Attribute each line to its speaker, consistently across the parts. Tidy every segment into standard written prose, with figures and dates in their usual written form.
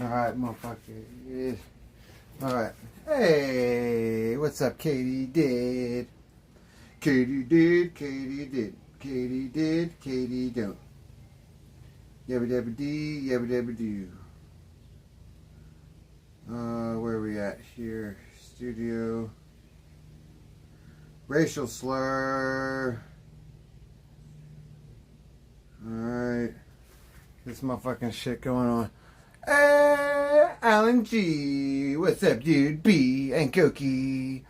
Speaker 1: Alright, motherfucker. Yeah. Alright. Hey, what's up, Katie did? Katie did, Katie did. Katie did, Katie don't. Yabba dabba dee, yabba dabba doo. Where are we at here? Studio. Racial slur. Alright. This motherfucking shit going on. Hey, Alan G. What's up, dude? B and Cokie.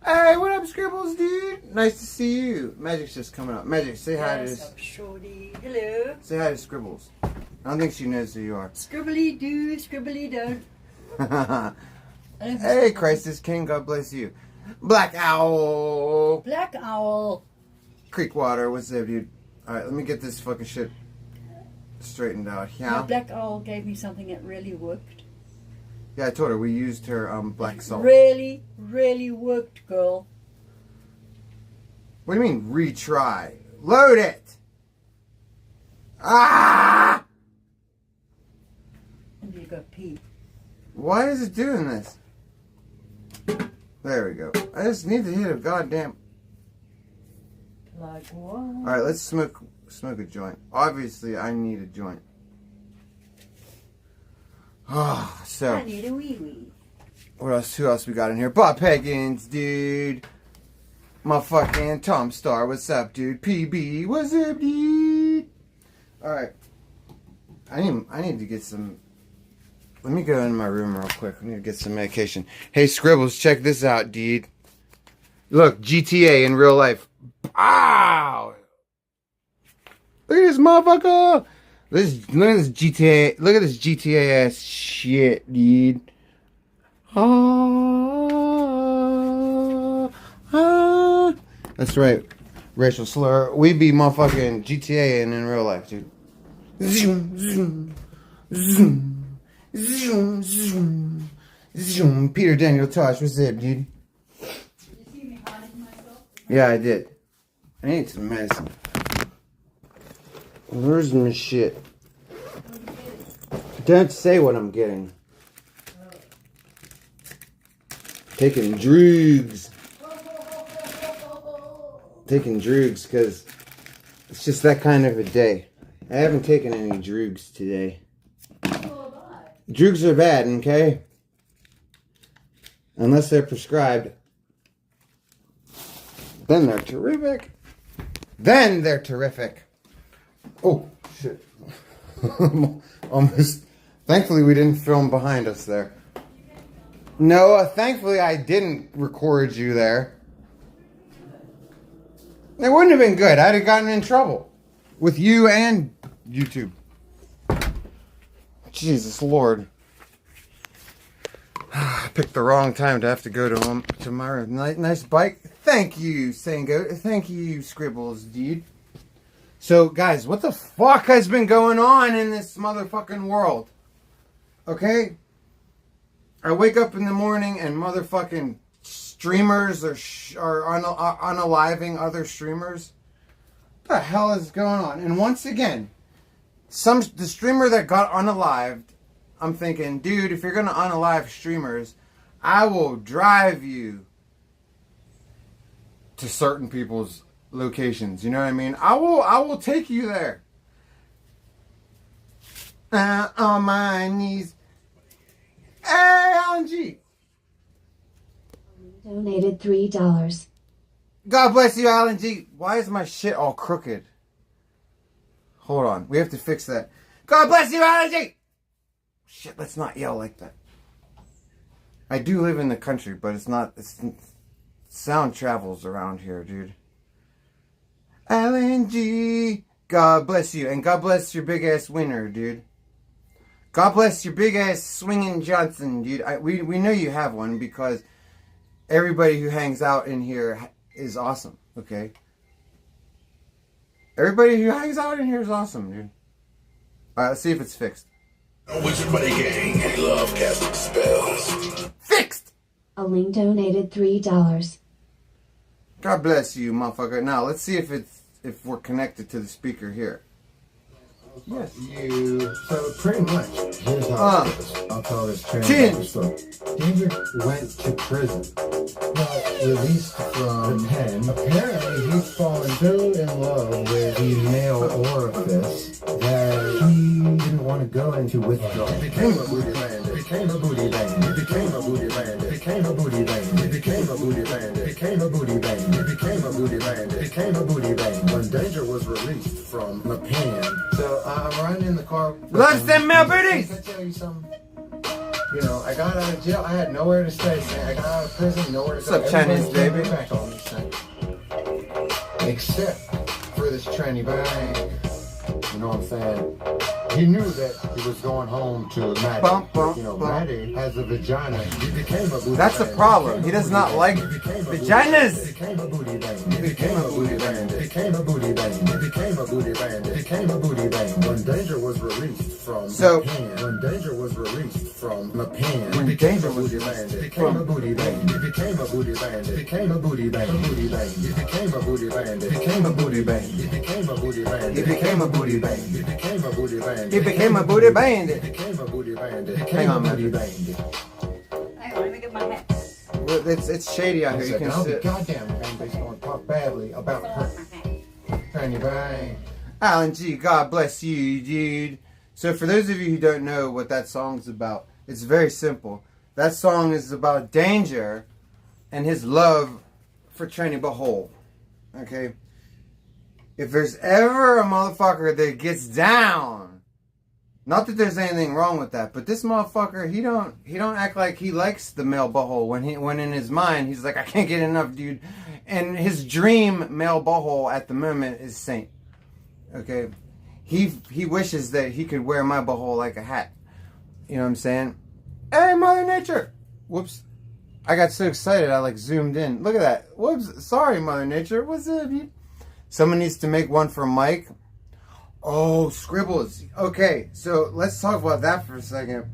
Speaker 1: Hey, what up, Scribbles, dude? Nice to see you. Magic's just coming up. Magic, say hi to
Speaker 2: What's up, shorty? Hello.
Speaker 1: Say hi to Scribbles. I don't think she knows who you are.
Speaker 2: Scribbly do, scribbly don't.
Speaker 1: Hey, Christ is King. God bless you. Black Owl.
Speaker 2: Black Owl.
Speaker 1: Creekwater. What's up, dude? Alright, let me get this fucking shit straightened out.
Speaker 2: My
Speaker 1: Yeah.
Speaker 2: Black Owl gave me something that really worked.
Speaker 1: Yeah, I told her we used her black salt.
Speaker 2: Really, really worked, girl.
Speaker 1: What do you mean retry? Load it. Ah!
Speaker 2: And you got pee.
Speaker 1: Why is it doing this? There we go. I just need to hit a goddamn.
Speaker 2: Like what?
Speaker 1: All right, let's smoke a joint. Obviously, I need a joint. Oh, so
Speaker 2: I need a wee wee.
Speaker 1: what else? Who else we got in here? Bob Peggins, dude. My fucking Tom Star. What's up, dude? PB. What's up, dude? All right. I need to get some. Let me go in my room real quick. I need to get some medication. Hey, Scribbles, check this out, dude. Look, GTA in real life. Ow! Look at this motherfucker! Look at this GTA. Look at this GTA ass shit, dude. That's right. Racial slur. We be motherfucking GTA in real life, dude. Zoom, zoom, zoom. Zoom, zoom, zoom. Peter Daniel Tosh, what's up, dude?
Speaker 2: Did you see me hiding myself?
Speaker 1: Yeah, I did. I need some medicine. Where's my shit? Don't say what I'm getting. Taking drugs. Taking drugs because it's just that kind of a day. I haven't taken any drugs today. Drugs are bad, okay? Unless they're prescribed. Then they're terrific. Then they're terrific. Oh, shit. Almost. Thankfully, we didn't film behind us there. No, thankfully, I didn't record you there. It wouldn't have been good. I'd have gotten in trouble. With you and YouTube. Jesus Lord. I picked the wrong time to have to go to my nice bike. Thank you, Sango. Thank you, Scribbles, dude. So, guys, what the fuck has been going on in this motherfucking world? Okay? I wake up in the morning and motherfucking streamers are unaliving other streamers. What the hell is going on? And once again, the streamer that got unalived, I'm thinking, dude, if you're gonna unalive streamers, I will drive you to certain people's locations. You know what I mean? I will take you there. On my knees. Hey, Alan G.
Speaker 3: Donated $3.
Speaker 1: God bless you, Alan G. Why is my shit all crooked? Hold on. We have to fix that. God bless you, Alan G. Shit, let's not yell like that. I do live in the country, but sound travels around here, dude. Alan G. God bless you. And God bless your big ass winner, dude. God bless your big ass swinging Johnson, dude. We know you have one because everybody who hangs out in here is awesome, okay? Everybody who hangs out in here is awesome, dude. Alright, let's see if it's fixed.
Speaker 4: Wizard Buddy Gang, love casting spells.
Speaker 1: Fixed!
Speaker 3: Aling donated $3.
Speaker 1: God bless you, motherfucker. Now, let's see if we're connected to the speaker here. Yes.
Speaker 5: You. So pretty much, here's how it is. I'll tell this
Speaker 1: Chin.
Speaker 5: story. Danger went to prison. Got released from the pen. Apparently, he's fallen so in love with the male orifice that he didn't want to go into withdrawal. It became a booty bandit. Became a booty bandit. Became a booty bandit. Became a booty bandit. Became a booty bandit. Became a booty bandit. Became a booty bandit. Became a booty bandit. When Danger was released from the pen. So I'm riding in the car.
Speaker 1: Loves them male booties.
Speaker 5: Can I tell you something? You know, I got out of jail. I had nowhere to stay. Man. I got out of prison. Nowhere to go.
Speaker 1: What's up, Chinese
Speaker 5: Everybody
Speaker 1: baby?
Speaker 5: back on me, son. Except for this tranny bang. You know what I'm saying? He knew that he was going home to Maddie.
Speaker 1: Bump, bump,
Speaker 5: You know,
Speaker 1: bump.
Speaker 5: Maddie has a vagina. He became a booty
Speaker 1: That's the
Speaker 5: bandit.
Speaker 1: problem.
Speaker 5: Became
Speaker 1: He
Speaker 5: a
Speaker 1: does
Speaker 5: booty
Speaker 1: not
Speaker 5: bandit.
Speaker 1: like
Speaker 5: He became a booty
Speaker 1: vaginas.
Speaker 5: bandit. Became a booty bandit. He became a booty bandit. Became a booty bandit. Became a booty bandit. Became a booty bandit. When Danger was released from
Speaker 1: So-
Speaker 5: the pen. When Danger was released from the pen.
Speaker 1: When
Speaker 5: Became
Speaker 1: Danger
Speaker 5: a
Speaker 1: was
Speaker 5: booty
Speaker 1: released
Speaker 5: bandit.
Speaker 1: from-
Speaker 5: Became a booty bandit. Became a booty bandit. Became a booty bandit. Booty bandit. Became a booty bandit. Became a booty bandit. Became a booty bandit.
Speaker 1: He became a booty bandit.
Speaker 5: He became a booty bandit.
Speaker 1: He became a booty bandit.
Speaker 5: Became a booty bandit.
Speaker 1: Hang
Speaker 5: Became a
Speaker 1: on,
Speaker 5: booty
Speaker 1: man.
Speaker 5: bandit.
Speaker 2: Hang on, let me get my hat.
Speaker 1: Well, it's shady out here. You can
Speaker 5: I'll be
Speaker 1: sit.
Speaker 5: goddamn fanbase gonna talk badly about her. Tranny bang.
Speaker 1: Alan G, God bless you, dude. So for those of you who don't know what that song's about, it's very simple. That song is about Danger and his love for Tranny Bahole. Okay? If there's ever a motherfucker that gets down, not that there's anything wrong with that, but this motherfucker, he don't act like he likes the male butthole when in his mind he's like, I can't get enough, dude. And his dream male butthole at the moment is Saint. Okay? He wishes that he could wear my butthole like a hat. You know what I'm saying? Hey, Mother Nature! Whoops. I got so excited I like zoomed in. Look at that. Whoops. Sorry, Mother Nature. What's up, dude? Someone needs to make one for Mike. Oh, scribbles. Okay, so let's talk about that for a second.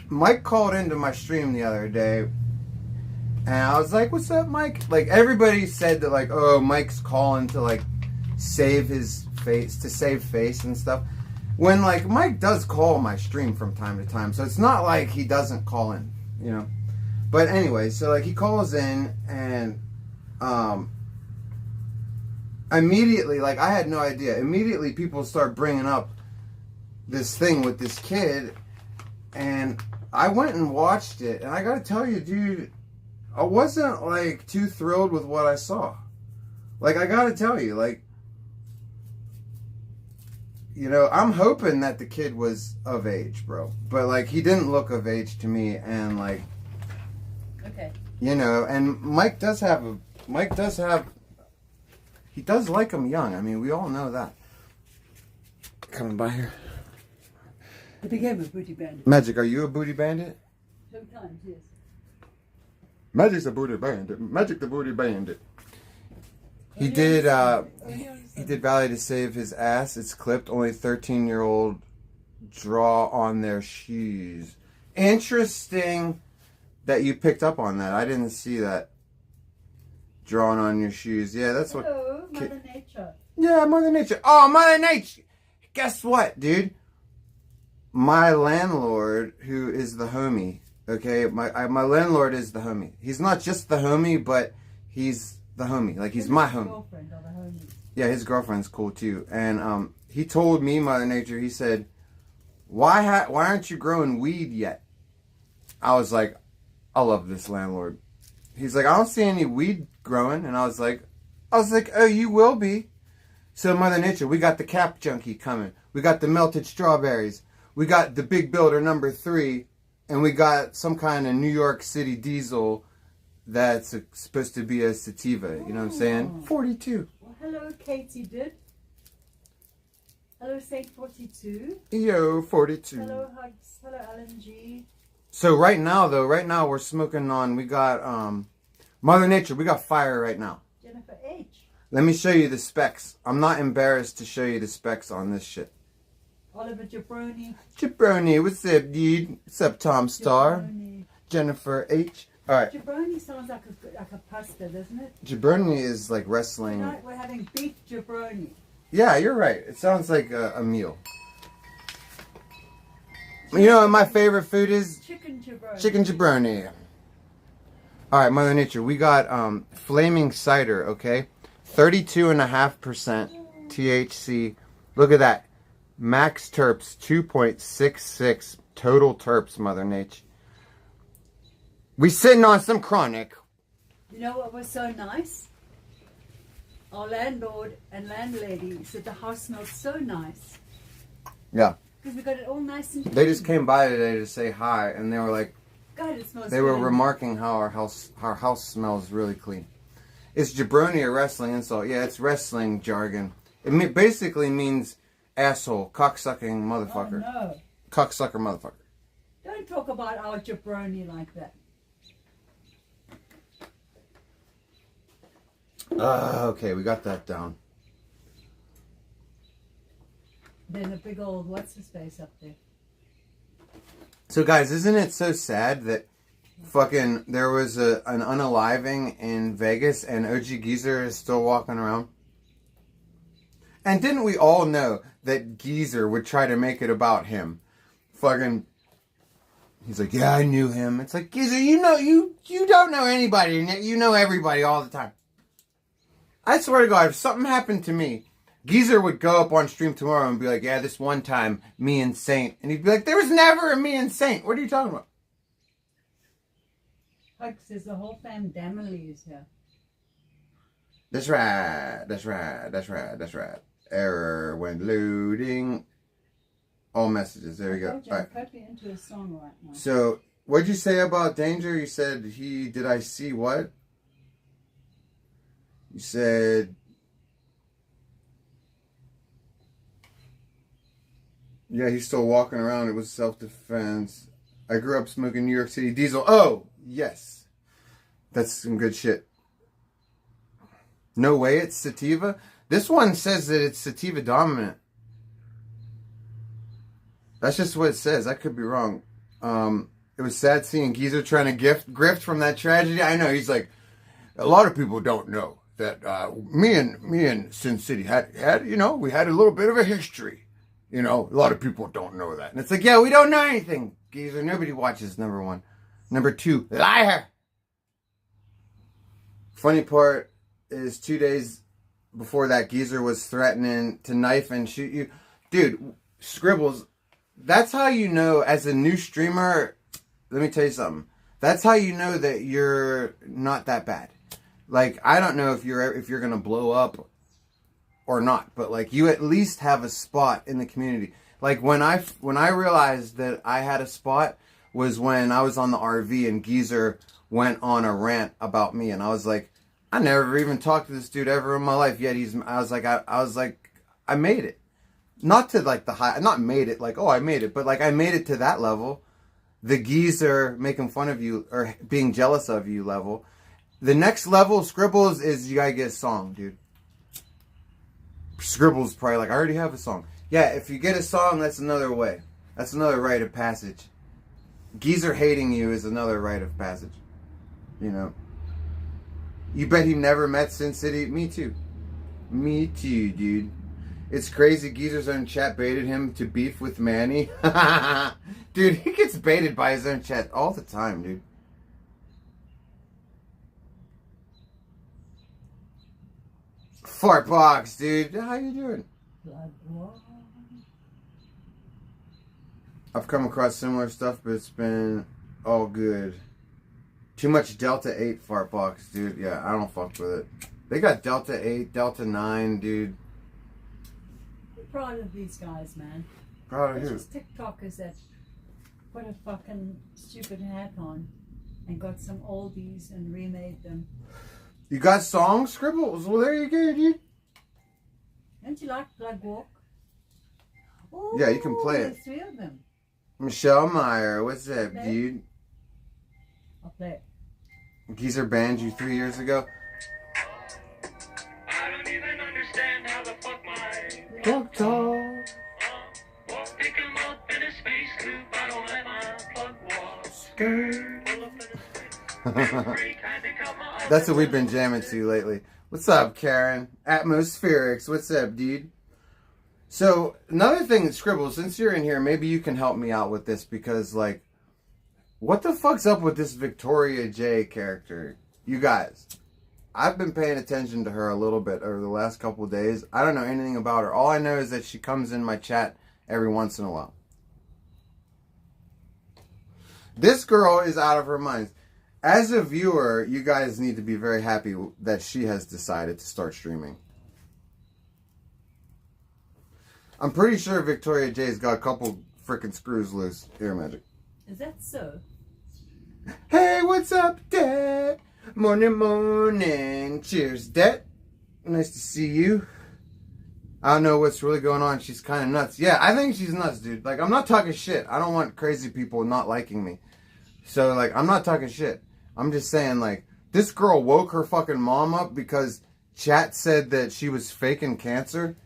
Speaker 1: Mike called into my stream the other day, and I was like, "What's up, Mike?" Like everybody said that, like, "Oh, Mike's calling to like save his face, to save face and stuff." When like Mike does call my stream from time to time, so it's not like he doesn't call in, you know. But anyway, so like he calls in and immediately, like, I had no idea. Immediately, people start bringing up this thing with this kid, and I went and watched it, and I gotta tell you, dude, I wasn't, like, too thrilled with what I saw. Like, I gotta tell you, like, you know, I'm hoping that the kid was of age, bro. But, like, he didn't look of age to me, and, like,
Speaker 2: Okay.
Speaker 1: you know, and Mike does have, he does like him young. I mean, we all know that. Coming by here.
Speaker 2: I became a booty bandit.
Speaker 1: Magic, are you a booty bandit?
Speaker 2: Sometimes, yes.
Speaker 1: Magic's a booty bandit. Magic the booty bandit. He did Valley to save his ass. It's clipped. Only 13-year-old draw on their shoes. Interesting that you picked up on that. I didn't see that. Drawn on your shoes. Yeah, that's what.
Speaker 2: Hello, Mother Nature.
Speaker 1: Yeah, Mother Nature. Oh, Mother Nature! Guess what, dude? My landlord, who is the homie, okay? My landlord is the homie. He's not just the homie, but he's the homie. Like, he's my homie.
Speaker 2: Girlfriend or the homie.
Speaker 1: Yeah, his girlfriend's cool, too. And he told me, Mother Nature, he said, why aren't you growing weed yet? I was like, I love this landlord. He's like, I don't see any weed growing. And I was like, oh, you will be. So Mother Nature, we got the cap junkie coming. We got the melted strawberries. We got the big builder number 3. And we got some kind of New York City diesel that's supposed to be a sativa. You know what I'm saying? 42.
Speaker 2: Well, hello, Katie did. Hello, Saint 42.
Speaker 1: Yo, 42.
Speaker 2: Hello, Hugs. Hello, Alan G.
Speaker 1: So right now we're smoking on, we got, Mother Nature, we got fire right now.
Speaker 2: Jennifer H.
Speaker 1: Let me show you the specs. I'm not embarrassed to show you the specs on this shit.
Speaker 2: Oliver Jabroni.
Speaker 1: Jabroni, what's up, dude? What's up, Tom Star?
Speaker 2: Jabroni.
Speaker 1: Jennifer H. Alright,
Speaker 2: Jabroni sounds like a pasta, doesn't it?
Speaker 1: Jabroni is like wrestling.
Speaker 2: Tonight we're having beef jabroni.
Speaker 1: Yeah, you're right. It sounds like a meal. You know what my favorite food is?
Speaker 2: Chicken jabroni.
Speaker 1: Chicken jabroni. All right, Mother Nature. We got flaming cider, okay? 32.5% THC. Look at that. Max terps, 2.66 total terps, Mother Nature. We sitting on some chronic.
Speaker 2: You know what was so nice? Our landlord and landlady said the house smells so nice.
Speaker 1: Yeah.
Speaker 2: Because we got it all nice and clean.
Speaker 1: They just came by today to say hi, and they were like,
Speaker 2: God, it smells
Speaker 1: they were
Speaker 2: good.
Speaker 1: remarking how our house smells really clean. Is jabroni a wrestling insult? Yeah, it's wrestling jargon. It basically means asshole, cocksucking motherfucker.
Speaker 2: Oh, no.
Speaker 1: Cocksucker motherfucker.
Speaker 2: Don't talk about our jabroni like that.
Speaker 1: Okay, we got that down.
Speaker 2: Then a big old what's-his-face up there.
Speaker 1: So guys, isn't it so sad that fucking there was an unaliving in Vegas and OG Geyser is still walking around? And didn't we all know that Geyser would try to make it about him? Fucking, he's like, yeah, I knew him. It's like, Geyser, you don't know anybody. You know everybody all the time. I swear to God, if something happened to me, Geyser would go up on stream tomorrow and be like, yeah, this one time, me and Saint. And he'd be like, there was never a me and Saint. What are you talking about?
Speaker 2: Hugs, there's a whole family is here.
Speaker 1: That's right. That's right. That's right. That's right. Error when loading. All messages. There we go. All right.
Speaker 2: Totally into a song right now.
Speaker 1: So, what'd you say about Danger? You said did I see what? You said, yeah, he's still walking around. It was self-defense. I grew up smoking New York City diesel. Oh, yes. That's some good shit. No way it's sativa. This one says that it's sativa dominant. That's just what it says. I could be wrong. It was sad seeing Geyser trying to grift from that tragedy. I know. He's like, a lot of people don't know that me and Sin City had we had a little bit of a history. You know, a lot of people don't know that. And it's like, yeah, we don't know anything, Geyser. Nobody watches, number one. Number two, liar. Funny part is 2 days before that, Geyser was threatening to knife and shoot you. Dude, Scribbles, that's how you know, as a new streamer, let me tell you something. That's how you know that you're not that bad. Like, I don't know if you're gonna blow up or not, but like, you at least have a spot in the community. Like, when I realized that I had a spot was when I was on the RV and Geyser went on a rant about me, and I was like, I never even talked to this dude ever in my life, yet I was like, I made it. Not to like the high, not made it like, oh, I made it, but like, I made it to that level. The Geyser making fun of you or being jealous of you level. The next level, Scribbles, is you gotta get a song, dude. Scribbles probably like, I already have a song. Yeah, if you get a song, that's another way. That's another rite of passage. Geyser hating you is another rite of passage. You know. You bet he never met Sin City? Me too. Me too, dude. It's crazy. Geezer's own chat baited him to beef with Manny. Dude, he gets baited by his own chat all the time, dude. Fart box, dude. How you doing? I've come across similar stuff, but it's been all good. Too much Delta 8 fart box, dude. Yeah, I don't fuck with it. They got Delta 8, Delta 9, dude.
Speaker 2: I'm proud of these guys, man.
Speaker 1: Proud of
Speaker 2: They're
Speaker 1: who?
Speaker 2: just TikTokers that put a fucking stupid hat on and got some oldies and remade them.
Speaker 1: You got songs, Scribbles? Well, there you go, dude.
Speaker 2: Don't you like Blood Walk? Ooh,
Speaker 1: Yeah, you can play it.
Speaker 2: There's 3 of them.
Speaker 1: Michelle Meyer, what's up,
Speaker 2: Okay.
Speaker 1: dude?
Speaker 2: I'll play it.
Speaker 1: Geezer banned you 3 years ago.
Speaker 6: I don't even understand how the fuck my
Speaker 1: Doctor.
Speaker 6: pick him up in a space coupe. I don't let my plug walk. Pull up in a space. Freak, had to cut my
Speaker 1: That's what we've been jamming to lately. What's up, Karen? Atmospherics, what's up, dude? So, another thing, Scribble, since you're in here, maybe you can help me out with this because, like, what the fuck's up with this Victoria J character? You guys, I've been paying attention to her a little bit over the last couple of days. I don't know anything about her. All I know is that she comes in my chat every once in a while. This girl is out of her mind. As a viewer, you guys need to be very happy that she has decided to start streaming. I'm pretty sure Victoria J's got a couple freaking screws loose. Here, Magic.
Speaker 2: Is that so?
Speaker 1: Hey, what's up, Dad? Morning, morning. Cheers, Dad. Nice to see you. I don't know what's really going on. She's kind of nuts. Yeah, I think she's nuts, dude. Like, I'm not talking shit. I don't want crazy people not liking me. So, like, I'm not talking shit. I'm just saying, like, this girl woke her fucking mom up because chat said that she was faking cancer.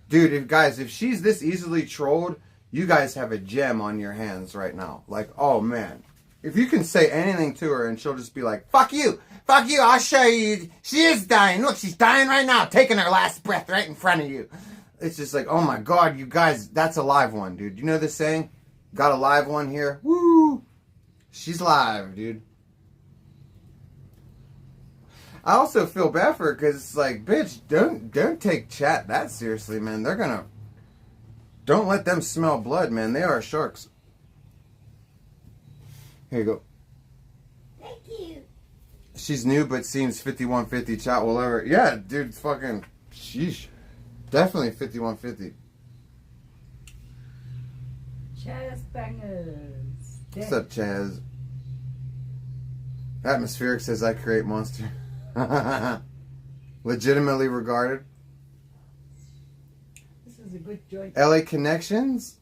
Speaker 1: Dude, if she's this easily trolled, you guys have a gem on your hands right now. Like, oh, man. If you can say anything to her and she'll just be like, fuck you, I'll show you. She is dying. Look, she's dying right now, taking her last breath right in front of you. It's just like, oh my God, you guys, that's a live one, dude. You know this saying? Got a live one here? Woo! She's live, dude. I also feel bad for her because it's like, bitch, don't take chat that seriously, man. They're gonna... Don't let them smell blood, man. They are sharks. Here you go.
Speaker 2: Thank you.
Speaker 1: She's new, but seems 5150. Chat will ever... Yeah, dude, fucking... Sheesh. Definitely 5150.
Speaker 2: Chaz bangers.
Speaker 1: What's up, Chaz? Atmospheric says I create monster. Legitimately regarded.
Speaker 2: This is a good joint.
Speaker 1: LA Connections.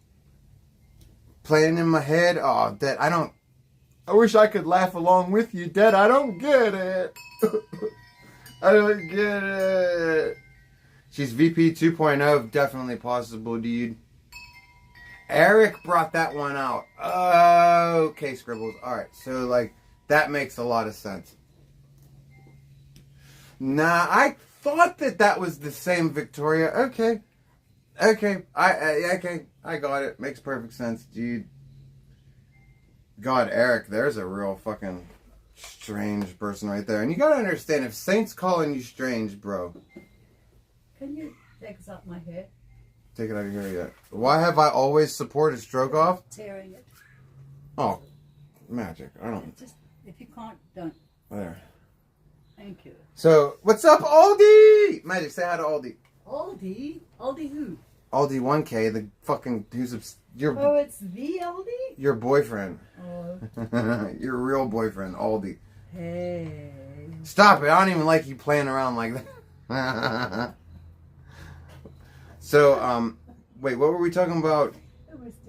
Speaker 1: Playing in my head. Oh, Dad, I wish I could laugh along with you, Dad. I don't get it. I don't get it. She's VP 2.0. Definitely possible, dude. Eric brought that one out. Okay, Scribbles. Alright, so, like, that makes a lot of sense. Nah, I thought that was the same Victoria. Okay. Okay. I got it. Makes perfect sense, dude. God, Eric, there's a real fucking strange person right there. And you gotta understand, if Saint's calling you strange, bro.
Speaker 2: Can you take us out my hair?
Speaker 1: Take it out of here yet. Why have I always supported stroke off?
Speaker 2: Tearing it.
Speaker 1: Oh, Magic. I don't...
Speaker 2: Just, if you can't, don't.
Speaker 1: There.
Speaker 2: Thank you.
Speaker 1: So, what's up, Aldi? Magic, say hi to Aldi.
Speaker 2: Aldi? Aldi who?
Speaker 1: Aldi 1K, the fucking...
Speaker 2: Oh, it's the Aldi?
Speaker 1: Your boyfriend.
Speaker 2: Oh.
Speaker 1: Your real boyfriend, Aldi.
Speaker 2: Hey.
Speaker 1: Stop it. I don't even like you playing around like that. So, wait, what were we talking about?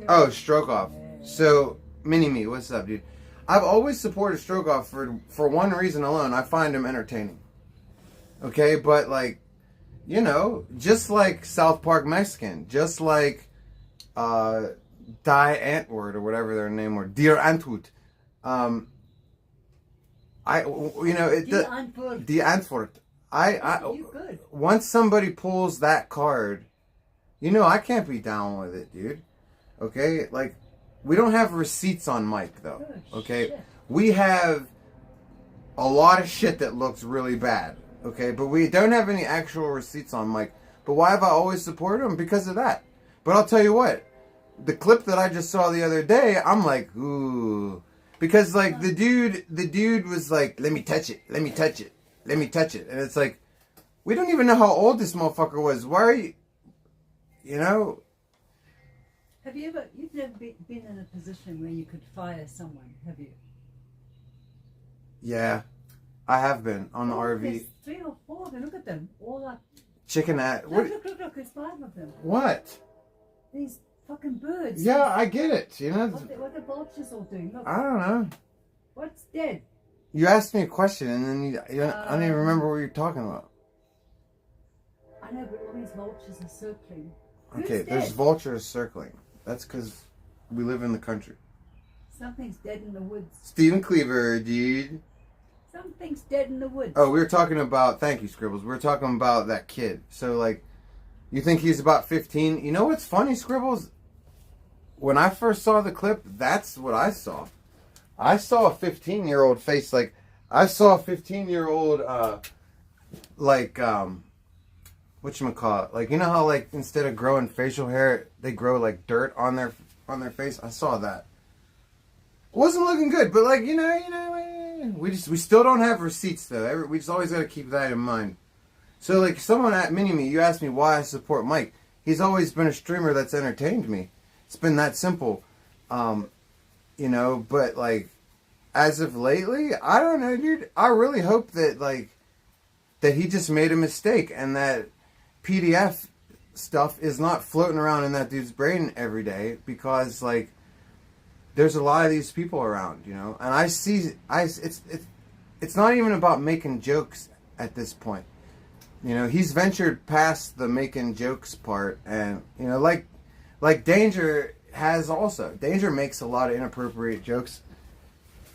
Speaker 1: Oh, stroke off. So, Mini-Me, what's up, dude? I've always supported stroke off for one reason alone. I find him entertaining. Okay, but like, you know, just like South Park Mexican, just like Die Antwoord or whatever their name was, Dear Antwoord. The Antwoord.
Speaker 2: You good.
Speaker 1: Once somebody pulls that card, you know, I can't be down with it, dude. Okay, like, we don't have receipts on Mike though. Okay, we have a lot of shit that looks really bad. Okay, but we don't have any actual receipts on Mike. But why have I always supported him? Because of that. But I'll tell you what, the clip that I just saw the other day, I'm like, ooh, because like the dude was like, let me touch it, let me touch it, let me touch it, and it's like, we don't even know how old this motherfucker was. Why are you, you know?
Speaker 2: Have you ever, you've never been in a position where you could fire someone, have you?
Speaker 1: Yeah, I have been on the RV.
Speaker 2: There's 3 or 4 of them, look at them, all up.
Speaker 1: Chicken at,
Speaker 2: Look, look, there's 5 of them.
Speaker 1: What?
Speaker 2: These fucking birds.
Speaker 1: Yeah, I get it, you know.
Speaker 2: What the vultures all doing? Look,
Speaker 1: I don't know.
Speaker 2: what's dead?
Speaker 1: You asked me a question and then I don't even remember what you're talking about.
Speaker 2: I know, but all these vultures are circling.
Speaker 1: Okay,
Speaker 2: Who's
Speaker 1: there's
Speaker 2: dead?
Speaker 1: vultures circling. That's because we live in the country.
Speaker 2: Something's dead in the woods.
Speaker 1: Stephen Cleaver, dude.
Speaker 2: Something's dead in the woods.
Speaker 1: Oh, we were talking about, thank you, Scribbles. We were talking about that kid. So, like, You think he's about 15? You know what's funny, Scribbles? When I first saw the clip, that's what I saw. I saw a 15-year-old face. Like, I saw a 15-year-old, whatchamacallit? Like, you know how, like, instead of growing facial hair, they grow, like, dirt on their face? I saw that. Wasn't looking good, but, like, you know, we still don't have receipts, though. We just always got to keep that in mind. So, like, someone at Mini-Me, you asked me why I support Mike. He's always been a streamer that's entertained me. It's been that simple. You know, but, like, as of lately, I don't know, dude. I really hope that, like, that he just made a mistake and that PDF stuff is not floating around in that dude's brain every day because, like, there's a lot of these people around, you know. And it's not even about making jokes at this point. You know, he's ventured past the making jokes part, and, you know, like Danger has also. Danger makes a lot of inappropriate jokes,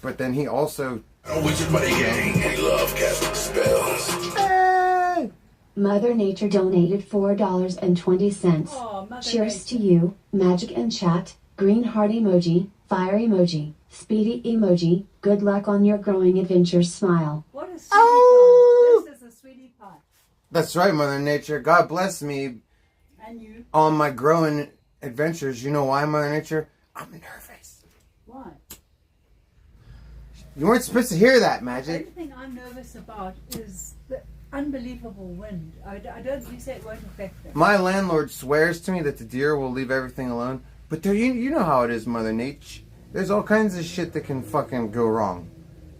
Speaker 1: but then he also...
Speaker 4: Wizard Buddy Gang, love casting spells.
Speaker 1: Hey!
Speaker 3: Mother Nature donated $4.20.
Speaker 2: Oh, Mother
Speaker 3: Cheers to
Speaker 2: Nature.
Speaker 3: you, magic and chat, green heart emoji, fire emoji, speedy emoji, good luck on your growing adventures smile.
Speaker 2: What a sweetie
Speaker 1: Oh!
Speaker 2: pie. This is a sweetie pie.
Speaker 1: That's right, Mother Nature. God bless me
Speaker 2: And you?
Speaker 1: on my growing adventures. You know why, Mother Nature? I'm nervous.
Speaker 2: Why?
Speaker 1: You weren't supposed to hear that,
Speaker 2: The
Speaker 1: Magic.
Speaker 2: only thing I'm nervous about is the unbelievable wind. I don't, you say it won't affect them.
Speaker 1: My landlord swears to me that the deer will leave everything alone. But there, you know how it is, Mother Nature. There's all kinds of shit that can fucking go wrong.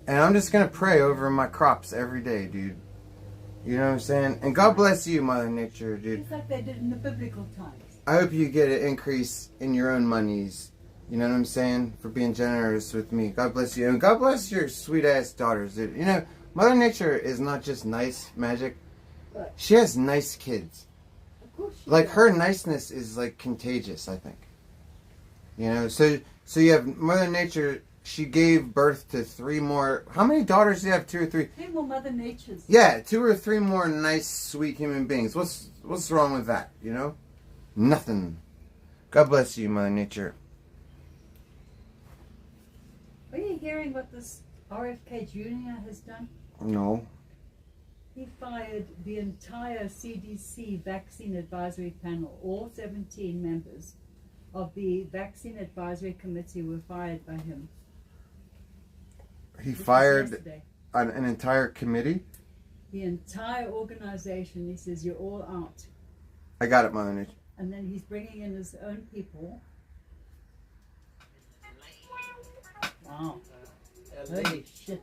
Speaker 1: And I'm just going to pray over my crops every day, dude. You know what I'm saying? And God bless you, Mother Nature, dude.
Speaker 2: It's like they did in the biblical times.
Speaker 1: I hope you get an increase in your own monies. You know what I'm saying? For being generous with me. God bless you. And God bless your sweet-ass daughters, dude. You know, Mother Nature is not just nice, Magic. She has nice kids.
Speaker 2: Of course she
Speaker 1: Like,
Speaker 2: does.
Speaker 1: her niceness is, like, contagious, I think. You know, so you have Mother Nature. She gave birth to 3 more. How many daughters do you have? 2 or 3?
Speaker 2: 3 more Mother Natures.
Speaker 1: Yeah, 2 or 3 more nice, sweet human beings. What's wrong with that? You know, nothing. God bless you, Mother Nature.
Speaker 2: Are you hearing what this RFK Jr. has done?
Speaker 1: No.
Speaker 2: He fired the entire CDC vaccine advisory panel. All 17 members of the vaccine advisory committee were fired by him.
Speaker 1: He
Speaker 2: This was
Speaker 1: fired
Speaker 2: yesterday.
Speaker 1: an entire committee.
Speaker 2: The entire organization. He says, you're all out.
Speaker 1: I got it, Mother Nature.
Speaker 2: And then he's bringing in his own people. Wow. Holy shit.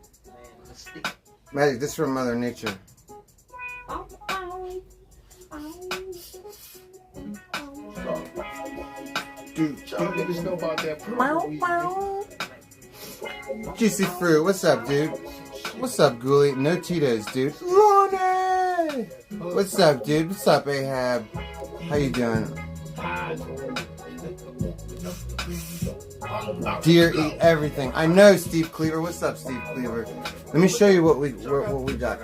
Speaker 1: Magic, this from Mother Nature. Dude,
Speaker 7: Y'all niggas know about that purple weed.
Speaker 1: Juicy Fruit, what's up, dude? What's up, Ghoulie? No Tito's, dude. Lonnie! What's up, dude? What's up, Ahab? How you doing? Deer eat everything. I know, Steve Cleaver. What's up, Steve Cleaver? Let me show you what we got.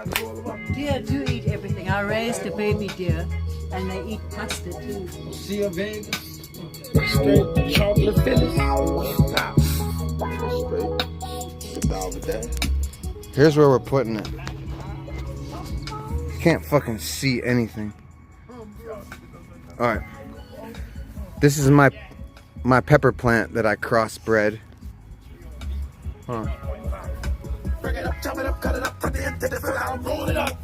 Speaker 2: Deer do eat everything. I raised a baby deer and they eat pasta too.
Speaker 7: See a Vegas? Straight chocolate Phillies. Nah. Straight. Sit down with that.
Speaker 1: Here's where we're putting it. Can't fucking see anything. Alright. This is my pepper plant that I crossbred. Hold on.
Speaker 7: Break it up, chop it up, cut it up, put it into the ground, roll it up.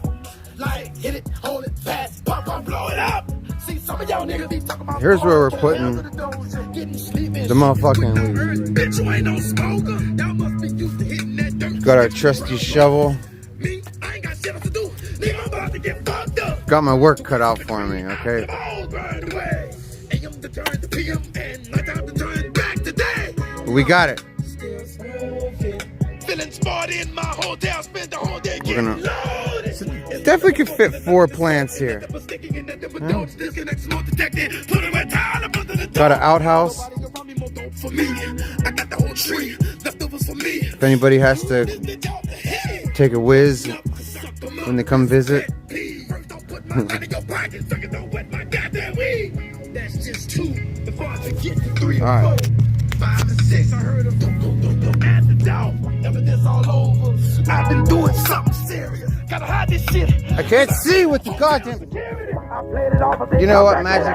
Speaker 7: Like, hit it, hold it, fast, pump, blow it up. See, some of y'all niggas be talking about.
Speaker 1: Here's where we're putting the motherfucking weed.
Speaker 7: Bitch, you ain't no smoker. Y'all must be used to hitting that dirt.
Speaker 1: Got our trusty shovel.
Speaker 7: Me, I ain't got shit else to do. Nigga, I'm about to get fucked up.
Speaker 1: Got my work cut out for me, okay? We got it.
Speaker 7: Feeling smart in my hotel, spend the whole day
Speaker 1: We're
Speaker 7: getting
Speaker 1: gonna
Speaker 7: loaded.
Speaker 1: definitely could fit 4 plants here. Got an outhouse. If anybody has to take a whiz when they come visit.
Speaker 7: 3,
Speaker 1: Alright.
Speaker 7: 4, 5, and 6. I heard of at the door. Evidence all over. I've been doing something serious. Gotta hide this shit.
Speaker 1: I can't see with the goddamn.
Speaker 7: I played it off.
Speaker 1: You know what, Magic?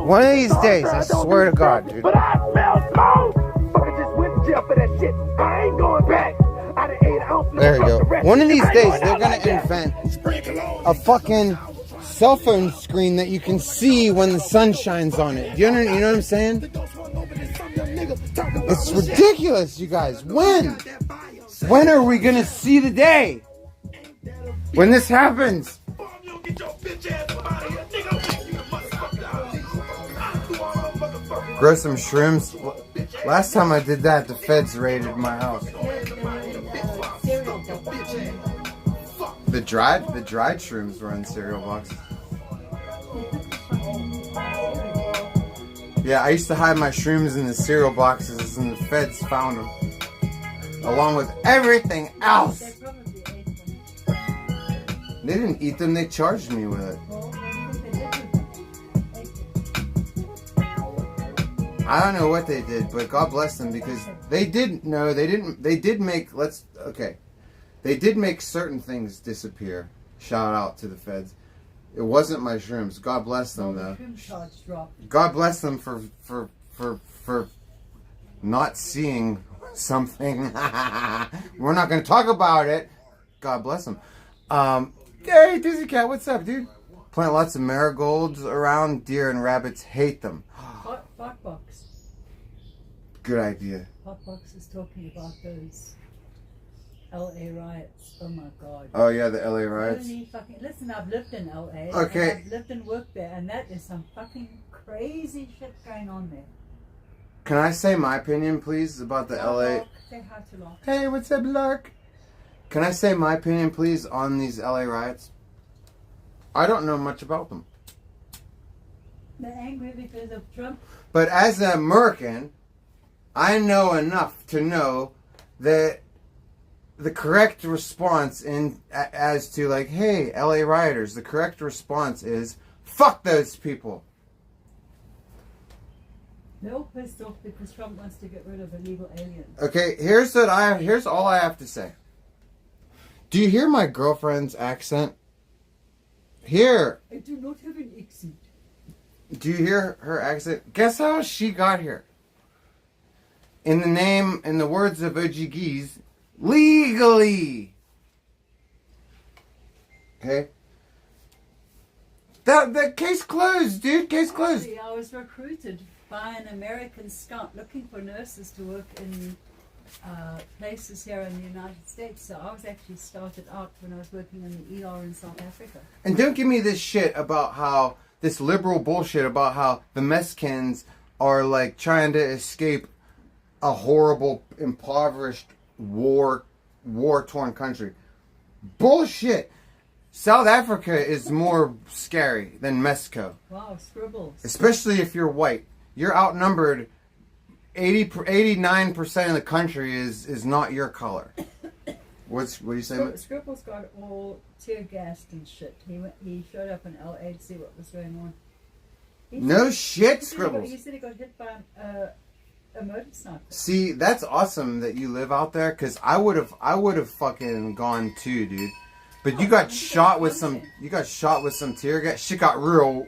Speaker 1: One of these days, I swear to God, dude.
Speaker 7: But I smell smoke. Fucking just went to jail for that shit. I ain't going back. I done 8 ounces.
Speaker 1: There you go. One of these days, they're gonna invent a fucking cell phone screen that you can see when the sun shines on it. You know what I'm saying? It's ridiculous, you guys. When? When are we gonna see the day when this happens? Grow some shrooms. Last time I did that, the feds raided my house. The dried shrooms were in cereal boxes. Yeah, I used to hide my shrooms in the cereal boxes, and the feds found them, along with everything else. They didn't eat them; they charged me with it. I don't know what they did, but God bless them, because they didn't. No, they didn't. They did make. They did make certain things disappear. Shout out to the feds. It wasn't my shrooms. God bless them, though. God bless them for not seeing something. We're not going to talk about it. God bless them. Hey, Dizzy Cat, what's up, dude? Plant lots of marigolds around. Deer and rabbits hate them.
Speaker 2: Hotbox.
Speaker 1: Good idea.
Speaker 2: Hotbox is talking about those LA riots. Oh my God.
Speaker 1: Oh yeah, the LA riots.
Speaker 2: Listen, I've lived in LA.
Speaker 1: Okay.
Speaker 2: And I've lived and worked there, and that is some fucking crazy shit going on there.
Speaker 1: Can I say my opinion, please, about the LA?
Speaker 2: Say hi to Lark.
Speaker 1: Hey, what's up, Lark? Can I say my opinion, please, on these LA riots? I don't know much about them.
Speaker 2: They're angry because of Trump.
Speaker 1: But as an American, I know enough to know that the correct response as to like, hey, LA rioters, the correct response is, fuck those people.
Speaker 2: They're all pissed off because Trump wants to get rid of illegal aliens.
Speaker 1: Okay, here's all I have to say. Do you hear my girlfriend's accent? Here.
Speaker 2: I do not have an accent.
Speaker 1: Do you hear her accent? Guess how she got here? In the words of OGGs, legally. Okay? That case closed, dude. Case closed.
Speaker 2: Actually, I was recruited by an American scout looking for nurses to work in places here in the United States. So I was actually started out when I was working in the ER in South Africa.
Speaker 1: And don't give me this shit about how, this liberal bullshit about how the Mexicans are like trying to escape a horrible, impoverished, war-torn country. Bullshit. South Africa is more scary than Mexico.
Speaker 2: Wow, scribbles.
Speaker 1: Especially if you're white. You're outnumbered. 89% of the country is not your color. What do you say?
Speaker 2: Scribbles got all tear gassed and shit. He showed up in LA to see what was going on.
Speaker 1: No shit, Scribbles.
Speaker 2: He said he got hit by a motorcycle.
Speaker 1: See, that's awesome that you live out there, because I would have fucking gone too, dude. But you got shot with some tear gas. Shit got real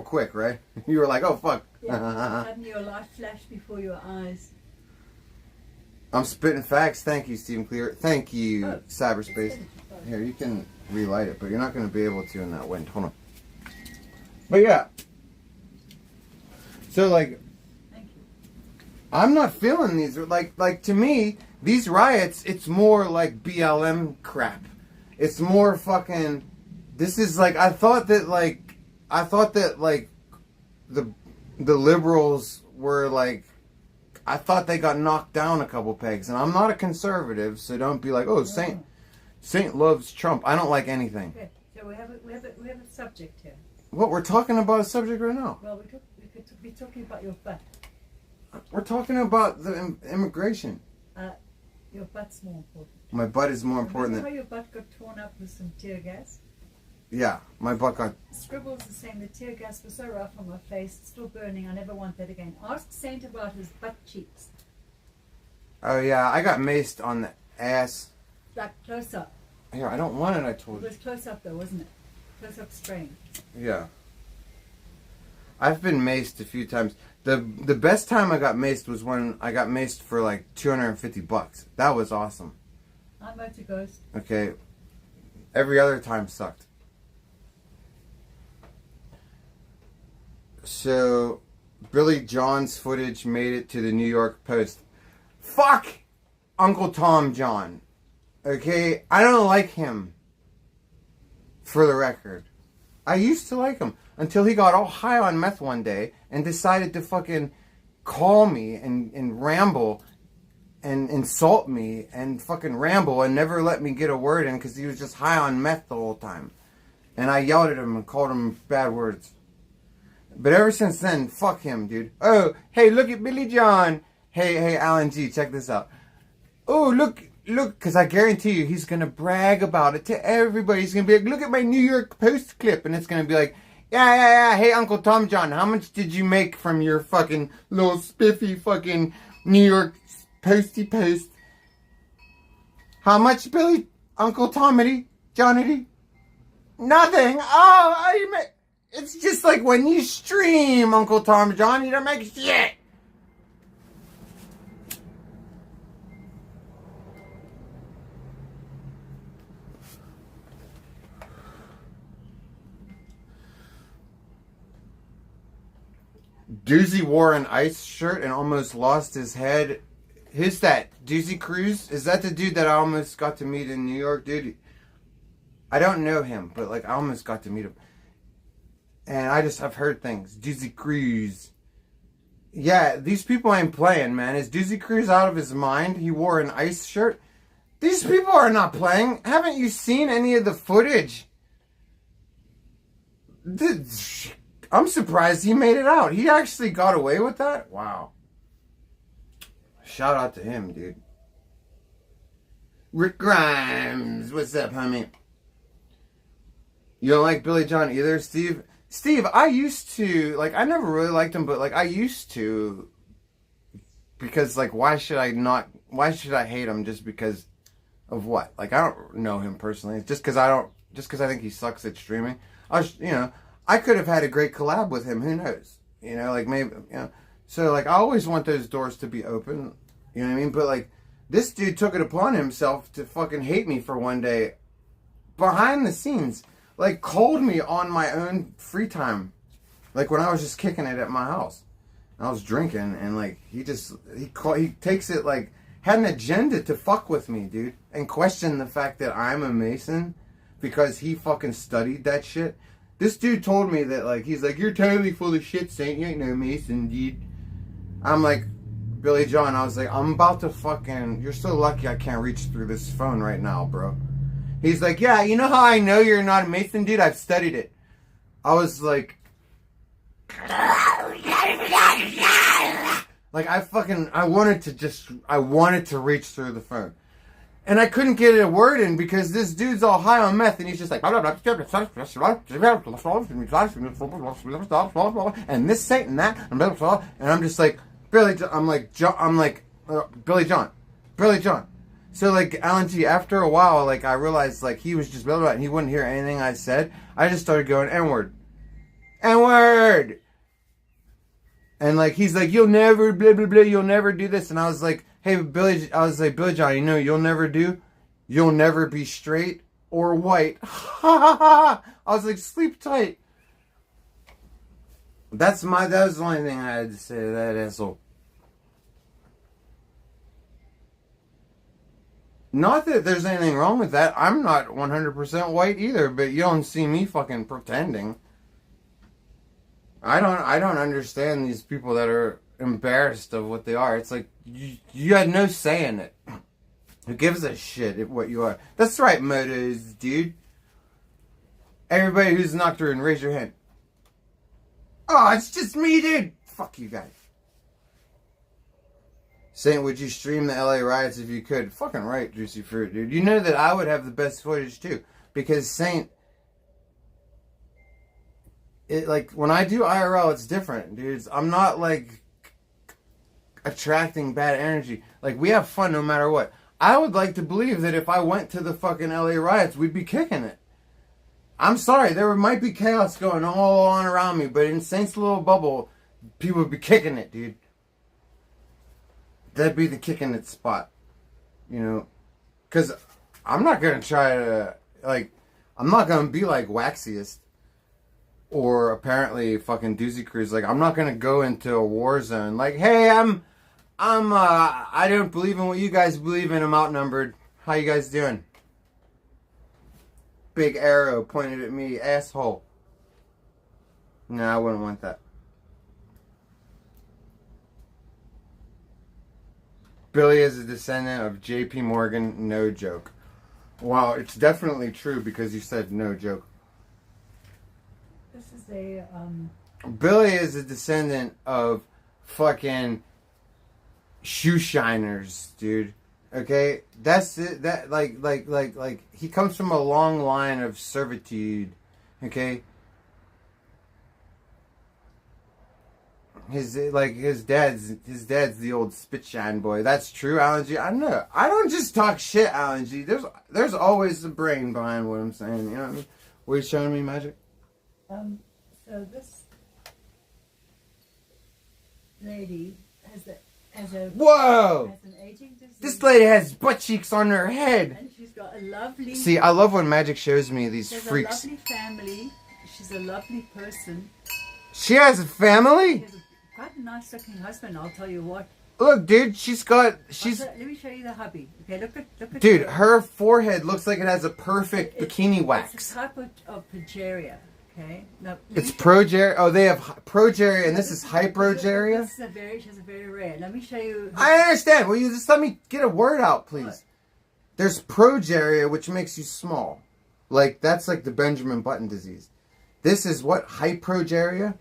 Speaker 1: quick, right? You were like, oh fuck.
Speaker 2: Yeah, having your life flash before your eyes.
Speaker 1: I'm spitting facts. Thank you, Stephen Clear. Thank you, Cyberspace. Here, you can relight it, but you're not going to be able to in that wind. Hold on. But yeah. So like,
Speaker 2: Thank you.
Speaker 1: I'm not feeling these. Like to me, these riots, it's more like BLM crap. It's more fucking. This is like, I thought that the liberals were like, I thought they got knocked down a couple pegs, and I'm not a conservative, so don't be like, oh, Saint loves Trump. I don't like anything.
Speaker 2: Okay, so we have a subject here.
Speaker 1: What, we're talking about a subject right now?
Speaker 2: Well, we could be talking about your butt.
Speaker 1: We're talking about the immigration.
Speaker 2: Your butt's more important.
Speaker 1: My butt is more important
Speaker 2: Remember
Speaker 1: than.
Speaker 2: how your butt got torn up with some tear gas?
Speaker 1: Yeah, my butt got...
Speaker 2: Scribbles is saying the tear gas was so rough on my face, it's still burning. I never want that again. Ask Saint about his butt cheeks.
Speaker 1: Oh yeah, I got maced on the ass.
Speaker 2: Like close up.
Speaker 1: Here, I don't want it, I
Speaker 2: It
Speaker 1: told you.
Speaker 2: was close up though, wasn't it? Close up spraying.
Speaker 1: Yeah. I've been maced a few times. The best time I got maced was when I got maced for like $250. That was awesome.
Speaker 2: I'm Motor Ghost.
Speaker 1: Okay. Every other time sucked. So, Billy John's footage made it to the New York Post. Fuck Uncle Tom John. Okay? I don't like him. For the record. I used to like him until he got all high on meth one day and decided to fucking call me and ramble and insult me and fucking ramble and never let me get a word in because he was just high on meth the whole time. And I yelled at him and called him bad words. But ever since then, fuck him, dude. Oh, hey, look at Billy John. Hey, Alan G, check this out. Oh, look, because I guarantee you he's going to brag about it to everybody. He's going to be like, look at my New York Post clip. And it's going to be like, yeah. Hey, Uncle Tom John, how much did you make from your fucking little spiffy fucking New York Posty Post? How much, Billy? Uncle Tomity? Johnity? Nothing. Oh, it's just like when you stream, Uncle Tom John, you don't make shit. Doozy wore an ice shirt and almost lost his head. Who's that? Doozy Cruz? Is that the dude that I almost got to meet in New York, dude? I don't know him, but like I almost got to meet him. And I've heard things. Doozy Cruz. Yeah, these people ain't playing, man. Is Doozy Cruz out of his mind? He wore an ice shirt. These people are not playing. Haven't you seen any of the footage? I'm surprised he made it out. He actually got away with that? Wow. Shout out to him, dude. Rick Grimes. What's up, homie? You don't like Billy John either, Steve? Steve, I used to, like, I never really liked him, but, like, I used to. Because, like, why should I hate him just because of what? Like, I don't know him personally. It's just because I think he sucks at streaming. I could have had a great collab with him. Who knows? Like maybe, So, like, I always want those doors to be open. You know what I mean? But, like, this dude took it upon himself to fucking hate me for one day. Behind the scenes. Like, called me on my own free time. Like, when I was just kicking it at my house. I was drinking, and, like, he takes it, like, had an agenda to fuck with me, dude. And question the fact that I'm a Mason. Because he fucking studied that shit. This dude told me that, like, he's like, you're totally full of shit, Saint. You ain't no Mason, dude. I'm like, Billy John, I was like, I'm about to fucking, you're so lucky I can't reach through this phone right now, bro. He's like, yeah, you know how I know you're not a Mason, dude? I've studied it. I was like, I wanted to reach through the phone. And I couldn't get a word in because this dude's all high on meth and he's just like, and this Saint and that, and I'm just like, Billy John. So, like, Alan G, after a while, like, I realized, like, he was just and he wouldn't hear anything I said. I just started going, N-word. N-word! And, like, he's like, you'll never, blah, blah, blah, you'll never do this. And I was like, hey, Billy John, you know, you'll never be straight or white. I was like, sleep tight. That was the only thing I had to say to that asshole. Not that there's anything wrong with that. I'm not 100% white either, but you don't see me fucking pretending. I don't understand these people that are embarrassed of what they are. It's like, you had no say in it. Who gives a shit what you are? That's right, motos, dude. Everybody who's Nocturne, raise your hand. Oh, it's just me, dude. Fuck you guys. Saint, would you stream the LA riots if you could? Fucking right, Juicy Fruit, dude. You know that I would have the best footage, too. Because Saint like when I do IRL, it's different, dudes. I'm not like attracting bad energy. Like we have fun no matter what. I would like to believe that if I went to the fucking LA riots, we'd be kicking it. I'm sorry, there might be chaos going all on around me, but in Saint's little bubble, people would be kicking it, dude. That'd be the kicking it spot, you know, because I'm not gonna try to I'm not gonna be like Waxiest or apparently fucking Doozy Cruise. Like I'm not gonna go into a war zone. Like, hey, I don't believe in what you guys believe in. I'm outnumbered. How you guys doing? Big arrow pointed at me, asshole. No, I wouldn't want that. Billy is a descendant of J.P. Morgan, no joke. Wow, it's definitely true because you said no joke.
Speaker 2: This is a
Speaker 1: Billy is a descendant of fucking shoe shiners, dude. Okay? That's it. That like he comes from a long line of servitude. Okay? His dad's the old spitshine boy. That's true, Alan G. I know. I don't just talk shit, Alan G. There's always a brain behind what I'm saying. You know what I mean? What are you showing me, Magic?
Speaker 2: so this lady has an aging disease.
Speaker 1: This lady has butt cheeks on her head.
Speaker 2: And she's got a lovely.
Speaker 1: See, I love when Magic shows me these
Speaker 2: She has
Speaker 1: freaks.
Speaker 2: a lovely family. She's a lovely person.
Speaker 1: She has a family?
Speaker 2: She has quite a nice looking husband, I'll tell you what.
Speaker 1: Look, dude, let
Speaker 2: me show you the hubby. Okay, look at
Speaker 1: dude, her forehead looks like it has a perfect bikini wax.
Speaker 2: It's a type of progeria, okay? Now,
Speaker 1: It's progeria. Oh, they have progeria, and this is hyprogeria?
Speaker 2: She has a very rare. Let me show you.
Speaker 1: I understand. Will you just let me get a word out, please?
Speaker 2: What?
Speaker 1: There's progeria, which makes you small. Like, that's like the Benjamin Button disease. This is what? Hyprogeria?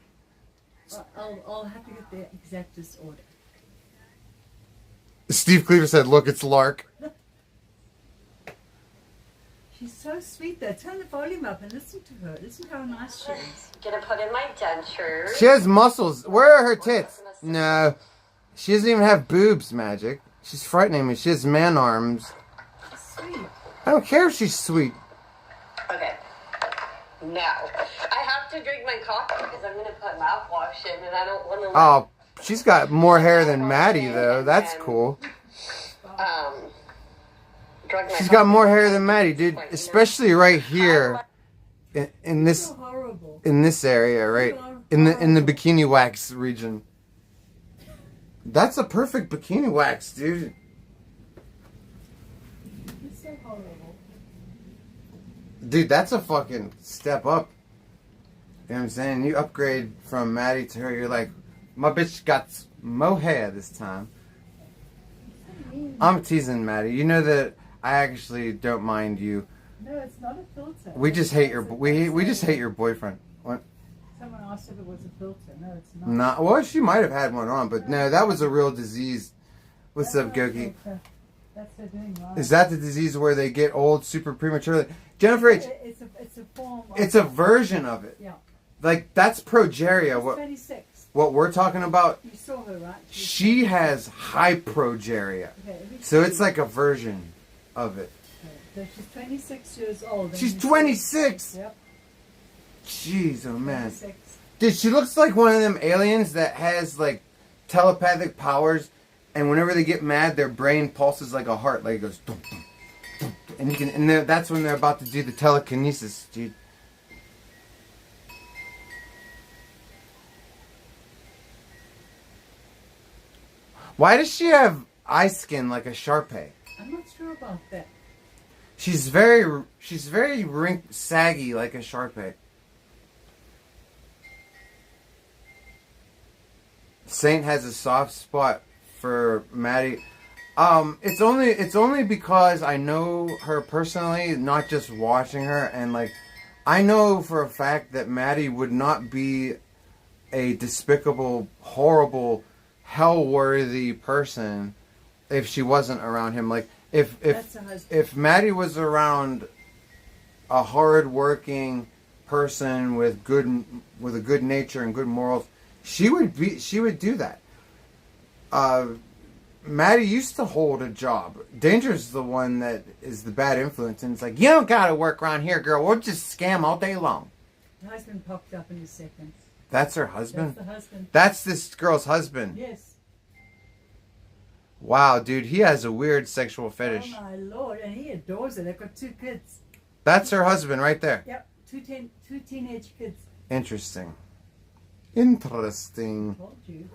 Speaker 2: I'll have to get the exact disorder.
Speaker 1: Steve Cleaver said, look, it's Lark.
Speaker 2: She's so sweet though. Turn the volume up and listen to her. Listen to how nice she is.
Speaker 8: Gonna put in my dentures.
Speaker 1: She has muscles. Where are her tits? No. She doesn't even have boobs, Magic. She's frightening me. She has man arms.
Speaker 2: She's sweet.
Speaker 1: I don't care if she's sweet.
Speaker 8: Okay. Now, I have to drink my coffee because I'm gonna put mouthwash in and I don't want to.
Speaker 1: Oh, she's got more hair than Maddie, though. That's cool. She's got more hair than Maddie, dude. Especially right here, in this area, right in the bikini wax region. That's a perfect bikini wax, dude.
Speaker 2: It's so horrible.
Speaker 1: Dude, that's a fucking step up. You know what I'm saying? You upgrade from Maddie to her. You're like, my bitch got mo hair this time. I'm teasing Maddie. You know that I actually don't mind you.
Speaker 2: No, it's not a filter.
Speaker 1: We just hate your we just hate your boyfriend. What?
Speaker 2: Someone asked if it was a filter. No, it's not.
Speaker 1: Not well. She might have had one on, but no, that was a real disease. What's up, Goki?
Speaker 2: That's her doing right.
Speaker 1: Is that the disease where they get old super prematurely? Jennifer H.
Speaker 2: It's a form.
Speaker 1: It's a version of it.
Speaker 2: Yeah.
Speaker 1: Like that's progeria.
Speaker 2: She's
Speaker 1: What
Speaker 2: 26.
Speaker 1: what we're talking about?
Speaker 2: You saw her, right?
Speaker 1: She has hyprogeria.
Speaker 2: Okay,
Speaker 1: So it's like a version of it.
Speaker 2: So she's 26 years old. and
Speaker 1: She's
Speaker 2: you
Speaker 1: 26.
Speaker 2: see- Yep.
Speaker 1: Jeez, oh man.
Speaker 2: 26.
Speaker 1: Dude, she looks like one of them aliens that has like telepathic powers, and whenever they get mad, their brain pulses like a heart, like it goes, dum, dum, dum, and you can, and that's when they're about to do the telekinesis, dude. Why does she have eye skin like a Sharpei?
Speaker 2: I'm not sure about that.
Speaker 1: She's very saggy like a Sharpei. Saint has a soft spot for Maddie. It's only because I know her personally, not just watching her, and like I know for a fact that Maddie would not be a despicable, horrible, hell-worthy person if she wasn't around him. Like if Maddie was around a hard-working, person with a good nature and good morals, she would do that. Maddie used to hold a job. Danger's the one that is the bad influence, and it's like, you don't gotta work around here, girl. We'll just scam all day long.
Speaker 2: The husband popped up in a second.
Speaker 1: That's her husband?
Speaker 2: That's the husband.
Speaker 1: That's this girl's husband.
Speaker 2: Yes.
Speaker 1: Wow, dude, he has a weird sexual fetish.
Speaker 2: Oh my lord, and he adores it. They've got 2 kids.
Speaker 1: That's her husband right there.
Speaker 2: Yep, two teenage kids.
Speaker 1: Interesting.
Speaker 2: Told you.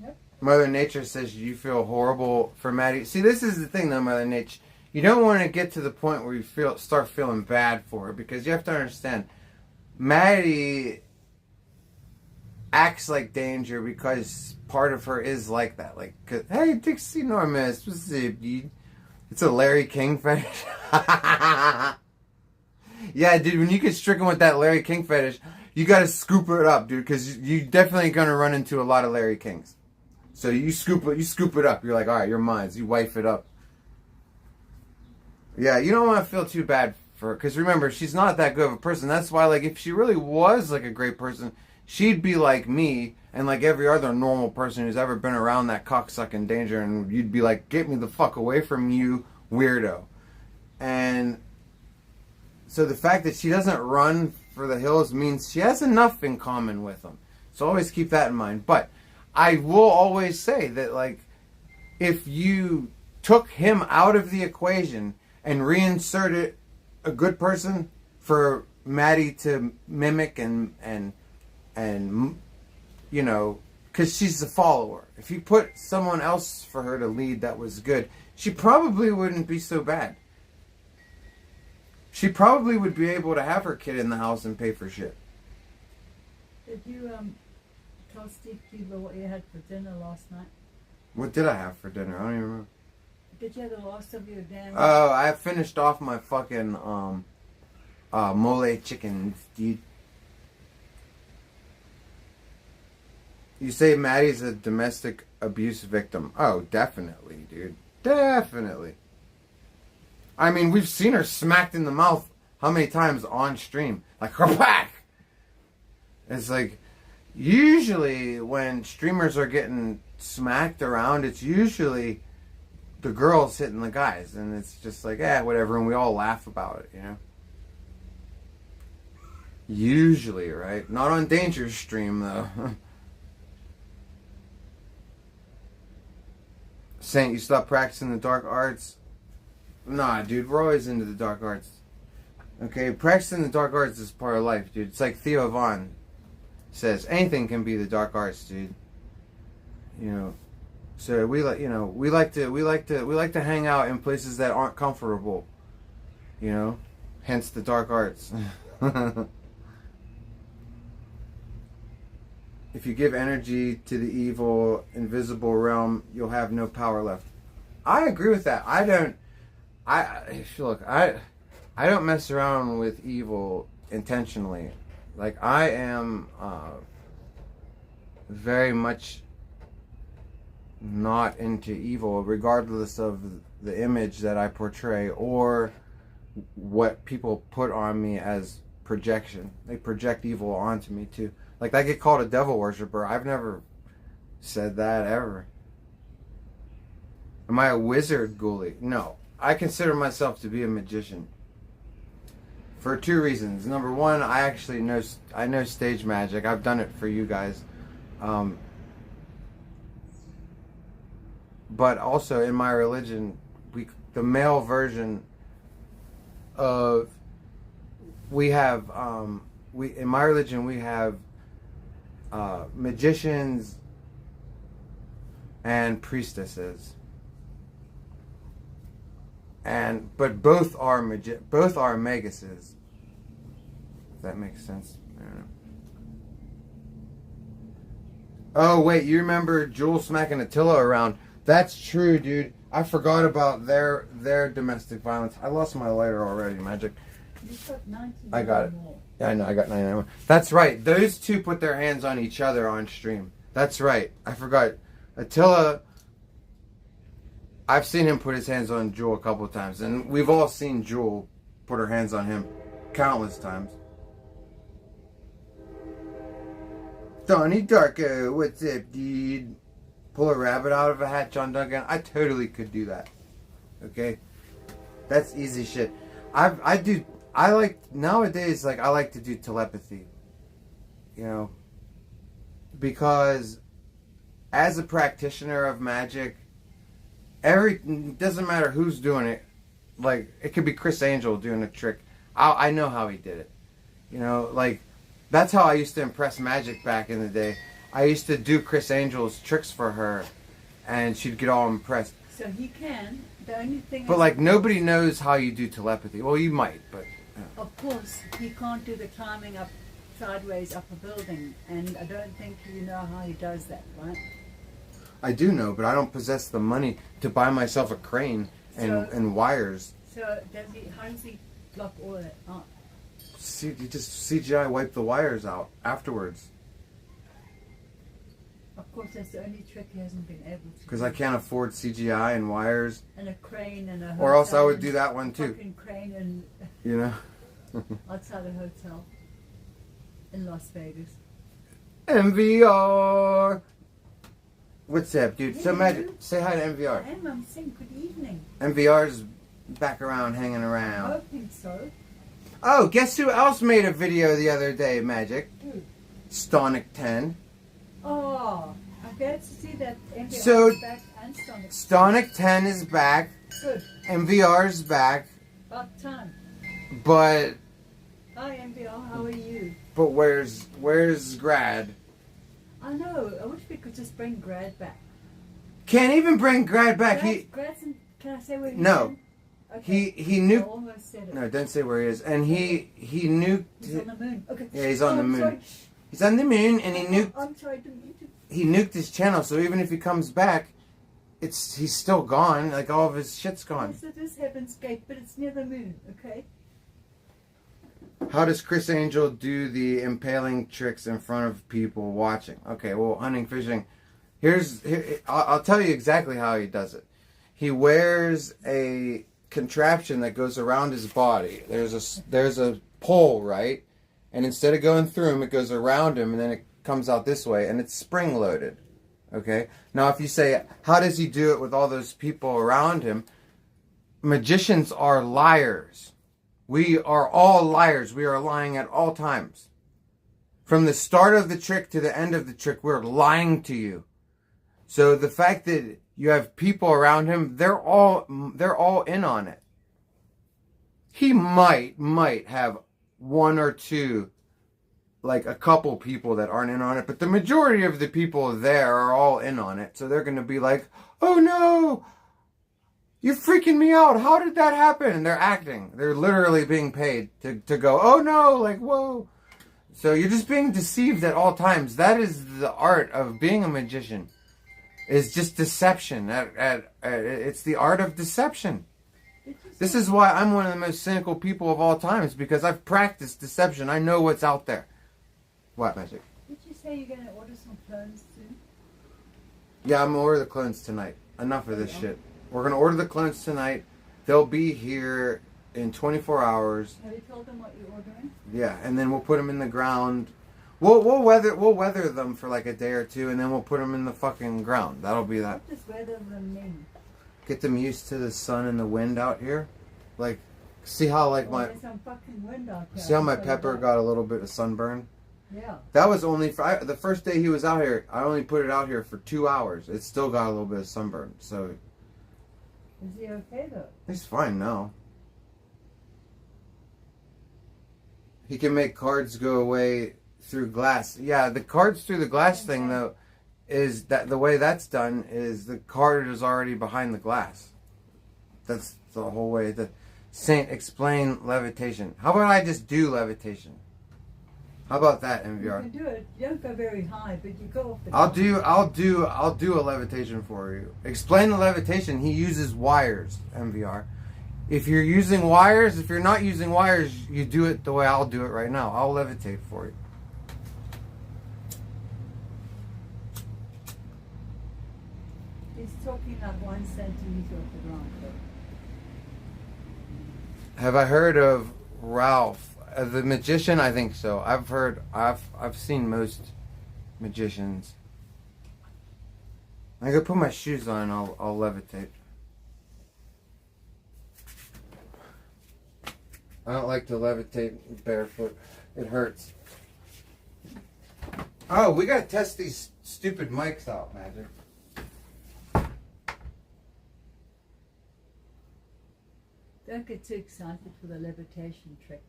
Speaker 2: Yep.
Speaker 1: Mother Nature says you feel horrible for Maddie. See, this is the thing though, Mother Nature. You don't want to get to the point where you start feeling bad for her, because you have to understand, Maddie acts like danger because part of her is like that. Like, hey, Dixie Normus, what's up, dude? It's a Larry King fetish. Yeah, dude, when you get stricken with that Larry King fetish, you gotta scoop it up, dude, because you definitely gonna run into a lot of Larry Kings. So you scoop it up. You're like, all right, you're mine. You wife it up. Yeah, you don't want to feel too bad for her, because remember, she's not that good of a person. That's why, like, if she really was like a great person, she'd be like me and like every other normal person who's ever been around that cocksucking Danger, and you'd be like, get me the fuck away from you, weirdo. And so the fact that she doesn't run for the hills means she has enough in common with them. So always keep that in mind. But I will always say that, like, if you took him out of the equation and reinserted a good person for Maddie to mimic and you know, because she's a follower. If you put someone else for her to lead that was good, she probably wouldn't be so bad. She probably would be able to have her kid in the house and pay for shit.
Speaker 2: Did you tell Steve Keebler what you had for dinner last night?
Speaker 1: What did I have for dinner? I don't even remember.
Speaker 2: Did you have the last of your damn...
Speaker 1: Oh, I finished off my fucking mole chicken, dude. You say Maddie's a domestic abuse victim. Oh, definitely, dude. Definitely. I mean, we've seen her smacked in the mouth how many times on stream? Like, back. It's like, usually when streamers are getting smacked around, it's usually the girls hitting the guys. And it's just like, whatever. And we all laugh about it, you know? Usually, right? Not on Danger's stream, though. Saint, you stopped practicing the dark arts? Nah, dude, we're always into the dark arts. Okay, practicing the dark arts is part of life, dude. It's like Theo Von says, anything can be the dark arts, dude. You know, so we like to hang out in places that aren't comfortable. You know, hence the dark arts. If you give energy to the evil, invisible realm, you'll have no power left. I agree with that. I don't mess around with evil intentionally. Like, I am very much not into evil, regardless of the image that I portray or what people put on me as projection. They project evil onto me too. Like, I get called a devil worshiper. I've never said that ever. Am I a wizard, Ghoulie? No. I consider myself to be a magician. For 2 reasons. Number 1, I know stage magic. I've done it for you guys. But also in my religion, the male version of in my religion we have magicians and priestesses, but both are maguses. If that makes sense. I don't know. Oh wait, you remember Jewel smacking Attila around? That's true, dude. I forgot about their domestic violence. I lost my lighter already, Magic.
Speaker 2: You've got 99
Speaker 1: I got it.
Speaker 2: more.
Speaker 1: Yeah, I know, I got 99 more. That's right. Those two put their hands on each other on stream. That's right. I forgot. Attila, I've seen him put his hands on Jewel a couple of times, and we've all seen Jewel put her hands on him. countless times. Donnie Darko, what's up, dude? Pull a rabbit out of a hat, John Duncan. I totally could do that. Okay? That's easy shit. Nowadays, like, I like to do telepathy. You know? Because as a practitioner of magic, it doesn't matter who's doing it. Like, it could be Chris Angel doing a trick. I know how he did it. You know, like, that's how I used to impress magic back in the day. I used to do Chris Angel's tricks for her, and she'd get all impressed.
Speaker 2: So he can. The only thing
Speaker 1: But, like, nobody knows how you do telepathy. Well, you might, but...
Speaker 2: Of course, he can't do the climbing up sideways up a building, and I don't think you know how he does that, right?
Speaker 1: I do know, but I don't possess the money to buy myself a crane and wires.
Speaker 2: So how does he block all that out?
Speaker 1: See, you just CGI wipe the wires out afterwards.
Speaker 2: Of course, that's the only trick he hasn't been able to.
Speaker 1: Because I can't afford CGI and wires.
Speaker 2: And a crane and a
Speaker 1: Or else I would
Speaker 2: hotel
Speaker 1: do that one too.
Speaker 2: Fucking crane and
Speaker 1: You know?
Speaker 2: outside a hotel in Las Vegas.
Speaker 1: MVR! What's up, dude?
Speaker 2: Hey,
Speaker 1: So magic.
Speaker 2: dude.
Speaker 1: Say hi to MVR.
Speaker 2: Hey, I'm saying good evening.
Speaker 1: MVR's back around, hanging
Speaker 2: I
Speaker 1: around.
Speaker 2: don't think so.
Speaker 1: Oh, guess who else made a video the other day, Magic?
Speaker 2: Who?
Speaker 1: Stonic 10.
Speaker 2: Oh, I'm glad to see that MBR
Speaker 1: So,
Speaker 2: is back and Stonic.
Speaker 1: Stonic 10 is back.
Speaker 2: Good.
Speaker 1: MVR's back.
Speaker 2: About time.
Speaker 1: But
Speaker 2: Hi MBR, how are you?
Speaker 1: where's Grad?
Speaker 2: I know, I wish we could just bring Grad back.
Speaker 1: Can't even bring Grad back.
Speaker 2: Grad's in, can I say where he's
Speaker 1: No.
Speaker 2: in? Okay.
Speaker 1: He
Speaker 2: I
Speaker 1: nuked.
Speaker 2: almost said it.
Speaker 1: No, don't say where he is. And he nuked.
Speaker 2: He's on the moon. Okay.
Speaker 1: Yeah, he's on the
Speaker 2: I'm
Speaker 1: moon.
Speaker 2: sorry.
Speaker 1: He's on the moon, and he nuked.
Speaker 2: I'm sorry, I didn't mean to.
Speaker 1: He nuked his channel. So even if he comes back, he's still gone. Like all of his shit's gone.
Speaker 2: Yes, it is Heaven's Gate, but it's near the moon. Okay.
Speaker 1: How does Chris Angel do the impaling tricks in front of people watching? Okay, well, hunting, fishing. I'll tell you exactly how he does it. He wears a contraption that goes around his body. There's a pole, right? And instead of going through him, it goes around him, and then it comes out this way, and it's spring-loaded. Okay? Now, if you say, how does he do it with all those people around him? Magicians are liars. We are all liars. We are lying at all times. From the start of the trick to the end of the trick, we're lying to you. So the fact that you have people around him, they're all in on it. He might have one or two, like a couple people that aren't in on it, but the majority of the people there are all in on it. So they're going to be like, oh no, you're freaking me out. How did that happen? And they're acting. They're literally being paid to go, oh no, like, whoa. So you're just being deceived at all times. That is the art of being a magician. Is just deception. It's the art of deception. This is why I'm one of the most cynical people of all times, because I've practiced deception. I know what's out there. What, Magic?
Speaker 2: Did you say you're going to order some clones soon?
Speaker 1: Yeah, I'm going to order the clones tonight. Enough of this shit. We're going to order the clones tonight. They'll be here in 24 hours.
Speaker 2: Have you told them what you're ordering?
Speaker 1: Yeah, and then we'll put them in the ground. We'll weather them for like a day or two, and then we'll put them in the fucking ground. That'll be that.
Speaker 2: What does weather them mean?
Speaker 1: Get them used to the sun and the wind out here. Like, see how like
Speaker 2: There's some fucking wind out there.
Speaker 1: see how my
Speaker 2: So
Speaker 1: pepper
Speaker 2: that-
Speaker 1: got a little bit of sunburn.
Speaker 2: Yeah.
Speaker 1: That was only for the first day he was out here. I only put it out here for 2 hours. It still got a little bit of sunburn. So
Speaker 2: Is he okay though?
Speaker 1: he's fine now. He can make cards go away through glass. Yeah, the cards through the glass thing though is that the way that's done is the card is already behind the glass. That's the whole way. The Saint, explain levitation. How about I just do levitation? How about that,
Speaker 2: You
Speaker 1: MVR?
Speaker 2: can do it. You don't go very high, but you go off the
Speaker 1: I'll do a levitation for you. Explain the levitation. He uses wires, MVR. If you're using wires, if you're not using wires, you do it the way I'll do it right now. I'll levitate for you.
Speaker 2: He's talking like 1 centimeter off the ground.
Speaker 1: Have I heard of Ralph The magician, I think so. I've seen most magicians. I go put my shoes on and I'll levitate. I don't like to levitate barefoot. It hurts. Oh, we gotta test these stupid mics out, Magic.
Speaker 2: Don't get too excited for the levitation trick.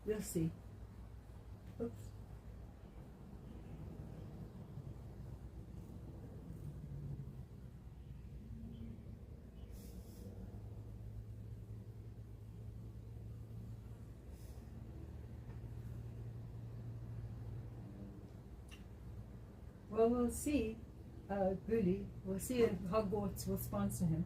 Speaker 2: You'll see. Oops. Well, we'll see. Bully. We'll see if Hogwarts will sponsor him.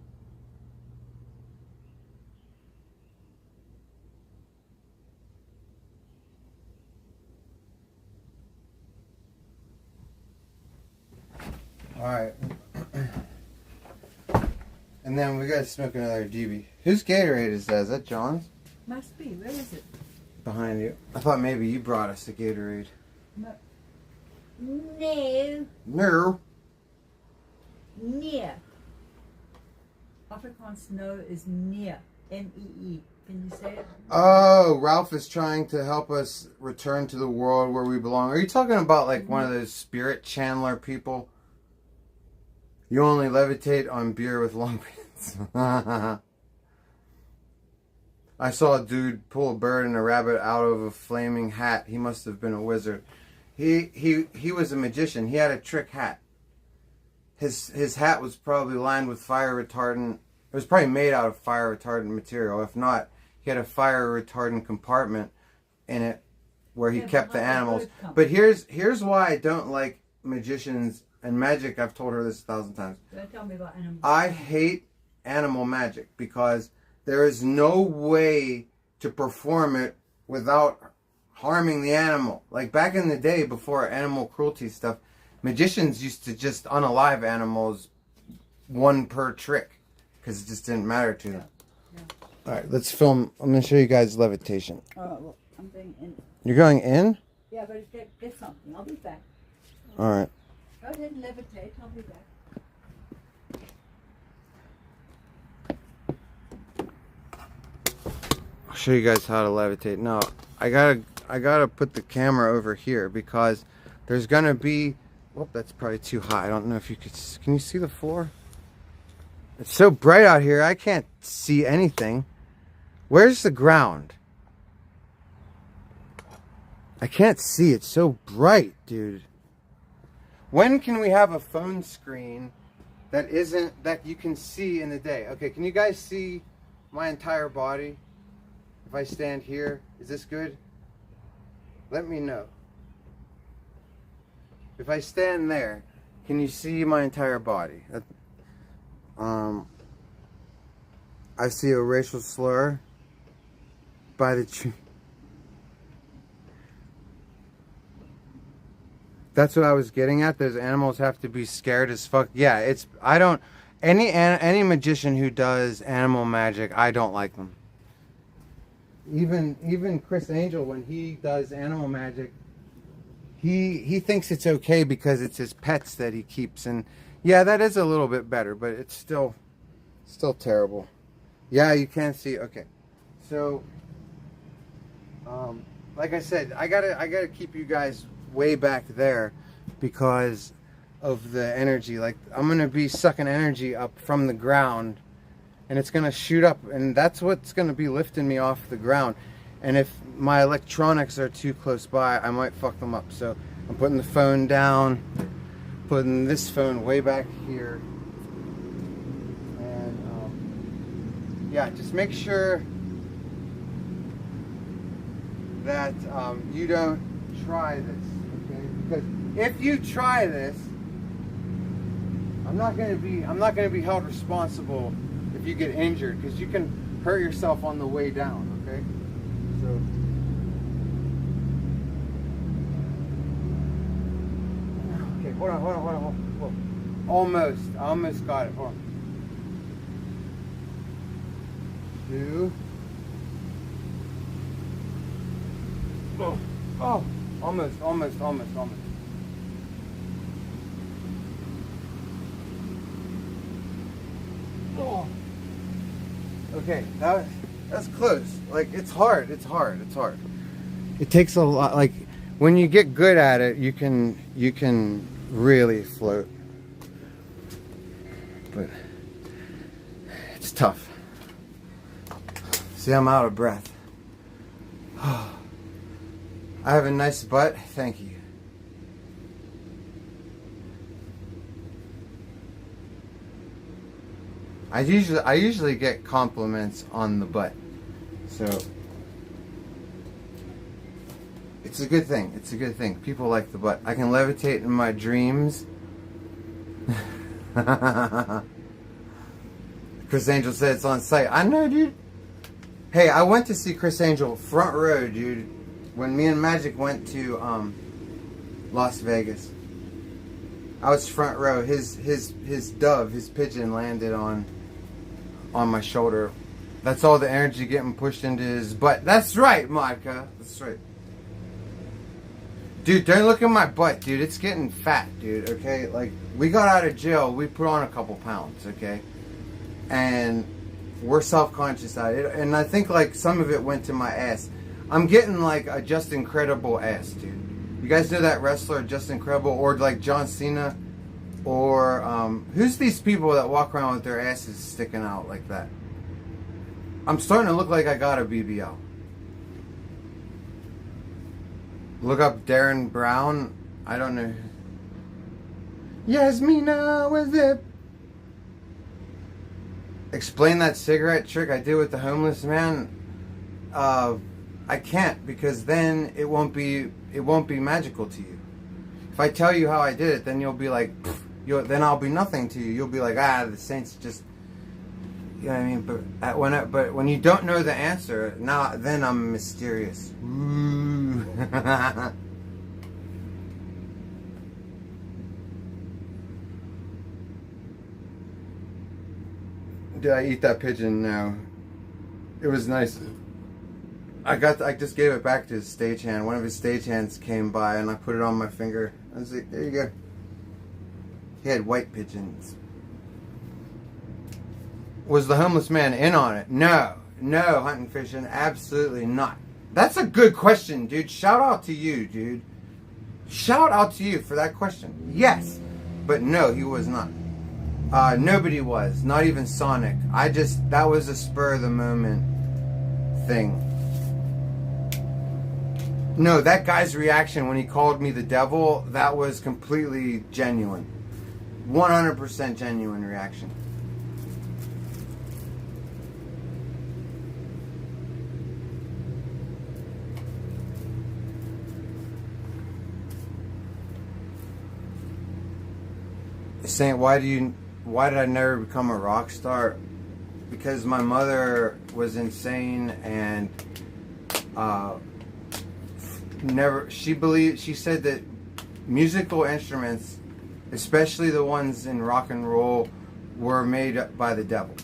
Speaker 1: Alright. And then we gotta smoke another DB. Whose Gatorade is that? Is that John's?
Speaker 2: Must be. Where is it?
Speaker 1: Behind you. I thought maybe you brought us the Gatorade.
Speaker 2: No. No.
Speaker 1: No.
Speaker 2: Near. Afrikaans no is near. N-E-E. Can you say it?
Speaker 1: Oh, Ralph is trying to help us return to the world where we belong. Are you talking about like one of those spirit channeler people? You only levitate on beer with long pants. I saw a dude pull a bird and a rabbit out of a flaming hat. He must have been a wizard. He was a magician. He had a trick hat. His hat was probably lined with fire retardant. It was probably made out of fire retardant material. If not, he had a fire retardant compartment in it where he kept the animals. But here's why I don't like magicians and magic. I've told her this 1,000 times.
Speaker 2: Don't tell me about animals.
Speaker 1: I hate animal magic because there is no way to perform it without harming the animal. Like back in the day before animal cruelty stuff, magicians used to just unalive animals one per trick because it just didn't matter to them. Yeah. All right, let's film. I'm going to show you guys levitation.
Speaker 2: Oh, well, I'm going in.
Speaker 1: You're going in?
Speaker 2: Yeah, but get something. I'll be back.
Speaker 1: All right.
Speaker 2: Go ahead and levitate. I'll be back.
Speaker 1: I'll show you guys how to levitate. No, I gotta put the camera over here because there's gonna be. Oh, that's probably too high. I don't know if you could. Can you see the floor? It's so bright out here. I can't see anything. Where's the ground? I can't see. It's so bright, dude. When can we have a phone screen that you can see in the day? Okay, can you guys see my entire body? If I stand here, is this good? Let me know. If I stand there, can you see my entire body? I see a racial slur by the tree. That's what I was getting at. Those animals have to be scared as fuck. Yeah, any magician who does animal magic, I don't like them. Even Chris Angel, when he does animal magic, he thinks it's okay because it's his pets that he keeps, and yeah, that is a little bit better, but it's still terrible. Yeah, you can't see. Okay, so like I said, I gotta keep you guys way back there because of the energy. Like I'm gonna be sucking energy up from the ground, and it's gonna shoot up, and that's what's gonna be lifting me off the ground. And if my electronics are too close by, I might fuck them up. So I'm putting the phone down, putting this phone way back here, and yeah, just make sure that you don't try this, okay? Because if you try this, I'm not gonna be held responsible if you get injured, because you can hurt yourself on the way down, okay? So okay, hold on. Almost. I almost got it. Hold on. 2. Oh, oh, almost. Oh. Okay, that's close. Like, it's hard. It takes a lot. Like, when you get good at it, you can really float. But it's tough. See, I'm out of breath. I have a nice butt. Thank you. I usually get compliments on the butt, so it's a good thing. It's a good thing. People like the butt. I can levitate in my dreams. Chris Angel said it's on site. I know, dude. Hey, I went to see Chris Angel front row, dude, when me and Magic went to Las Vegas. I was front row. His dove, his pigeon landed on my shoulder. That's all the energy getting pushed into his butt. That's right, Micah. That's right. Dude, don't look at my butt, dude. It's getting fat, dude, okay? Like, we got out of jail. We put on a couple pounds, okay? And we're self-conscious at it. And I think, like, some of it went to my ass. I'm getting, like, a Just Incredible ass, dude. You guys know that wrestler, Just Incredible? Or, like, John Cena? Or, who's these people that walk around with their asses sticking out like that? I'm starting to look like I got a BBL. Look up Darren Brown. I don't know. Yasmina with it. Explain that cigarette trick I did with the homeless man. I can't, because then it won't be magical to you. If I tell you how I did it, then you'll be like, then I'll be nothing to you. You'll be like, the saints just, you know what I mean? But when you don't know the answer, then I'm mysterious. Ooh. Did I eat that pigeon? No. It was nice. I just gave it back to his stagehand. One of his stagehands came by and I put it on my finger. I was like, there you go. He had white pigeons. Was the homeless man in on it? No, hunting fishing, absolutely not. That's a good question, dude. Shout out to you, dude. Shout out to you for that question. Yes, but no, he was not. Nobody was, not even Sonic. That was a spur of the moment thing. No, that guy's reaction when he called me the devil, that was completely genuine. 100% genuine reaction. Saint, why did I never become a rock star? Because my mother was insane and she said that musical instruments, especially the ones in rock and roll, were made by the devil.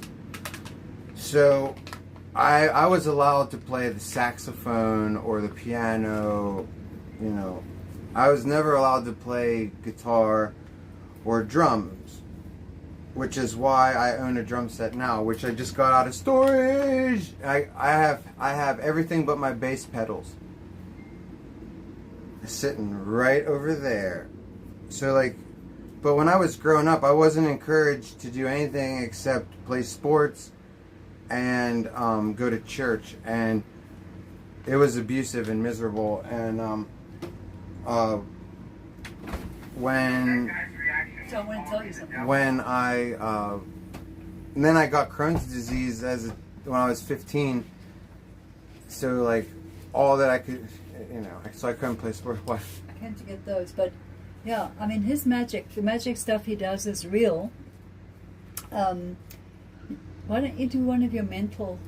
Speaker 1: So I was allowed to play the saxophone or the piano, you know. I was never allowed to play guitar or drums, which is why I own a drum set now, which I just got out of storage. I have everything but my bass pedals sitting right over there. So like, but when I was growing up, I wasn't encouraged to do anything except play sports and go to church, and it was abusive and miserable. And when
Speaker 2: So I want to tell you something.
Speaker 1: And then I got Crohn's disease when I was 15. So like, all that I could, you know, so I couldn't play sports. What?
Speaker 2: I can't get those, but yeah, I mean, the magic stuff he does is real. Why don't you do one of your mental?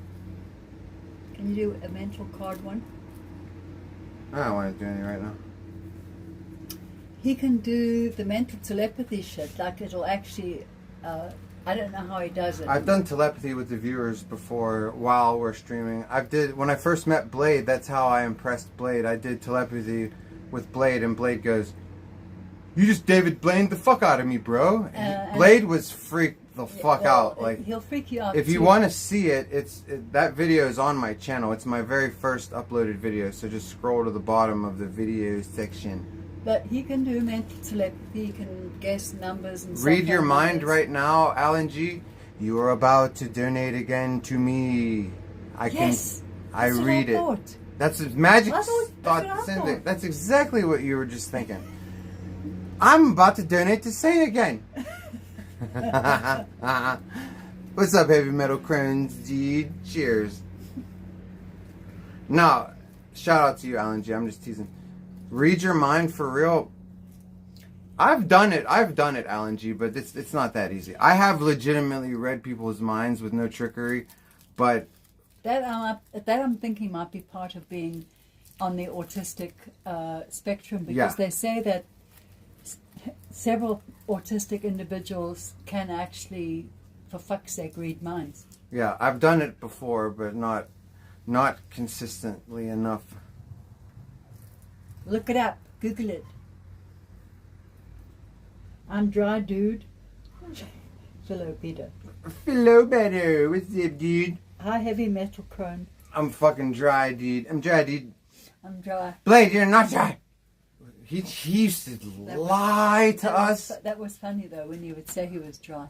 Speaker 2: Can you do a mental card one?
Speaker 1: I don't want to do any right now.
Speaker 2: He can do the mental telepathy shit, like it'll actually I don't know how he does it.
Speaker 1: I've done telepathy with the viewers before while we're streaming. When I first met Blade, that's how I impressed Blade. I did telepathy with Blade, and Blade goes, "You just David Blaine the fuck out of me, bro." Blade was freaked the fuck out. Like,
Speaker 2: he'll freak you out.
Speaker 1: if you
Speaker 2: too.
Speaker 1: want to see it, that video is on my channel. It's my very first uploaded video, so just scroll to the bottom of the video section.
Speaker 2: But he can do mental telepathy. He can guess numbers and
Speaker 1: Read your
Speaker 2: cell phone
Speaker 1: mind
Speaker 2: numbers.
Speaker 1: right now, Alan G. You are about to donate again to me. I
Speaker 2: Yes,
Speaker 1: I
Speaker 2: that's what
Speaker 1: read
Speaker 2: I
Speaker 1: it.
Speaker 2: thought.
Speaker 1: That's Magic
Speaker 2: I thought-
Speaker 1: thought
Speaker 2: that's what I
Speaker 1: the same
Speaker 2: thought.
Speaker 1: thing. That's exactly what you were just thinking. I'm about to donate to Saint again. What's up, heavy metal crones, dude? Cheers. No, shout out to you, Alan G. I'm just teasing. Read your mind for real. I've done it, Alan G. But it's not that easy. I have legitimately read people's minds with no trickery, but
Speaker 2: That I'm thinking might be part of being on the autistic spectrum, because
Speaker 1: Yeah.
Speaker 2: they say that several autistic individuals can actually, for fuck's sake, read minds.
Speaker 1: yeah, I've done it before, but not consistently enough.
Speaker 2: Look it up. Google it. I'm dry, dude. Philo Peter.
Speaker 1: Hello, better. What's up, dude?
Speaker 2: Hi, heavy metal crone.
Speaker 1: I'm fucking dry, dude. I'm dry, dude.
Speaker 2: I'm dry.
Speaker 1: Blade, you're not dry. He used to lie to us.
Speaker 2: That was funny though, when you would say he was dry.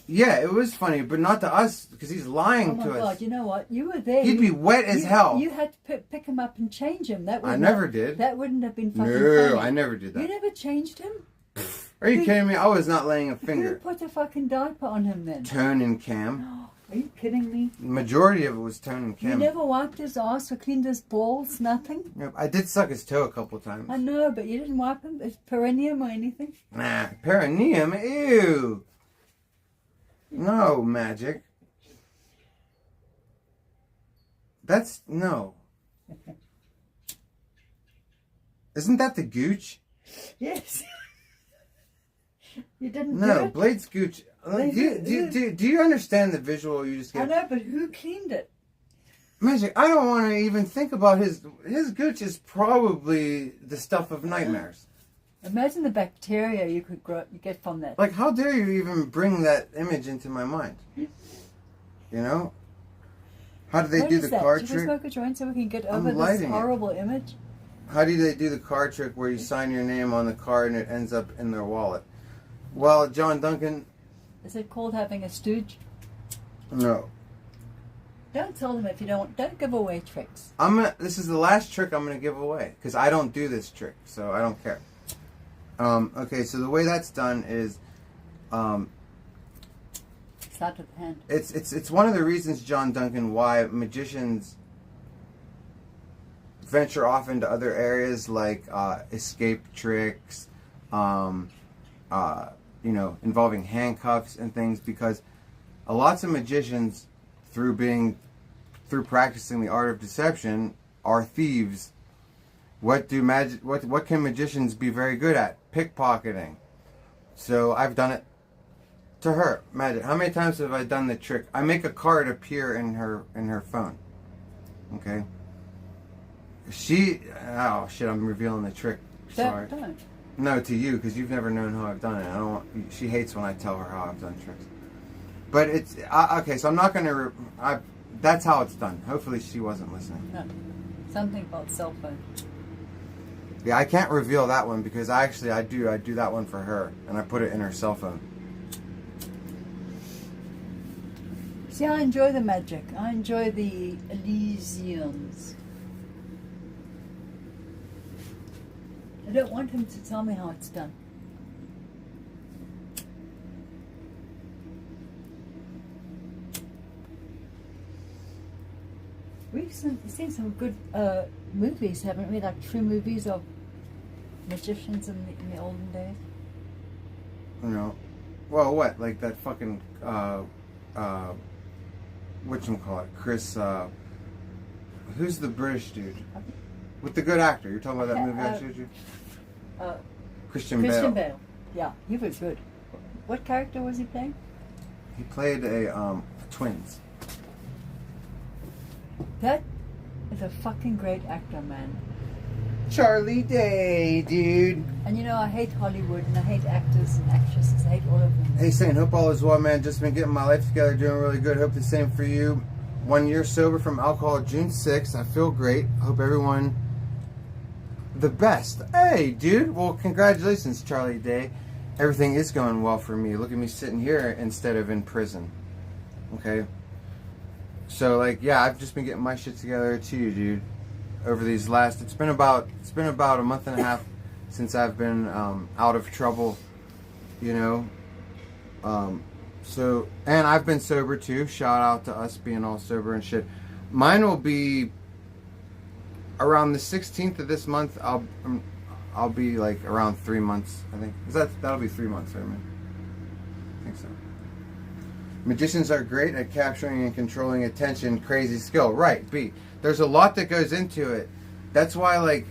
Speaker 1: Yeah, it was funny, but not to us, because he's lying
Speaker 2: Oh my
Speaker 1: to
Speaker 2: God!
Speaker 1: us.
Speaker 2: You know what? You were there.
Speaker 1: He'd be wet as hell.
Speaker 2: You had to pick him up and change him. That
Speaker 1: I
Speaker 2: would
Speaker 1: never did.
Speaker 2: That wouldn't have been fucking
Speaker 1: No,
Speaker 2: funny.
Speaker 1: I never did that.
Speaker 2: You never changed him.
Speaker 1: Are you kidding me? I was not laying a
Speaker 2: Who
Speaker 1: finger.
Speaker 2: put a fucking diaper on him then?
Speaker 1: Tone and Cam.
Speaker 2: Are you kidding me?
Speaker 1: Majority of it was Tone and
Speaker 2: You
Speaker 1: Cam.
Speaker 2: never wiped his ass or cleaned his balls? Nothing.
Speaker 1: Yep, I did suck his toe a couple times.
Speaker 2: I know, but you didn't wipe him, his perineum or anything.
Speaker 1: Nah, perineum, ew. No, Magic. That's, no. Isn't that the gooch?
Speaker 2: Yes. You didn't do
Speaker 1: No,
Speaker 2: it?
Speaker 1: Blade's gooch. Do you understand the visual you just
Speaker 2: I
Speaker 1: get?
Speaker 2: know, but who cleaned it?
Speaker 1: Magic, I don't want to even think about his gooch is probably the stuff of nightmares.
Speaker 2: Imagine the bacteria you get from that.
Speaker 1: Like, how dare you even bring that image into my mind? You know? How do they
Speaker 2: What
Speaker 1: do
Speaker 2: is
Speaker 1: the
Speaker 2: that?
Speaker 1: card
Speaker 2: Should we
Speaker 1: trick?
Speaker 2: smoke a joint so we can get
Speaker 1: I'm
Speaker 2: over this
Speaker 1: lighting it.
Speaker 2: horrible image?
Speaker 1: How do they do the card trick where you sign your name on the card and it ends up in their wallet? Well, John Duncan,
Speaker 2: Is it called having a stooge?
Speaker 1: no.
Speaker 2: Don't tell them if you don't give away tricks.
Speaker 1: This is the last trick I'm gonna give away because I don't do this trick, so I don't care. Okay, so the way that's done is,
Speaker 2: Start with the hand.
Speaker 1: it's one of the reasons, John Duncan, why magicians venture off into other areas like escape tricks, involving handcuffs and things, because lots of magicians, through practicing the art of deception, are thieves. What can magicians be very good at? Pickpocketing. So I've done it to her. Magic. How many times have I done the trick? I make a card appear in her phone. Okay. Oh shit! I'm revealing the trick. Sorry.
Speaker 2: Don't.
Speaker 1: No, to you, because you've never known how I've done it. I don't want. She hates when I tell her how I've done tricks. But it's okay. So I'm not gonna. That's how it's done. Hopefully she wasn't listening.
Speaker 2: No. Something about cell phone.
Speaker 1: Yeah, I can't reveal that one because I do that one for her, and I put it in her cell phone.
Speaker 2: See, I enjoy the magic. I enjoy the Elysians. I don't want him to tell me how it's done. We've seen some good movies, haven't we? Like true movies of magicians in the olden days.
Speaker 1: You know, well, what, like that fucking whatchamacallit, Chris, who's the British dude with the good actor? You're talking about that movie I showed you? Christian
Speaker 2: Christian
Speaker 1: Bale.
Speaker 2: Bale. Yeah, he was good. What character was he playing?
Speaker 1: He played a Twins.
Speaker 2: That is a fucking great actor, man.
Speaker 1: Charlie Day, dude.
Speaker 2: And you know, I hate Hollywood and I hate actors and actresses. I hate all of them.
Speaker 1: Hey, Saint, hope all is well, man. Just been getting my life together, doing really good. Hope the same for you. 1 year sober from alcohol, June 6th. I feel great. Hope everyone the best. Hey, dude. Well, congratulations, Charlie Day. Everything is going well for me. Look at me sitting here instead of in prison. Okay? So, like, yeah, I've just been getting my shit together too, dude. Over these last, it's been about a month and a half since I've been out of trouble, you know. So, and I've been sober too. Shout out to us being all sober and shit. Mine will be around the 16th of this month. I'll be like around 3 months, I think. That'll be 3 months, right, man? I think so. Magicians are great at capturing and controlling attention. Crazy skill. Right, B. There's a lot that goes into it. That's why, like,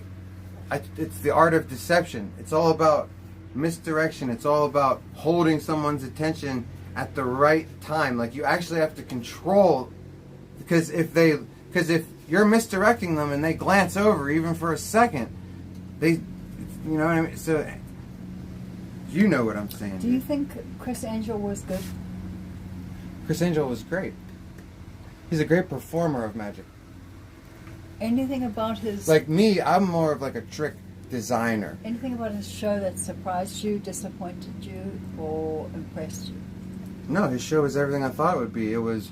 Speaker 1: it's the art of deception. It's all about misdirection. It's all about holding someone's attention at the right time. Like, you actually have to control, because if you're misdirecting them and they glance over even for a second, you know what I mean? So, you know what I'm saying.
Speaker 2: Do you think Chris Angel was good?
Speaker 1: Chris Angel was great. He's a great performer of magic.
Speaker 2: Anything about his...
Speaker 1: Like me, I'm more of like a trick designer.
Speaker 2: Anything about his show that surprised you, disappointed you, or impressed you?
Speaker 1: No, his show was everything I thought it would be. It was,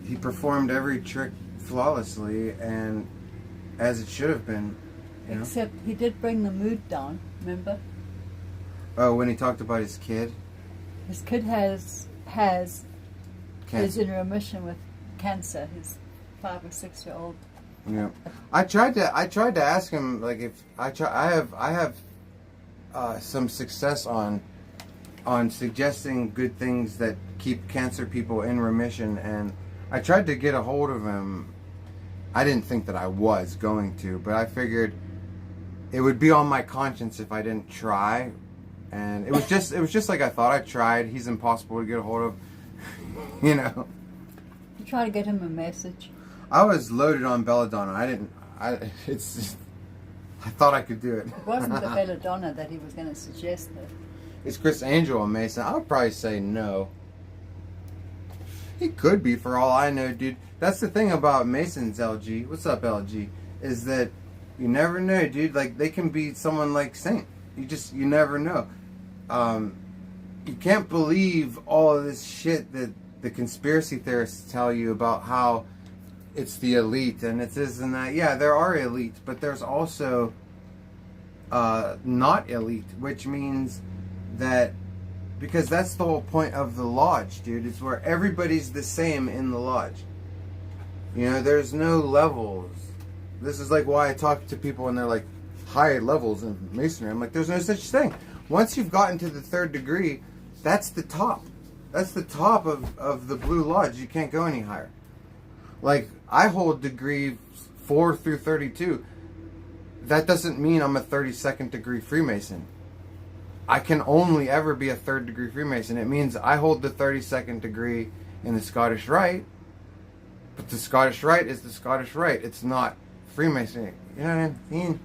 Speaker 1: he performed every trick flawlessly and as it should have been. You know?
Speaker 2: Except he did bring the mood down, remember?
Speaker 1: Oh, when he talked about his kid?
Speaker 2: His kid is in remission with cancer. His 5 or 6 year old.
Speaker 1: Yeah, I tried to ask him, like, if I have some success on suggesting good things that keep cancer people in remission, and I tried to get a hold of him. I didn't think that I was going to, but I figured it would be on my conscience if I didn't try, and it was just like I thought. I tried. He's impossible to get a hold of, you know.
Speaker 2: You try to get him a message.
Speaker 1: I was loaded on belladonna. I thought I could do it.
Speaker 2: It wasn't the belladonna that he was going to suggest, though.
Speaker 1: It's Chris Angel and Mason. I would probably say no. He could be, for all I know, dude. That's the thing about Mason's, LG. What's up, LG? Is that you never know, dude. Like, they can be someone like Saint. You never know. You can't believe all of this shit that the conspiracy theorists tell you about how it's the elite and it's this and that. Yeah, there are elite, but there's also not elite, which means that, because that's the whole point of the lodge, dude. It's where everybody's the same in the lodge. You know, there's no levels. This is like why I talk to people and they're like, high levels in masonry. I'm like, there's no such thing. Once you've gotten to the 3rd degree, that's the top. That's the top of the Blue Lodge. You can't go any higher. Like, I hold degree 4 through 32. That doesn't mean I'm a 32nd degree Freemason. I can only ever be a 3rd degree Freemason. It means I hold the 32nd degree in the Scottish Rite, but the Scottish Rite is the Scottish Rite. It's not Freemasonry. You know what I mean?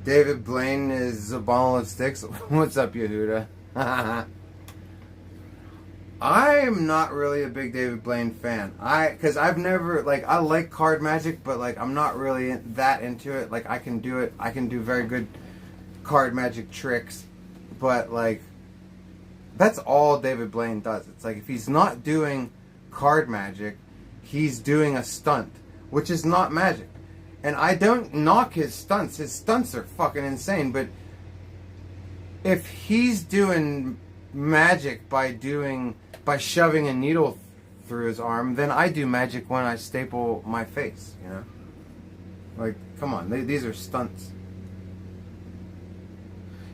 Speaker 1: David Blaine is a bundle of sticks. What's up, Yehuda? I am not really a big David Blaine fan. Because I've never, like, I like card magic, but, like, I'm not really that into it. Like, I can do it. I can do very good card magic tricks. But, like, that's all David Blaine does. It's like, if he's not doing card magic, he's doing a stunt, which is not magic. And I don't knock his stunts. His stunts are fucking insane. But if he's doing magic by shoving a needle through his arm, then I do magic when I staple my face, you know? Like, come on. These are stunts.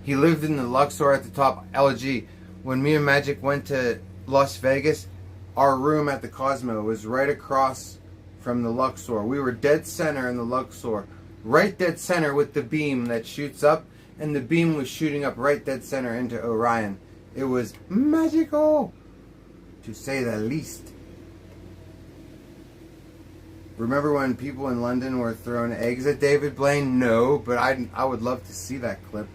Speaker 1: He lived in the Luxor at the top. LG. When me and Magic went to Las Vegas, our room at the Cosmo was right across from the Luxor. We were dead center in the Luxor. Right dead center with the beam that shoots up. and the beam was shooting up right dead center into Orion. It was magical, to say the least. Remember when people in London were throwing eggs at David Blaine? No, but I would love to see that clip.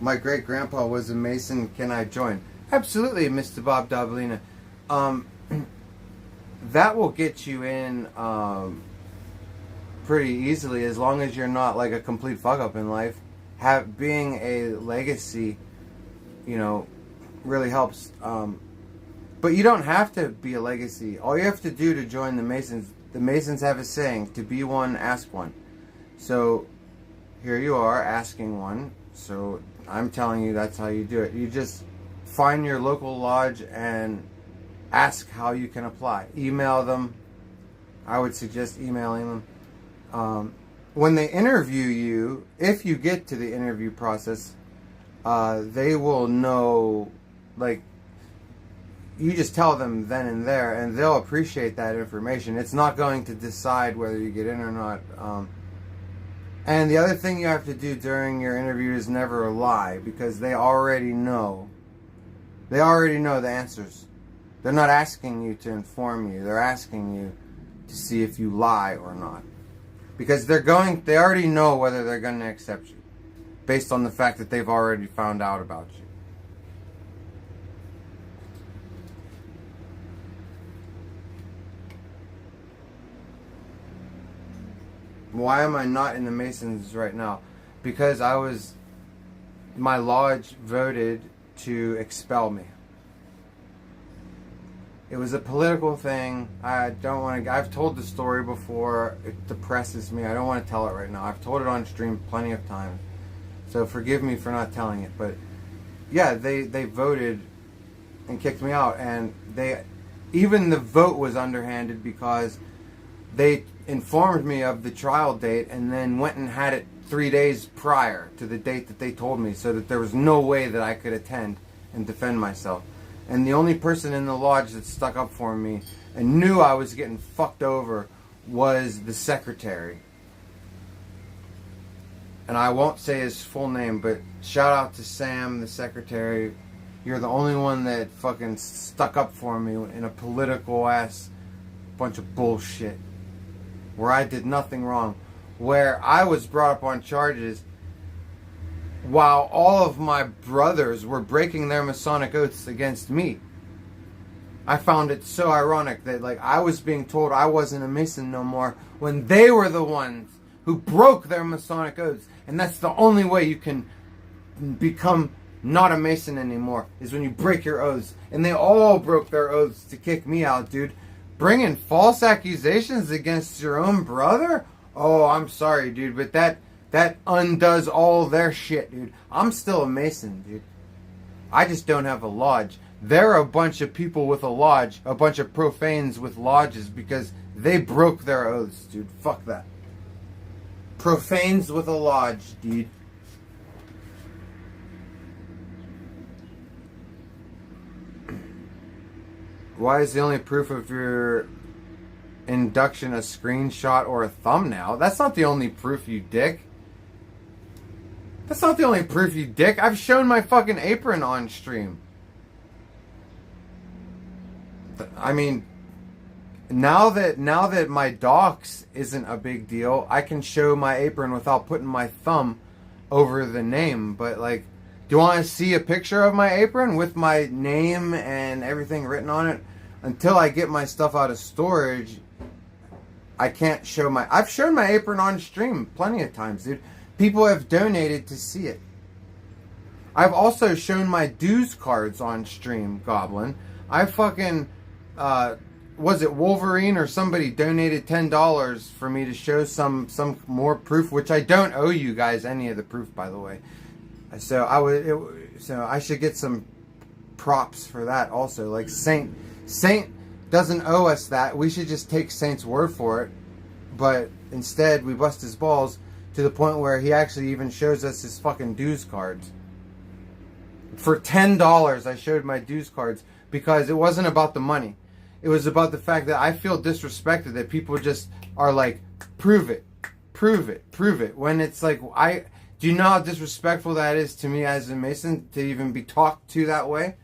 Speaker 1: My great-grandpa was a Mason. Can I join? Absolutely, Mr. Bob Dabalina. That will get you in pretty easily, as long as you're not like a complete fuck-up in life. Being a legacy, you know, really helps. But you don't have to be a legacy. All you have to do to join the Masons have a saying, to be one, ask one. So here you are asking one. So I'm telling you that's how you do it. You just find your local lodge and ask how you can apply. Email them. I would suggest emailing them. When they interview you, if you get to the interview process, they will know, like, you just tell them then and there, and they'll appreciate that information. It's not going to decide whether you get in or not. And the other thing you have to do during your interview is never lie, because they already know. They already know the answers. They're not asking you to inform you. They're asking you to see if you lie or not. Because they already know whether they're going to accept you, based on the fact that they've already found out about you. Why am I not in the Masons right now? Because my lodge voted to expel me. It was a political thing. I've told the story before. It depresses me. I don't want to tell it right now. I've told it on stream plenty of times. So forgive me for not telling it. But yeah, they voted and kicked me out. And even the vote was underhanded, because they informed me of the trial date and then went and had it 3 days prior to the date that they told me, so that there was no way that I could attend and defend myself. And the only person in the lodge that stuck up for me and knew I was getting fucked over was the secretary. And I won't say his full name, but shout out to Sam, the secretary. You're the only one that fucking stuck up for me in a political ass bunch of bullshit, where I did nothing wrong, where I was brought up on charges while all of my brothers were breaking their Masonic oaths against me. I found it so ironic that, like, I was being told I wasn't a Mason no more, when they were the ones who broke their Masonic oaths. And that's the only way you can become not a Mason anymore, is when you break your oaths. And they all broke their oaths to kick me out, dude. Bringing false accusations against your own brother? Oh, I'm sorry, dude, but that undoes all their shit, dude. I'm still a Mason, dude. I just don't have a lodge. They're a bunch of people with a lodge, a bunch of profanes with lodges, because they broke their oaths, dude. Fuck that. Profanes with a lodge, dude. Why is the only proof of your induction a screenshot or a thumbnail? That's not the only proof, you dick. That's not the only proof, you dick. I've shown my fucking apron on stream. I mean, now that my docs isn't a big deal, I can show my apron without putting my thumb over the name. But, like, do you want to see a picture of my apron with my name and everything written on it? Until I get my stuff out of storage, I can't show my... I've shown my apron on stream plenty of times, dude. People have donated to see it. I've also shown my dues cards on stream, Goblin. I fucking... was it Wolverine or somebody donated $10 for me to show some more proof, which I don't owe you guys any of the proof, by the way. So I should get some props for that also. Like Saint doesn't owe us that. We should just take Saint's word for it. But instead, we bust his balls to the point where he actually even shows us his fucking dues cards. For $10, I showed my dues cards because it wasn't about the money. It was about the fact that I feel disrespected, that people just are like, prove it. Prove it. When it's like, do you know how disrespectful that is to me as a Mason to even be talked to that way?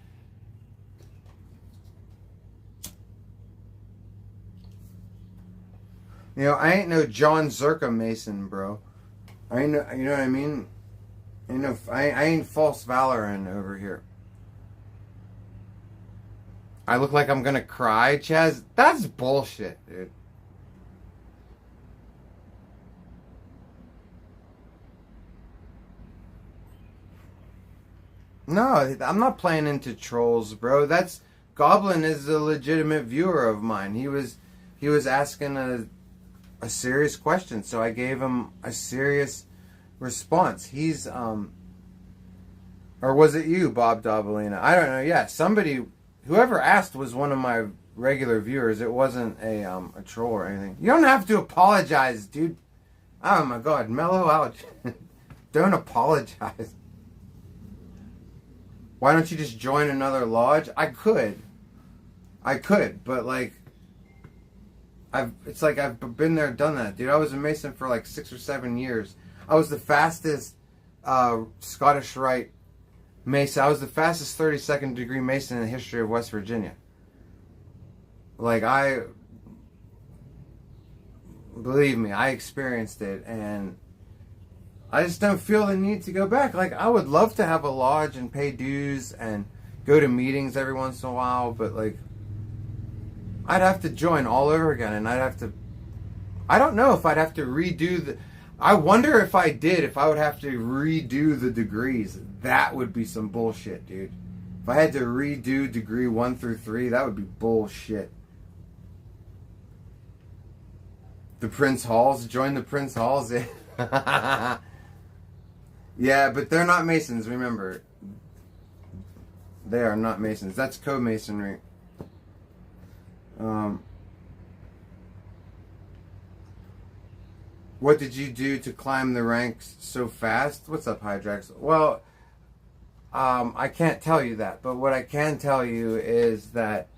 Speaker 1: You know, I ain't no John Zerka Mason, bro. I ain't no, you know what I mean? I ain't false valoring over here. I look like I'm gonna cry, Chaz? That's bullshit, dude. No, I'm not playing into trolls, bro. Goblin is a legitimate viewer of mine. He was asking a serious question, so I gave him a serious response. He's or was it you, Bob Dabalina? I don't know. Yeah, whoever asked was one of my regular viewers. It wasn't a troll or anything. You don't have to apologize, dude. Oh my God, mellow out. Don't apologize. Why don't you just join another lodge? I could, but like, it's like I've been there, done that, dude. I was a Mason for like 6 or 7 years. I was the fastest Scottish Rite Mason. I was the fastest 32nd degree Mason in the history of West Virginia. Like, believe me, I experienced it, and I just don't feel the need to go back. Like, I would love to have a lodge and pay dues and go to meetings every once in a while, but like, I'd have to join all over again, and I don't know if I'd have to redo I wonder if I would have to redo the degrees. That would be some bullshit, dude. If I had to redo degree 1 through 3, that would be bullshit. The Prince Halls, join the Prince Halls. Yeah, but they're not Masons, remember. They are not Masons. That's co-Masonry. What did you do to climb the ranks so fast? What's up, Hydrax? Well, I can't tell you that, but what I can tell you is that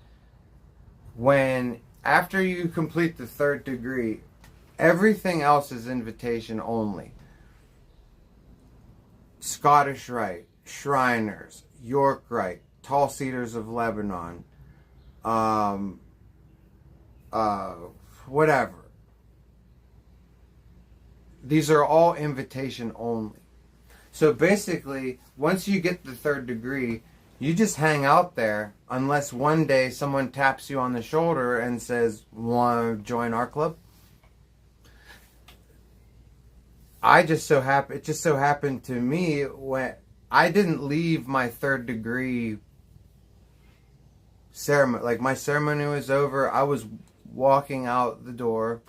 Speaker 1: after you complete the 3rd degree, everything else is invitation only. Scottish Rite, Shriners, York Rite, Tall Cedars of Lebanon, whatever. These are all invitation only. So basically, once you get the 3rd degree, you just hang out there unless one day someone taps you on the shoulder and says, "Want to join our club?" It just so happened to me when I didn't leave my 3rd degree ceremony. Like, my ceremony was over. I was walking out the door,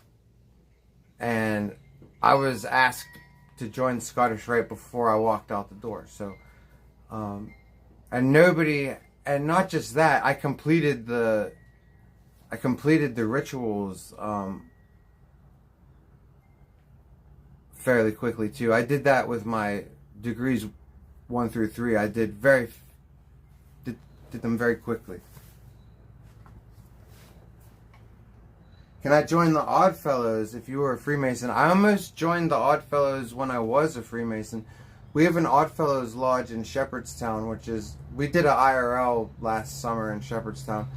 Speaker 1: and I was asked to join Scottish Rite before I walked out the door. So, and not just that, I completed the rituals fairly quickly too. I did that with my degrees 1 through 3. I did them very quickly. Can I join the Odd Fellows if you were a Freemason? I almost joined the Odd Fellows when I was a Freemason. We have an Odd Fellows Lodge in Shepherdstown, we did an IRL last summer in Shepherdstown.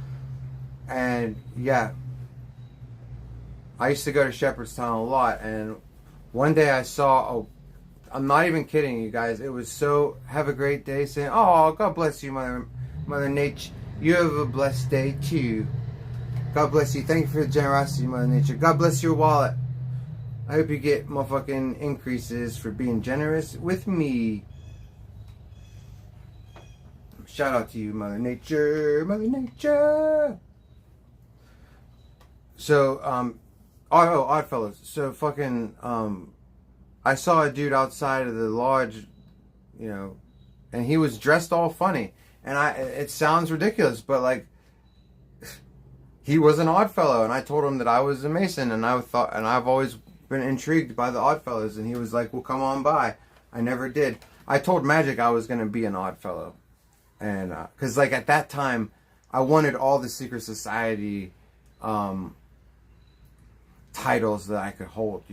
Speaker 1: And yeah, I used to go to Shepherdstown a lot, and one day I saw, I'm not even kidding you guys, it was so, have a great day, saying, "Oh, God bless you, Mother Nature. You have a blessed day too. God bless you. Thank you for the generosity, Mother Nature. God bless your wallet. I hope you get motherfucking increases for being generous with me." Shout out to you, Mother Nature. Mother Nature. So, Odd Fellows. So fucking, I saw a dude outside of the lodge, and he was dressed all funny. And it sounds ridiculous, but like, he was an Odd Fellow, and I told him that I was a Mason, and I've always been intrigued by the Odd Fellows, and he was like, "Well, come on by." I never did. I told Magic I was going to be an Odd Fellow, and because like at that time, I wanted all the secret society titles that I could hold,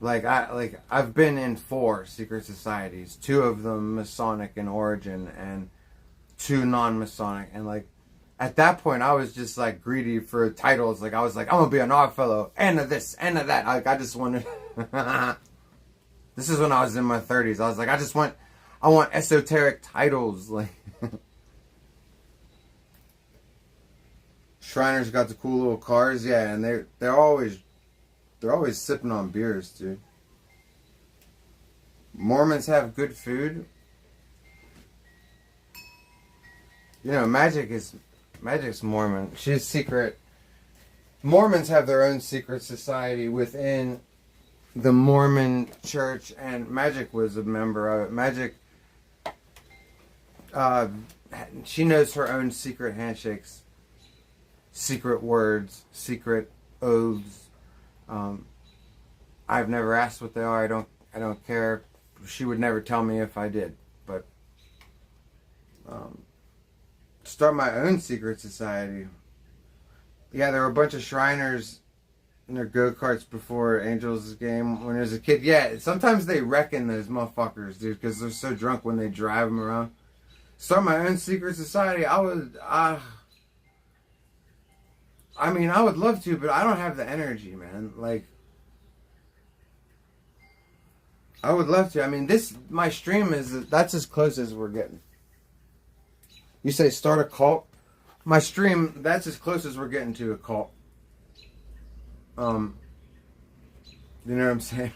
Speaker 1: I've been in 4 secret societies, 2 of them Masonic in origin and 2 non-Masonic, and like at that point I was just like greedy for titles. Like I was like, I'm gonna be an Odd Fellow and of this and of that. Like I just wanted. This is when I was in my 30s. I was like, I want esoteric titles. Like Shriners got the cool little cars, yeah, and they're always sipping on beers, dude. Mormons have good food. You know, Magic's Mormon. She's secret. Mormons have their own secret society within the Mormon church, and Magic was a member of it. Magic, she knows her own secret handshakes, secret words, secret oaths. I've never asked what they are. I don't care. She would never tell me if I did. But start my own secret society. Yeah, there were a bunch of Shriners in their go-karts before Angels game when I was a kid. Yeah, sometimes they reckon those motherfuckers, dude, because they're so drunk when they drive them around. Start my own secret society. I would love to, but I don't have the energy, man. Like, I would love to. I mean, my stream that's as close as we're getting. You say start a cult? My stream, that's as close as we're getting to a cult. You know what I'm saying?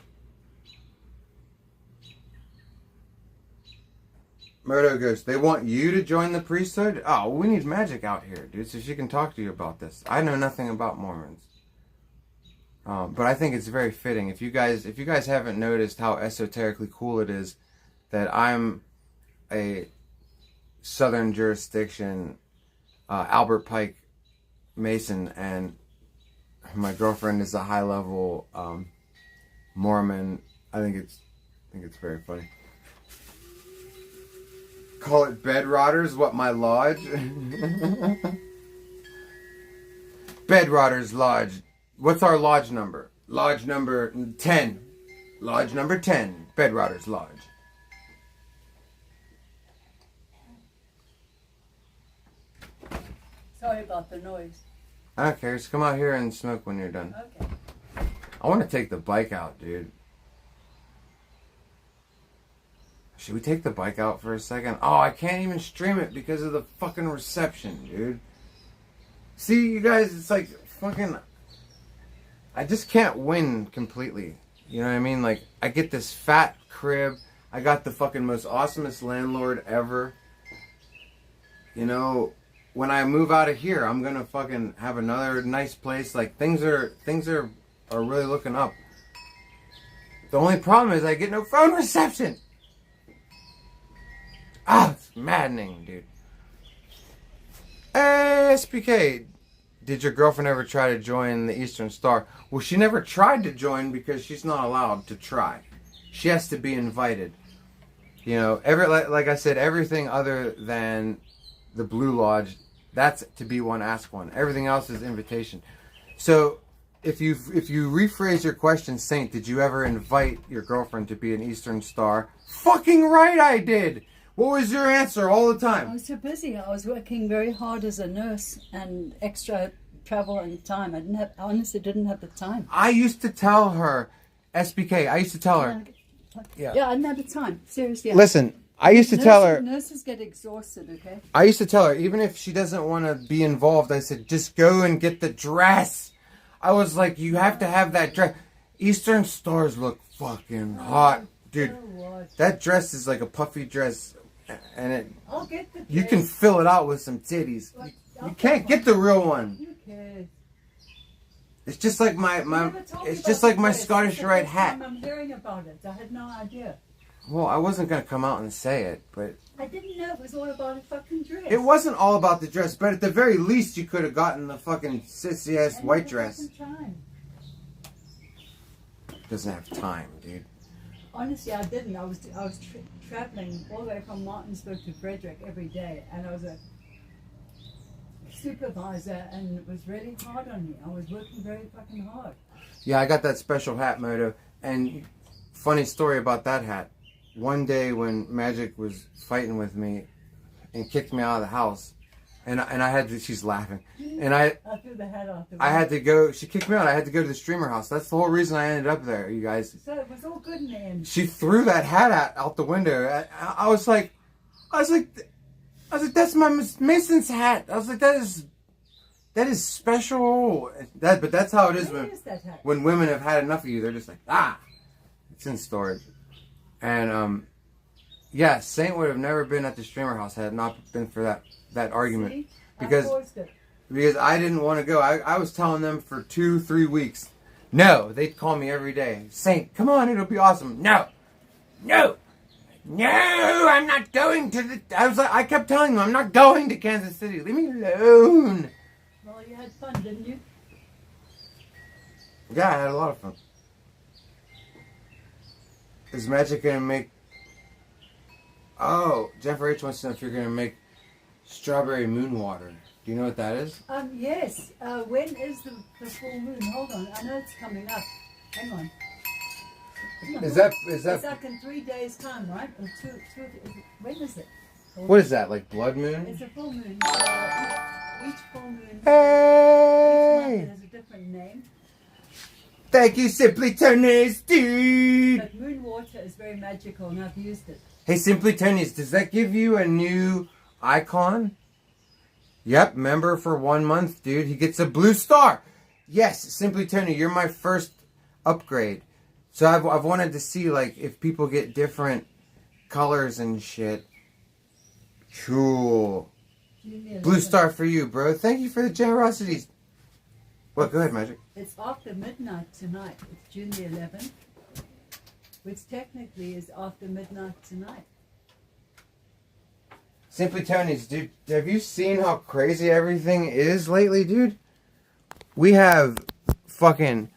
Speaker 1: Murdo goes, they want you to join the priesthood? Oh, we need Magic out here, dude, so she can talk to you about this. I know nothing about Mormons. But I think it's very fitting. If you guys haven't noticed how esoterically cool it is that I'm a Southern jurisdiction, Albert Pike Mason, and my girlfriend is a high-level Mormon. I think it's very funny. Call it bed rotters. What, my lodge? Bed rotters lodge. What's our lodge number? Lodge number 10. Lodge number 10. Bed rotters lodge.
Speaker 2: Sorry about the noise.
Speaker 1: I don't care. Just come out here and smoke when you're done.
Speaker 2: Okay.
Speaker 1: I want to take the bike out, dude. Should we take the bike out for a second? Oh, I can't even stream it because of the fucking reception, dude. See, you guys, it's like fucking... I just can't win completely. You know what I mean? Like, I get this fat crib. I got the fucking most awesomest landlord ever. You know, when I move out of here, I'm gonna fucking have another nice place. Like, things are really looking up. The only problem is I get no phone reception. Ah, it's maddening, dude. Hey, SPK, did your girlfriend ever try to join the Eastern Star? Well, she never tried to join because she's not allowed to try. She has to be invited. You know, like I said, everything other than the Blue Lodge, that's to be one, ask one. Everything else is invitation. So, if you rephrase your question, Saint, did you ever invite your girlfriend to be an Eastern Star? Fucking right I did! What was your answer all the time?
Speaker 2: I was too busy. I was working very hard as a nurse and extra travel and time. I honestly didn't have the time.
Speaker 1: I used to tell her, SBK, I used to tell her.
Speaker 2: Yeah, I didn't have the time. Seriously.
Speaker 1: Listen, I used to tell her.
Speaker 2: Nurses get exhausted, okay?
Speaker 1: I used to tell her, even if she doesn't want to be involved, I said, just go and get the dress. I was like, you have to have that dress. Eastern Stars look fucking hot. Dude, that dress is like a puffy dress. And
Speaker 2: I'll get the
Speaker 1: you can fill it out with some titties. You can't get the real one.
Speaker 2: Who cares?
Speaker 1: It's just like my Scottish Rite hat.
Speaker 2: I'm hearing about it. I had no idea.
Speaker 1: Well, I wasn't gonna come out and say it, but
Speaker 2: I didn't know it was all about a fucking dress.
Speaker 1: it wasn't all about the dress. But at the very least, you could have gotten the fucking sissy ass white dress.
Speaker 2: Time.
Speaker 1: Doesn't have time, dude.
Speaker 2: Honestly, I didn't. I was traveling all the way from Martinsburg to Frederick every day, and I was a supervisor, and it was really hard on me. I was working very fucking hard.
Speaker 1: Yeah, I got that special hat, Moto. And funny story about that hat. One day when Magic was fighting with me and kicked me out of the house, and I had to, she's laughing, and
Speaker 2: I threw the hat off.
Speaker 1: I had to go, she kicked me out, I had to go to the streamer house. That's the whole reason I ended up there, you guys.
Speaker 2: So it was all good in the end.
Speaker 1: She threw that hat out the window. I was like, that's my Mason's hat. I was like, that is special. But that's how it is when women have had enough of you. They're just like, it's in storage. And yeah, Saint would have never been at the streamer house had it not been for that argument.
Speaker 2: See?
Speaker 1: Because I didn't want to go. I was telling them for 2-3 weeks. No, they'd call me every day. Saint, come on, it'll be awesome. No, I'm not going to the. I kept telling them I'm not going to Kansas City. Leave me alone.
Speaker 2: Well, you had fun, didn't you?
Speaker 1: Yeah, I had a lot of fun. Is Magic gonna make? Oh, Jeffrey H wants to know if you're gonna make strawberry moon water. Do you know what that is?
Speaker 2: Yes. When is the full moon? Hold on. I know it's coming up. Hang on.
Speaker 1: Is that?
Speaker 2: It's like in 3 days' time, right? Or when is it?
Speaker 1: What is that? Like blood moon?
Speaker 2: It's a full moon. Each full moon.
Speaker 1: Hey!
Speaker 2: Each month has a different name.
Speaker 1: Thank you, Simply Tony's, dude.
Speaker 2: But moon water is very magical, and I've used it.
Speaker 1: Hey, Simply Tony's, does that give you a new icon? Yep, member for 1 month, dude. He gets a blue star. Yes, Simply Tony, you're my first upgrade. So I've wanted to see, like, if people get different colors and shit. Cool. Blue star for you, bro. Thank you for the generosities. What? Go ahead, Magic.
Speaker 2: It's after midnight tonight. It's June the 11th, which technically is after midnight tonight.
Speaker 1: Simply Tony's, dude. Have you seen how crazy everything is lately, dude? We have fucking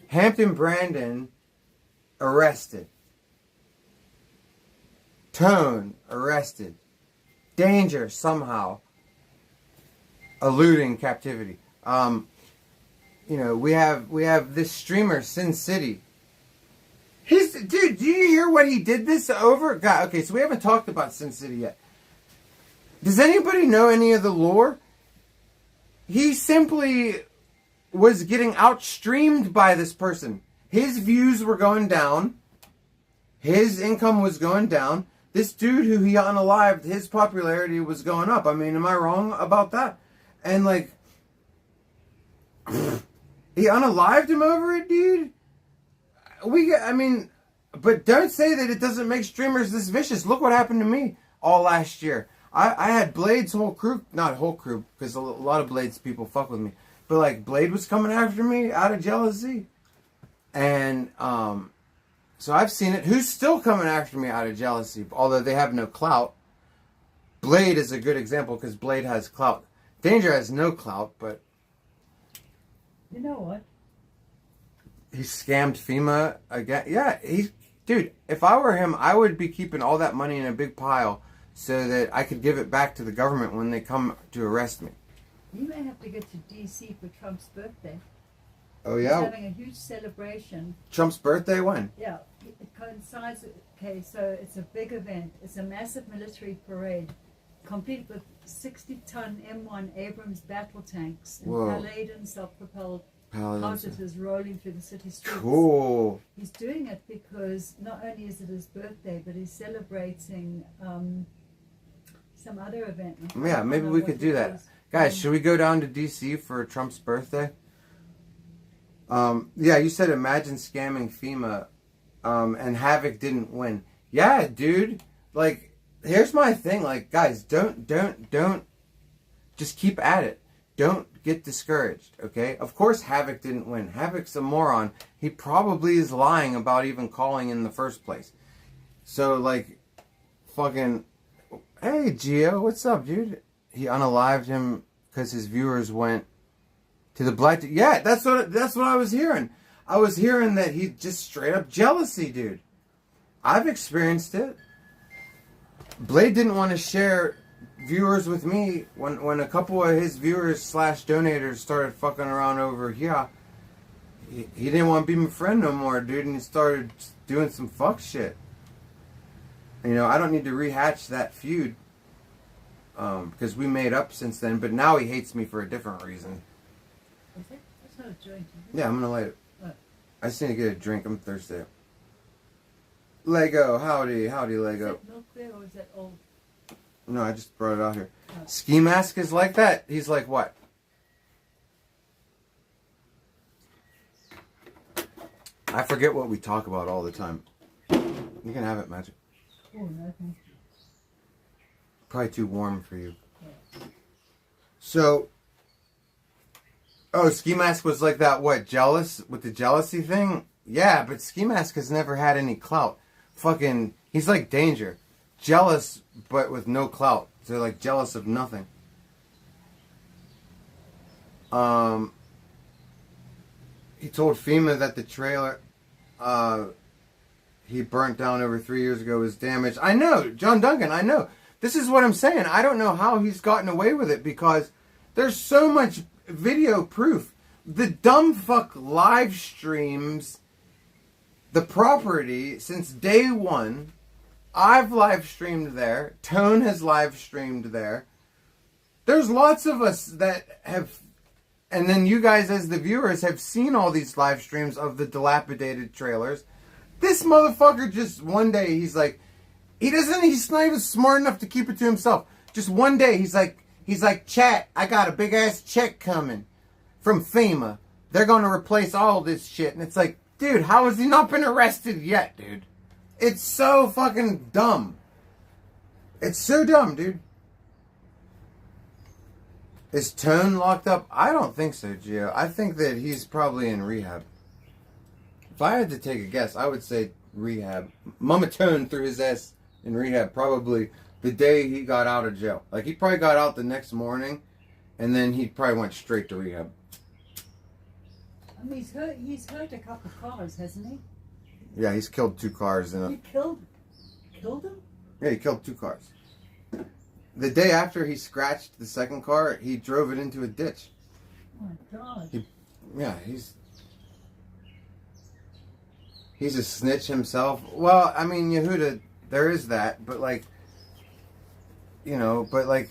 Speaker 1: Hampton Brandon arrested. Tone arrested. Danger somehow eluding captivity. You know, we have this streamer, Sin City. Dude, do you hear what he did this over? God, okay, so we haven't talked about Sin City yet. Does anybody know any of the lore? He simply was getting outstreamed by this person. His views were going down. His income was going down. This dude who he unalived, his popularity was going up. I mean, am I wrong about that? And like, he unalived him over it, dude? But don't say that it doesn't make streamers this vicious. Look what happened to me all last year. I had Blade's whole crew, not whole crew, because a lot of Blade's people fuck with me. But like, Blade was coming after me out of jealousy. And, so I've seen it. Who's still coming after me out of jealousy? Although they have no clout. Blade is a good example because Blade has clout. Danger has no clout, but...
Speaker 2: You know what?
Speaker 1: He scammed FEMA again. Yeah, dude, if I were him, I would be keeping all that money in a big pile so that I could give it back to the government when they come to arrest me.
Speaker 2: You may have to get to D.C. for Trump's birthday.
Speaker 1: Oh, yeah?
Speaker 2: He's having a huge celebration.
Speaker 1: Trump's birthday when?
Speaker 2: Yeah, it coincides. Okay, so it's a big event. It's a massive military parade, complete with 60-ton M1 Abrams battle tanks and Paladin self-propelled positives rolling through the city streets.
Speaker 1: Cool.
Speaker 2: He's doing it because not only is it his birthday, but he's celebrating some other event.
Speaker 1: Yeah, maybe we could do that. Guys, should we go down to D.C. for Trump's birthday? Yeah, you said imagine scamming FEMA, and Havoc didn't win. Yeah, dude. Like, here's my thing. Like, guys, don't. Just keep at it. Don't get discouraged, okay? Of course Havoc didn't win. Havoc's a moron. He probably is lying about even calling in the first place. So, like, fucking... Hey, Gio, what's up, dude? He unalived him because his viewers went to the black... Yeah, that's what I was hearing. I was hearing that he just straight up jealousy, dude. I've experienced it. Blade didn't want to share viewers with me when a couple of his viewers / donators started fucking around over here. he didn't want to be my friend no more, dude, and he started doing some fuck shit. You know, I don't need to rehatch that feud because we made up since then, but now he hates me for a different reason.
Speaker 2: Okay. That's not a joint.
Speaker 1: Yeah, I'm gonna light it.
Speaker 2: What?
Speaker 1: I just need to get a drink. I'm thirsty. Lego, howdy,
Speaker 2: Is
Speaker 1: Lego.
Speaker 2: that milk there or is that old?
Speaker 1: No, I just brought it out here.
Speaker 2: Oh.
Speaker 1: Ski Mask is like that. He's like what? I forget what we talk about all the time. You can have it, Magic.
Speaker 2: Oh, no, thank you.
Speaker 1: Probably too warm for you.
Speaker 2: Yeah.
Speaker 1: So, Ski Mask was like that, what, jealous? With the jealousy thing? Yeah, but Ski Mask has never had any clout. Fucking, he's like Danger. Jealous, but with no clout. So, like, jealous of nothing. He told FEMA that the trailer he burnt down over 3 years ago was damaged. I know, John Duncan, I know. This is what I'm saying. I don't know how he's gotten away with it because there's so much video proof. The dumb fuck live streams the property since day one. I've live streamed there. Tone has live streamed there. There's lots of us that have, and then you guys as the viewers have seen all these live streams of the dilapidated trailers. This motherfucker just one day he's like, he's not even smart enough to keep it to himself. Just one day he's like, chat, I got a big ass check coming from FEMA. They're going to replace all this shit. And it's like, dude, how has he not been arrested yet, dude? It's so fucking dumb. It's so dumb, dude. Is Tone locked up? I don't think so, Gio. I think that he's probably in rehab. If I had to take a guess, I would say rehab. Mama Tone threw his ass in rehab probably the day he got out of jail. Like, he probably got out the next morning, and then he probably went straight to rehab.
Speaker 2: I mean, he's hurt a couple of cars, hasn't he?
Speaker 1: Yeah, he's killed 2 cars.
Speaker 2: He killed him?
Speaker 1: Yeah, he killed 2 cars. The day after he scratched the second car, he drove it into a ditch.
Speaker 2: Oh my God.
Speaker 1: He's a snitch himself. Well, I mean, Yehuda, there is that, but like, you know, but like,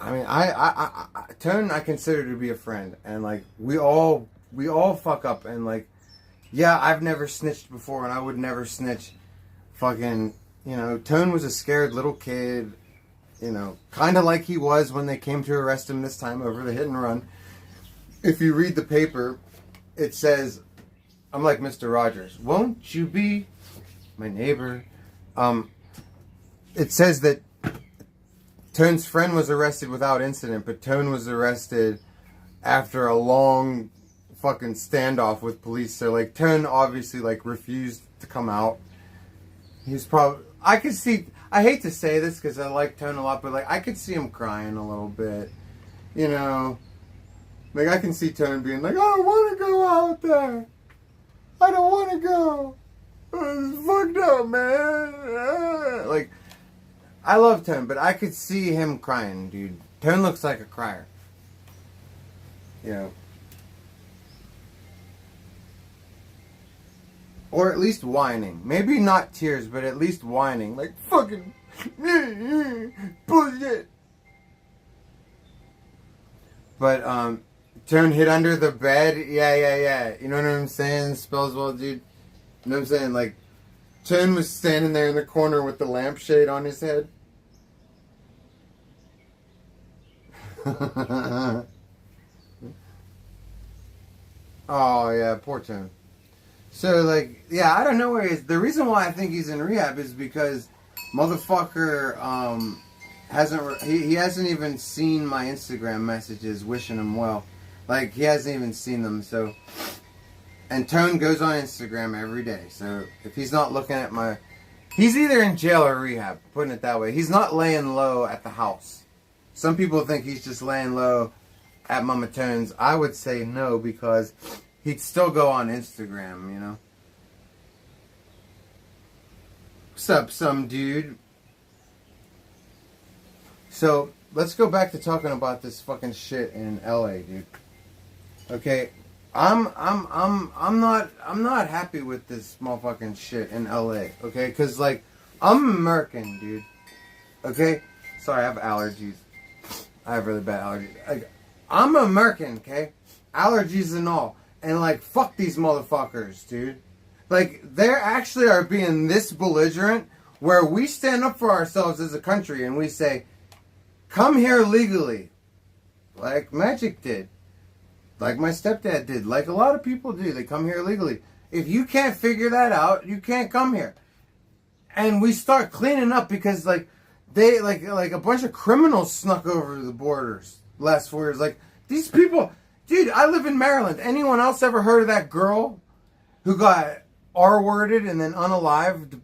Speaker 1: I mean, I Tone I consider to be a friend, and like, we all fuck up, and like, yeah, I've never snitched before, and I would never snitch. Fucking, you know, Tone was a scared little kid, you know, kind of like he was when they came to arrest him this time over the hit and run. If you read the paper, it says, I'm like Mr. Rogers, won't you be my neighbor? It says that Tone's friend was arrested without incident, but Tone was arrested after a long fucking standoff with police. So like, Tone obviously like refused to come out. He's probably, I could see, I hate to say this because I like Tone a lot, but like, I could see him crying a little bit, you know, like I can see Tone being like, I don't want to go out there. I don't want to go. It's fucked up, man. Like, I love Tone, but I could see him crying, dude. Tone looks like a crier. You know. Or at least whining. Maybe not tears, but at least whining. Like, fucking bullshit. But, Tone hid under the bed. Yeah. You know what I'm saying? Spells well, dude. You know what I'm saying? Like, Tone was standing there in the corner with the lampshade on his head. Oh, yeah, poor Tone. So, like, yeah, I don't know where he is. The reason why I think he's in rehab is because motherfucker he hasn't even seen my Instagram messages wishing him well. Like, he hasn't even seen them, so. And Tone goes on Instagram every day, so if he's not looking at my. He's either in jail or rehab, putting it that way. He's not laying low at the house. Some people think he's just laying low at Mama Tone's. I would say no, because he'd still go on Instagram, you know. What's up, some dude? So, let's go back to talking about this fucking shit in LA, dude. Okay, I'm not happy with this motherfucking shit in LA, okay? Cause like, I'm American, dude. Okay? Sorry, I have allergies. I have really bad allergies. Like, I'm American, okay? Allergies and all. And like, fuck these motherfuckers, dude. Like, they actually are being this belligerent where we stand up for ourselves as a country and we say, come here legally. Like Magic did. Like my stepdad did. Like a lot of people do. They come here legally. If you can't figure that out, you can't come here. And we start cleaning up because like they like a bunch of criminals snuck over the borders last 4 years. Like these people, dude, I live in Maryland. Anyone else ever heard of that girl who got R-worded and then unalived?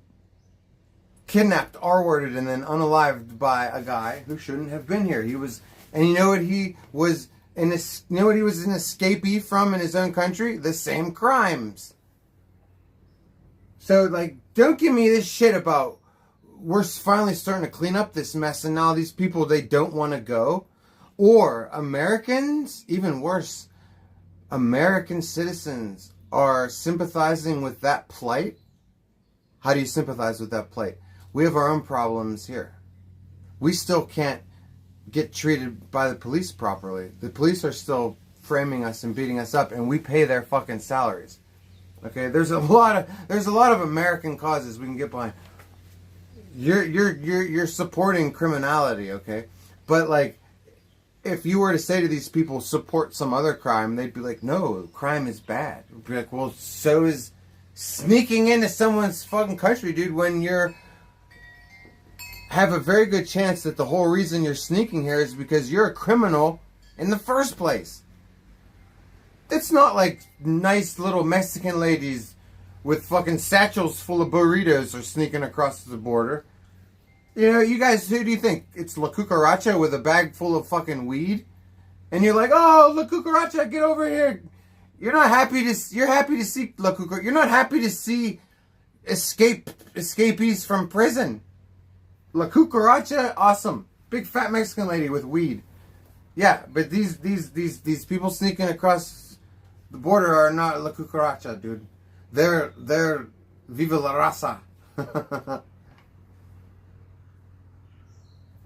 Speaker 1: Kidnapped, R-worded, and then unalived by a guy who shouldn't have been here. He was, and you know what he was an escapee from in his own country? The same crimes. So, like, don't give me this shit about we're finally starting to clean up this mess and now these people, they don't want to go. Or Americans, even worse, American citizens are sympathizing with that plight. How do you sympathize with that plight? We have our own problems here. We still can't get treated by the police properly. The police are still framing us and beating us up, and we pay their fucking salaries. Okay, there's a lot of American causes we can get behind. You're supporting criminality, okay? But like, if you were to say to these people, support some other crime, they'd be like, no, crime is bad. We'd be like, well, so is sneaking into someone's fucking country, dude, when you're have a very good chance that the whole reason you're sneaking here is because you're a criminal in the first place. It's not like nice little Mexican ladies with fucking satchels full of burritos are sneaking across the border. You know, you guys, who do you think? It's La Cucaracha with a bag full of fucking weed? And you're like, oh, La Cucaracha, get over here. You're happy to see La Cucaracha. You're not happy to see escapees from prison. La Cucaracha, awesome. Big fat Mexican lady with weed. Yeah, but these people sneaking across the border are not La Cucaracha, dude. They're Viva la Raza.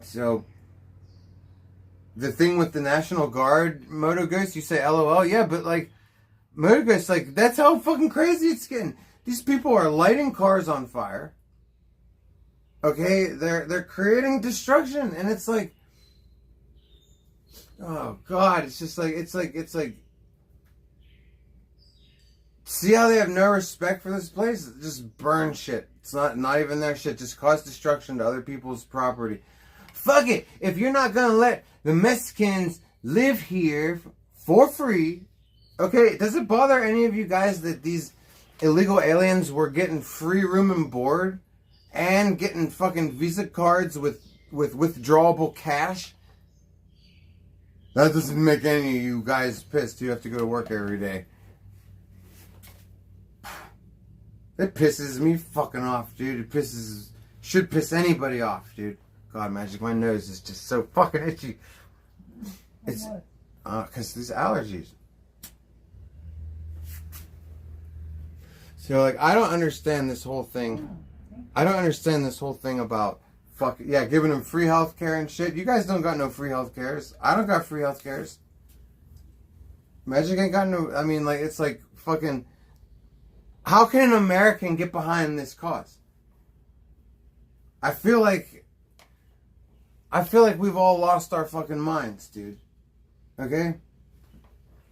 Speaker 1: So, the thing with the National Guard, Moto Ghost, you say LOL, yeah, but like, Moto Ghost, like, that's how fucking crazy it's getting. These people are lighting cars on fire. Okay, they're creating destruction, and it's like, oh god, it's like, see how they have no respect for this place? Just burn shit. It's not even their shit. Just cause destruction to other people's property. Fuck it. If you're not gonna let the Mexicans live here for free, okay, does it bother any of you guys that these illegal aliens were getting free room and board and getting fucking Visa cards with withdrawable cash? That doesn't make any of you guys pissed. You have to go to work every day. It pisses me fucking off, dude. Should piss anybody off, dude. God, Magic, my nose is just so fucking itchy. It's, because these allergies. So, like, I don't understand this whole thing. I don't understand this whole thing about, giving them free healthcare and shit. You guys don't got no free healthcares. I don't got free healthcares. Magic ain't got no, I mean, like, it's like fucking, how can an American get behind this cause? I feel like we've all lost our fucking minds, dude. Okay?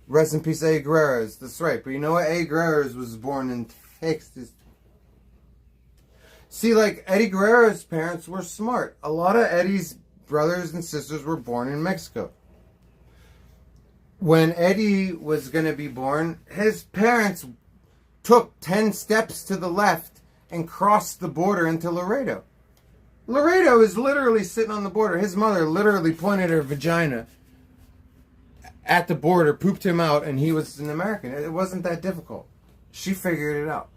Speaker 1: Rest in peace, Eddie Guerrero's. That's right. But you know what? Eddie Guerrero's was born in Texas. See, like, Eddie Guerrero's parents were smart. A lot of Eddie's brothers and sisters were born in Mexico. When Eddie was going to be born, his parents took 10 steps to the left and crossed the border into Laredo. Laredo is literally sitting on the border. His mother literally pointed her vagina at the border, pooped him out, and he was an American. It wasn't that difficult. She figured it out.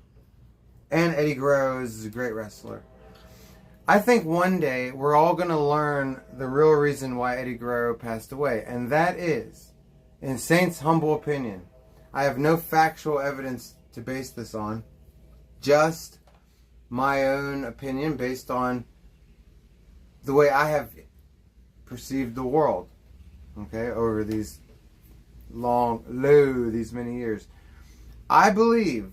Speaker 1: And Eddie Guerrero is a great wrestler. I think one day we're all going to learn the real reason why Eddie Guerrero passed away. And that is, in Saint's humble opinion, I have no factual evidence to base this on. Just my own opinion based on the way I have perceived the world. Okay, over these these many years. I believe,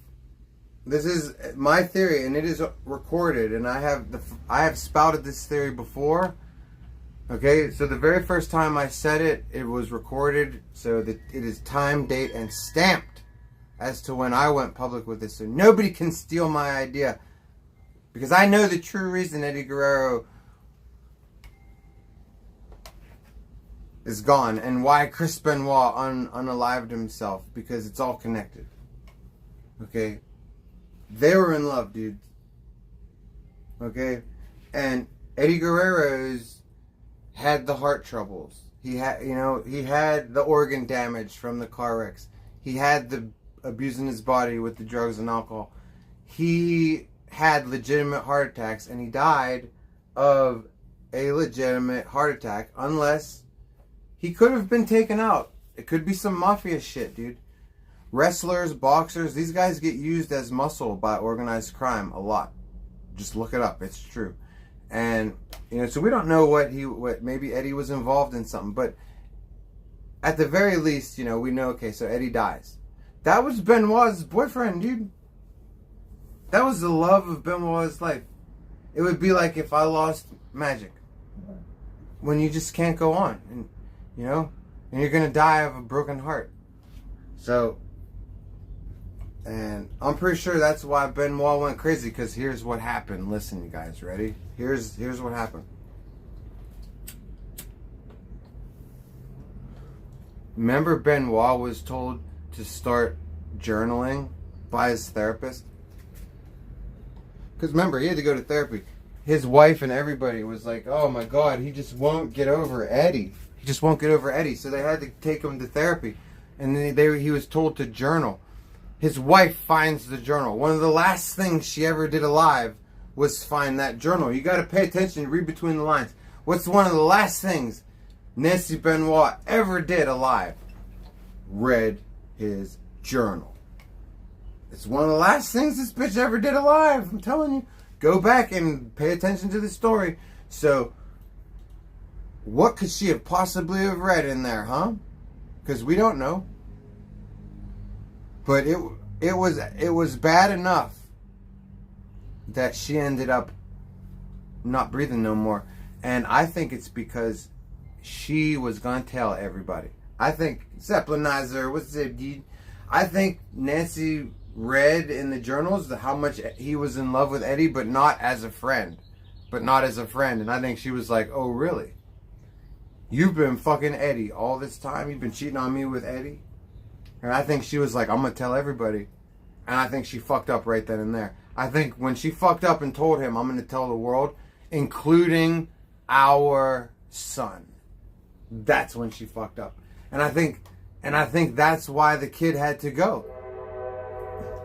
Speaker 1: this is my theory, and it is recorded, and I have spouted this theory before. Okay, so the very first time I said it, it was recorded, so that it is time, date, and stamped as to when I went public with this. So nobody can steal my idea, because I know the true reason Eddie Guerrero is gone, and why Chris Benoit unalived himself, because it's all connected. Okay? They were in love, dude. Okay? And Eddie Guerrero's had the heart troubles. He had the organ damage from the car wrecks. He had the abusing his body with the drugs and alcohol. He had legitimate heart attacks, and he died of a legitimate heart attack, unless he could have been taken out. It could be some mafia shit, dude. Wrestlers, boxers, these guys get used as muscle by organized crime a lot. Just look it up. It's true. And, so we don't know what maybe Eddie was involved in something. But at the very least, we know, okay, so Eddie dies. That was Benoit's boyfriend, dude. That was the love of Benoit's life. It would be like if I lost Magic. When you just can't go on. And you're going to die of a broken heart. So, and I'm pretty sure that's why Benoit went crazy, because here's what happened. Listen, you guys, ready? Here's what happened. Remember, Benoit was told to start journaling by his therapist? Because remember, he had to go to therapy. His wife and everybody was like, oh my God, he just won't get over Eddie. He just won't get over Eddie. So they had to take him to therapy. And then he was told to journal. His wife finds the journal. One of the last things she ever did alive was find that journal. You got to pay attention, read between the lines. What's one of the last things Nancy Benoit ever did alive? Read his journal. It's one of the last things this bitch ever did alive. I'm telling you. Go back and pay attention to the story. So, what could she have possibly have read in there, huh? Because we don't know. But it was bad enough that she ended up not breathing no more. And I think it's because she was going to tell everybody. I think Zeppelinizer, what's it, dude? I think Nancy read in the journals how much he was in love with Eddie, but not as a friend. And I think she was like, oh, really? You've been fucking Eddie all this time? You've been cheating on me with Eddie? And I think she was like, I'm going to tell everybody. And I think she fucked up right then and there. I think when she fucked up and told him, I'm going to tell the world, including our son. That's when she fucked up. And I think that's why the kid had to go.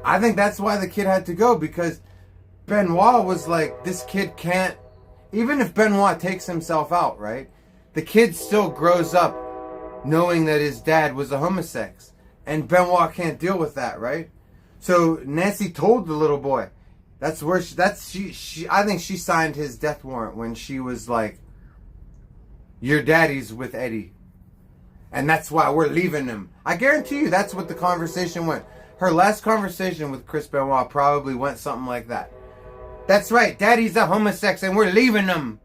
Speaker 1: I think that's why the kid had to go, because Benoit was like, this kid can't, even if Benoit takes himself out, right? The kid still grows up knowing that his dad was a homosex. And Benoit can't deal with that, right? So Nancy told the little boy. That's where I think she signed his death warrant when she was like, your daddy's with Eddie. And that's why we're leaving him. I guarantee you that's what the conversation went. Her last conversation with Chris Benoit probably went something like that. That's right, daddy's a homosex and we're leaving him.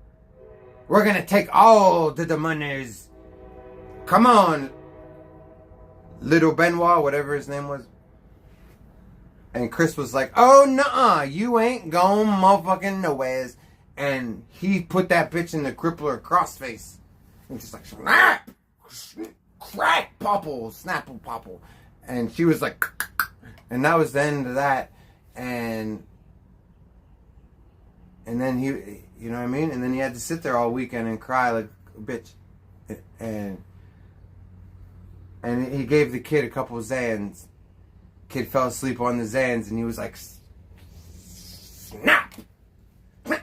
Speaker 1: We're going to take all the monies. Come on, little Benoit, whatever his name was. And Chris was like, oh, nuh-uh, you ain't going motherfucking nowheres. And he put that bitch in the crippler crossface. And just like, snap, crack, popple, snapple, popple. And she was like, and that was the end of that. And then he, you know what I mean? And then he had to sit there all weekend and cry like a bitch. And he gave the kid a couple of Zans. Kid fell asleep on the Zans and he was like, snap. The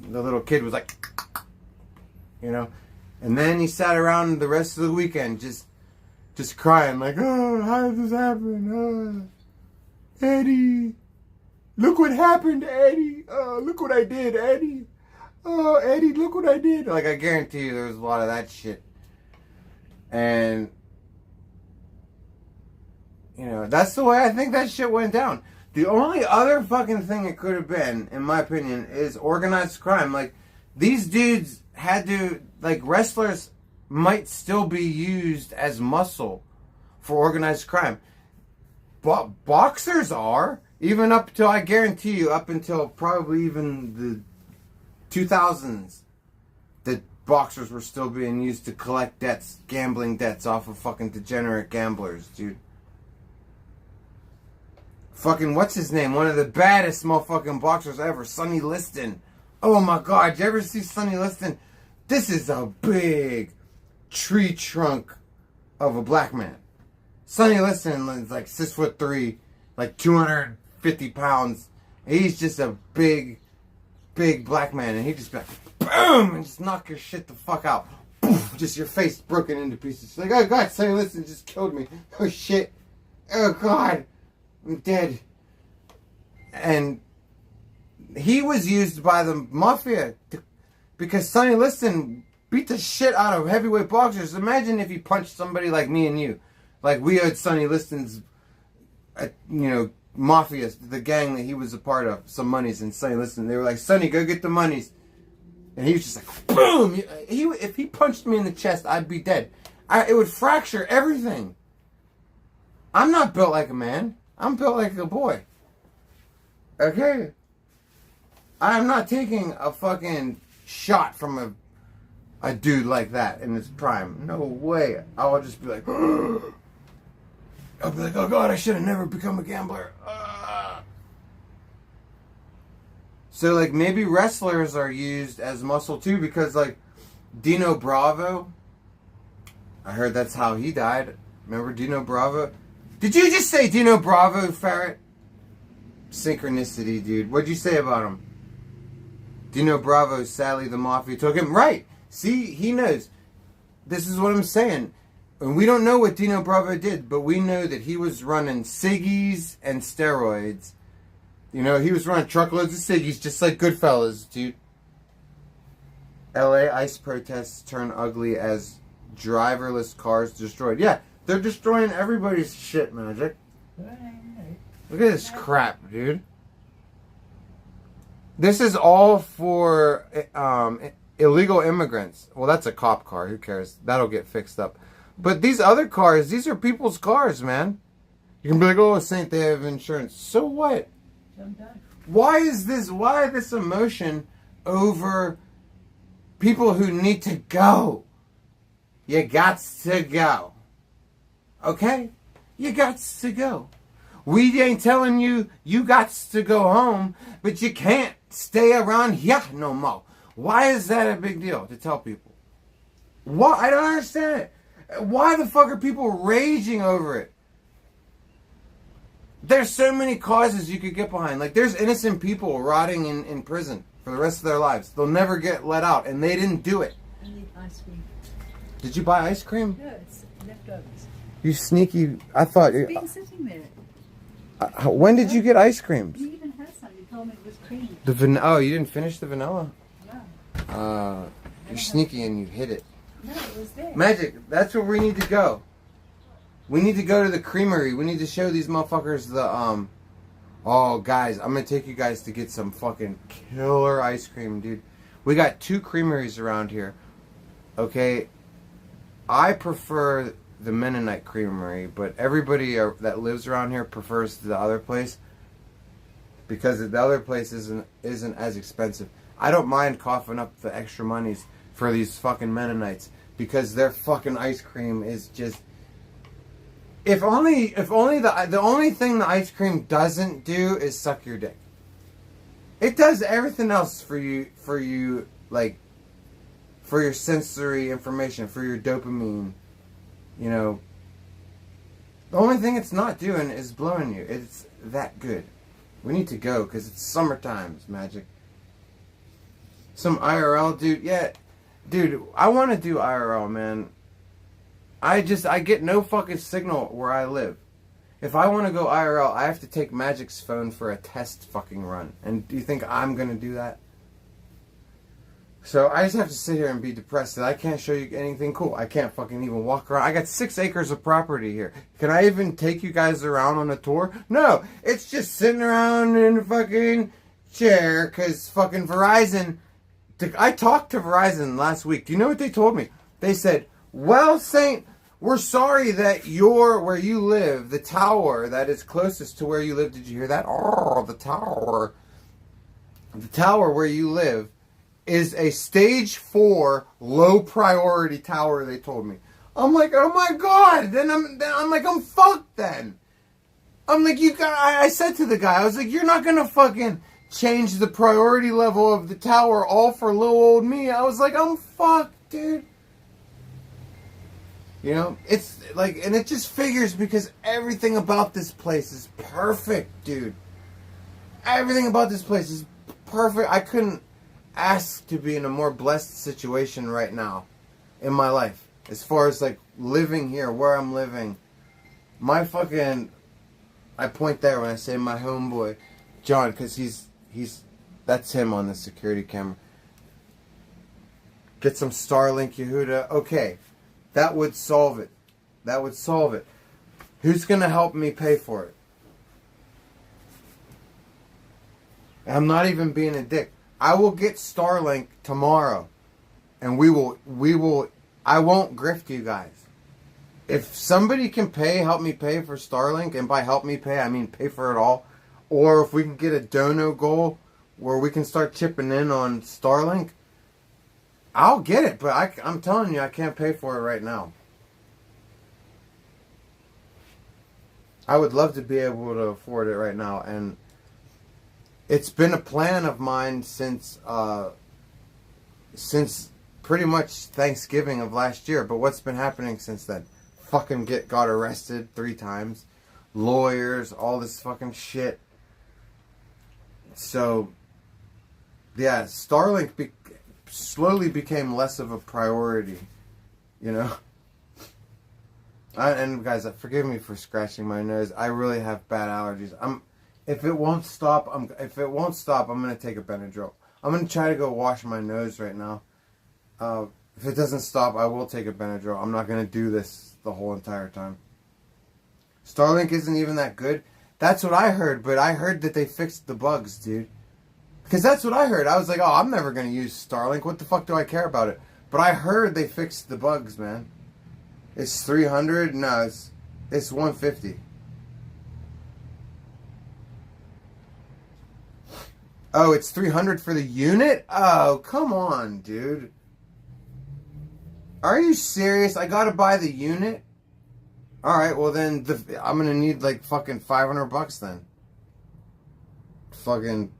Speaker 1: little kid was like, And then he sat around the rest of the weekend just just crying like, oh, how did this happen? Eddie, look what happened, Eddie. Oh, look what I did, Eddie. Oh, Eddie, look what I did. Like, I guarantee you there was a lot of that shit. And, you know, that's the way I think that shit went down. The only other fucking thing it could have been, in my opinion, is organized crime. Like, these dudes had to, like, wrestlers might still be used as muscle for organized crime. But boxers are, even up till, I guarantee you, up until probably even the 2000s, that boxers were still being used to collect debts, gambling debts off of fucking degenerate gamblers, dude. Fucking, what's his name? One of the baddest motherfucking boxers ever, Sonny Liston. Oh my god, did you ever see Sonny Liston? This is a big tree trunk of a black man. Sonny Liston is like 6'3", like 250 pounds. He's just a big black man, and he just be like, boom, and just knock your shit the fuck out. Poof, just your face broken into pieces. Like, oh god, Sonny Liston just killed me. Oh shit. Oh god, I'm dead. And he was used by the mafia because Sonny Liston beat the shit out of heavyweight boxers. Imagine if he punched somebody like me and you. Like, we owed Sonny Liston's, mafia, the gang that he was a part of, some monies. And Sonny Liston, they were like, Sonny, go get the monies. And he was just like, boom! If he punched me in the chest, I'd be dead. It would fracture everything. I'm not built like a man. I'm built like a boy. Okay? I'm not taking a fucking shot from a dude like that in his prime. No way. I will just be like, I'll be like, oh god, I should have never become a gambler. So, like, maybe wrestlers are used as muscle too, because, like, Dino Bravo, I heard that's how he died. Remember Dino Bravo? Did you just say Dino Bravo, Ferret? Synchronicity, dude. What'd you say about him? Dino Bravo, sadly, the mafia took him. Right. See, he knows. This is what I'm saying. And we don't know what Dino Bravo did, but we know that he was running ciggies and steroids. You know, he was running truckloads of ciggies, just like Goodfellas, dude. LA ICE protests turn ugly as driverless cars destroyed. Yeah, they're destroying everybody's shit, Magic. Look at this crap, dude. This is all for illegal immigrants. Well, that's a cop car. Who cares? That'll get fixed up. But these other cars, these are people's cars, man. You can be like, oh, Saint, they have insurance. So what? Why this emotion over people who need to go? You gots to go. Okay? You gots to go. We ain't telling you gots to go home, but you can't stay around here no more. Why is that a big deal to tell people? Why? I don't understand it. Why the fuck are people raging over it? There's so many causes you could get behind. Like, there's innocent people rotting in prison for the rest of their lives. They'll never get let out, and they didn't do it.
Speaker 2: I need ice cream.
Speaker 1: Did you buy ice cream?
Speaker 2: No, it's leftovers.
Speaker 1: You sneaky... I thought...
Speaker 2: It's been sitting there.
Speaker 1: When did you get ice cream?
Speaker 2: You even had some. You told me it was cream.
Speaker 1: Oh, you didn't finish the vanilla?
Speaker 2: No.
Speaker 1: You're sneaky and you hid it.
Speaker 2: No, it was there.
Speaker 1: Magic, that's where we need to go. We need to go to the creamery. We need to show these motherfuckers the, Oh, guys, I'm gonna take you guys to get some fucking killer ice cream, dude. We got 2 creameries around here. Okay? I prefer the Mennonite Creamery, but everybody that lives around here prefers the other place because the other place isn't as expensive. I don't mind coughing up the extra monies for these fucking Mennonites because their fucking ice cream is just... If only the only thing the ice cream doesn't do is suck your dick. It does everything else for you, like, for your sensory information, for your dopamine. You know, the only thing it's not doing is blowing you. It's that good. We need to go because it's summertime, Magic. Some IRL, dude. Yeah, dude, I want to do IRL, man. I get no fucking signal where I live. If I want to go IRL, I have to take Magic's phone for a test fucking run. And do you think I'm going to do that? So I just have to sit here and be depressed that I can't show you anything cool. I can't fucking even walk around. I got 6 acres of property here. Can I even take you guys around on a tour? No. It's just sitting around in a fucking chair because fucking Verizon... I talked to Verizon last week. Do you know what they told me? They said, well, Saint... we're sorry that where you live, the tower that is closest to where you live, did you hear that? Oh, the tower. The tower where you live is a stage 4 low priority tower, they told me. I'm like, oh my God. Then I'm like, I'm fucked then. I'm like, I said to the guy, I was like, you're not going to fucking change the priority level of the tower all for little old me. I was like, I'm fucked, dude. You know, it's like, and it just figures because everything about this place is perfect, dude. Everything about this place is perfect. I couldn't ask to be in a more blessed situation right now in my life. As far as like living here, where I'm living. My fucking, I point there when I say my homeboy, John, because that's him on the security camera. Get some Starlink, Yehuda. Okay. That would solve it. That would solve it. Who's going to help me pay for it? I'm not even being a dick. I will get Starlink tomorrow. And I won't grift you guys. If somebody can help me pay for Starlink, and by help me pay, I mean pay for it all. Or if we can get a dono goal where we can start chipping in on Starlink, I'll get it, but I'm telling you, I can't pay for it right now. I would love to be able to afford it right now, and it's been a plan of mine since pretty much Thanksgiving of last year. But what's been happening since then? Fucking got arrested 3 times, lawyers, all this fucking shit. So, yeah, Starlink slowly became less of a priority, you know. And guys, forgive me for scratching my nose. I really have bad allergies. If it won't stop, I'm gonna take a Benadryl. I'm gonna try to go wash my nose right now. If it doesn't stop, I will take a Benadryl. I'm not gonna do this the whole entire time. Starlink isn't even that good. That's what I heard, but I heard that they fixed the bugs, dude. Because that's what I heard. I was like, oh, I'm never going to use Starlink. What the fuck do I care about it? But I heard they fixed the bugs, man. It's $300? No, it's $150. Oh, it's $300 for the unit? Oh, come on, dude. Are you serious? I got to buy the unit? Alright, well then, I'm going to need like fucking $500 then. Fucking...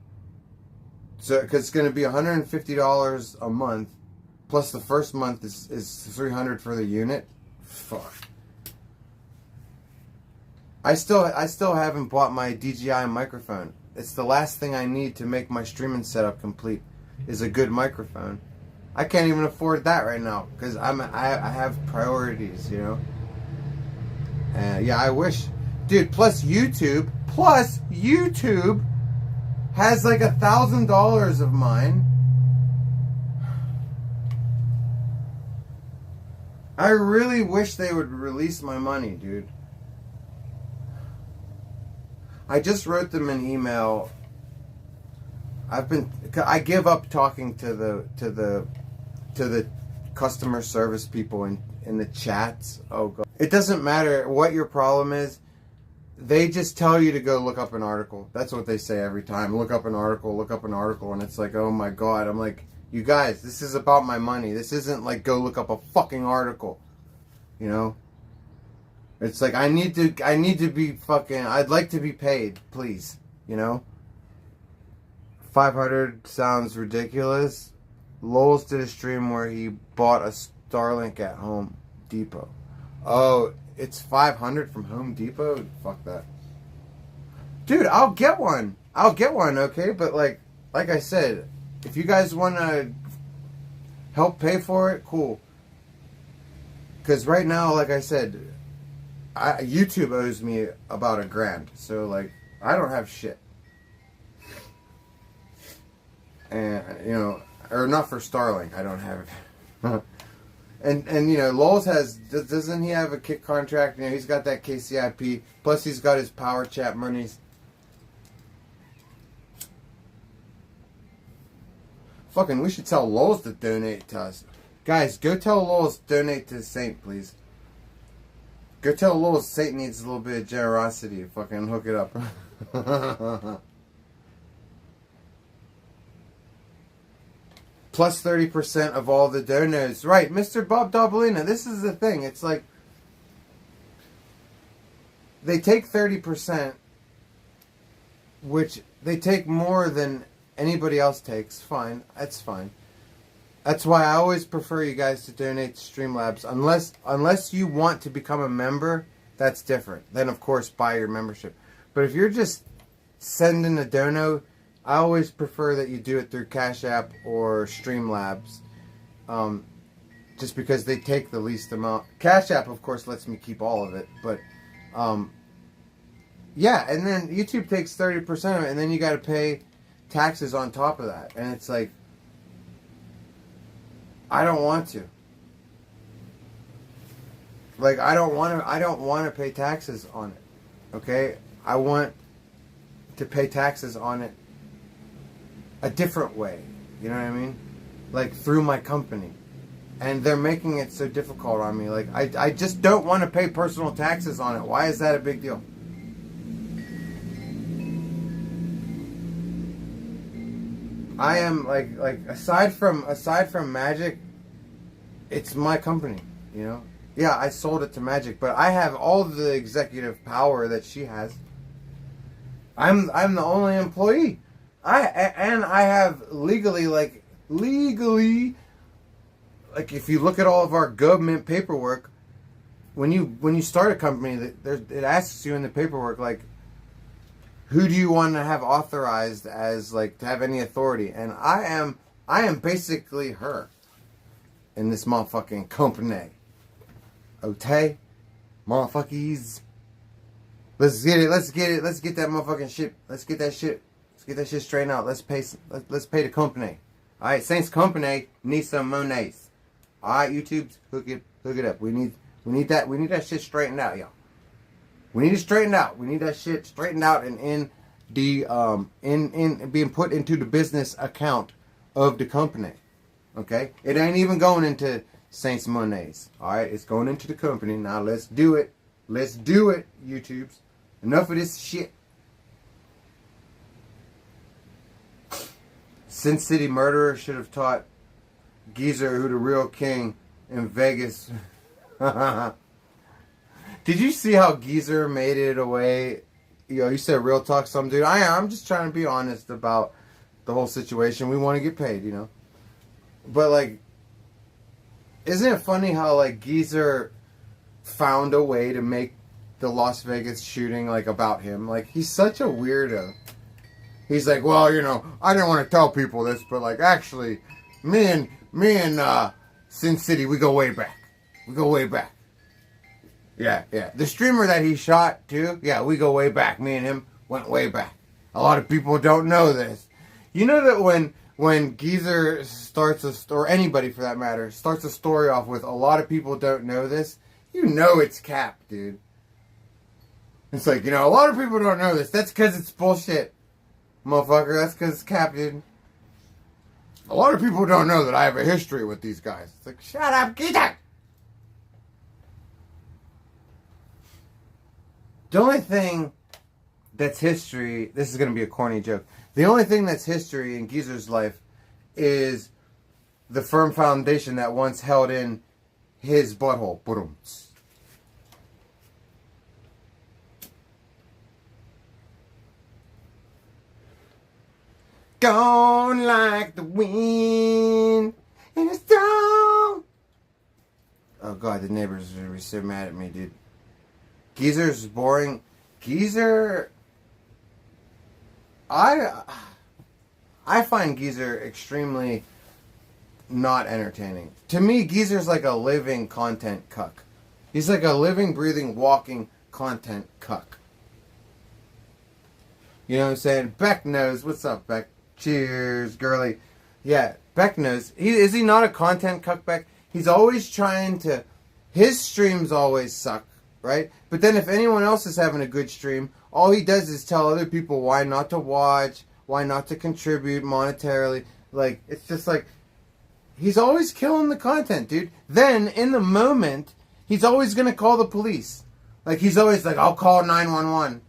Speaker 1: So, because it's going to be $150 a month, plus the first month is $300 for the unit. Fuck. I still haven't bought my DJI microphone. It's the last thing I need to make my streaming setup complete. Is a good microphone. I can't even afford that right now because I have priorities, you know. And yeah, I wish, dude. Plus YouTube has like $1,000 of mine. I really wish they would release my money, dude. I just wrote them an email. I give up talking to the customer service people in the chats. Oh God. It doesn't matter what your problem is. They just tell you to go look up an article. That's what they say every time. Look up an article, and it's like, oh my God. I'm like, you guys, this is about my money. This isn't like go look up a fucking article. You know? It's like I need to be fucking, I'd like to be paid, please. You know? 500 sounds ridiculous. Lowell's did a stream where he bought a Starlink at Home Depot. Oh, it's 500 from Home Depot? Fuck that. Dude, I'll get one. Okay? But like I said, if you guys want to help pay for it, cool. Because right now, like I said, YouTube owes me about $1,000. So, like, I don't have shit. And, you know, or not for Starlink, I don't have it. and you know, Lowe's doesn't he have a kick contract? You know, he's got that KCIP. Plus, he's got his Power Chat monies. Fucking, we should tell Lowe's to donate to us. Guys, go tell Lowe's to donate to Saint, please. Go tell Lowe's Saint needs a little bit of generosity. Fucking hook it up. Plus 30% of all the donos. Right, Mr. Bob Dobalina, this is the thing. It's like, they take 30%, which they take more than anybody else takes. Fine, that's fine. That's why I always prefer you guys to donate to Streamlabs. Unless you want to become a member, that's different. Then, of course, buy your membership. But if you're just sending a dono, I always prefer that you do it through Cash App or Streamlabs. Just because they take the least amount. Cash App, of course, lets me keep all of it. But, yeah, and then YouTube takes 30% of it, and then you got to pay taxes on top of that. And it's like, I don't want to. Like, I don't want to pay taxes on it. Okay? I want to pay taxes on it a different way. You know what I mean? Like, through my company. And they're making it so difficult on me. Like, I just don't want to pay personal taxes on it. Why is that a big deal? I am like aside from Magic, it's my company, you know. Yeah, I sold it to Magic, but I have all the executive power that she has. I'm the only employee. I have legally, if you look at all of our government paperwork, when you start a company, it asks you in the paperwork, like, who do you want to have authorized as, like, to have any authority? And I am basically her in this motherfucking company. Okay? Motherfuckies. Let's get it. Let's get that motherfucking shit. Let's get that shit straightened out. Let's pay the company. Alright, Saints Company needs some monies. Alright, YouTubes, hook it up. We need that shit straightened out, y'all. We need it straightened out. We need that shit straightened out and in being put into the business account of the company. Okay? It ain't even going into Saints Monies. Alright? It's going into the company. Now let's do it. Let's do it, YouTubes. Enough of this shit. Sin City Murderer should have taught Geyser who the real king in Vegas. Did you see how Geyser made it away? You know, you said real talk, some dude. I'm just trying to be honest about the whole situation. We want to get paid, you know. But, like, isn't it funny how, like, Geyser found a way to make the Las Vegas shooting, like, about him? Like, he's such a weirdo. He's like, well, you know, I didn't want to tell people this, but, like, actually, me and Sin City, we go way back. We go way back. Yeah. The streamer that he shot, too, yeah, we go way back. Me and him went way back. A lot of people don't know this. You know that when Geyser starts a story, or anybody for that matter, starts a story off with a lot of people don't know this, you know it's cap, dude. It's like, you know, a lot of people don't know this. That's because it's bullshit, motherfucker. That's because it's cap, dude. A lot of people don't know that I have a history with these guys. It's like, shut up, Geyser! The only thing that's history, this is going to be a corny joke. The only thing that's history in Geyser's life is the firm foundation that once held in his butthole. Boom. Gone like the wind in a storm. Oh God, the neighbors are going to be so mad at me, dude. Geyser's boring. Geyser, I find Geyser extremely not entertaining. To me, Geyser's like a living content cuck. He's like a living, breathing, walking content cuck. You know what I'm saying? Beck knows. What's up, Beck? Cheers, girly. Yeah, Beck knows. Is he not a content cuck, Beck? He's always trying to... His streams always suck, right? But then if anyone else is having a good stream, all he does is tell other people why not to watch, why not to contribute monetarily. Like, it's just like... He's always killing the content, dude. Then, in the moment, he's always going to call the police. Like, he's always like, I'll call 911.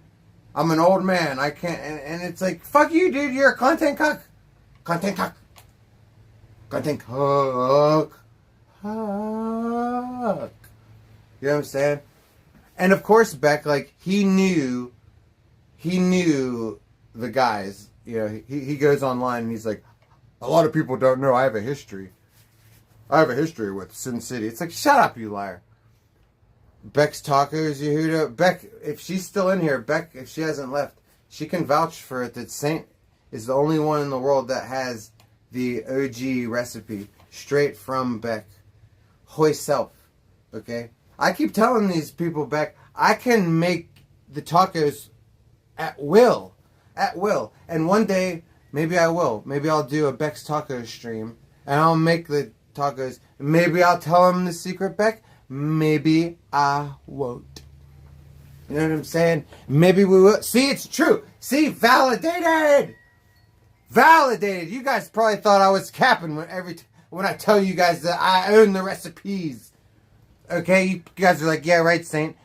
Speaker 1: I'm an old man. I can't... And it's like, fuck you, dude. You're a content cuck. Content cuck. Content cuck. Cuck. You know what I'm saying? And of course, Beck, like, he knew the guys. You know, he goes online and he's like, a lot of people don't know I have a history. I have a history with Sin City. It's like, shut up, you liar. Beck's Tacos, Yehuda. Beck, if she's still in here, Beck, if she hasn't left, she can vouch for it that Saint is the only one in the world that has the OG recipe straight from Beck herself. Okay? I keep telling these people, Beck, I can make the tacos at will. At will. And one day, maybe I will. Maybe I'll do a Beck's Tacos stream. And I'll make the tacos. Maybe I'll tell them the secret, Beck. Maybe I won't. You know what I'm saying? Maybe we will. See, it's true. See, validated. Validated. You guys probably thought I was capping when I tell you guys that I own the recipes. Okay? You guys are like, yeah, right, Saint.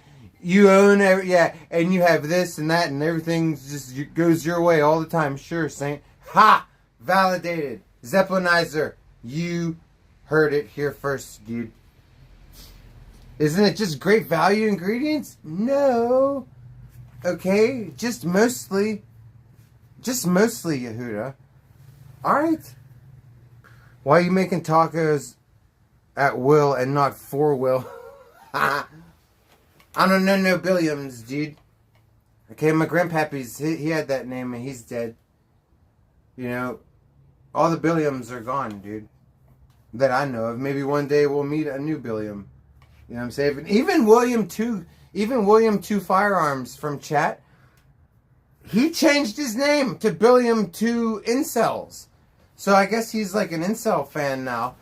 Speaker 1: You own yeah, and you have this and that and everything just goes your way all the time. Sure, Saint. Ha! Validated. Zeppelinizer. You heard it here first, dude. Isn't it just great value ingredients? No. Okay, just mostly, Yehuda. Alright. Why are you making tacos at will and not for will? I don't know no Billiams, dude. Okay, my grandpappy's, he had that name and he's dead. You know, all the Billiams are gone, dude. That I know of. Maybe one day we'll meet a new Billiam. You know what I'm saying? Even William 2 Firearms from chat, he changed his name to Billiam 2 Incels. So I guess he's like an incel fan now.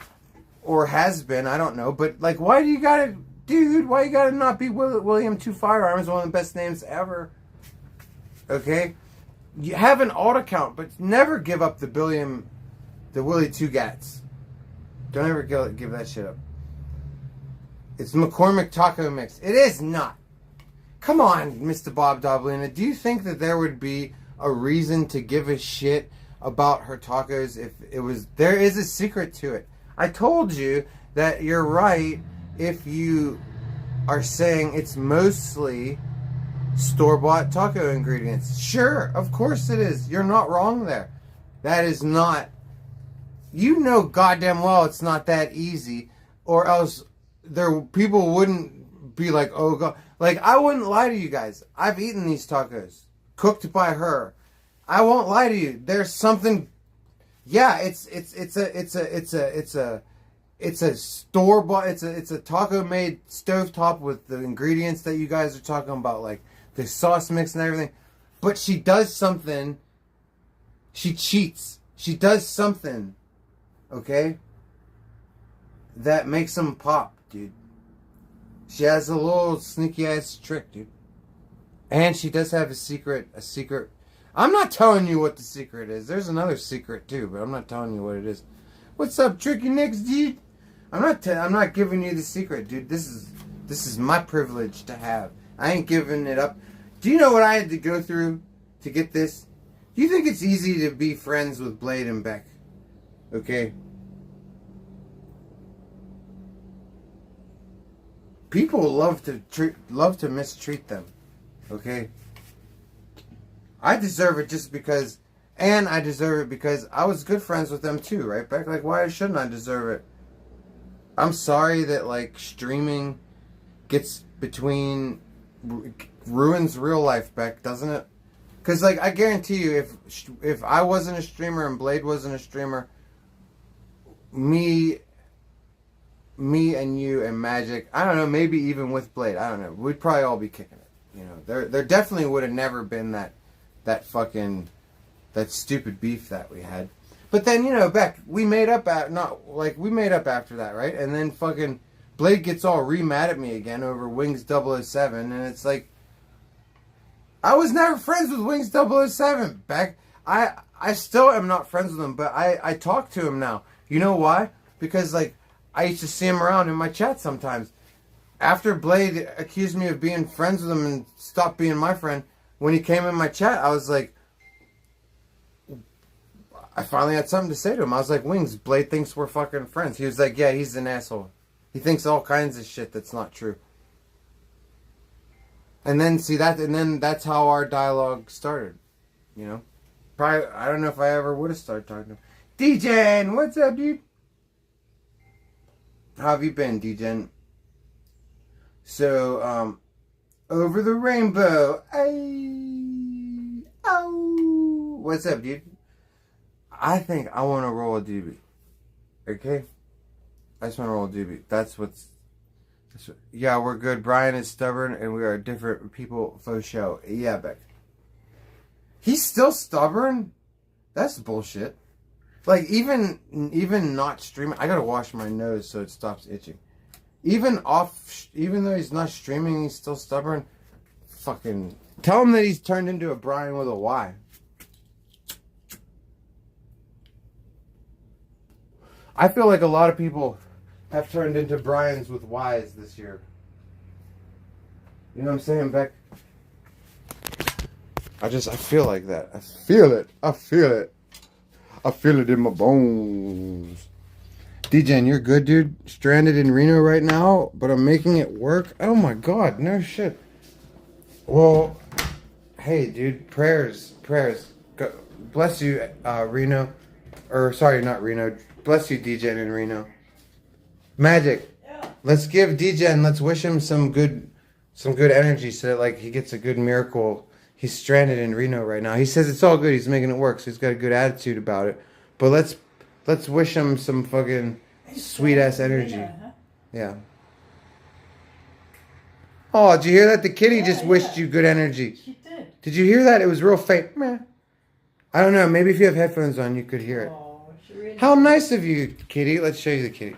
Speaker 1: Or has been, I don't know. But like, why do you gotta, dude, why you gotta not be William 2 Firearms, one of the best names ever? Okay? You have an alt account, but never give up the Willie 2 Gats. Don't ever give that shit up. It's McCormick Taco Mix. It is not. Come on, Mr. Bob Doblina. Do you think that there would be a reason to give a shit about her tacos if it was... There is a secret to it. I told you that you're right if you are saying it's mostly store-bought taco ingredients. Sure, of course it is. You're not wrong there. That is not... You know goddamn well it's not that easy, or else people wouldn't be like, oh god. Like, I wouldn't lie to you guys. I've eaten these tacos cooked by her. I won't lie to you. There's something. Yeah, it's a store bought. It's a taco made stovetop with the ingredients that you guys are talking about, like the sauce mix and everything. But she does something. She cheats. She does something. Okay? That makes them pop, dude. She has a little sneaky ass trick, dude. And she does have a secret. I'm not telling you what the secret is. There's another secret too, but I'm not telling you what it is. What's up, Tricky Nicks, dude? I'm not giving you the secret, dude. This is my privilege to have. I ain't giving it up. Do you know what I had to go through to get this? Do you think it's easy to be friends with Blade and Beck? Okay? People love to mistreat them. Okay? I deserve it just because, and I deserve it because I was good friends with them too, right, Beck? Like, why shouldn't I deserve it? I'm sorry that, like, streaming gets between, ruins real life, Beck, doesn't it? Because, like, I guarantee you, if I wasn't a streamer and Blade wasn't a streamer, me and you and Magic, I don't know, maybe even with Blade, I don't know, we'd probably all be kicking it. You know, there definitely would have never been that stupid beef that we had. But then, you know, Beck, we made up after that, right? And then fucking Blade gets all re-mad at me again over Wings 007, and it's like, I was never friends with Wings 007, Beck. I still am not friends with him, but I talk to him now. You know why? Because, like, I used to see him around in my chat sometimes. After Blade accused me of being friends with him and stopped being my friend, when he came in my chat, I was like, I finally had something to say to him. I was like, Wings, Blade thinks we're fucking friends. He was like, yeah, he's an asshole. He thinks all kinds of shit that's not true. And then, that's how our dialogue started, you know? Probably, I don't know if I ever would have started talking to him. D-Gen, what's up, dude? How have you been, D-Gen? So, over the rainbow. Ay, oh. What's up, dude? I think I want to roll a doobie. Okay? I just want to roll a doobie. Yeah, we're good. Brian is stubborn and we are different people for show. Yeah, Beck. He's still stubborn? That's bullshit. Like, even not streaming, I gotta wash my nose so it stops itching. Even though he's not streaming, he's still stubborn. Fucking tell him that he's turned into a Brian with a Y. I feel like a lot of people have turned into Brians with Ys this year. You know what I'm saying, Beck? I feel like that. I feel it. I feel it in my bones. D-Gen, you're good, dude. Stranded in Reno right now, but I'm making it work. Oh my God, no shit. Well, hey, dude, prayers. Bless you, Reno. Or, sorry, not Reno. Bless you, D-Gen in Reno. Magic. Yeah. Let's give D-Gen, let's wish him some good energy so that, like, he gets a good miracle. He's stranded in Reno right now. He says it's all good. He's making it work, so he's got a good attitude about it. But let's wish him some fucking sweet-ass energy. Yeah. Oh, did you hear that? The kitty just wished you good energy. She did. Did you hear that? It was real faint. Meh. I don't know. Maybe if you have headphones on, you could hear it. Oh, really How nice of you, kitty. Let's show you the kitty.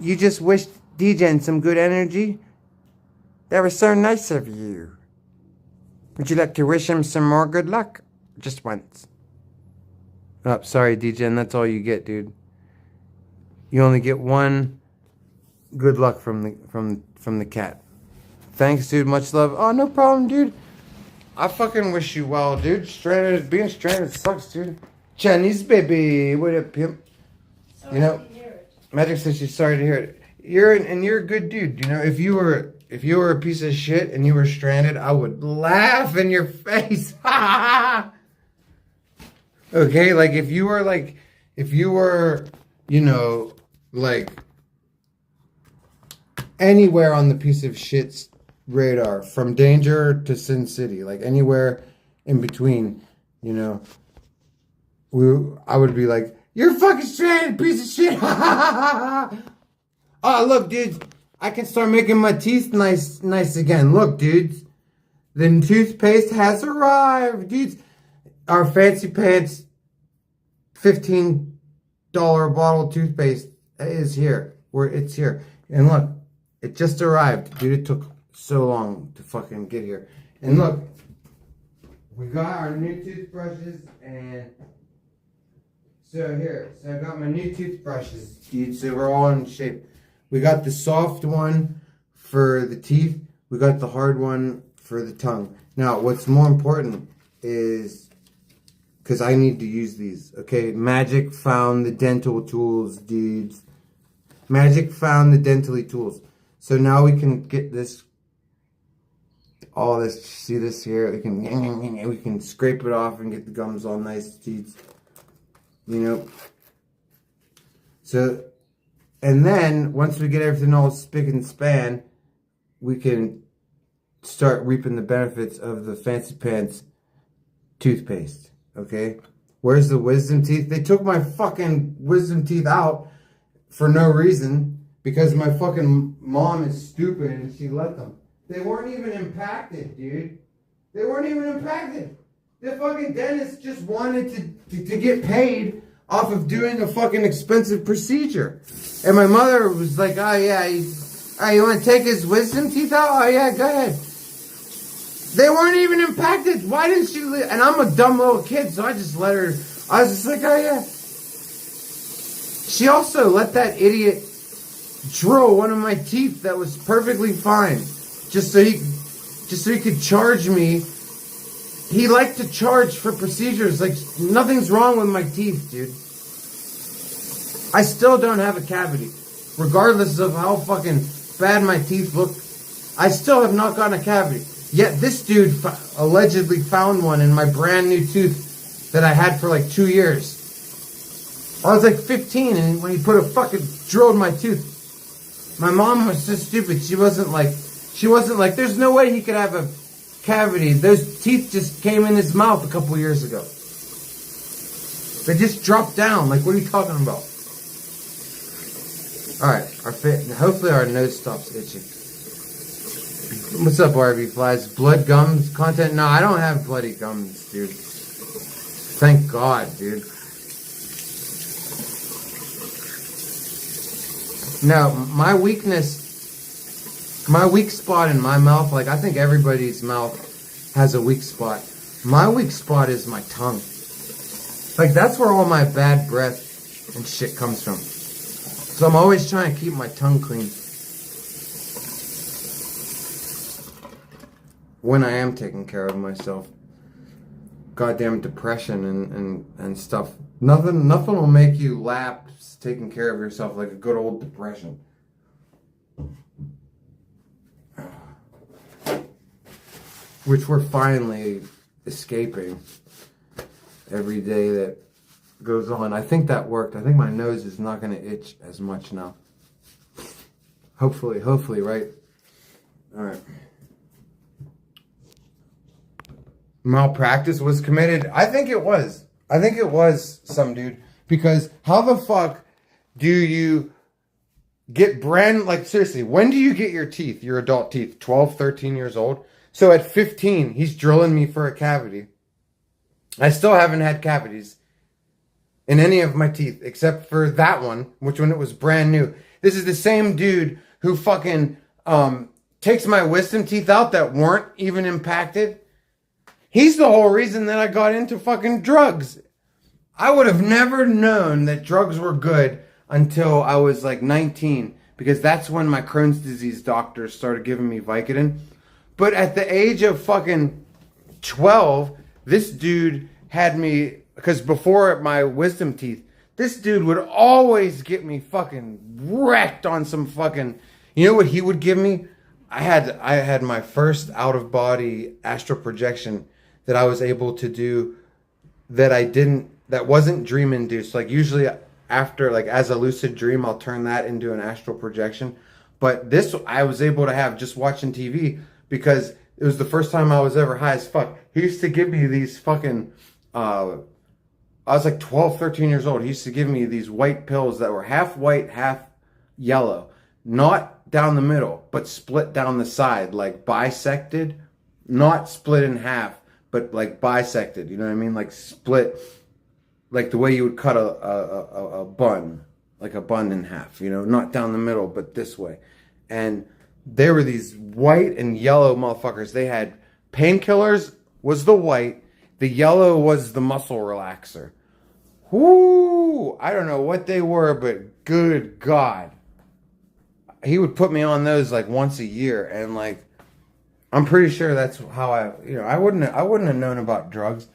Speaker 1: You just wished D-Gen some good energy? That was so nice of you. Would you like to wish him some more good luck? Just once. Oh, sorry, D-Gen. That's all you get, dude. You only get one good luck from the cat. Thanks, dude. Much love. Oh, no problem, dude. I fucking wish you well, dude. Being stranded sucks, dude. Chinese baby. What up, pimp? Sorry, you know, Magic says she's sorry to hear it. You're a good dude. You know, if you were a piece of shit and you were stranded, I would laugh in your face. Okay, like if you were, you know, like anywhere on the piece of shit's radar, from Danger to Sin City, like anywhere in between, you know, I would be like, you're fucking stranded, piece of shit. Oh, look, dude, I can start making my teeth nice again. Look, dudes, the toothpaste has arrived, dudes. Our fancy pants $15 bottle of toothpaste is here. It's here. And look, it just arrived. Dude, it took so long to fucking get here. And look, we got our new toothbrushes, and so I got my new toothbrushes, dude, so we're all in shape. We got the soft one for the teeth. We got the hard one for the tongue. Now, what's more important is, because I need to use these, okay? Magic found the dental tools, dudes. Magic found the dentally tools. So now we can get this, all this, see this here? We can scrape it off and get the gums all nice, dudes. You know? So, and then, once we get everything all spick and span, we can start reaping the benefits of the Fancy Pants toothpaste. Okay? Where's the wisdom teeth? They took my fucking wisdom teeth out for no reason because my fucking mom is stupid and she let them. They weren't even impacted, dude. They weren't even impacted. The fucking dentist just wanted to get paid off of doing a fucking expensive procedure. And my mother was like, oh yeah, you want to take his wisdom teeth out? Oh yeah, go ahead. They weren't even impacted. Why didn't she? And I'm a dumb little kid, so I just let her. I was just like, oh yeah. She also let that idiot drill one of my teeth that was perfectly fine, just so he could charge me. He liked to charge for procedures. Like, nothing's wrong with my teeth, dude. I still don't have a cavity. Regardless of how fucking bad my teeth look, I still have not gotten a cavity. Yet this dude allegedly found one in my brand new tooth that I had for like 2 years. I was like 15 and when he put a fucking drill in my tooth. My mom was so stupid. She wasn't like, there's no way he could have a cavity. Those teeth just came in his mouth a couple years ago. They just dropped down. Like, what are you talking about? Alright, hopefully our nose stops itching. What's up, RV Flies? Blood gums content? No, I don't have bloody gums, dude. Thank God, dude. No, my weak spot in my mouth, like I think everybody's mouth has a weak spot. My weak spot is my tongue. Like that's where all my bad breath and shit comes from. So I'm always trying to keep my tongue clean. When I am taking care of myself. Goddamn depression and stuff. Nothing will make you lapse taking care of yourself like a good old depression. Which we're finally escaping every day that goes on. I think that worked. I think my nose is not going to itch as much now. Hopefully, right? Alright. Malpractice was committed? I think it was. I think it was some dude. Because how the fuck do you get like seriously, when do you get your teeth, your adult teeth? 12, 13 years old? So at 15, he's drilling me for a cavity. I still haven't had cavities in any of my teeth, except for that one, which when it was brand new. This is the same dude who fucking takes my wisdom teeth out that weren't even impacted. He's the whole reason that I got into fucking drugs. I would have never known that drugs were good until I was like 19, because that's when my Crohn's disease doctor started giving me Vicodin. But at the age of fucking 12, this dude had me, because before my wisdom teeth, this dude would always get me fucking wrecked on some fucking, you know what he would give me? I had my first out-of-body astral projection that I was able to do that wasn't dream induced. Like usually after, like as a lucid dream, I'll turn that into an astral projection. But this I was able to have just watching TV because it was the first time I was ever high as fuck. He used to give me these fucking, I was like 12, 13 years old. He used to give me these white pills that were half white, half yellow. Not down the middle, but split down the side, like bisected. Not split in half, but like bisected. You know what I mean? Like split, like the way you would cut a bun, like a bun in half, you know, not down the middle, but this way. And there were these white and yellow motherfuckers. They had painkillers was the white. The yellow was the muscle relaxer. Whoo! I don't know what they were, but good God. He would put me on those like once a year. And like, I'm pretty sure that's how I wouldn't have known about drugs.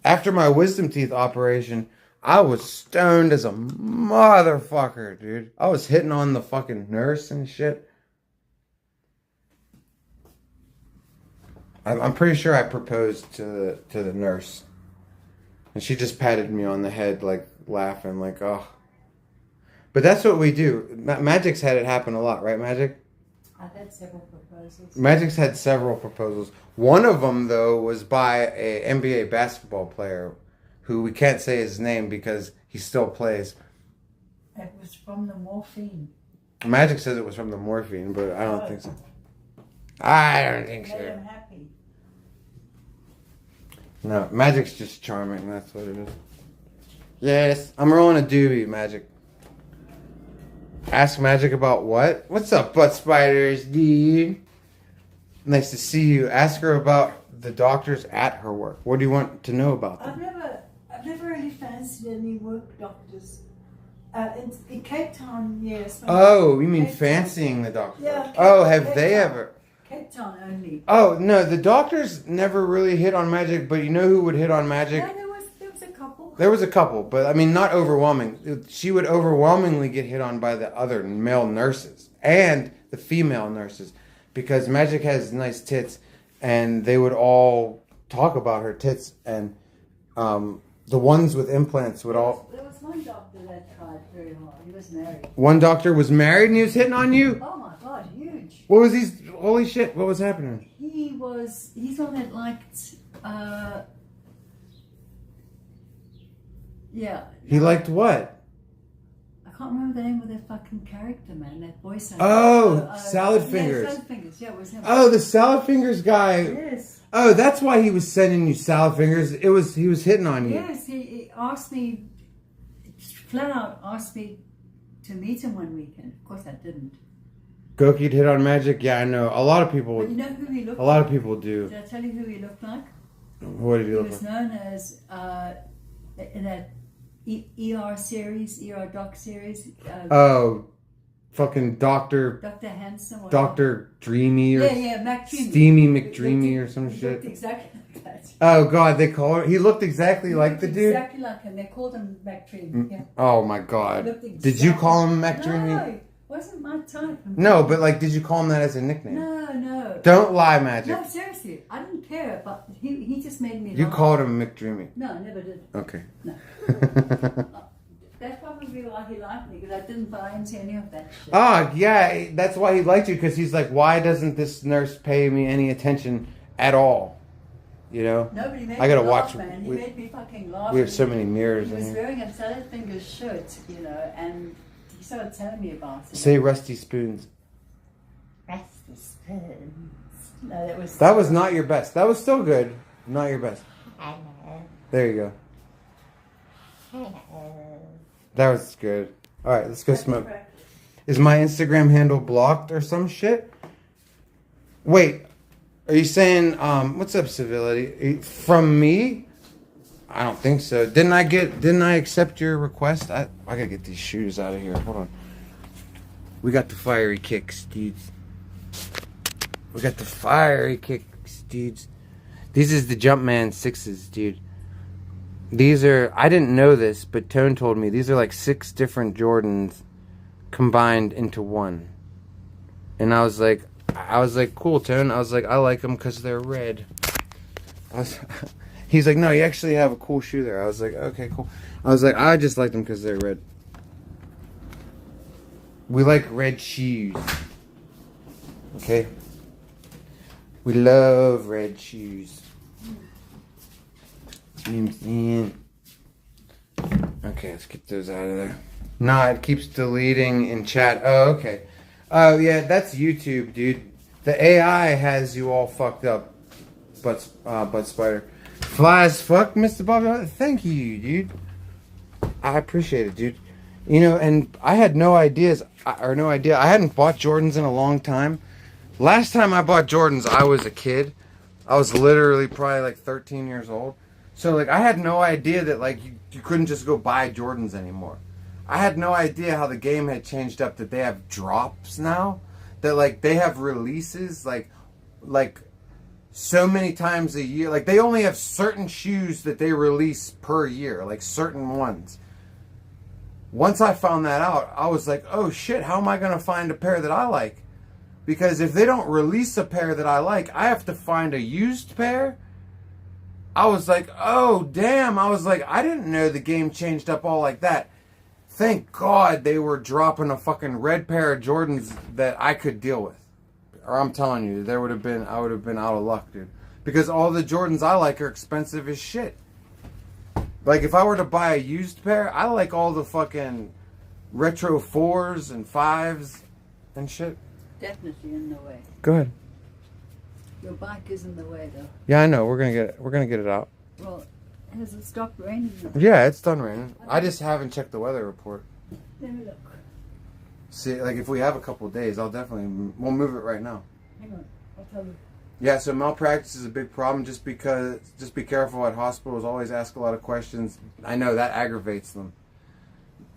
Speaker 1: After my wisdom teeth operation, I was stoned as a motherfucker, dude. I was hitting on the fucking nurse and shit. I'm pretty sure I proposed to the nurse. And she just patted me on the head, like, laughing, like, oh. But that's what we do. Magic's had it happen a lot, right, Magic?
Speaker 2: I've had several proposals.
Speaker 1: Magic's had several proposals. One of them, though, was by an NBA basketball player. who we can't say his name because he still plays.
Speaker 2: It was from the morphine.
Speaker 1: Magic says it was from the morphine, but I don't think so. I don't think
Speaker 2: Made
Speaker 1: so.
Speaker 2: him happy.
Speaker 1: No, Magic's just charming. That's what it is. Yes, I'm rolling a doobie, Magic. Ask Magic about what? What's up, butt spiders, dude? Nice to see you. Ask her about the doctors at her work. What do you want to know about them?
Speaker 2: I've never really fancied any work doctors. In Cape Town, yes.
Speaker 1: Oh, you mean
Speaker 2: Cape
Speaker 1: fancying the doctors?
Speaker 2: Yeah, Cape-
Speaker 1: Oh, have
Speaker 2: Cape
Speaker 1: they
Speaker 2: Town.
Speaker 1: ever?
Speaker 2: Cape Town only.
Speaker 1: Oh, no, the doctors never really hit on Magic, but you know who would hit on Magic?
Speaker 2: Yeah, there was a couple.
Speaker 1: There was a couple, but I mean, not overwhelming. She would overwhelmingly get hit on by the other male nurses and the female nurses because Magic has nice tits, and they would all talk about her tits, and the ones with implants would all.
Speaker 2: There was one doctor that tried very hard. He was married.
Speaker 1: One doctor was married and he was hitting on you.
Speaker 2: Oh my God, huge.
Speaker 1: What was these? Holy shit! What was happening?
Speaker 2: He's one that liked. Yeah.
Speaker 1: He liked what?
Speaker 2: I can't remember the name of that fucking character, man. That voice actor.
Speaker 1: Oh, Salad Fingers.
Speaker 2: Yeah, Salad Fingers. Yeah, it was him.
Speaker 1: Oh, the Salad Fingers guy.
Speaker 2: Yes.
Speaker 1: Oh, that's why he was sending you Salad Fingers. He was hitting on you.
Speaker 2: Yes, he asked me, flat out asked me to meet him one weekend. Of course, I didn't.
Speaker 1: Goki'd hit on Magic. Yeah, I know. A lot of people.
Speaker 2: But you know who he looked
Speaker 1: A lot
Speaker 2: like?
Speaker 1: of people do.
Speaker 2: Did I tell you who he looked like?
Speaker 1: What did he
Speaker 2: He
Speaker 1: look
Speaker 2: was
Speaker 1: like?
Speaker 2: known as, in that ER series, ER doc series,
Speaker 1: Oh, fucking Doctor
Speaker 2: Dr. Handsome. Or
Speaker 1: Doctor Dreamy or
Speaker 2: Yeah, Mac Dreamy.
Speaker 1: Steamy McDreamy or some
Speaker 2: He
Speaker 1: shit.
Speaker 2: looked exactly like that.
Speaker 1: Oh God, they call her. He looked exactly like the dude.
Speaker 2: Exactly like him. They called him Mac Dreamy. Yeah.
Speaker 1: Oh my
Speaker 2: He
Speaker 1: God.
Speaker 2: looked
Speaker 1: Did you
Speaker 2: exactly-
Speaker 1: call him McDreamy?
Speaker 2: No, wasn't my type.
Speaker 1: No, but like, did you call him that as a nickname?
Speaker 2: No.
Speaker 1: Don't lie, Magic.
Speaker 2: No, seriously, I didn't care, but he just made me
Speaker 1: You
Speaker 2: laugh.
Speaker 1: called him McDreamy.
Speaker 2: No, I never did.
Speaker 1: Okay.
Speaker 2: No. That's probably why he liked me, because I didn't buy into any of that shit.
Speaker 1: Ah, yeah, that's why he liked you, because he's like, why doesn't this nurse pay me any attention at all? You know?
Speaker 2: Nobody made
Speaker 1: I gotta
Speaker 2: me
Speaker 1: watch-
Speaker 2: laugh, man. He made me fucking laugh.
Speaker 1: We have so many mirrors
Speaker 2: He
Speaker 1: in
Speaker 2: was
Speaker 1: here.
Speaker 2: wearing a Salad Fingers shirt, you know, and he started telling me about it.
Speaker 1: Say Rusty Spoons.
Speaker 2: Rusty Spoons. No,
Speaker 1: That was not your best. That was still good. Not your best. There you go. That was good. Alright, let's go smoke. Is my Instagram handle blocked or some shit? Wait, are you saying, what's up, civility? From me? I don't think so. Didn't I accept your request? I gotta get these shoes out of here. Hold on. We got the fiery kicks, dudes. We got the fiery kicks, dudes. These is the Jumpman 6s, dude. These are, I didn't know this, but Tone told me, these are like 6 different Jordans combined into one. And I was like, cool, Tone. I was like, I like them because they're red. He's like, no, you actually have a cool shoe there. I was like, okay, cool. I was like, I just like them because they're red. We like red shoes. Okay? We love red shoes. You know what I'm saying? Okay, let's get those out of there. Nah, it keeps deleting in chat. Oh, okay. Oh, yeah, that's YouTube, dude. The AI has you all fucked up. Butt spider. Fly as fuck, Mr. Bobby. Thank you, dude. I appreciate it, dude. You know, and I had no idea. I hadn't bought Jordans in a long time. Last time I bought Jordans, I was a kid. I was literally probably like 13 years old. So, like, I had no idea that, like, you couldn't just go buy Jordans anymore. I had no idea how the game had changed up, that they have drops now. That, like, they have releases, like so many times a year. Like, they only have certain shoes that they release per year. Like, certain ones. Once I found that out, I was like, oh, shit, how am I going to find a pair that I like? Because if they don't release a pair that I like, I have to find a used pair. I was like, oh, damn. I was like, I didn't know the game changed up all like that. Thank God they were dropping a fucking red pair of Jordans that I could deal with. Or I'm telling you, I would have been out of luck, dude. Because all the Jordans I like are expensive as shit. Like, if I were to buy a used pair, I like all the fucking retro 4s and 5s and shit.
Speaker 2: Definitely in the way.
Speaker 1: Go ahead.
Speaker 2: Your bike is in the way, though.
Speaker 1: Yeah, I know. We're gonna get it out.
Speaker 2: Well, has it stopped raining now?
Speaker 1: Yeah, it's done raining. I just haven't checked the weather report.
Speaker 2: Let me look.
Speaker 1: See, like, if we have a couple of days, we'll move it right now.
Speaker 2: Hang on, I'll tell you.
Speaker 1: Yeah, so malpractice is a big problem just be careful at hospitals. Always ask a lot of questions. I know that aggravates them.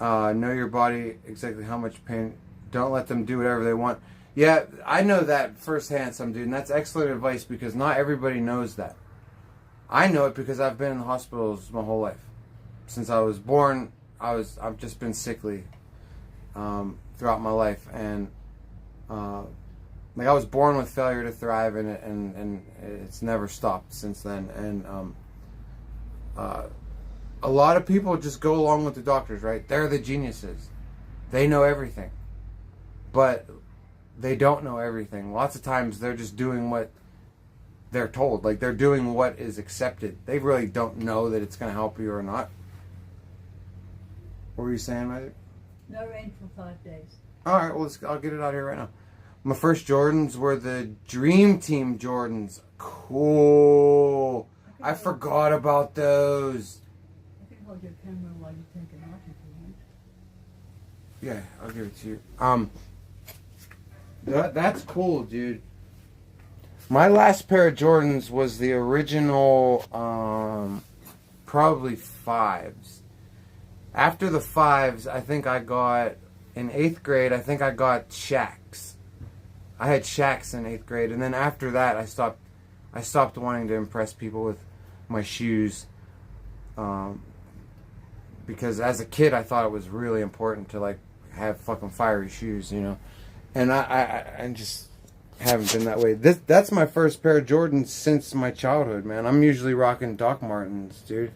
Speaker 1: Know your body, exactly how much pain. Don't let them do whatever they want. Yeah, I know that firsthand, some dude, and that's excellent advice because not everybody knows that. I know it because I've been in hospitals my whole life. Since I was born, I've just been sickly throughout my life, and like I was born with failure to thrive in it, and it's never stopped since then. And a lot of people just go along with the doctors, right? They're the geniuses. They know everything, but they don't know everything. Lots of times they're just doing what they're told. Like, they're doing what is accepted. They really don't know that it's going to help you or not. What were you saying, Magic?
Speaker 2: No rain for 5 days.
Speaker 1: Alright, well, I'll get it out here right now. My first Jordans were the Dream Team Jordans. Cool. I forgot about those.
Speaker 2: I can hold your camera while you take it off if you want.
Speaker 1: Yeah, I'll give it to you. That's cool, dude. My last pair of Jordans was the original, probably 5s. After the 5s, I think I got, in 8th grade, I think I got Shaqs. I had Shaqs in 8th grade, and then after that, I stopped wanting to impress people with my shoes. Because as a kid, I thought it was really important to, like, have fucking fiery shoes, you know? And I just haven't been that way. That's my first pair of Jordans since my childhood, man. I'm usually rocking Doc Martens, dude.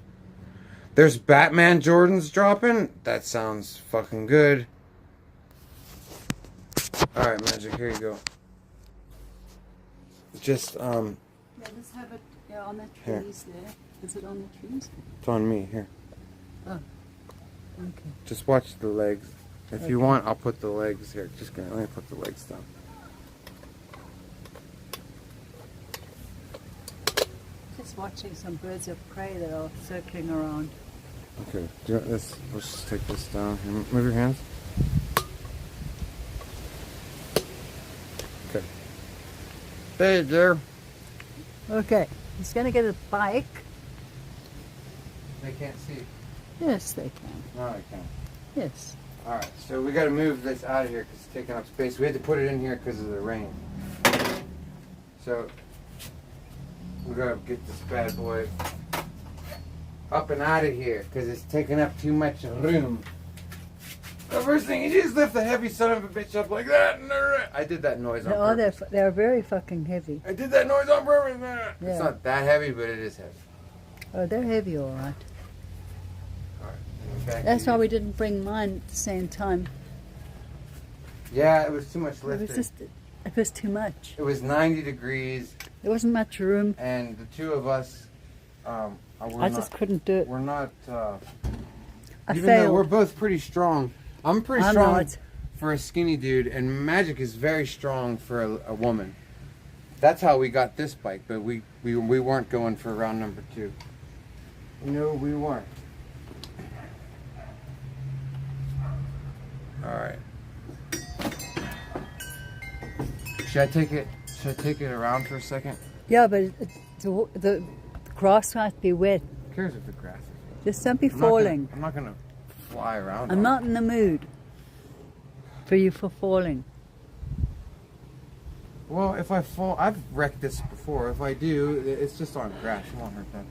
Speaker 1: There's Batman Jordans dropping. That sounds fucking good. Alright, Magic, here you go. Just,
Speaker 2: Yeah, let's have it on the trees there. Is it on the trees?
Speaker 1: It's on me, here.
Speaker 2: Oh, okay.
Speaker 1: Just watch the legs. If you want, I'll put the legs here. Let me put the legs down.
Speaker 2: Just watching some birds of prey that are circling around.
Speaker 1: Okay, let's just take this down. Here, move your hands. Okay. There you go.
Speaker 2: Okay, he's going to get a bike.
Speaker 1: They can't see.
Speaker 2: Yes, they can.
Speaker 1: No, they can't.
Speaker 2: Yes.
Speaker 1: Alright, so we got to move this out of here because it's taking up space. We had to put it in here because of the rain. So, we got to get this bad boy up and out of here because it's taking up too much room. The first thing, you just lift the heavy son of a bitch up like that. I did that noise on purpose.
Speaker 2: They're very fucking heavy.
Speaker 1: I did that noise on purpose.
Speaker 2: Yeah.
Speaker 1: It's not that heavy, but it is heavy.
Speaker 2: Oh, they're heavy, all right.
Speaker 1: Alright.
Speaker 2: That's why we didn't bring mine at the same time.
Speaker 1: Yeah, it was too much
Speaker 2: It
Speaker 1: lifting.
Speaker 2: was too much.
Speaker 1: It was 90 degrees,
Speaker 2: There wasn't much room.
Speaker 1: and the two of us,
Speaker 2: I just couldn't do it.
Speaker 1: we're not,
Speaker 2: I
Speaker 1: even
Speaker 2: failed.
Speaker 1: though we're both pretty strong. I'm pretty
Speaker 2: I'm
Speaker 1: strong
Speaker 2: not.
Speaker 1: for a skinny dude, and Magic is very strong for a woman. That's how we got this bike, but we weren't going for round number 2. No, we weren't. Alright. Should I take it around for a second?
Speaker 2: Yeah, but the grass might be wet.
Speaker 1: Who cares if the grass is wet?
Speaker 2: Just don't be
Speaker 1: I'm not
Speaker 2: falling.
Speaker 1: I'm not gonna fly around.
Speaker 2: I'm
Speaker 1: on
Speaker 2: not
Speaker 1: it.
Speaker 2: in the mood for you for falling.
Speaker 1: Well, if I fall, I've wrecked this before. If I do, it's just on grass. It won't hurt that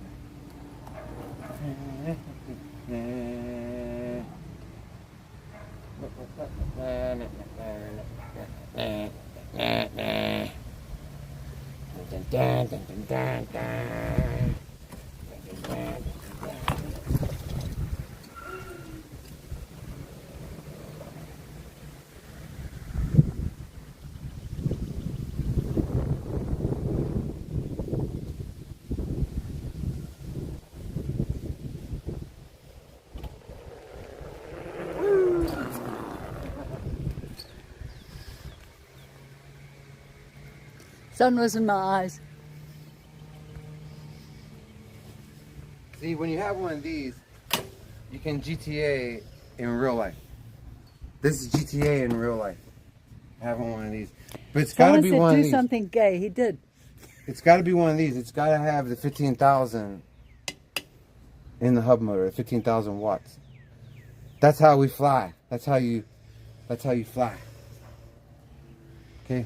Speaker 2: Sun was in my eyes.
Speaker 1: See, when you have one of these, you can GTA in real life. This is GTA in real life. Having one of these. But it's got to be one of
Speaker 2: do
Speaker 1: these.
Speaker 2: something gay. He did.
Speaker 1: It's got to be one of these. It's got to have the 15,000 in the hub motor, 15,000 watts. That's how we fly. That's how you fly. Okay?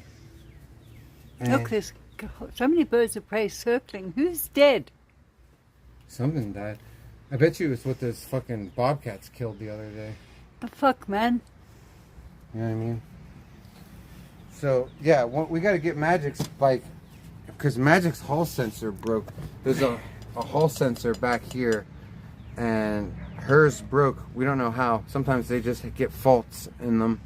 Speaker 1: And
Speaker 2: Look, there's so many birds of prey circling. Who's dead?
Speaker 1: something died. I bet you it's what those fucking bobcats killed the other day.
Speaker 2: The fuck, man?
Speaker 1: You know what I mean? So, yeah, we got to get Magic's bike, because Magic's hall sensor broke. There's a hall sensor back here, and hers broke. We don't know how. Sometimes they just get faults in them,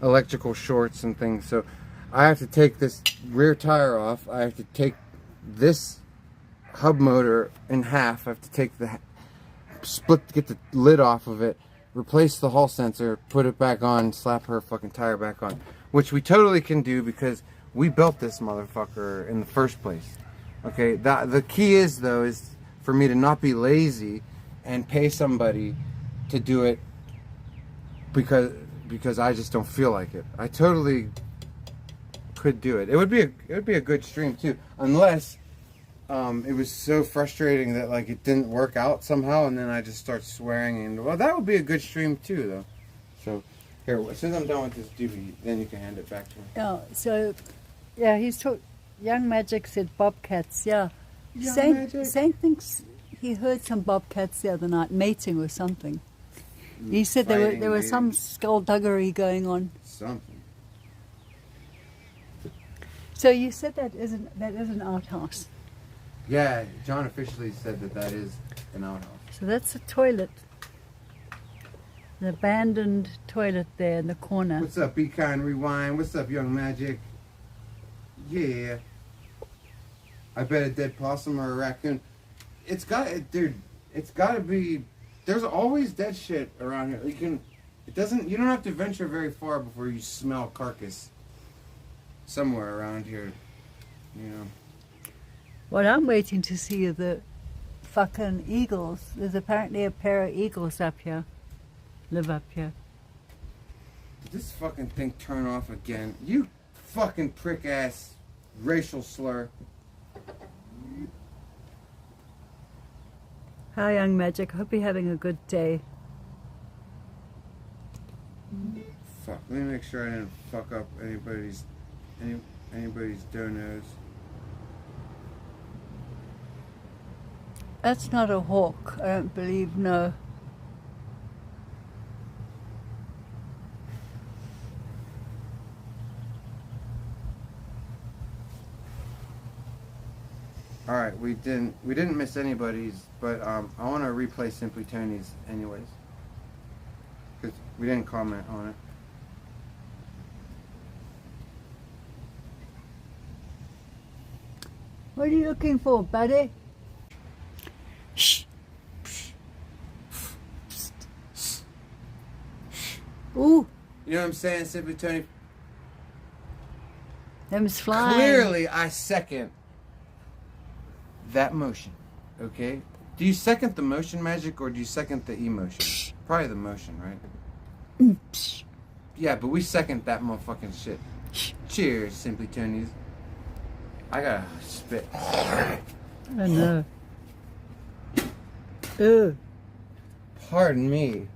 Speaker 1: electrical shorts and things. So I have to take this rear tire off. I have to take this hub motor in half. I have to take the get the lid off of it, replace the hall sensor, put it back on, slap her fucking tire back on, which we totally can do because we built this motherfucker in the first place. Okay, the key is though is for me to not be lazy and pay somebody to do it because I just don't feel like it. I totally could do it. It would be a good stream too, unless it was so frustrating that like it didn't work out somehow, and then I just start swearing, and well, that would be a good stream too, though. So here, as soon as I'm done with this doobie, then you can hand it back to me.
Speaker 2: Oh, so yeah, Young Magic said bobcats. Yeah, Saint thinks he heard some bobcats the other night mating or something. He said there was some skullduggery going on.
Speaker 1: Something.
Speaker 2: So you said that is an outhouse.
Speaker 1: Yeah, John officially said that is an outhouse.
Speaker 2: So that's a toilet. An abandoned toilet there in the corner.
Speaker 1: What's up, Be Kind Rewind? What's up, Young Magic? Yeah. I bet a dead possum or a raccoon. It's got to be. There's always dead shit around here. You don't have to venture very far before you smell carcass somewhere around here. You know.
Speaker 2: What I'm waiting to see are the fucking eagles. There's apparently a pair of eagles up here. Live up here.
Speaker 1: Did this fucking thing turn off again? You fucking prick ass racial slur.
Speaker 2: Hi, Young Magic. Hope you're having a good day.
Speaker 1: Fuck. Let me make sure I didn't fuck up anybody's donos.
Speaker 2: That's not a hawk. I don't believe. No.
Speaker 1: All right, we didn't miss anybody's, but I want to replay Simply Tony's anyways, because we didn't comment on it.
Speaker 2: What are you looking for, buddy? Shh. Ooh,
Speaker 1: You know what I'm saying, Simply Tony?
Speaker 2: them's flying.
Speaker 1: Clearly, I second that motion. Okay? Do you second the motion, Magic, or do you second the emotion? Probably the motion, right? Yeah, but we second that motherfucking shit. Cheers, Simply Tony's. I gotta spit.
Speaker 2: I know. Ugh.
Speaker 1: Pardon me.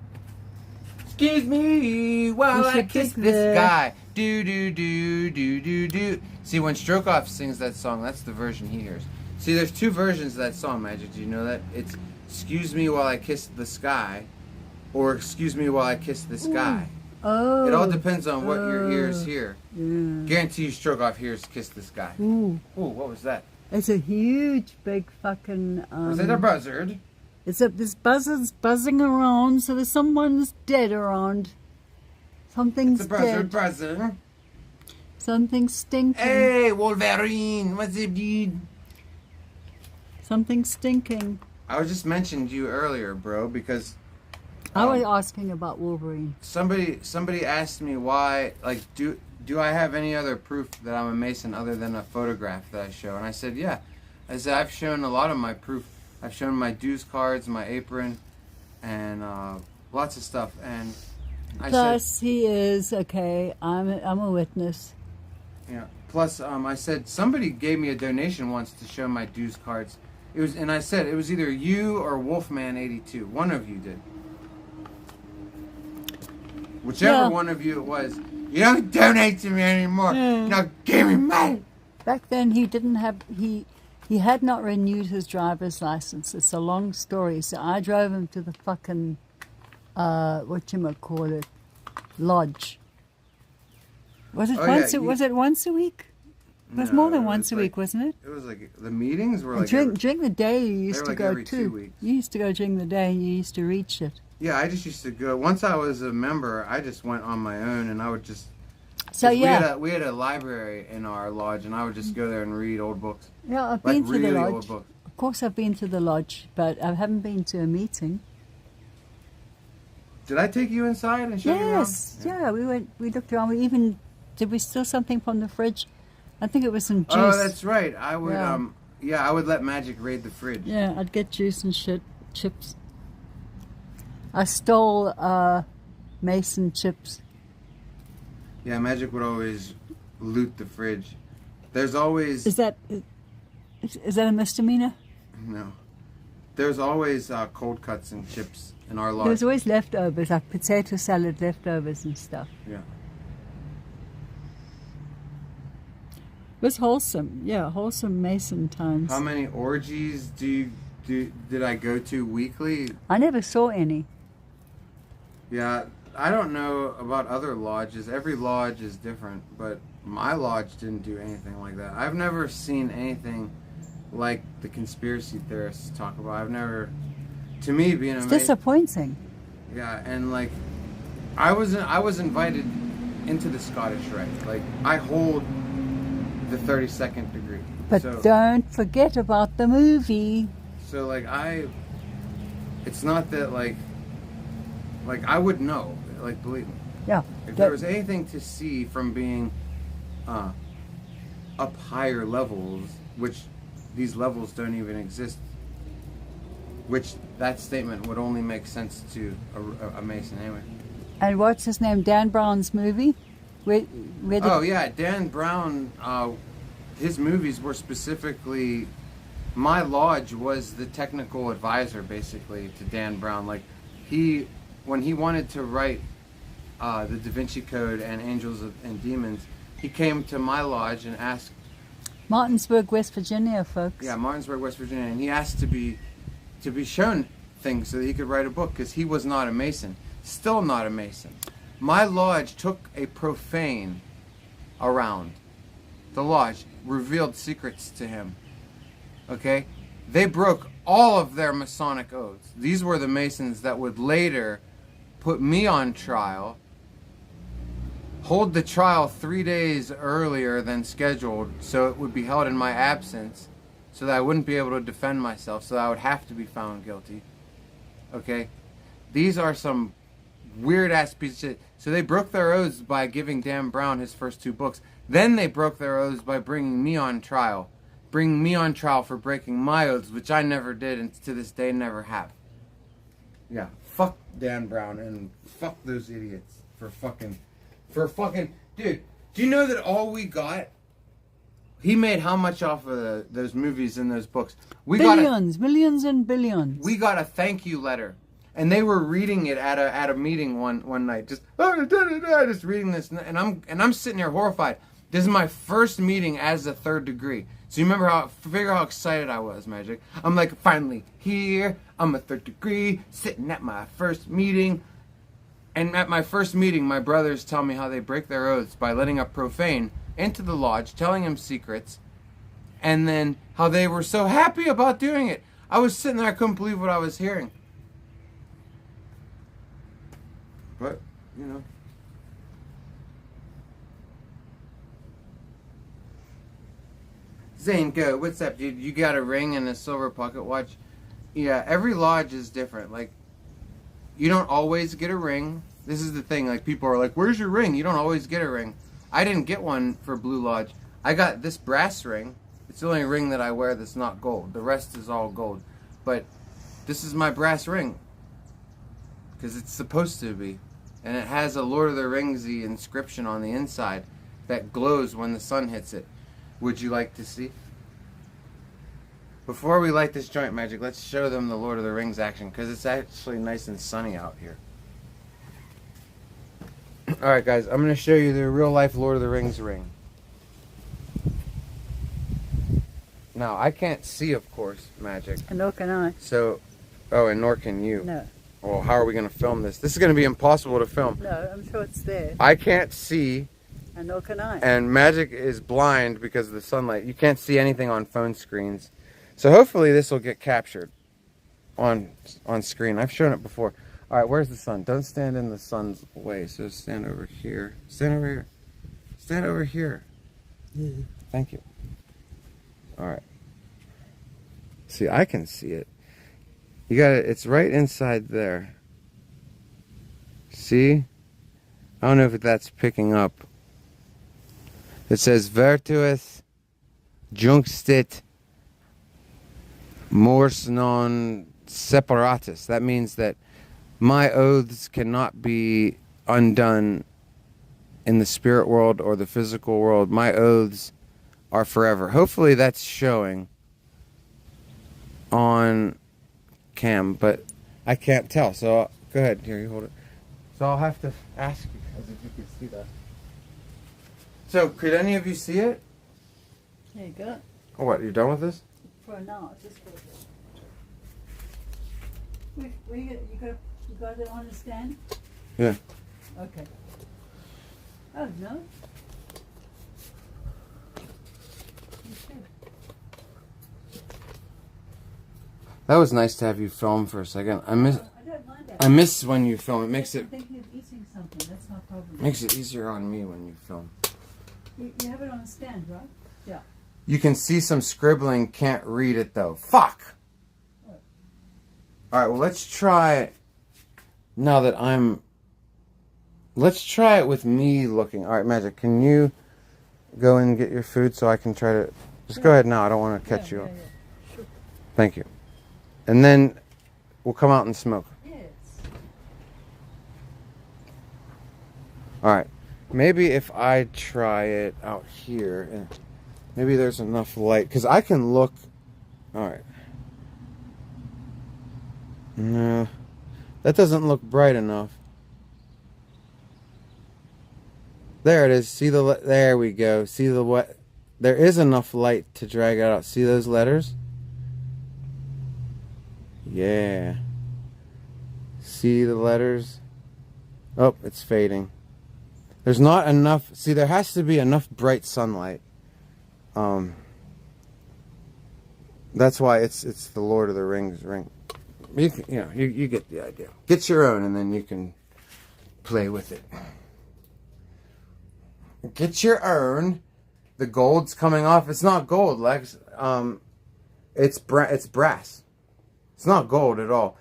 Speaker 1: Excuse me while
Speaker 2: You
Speaker 1: I
Speaker 2: should
Speaker 1: kiss
Speaker 2: pick
Speaker 1: this
Speaker 2: the-
Speaker 1: guy. Do do do do do do. See, when Stroke Off sings that song, that's the version he hears. See, there's two versions of that song, Magic. Do you know that? It's "Excuse me while I kiss the sky," or "Excuse me while I kiss this guy."
Speaker 2: Oh.
Speaker 1: It all depends on what your ears hear.
Speaker 2: Yeah.
Speaker 1: Guarantee you, Stroke Off hears "Kiss This Guy."
Speaker 2: Ooh.
Speaker 1: Ooh, what was that?
Speaker 2: It's a huge, big fucking.
Speaker 1: Was it a buzzard?
Speaker 2: This buzzard's buzzing around, so there's someone's dead around. Something's
Speaker 1: It's a buzzard,
Speaker 2: dead.
Speaker 1: buzzer.
Speaker 2: Something's stinking.
Speaker 1: Hey, Wolverine, what's up, dude?
Speaker 2: Something's stinking.
Speaker 1: I was just mentioned you earlier, bro, because
Speaker 2: I was asking about Wolverine.
Speaker 1: somebody asked me why, like, do do I have any other proof that I'm a Mason other than a photograph that I show? And I said, yeah. I said, I've shown a lot of my proof. I've shown my dues cards, my apron, and lots of stuff. And I
Speaker 2: Plus, he is, okay, I'm a witness.
Speaker 1: Yeah. Plus, I said, somebody gave me a donation once to show my dues cards. It was, and I said, it was either you or Wolfman82. One of you did. Whichever one of you it was, you don't donate to me anymore. Now give me money.
Speaker 2: Back then, he didn't have, he had not renewed his driver's license. It's a long story. So I drove him to the fucking, whatchamacallit, lodge. Was it was it once a week? It was more than once a week, wasn't it?
Speaker 1: It was like, the meetings were like...
Speaker 2: During the day, you used to go
Speaker 1: every 2
Speaker 2: too.
Speaker 1: weeks.
Speaker 2: You used to go during the day and you used to reach it.
Speaker 1: Yeah, I just used to go. Once I was a member, I just went on my own, and I would just...
Speaker 2: So yeah,
Speaker 1: we had a library in our lodge, and I would just go there and read old books.
Speaker 2: yeah, I've
Speaker 1: Like
Speaker 2: been to the
Speaker 1: really
Speaker 2: lodge.
Speaker 1: old books.
Speaker 2: Of course, I've been to the lodge, but I haven't been to a meeting.
Speaker 1: Did I take you inside and show you around?
Speaker 2: Yes, yeah, we went. We looked around. Did we steal something from the fridge? I think it was some juice.
Speaker 1: Oh, that's right. I would
Speaker 2: Yeah.
Speaker 1: I would let Magic raid the fridge.
Speaker 2: Yeah, I'd get juice and shit, chips. I stole Mason chips.
Speaker 1: Yeah, Magic would always loot the fridge. There's always
Speaker 2: Is that a misdemeanor?
Speaker 1: no. There's always cold cuts and chips in our lodge.
Speaker 2: There was always leftovers, like potato salad leftovers and stuff.
Speaker 1: Yeah.
Speaker 2: It was wholesome. Yeah, wholesome Mason times.
Speaker 1: How many orgies did I go to weekly?
Speaker 2: I never saw any.
Speaker 1: Yeah, I don't know about other lodges. Every lodge is different, but my lodge didn't do anything like that. I've never seen anything like the conspiracy theorists talk about. I've never, to me, being a
Speaker 2: It's
Speaker 1: Mason,
Speaker 2: disappointing.
Speaker 1: yeah, and like, I was invited into the Scottish Rite. Like, I hold the 32nd degree.
Speaker 2: But
Speaker 1: so,
Speaker 2: don't forget about the movie.
Speaker 1: So like it's not that like I would know. Like, believe me.
Speaker 2: Yeah.
Speaker 1: If there was anything to see from being up higher levels, which these levels don't even exist, which that statement would only make sense to a Mason anyway.
Speaker 2: And what's his name? Dan Brown's movie? Where
Speaker 1: Oh yeah, Dan Brown. His movies were specifically. My lodge was the technical advisor, basically, to Dan Brown. Like, when he wanted to write the Da Vinci Code and Angels and Demons, he came to my lodge and asked.
Speaker 2: Martinsburg, West Virginia, folks.
Speaker 1: Yeah, Martinsburg, West Virginia, and he asked to be shown things so that he could write a book because he was not a Mason, still not a Mason. My lodge took a profane around the lodge, revealed secrets to him. Okay? They broke all of their Masonic oaths. These were the Masons that would later put me on trial, hold the trial 3 days earlier than scheduled so it would be held in my absence so that I wouldn't be able to defend myself, so that I would have to be found guilty. Okay? These are some weird ass pieces of shit. So they broke their oaths by giving Dan Brown his first 2 books. Then they broke their oaths by bringing me on trial. Bringing me on trial for breaking my oaths, which I never did and to this day never have. Yeah, fuck Dan Brown and fuck those idiots for fucking... Dude, do you know that all we got... He made how much off of those movies and those books?
Speaker 2: Millions and billions.
Speaker 1: We got a thank you letter. And they were reading it at a meeting one night, just reading this, and I'm sitting there horrified. This is my first meeting as a 3rd degree. So you figure how excited I was, Magic. I'm like, finally here. I'm a 3rd degree, sitting at my first meeting. And at my first meeting, my brothers tell me how they break their oaths by letting a profane into the lodge, telling him secrets, and then how they were so happy about doing it. I was sitting there, I couldn't believe what I was hearing. But, you know. Zane, go. What's up, dude? You got a ring and a silver pocket watch? Yeah, every lodge is different. Like, you don't always get a ring. This is the thing. Like, people are like, where's your ring? You don't always get a ring. I didn't get one for Blue Lodge. I got this brass ring. It's the only ring that I wear that's not gold. The rest is all gold. But this is my brass ring. Because it's supposed to be. And it has a Lord of the Ringsy inscription on the inside that glows when the sun hits it. Would you like to see? Before we light this joint, Magic, let's show them the Lord of the Rings action. Because it's actually nice and sunny out here. Alright guys, I'm going to show you the real life Lord of the Rings ring. Now, I can't see, of course, Magic.
Speaker 2: And nor can I.
Speaker 1: So, oh, and nor can you.
Speaker 2: No.
Speaker 1: Well, how are we going to film this? This is going to be impossible to film.
Speaker 2: No, I'm sure it's there.
Speaker 1: I can't see.
Speaker 2: And nor can I.
Speaker 1: And Magic is blind because of the sunlight. You can't see anything on phone screens. So hopefully this will get captured on screen. I've shown it before. All right, where's the sun? Don't stand in the sun's way. So stand over here. Stand over here. Stand over here. Thank you. All right. See, I can see it. You got it. It's right inside there. See? I don't know if that's picking up. It says Virtuous Junctit Mors non separatus. That means that my oaths cannot be undone in the spirit world or the physical world. My oaths are forever. Hopefully that's showing on cam, but I can't tell. So go ahead, here, you hold it. So I'll have to ask you guys if you can see that. So could any of you see it?
Speaker 2: There you go.
Speaker 1: Oh, what, you done with this?
Speaker 2: For now, just for you got it on the stand?
Speaker 1: Yeah.
Speaker 2: Okay. Oh, no?
Speaker 1: That was nice to have you film for a second. I miss
Speaker 2: that.
Speaker 1: I miss when you film. It makes it
Speaker 2: I think you're eating something. That's no problem.
Speaker 1: makes it easier on me when you film.
Speaker 2: You have it on a stand, right? Yeah.
Speaker 1: You can see some scribbling, can't read it though. Fuck! Alright, well let's try it now that let's try it with me looking. Alright, Magic, can you go and get your food so I can try to... Just go ahead now, I don't want to catch you up.
Speaker 2: Yeah. Sure.
Speaker 1: Thank you. And then we'll come out and smoke.
Speaker 2: Yes.
Speaker 1: Alright, maybe if I try it out here, and maybe there's enough light, because I can look... Alright. No, that doesn't look bright enough. There it is. See the... There we go. See the what? There is enough light to drag it out. See those letters? Yeah. See the letters? Oh, it's fading. There's not enough. See, there has to be enough bright sunlight. That's why it's the Lord of the Rings ring. You get the idea. Get your own, and then you can play with it. Get your own. The gold's coming off. It's not gold, Lex. It's brass. It's not gold at all.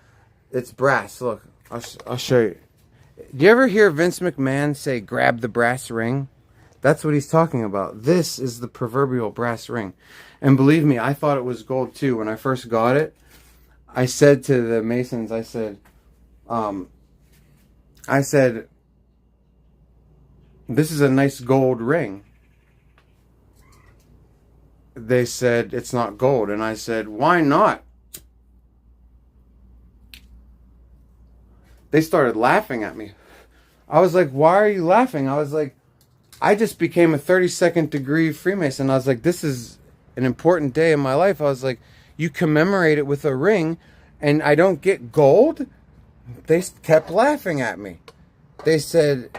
Speaker 1: It's brass. Look, I'll show you. Do you ever hear Vince McMahon say, grab the brass ring? That's what he's talking about. This is the proverbial brass ring. And believe me, I thought it was gold too. When I first got it, I said to the Masons, I said, this is a nice gold ring. They said, it's not gold. And I said, why not? They started laughing at me. I was like, why are you laughing? I was like, I just became a 32nd degree Freemason. I was like, this is an important day in my life. I was like, you commemorate it with a ring and I don't get gold? They kept laughing at me. They said,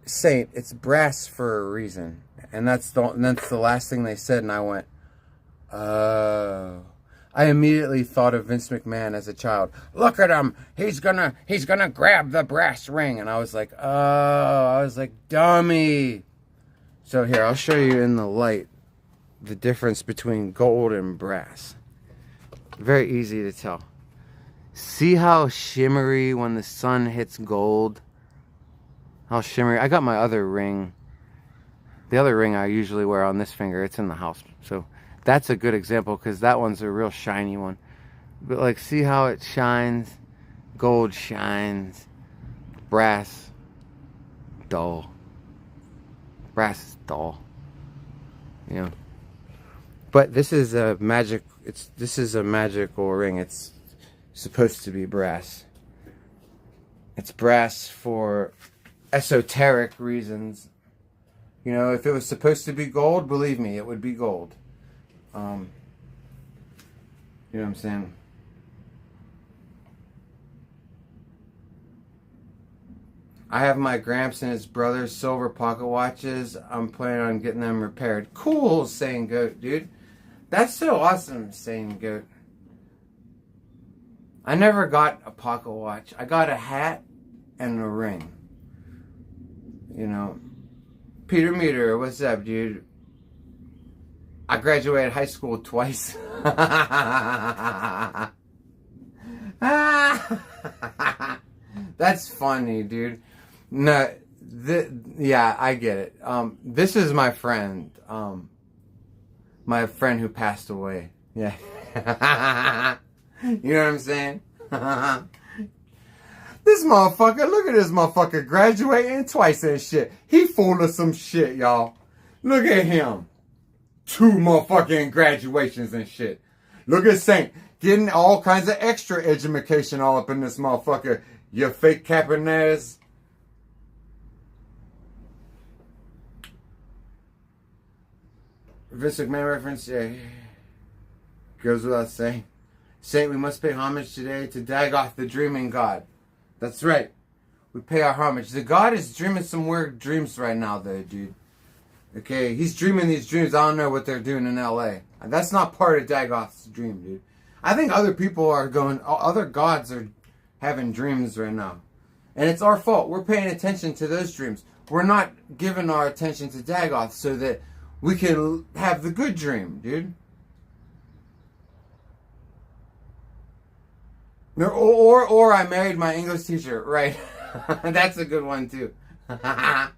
Speaker 1: Saint, it's brass for a reason. And that's the last thing they said. And I went, oh. I immediately thought of Vince McMahon as a child. Look at him. He's gonna grab the brass ring. And I was like, oh, I was like, dummy. So here, I'll show you in the light the difference between gold and brass. Very easy to tell. See how shimmery when the sun hits gold? How shimmery. I got my other ring. The other ring I usually wear on this finger, it's in the house. So that's a good example because that one's a real shiny one. But like, see how it shines? Gold shines. Brass, dull. Brass is dull. You know. But this is a magic. This is a magical ring. It's supposed to be brass. It's brass for esoteric reasons. You know, if it was supposed to be gold, believe me, it would be gold. You know what I'm saying? I have my Gramps and his brother's silver pocket watches. I'm planning on getting them repaired. Cool, Sane Goat, dude. That's so awesome, Sane Goat. I never got a pocket watch. I got a hat and a ring. You know. Peter Meter, what's up, dude? I graduated high school twice. That's funny, dude. No, yeah, I get it. This is my friend. My friend who passed away. Yeah. You know what I'm saying? This motherfucker, look at this motherfucker graduating twice and shit. He full of some shit, y'all. Look at him. 2 motherfucking graduations and shit. Look at Saint getting all kinds of extra education all up in this motherfucker. You fake capping ass. Vince McMahon reference, yeah. Goes without saying. Saint, we must pay homage today to Dagoth, the dreaming god. That's right. We pay our homage. The god is dreaming some weird dreams right now, though, dude. Okay, he's dreaming these dreams. I don't know what they're doing in LA. That's not part of Dagoth's dream, dude. I think other people are going, other gods are having dreams right now. And it's our fault. We're paying attention to those dreams. We're not giving our attention to Dagoth so that we can have the good dream, dude. Or I married my English teacher, right? That's a good one too. The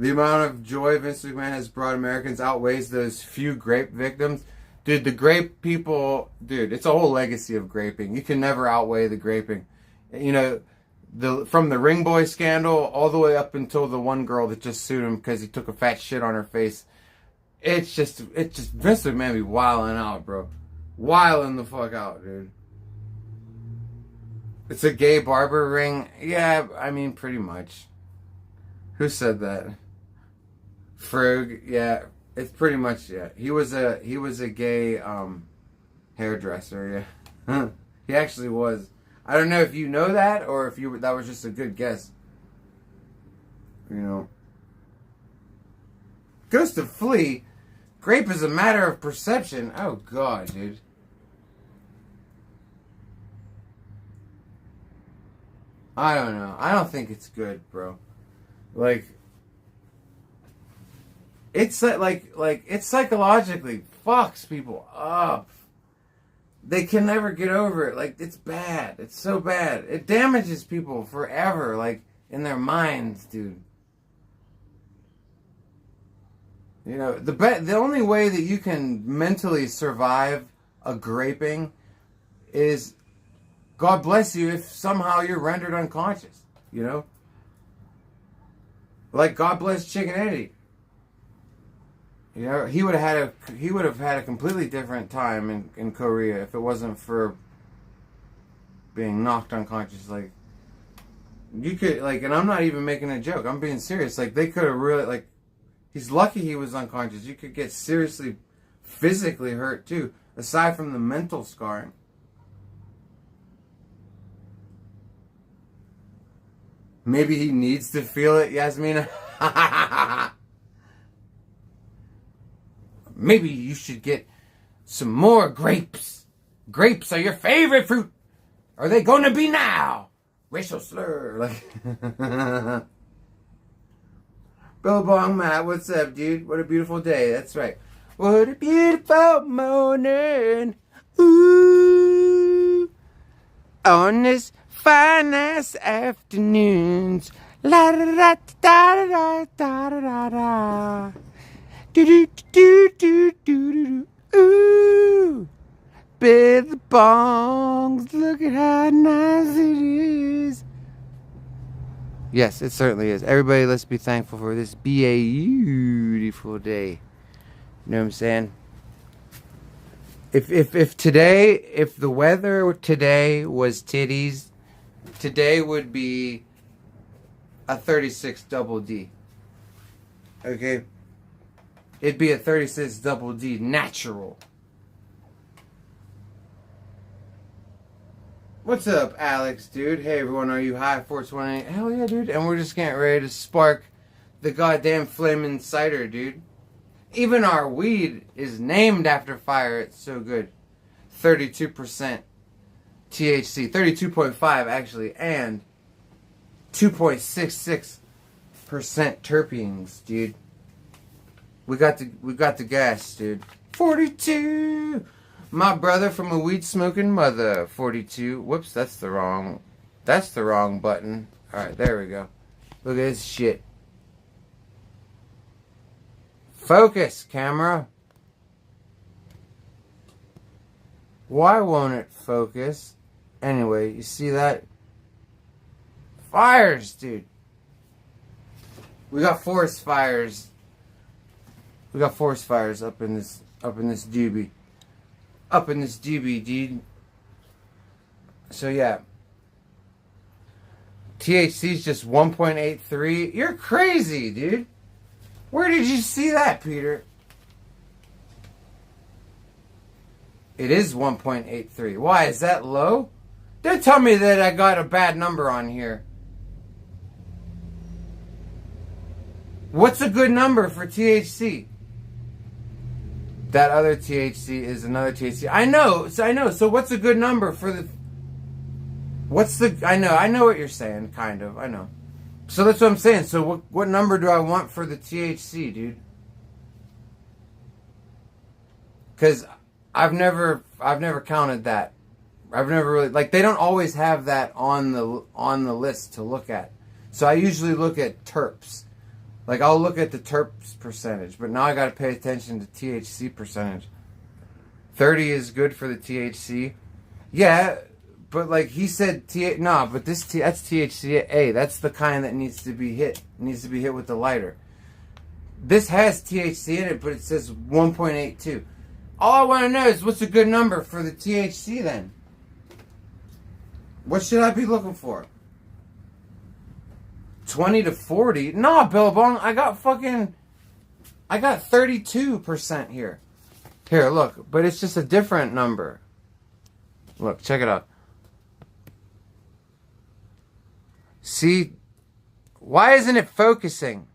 Speaker 1: amount of joy Vince McMahon has brought Americans outweighs those few grape victims. Dude, the grape people, dude, it's a whole legacy of graping. You can never outweigh the graping. You know, from the Ring Boy scandal all the way up until the one girl that just sued him because he took a fat shit on her face. It's just Vince McMahon be wilding out, bro. Wilding the fuck out, dude. It's a gay barber ring. Yeah, I mean, pretty much. Who said that? Frug. Yeah, it's pretty much, yeah. He was a gay hairdresser. Yeah, he actually was. I don't know if you know that or if that was just a good guess. You know. Ghost of Flea. Grape is a matter of perception. Oh, God, dude. I don't know. I don't think it's good, bro. Like, it's like it psychologically fucks people up. They can never get over it. Like, it's bad. It's so bad. It damages people forever, like, in their minds, dude. You know, the only way that you can mentally survive a graping is, God bless you, if somehow you're rendered unconscious, you know? Like, God bless Chicken Eddie. You know, he would have had a completely different time in Korea if it wasn't for being knocked unconscious. Like, you could, like, and I'm not even making a joke. I'm being serious. Like, they could have really, like, he's lucky he was unconscious. You could get seriously physically hurt, too, aside from the mental scarring. Maybe he needs to feel it, Yasmina. Maybe you should get some more grapes. Grapes are your favorite fruit. Are they going to be now? Racial slur. Like, Billabong Matt, what's up, dude? What a beautiful day. That's right. What a beautiful morning. Ooh. On this fine ass afternoons. La da da da da da da da. Do do do do do do do. Ooh, bid the bongs. Look at how nice it is. Yes, it certainly is. Everybody, let's be thankful for this. Be a beautiful day. You know what I'm saying? If today, if the weather today was titties, today would be a 36 double D. Okay? It'd be a 36 double D natural. What's up, Alex, dude? Hey, everyone, are you high? 420? Hell yeah, dude. And we're just getting ready to spark the goddamn flaming cider, dude. Even our weed is named after fire. It's so good. 32% THC. 32.5, actually. And 2.66% terpenes, dude. We got the gas, dude. 42! My brother from a weed smoking mother. 42. Whoops, that's the wrong button. Alright, there we go. Look at this shit. Focus, camera. Why won't it focus? Anyway, you see that? Fires, dude. We got forest fires. We got forest fires up in this doobie. Up in this doobie, dude. So yeah. THC's just 1.83. You're crazy, dude. Where did you see that, Peter? It is 1.83. Why? Is that low? Don't tell me that I got a bad number on here. What's a good number for THC? That other THC is another THC. I know. So what's a good number for the... I know what you're saying, kind of. I know. So that's what I'm saying. So what number do I want for the THC, dude? Because I've never counted that. I've never really, like, they don't always have that on the list to look at. So I usually look at terps. Like, I'll look at the terps percentage, but now I got to pay attention to THC percentage. 30 is good for the THC. Yeah, but like he said, but that's THCA. That's the kind that needs to be hit. It needs to be hit with the lighter. This has THC in it, but it says 1.82. All I want to know is what's a good number for the THC then? What should I be looking for? 20 to 40? Nah, Billabong, I got 32% here. Here, look, but it's just a different number. Look, check it out. See? Why isn't it focusing?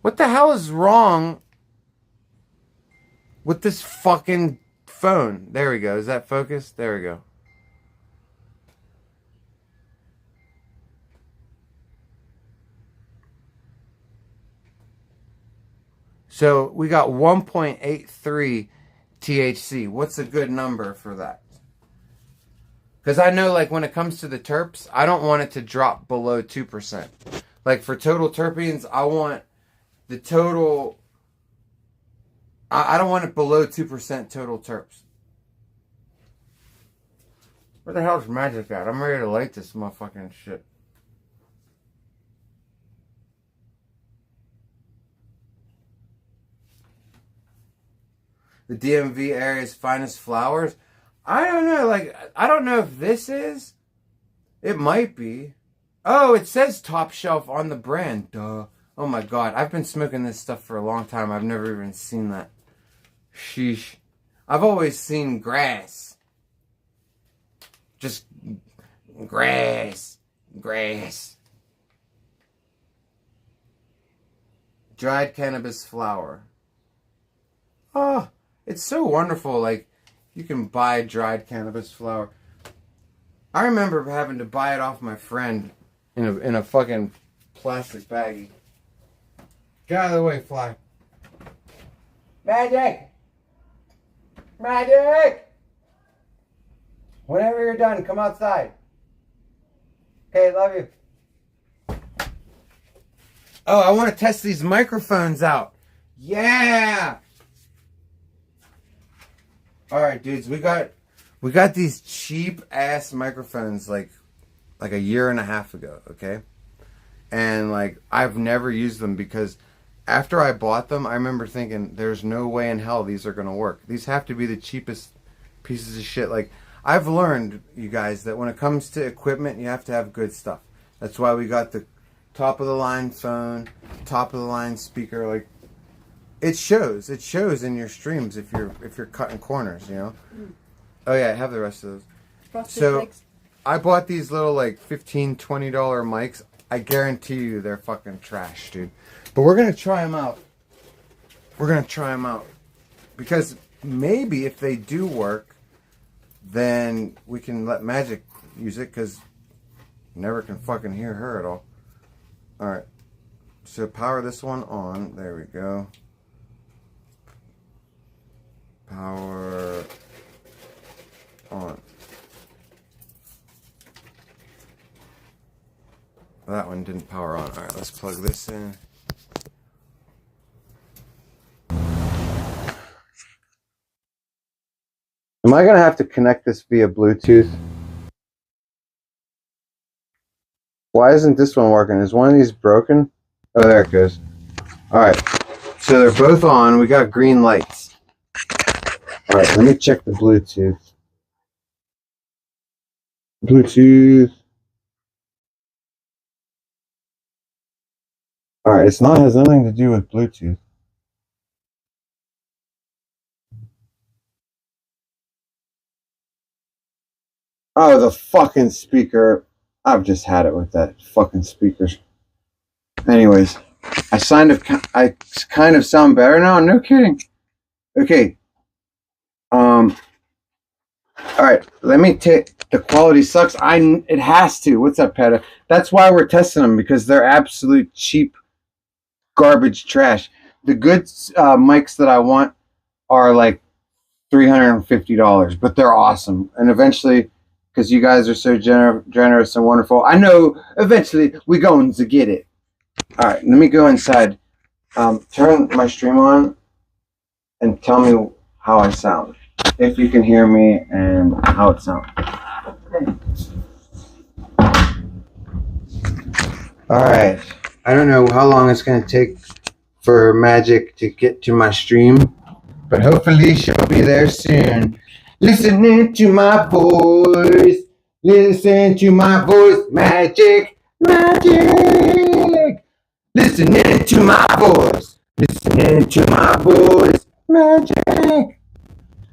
Speaker 1: What the hell is wrong with this fucking phone? There we go. Is that focused? There we go. So we got 1.83 THC. What's a good number for that? Because I know, like, when it comes to the terps, I don't want it to drop below 2%. Like, for total terpenes, I want the total... I don't want it below 2% total terps. Where the hell's Magic at? I'm ready to light this motherfucking shit. The DMV area's finest flowers. I don't know. Like, I don't know if this is. It might be. Oh, it says top shelf on the brand. Duh. Oh my god. I've been smoking this stuff for a long time. I've never even seen that. Sheesh. I've always seen grass. Just grass. Grass. Dried cannabis flower. Oh. It's so wonderful, like, you can buy dried cannabis flower. I remember having to buy it off my friend in a fucking plastic baggie. Get out of the way, fly. Magic! Magic! Whenever you're done, come outside. Okay, love you. Oh, I want to test these microphones out. Yeah. All right, dudes, we got these cheap ass microphones like a year and a half ago, okay? And like I've never used them because after I bought them, I remember thinking there's no way in hell these are going to work. These have to be the cheapest pieces of shit. Like I've learned, you guys, that when it comes to equipment, you have to have good stuff. That's why we got the top of the line phone, top of the line speaker. Like it shows in your streams if you're cutting corners, you know. Oh yeah, I have the rest of those.
Speaker 2: Frosted
Speaker 1: So
Speaker 2: flakes.
Speaker 1: I bought these little like $15, $20 mics. I guarantee you they're fucking trash, dude. But we're gonna try them out. Because maybe if they do work, then we can let Magic use it, because never can fucking hear her at all. Alright. So power this one on. There we go. Power on. That one didn't power on. Alright, let's plug this in. Am I going to have to connect this via Bluetooth? Why isn't this one working? Is one of these broken? Oh, there it goes. Alright, so they're both on. We got green lights. Alright, let me check the Bluetooth. Bluetooth. Alright, has nothing to do with Bluetooth. Oh, the fucking speaker. I've just had it with that fucking speakers. Anyways, I kind of sound better now. No kidding. Okay. All right. Let me take. The quality sucks. It has to. What's up, Peta? That's why we're testing them, because they're absolute cheap garbage trash. The good mics that I want are like $350, but they're awesome. And eventually, because you guys are so generous and wonderful, I know eventually we're going to get it. All right, let me go inside. Turn my stream on and tell me how I sound. If you can hear me and how it sounds. All right. I don't know how long it's going to take for Magic to get to my stream, but hopefully she'll be there soon. Listening to my voice. Listen to my voice. Magic. Magic. Listening to my voice. Listening to my voice. Magic.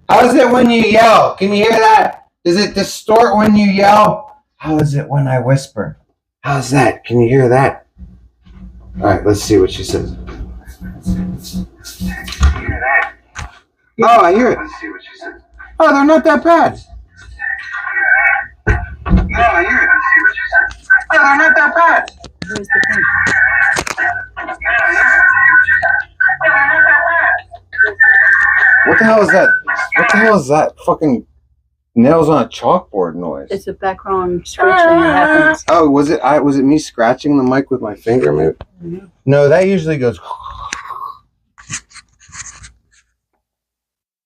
Speaker 1: How is it when you yell? Can you hear that? Does it distort when you yell? How is it when I whisper? How's that? Can you hear that? Alright, let's see what she says. Oh, I hear it. Oh, they're not that bad. No, I hear it. Oh, they're not that bad.
Speaker 2: Where's the phone?
Speaker 1: What the hell is that? What the hell is that fucking nails on a chalkboard noise?
Speaker 2: It's a background scratching that happens.
Speaker 1: Oh, was it me scratching the mic with my finger, maybe?
Speaker 2: Mm-hmm.
Speaker 1: No, that usually goes.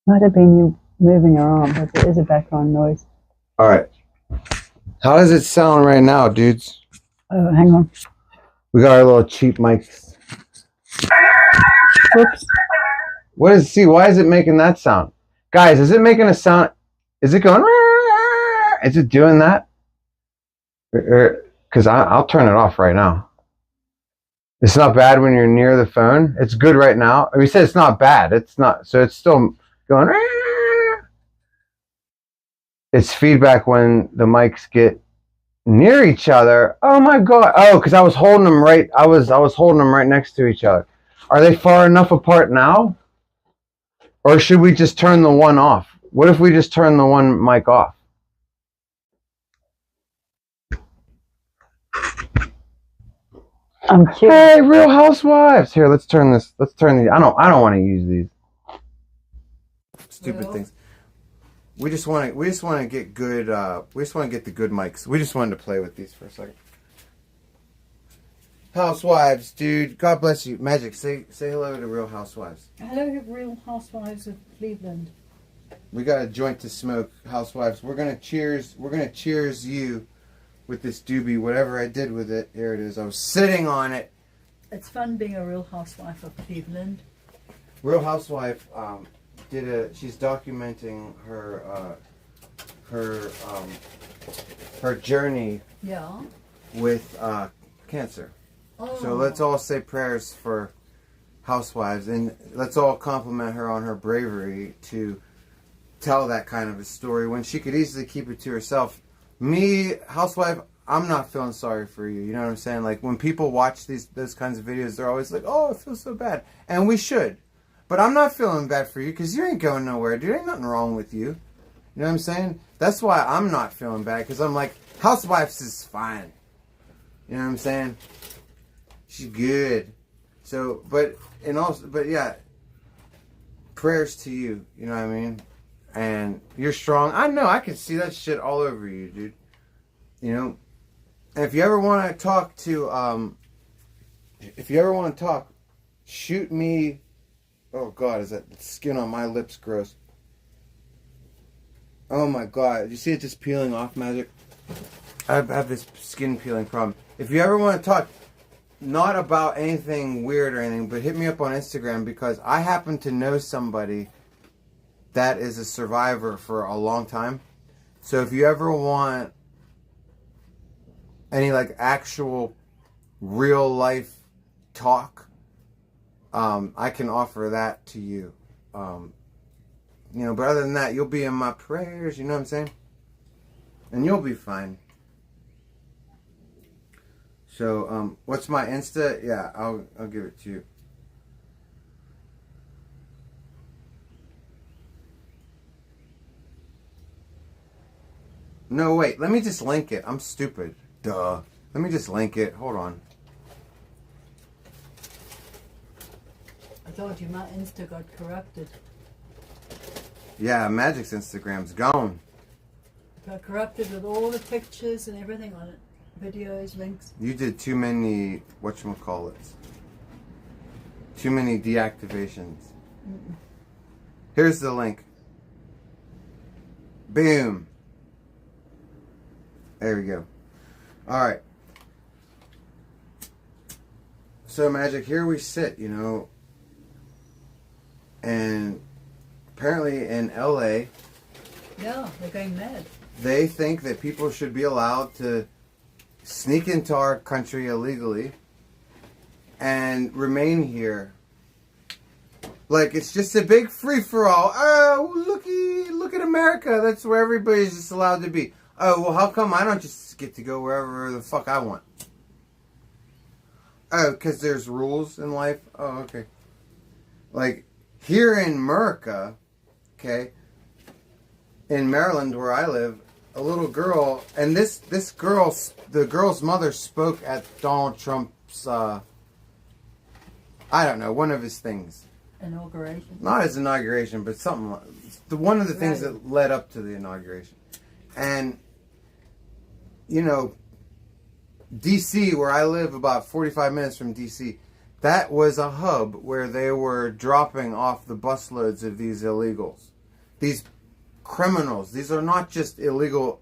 Speaker 2: Might have been you moving your arm, but there is a background noise.
Speaker 1: All right. How does it sound right now, dudes?
Speaker 2: Oh, hang on.
Speaker 1: We got our little cheap mics.
Speaker 2: Whoops.
Speaker 1: Why is it making that sound? Guys, is it making a sound? Is it going? Is it doing that? Because I'll turn it off right now. It's not bad when you're near the phone. It's good right now. We said it's not bad. It's not. So it's still going. It's feedback when the mics get near each other. Oh my god. Oh, because I was holding them right. I was holding them right next to each other. Are they far enough apart now? Or should we just turn the one off? What if we just turn the one mic off?
Speaker 2: I'm curious.
Speaker 1: Hey, Real Housewives. Here, let's turn this. Let's turn these. I don't want to use these stupid things. We just want to get good. We just want to get the good mics. We just wanted to play with these for a second. housewives, dude. God bless you. Magic, say hello to Real Housewives.
Speaker 2: Hello, Real Housewives of Cleveland.
Speaker 1: We got a joint to smoke, housewives. We're gonna cheers you with this doobie, whatever I did with it. Here it is. I was sitting on it.
Speaker 2: It's fun being a Real Housewife of Cleveland.
Speaker 1: Real Housewife she's documenting her journey
Speaker 2: Yeah.
Speaker 1: with cancer.
Speaker 2: Oh.
Speaker 1: So let's all say prayers for Housewives, and let's all compliment her on her bravery to tell that kind of a story when she could easily keep it to herself. Me, Housewife, I'm not feeling sorry for you. You know what I'm saying? Like, when people watch those kinds of videos, they're always like, oh, it feels so bad. And we should. But I'm not feeling bad for you because you ain't going nowhere, dude. Ain't nothing wrong with you. You know what I'm saying? That's why I'm not feeling bad, because I'm like, Housewives is fine. You know what I'm saying? She's good. So, but yeah, prayers to you. You know what I mean? And you're strong. I know. I can see that shit all over you, dude. You know? And if you ever want to talk shoot me. Oh, God, is that skin on my lips gross? Oh, my God. Did you see it just peeling off, Magic? I have this skin peeling problem. If you ever want to talk, not about anything weird or anything, but hit me up on Instagram, because I happen to know somebody that is a survivor for a long time. So if you ever want any like actual real life talk, I can offer that to you. You know, but other than that, you'll be in my prayers, you know what I'm saying? And you'll be fine. So, what's my Insta? Yeah, I'll give it to you. No, wait. Let me just link it. I'm stupid. Duh. Let me just link it. Hold on.
Speaker 2: I told you my Insta got corrupted.
Speaker 1: Yeah, Magic's Instagram's gone.
Speaker 2: Got corrupted with all the pictures and everything on it. Videos, links.
Speaker 1: You did too many, whatchamacallits. Too many deactivations.
Speaker 2: Mm-mm.
Speaker 1: Here's the link. Boom. There we go. Alright. So, Magic, here we sit, you know. And apparently in LA,
Speaker 2: Yeah, they're going mad.
Speaker 1: they think that people should be allowed to sneak into our country illegally and remain here. Like, it's just a big free-for-all. Oh, look at America. That's where everybody's just allowed to be. Oh, well, how come I don't just get to go wherever the fuck I want? Oh, because there's rules in life? Oh, okay. Like, here in America, okay, in Maryland where I live, a little girl, and the girl's mother spoke at Donald Trump's, I don't know, one of his things.
Speaker 2: Inauguration.
Speaker 1: Not his inauguration, but something one of the things
Speaker 2: Right.
Speaker 1: that led up to the inauguration. And, you know, D.C., where I live, about 45 minutes from D.C., that was a hub where they were dropping off the busloads of these illegals. These criminals. These are not just illegal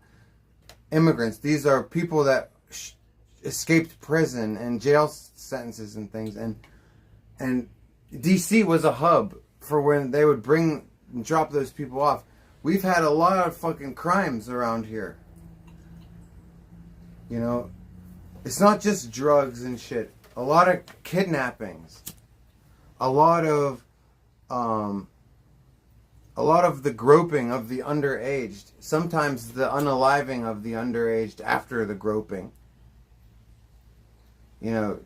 Speaker 1: immigrants. These are people that escaped prison and jail sentences and things. And D.C. was a hub for when they would bring and drop those people off. We've had a lot of fucking crimes around here. You know, it's not just drugs and shit. A lot of kidnappings. A lot of the groping of the underaged. Sometimes the unaliving of the underaged after the groping. You know,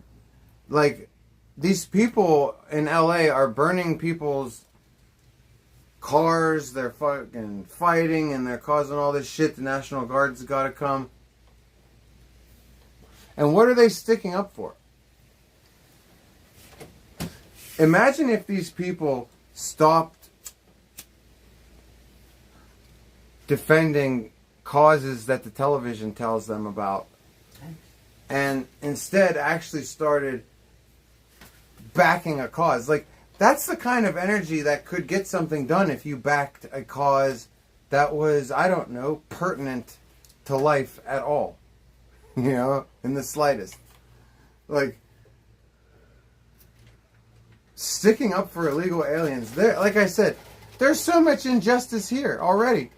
Speaker 1: like, these people in LA are burning people's cars. They're fucking fighting and they're causing all this shit. The National Guard's gotta come. And what are they sticking up for? Imagine if these people stopped defending causes that the television tells them about and instead actually started backing a cause. Like, that's the kind of energy that could get something done if you backed a cause that was, I don't know, pertinent to life at all. You know, in the slightest. Like, sticking up for illegal aliens. There, like I said, there's so much injustice here already.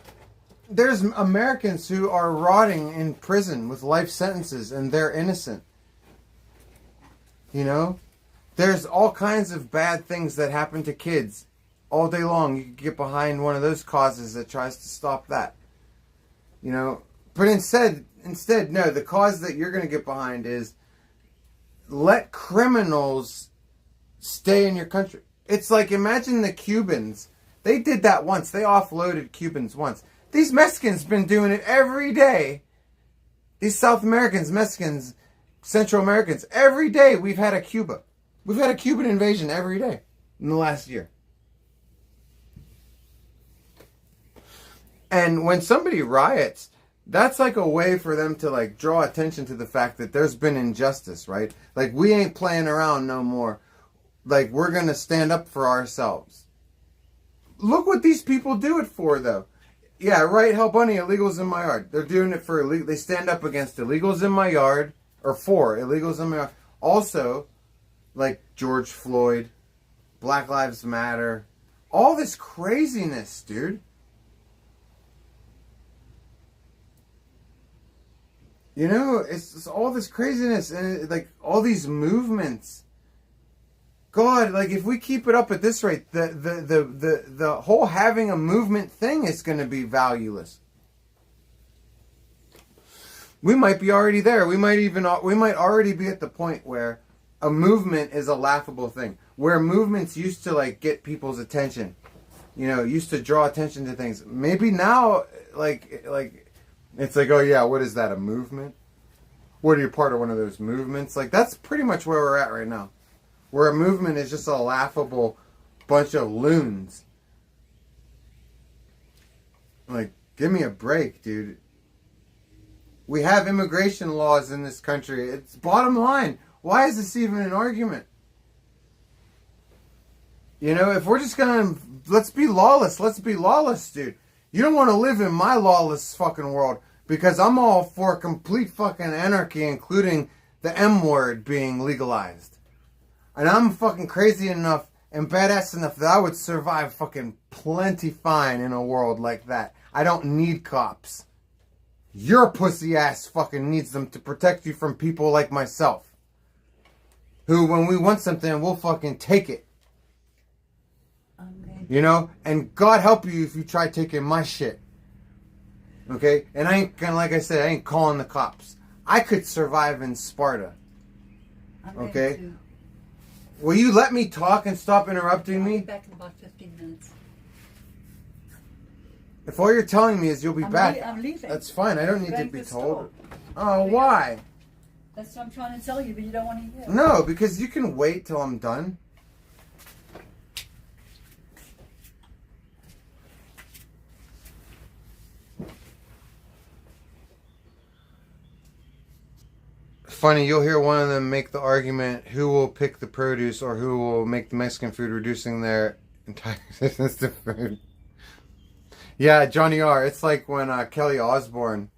Speaker 1: There's Americans who are rotting in prison with life sentences and they're innocent. You know? There's all kinds of bad things that happen to kids all day long. You can get behind one of those causes that tries to stop that. You know? But instead, no, the cause that you're going to get behind is let criminals stay in your country. It's like, imagine the Cubans. They did that once. They offloaded Cubans once. These Mexicans been doing it every day. These South Americans, Mexicans, Central Americans, every day we've had a Cuba. We've had a Cuban invasion every day in the last year. And when somebody riots, that's like a way for them to like draw attention to the fact that there's been injustice, right? Like, we ain't playing around no more. Like, we're going to stand up for ourselves. Look what these people do it for, though. Yeah, right, Hell Bunny, illegals in my yard. They're doing it for illegal. They stand up against illegals in my yard, or for illegals in my yard. Also, like George Floyd, Black Lives Matter, all this craziness, dude. You know, it's all this craziness and like all these movements. God, like, if we keep it up at this rate, the whole having a movement thing is going to be valueless. We might be already there. We might already be at the point where a movement is a laughable thing. Where movements used to like get people's attention, you know, used to draw attention to things. Maybe now, like it's like, oh yeah, what is that? A movement? What, are you part of one of those movements? Like, that's pretty much where we're at right now. Where a movement is just a laughable bunch of loons. Like, give me a break, dude. We have immigration laws in this country. It's bottom line. Why is this even an argument? You know, if we're just gonna, let's be lawless. Let's be lawless, dude. You don't want to live in my lawless fucking world, because I'm all for complete fucking anarchy, including the M word being legalized. And I'm fucking crazy enough and badass enough that I would survive fucking plenty fine in a world like that. I don't need cops. Your pussy ass fucking needs them to protect you from people like myself. Who, when we want something, we'll fucking take it.
Speaker 2: Okay.
Speaker 1: You know? And God help you if you try taking my shit. Okay? And I ain't gonna, like I said, I ain't calling the cops. I could survive in Sparta. Okay? Will you let me talk and stop interrupting
Speaker 2: I'll
Speaker 1: me?
Speaker 2: be back in about 15 minutes.
Speaker 1: If all you're telling me is you'll be back,
Speaker 2: I'm leaving.
Speaker 1: that's fine. I don't need to
Speaker 2: Going
Speaker 1: be
Speaker 2: to the
Speaker 1: told.
Speaker 2: store.
Speaker 1: Oh, why?
Speaker 2: That's what I'm trying to tell you, but you don't want to hear.
Speaker 1: No, because you can wait till I'm done. Funny, you'll hear one of them make the argument, who will pick the produce or who will make the Mexican food, reducing their entire existence to food. Yeah, Johnny R. It's like when Kelly Osbourne,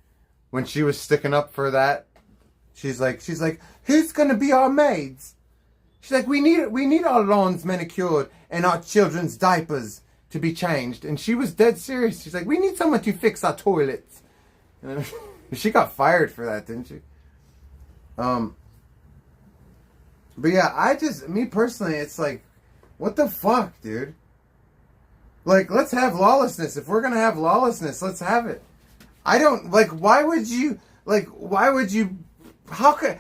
Speaker 1: when she was sticking up for that, she's like, who's gonna be our maids? She's like, we need our lawns manicured and our children's diapers to be changed. And she was dead serious. She's like, we need someone to fix our toilets. And she got fired for that, didn't she? But yeah, me personally, it's like, what the fuck, dude? Like, let's have lawlessness. If we're gonna have lawlessness, let's have it. I don't, like, why would you, how could,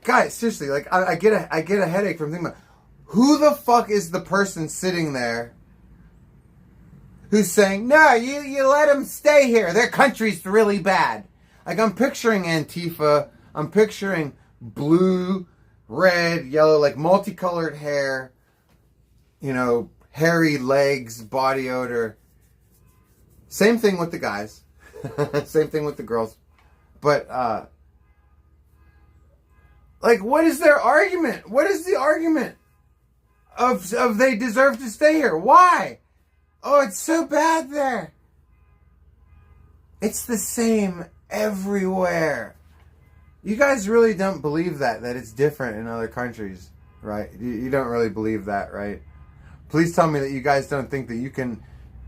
Speaker 1: guys, seriously, like, I get a headache from thinking about, who the fuck is the person sitting there who's saying, no, you let them stay here, their country's really bad. Like, I'm picturing Antifa, I'm picturing blue, red, yellow, like multicolored hair, you know, hairy legs, body odor. Same thing with the guys. Same thing with the girls. But Like, what is their argument? What is the argument of they deserve to stay here? Why? Oh, it's so bad there. It's the same everywhere. You guys really don't believe that it's different in other countries, right? You don't really believe that, right? Please tell me that you guys don't think that you can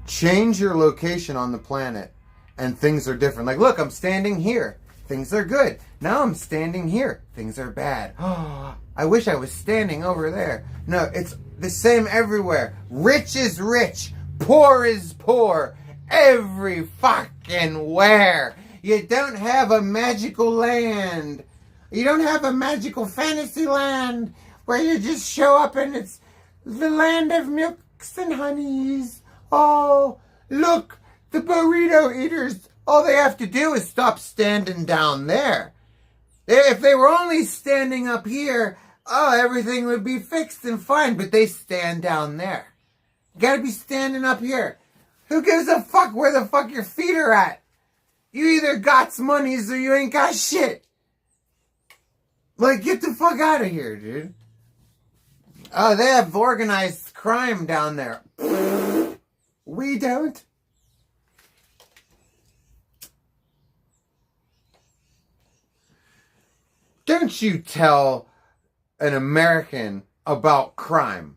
Speaker 1: change your location on the planet and things are different. Like, look, I'm standing here. Things are good. Now I'm standing here. Things are bad. Oh, I wish I was standing over there. No, it's the same everywhere. Rich is rich. Poor is poor. Every fucking where. You don't have a magical land. You don't have a magical fantasy land where you just show up and it's the land of milks and honeys. Oh, look, the burrito eaters. All they have to do is stop standing down there. If they were only standing up here, oh, everything would be fixed and fine. But they stand down there. You gotta be standing up here. Who gives a fuck where the fuck your feet are at? You either got monies or you ain't got shit. Like, get the fuck out of here, dude. Oh, they have organized crime down there. We don't. Don't you tell an American about crime.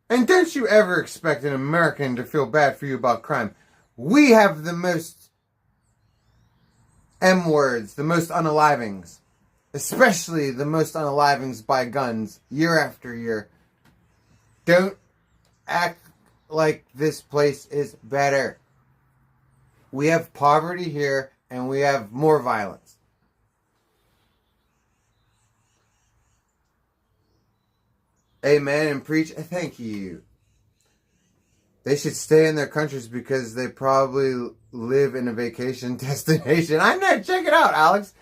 Speaker 1: And don't you ever expect an American to feel bad for you about crime. We have the most M words, the most unalivings. Especially the most unalivings by guns, year after year. Don't act like this place is better. We have poverty here, and we have more violence. Amen and preach. Thank you. They should stay in their countries because they probably live in a vacation destination. I know. Check it out, Alex.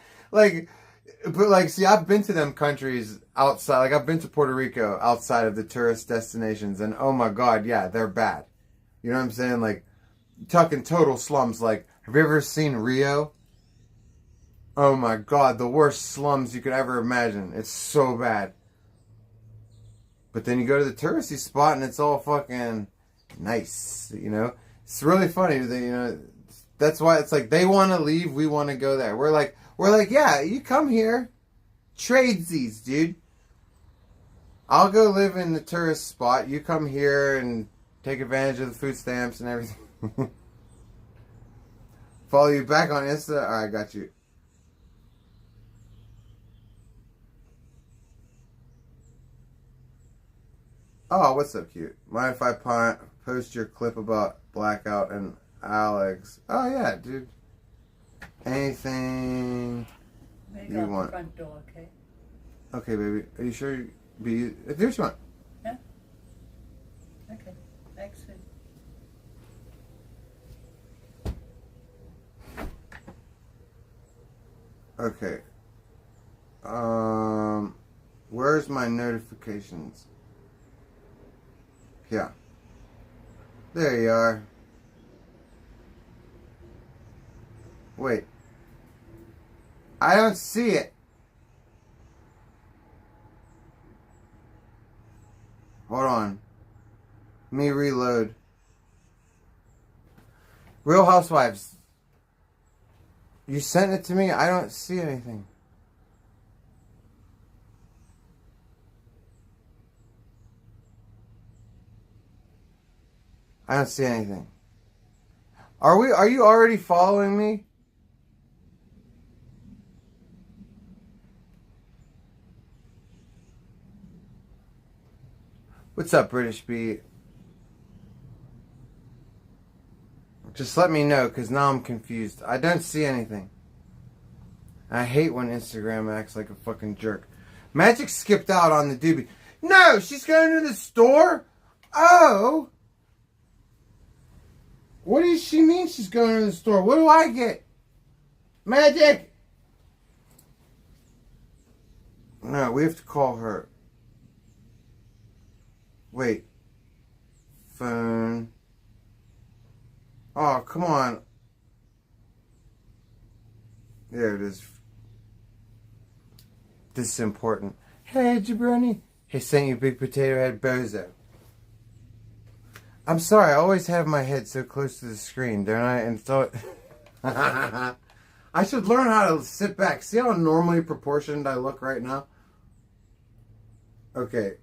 Speaker 1: See, I've been to them countries outside. Like, I've been to Puerto Rico outside of the tourist destinations, and oh my God, yeah, they're bad. You know what I'm saying? Like, talking total slums. Like, have you ever seen Rio? Oh my God, the worst slums you could ever imagine. It's so bad. But then you go to the touristy spot and it's all fucking nice, you know? It's really funny, that's why it's like they want to leave, we want to go there. We're like, yeah, you come here, tradesies, dude. I'll go live in the tourist spot, you come here and take advantage of the food stamps and everything. Follow you back on Insta? Alright, got you. Oh, what's up, cute? Mind if I post your clip about Blackout and Alex? Oh, yeah, dude. Anything
Speaker 2: Maybe
Speaker 1: you
Speaker 2: out
Speaker 1: want.
Speaker 2: the front door, okay?
Speaker 1: Okay, baby. Are you sure? Do what you want.
Speaker 2: Yeah? Okay. Excellent.
Speaker 1: Okay. Where's my notifications? Yeah. There you are. Wait. I don't see it. Hold on. Let me reload. Real Housewives. You sent it to me? I don't see anything. I don't see anything. Are you already following me? What's up, British Beat? Just let me know, because now I'm confused. I don't see anything. I hate when Instagram acts like a fucking jerk. Magic skipped out on the doobie. No, she's going to the store? Oh. What does she mean she's going to the store? What do I get? Magic! No, we have to call her. Wait. Phone. Oh, come on. There it is. this is important. Hey, Jabroni. Hey, Saint, you big potato head bozo. I'm sorry, I always have my head so close to the screen, don't I? And so I should learn how to sit back. See how normally proportioned I look right now? Okay.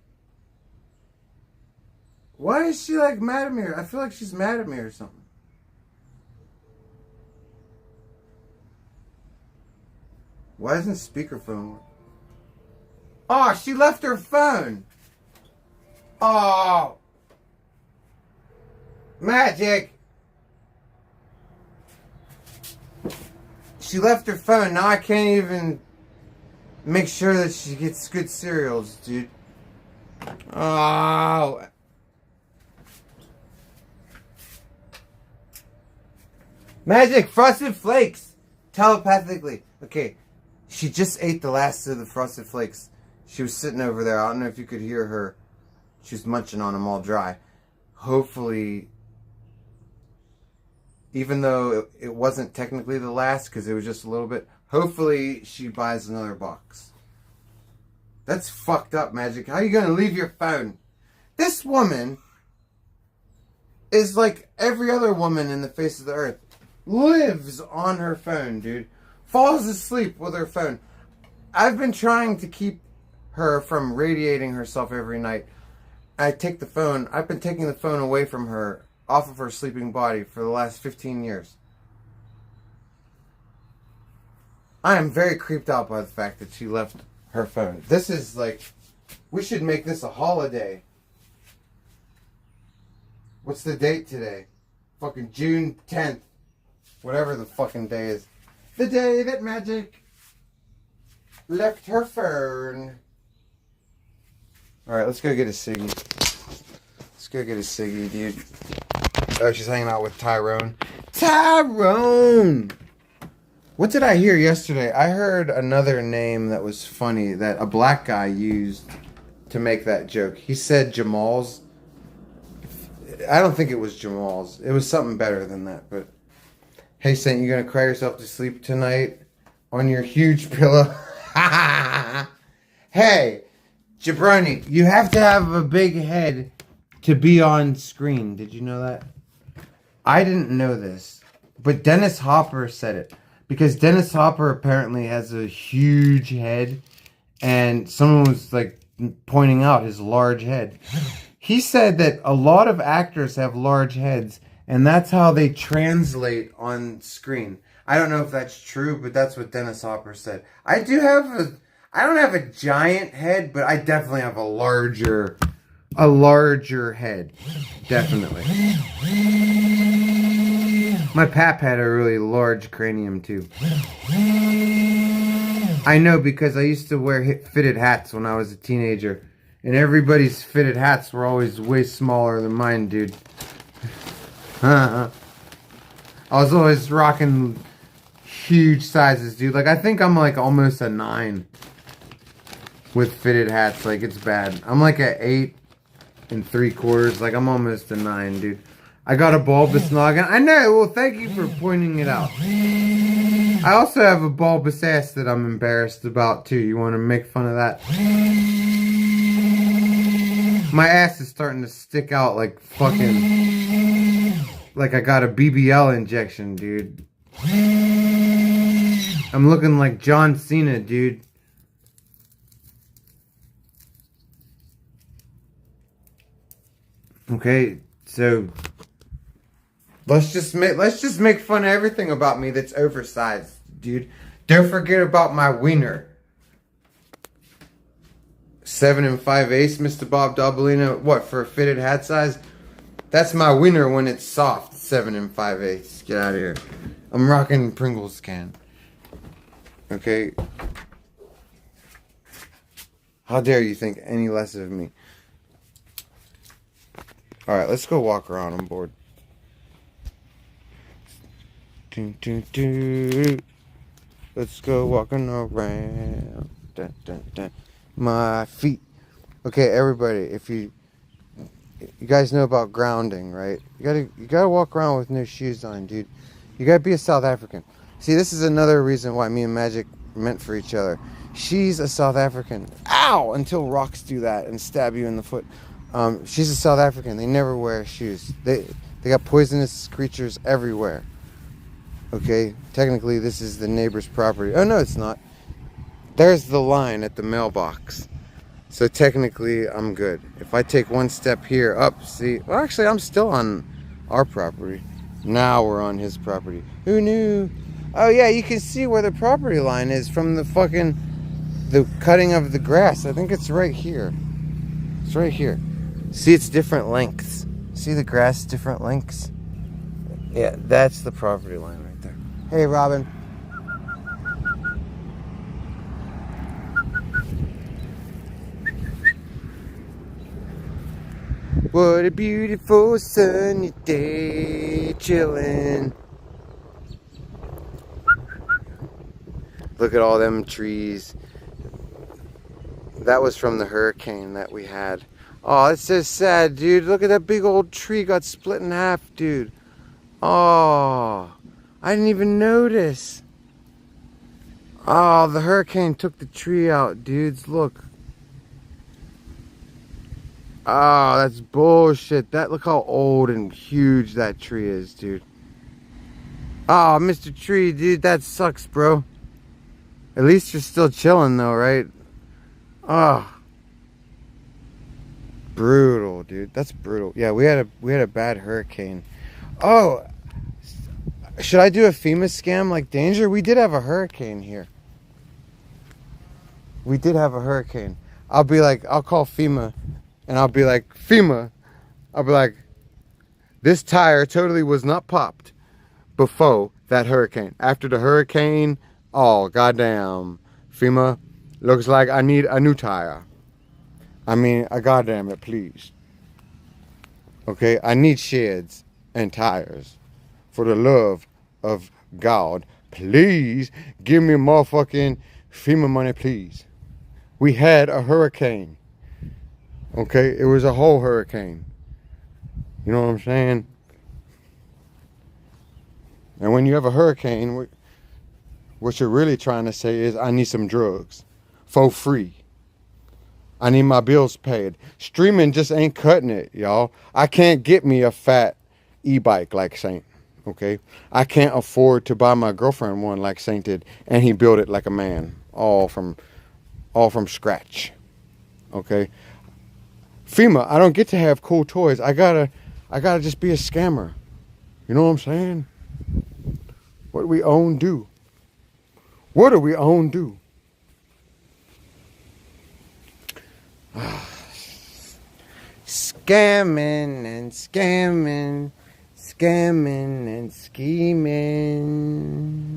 Speaker 1: Why is she like mad at me? I feel like she's mad at me or something. Why isn't speakerphone work? Oh, she left her phone. Oh. Magic. She left her phone. Now I can't even make sure that she gets good cereals, dude. Oh. Magic, Frosted Flakes. Telepathically. Okay. She just ate the last of the Frosted Flakes. She was sitting over there. I don't know if you could hear her. She was munching on them all dry. Hopefully, even though it wasn't technically the last, because it was just a little bit, hopefully she buys another box. That's fucked up, Magic. How are you going to leave your phone? This woman is like every other woman in the face of the earth. Lives on her phone, dude. Falls asleep with her phone. I've been trying to keep her from radiating herself every night. I've been taking the phone away from her, off of her sleeping body for the last 15 years. I am very creeped out by the fact that she left her phone. This is like, we should make this a holiday. What's the date today? Fucking June 10th. Whatever the fucking day is. The day that Magic left her phone. Alright, let's go get a ciggy. Let's go get a ciggy, dude. Oh, she's hanging out with Tyrone. Tyrone! What did I hear yesterday? I heard another name that was funny that a black guy used to make that joke. He said Jamal's. I don't think it was Jamal's. It was something better than that, but... Hey, Saint, you gonna cry yourself to sleep tonight on your huge pillow? Hey, Jabroni, you have to have a big head to be on screen. Did you know that? I didn't know this, but Dennis Hopper said it. Because Dennis Hopper apparently has a huge head, and someone was like pointing out his large head. He said that a lot of actors have large heads, and that's how they translate on screen. I don't know if that's true, but that's what Dennis Hopper said. I don't have a giant head, but I definitely have a larger head. Definitely. My pap had a really large cranium too. I know because I used to wear fitted hats when I was a teenager. And everybody's fitted hats were always way smaller than mine, dude. I was always rocking huge sizes, dude. Like, I think I'm like almost a 9 with fitted hats. Like, it's bad. I'm like a 8 3/4. Like, I'm almost a 9, dude. I got a bulbous noggin. I know. Well, thank you for pointing it out. I also have a bulbous ass that I'm embarrassed about, too. You want to make fun of that? My ass is starting to stick out like fucking... Like I got a BBL injection, dude. I'm looking like John Cena, dude. Okay, so let's just make fun of everything about me that's oversized, dude. Don't forget about my wiener. 7 5/8, Mr. Bob Dobalino. What, for a fitted hat size? That's my wiener when it's soft. 7 5/8. Get out of here. I'm rocking Pringles can. Okay. How dare you think any less of me? Alright, let's go walk around. I'm bored. Let's go walking around. Dun, dun, dun. My feet. Okay, everybody, if you guys know about grounding, right? You gotta walk around with no shoes on, dude. You gotta be a South African. See, this is another reason why me and Magic meant for each other. She's a South African. Ow! Until rocks do that and stab you in the foot. She's a South African. They never wear shoes. They got poisonous creatures everywhere. Okay? Technically, this is the neighbor's property. Oh, no, it's not. There's the line at the mailbox. So technically, I'm good. If I take one step here, up, see... Well, actually, I'm still on our property. Now we're on his property. Who knew? Oh, yeah, you can see where the property line is from the fucking... the cutting of the grass. I think it's right here. It's right here. See, it's different lengths. See the grass, different lengths? Yeah, that's the property line right there. Hey, Robin. What a beautiful sunny day, chillin'. Look at all them trees. That was from the hurricane that we had. Oh, it's so sad, dude. Look at that big old tree got split in half, dude. Oh, I didn't even notice. Oh, the hurricane took the tree out, dudes. Look. Oh, that's bullshit. Look how old and huge that tree is, dude. Oh, Mr. Tree, dude, that sucks, bro. At least you're still chilling, though, right? Oh, brutal, dude. That's brutal. Yeah, we had a bad hurricane. Oh, should I do a FEMA scam like Danger? We did have a hurricane here. We did have a hurricane. I'll call FEMA. And I'll be like, FEMA, I'll be like, this tire totally was not popped before that hurricane. After the hurricane, oh, goddamn, FEMA, looks like I need a new tire. I mean, goddamn it, please. Okay, I need sheds and tires. For the love of God, please give me motherfucking FEMA money, please. We had a hurricane. Okay, it was a whole hurricane. You know what I'm saying? And when you have a hurricane, what you're really trying to say is, I need some drugs for free. I need my bills paid. Streaming just ain't cutting it, y'all. I can't get me a fat e-bike like Saint. Okay, I can't afford to buy my girlfriend one like Saint did, and he built it like a man, all from scratch. Okay. FEMA, I don't get to have cool toys. I gotta just be a scammer. You know what I'm saying? What do we own do? What do we own do? Scamming and scamming, scamming and scheming.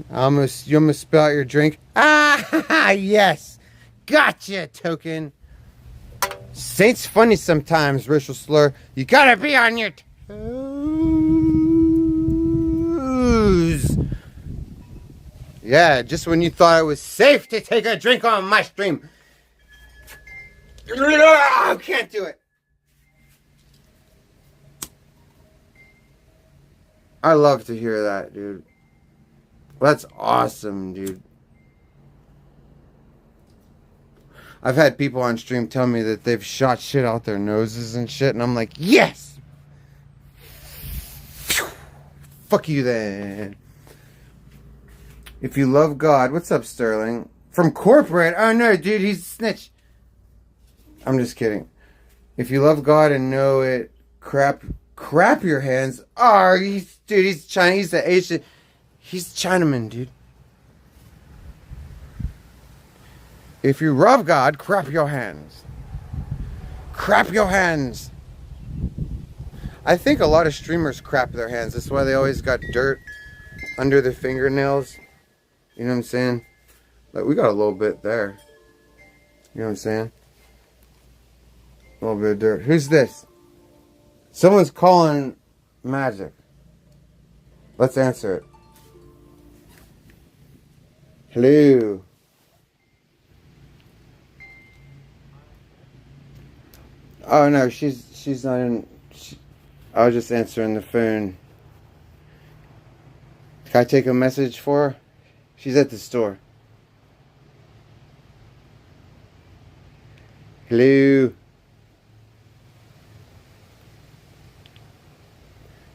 Speaker 1: You almost spill out your drink. Ah, yes. Gotcha, token. Saint's funny sometimes, racial slur. You gotta be on your toes. Yeah, just when you thought it was safe to take a drink on my stream. I can't do it. I love to hear that, dude. That's awesome, dude. I've had people on stream tell me that they've shot shit out their noses and shit, and I'm like, yes! Fuck you then. If you love God, what's up, Sterling? From corporate? Oh no, dude, he's a snitch. I'm just kidding. If you love God and know it, crap your hands. Oh, he's Chinese, he's the Asian. He's Chinaman, dude. If you love God, crap your hands. Crap your hands. I think a lot of streamers crap their hands. That's why they always got dirt under their fingernails. You know what I'm saying? Like, we got a little bit there. You know what I'm saying? A little bit of dirt. Who's this? Someone's calling Magic. Let's answer it. Hello. Oh no, she's not in. I was just answering the phone. Can I take a message for her? She's at the store. Hello.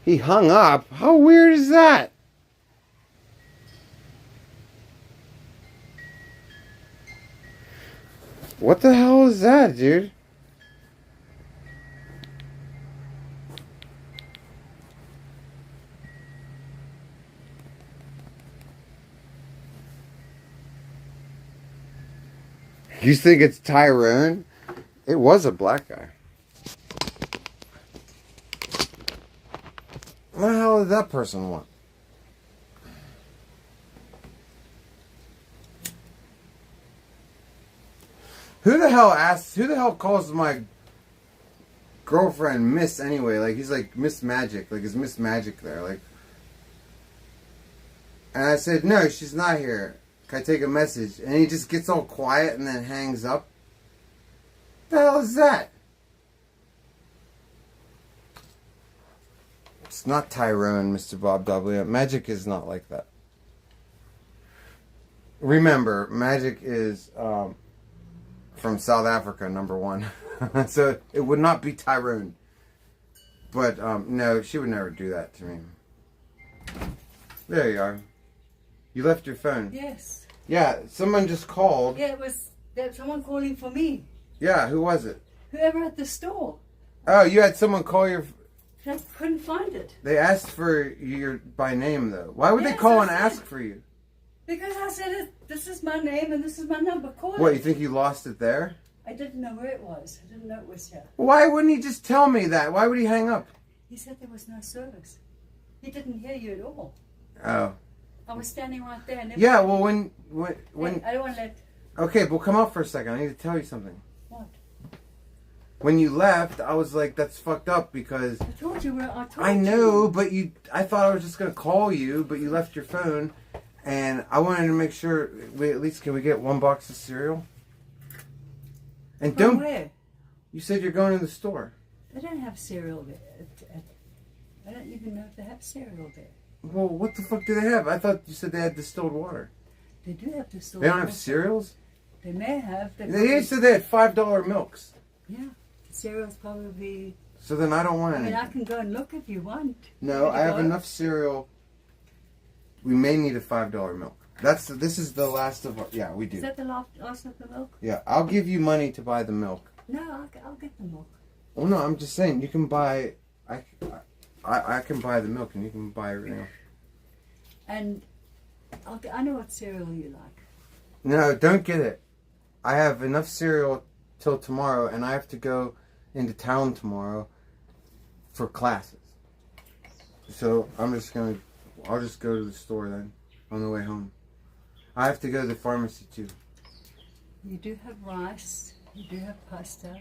Speaker 1: He hung up? How weird is that? What the hell is that, dude? You think it's Tyrone? It was a black guy. What the hell did that person want? Who the hell calls my girlfriend Miss anyway? Like, he's like Miss Magic. Like, is Miss Magic there? Like, and I said, no, she's not here. Can I take a message? And he just gets all quiet and then hangs up. What the hell is that? It's not Tyrone, Mr. Bob W. Magic is not like that. Remember, Magic is from South Africa, number one. So it would not be Tyrone. But no, she would never do that to me. There you are. You left your phone.
Speaker 2: Yes.
Speaker 1: Yeah, someone just called.
Speaker 2: Yeah, there was someone calling for me.
Speaker 1: Yeah, who was it?
Speaker 2: Whoever at the store.
Speaker 1: Oh, you had someone call your...
Speaker 2: I couldn't find it.
Speaker 1: They asked for you by name, though. Why would they
Speaker 2: Yes,
Speaker 1: call
Speaker 2: I
Speaker 1: and
Speaker 2: said-
Speaker 1: ask for you?
Speaker 2: Because I said, this is my name and this is my number. Call
Speaker 1: What,
Speaker 2: it.
Speaker 1: you think you lost it there?
Speaker 2: I didn't know where it was. I didn't know it was here.
Speaker 1: Why wouldn't he just tell me that? Why would he hang up?
Speaker 2: He said there was no service. He didn't hear you at all.
Speaker 1: Oh.
Speaker 2: I was standing right there. And
Speaker 1: Yeah, well, when...
Speaker 2: Hey, I don't want to let...
Speaker 1: Okay, well, come up for a second. I need to tell you something.
Speaker 2: What?
Speaker 1: When you left, I was like, that's fucked up because...
Speaker 2: I told you where I told
Speaker 1: I
Speaker 2: you.
Speaker 1: know, but I thought I was just going to call you, but you left your phone. And I wanted to make sure, at least can we get one box of cereal? And
Speaker 2: From
Speaker 1: don't...
Speaker 2: where?
Speaker 1: You said you're going to the store.
Speaker 2: They don't have cereal there. I don't even know if they have cereal there.
Speaker 1: Well, what the fuck do they have? I thought you said they had distilled water.
Speaker 2: They do have to store.
Speaker 1: They don't have cereals?
Speaker 2: They may have.
Speaker 1: They said they had $5 milks.
Speaker 2: Yeah, cereal's probably.
Speaker 1: So then I don't want
Speaker 2: I
Speaker 1: any.
Speaker 2: mean, I can go and look if you want.
Speaker 1: No, I have
Speaker 2: go?
Speaker 1: enough cereal. We may need a $5 milk. This is the last of our... Yeah, we do.
Speaker 2: Is that the last of the milk?
Speaker 1: Yeah, I'll give you money to buy the milk.
Speaker 2: No, I'll get the milk.
Speaker 1: Oh no, I'm just saying you can buy. I can buy the milk and you can buy everything else.
Speaker 2: And I know what cereal you like.
Speaker 1: No, don't get it. I have enough cereal till tomorrow, and I have to go into town tomorrow for classes. So I'll just go to the store then on the way home. I have to go to the pharmacy too.
Speaker 2: You do have rice. You do have pasta.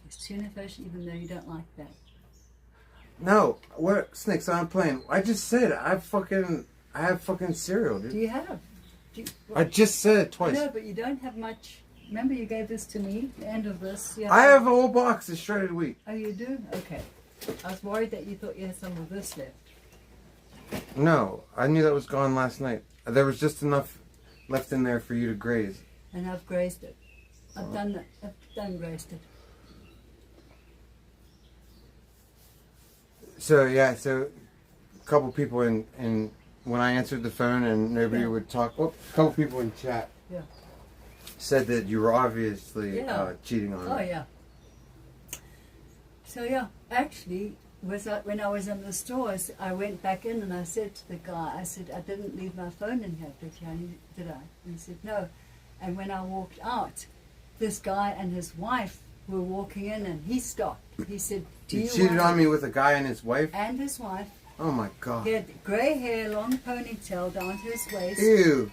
Speaker 2: There's tuna fish, even though you don't like that.
Speaker 1: No, what snakes? I'm playing. I just said I have fucking cereal, dude.
Speaker 2: Do you have?
Speaker 1: I just said it twice.
Speaker 2: No, but you don't have much. Remember, you gave this to me. The end of this.
Speaker 1: I have a whole box of shredded wheat.
Speaker 2: Oh, you do? Okay. I was worried that you thought you had some of this left.
Speaker 1: No, I knew that was gone last night. There was just enough left in there for you to graze.
Speaker 2: And I've grazed it. I've done grazed it.
Speaker 1: So yeah, so a couple people in when I answered the phone and nobody would talk. Oh, a couple people in chat said that you were obviously cheating on
Speaker 2: Oh
Speaker 1: me.
Speaker 2: yeah. So yeah, actually, when I was in the stores, I went back in and I said to the guy, I said, I didn't leave my phone in here, did I? And he said, no. And when I walked out, this guy and his wife were walking in and he stopped. He said, do
Speaker 1: You
Speaker 2: you
Speaker 1: cheated
Speaker 2: want
Speaker 1: on me with a guy and his wife?
Speaker 2: And his wife.
Speaker 1: Oh my god.
Speaker 2: He had grey hair, long ponytail down to his waist.
Speaker 1: Ew.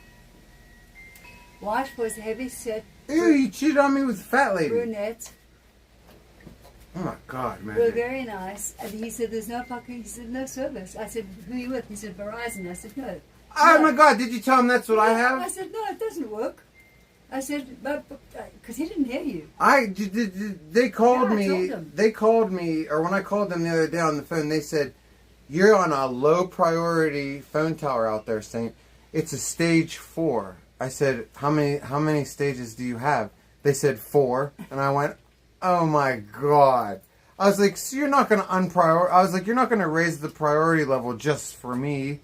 Speaker 2: Wife was heavy set.
Speaker 1: Ew, you cheated on me with a fat lady.
Speaker 2: Brunette.
Speaker 1: Oh my god, man.
Speaker 2: Were very nice. And he said, there's no service. I said, who are you with? He said, Verizon. I said, no.
Speaker 1: Oh
Speaker 2: No.
Speaker 1: my god, did you tell him that's what I
Speaker 2: I
Speaker 1: have?
Speaker 2: said, no, it doesn't work. I said, because he didn't hear you.
Speaker 1: They called
Speaker 2: Yeah, I
Speaker 1: me.
Speaker 2: told them.
Speaker 1: They called me, or when I called them the other day on the phone, they said, you're on a low priority phone tower out there, saying it's a stage 4. I said, how many stages do you have? They said 4, and I went, oh my god. I was like, so you're not going to I was like, you're not going to raise the priority level just for me.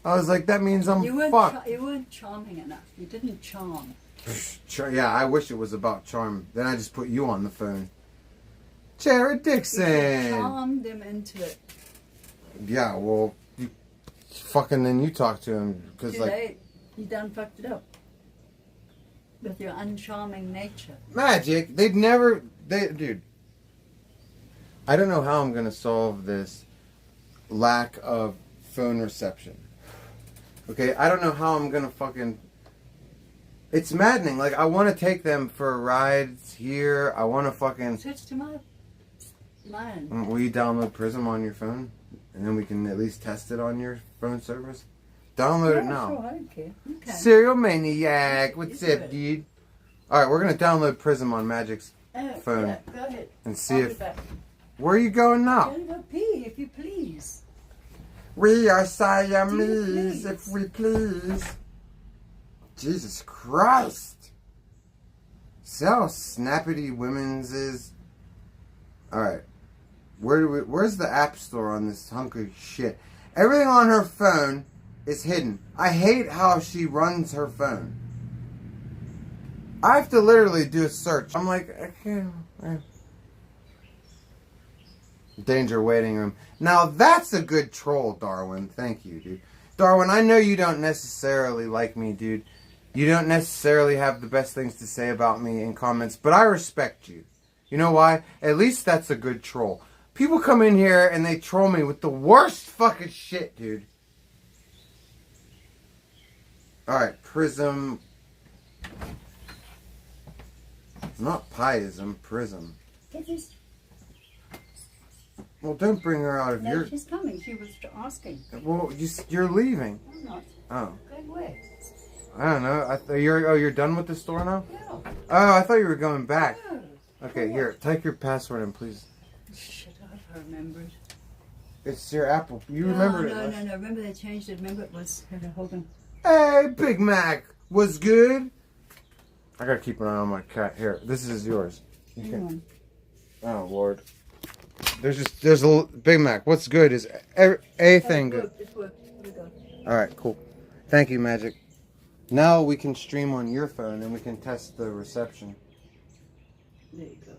Speaker 1: I was like, that means I'm fucked.
Speaker 2: You weren't charming enough. You didn't charm.
Speaker 1: Yeah, I wish it was about charm. Then I just put you on the phone. Jared Dixon.
Speaker 2: Charm them into it.
Speaker 1: Yeah, well, then you talk to him because like
Speaker 2: you done fucked it up with your uncharming nature.
Speaker 1: Magic. Dude. I don't know how I'm gonna solve this lack of phone reception. Okay, I don't know how I'm gonna fucking. It's maddening. Like, I want to take them for rides here. I want to fucking.
Speaker 2: Switch to mine.
Speaker 1: Will you download Prism on your phone? And then we can at least test it on your phone service? Download it now.
Speaker 2: Sure, I don't care. Okay.
Speaker 1: Serial Maniac. What's up, dude? Alright, we're going to download Prism on Magic's phone.
Speaker 2: Yeah, go ahead.
Speaker 1: And see if. Where are you going now?
Speaker 2: I'm going to go pee, if you please.
Speaker 1: We are Siamese, if we please. Jesus Christ. See how snappity women's is? Alright. Where's the app store on this hunk of shit? Everything on her phone is hidden. I hate how she runs her phone. I have to literally do a search. I'm like, I can't. Danger waiting room. Now that's a good troll, Darwin. Thank you, dude. Darwin, I know you don't necessarily like me, dude. You don't necessarily have the best things to say about me in comments, but I respect you. You know why? At least that's a good troll. People come in here and they troll me with the worst fucking shit, dude. Alright, Prism. Not pieism, Prism. Well, don't bring her out of
Speaker 2: No,
Speaker 1: your...
Speaker 2: she's coming. She was asking.
Speaker 1: Well, you're leaving.
Speaker 2: I'm not.
Speaker 1: Oh.
Speaker 2: Going where?
Speaker 1: I don't know. You're done with the store now?
Speaker 2: Yeah.
Speaker 1: Oh, I thought you were going back.
Speaker 2: No.
Speaker 1: Okay, here. Type your password in, please.
Speaker 2: Shit, I remember it.
Speaker 1: It's your Apple. You remember it.
Speaker 2: No. Remember they changed it. Remember it was... Hold on.
Speaker 1: Hey, Big Mac. Was good? I gotta keep an eye on my cat. Here, this is yours.
Speaker 2: Hang on.
Speaker 1: Oh, Lord. There's a Big Mac. What's good is everything good.
Speaker 2: It worked. Here we go.
Speaker 1: Alright, cool. Thank you, Magic. Now we can stream on your phone and we can test the reception.
Speaker 2: There you go.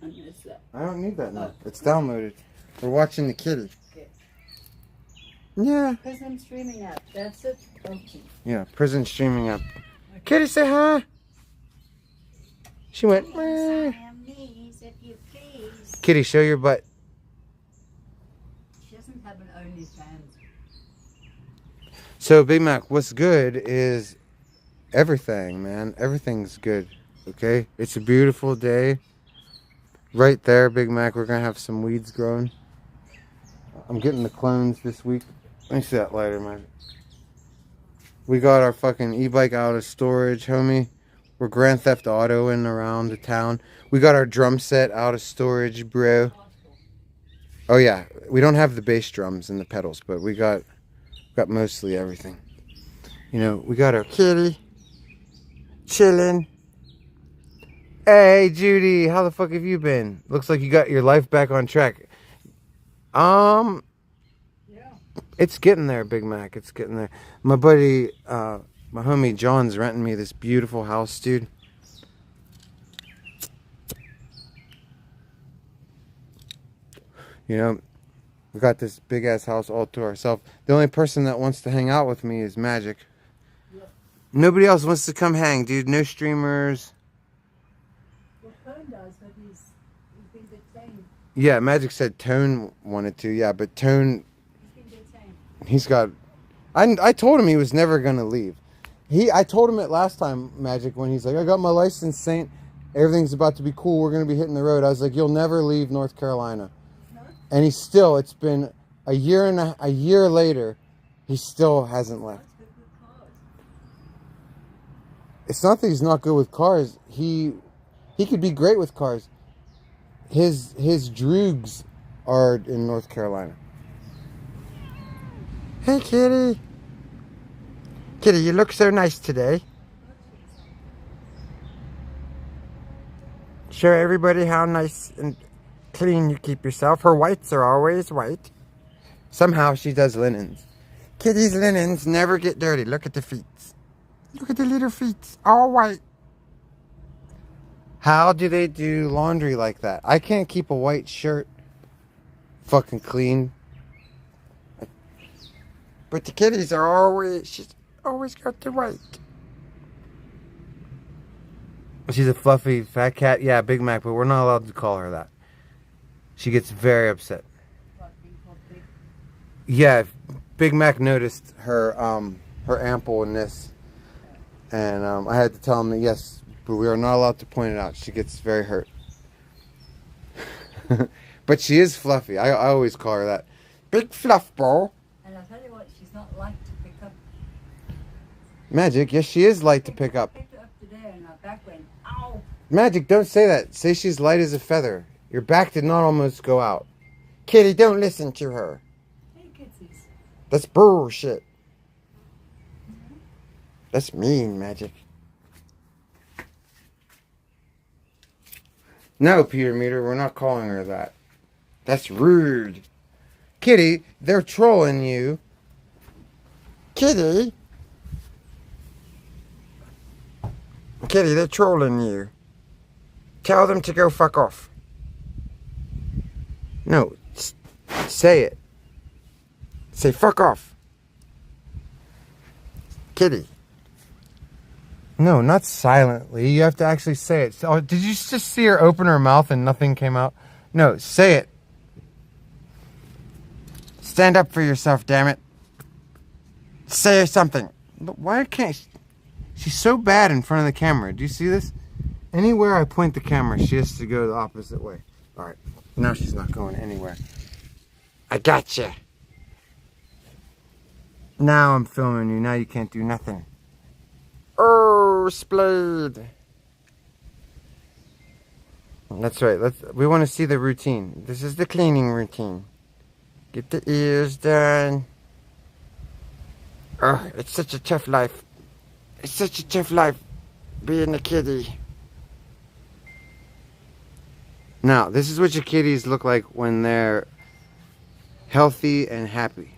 Speaker 2: And there's that.
Speaker 1: I don't need that now. It's downloaded. We're watching the kitty.
Speaker 2: Okay.
Speaker 1: Yeah.
Speaker 2: Prism streaming app. That's it. Okay.
Speaker 1: Yeah, prison streaming app. Kitty, say hi. She went. Meh.
Speaker 2: If you please.
Speaker 1: Kitty, show your butt.
Speaker 2: She doesn't have an OnlyFans.
Speaker 1: So, Big Mac, what's good is everything, man. Everything's good. Okay? It's a beautiful day. Right there, Big Mac, we're going to have some weeds growing. I'm getting the clones this week. Let me see that lighter, man. We got our fucking e-bike out of storage, homie. We're Grand Theft Autoing around the town. We got our drum set out of storage, bro. Oh, yeah. We don't have the bass drums and the pedals, but we got mostly everything. You know, we got our kitty chilling. Hey, Judy, how the fuck have you been? Looks like you got your life back on track. Yeah. It's getting there, Big Mac. It's getting there. My buddy, my homie John's renting me this beautiful house, dude. You know, we got this big ass house all to ourselves. The only person that wants to hang out with me is Magic. Yep. Nobody else wants to come hang, dude. No streamers.
Speaker 2: Well, Tone does, but he's been detained.
Speaker 1: Yeah, Magic said Tone wanted to. Yeah, but Tone,
Speaker 2: He's been detained.
Speaker 1: he's got. I told him he was never gonna leave. I told him it last time, Magic, when he's like, I got my license, Saint. Everything's about to be cool. We're gonna be hitting the road. I was like, you'll never leave North Carolina. And he's still, it's been a year later, he still hasn't left. It's not that he's not good with cars. He could be great with cars. His droogs are in North Carolina. Hey, kitty. Kitty, you look so nice today. Show everybody how nice and clean you keep yourself. Her whites are always white. Somehow she does linens. Kitty's linens never get dirty. Look at the feet. Look at the little feet. All white. How do they do laundry like that? I can't keep a white shirt fucking clean. But the kitties are always, she's always got the white. She's a fluffy fat cat. Yeah, Big Mac, but we're not allowed to call her that. She gets very upset. Yeah, Big Mac noticed her her ampleness, and I had to tell him that yes, but we are not allowed to point it out. She gets very hurt. But she is fluffy. I always call her that. Big fluff ball.
Speaker 2: And I'll tell you what, she's not light to pick up.
Speaker 1: Magic, yes, she is light to pick up.
Speaker 2: I picked her up today and my back went, ow!
Speaker 1: Magic, don't say that. Say she's light as a feather. Your back did not almost go out. Kitty, don't listen to her.
Speaker 2: Hey, kitsies.
Speaker 1: That's bullshit. That's mean, Magic. No, Peter Meter, we're not calling her that. That's rude. Kitty, they're trolling you. Kitty. Kitty, they're trolling you. Tell them to go fuck off. No, say it. Say fuck off. Kitty. No, not silently. You have to actually say it. Oh, did you just see her open her mouth and nothing came out? No, say it. Stand up for yourself, damn it. Say something. Why can't she? She's so bad in front of the camera. Do you see this? Anywhere I point the camera, she has to go the opposite way. All right. Now she's not going anywhere. I gotcha. Now I'm filming you. Now you can't do nothing. Oh, Splade. That's right. We want to see the routine. This is the cleaning routine. Get the ears done. Oh, it's such a tough life. It's such a tough life being a kitty. Now, this is what your kitties look like when they're healthy and happy.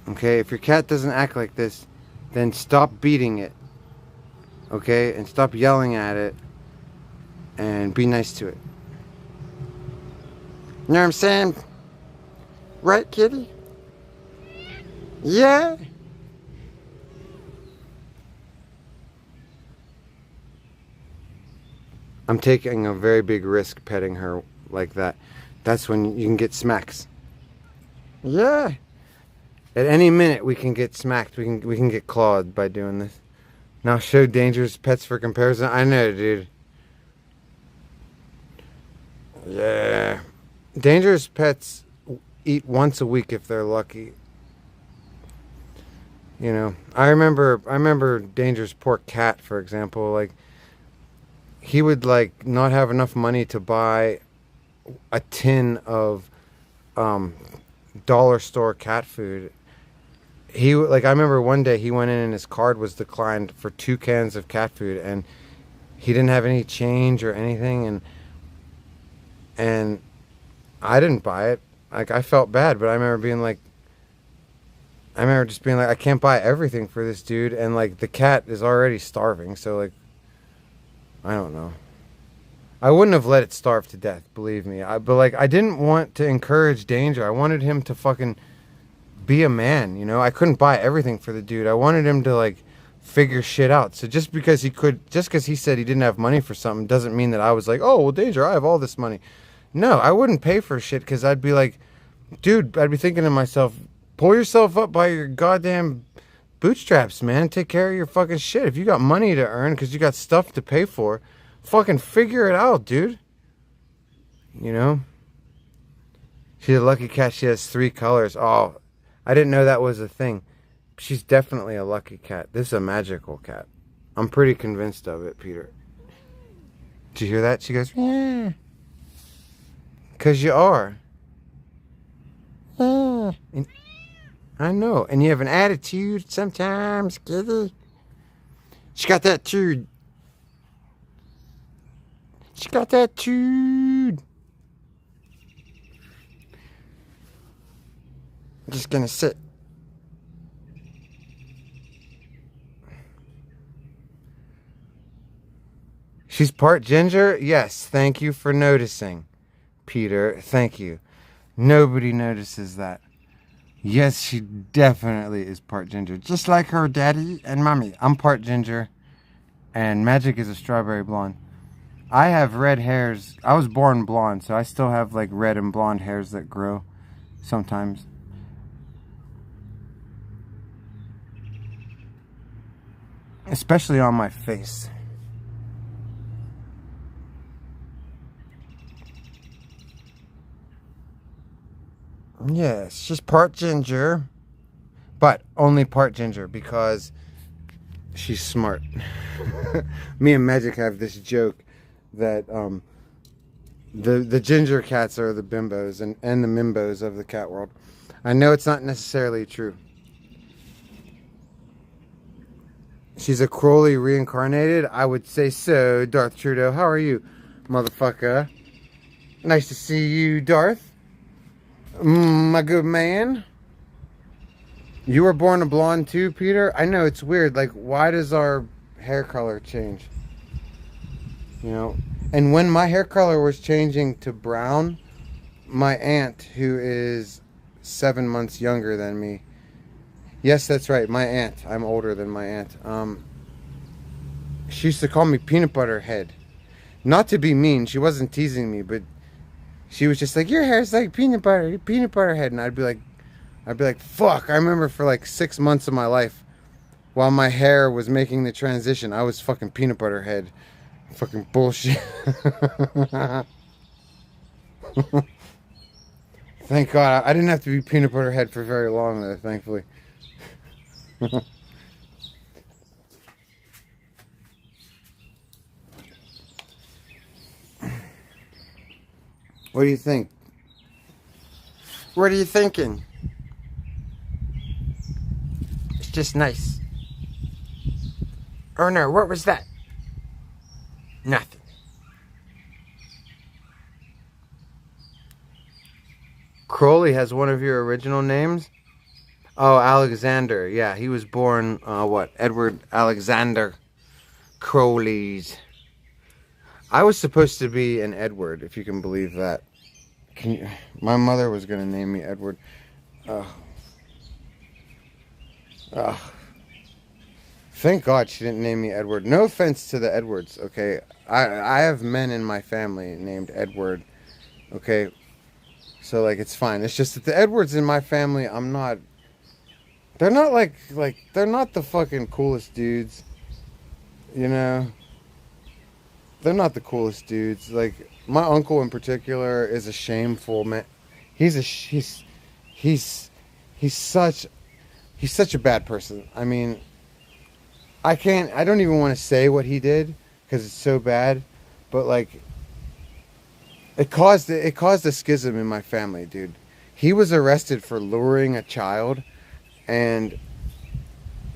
Speaker 1: Okay, if your cat doesn't act like this, then stop beating it. Okay, and stop yelling at it. And be nice to it. You know what I'm saying? Right, kitty? Yeah? I'm taking a very big risk petting her like that. That's when you can get smacks. Yeah. At any minute we can get smacked. We can get clawed by doing this. Now show dangerous pets for comparison. I know, dude. Yeah. Dangerous pets eat once a week if they're lucky. You know, I remember Danger's poor cat, for example. Like, he would like not have enough money to buy a tin of dollar store cat food. I remember one day he went in and his card was declined for 2 cans of cat food, and he didn't have any change or anything, and I didn't buy it. Like, I felt bad, but I remember just being like, I can't buy everything for this dude, and like the cat is already starving, so like, I don't know. I wouldn't have let it starve to death, believe me. But like, I didn't want to encourage danger. I wanted him to fucking be a man, you know? I couldn't buy everything for the dude. I wanted him to like figure shit out. So just because he said he didn't have money for something doesn't mean that I was like, oh, well, Danger, I have all this money. No, I wouldn't pay for shit because I'd be like, dude, I'd be thinking to myself, pull yourself up by your goddamn bootstraps, man. Take care of your fucking shit. If you got money to earn because you got stuff to pay for, fucking figure it out, dude. You know? She's a lucky cat. She has 3 colors. Oh, I didn't know that was a thing. She's definitely a lucky cat. This is a magical cat. I'm pretty convinced of it, Peter. Did you hear that? She goes, yeah. Because you are. Yeah. And I know. And you have an attitude sometimes, kitty. She got that too. She got that chewed. I'm just gonna sit. She's part ginger? Yes, thank you for noticing, Peter. Thank you. Nobody notices that. Yes, she definitely is part ginger. Just like her daddy and mommy. I'm part ginger. And Magic is a strawberry blonde. I have red hairs. I was born blonde, so I still have like red and blonde hairs that grow sometimes. Especially on my face. Yes, she's part ginger, but only part ginger because she's smart. Me and Magic have this joke that the ginger cats are the bimbos and the mimbos of the cat world. I know it's not necessarily true. She's a Crowley reincarnated? I would say so, Darth Trudeau. How are you, motherfucker? Nice to see you, Darth. My good man. You were born a blonde too, Peter? I know, it's weird. Like, why does our hair color change? You know? And when my hair color was changing to brown, my aunt, who is 7 months younger than me. Yes, that's right, my aunt. I'm older than my aunt. She used to call me Peanut Butter Head. Not to be mean, she wasn't teasing me, but she was just like, your hair's like peanut butter head. And I'd be like, fuck. I remember for like 6 months of my life, while my hair was making the transition, I was fucking peanut butter head. Fucking bullshit. Thank God. I didn't have to be peanut butter head for very long though, thankfully. What do you think? What are you thinking? It's just nice. Oh no, what was that? Nothing. Crowley has one of your original names? Oh, Alexander. Yeah, he was born, Edward Alexander Crowley's. I was supposed to be an Edward, if you can believe that. My mother was going to name me Edward. Thank God she didn't name me Edward. No offense to the Edwards, okay? I have men in my family named Edward, okay? So, like, it's fine. It's just that the Edwards in my family, they're not they're not the fucking coolest dudes, you know? They're not the coolest dudes. Like, my uncle in particular is a shameful man. He's such a bad person. I mean, I don't even want to say what he did because it's so bad, but like, it caused a schism in my family, dude. He was arrested for luring a child, and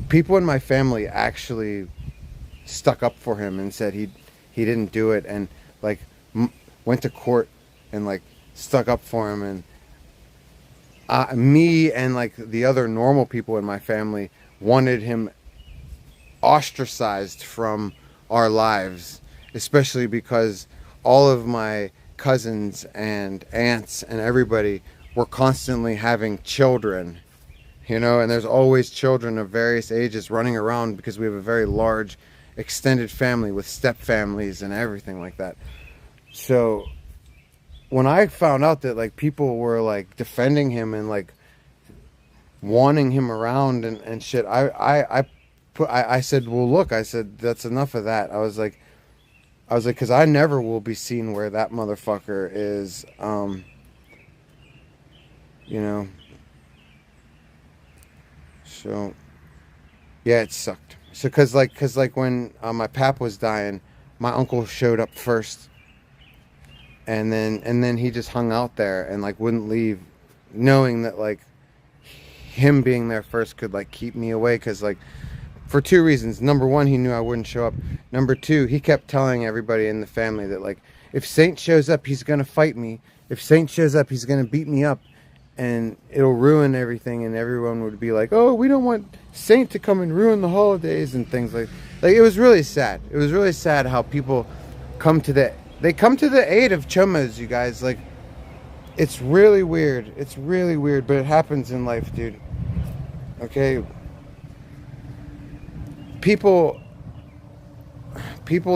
Speaker 1: people in my family actually stuck up for him and said he didn't do it, and like went to court and like stuck up for him, and me and like the other normal people in my family wanted him ostracized from our lives, especially because all of my cousins and aunts and everybody were constantly having children, you know, and there's always children of various ages running around because we have a very large extended family with step families and everything like that. So when I found out that like people were like defending him and like wanting him around and shit, I said, well, look, I said, that's enough of that. I was like, because I never will be seen where that motherfucker is, you know. So yeah, it sucked. So cause like when my pap was dying, my uncle showed up first, and then he just hung out there and like wouldn't leave, knowing that like him being there first could like keep me away, cause like For two reasons. Number one, he knew I wouldn't show up. Number two, he kept telling everybody in the family that, like, if Saint shows up, he's going to fight me. If Saint shows up, he's going to beat me up. And it'll ruin everything. And everyone would be like, oh, we don't want Saint to come and ruin the holidays and things like it was really sad. It was really sad how people come to the aid of chomas, you guys. Like, it's really weird. It's really weird, but it happens in life, dude. Okay? People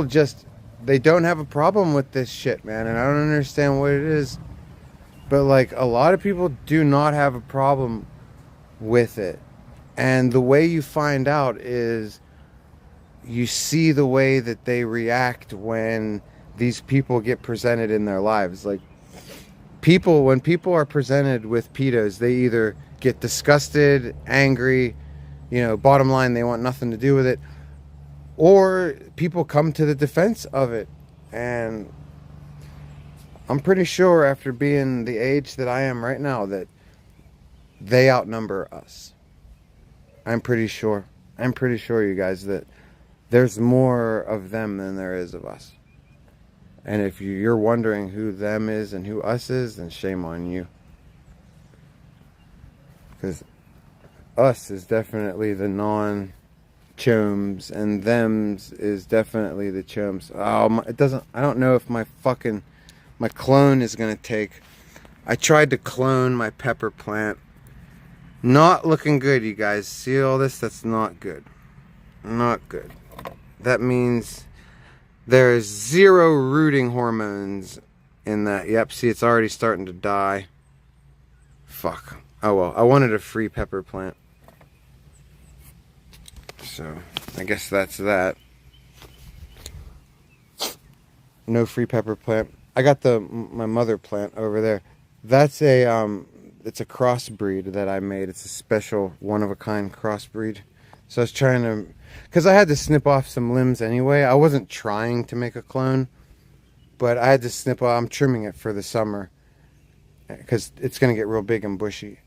Speaker 1: just, they don't have a problem with this shit, man. And I don't understand what it is. But, like, a lot of people do not have a problem with it. And the way you find out is you see the way that they react when these people get presented in their lives. Like, when people are presented with pedos, they either get disgusted, angry, you know, bottom line, they want nothing to do with it, or people come to the defense of it. And I'm pretty sure, after being the age that I am right now, that they outnumber us. I'm pretty sure, you guys, that there's more of them than there is of us. And if you're wondering who them is and who us is, then shame on you. Because us is definitely the non-chomes, and thems is definitely the chomes. Oh, I don't know if my clone is going to take. I tried to clone my pepper plant. Not looking good, you guys. See all this? That's not good. Not good. That means there is 0 rooting hormones in that. Yep, see, it's already starting to die. Fuck. Oh well, I wanted a free pepper plant. So, I guess that's that. No free pepper plant. I got my mother plant over there. That's it's a crossbreed that I made. It's a special, one-of-a-kind crossbreed. So I was trying to, because I had to snip off some limbs anyway. I wasn't trying to make a clone, but I had to snip off. I'm trimming it for the summer because it's going to get real big and bushy.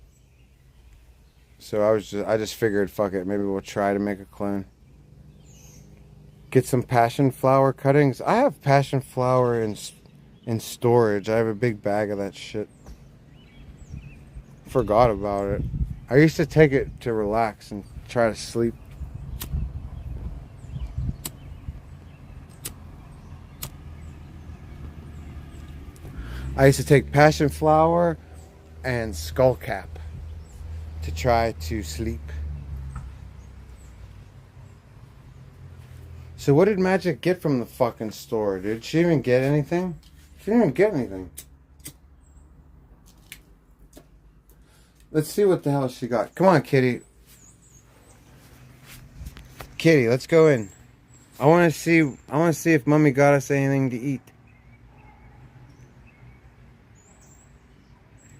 Speaker 1: So I just figured, fuck it, maybe we'll try to make a clone. Get some passion flower cuttings. I have passion flower in storage. I have a big bag of that shit. Forgot about it. I used to take it to relax and try to sleep. I used to take passion flower and skullcap to try to sleep. So what did Magic get from the fucking store, dude? She didn't even get anything? She didn't even get anything. Let's see what the hell she got. Come on, kitty. Kitty, let's go in. I want to see if Mommy got us anything to eat.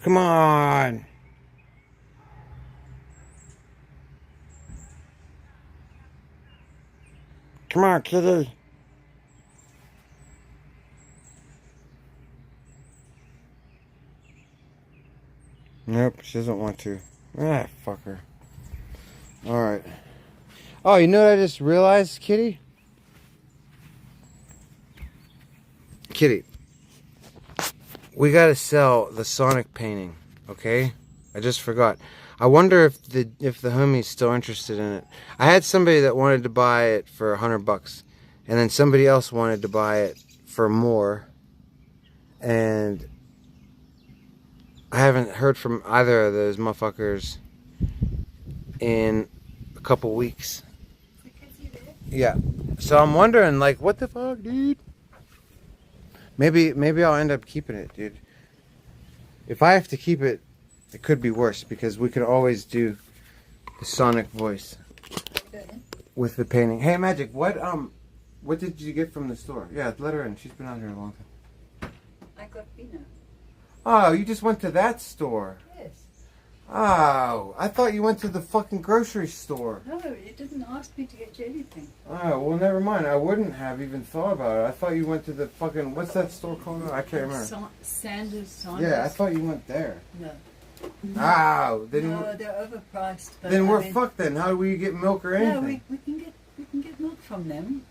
Speaker 1: Come on. Come on, kitty. Nope, she doesn't want to. Ah, fuck her. Alright. Oh, you know what I just realized, kitty? Kitty. We gotta sell the Sonic painting, okay? I just forgot. I wonder if the homie's still interested in it. I had somebody that wanted to buy it for $100, and then somebody else wanted to buy it for more, and I haven't heard from either of those motherfuckers in a couple weeks. Yeah. So I'm wondering, like, what the fuck, dude? Maybe I'll end up keeping it, dude. If I have to keep it, it could be worse, because we could always do the Sonic voice with the painting. Hey, Magic, what did you get from the store? Yeah, let her in. She's been out here a long time.
Speaker 2: I got peanuts.
Speaker 1: Oh, you just went to that store.
Speaker 2: Yes.
Speaker 1: Oh, I thought you went to the fucking grocery store.
Speaker 2: No, you didn't ask me to get you anything.
Speaker 1: Oh, well, never mind. I wouldn't have even thought about it. I thought you went to the fucking, what's that store called? I can't remember.
Speaker 2: Sanders.
Speaker 1: Yeah, I thought you went there.
Speaker 2: No.
Speaker 1: Oh, then
Speaker 2: No, they're overpriced. But
Speaker 1: then we're fucked then. How do we get milk or anything?
Speaker 2: No, we can get from them.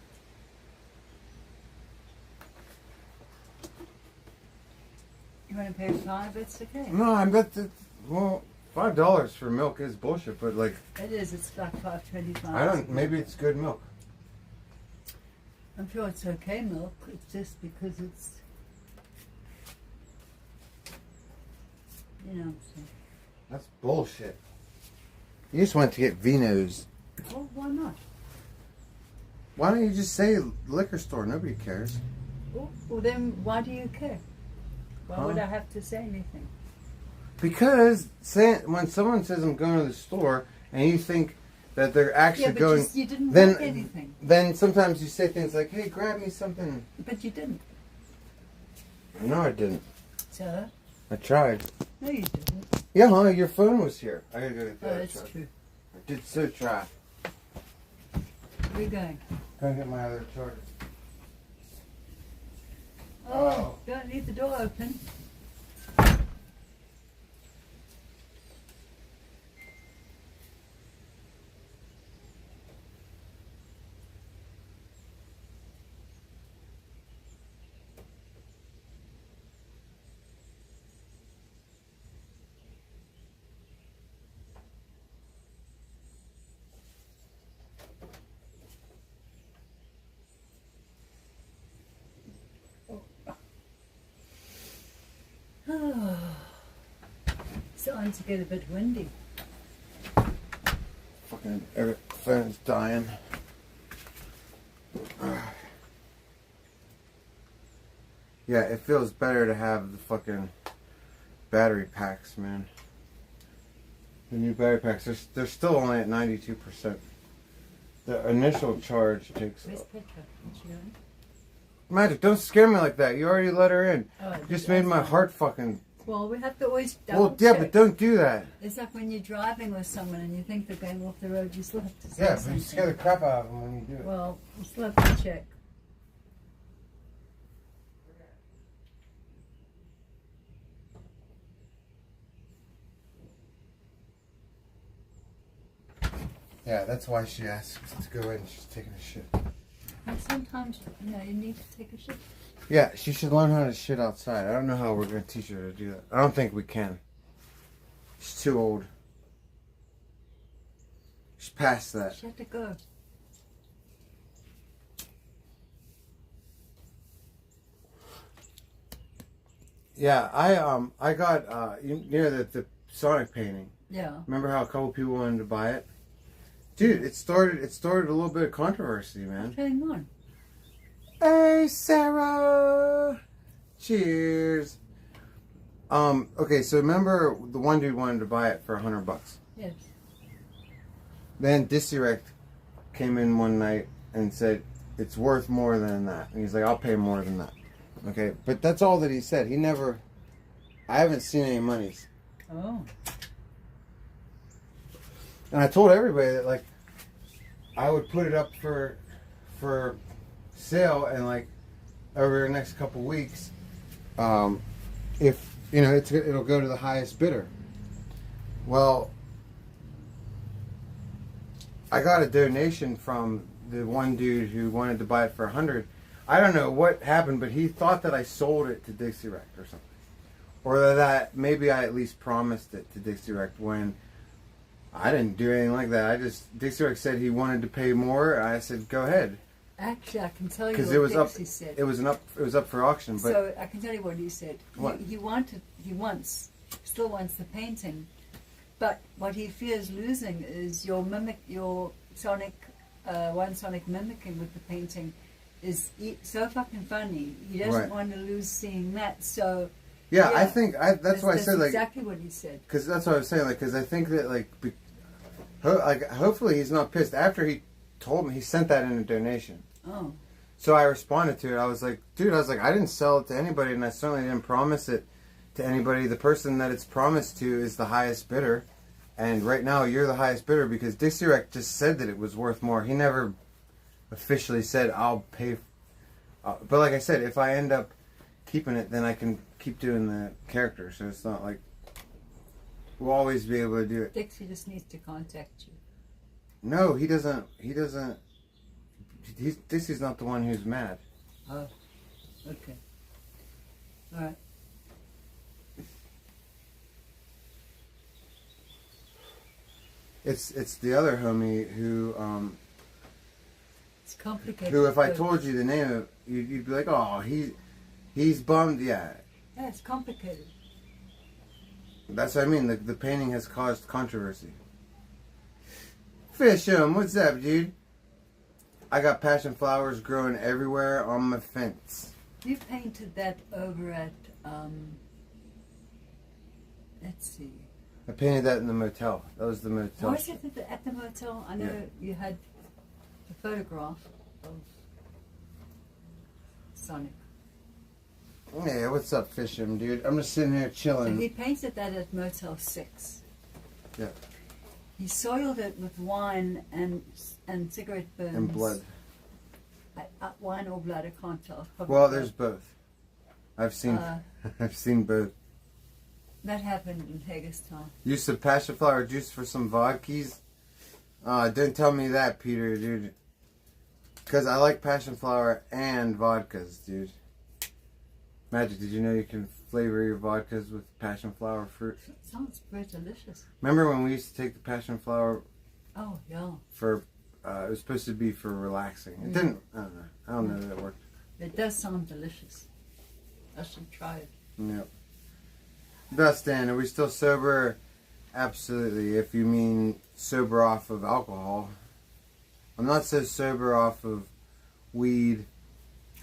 Speaker 2: You want to pay $5? It's okay.
Speaker 1: No, I bet that. Well, $5 for milk is bullshit, but like.
Speaker 2: It is. It's like $5.25.
Speaker 1: I don't. Maybe it's good milk.
Speaker 2: I'm sure it's okay milk. It's just because it's, you know. So.
Speaker 1: That's bullshit. You just went to get vinos.
Speaker 2: Well, why not?
Speaker 1: Why don't you just say liquor store? Nobody cares.
Speaker 2: Well, then why do you care? Why would
Speaker 1: Huh?
Speaker 2: I have to say anything?
Speaker 1: Because when someone says I'm going to the store and you think that they're actually
Speaker 2: Yeah, but
Speaker 1: going,
Speaker 2: you didn't
Speaker 1: then
Speaker 2: want anything.
Speaker 1: then sometimes you say things like, "Hey, grab me something."
Speaker 2: But you didn't.
Speaker 1: No, I didn't.
Speaker 2: So?
Speaker 1: I tried.
Speaker 2: No, you didn't.
Speaker 1: Yeah, huh? Your phone was here. I gotta go get
Speaker 2: Oh,
Speaker 1: that.
Speaker 2: that's true.
Speaker 1: I did so try.
Speaker 2: Where are you going?
Speaker 1: Go get my other charger.
Speaker 2: Oh, don't leave the door open. Starting to get a bit windy.
Speaker 1: Fucking phone's dying. Yeah, it feels better to have the fucking battery packs, man. The new battery packs, they're still only at 92%. The initial charge takes.
Speaker 2: Where's Petra? Is she on?
Speaker 1: Magic, don't scare me like that. You already let her in.
Speaker 2: Oh,
Speaker 1: You just made my heart fucking.
Speaker 2: Well, we have to always double
Speaker 1: Well, yeah,
Speaker 2: check.
Speaker 1: but don't do that.
Speaker 2: It's like when you're driving with someone and you think they're going off the road, you still have to say
Speaker 1: Yeah, but
Speaker 2: something.
Speaker 1: you scare the crap out of them when you do it.
Speaker 2: Well, you still have to check.
Speaker 1: Yeah, that's why she asked to go in. She's taking a shit.
Speaker 2: And sometimes, you know, you need to take a shit.
Speaker 1: Yeah, she should learn how to shit outside. I don't know how we're going to teach her to do that. I don't think we can. She's too old. She's past that.
Speaker 2: She had to go.
Speaker 1: Yeah, I got you know the Sonic painting.
Speaker 2: Yeah.
Speaker 1: Remember how a couple people wanted to buy it? Dude, it started a little bit of controversy, man.
Speaker 2: What's going on?
Speaker 1: Hey, Sarah. Cheers. Okay, so remember the one dude wanted to buy it for $100.
Speaker 2: Yes.
Speaker 1: Then Disirect came in one night and said it's worth more than that. And he's like, I'll pay more than that. Okay, but that's all that he said. I haven't seen any monies.
Speaker 2: Oh.
Speaker 1: And I told everybody that, like, I would put it up for sale and, like, over the next couple weeks, if, you know, it'll go to the highest bidder. Well, I got a donation from the one dude who wanted to buy it for $100. I don't know what happened, but he thought that I sold it to Dixie Rec or something. Or that maybe I at least promised it to Dixie Rec when I didn't do anything like that. Dixie Rec said he wanted to pay more. I said, go ahead.
Speaker 2: Actually, I can tell you
Speaker 1: Because
Speaker 2: what
Speaker 1: it was
Speaker 2: Dixie
Speaker 1: up.
Speaker 2: said.
Speaker 1: It was up for auction. But
Speaker 2: So I can tell you what he said.
Speaker 1: What?
Speaker 2: He still wants the painting, but what he fears losing is your Sonic, one Sonic mimicking with the painting is so fucking funny. He doesn't
Speaker 1: Right.
Speaker 2: want to lose seeing that. So
Speaker 1: yeah, I think that's why I said like
Speaker 2: exactly what he said.
Speaker 1: because that's what I was saying like because I think that like hopefully he's not pissed after he told me he sent that in a donation.
Speaker 2: Oh.
Speaker 1: So I responded to it. I was like, dude, I didn't sell it to anybody, and I certainly didn't promise it to anybody. The person that it's promised to is the highest bidder, and right now you're the highest bidder because Dixie Rec just said that it was worth more. He never officially said I'll pay. But like I said, if I end up keeping it, then I can keep doing the character. So it's not like we'll always be able to do it.
Speaker 2: Dixie just needs to contact you.
Speaker 1: No, he doesn't. He doesn't. This is not the one who's mad.
Speaker 2: Oh, okay. All right.
Speaker 1: It's the other homie who
Speaker 2: It's complicated.
Speaker 1: who if I
Speaker 2: but-
Speaker 1: told you the name of, you'd be like, oh, he's bummed. Yeah,
Speaker 2: Yeah, it's complicated.
Speaker 1: that's what I mean. The painting has caused controversy. Fish'em, what's up, dude? I got passion flowers growing everywhere on my fence.
Speaker 2: You painted that over at, let's see.
Speaker 1: I painted that in the motel. That was the motel.
Speaker 2: Was it at the motel? I know
Speaker 1: Yeah.
Speaker 2: you had a photograph of Sonic.
Speaker 1: Hey, what's up, Fish'em, dude? I'm just sitting here
Speaker 2: So
Speaker 1: chilling.
Speaker 2: he painted that at Motel 6.
Speaker 1: Yeah.
Speaker 2: He soiled it with wine and cigarette burns.
Speaker 1: And blood.
Speaker 2: Wine or blood, I can't tell. Probably
Speaker 1: Well,
Speaker 2: blood.
Speaker 1: there's both. I've seen
Speaker 2: Uh,
Speaker 1: I've seen both.
Speaker 2: That happened in Hagerstown.
Speaker 1: Use some passion flower juice for some vodkas. Don't tell me that, Peter, dude. Because I like passion flower and vodkas, dude. Magic, did you know you can flavor your vodkas with passion flower fruit?
Speaker 2: Sounds very delicious.
Speaker 1: Remember when we used to take the passion flower
Speaker 2: Oh, yeah.
Speaker 1: for, it was supposed to be for relaxing. It didn't, I don't know. I don't know that it worked.
Speaker 2: It does sound delicious. I should try it.
Speaker 1: Yep. Dustin, are we still sober? Absolutely, if you mean sober off of alcohol. I'm not so sober off of weed.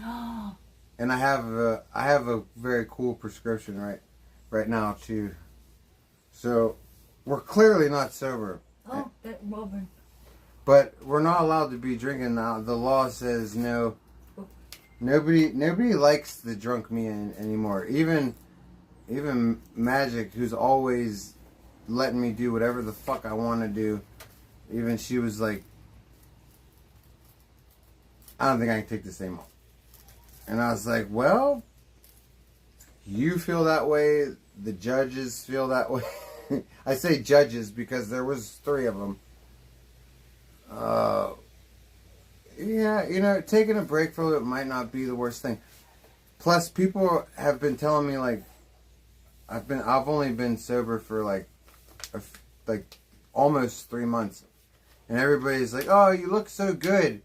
Speaker 2: Oh,
Speaker 1: And I have a very cool prescription right now too. So we're clearly not sober.
Speaker 2: oh, that Robin.
Speaker 1: But we're not allowed to be drinking now. The law says no. Nobody likes the drunk me anymore. Even Magic, who's always letting me do whatever the fuck I want to do. Even she was like, I don't think I can take this anymore. And I was like, well, you feel that way. The judges feel that way. I say judges because there was 3 of them. Yeah, taking a break from it might not be the worst thing. Plus, people have been telling me like, I've only been sober for like almost 3 months, and everybody's like, "Oh, you look so good.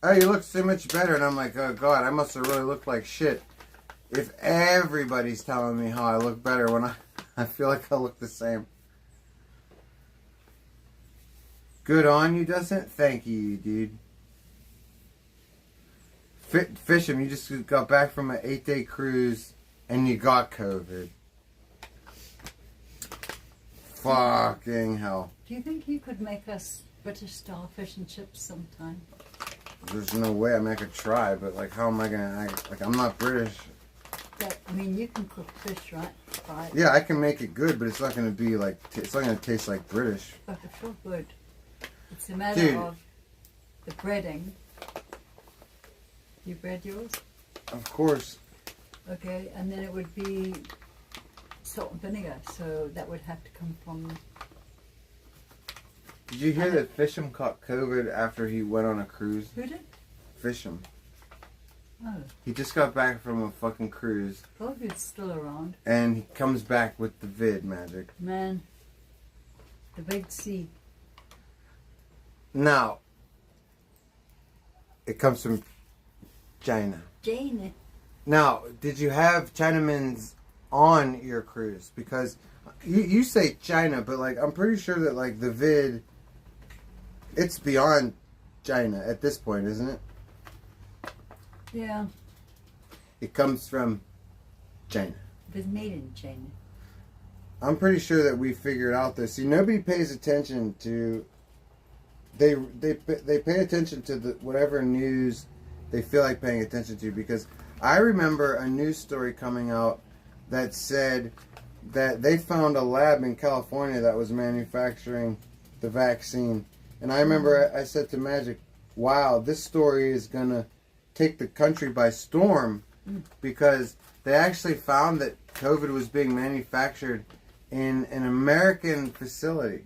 Speaker 1: Oh, you look so much better." And I'm like, "Oh God, I must have really looked like shit." If everybody's telling me how I look better when I feel like I look the same. Good on you, Dustin. Thank you, dude. Fish'em, you just got back from an 8-day cruise and you got COVID. Fucking hell.
Speaker 2: Do you think you could make us British style fish and chips sometime?
Speaker 1: There's no way. I mean, I could try, but like, how am I gonna? I'm not British.
Speaker 2: I mean, you can cook fish, right? Right.
Speaker 1: Yeah, I can make it good, but it's not gonna be like. It's not gonna taste like British.
Speaker 2: But it's sure good. It's a matter
Speaker 1: Dude.
Speaker 2: of the breading. You bread yours?
Speaker 1: Of course.
Speaker 2: Okay, and then it would be salt and vinegar, so that would have to come from...
Speaker 1: Did you hear that Fish'em caught COVID after he went on a cruise?
Speaker 2: Who did?
Speaker 1: Fish'em.
Speaker 2: Oh,
Speaker 1: He just got back from a fucking cruise,
Speaker 2: COVID's still around.
Speaker 1: and he comes back with the vid, Magic.
Speaker 2: Man, the big C.
Speaker 1: Now, it comes from China.
Speaker 2: Jane.
Speaker 1: Now, did you have Chinamans on your cruise? Because you say China, but like I'm pretty sure that like the vid, it's beyond China at this point, isn't it?
Speaker 2: Yeah,
Speaker 1: It comes from China.
Speaker 2: it was made in China.
Speaker 1: I'm pretty sure that we figured out this. See, nobody pays attention to. They pay attention to the whatever news they feel like paying attention to, because I remember a news story coming out that said that they found a lab in California that was manufacturing the vaccine. And I remember I said to Magic, wow, this story is going to take the country by storm, because they actually found that COVID was being manufactured in an American facility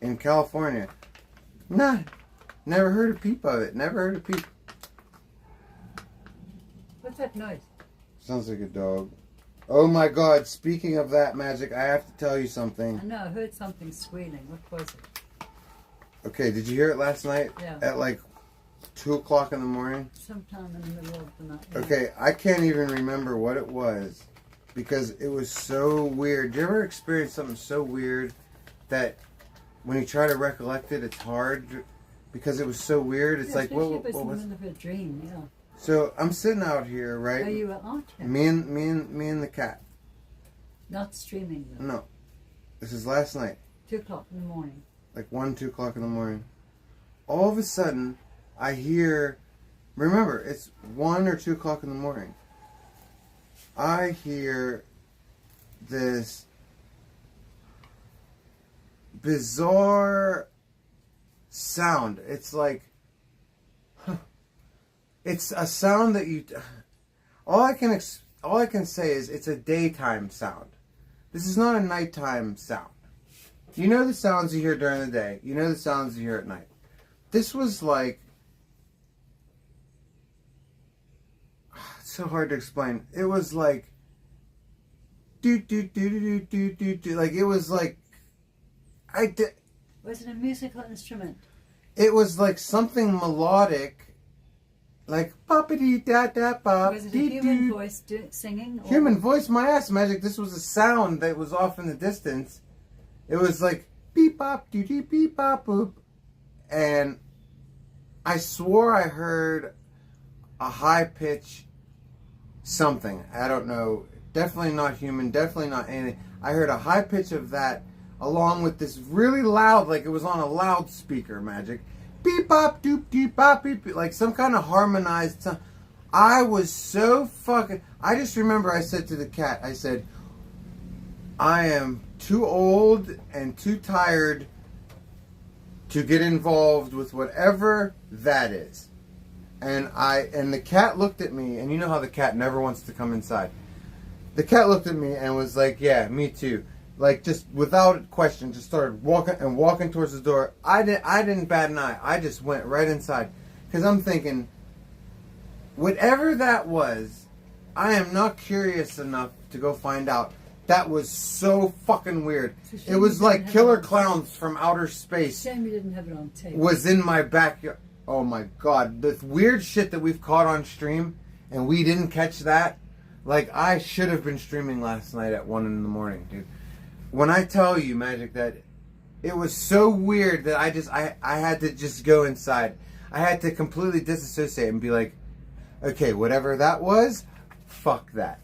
Speaker 1: in California. Nah, never heard a peep of it. Never heard a peep.
Speaker 2: that noise?
Speaker 1: Sounds like a dog. Oh my God, speaking of that, Magic, I have to tell you something.
Speaker 2: I know, I heard something squealing. What was it?
Speaker 1: Okay, did you hear it last night?
Speaker 2: Yeah.
Speaker 1: At like 2 o'clock in the morning?
Speaker 2: Sometime in the middle of the night. Yeah.
Speaker 1: Okay, I can't even remember what it was because it was so weird. Do you ever experience something so weird that when you try to recollect it, it's hard because it was so weird? It's
Speaker 2: Yeah,
Speaker 1: like,
Speaker 2: especially
Speaker 1: what
Speaker 2: if it's in
Speaker 1: was...
Speaker 2: the middle of a dream, yeah.
Speaker 1: So I'm sitting out here, right?
Speaker 2: Oh, you were out here?
Speaker 1: Me and the cat.
Speaker 2: Not streaming, though.
Speaker 1: No, this is last night.
Speaker 2: 2 o'clock in the morning.
Speaker 1: Like 1, 2 o'clock in the morning. All of a sudden, I hear, remember, it's 1 or 2 o'clock in the morning. I hear this bizarre sound. It's like, it's a sound that you, all I can say is it's a daytime sound. This is not a nighttime sound. You know the sounds you hear during the day. You know the sounds you hear at night. This was like... It's so hard to explain. It was like... Do, do, do, do, do, do, do. Like, it was like...
Speaker 2: Was it a musical instrument?
Speaker 1: It was like something melodic. Like... Ba-ba-dee-da-da-ba.
Speaker 2: Was it a human voice singing? Or?
Speaker 1: Human voice? My ass, Magic. This was a sound that was off in the distance. It was like beep bop doo doo beep bop boop, and I swore I heard a high pitch something. I don't know. Definitely not human. Definitely not anything. I heard a high pitch of that, along with this really loud, like it was on a loudspeaker. Magic, beep bop doop doop bop beep, like some kind of harmonized sound. I was so fucking. I just remember I said to the cat, I said, I am too old and too tired to get involved with whatever that is. And the cat looked at me, and you know how the cat never wants to come inside. The cat looked at me and was like, yeah, me too. Like, just without question, just started walking towards the door. I didn't bat an eye. I just went right inside. Because I'm thinking, whatever that was, I am not curious enough to go find out. That was so fucking weird. It was like Killer Clowns from Outer Space.
Speaker 2: Shame you didn't have it on tape.
Speaker 1: Was in my backyard. Oh my God. The weird shit that we've caught on stream and we didn't catch that. Like, I should have been streaming last night at 1 in the morning, dude. When I tell you, Magic, that it was so weird that I had to just go inside. I had to completely disassociate and be like, okay, whatever that was, fuck that.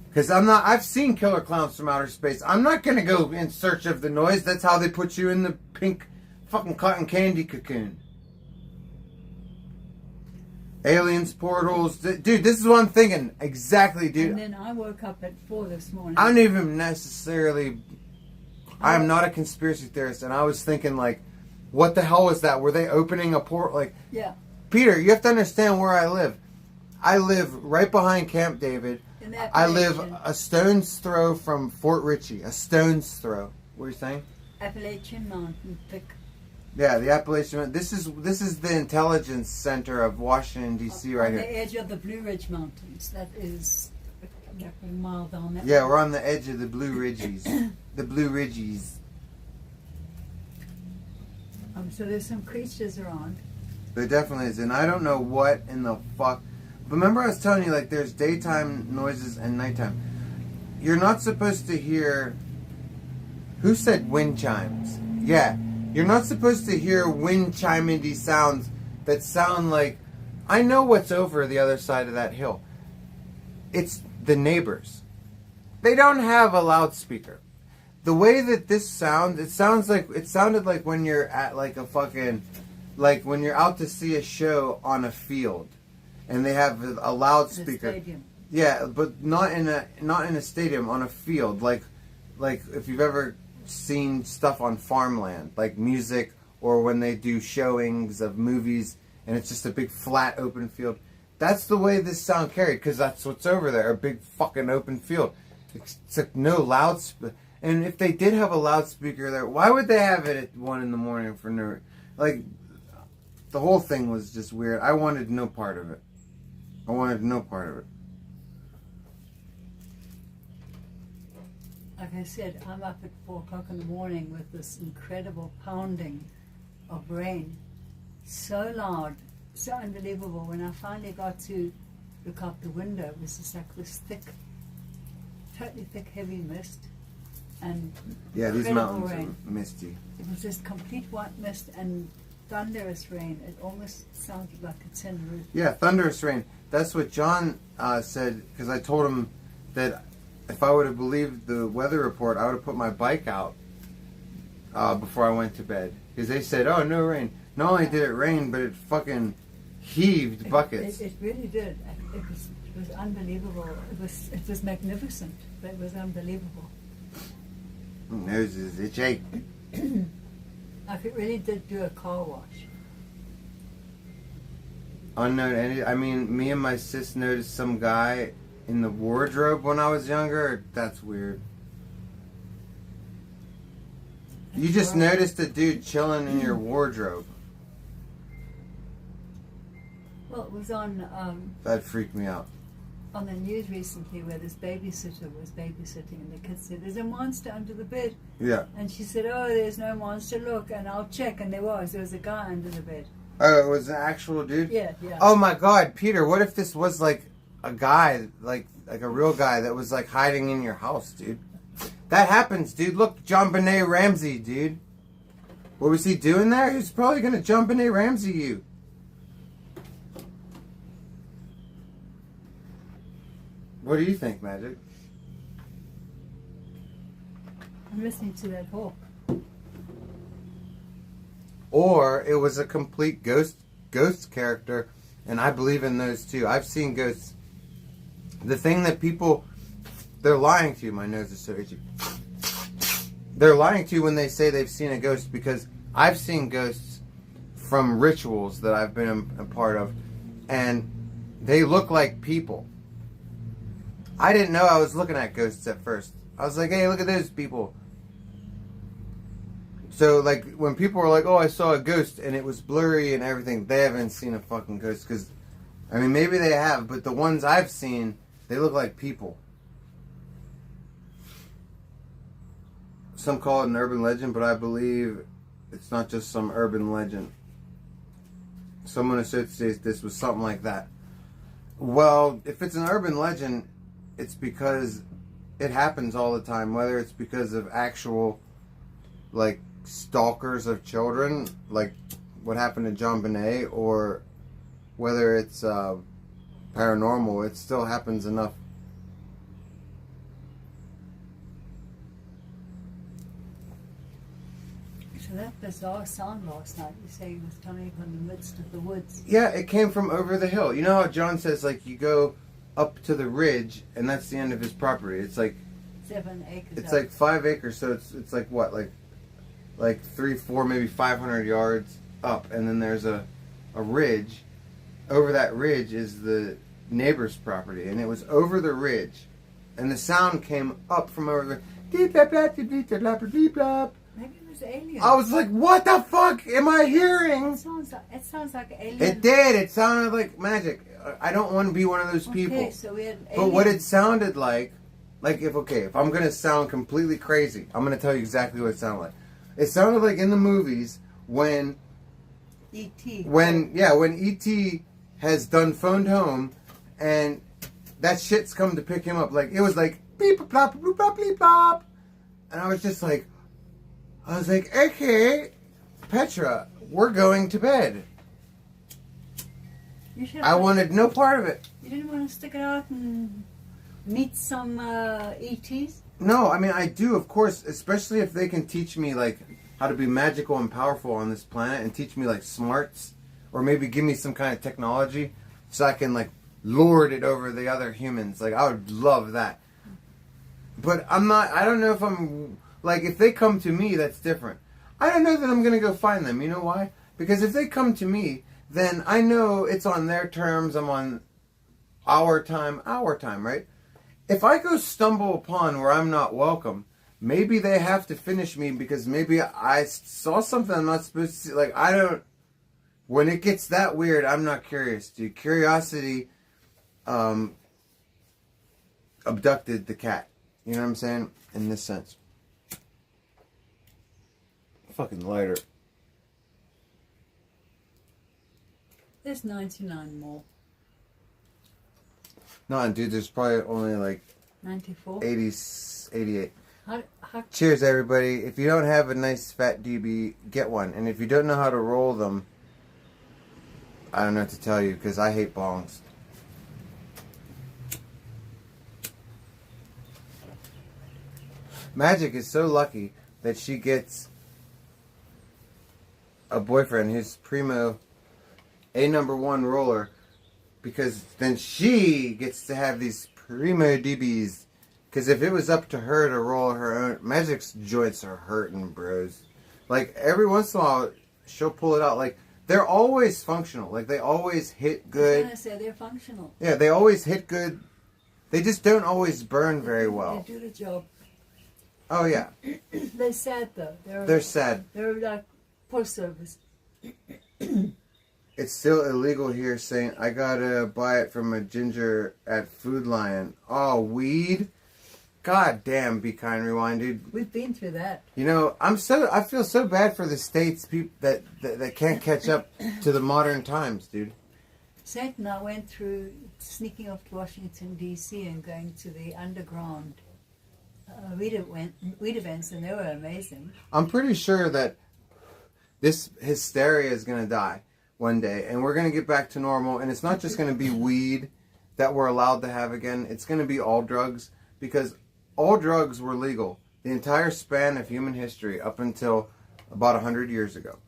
Speaker 1: Because I've seen Killer Clowns from Outer Space. I'm not going to go in search of the noise. That's how they put you in the pink fucking cotton candy cocoon. Aliens, portals. Dude, this is what I'm thinking. Exactly, dude.
Speaker 2: And then I woke up at 4 this morning.
Speaker 1: I don't even necessarily... I am not a conspiracy theorist. And I was thinking, like, what the hell was that? Were they opening a portal? Like,
Speaker 2: yeah.
Speaker 1: Peter, you have to understand where I live. I live right behind Camp David. I live a stone's throw from Fort Ritchie. A stone's throw. What are you saying?
Speaker 2: Appalachian Mountain thick.
Speaker 1: Yeah, the Appalachian. This is the intelligence center of Washington D.C. right here.
Speaker 2: On the edge of the Blue Ridge Mountains. That is a mile down that.
Speaker 1: Yeah, we're on the edge of the Blue Ridges. The Blue Ridges.
Speaker 2: So there's some creatures around.
Speaker 1: There definitely is, and I don't know what in the fuck. But remember I was telling you, like, there's daytime noises and nighttime. You're not supposed to hear... Who said wind chimes? Yeah. You're not supposed to hear wind chiming sounds that sound like... I know what's over the other side of that hill. It's the neighbors. They don't have a loudspeaker. The way that this sounds, it sounded like when you're at like a fucking... Like when you're out to see a show on a field. And they have a loudspeaker.
Speaker 2: In a stadium.
Speaker 1: Yeah, but not in a stadium, on a field. Like if you've ever seen stuff on farmland, like music, or when they do showings of movies, and it's just a big flat open field. That's the way this sound carried, because that's what's over there, a big fucking open field. It's like no loudspeaker. And if they did have a loudspeaker there, why would they have it at 1 in the morning for no... Like, the whole thing was just weird. I wanted no part of it. I wanted no part of it.
Speaker 2: Like I said, I'm up at 4 o'clock in the morning with this incredible pounding of rain. So loud, so unbelievable. When I finally got to look out the window, it was just like this thick, totally thick, heavy mist. And
Speaker 1: Yeah, these
Speaker 2: incredible
Speaker 1: mountains
Speaker 2: rain.
Speaker 1: are misty.
Speaker 2: It was just complete white mist and thunderous rain. It almost sounded like a tin roof.
Speaker 1: Yeah, thunderous rain. That's what John said, because I told him that if I would have believed the weather report, I would have put my bike out before I went to bed. Because they said, oh, no rain. Not only did it rain, but it fucking heaved buckets.
Speaker 2: It really did. It was unbelievable. It was magnificent, but it was unbelievable.
Speaker 1: Nose is itchy.
Speaker 2: Like it really did do a car wash.
Speaker 1: Unknown. I mean, me and my sis noticed some guy in the wardrobe when I was younger. That's weird. You just noticed a dude chilling in your wardrobe.
Speaker 2: Well, it was on
Speaker 1: That freaked me out.
Speaker 2: the news recently where this babysitter was babysitting and the kid said, there's a monster under the bed.
Speaker 1: Yeah.
Speaker 2: And she said, oh, there's no monster, look, and I'll check. And there was a guy under the bed.
Speaker 1: Oh, it was an actual dude?
Speaker 2: Yeah.
Speaker 1: Oh my god, Peter, what if this was like a guy, like a real guy that was like hiding in your house, dude? That happens, dude. Look, John Benet Ramsey, dude. What was he doing there? He was probably gonna John Benet Ramsey you. What do you think, Magic?
Speaker 2: I'm listening to that hawk.
Speaker 1: Or it was a complete ghost character, and I believe in those too. I've seen ghosts. The thing that people, they're lying to you. My nose is so itchy. They're lying to you when they say they've seen a ghost, because I've seen ghosts from rituals that I've been a part of, and they look like people. I didn't know I was looking at ghosts at first. I was like, hey, look at those people. So, like, when people were like, oh, I saw a ghost, and it was blurry and everything, they haven't seen a fucking ghost. Because, I mean, maybe they have, but the ones I've seen, they look like people. Some call it an urban legend, but I believe it's not just some urban legend. Someone associates this with something like that. Well, if it's an urban legend, it's because it happens all the time. Whether it's because of actual, like, stalkers of children, like what happened to John Benet, or whether it's paranormal, it still happens enough.
Speaker 2: So that bizarre sound last night, you say it was coming from the midst of the woods.
Speaker 1: Yeah, it came from over the hill. You know how John says, like, you go up to the ridge, and that's the end of his property. It's like
Speaker 2: 7 acres.
Speaker 1: it's like 5 acres, so it's like what, like 3, 4, maybe 500 yards up, and then there's a ridge. Over that ridge is the neighbor's property, and it was over the ridge, and the sound came up from over the deep blah blah deep deep blah blah deep blah.
Speaker 2: Maybe it was aliens.
Speaker 1: I was like, what the fuck am I hearing?
Speaker 2: It sounds like aliens.
Speaker 1: It did. It sounded like magic. I don't want to be one of those people.
Speaker 2: Okay, so we had
Speaker 1: But what it sounded like if I'm going to sound completely crazy, I'm going to tell you exactly what it sounded like. It sounded like in the movies when
Speaker 2: E.T.
Speaker 1: When E.T. has done phoned home and that shit's come to pick him up. Like, it was like, beep, plop, bloop, plop, bleep, plop. And I was just like, okay, Petra, we're going to bed. I wanted no part of it.
Speaker 2: You didn't want to stick it out and meet some ETs?
Speaker 1: No, I mean, I do, of course, especially if they can teach me, like, how to be magical and powerful on this planet and teach me, like, smarts, or maybe give me some kind of technology so I can, like, lord it over the other humans. Like, I would love that. But I don't know if I'm, like, if they come to me, that's different. I don't know that I'm going to go find them. You know why? Because if they come to me, then I know it's on their terms. I'm on our time, right? If I go stumble upon where I'm not welcome, maybe they have to finish me because maybe I saw something I'm not supposed to see. Like, when it gets that weird, I'm not curious, dude. Curiosity abducted the cat. You know what I'm saying? In this sense. Fucking lighter.
Speaker 2: There's 99 more.
Speaker 1: No, dude, there's probably only like
Speaker 2: 94.
Speaker 1: 88.
Speaker 2: How,
Speaker 1: Cheers, everybody. If you don't have a nice fat DB, get one. And if you don't know how to roll them, I don't know what to tell you, because I hate bongs. Magic is so lucky that she gets a boyfriend who's primo, a number one roller, because then she gets to have these primo DBs. Because if it was up to her to roll her own, Magic's joints are hurting, bros. Like, every once in a while, she'll pull it out. Like, they're always functional. Like, they always hit good.
Speaker 2: I was going to say, they're functional.
Speaker 1: Yeah, they always hit good. They just don't always burn very well.
Speaker 2: They do the job.
Speaker 1: Oh, yeah.
Speaker 2: They're sad, though.
Speaker 1: They're sad.
Speaker 2: They're like post service.
Speaker 1: It's still illegal here saying, I gotta buy it from a ginger at Food Lion. Oh, weed? God damn, Be Kind Rewind, dude.
Speaker 2: We've been through that.
Speaker 1: You know, I feel so bad for the states that can't catch up to the modern times, dude.
Speaker 2: Saint and I went through sneaking off to Washington, D.C. and going to the underground weed events, and they were amazing.
Speaker 1: I'm pretty sure that this hysteria is going to die one day, and we're going to get back to normal, and it's not just going to be weed that we're allowed to have again. It's going to be all drugs, because all drugs were legal the entire span of human history up until about 100 years ago,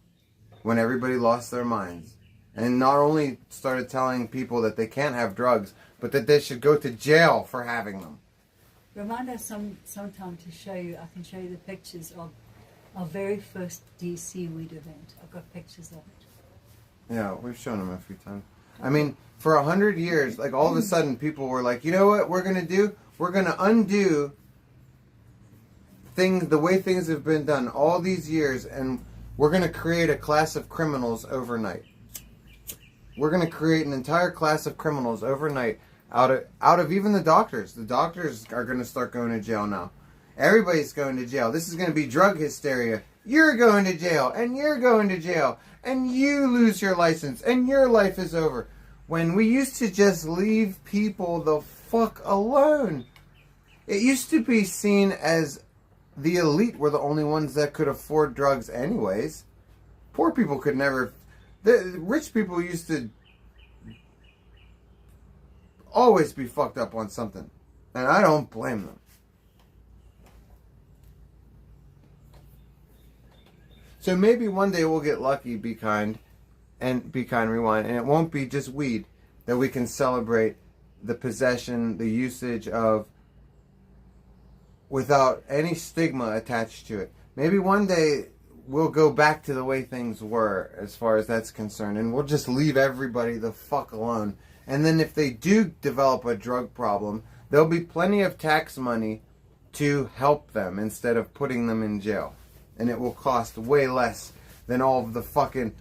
Speaker 1: when everybody lost their minds and not only started telling people that they can't have drugs, but that they should go to jail for having them.
Speaker 2: Remind us sometime to show you. I can show you the pictures of our very first DC weed event. I've got pictures of it.
Speaker 1: Yeah, we've shown them a few times. I mean, for 100 years, like, all of a sudden people were like, you know what we're going to do? We're going to undo the way things have been done all these years, and we're going to create a class of criminals overnight. We're going to create an entire class of criminals overnight out of even the doctors. The doctors are going to start going to jail now. Everybody's going to jail. This is going to be drug hysteria. You're going to jail, and you're going to jail, and you lose your license, and your life is over. When we used to just leave people the fuck alone. It used to be seen as the elite were the only ones that could afford drugs anyways. Poor people could never. The rich people used to always be fucked up on something. And I don't blame them. So maybe one day we'll get lucky, Be Kind, and Be Kind Rewind, and it won't be just weed that we can celebrate the possession, the usage of, without any stigma attached to it. Maybe one day we'll go back to the way things were as far as that's concerned, and we'll just leave everybody the fuck alone. And then if they do develop a drug problem, there'll be plenty of tax money to help them instead of putting them in jail. And it will cost way less than all of the fucking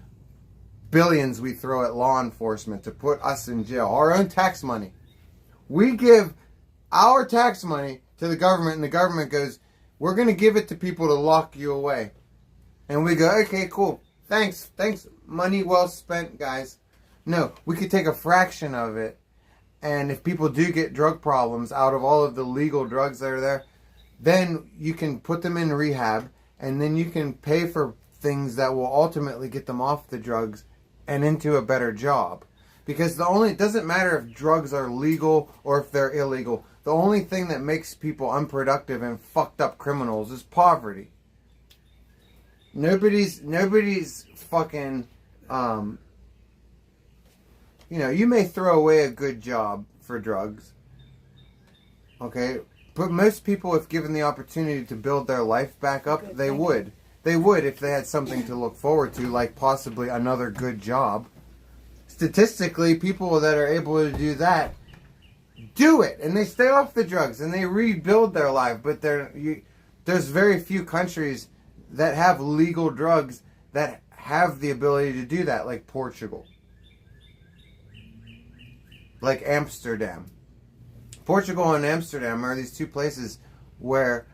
Speaker 1: billions we throw at law enforcement to put us in jail. Our own tax money. We give our tax money to the government, and the government goes, we're going to give it to people to lock you away. And we go, okay, cool. Thanks. Money well spent, guys. No, we could take a fraction of it, and if people do get drug problems out of all of the legal drugs that are there, then you can put them in rehab, and then you can pay for things that will ultimately get them off the drugs and into a better job. Because it doesn't matter if drugs are legal or if they're illegal. The only thing that makes people unproductive and fucked up criminals is poverty. Nobody's fucking, you may throw away a good job for drugs. Okay? But most people, if given the opportunity to build their life back up, they would. They would if they had something to look forward to, like possibly another good job. Statistically, people that are able to do that do it, and they stay off the drugs, and they rebuild their life. But there's very few countries that have legal drugs that have the ability to do that, like Portugal. like Amsterdam. Portugal and Amsterdam are these two places where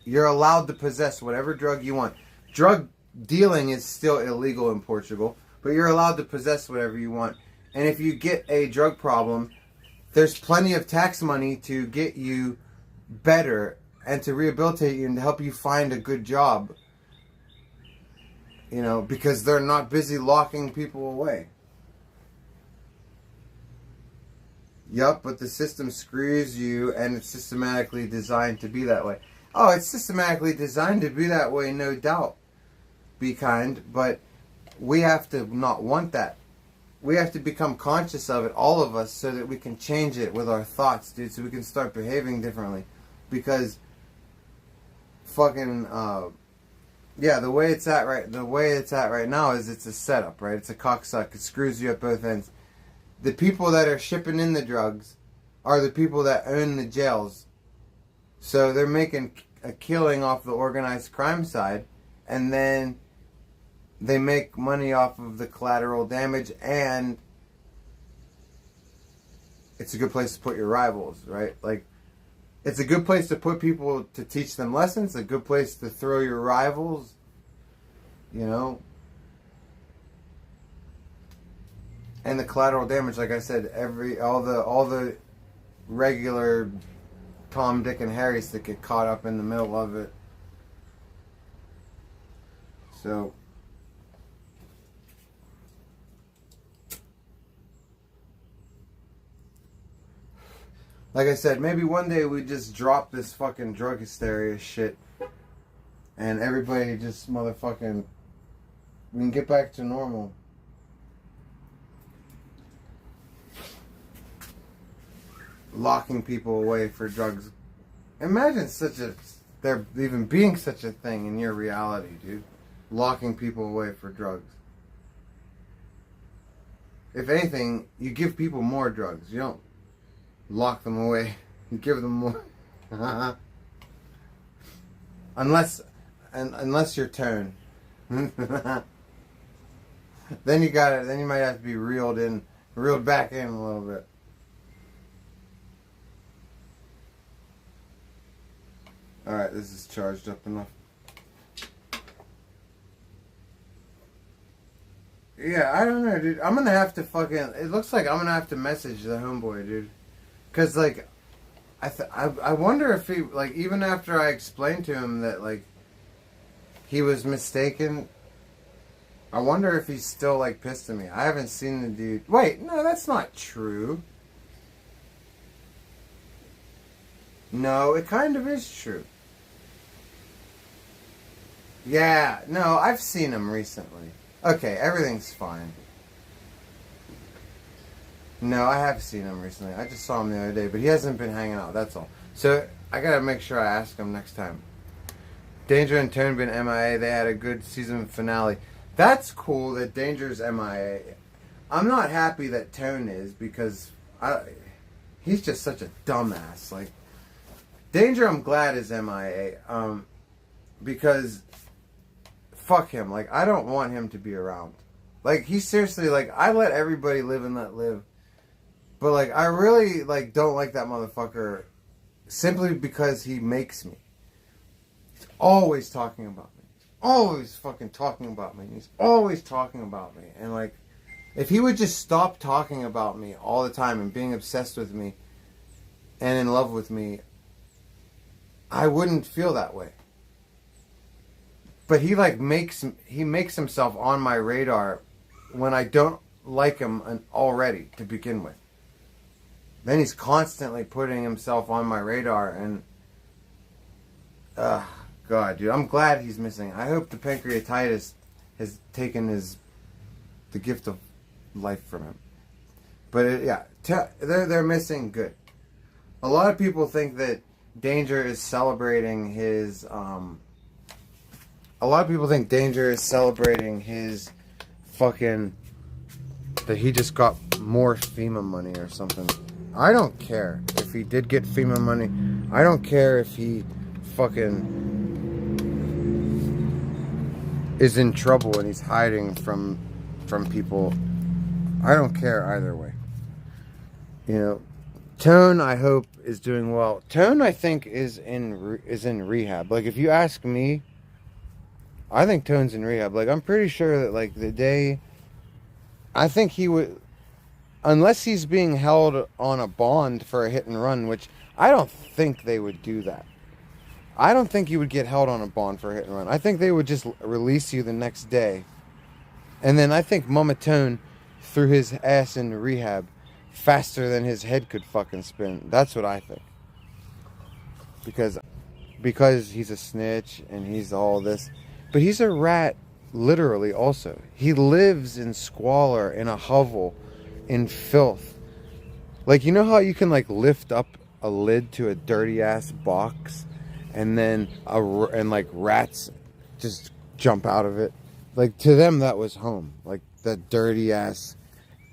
Speaker 1: you're allowed to possess whatever drug you want. Drug dealing is still illegal in Portugal, but you're allowed to possess whatever you want. And if you get a drug problem, there's plenty of tax money to get you better and to rehabilitate you and to help you find a good job. You know, because they're not busy locking people away. Yup, but the system screws you, and it's systematically designed to be that way. Oh, it's systematically designed to be that way, no doubt. Be kind, but we have to not want that. We have to become conscious of it, all of us, so that we can change it with our thoughts, dude, so we can start behaving differently. Because fucking yeah, the way it's at right now is it's a setup, right? It's a cocksuck. It screws you at both ends. The people that are shipping in the drugs are the people that own the jails. So they're making a killing off the organized crime side, and then they make money off of the collateral damage, and it's a good place to put your rivals, right? Like, it's a good place to put people to teach them lessons, a good place to throw your rivals, you know? And the collateral damage, like I said, all the regular Tom, Dick, and Harrys that get caught up in the middle of it. So, like I said, maybe one day we just drop this fucking drug hysteria shit, and everybody just motherfucking, we can get back to normal. Locking people away for drugs. Imagine there even being such a thing in your reality, dude. Locking people away for drugs. If anything, you give people more drugs. You don't lock them away. You give them more. Unless you're tone. Then you got it. Then you might have to be reeled back in a little bit. Alright, this is charged up enough. Yeah, I don't know, dude. I'm gonna have to it looks like I'm gonna have to message the homeboy, dude. Cause, like, I wonder if he, like, even after I explained to him that, like, he was mistaken, I wonder if he's still, like, pissed at me. I haven't seen the dude. Wait, no, that's not true. No, it kind of is true. Yeah, no, I've seen him recently. Okay, everything's fine. No, I have seen him recently. I just saw him the other day, but he hasn't been hanging out, that's all. So, I gotta make sure I ask him next time. Danger and Tone been MIA. They had a good season finale. That's cool that Danger's MIA. I'm not happy that Tone is, because he's just such a dumbass. Like, Danger, I'm glad is MIA. Because fuck him. Like, I don't want him to be around. Like, he's seriously, like, I let everybody live and let live. But, like, I really, like, don't like that motherfucker simply because he makes me. He's always talking about me. He's always fucking talking about me. He's always talking about me. And, like, if he would just stop talking about me all the time and being obsessed with me and in love with me, I wouldn't feel that way. But he, like, makes himself on my radar when I don't like him already to begin with. Then he's constantly putting himself on my radar, and God, dude, I'm glad he's missing. I hope the pancreatitis has taken the gift of life from him. But yeah, they're missing good. A lot of people think that Danger is celebrating his a lot of people think Danger is celebrating his fucking, that he just got more FEMA money or something. I don't care if he did get FEMA money. I don't care if he fucking is in trouble and he's hiding from people. I don't care either way. You know, Tone, I hope, is doing well. Tone, I think, is in rehab. Like, if you ask me, I think Tone's in rehab. Like, I'm pretty sure that, like, the day, I think he would, unless he's being held on a bond for a hit and run, which I don't think they would do that. I don't think you would get held on a bond for a hit and run. I think they would just release you the next day. And then I think Mama Tone threw his ass into rehab faster than his head could fucking spin. That's what I think. Because he's a snitch and he's all this. But he's a rat, literally, also. He lives in squalor, in a hovel, in filth. Like, you know how you can, like, lift up a lid to a dirty-ass box and then, like, rats just jump out of it? Like, to them, that was home. Like, that dirty-ass,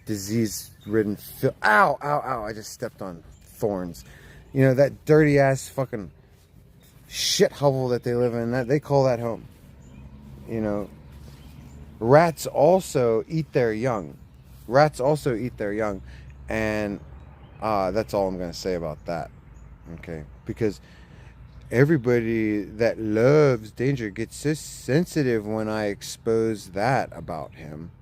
Speaker 1: disease-ridden filth. Ow, ow, ow, I just stepped on thorns. You know, that dirty-ass fucking shit hovel that they live in, that they call that home. You know, rats also eat their young. And that's all I'm going to say about that. Okay? Because everybody that loves danger gets so sensitive when I expose that about him.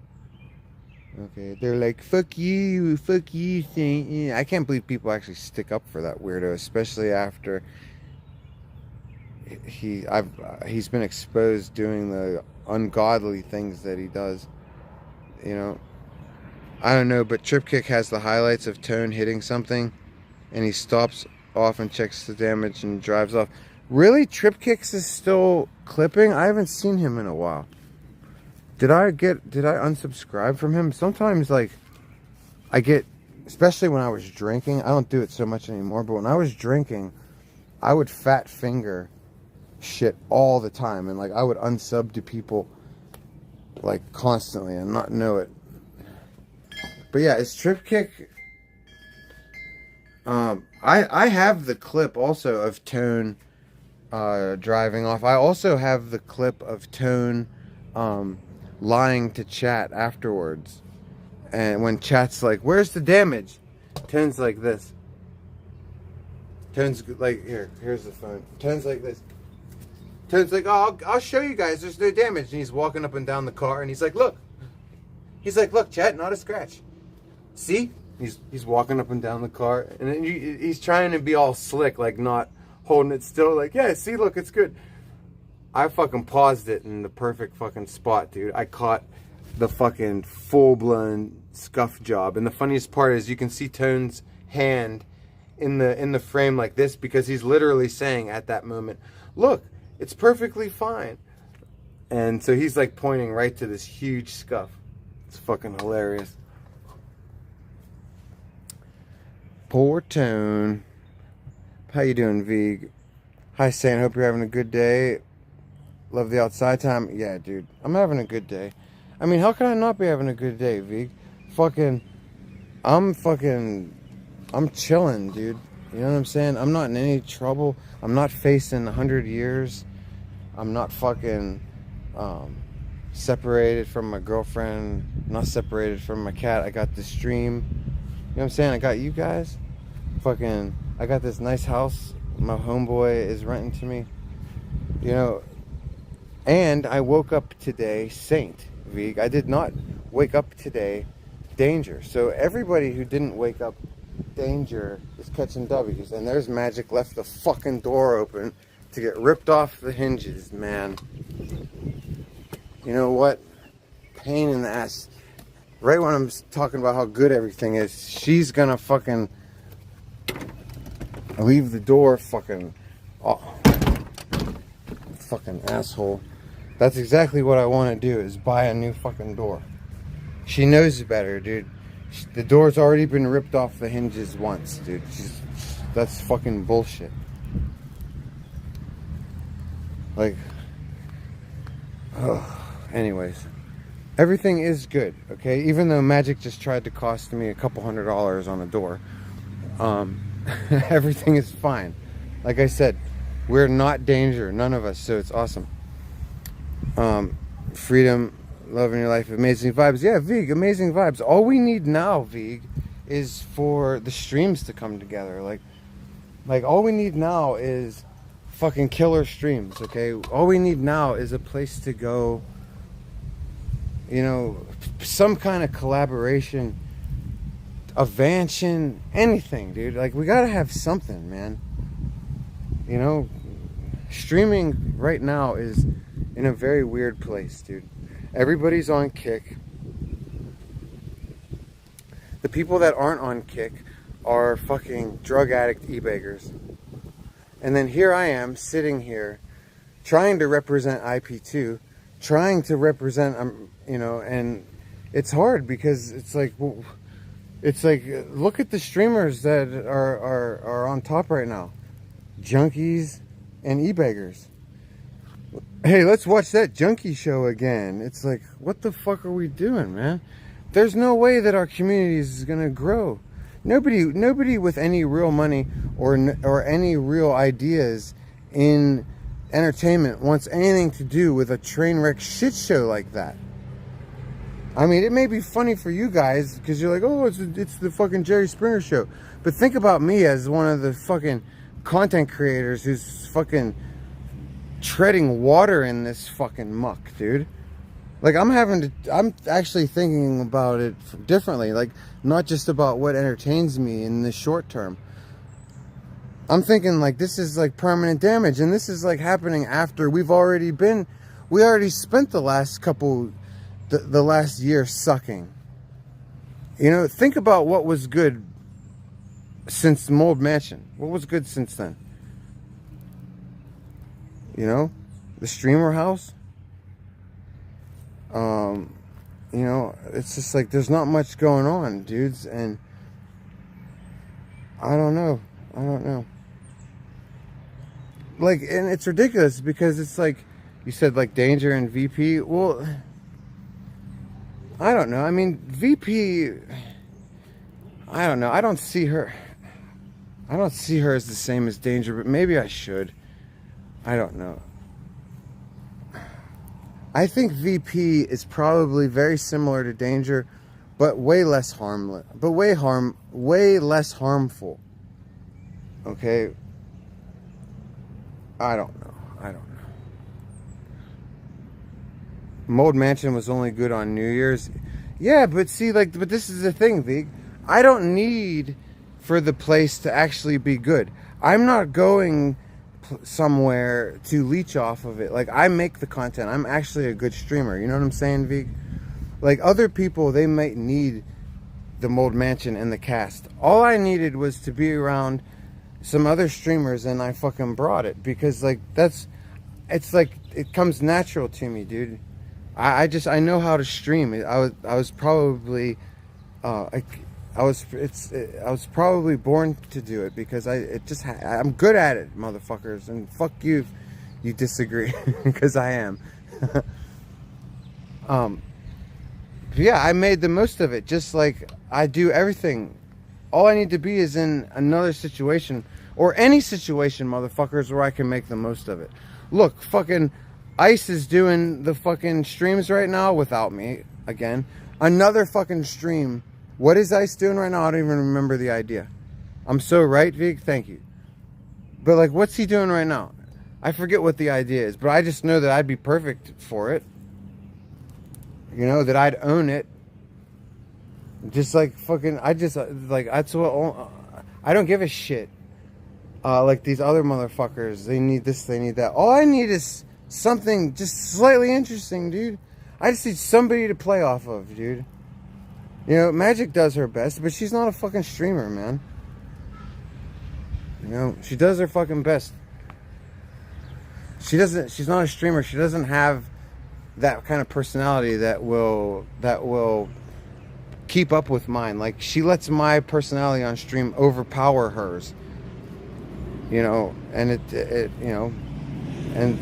Speaker 1: Okay? They're like, fuck you, thing. I can't believe people actually stick up for that weirdo, especially after he's been exposed doing the ungodly things that he does. You know, I don't know, but Tripkick has the highlights of Tone hitting something, and he stops off and checks the damage and drives off. Really, Tripkicks is still clipping? I haven't seen him in a while. Did I unsubscribe from him? Sometimes, like, I get, especially when I was drinking. I don't do it so much anymore, but when I was drinking, I would fat finger shit all the time, and like I would unsub to people like constantly and not know it. But yeah, it's Tripkick. I have the clip also of Tone driving off. I also have the clip of Tone lying to Chat afterwards, and when Chat's like, "Where's the damage?" Tone's like this. Tone's like, here's the phone. Tone's like this. Tone's like, oh, I'll show you guys. There's no damage. And he's walking up and down the car, and he's like, look. He's like, look, Chat, not a scratch. See? He's walking up and down the car, and then he's trying to be all slick, like not holding it still. Like, yeah, see, look, it's good. I fucking paused it in the perfect fucking spot, dude. I caught the fucking full-blown scuff job. And the funniest part is you can see Tone's hand in the frame like this, because he's literally saying at that moment, look, it's perfectly fine. And so he's like pointing right to this huge scuff. It's fucking hilarious. Poor Tone. How you doing, Vig? Hi, Stan. Hope you're having a good day. Love the outside time. Yeah, dude. I'm having a good day. I mean, how can I not be having a good day, Vig? I'm chilling, dude. You know what I'm saying? I'm not in any trouble. I'm not facing 100 years. I'm not fucking separated from my girlfriend. I'm not separated from my cat. I got the stream. You know what I'm saying? I got you guys. I got this nice house my homeboy is renting to me. You know, and I woke up today saint, Vig. I did not wake up today danger. So everybody who didn't wake up danger is catching W's. And there's Magic left the fucking door open to get ripped off the hinges, man. You know what? Pain in the ass. Right when I'm talking about how good everything is, she's gonna fucking leave the door fucking... Oh, fucking asshole. That's exactly what I want to do, is buy a new fucking door. She knows better, dude. The door's already been ripped off the hinges once, dude. That's fucking bullshit. Like, anyways, everything is good, okay? Even though Magic just tried to cost me a couple $100 on a door, everything is fine. Like I said, we're not danger, none of us, so it's awesome. Freedom, Loving your life, amazing vibes. Yeah, Vig, amazing vibes. All we need now, Vig, is for the streams to come together. Like all we need now is fucking killer streams, okay? All we need now is a place to go, you know, some kind of collaboration, a mansion, anything, dude. Like, we gotta have something, man. You know, streaming right now is in a very weird place, dude. Everybody's on Kick. The people that aren't on Kick are fucking drug addict e-beggars. And then here I am sitting here trying to represent IP2, trying to represent, you know, and it's hard because it's like, look at the streamers that are on top right now. Junkies and e-beggars. Hey, let's watch that junkie show again. It's like, what the fuck are we doing, man? There's no way that our community is gonna grow. Nobody with any real money or any real ideas in entertainment wants anything to do with a train wreck shit show like that. I mean, it may be funny for you guys because you're like, oh, it's the fucking Jerry Springer show. But think about me as one of the fucking content creators who's fucking treading water in this fucking muck, dude. Like, I'm actually thinking about it differently. Like, not just about what entertains me in the short term. I'm thinking, like, this is like permanent damage, and this is like happening after we already spent the last the last year sucking. You know, think about what was good since Mold Mansion. What was good since then? You know, the streamer house. You know, it's just like there's not much going on, dudes, and I don't know. Like, and it's ridiculous because it's like you said, like Danger and VP. Well, I don't know. I mean, VP. I don't know. I don't see her as the same as Danger, but maybe I should. I don't know. I think VP is probably very similar to Danger, but way less harmless, but way less harmful. Okay? I don't know. Mold Mansion was only good on New Year's. Yeah, but see, like, but this is the thing, Vig. I don't need for the place to actually be good. I'm not going somewhere to leech off of it. Like, I make the content. I'm actually a good streamer. You know what I'm saying, Vig? Like, other people, they might need the Mold Mansion and the cast. All I needed was to be around some other streamers, and I fucking brought it because, like, it's like it comes natural to me, dude. I know how to stream. I was probably I was probably born to do it because I'm good at it, motherfuckers. And fuck you if you disagree, because I am. Yeah, I made the most of it, just like I do everything. All I need to be is in another situation, or any situation, motherfuckers, where I can make the most of it. Look, fucking Ice is doing the fucking streams right now without me, again. Another fucking stream. What is Ice doing right now? I don't even remember the idea. I'm so right, Vig? Thank you. But, like, what's he doing right now? I forget what the idea is, but I just know that I'd be perfect for it. You know, that I'd own it. Just like fucking, that's what, I don't give a shit. Like these other motherfuckers, they need this, they need that. All I need is something just slightly interesting, dude. I just need somebody to play off of, dude. You know, Magic does her best, but she's not a fucking streamer, man. You know, she does her fucking best. She's not a streamer. She doesn't have that kind of personality that will keep up with mine. Like, she lets my personality on stream overpower hers. You know, and it you know, and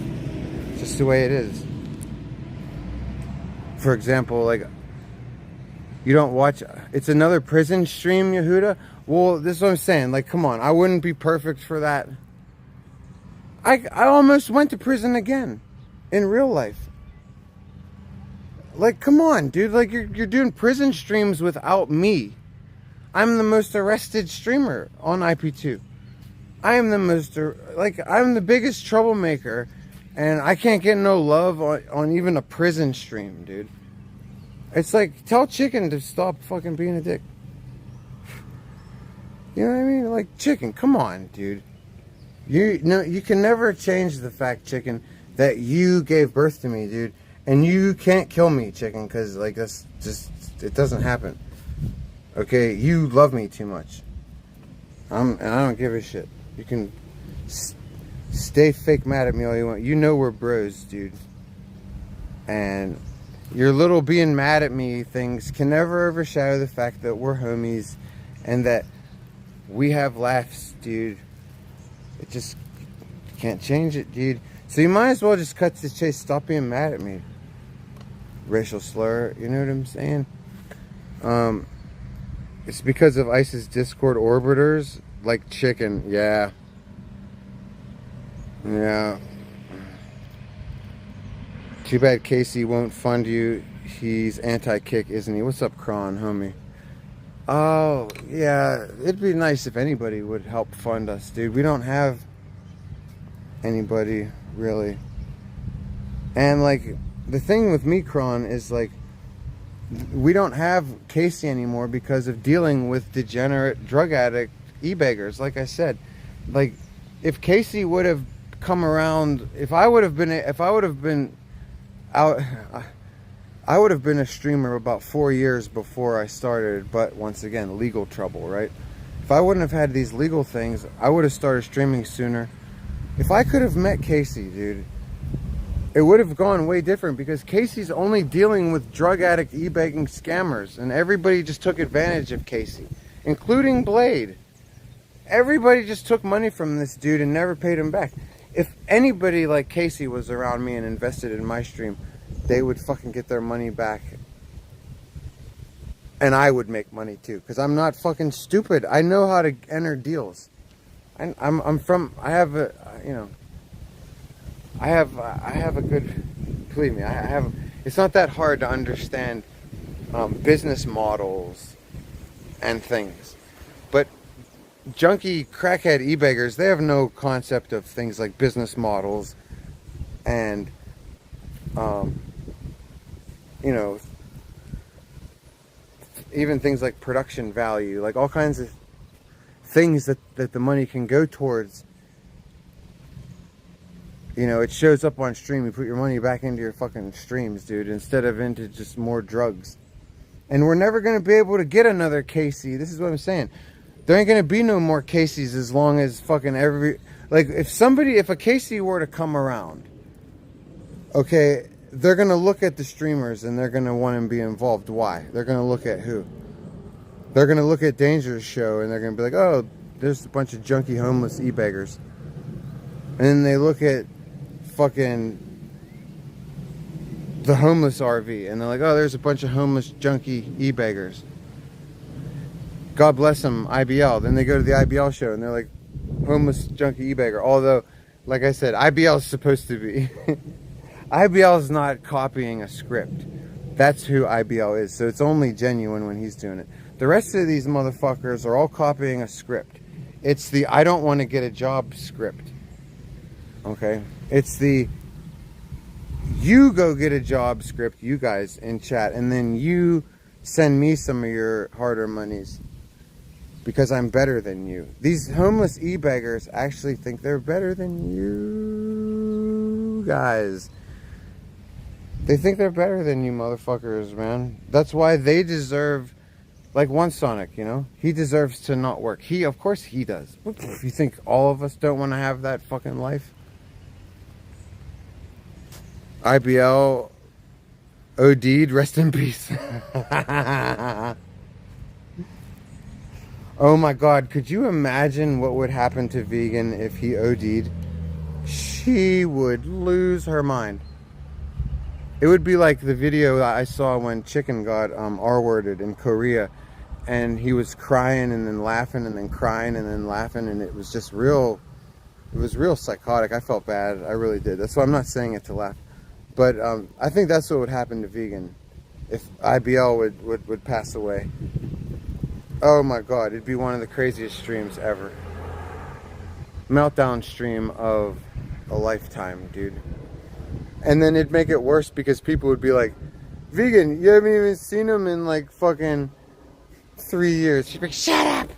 Speaker 1: just the way it is. For example, like, you don't watch, it's another prison stream, Yehuda? Well, this is what I'm saying. Like, come on, I wouldn't be perfect for that. I almost went to prison again in real life. Like, come on, dude. Like, you're doing prison streams without me. I'm the most arrested streamer on IP2. I am the most, like, I'm the biggest troublemaker, and I can't get no love on even a prison stream, dude. It's like, tell Chicken to stop fucking being a dick. You know what I mean? Like, Chicken, come on, dude. You can never change the fact, Chicken, that you gave birth to me, dude. And you can't kill me, Chicken, because, like, that's just, it doesn't happen. Okay? You love me too much. And I don't give a shit. You can stay fake mad at me all you want. You know we're bros, dude. And your little being mad at me things can never overshadow the fact that we're homies and that we have laughs, dude. It just, you can't change it, dude. So you might as well just cut to the chase. Stop being mad at me. Racial slur, you know what I'm saying? It's because of ISIS Discord orbiters, like Chicken. Yeah. Too bad Casey won't fund you. He's anti-kick, isn't he? What's up, Kron, homie? Oh, yeah. It'd be nice if anybody would help fund us, dude. We don't have anybody, really. And, like, the thing with me, Kron, is, like, we don't have Casey anymore because of dealing with degenerate drug addict e-beggars. Like I said, like, if Casey would have come around, I would have been a streamer about 4 years before I started, but once again, legal trouble, right? If I wouldn't have had these legal things, I would have started streaming sooner. If I could have met Casey, dude, it would have gone way different because Casey's only dealing with drug addict e-begging scammers, and everybody just took advantage of Casey, including Blade. Everybody just took money from this dude and never paid him back. If anybody like Casey was around me and invested in my stream, they would fucking get their money back. And I would make money too, because I'm not fucking stupid. I know how to enter deals. I have a good, believe me, it's not that hard to understand business models and things. But junkie crackhead e-beggars, they have no concept of things like business models and, you know, even things like production value, like all kinds of things that the money can go towards. You know, it shows up on stream. You put your money back into your fucking streams, dude, instead of into just more drugs. And we're never going to be able to get another Casey. This is what I'm saying. There ain't going to be no more Caseys as long as fucking like, if a Casey were to come around, okay, they're going to look at the streamers and they're going to want to be involved. Why? They're going to look at who? They're going to look at Danger's show and they're going to be like, oh, there's a bunch of junkie homeless e-beggars. And then they look at fucking the homeless RV and they're like, oh, there's a bunch of homeless junkie e-beggars. God bless them, IBL. Then they go to the IBL show and they're like, homeless junkie e-beggar. Although, like I said, IBL is supposed to be. IBL is not copying a script. That's who IBL is. So it's only genuine when he's doing it. The rest of these motherfuckers are all copying a script. It's the I don't want to get a job script. Okay? It's the you go get a job script, you guys in chat, and then you send me some of your harder monies because I'm better than you. These homeless e-beggars actually think they're better than you guys. They think they're better than you motherfuckers, man. That's why they deserve, like One Sonic, you know? He deserves to not work. Of course he does. You think all of us don't want to have that fucking life? IBL OD'd, rest in peace. Oh my God, could you imagine what would happen to Vegan if he OD'd? She would lose her mind. It would be like the video I saw when Chicken got R-worded in Korea, and he was crying and then laughing and then crying and then laughing, and it was just real, it was real psychotic. I felt bad, I really did. That's why I'm not saying it to laugh. But I think that's what would happen to Vegan. if IBL would pass away. Oh my god, it'd be one of the craziest streams ever. Meltdown stream of a lifetime, dude. And then it'd make it worse because people would be like, Vegan, you haven't even seen him in like fucking 3 years. She'd be like, shut up!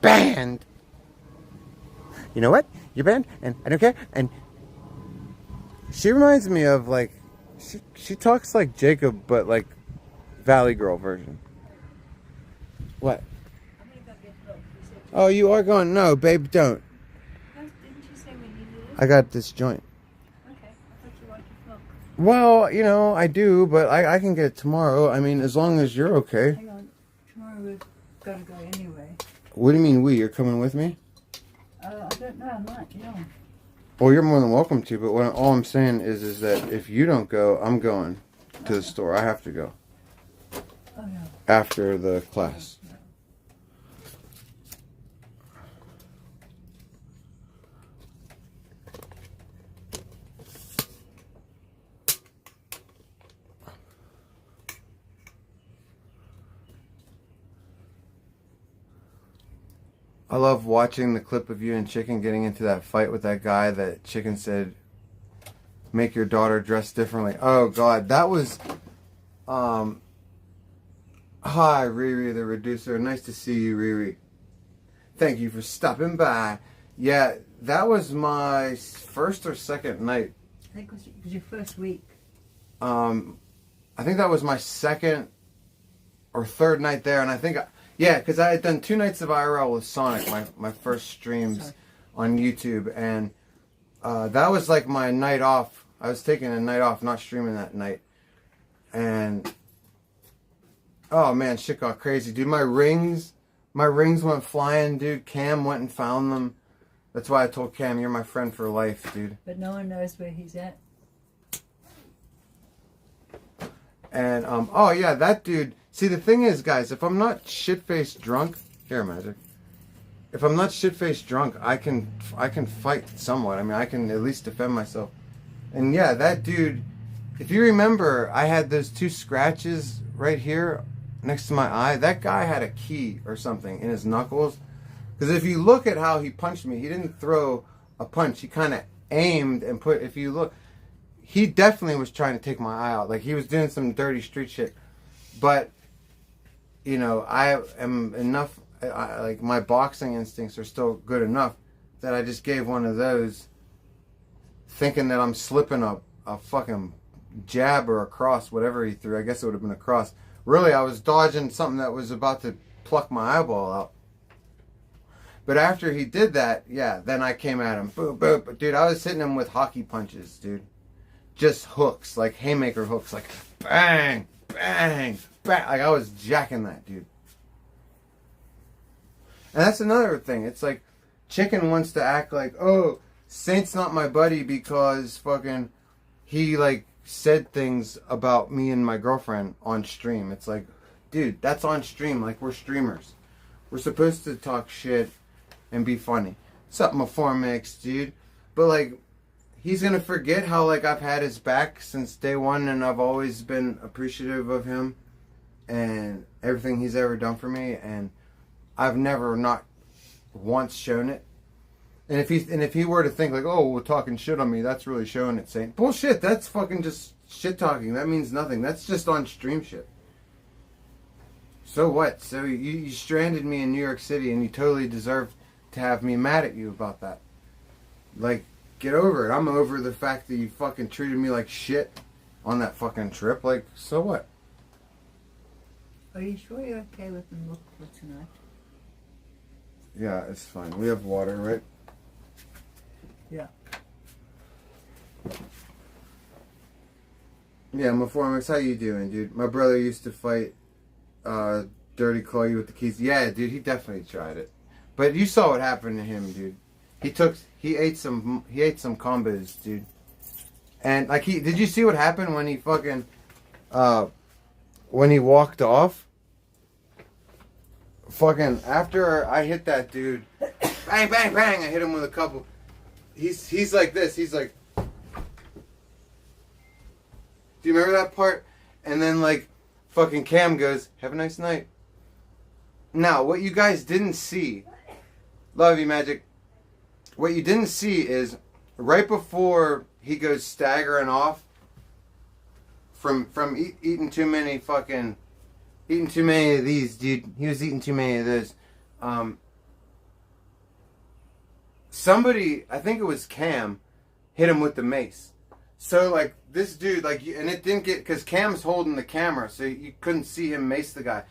Speaker 1: Banned! You know what? You're banned, and I don't care. And she reminds me of like, she talks like Jacob, but like Valley Girl version. What?
Speaker 2: I'm gonna go get milk. You said,
Speaker 1: Oh, you are going? No, babe, don't.
Speaker 2: oh, didn't you say we needed it?
Speaker 1: I got this joint.
Speaker 2: Okay, I thought you wanted milk.
Speaker 1: Well, you know, I do, but I can get it tomorrow. I mean, as long as you're okay.
Speaker 2: Hang on, tomorrow we've got to go anyway.
Speaker 1: What do you mean we? You're coming with me?
Speaker 2: I don't know, I might, yeah.
Speaker 1: Well, you're more than welcome to, but all I'm saying is that if you don't go, I'm going to the store. I have to go
Speaker 2: Oh, yeah.
Speaker 1: after the class. I love watching the clip of you and Chicken getting into that fight with that guy that Chicken said, make your daughter dress differently. Oh, God. That was... Hi, Riri, the reducer. Nice to see you, Riri. Thank you for stopping by. Yeah, that was my first or second night.
Speaker 2: I think it was your first week.
Speaker 1: I think that was my second or third night there, and I think... Yeah, because I had done 2 nights of IRL with Sonic, my first streams on YouTube, and that was like my night off. I was taking a night off, not streaming that night. And, oh man, shit got crazy. Dude, my rings went flying, dude. Cam went and found them. That's why I told Cam, you're my friend for life, dude.
Speaker 2: But no one knows where he's at.
Speaker 1: And, oh yeah, that dude... See, the thing is, guys, if I'm not shit-faced drunk... Here, Magic. If I'm not shit-faced drunk, I can fight somewhat. I mean, I can at least defend myself. And yeah, that dude... If you remember, I had those 2 scratches right here next to my eye. That guy had a key or something in his knuckles. Because if you look at how he punched me, he didn't throw a punch. He kind of aimed and put... If you look... He definitely was trying to take my eye out. Like, he was doing some dirty street shit. But... You know, I am enough, like my boxing instincts are still good enough that I just gave one of those thinking that I'm slipping a fucking jab or a cross, whatever he threw. I guess it would have been a cross. Really, I was dodging something that was about to pluck my eyeball out. But after he did that, yeah, then I came at him. Boom, boom. But dude, I was hitting him with hockey punches, dude. Just hooks, like haymaker hooks, like bang, bang, bang. Like I was jacking that dude. And that's another thing. It's like Chicken wants to act like, oh, Saint's not my buddy because fucking he like said things about me and my girlfriend on stream. It's like, dude, that's on stream. Like, we're streamers. We're supposed to talk shit and be funny. Something before mix, dude. But like, he's gonna forget how like I've had his back since day one, and I've always been appreciative of him and everything he's ever done for me, and I've never not once shown it. And if he were to think like, oh, we're talking shit on me, that's really showing it, Saint. Bullshit, that's fucking just shit talking. That means nothing. That's just on stream shit. So what? So you stranded me in New York City, and you totally deserve to have me mad at you about that. Like, get over it. I'm over the fact that you fucking treated me like shit on that fucking trip. Like, so what?
Speaker 2: Are you sure you're okay with the milk for tonight?
Speaker 1: Yeah, it's fine. We have water, right?
Speaker 2: Yeah.
Speaker 1: Yeah, Maformix, how you doing, dude? My brother used to fight Dirty Chloe with the keys. Yeah, dude, he definitely tried it. But you saw what happened to him, dude. He ate some combos, dude. And like did you see what happened when he fucking when he walked off? Fucking after I hit that dude, bang bang bang, I hit him with a couple. He's like this. He's like, do you remember that part? And then like fucking Cam goes, have a nice night. Now, what you guys didn't see, love you, Magic. What you didn't see is right before he goes staggering off from eating too many of these, dude. He was eating too many of those. Somebody, I think it was Cam, hit him with the mace. So, like, this dude, like, and it didn't get, because Cam's holding the camera, so you couldn't see him mace the guy.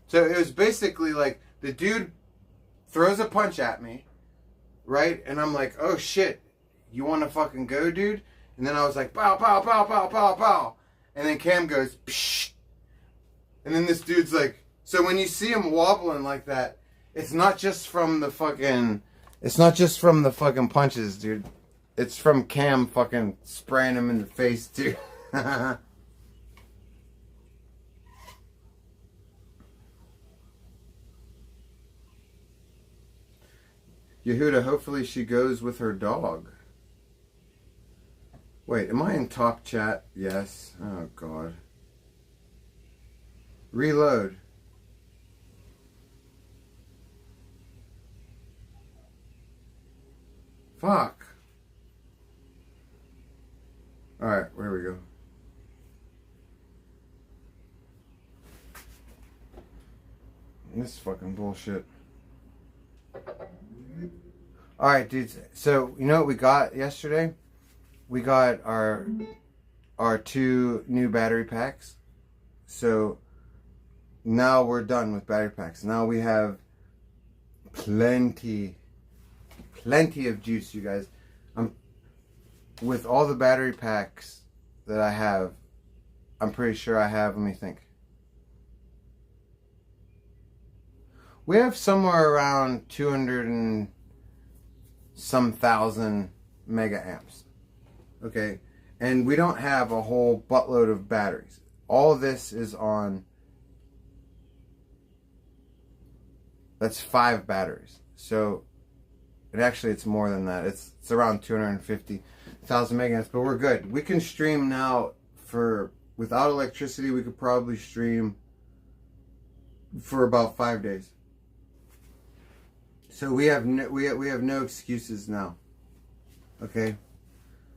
Speaker 1: So it was basically like, the dude throws a punch at me, right? And I'm like, oh shit, you want to fucking go, dude? And then I was like, pow, pow, pow, pow, pow, pow. And then Cam goes, psh. And then this dude's like, so when you see him wobbling like that, it's not just from the fucking punches, dude. It's from Cam fucking spraying him in the face, too. Yehuda, hopefully she goes with her dog. Wait, am I in talk chat? Yes. Oh, God. Reload. Fuck. Alright, where we go. This is fucking bullshit. Alright, dudes. So, you know what we got yesterday? We got our 2 new battery packs. So, now we're done with battery packs. Now we have plenty of juice, you guys. With all the battery packs that I have, I'm pretty sure I have, let me think. We have somewhere around 200 and some thousand mega amps. Okay? And we don't have a whole buttload of batteries. All this is on, that's 5 batteries. So, it's more than that. It's around 250,000 mega amps, but we're good. We can stream now without electricity, we could probably stream for about 5 days. So we have no excuses now. Okay?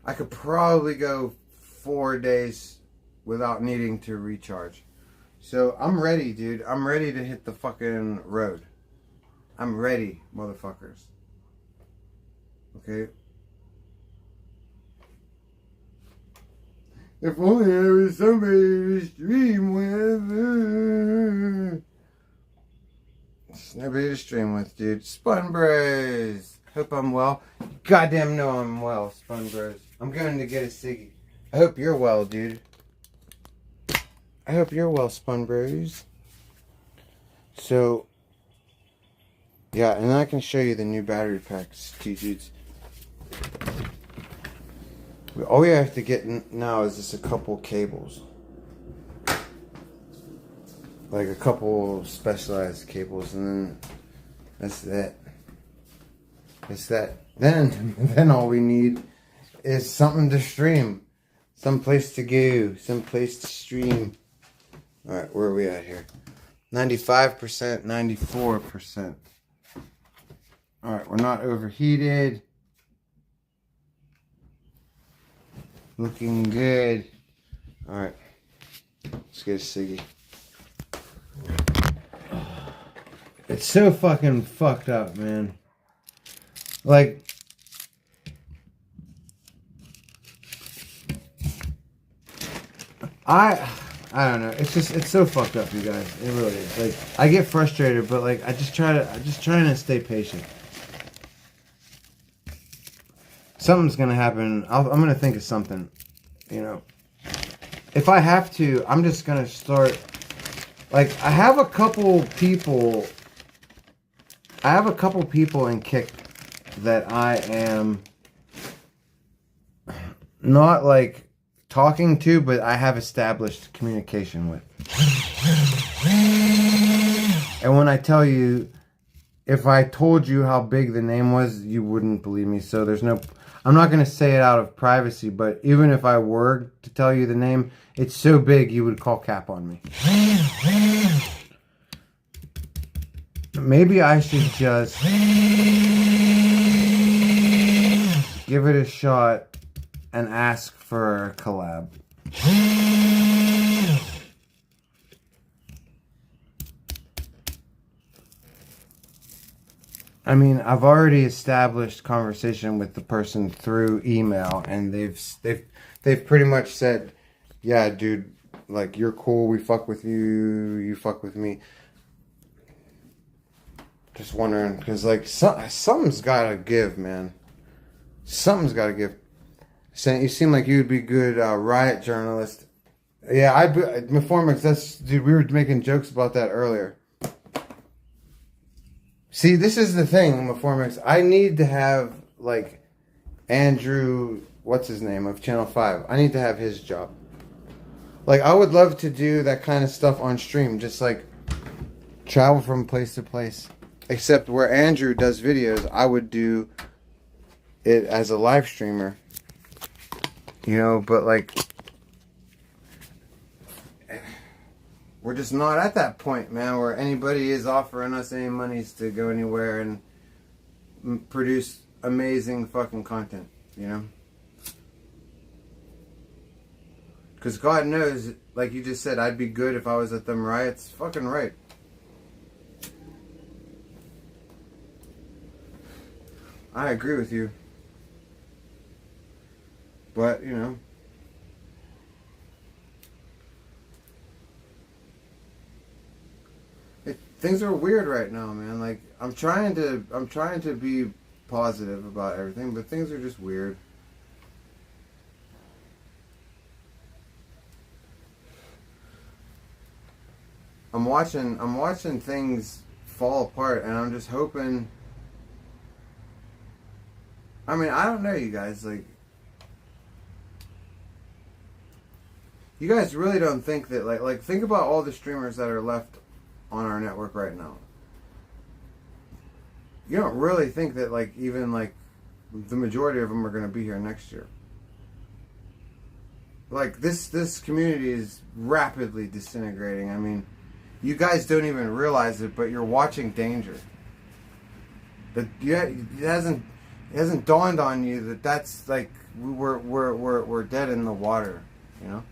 Speaker 1: I could probably go 4 days without needing to recharge. So I'm ready, dude. I'm ready to hit the fucking road. I'm ready, motherfuckers. Okay? If only there was somebody to stream with. There's nobody to stream with, dude. Spun Bros. Hope I'm well. Goddamn know I'm well, Spun Bros. I'm going to get a ciggy. I hope you're well, dude. I hope you're well, Spun Bros. So, yeah, and I can show you the new battery packs, dudes. All we have to get now is just a couple cables. Like a couple specialized cables, and then that's that. It's that. Then all we need is something to stream. Some place to go. Some place to stream. Alright, where are we at here? 95%, 94%. Alright, we're not overheated. Looking good. Alright. Let's get a ciggy. It's so fucking fucked up, man. Like, I don't know. It's so fucked up, you guys. It really is. Like, I get frustrated, but like, I'm just trying to stay patient. Something's gonna happen. I'm gonna think of something, you know. If I have to, I'm just gonna start. Like, I have a couple people in Kick that I am not like talking to, but I have established communication with. And when I tell you, if I told you how big the name was, you wouldn't believe me. So I'm not going to say it out of privacy, but even if I were to tell you the name, it's so big you would call cap on me. Maybe I should just give it a shot and ask for a collab. I mean, I've already established conversation with the person through email, and they've pretty much said, yeah, dude, like, you're cool, we fuck with you, you fuck with me. Just wondering, because, like, something's gotta give, man. Something's gotta give. Saying you seem like you'd be good riot journalist. Yeah, Meformix, that's, dude, we were making jokes about that earlier. See, this is the thing, Meformix. I need to have, like, Andrew, what's his name, of Channel 5. I need to have his job. Like, I would love to do that kind of stuff on stream. Just, like, travel from place to place. Except where Andrew does videos, I would do it as a live streamer. You know, but, like, we're just not at that point, man, where anybody is offering us any monies to go anywhere and produce amazing fucking content, you know? Because God knows, like you just said, I'd be good if I was at them riots. Fucking right. I agree with you. But, you know. Things are weird right now, man. Like, I'm trying to be positive about everything, but things are just weird. I'm watching things fall apart, and I'm just hoping. I mean, I don't know, you guys. Like, you guys really don't think that, like think about all the streamers that are left on our network right now. You don't really think that, like, even, like, the majority of them are going to be here next year. Like, this community is rapidly disintegrating. I mean, you guys don't even realize it, but you're watching danger. That it hasn't dawned on you that that's, like, we're dead in the water, you know?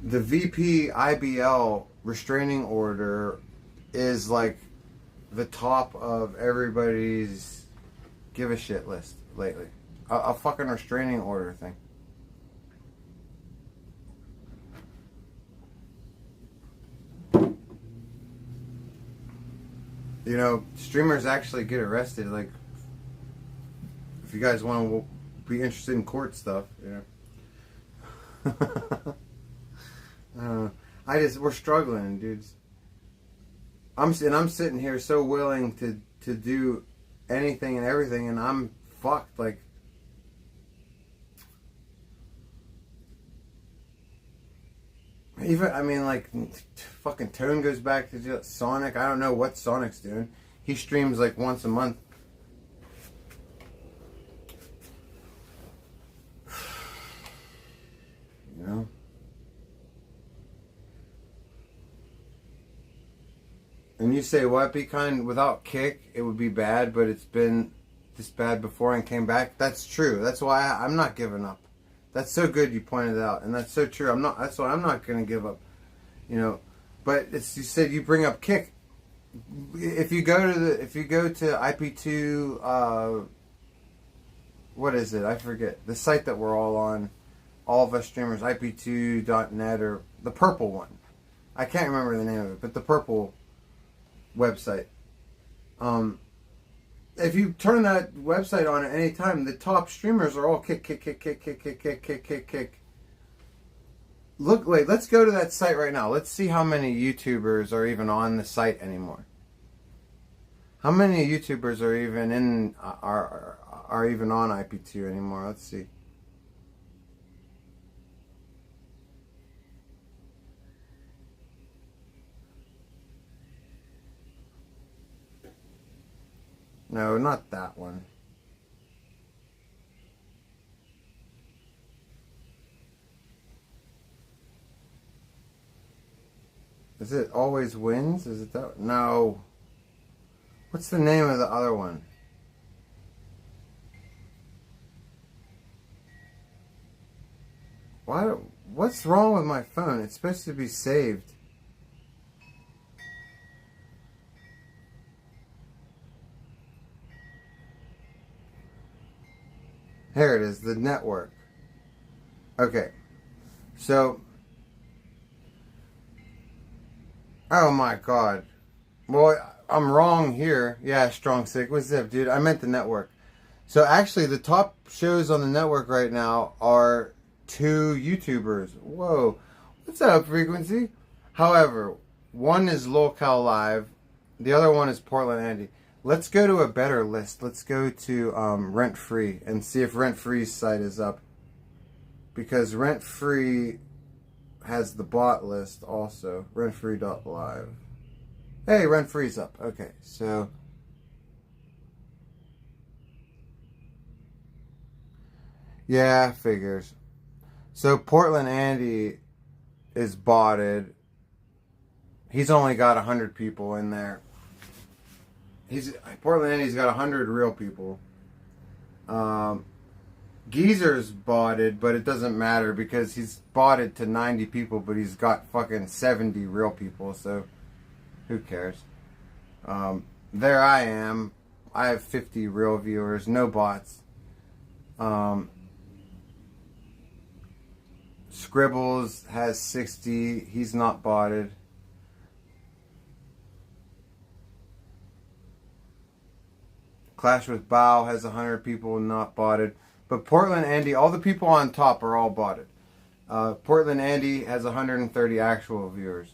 Speaker 1: The VP IBL restraining order is like the top of everybody's give a shit list lately. A fucking restraining order thing. You know, streamers actually get arrested. Like, if you guys want to be interested in court stuff, you know. We're struggling, dudes. I'm sitting here so willing to do anything and everything, and I'm fucked. Like, even, I mean, like, fucking Tone goes back to Sonic. I don't know what Sonic's doing. He streams like once a month. You know? And you say, what, be kind, without Kick, it would be bad, but it's been this bad before and came back. That's true. That's why I'm not giving up. That's so good you pointed out, and that's so true. That's why I'm not going to give up. You know, but you said you bring up Kick. If you go to IP2, what is it? I forget. The site that we're all on, all of us streamers, IP2.net, or the purple one. I can't remember the name of it, but the purple website. If you turn that website on at any time, the top streamers are all Kick. Look, wait, let's go to that site right now. Let's see how many YouTubers are even on the site anymore. How many YouTubers are even are even on IP2 anymore? Let's see. No, not that one. Is it Always Wins? Is it that? No. What's the name of the other one? Why? What's wrong with my phone? It's supposed to be saved. Here it is, the network. Okay. So, oh my god. Well, I'm wrong here. Yeah, Strong Sick. What's up, dude? I meant the network. So actually, the top shows on the network right now are 2 YouTubers. Whoa. What's up, Frequency? However, one is Locale Live. The other one is Portland Andy. Let's go to a better list. Let's go to Rent Free and see if Rent Free's site is up. Because Rent Free has the bot list also. Rentfree.live. Hey, Rent Free's up. Okay, so yeah, figures. So Portland Andy is botted. He's only got 100 people in there. Portland Andy's got 100 real people. Geyser's botted, but it doesn't matter because he's botted to 90 people, but he's got fucking 70 real people, so who cares? There I am. I have 50 real viewers, no bots. Scribbles has 60. He's not botted. Clash with Bow has 100 people not botted. But Portland Andy, all the people on top are all botted. Portland Andy has 130 actual viewers.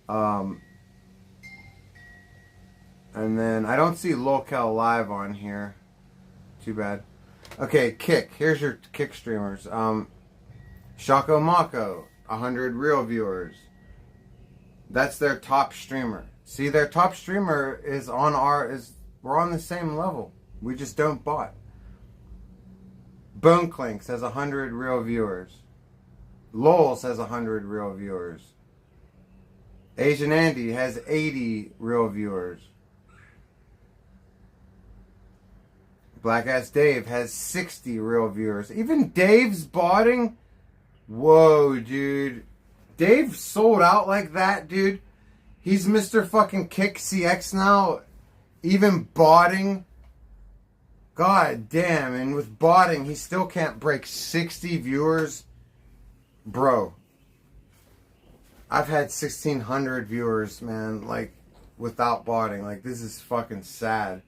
Speaker 1: And then I don't see Locale Live on here. Too bad. Okay, Kick. Here's your Kick streamers. Shako Mako, 100 real viewers. That's their top streamer. See, their top streamer is on we're on the same level. We just don't bot. Bone Clinks has 100 real viewers. Lols has 100 real viewers. Asian Andy has 80 real viewers. Black Ass Dave has 60 real viewers. Even Dave's botting? Whoa, dude. Dave sold out like that, dude. He's Mr. fucking Kick CX now. Even botting. God damn. And with botting, he still can't break 60 viewers. Bro. I've had 1,600 viewers, man. Like, without botting. Like, this is fucking sad.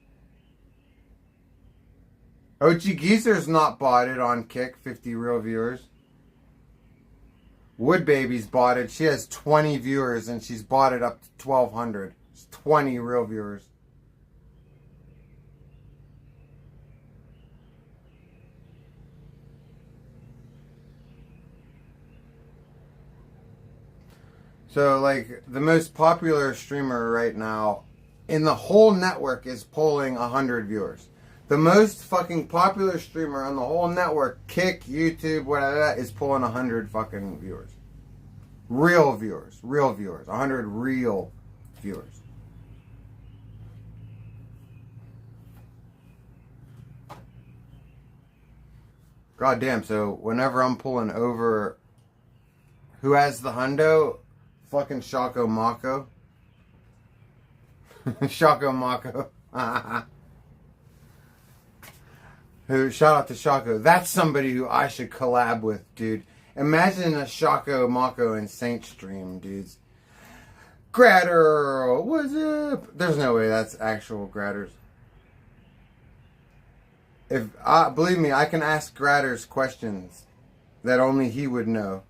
Speaker 1: OG Geyser's not botted on Kick. 50 real viewers. Wood Baby's botted. She has 20 viewers and she's botted up to 1,200. It's 20 real viewers. So, like, the most popular streamer right now in the whole network is pulling 100 viewers. The most fucking popular streamer on the whole network, Kick, YouTube, whatever, is pulling 100 fucking viewers. Real viewers. Real viewers. 100 real viewers. God damn, so whenever I'm pulling over, who has the hundo? Fucking Shako Mako. Shako Mako. Shout out to Shako. That's somebody who I should collab with, dude. Imagine a Shako Mako and Saint stream, dudes. Gratter, what's up? There's no way that's actual Gratters. Believe me, I can ask Gratters questions that only he would know.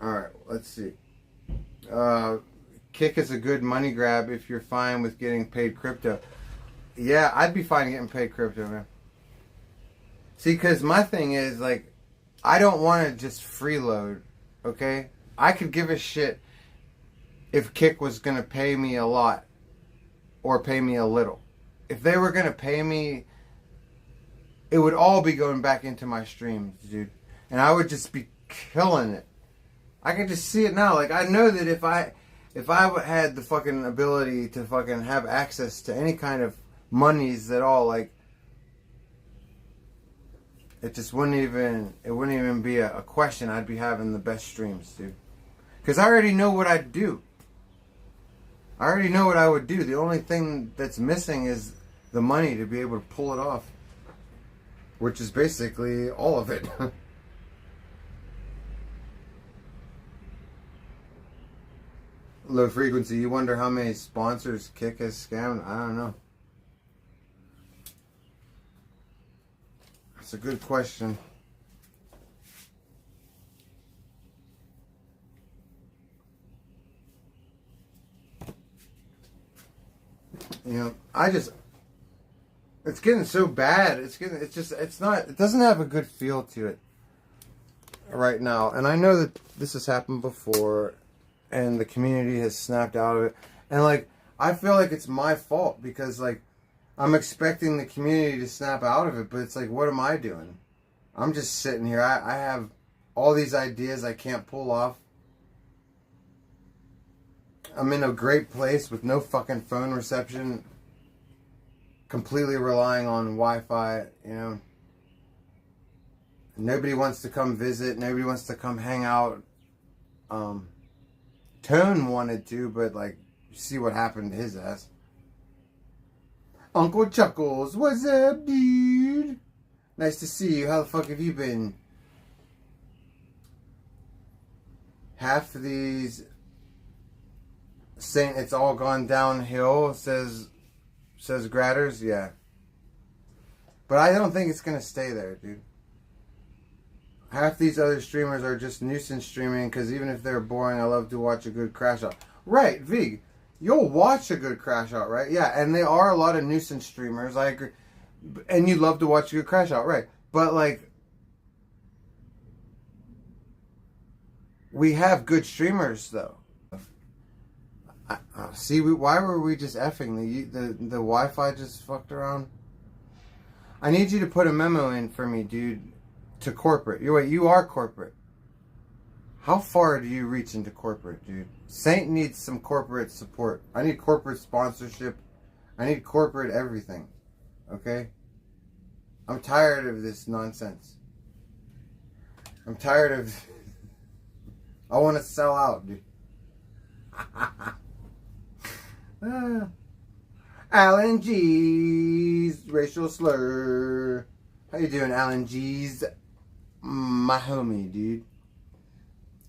Speaker 1: Alright, let's see. Kick is a good money grab if you're fine with getting paid crypto. Yeah, I'd be fine getting paid crypto, man. See, because my thing is, like, I don't want to just freeload, okay? I could give a shit if Kick was going to pay me a lot or pay me a little. If they were going to pay me, it would all be going back into my streams, dude. And I would just be killing it. I can just see it now. Like, I know that if I had the fucking ability to fucking have access to any kind of monies at all, like, it just wouldn't even be a question. I'd be having the best streams, dude. Because I already know what I'd do. I already know what I would do. The only thing that's missing is the money to be able to pull it off. Which is basically all of it. Low frequency. You wonder how many sponsors Kick has scammed? I don't know. It's a good question. You know, it's getting so bad. It doesn't have a good feel to it right now. And I know that this has happened before and the community has snapped out of it. And like, I feel like it's my fault because like, I'm expecting the community to snap out of it, but it's like, what am I doing? I'm just sitting here. I have all these ideas I can't pull off. I'm in a great place with no fucking phone reception. Completely relying on Wi-Fi, you know. Nobody wants to come visit. Nobody wants to come hang out. Tone wanted to, but like, you see what happened to his ass. Uncle Chuckles, what's up, dude? Nice to see you. How the fuck have you been? Half of these saying it's all gone downhill, says Gratters. Yeah. But I don't think it's going to stay there, dude. Half these other streamers are just nuisance streaming because even if they're boring, I love to watch a good crash out. Right, Vig. You'll watch a good crash out, right? Yeah, and there are a lot of nuisance streamers. I agree. And you love to watch a good crash out, right? But, like, we have good streamers, though. See, why were we just effing? The Wi-Fi just fucked around? I need you to put a memo in for me, dude, to corporate. You are corporate. How far do you reach into corporate, dude? Saint needs some corporate support. I need corporate sponsorship. I need corporate everything. Okay? I'm tired of this nonsense. I'm tired of... I want to sell out, dude. Alan G's racial slur. How you doing, Alan G's? My homie, dude.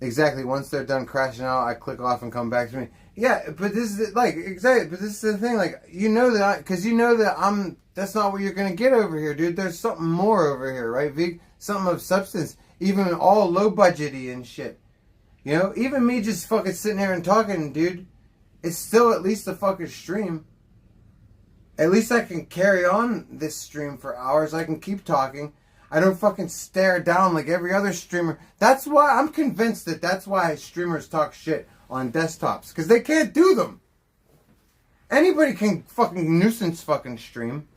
Speaker 1: Exactly. Once they're done crashing out, I click off and come back to me. Yeah, but this is like exactly. But this is the thing. Like, you know that because you know that I'm. That's not what you're gonna get over here, dude. There's something more over here, right, Vig? Something of substance. Even all low budgety and shit. You know, even me just fucking sitting here and talking, dude. It's still at least a fucking stream. At least I can carry on this stream for hours. I can keep talking. I don't fucking stare down like every other streamer. That's why I'm convinced that's why streamers talk shit on desktops. Because they can't do them. Anybody can fucking nuisance fucking stream.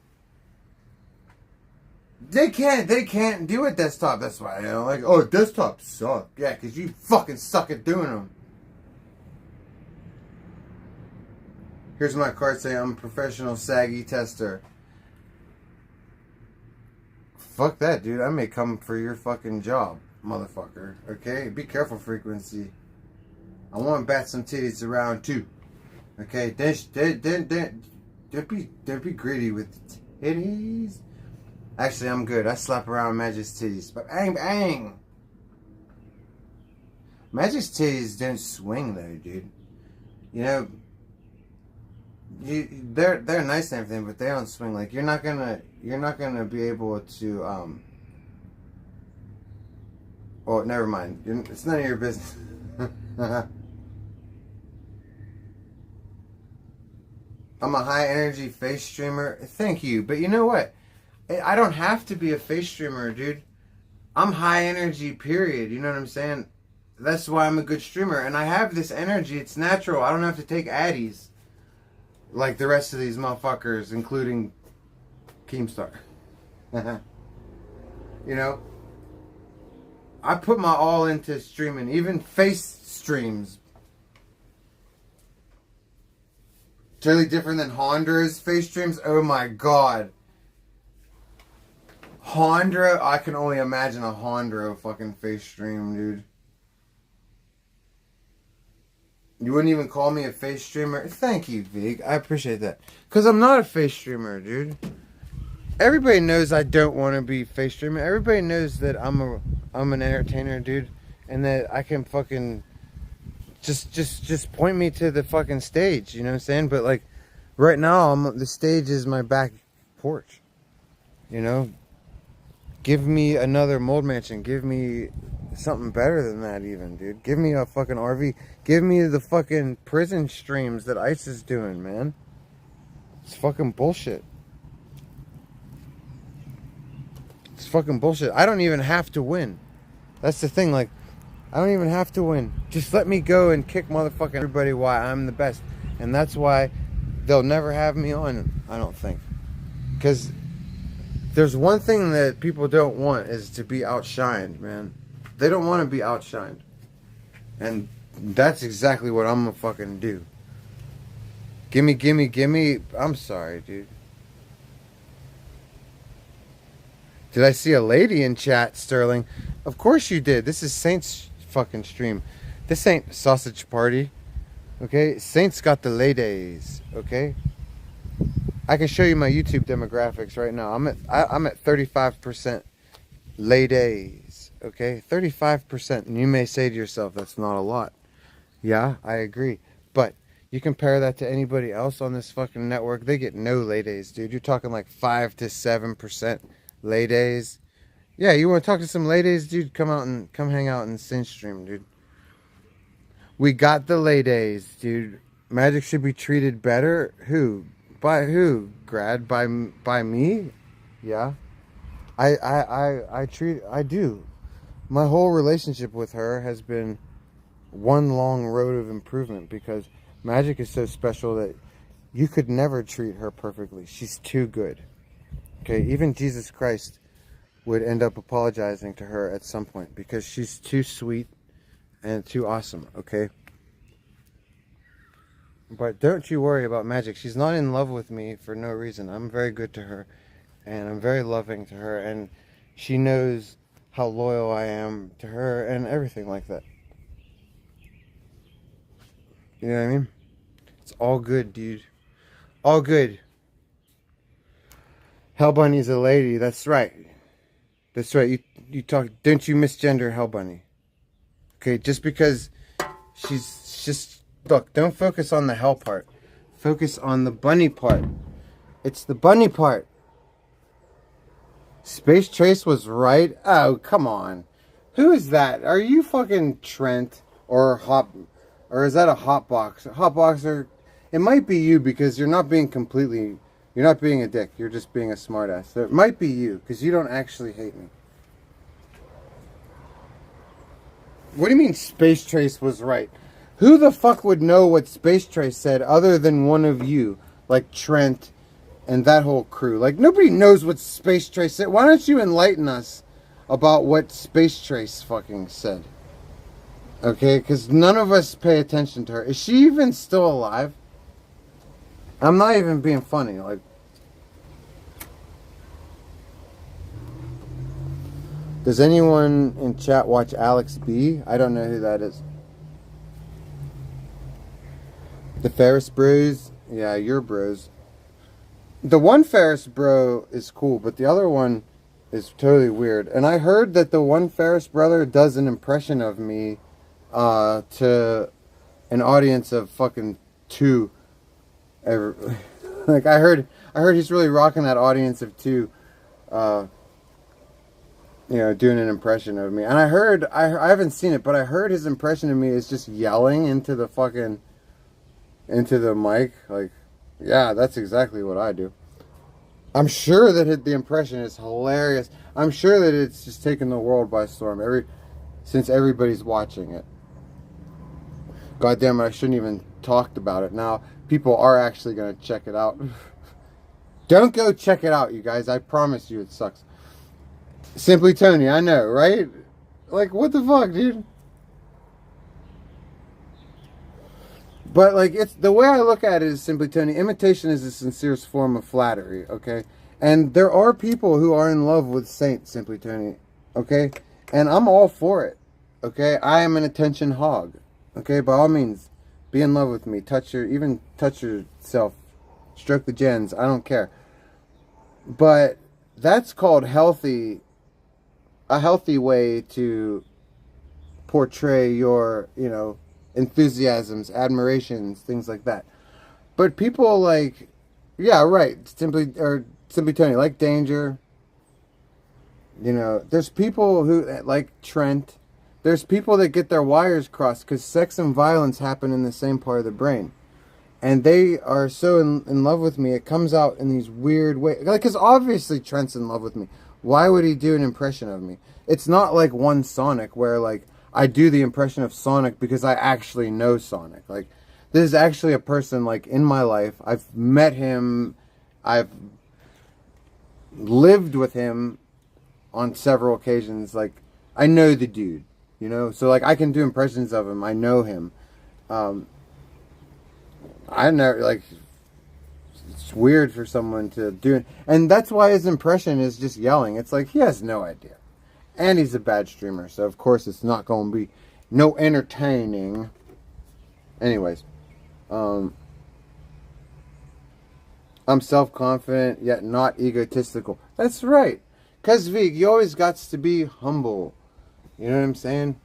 Speaker 1: They can't do a desktop. That's why, you know, like, oh, desktops suck. Yeah, because you fucking suck at doing them. Here's my card saying I'm a professional saggy tester. Fuck that, dude. I may come for your fucking job, motherfucker. Okay? Be careful, frequency. I want to bat some titties around, too. Okay? Don't be greedy with the titties. Actually, I'm good. I slap around Magic's titties. But bang, bang! Magic's titties don't swing, though, dude. You know... They're nice and everything, but they don't swing. Like, you're not gonna be able to well, never mind. It's none of your business. I'm a high energy face streamer. Thank you, but you know what? I don't have to be a face streamer, dude. I'm high energy, period. You know what I'm saying? That's why I'm a good streamer. And I have this energy. It's natural. I don't have to take Addies like the rest of these motherfuckers, including Keemstar. You know? I put my all into streaming. Even face streams. Totally different than Hondra's face streams. Oh my god. Hondra, I can only imagine a Hondra fucking face stream, dude. You wouldn't even call me a face streamer? Thank you, Vig. I appreciate that. Because I'm not a face streamer, dude. Everybody knows I don't want to be face streamer. Everybody knows that I'm an entertainer, dude. And that I can fucking... Just point me to the fucking stage, you know what I'm saying? But like, right now, the stage is my back porch. You know? Give me another mold mansion. Give me something better than that even, dude. Give me a fucking RV. Give me the fucking prison streams that ICE is doing, man. It's fucking bullshit. It's fucking bullshit. I don't even have to win. That's the thing, like, I don't even have to win. Just let me go and kick motherfucking everybody why I'm the best. And that's why they'll never have me on, I don't think. Because there's one thing that people don't want is to be outshined, man. They don't want to be outshined. And that's exactly what I'm gonna fucking do. Gimme, gimme, gimme. I'm sorry, dude. Did I see a lady in chat, Sterling? Of course you did. This is Saint's fucking stream. This ain't Sausage Party. Okay? Saint's got the ladies. Okay? I can show you my YouTube demographics right now. I'm at 35% ladies. Okay? 35%. And you may say to yourself, that's not a lot. Yeah, I agree. But you compare that to anybody else on this fucking network, they get no ladies, dude. You're talking like 5 to 7% ladies. Yeah, you want to talk to some ladies, dude? Come hang out in Sin Stream, dude. We got the ladies, dude. Magic should be treated better. Who? By who? Grad? By me? Yeah. I do. My whole relationship with her has been one long road of improvement because Magic is so special that you could never treat her perfectly. She's too good. Okay, even Jesus Christ would end up apologizing to her at some point because she's too sweet and too awesome, okay? But don't you worry about Magic. She's not in love with me for no reason. I'm very good to her and I'm very loving to her and she knows how loyal I am to her and everything like that. You know what I mean? It's all good, dude. All good. Hell Bunny's a lady. That's right. That's right. You talk. Don't you misgender Hell Bunny? Okay, just because she's just look. Don't focus on the hell part. Focus on the bunny part. It's the bunny part. Space Trace was right. Oh, come on. Who is that? Are you fucking Trent or Hop? Or is that a Hotbox? Hotboxer, it might be you because you're not being a dick. You're just being a smartass. So it might be you because you don't actually hate me. What do you mean Space Trace was right? Who the fuck would know what Space Trace said other than one of you? Like Trent and that whole crew. Like nobody knows what Space Trace said. Why don't you enlighten us about what Space Trace fucking said? Okay, because none of us pay attention to her. Is she even still alive? I'm not even being funny. Like, does anyone in chat watch Alex B? I don't know who that is. The Ferris Bros? Yeah, your bros. The one Ferris bro is cool, but the other one is totally weird. And I heard that the one Ferris brother does an impression of me to an audience of fucking 2. Like I heard he's really rocking that audience of 2, you know, doing an impression of me. And I haven't seen it, but I heard his impression of me is just yelling into the mic. Like, yeah, that's exactly what I do. I'm sure that the impression is hilarious. I'm sure that it's just taken the world by storm. Since everybody's watching it. God damn it, I shouldn't even talked about it. Now people are actually gonna check it out. Don't go check it out, you guys. I promise you, it sucks. Simply Tony, I know, right? Like, what the fuck, dude? But, like, it's the way I look at it is Simply Tony. Imitation is the sincerest form of flattery, okay? And there are people who are in love with Saint Simply Tony, okay? And I'm all for it, okay? I am an attention hog, okay? By all means, be in love with me. Even touch yourself. Stroke the gens. I don't care. But that's called healthy. A healthy way to portray your, enthusiasms, admirations, things like that. But people like, yeah, right, Simply Tony, like Danger. There's people who, like Trent, there's people that get their wires crossed because sex and violence happen in the same part of the brain. And they are so in love with me, it comes out in these weird ways. Like, because obviously Trent's in love with me. Why would he do an impression of me? It's not like one Sonic where, like, I do the impression of Sonic because I actually know Sonic. Like, this is actually a person, like, in my life. I've met him. I've lived with him on several occasions. Like, I know the dude, So, like, I can do impressions of him. I know him. I never, like, it's weird for someone to do it. And that's why his impression is just yelling. It's like, he has no idea. And he's a bad streamer, so of course it's not going to be no entertaining. Anyways, I'm self-confident, yet not egotistical. That's right. Because, Vig, you always got to be humble. You know what I'm saying?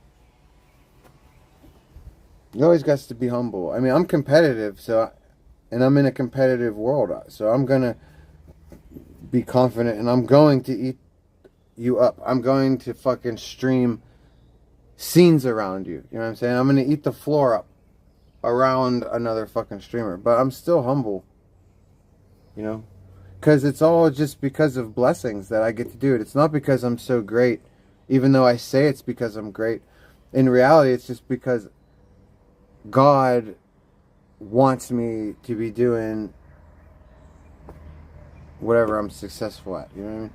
Speaker 1: You always got to be humble. I mean, I'm competitive, and I'm in a competitive world, so I'm going to be confident, and I'm going to eat you up. I'm going to fucking stream scenes around you. You know what I'm saying? I'm going to eat the floor up around another fucking streamer, but I'm still humble, because it's all just because of blessings that I get to do it. It's not because I'm so great, even though I say it's because I'm great. In reality, it's just because God wants me to be doing whatever I'm successful at. You know what I mean?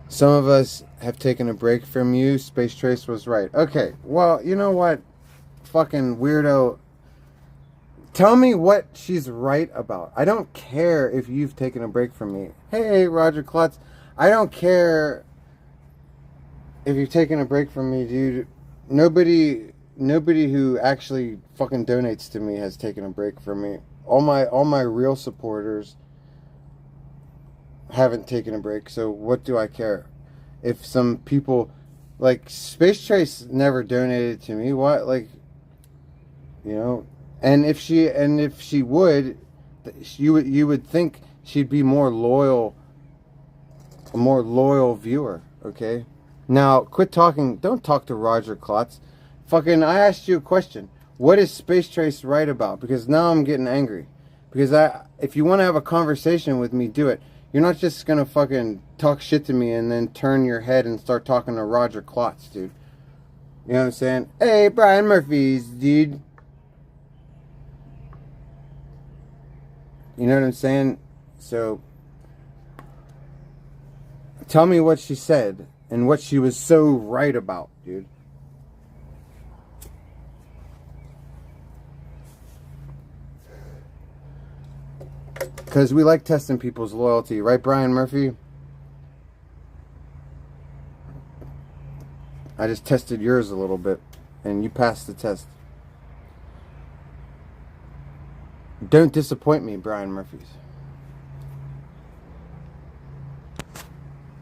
Speaker 1: Some of us have taken a break from you. Space Trace was right. Okay, well, you know what? Fucking weirdo. Tell me what she's right about. I don't care if you've taken a break from me. Hey, Roger Klotz. I don't care if you've taken a break from me, dude. Nobody who actually fucking donates to me has taken a break from me. All my real supporters haven't taken a break, so what do I care? If some people, like, Space Trace never donated to me, what, like, and if she would, you would think she'd be a more loyal viewer, okay? Now, quit talking, don't talk to Roger Klotz. Fucking, I asked you a question. What is Space Trace right about? Because now I'm getting angry. Because if you want to have a conversation with me, do it. You're not just gonna fucking talk shit to me and then turn your head and start talking to Roger Klotz, dude. You know what I'm saying? Hey, Brian Murphy's, dude. You know what I'm saying? So, tell me what she said and what she was so right about, dude. Because we like testing people's loyalty. Right, Brian Murphy? I just tested yours a little bit. And you passed the test. Don't disappoint me, Brian Murphy's.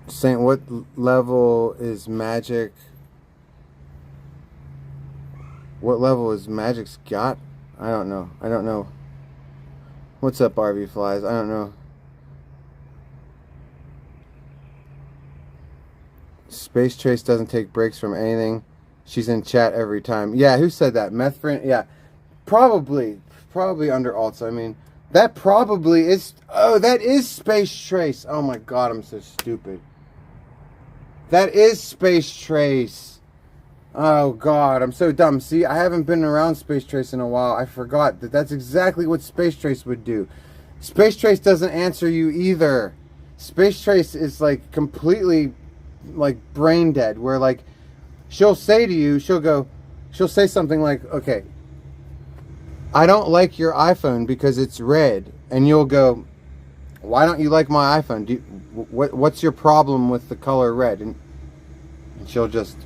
Speaker 1: Saint, what level is magic? What level is magic's got? I don't know. What's up, RV Flies? I don't know. Space Trace doesn't take breaks from anything. She's in chat every time. Yeah, who said that? Meth friend? Yeah. Probably under alts. I mean, that probably is... Oh, that is Space Trace. Oh my god, I'm so stupid. That is Space Trace. Oh god, I'm so dumb. See, I haven't been around Space Trace in a while. I forgot that that's exactly what Space Trace would do. Space Trace doesn't answer you either. Space Trace is like completely like brain dead, where like she'll say to you, she'll say something like, okay, I don't like your iPhone because it's red. And you'll go, why don't you like my iPhone? What's your problem with the color red? And she'll just,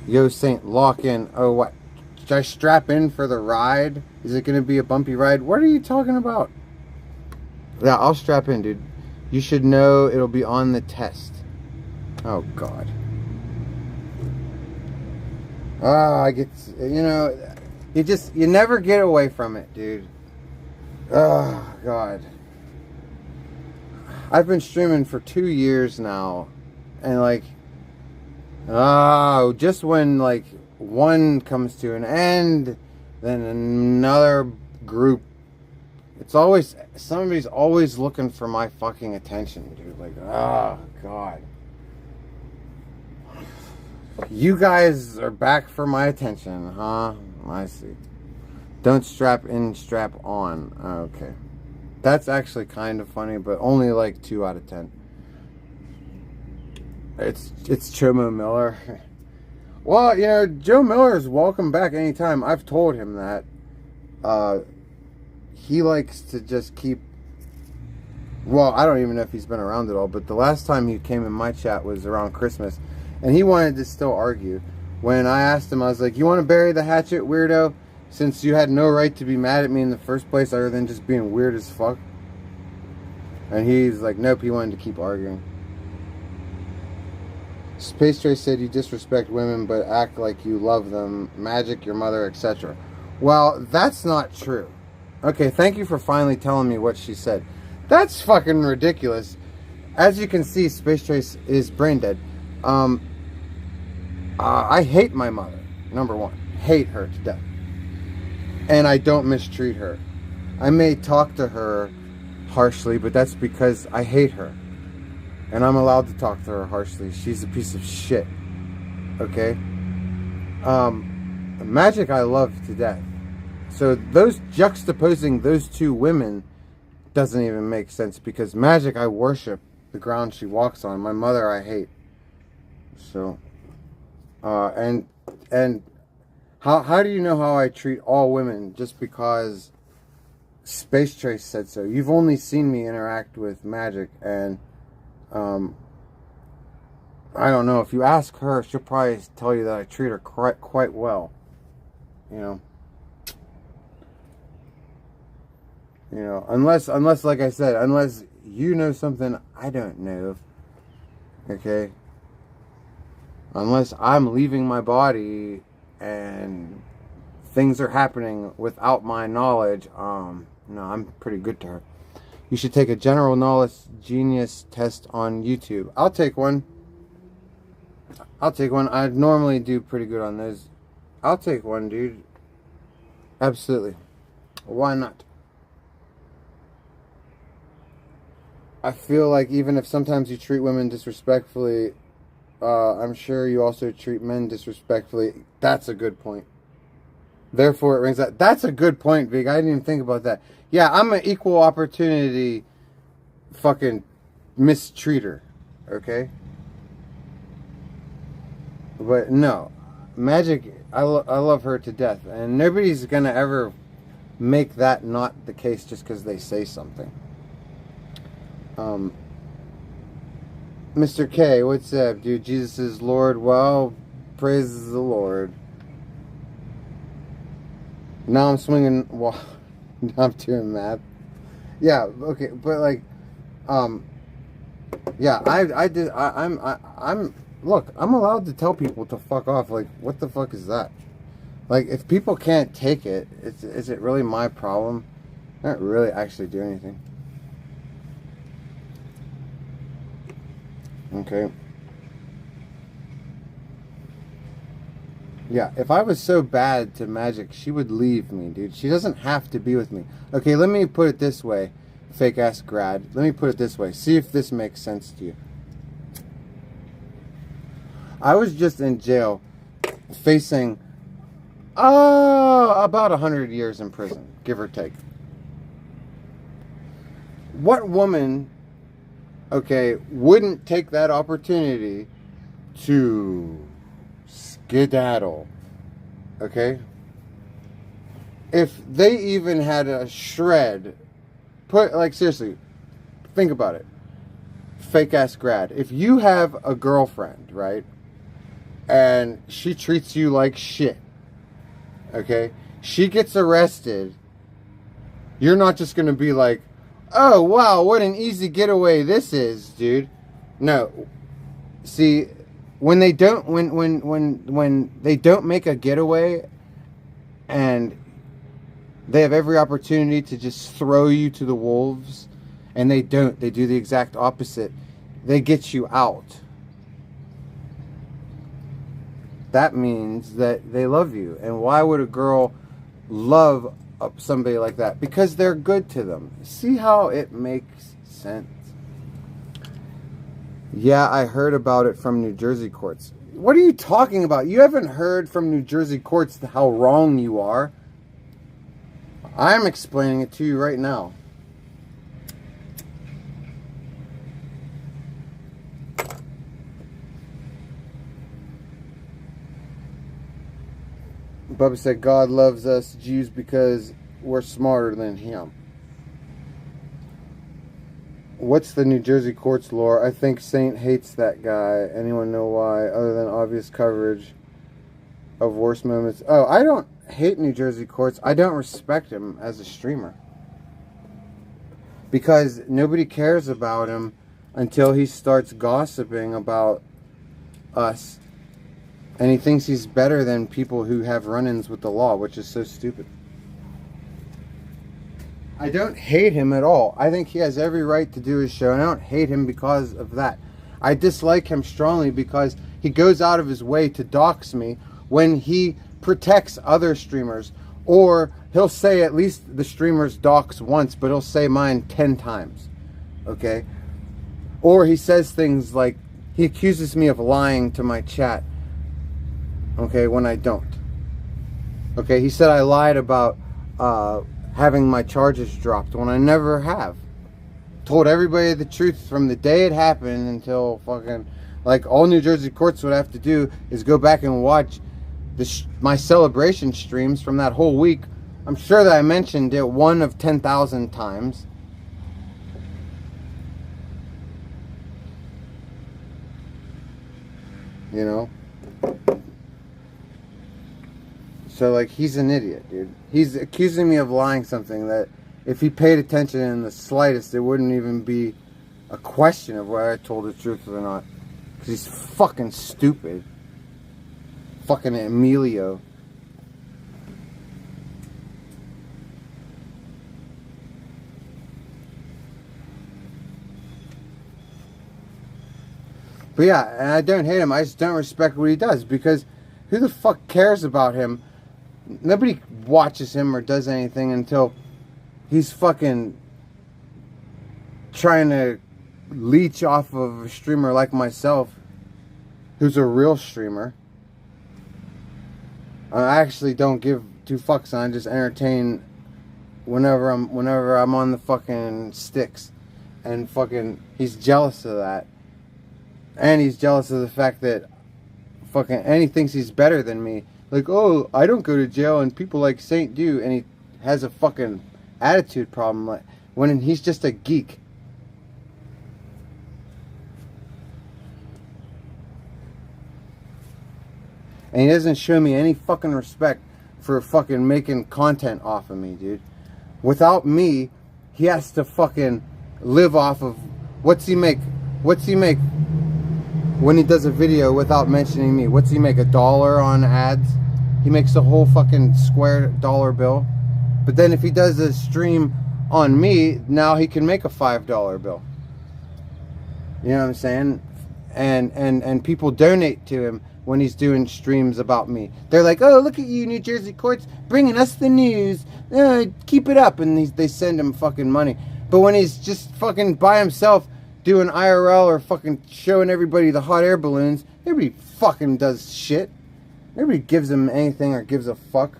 Speaker 1: yo Saint, lock in. Oh, what? Should I strap in for the ride? Is it going to be a bumpy ride? What are you talking about? Yeah, I'll strap in, dude. You should know it'll be on the test. Oh, God. Oh, I get, you know, you never get away from it, dude. Oh, God. I've been streaming for 2 years now. And, like, oh, just when, like, one comes to an end, then another group. It's always, somebody's always looking for my fucking attention, dude. Like, oh, God. You guys are back for my attention, huh? I see. Don't strap in, strap on. Okay. That's actually kind of funny, but only like 2 out of 10. It's Chomo Miller. Well, you know, Joe Miller is welcome back anytime. I've told him that. He likes to just keep... Well, I don't even know if he's been around at all, but the last time he came in my chat was around Christmas, and he wanted to still argue. When I asked him, I was like, you want to bury the hatchet, weirdo? Since you had no right to be mad at me in the first place other than just being weird as fuck. And he's like, nope, he wanted to keep arguing. Space Trace said you disrespect women but act like you love them. Magic, your mother, etc. Well, that's not true. Okay, thank you for finally telling me what she said. That's fucking ridiculous. As you can see, Space Trace is brain dead. I hate my mother, number one. Hate her to death. And I don't mistreat her. I may talk to her harshly, but that's because I hate her. And I'm allowed to talk to her harshly. She's a piece of shit. Okay? Magic I love to death. So those juxtaposing those two women doesn't even make sense, because Magic I worship the ground she walks on. My mother I hate. So and how do you know how I treat all women just because Space Trace said so? You've only seen me interact with Magic, and I don't know. If you ask her, she'll probably tell you that I treat her quite well. You know, unless, like I said, unless you know something I don't know. Okay? Unless I'm leaving my body and things are happening without my knowledge, no, I'm pretty good to her. You should take a general knowledge genius test on YouTube. I'll take one. I normally do pretty good on those. I'll take one, dude. Absolutely. Why not? I feel like even if sometimes you treat women disrespectfully, I'm sure you also treat men disrespectfully. That's a good point. Therefore, it rings out. That's a good point, Vig. I didn't even think about that. Yeah, I'm an equal opportunity fucking mistreater. Okay? But no. Magic, I love her to death. And nobody's gonna ever make that not the case just because they say something. Mr. K, what's up, dude? Jesus is Lord. Well, praise the Lord. Now I'm swinging. Well, now I'm doing math. Yeah, okay, but like, yeah, I'm. Look, I'm allowed to tell people to fuck off. Like, what the fuck is that? Like, if people can't take it, is it really my problem? I don't really actually do anything. Okay. Yeah, if I was so bad to magic, she would leave me, dude. She doesn't have to be with me. Okay, let me put it this way, fake ass grad. Let me put it this way. See if this makes sense to you. I was just in jail facing about 100 years in prison, give or take. What woman, okay, wouldn't take that opportunity to skedaddle, okay? If they even had a shred, seriously, think about it. Fake ass grad. If you have a girlfriend, right, and she treats you like shit, okay, she gets arrested, you're not just gonna be like, oh wow, what an easy getaway this is, dude. No. See, when they don't when they don't make a getaway and they have every opportunity to just throw you to the wolves, and they don't, they do the exact opposite. They get you out. That means that they love you. And why would a girl love somebody like that? Because they're good to them. See how it makes sense? Yeah, I heard about it from New Jersey courts. What are you talking about? You haven't heard from New Jersey courts how wrong you are. I'm explaining it to you right now. Bubba said God loves us Jews because we're smarter than him. What's the New Jersey courts lore? I think Saint hates that guy. Anyone know why? Other than obvious coverage of worst moments. Oh, I don't hate New Jersey courts. I don't respect him as a streamer. Because nobody cares about him until he starts gossiping about us. And he thinks he's better than people who have run-ins with the law, which is so stupid. I don't hate him at all. I think he has every right to do his show, and I don't hate him because of that. I dislike him strongly because he goes out of his way to dox me when he protects other streamers. Or he'll say at least the streamer's dox once, but he'll say mine 10 times. Okay? Or he says things like, he accuses me of lying to my chat. Okay, when I don't. Okay, he said I lied about having my charges dropped when I never have. Told everybody the truth from the day it happened until fucking, like, all New Jersey courts would have to do is go back and watch my celebration streams from that whole week. I'm sure that I mentioned it 1 of 10,000 times. You know? So, like, he's an idiot, dude. He's accusing me of lying something that, if he paid attention in the slightest, it wouldn't even be a question of whether I told the truth or not. Because he's fucking stupid. Fucking Emilio. But yeah, and I don't hate him. I just don't respect what he does. Because who the fuck cares about him? Nobody watches him or does anything until he's fucking trying to leech off of a streamer like myself, who's a real streamer. I actually don't give 2 fucks, and I just entertain whenever I'm on the fucking sticks. And fucking, he's jealous of that. And he's jealous of the fact that fucking, and he thinks he's better than me. Like, oh, I don't go to jail and people like Saint do. And he has a fucking attitude problem, like, when he's just a geek. And he doesn't show me any fucking respect for fucking making content off of me, dude. Without me, he has to fucking live off of, what's he make when he does a video without mentioning me? What's he make, $1 on ads? He makes a whole fucking square dollar bill. But then if he does a stream on me, now he can make a $5 bill. You know what I'm saying? and people donate to him when he's doing streams about me. They're like, oh, look at you, New Jersey courts, bringing us the news. Keep it up. And they send him fucking money. But when he's just fucking by himself doing IRL or fucking showing everybody the hot air balloons, everybody fucking does shit. Nobody gives him anything or gives a fuck.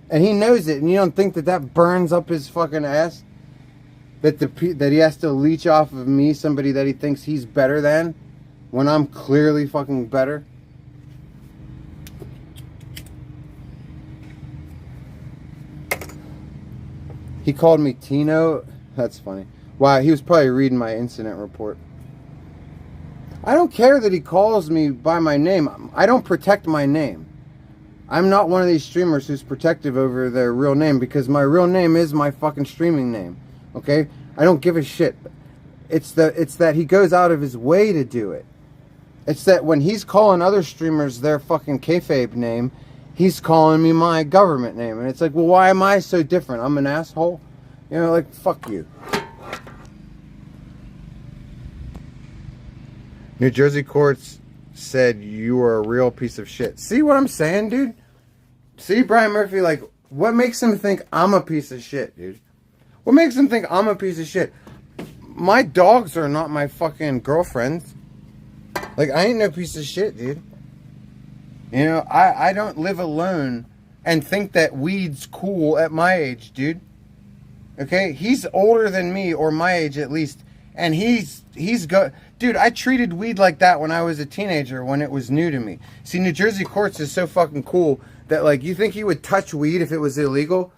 Speaker 1: And he knows it. And you don't think that burns up his fucking ass? That he has to leech off of me, somebody that he thinks he's better than, when I'm clearly fucking better? He called me Tino. That's funny. Wow, he was probably reading my incident report. I don't care that he calls me by my name. I don't protect my name. I'm not one of these streamers who's protective over their real name, because my real name is my fucking streaming name. Okay? I don't give a shit. It's that he goes out of his way to do it. It's that when he's calling other streamers their fucking kayfabe name, he's calling me my government name. And it's like, well, why am I so different? I'm an asshole? You know, like, fuck you. New Jersey courts said you are a real piece of shit. See what I'm saying, dude? See, Brian Murphy, like, what makes him think I'm a piece of shit, dude? What makes him think I'm a piece of shit? My dogs are not my fucking girlfriends. Like, I ain't no piece of shit, dude. You know, I don't live alone and think that weed's cool at my age, dude. Okay? He's older than me, or my age at least. And dude, I treated weed like that when I was a teenager, when it was new to me. See, New Jersey courts is so fucking cool that, like, you think he would touch weed if it was illegal?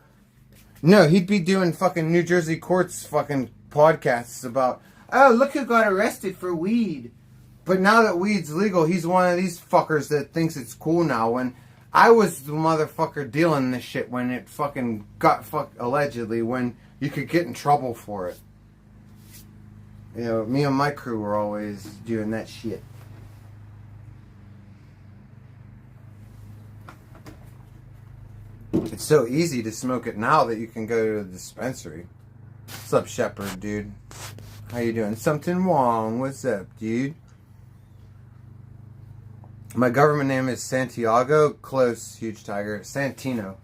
Speaker 1: No, he'd be doing fucking New Jersey courts fucking podcasts about, oh, look who got arrested for weed. But now that weed's legal, he's one of these fuckers that thinks it's cool now, when I was the motherfucker dealing this shit when it fucking got allegedly, when you could get in trouble for it. You know, me and my crew were always doing that shit. It's so easy to smoke it now that you can go to the dispensary. What's up, Shepherd, dude? How you doing? Something wrong. What's up, dude? My government name is Santiago. Close, huge tiger. Santino.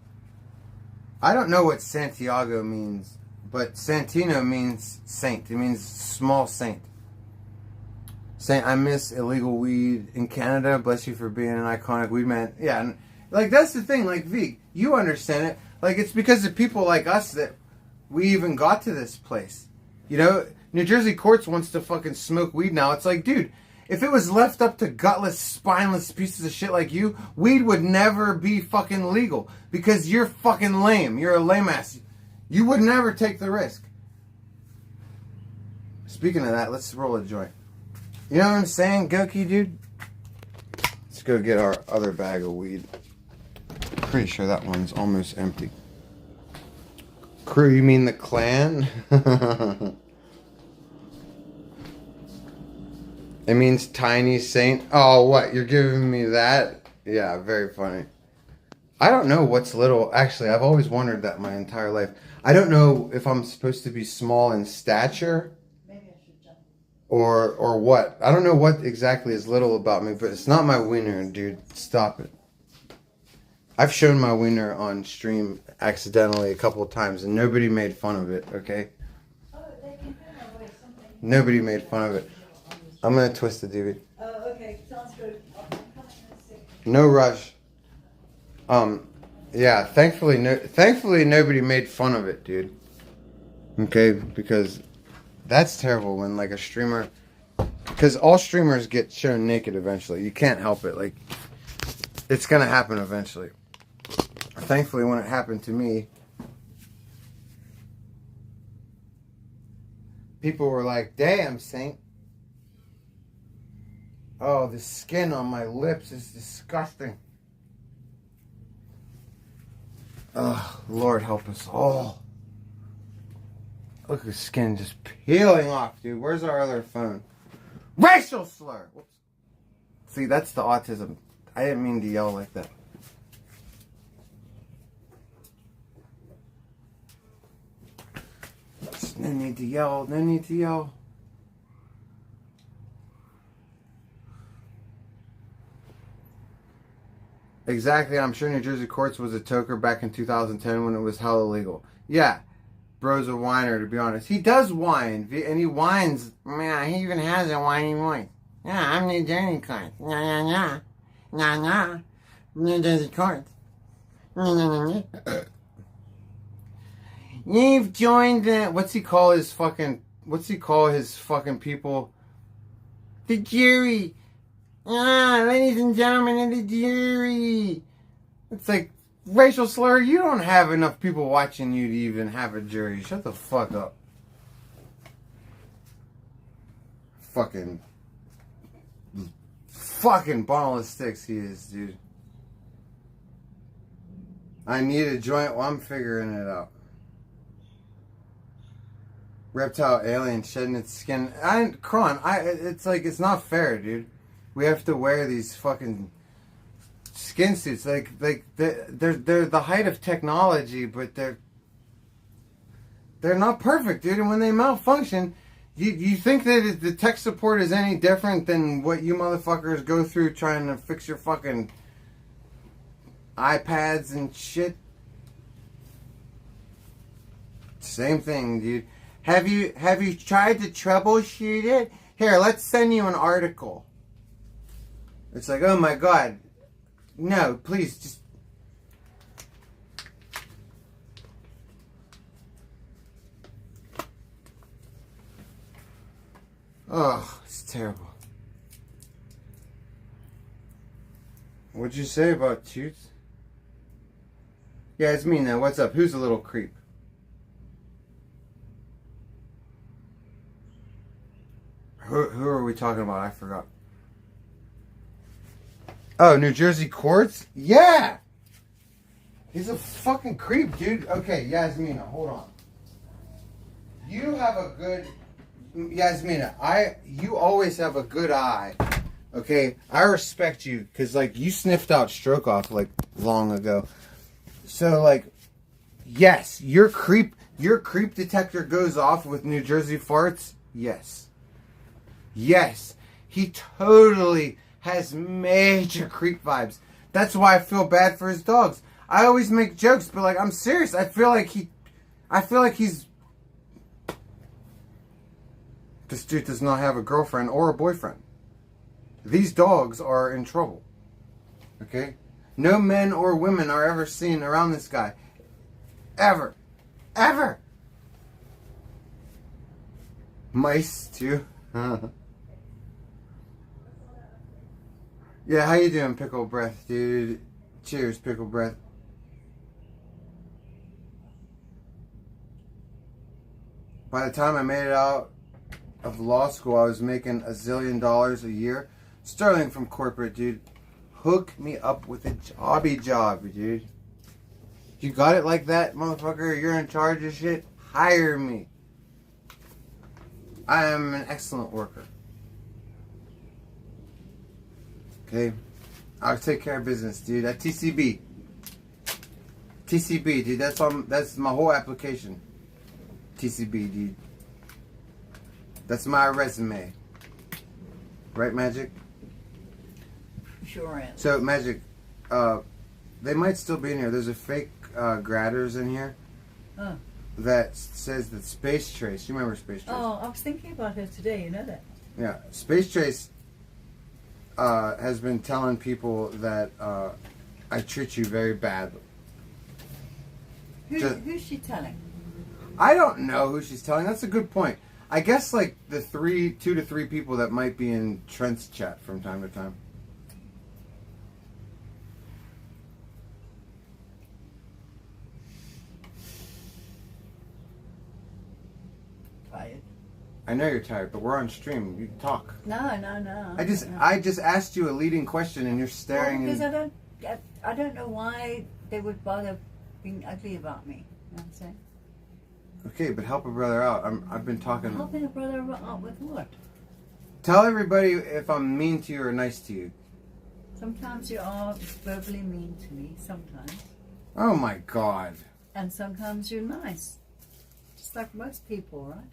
Speaker 1: I don't know what Santiago means, but Santino means saint. It means small saint. Saint, I miss illegal weed in Canada. Bless you for being an iconic weed man. Yeah, like, that's the thing. Like, Vig, you understand it. Like, it's because of people like us that we even got to this place. You know, New Jersey courts wants to fucking smoke weed now. It's like, dude, if it was left up to gutless, spineless pieces of shit like you, weed would never be fucking legal. Because you're fucking lame. You're a lame ass. You would never take the risk. Speaking of that, let's roll a joint. You know what I'm saying, Goki, dude? Let's go get our other bag of weed. Pretty sure that one's almost empty. Crew, you mean the clan? It means tiny saint. Oh, what? You're giving me that? Yeah, very funny. I don't know what's little. Actually, I've always wondered that my entire life. I don't know if I'm supposed to be small in stature. Maybe I should jump. Or what. I don't know what exactly is little about me, but it's not my wiener, dude. Stop it. I've shown my wiener on stream accidentally a couple of times, and nobody made fun of it, okay? Nobody made fun of it. I'm going to twist the DVD.
Speaker 2: Oh, okay. Sounds good.
Speaker 1: No rush. Yeah, thankfully nobody made fun of it, dude. Okay, because that's terrible when, like, a streamer, because all streamers get shown naked eventually. You can't help it. Like, it's going to happen eventually. Thankfully, when it happened to me, people were like, damn, Saint. Oh, the skin on my lips is disgusting. Oh, Lord help us all. Look at the skin just peeling off, dude. Where's our other phone? Racial slur! Whoops. See, that's the autism. I didn't mean to yell like that. No need to yell. No need to yell. Exactly. I'm sure New Jersey courts was a toker back in 2010 when it was hell illegal. Yeah. Bro's a whiner, to be honest. He does whine. And he whines. Man, he even has a whiny voice. Yeah, I'm New Jersey courts. Nah, nah, nah. Nah, nah. New Jersey courts. Nah, nah, nah, nah. You've joined the... What's he call his fucking people? The jury. Ah, ladies and gentlemen of the jury. It's like, racial slur, you don't have enough people watching you to even have a jury. Shut the fuck up. Fucking bundle of sticks he is, dude. I need a joint. Well, I'm figuring it out. Reptile alien shedding its skin. It's like, it's not fair, dude. We have to wear these fucking skin suits. Like they're the height of technology, but they're not perfect, dude. And when they malfunction, you think that the tech support is any different than what you motherfuckers go through trying to fix your fucking iPads and shit? Same thing, dude. Have you tried to troubleshoot it? Here, let's send you an article. It's like, oh my god. No, please, just... Oh, it's terrible. What'd you say about Toots? Yeah, it's me now. What's up? Who's a little creep? Who are we talking about? I forgot. Oh, New Jersey courts? Yeah! He's a fucking creep, dude. Okay, Yasmina, hold on. You have a good... Yasmina, you always have a good eye. Okay? I respect you, because, like, you sniffed out stroke off, like, long ago. So, like, yes, your creep detector goes off with New Jersey farts? Yes. Yes. He totally has major creep vibes. That's why I feel bad for his dogs. I always make jokes, but, like, I'm serious. I feel like he's... This dude does not have a girlfriend or a boyfriend. These dogs are in trouble. Okay? No men or women are ever seen around this guy. Ever. Ever. Mice, too. Yeah, how you doing, Pickle Breath, dude? Cheers, Pickle Breath. By the time I made it out of law school, I was making $1 zillion a year. Sterling from corporate, dude. Hook me up with a job, dude. You got it like that, motherfucker? You're in charge of shit? Hire me. I am an excellent worker. Okay? I'll take care of business, dude. At TCB. TCB, dude. That's my whole application. TCB, dude. That's my resume. Right, Magic?
Speaker 2: Sure is.
Speaker 1: So, Magic, they might still be in here. There's a fake Gratters in here that says that Space Trace. You remember Space Trace?
Speaker 2: Oh, I was thinking about her today. You know that?
Speaker 1: Yeah. Space Trace has been telling people that I treat you very badly.
Speaker 2: Who's she telling?
Speaker 1: I don't know who she's telling. That's a good point. I guess like the 2 to 3 people that might be in Trent's chat from time to time.
Speaker 2: Tired.
Speaker 1: I know you're tired, but we're on stream. You can talk.
Speaker 2: No.
Speaker 1: I just asked you a leading question, and you're staring.
Speaker 2: Because I don't know why they would bother being ugly about me. You know what I'm saying?
Speaker 1: Okay, but help a brother out. I've been talking.
Speaker 2: Helping a brother out with what?
Speaker 1: Tell everybody if I'm mean to you or nice to you.
Speaker 2: Sometimes you are verbally mean to me. Sometimes.
Speaker 1: Oh my God.
Speaker 2: And sometimes you're nice. Just like most people, right?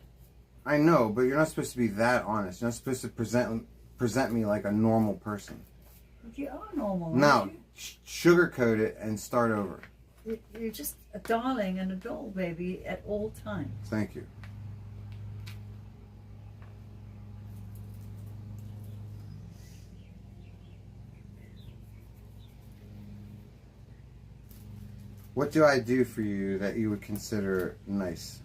Speaker 1: I know, but you're not supposed to be that honest. You're not supposed to present me like a normal person.
Speaker 2: But you are normal.
Speaker 1: No,
Speaker 2: aren't you?
Speaker 1: sugarcoat it and start over.
Speaker 2: You're just a darling and a doll baby at all times.
Speaker 1: Thank you. What do I do for you that you would consider nice?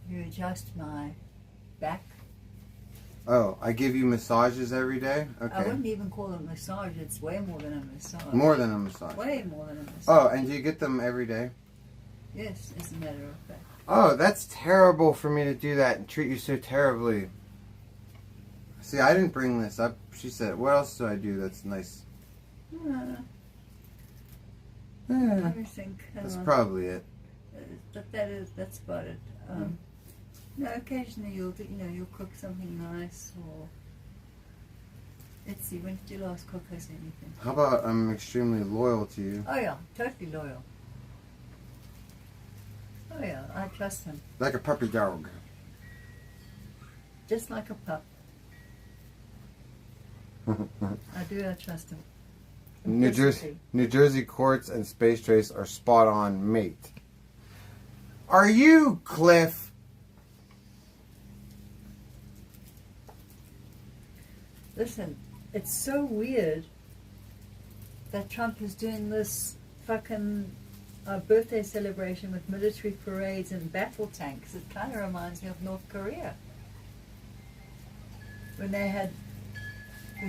Speaker 2: You adjust my back.
Speaker 1: Oh, I give you massages every day?
Speaker 2: I
Speaker 1: Okay.
Speaker 2: wouldn't even call it a massage. It's way more than a massage.
Speaker 1: More than a massage.
Speaker 2: Way more than a massage.
Speaker 1: Oh, and do you get them every day?
Speaker 2: Yes, as a matter of fact.
Speaker 1: Oh, that's terrible for me to do that and treat you so terribly. See, I didn't bring this up. She said, what else do I do that's nice?
Speaker 2: Let me think.
Speaker 1: That's probably it.
Speaker 2: But that's about it. No, occasionally you'll cook something nice, or let's see, when did you last cook us anything?
Speaker 1: How about I'm extremely loyal to you?
Speaker 2: Oh yeah, totally loyal. Oh yeah, I trust him.
Speaker 1: Like a puppy dog.
Speaker 2: Just like a pup. I trust him.
Speaker 1: New Jersey courts and space trace are spot on, mate. Are you, Cliff?
Speaker 2: Listen, it's so weird that Trump is doing this fucking birthday celebration with military parades and battle tanks. It kind of reminds me of North Korea. When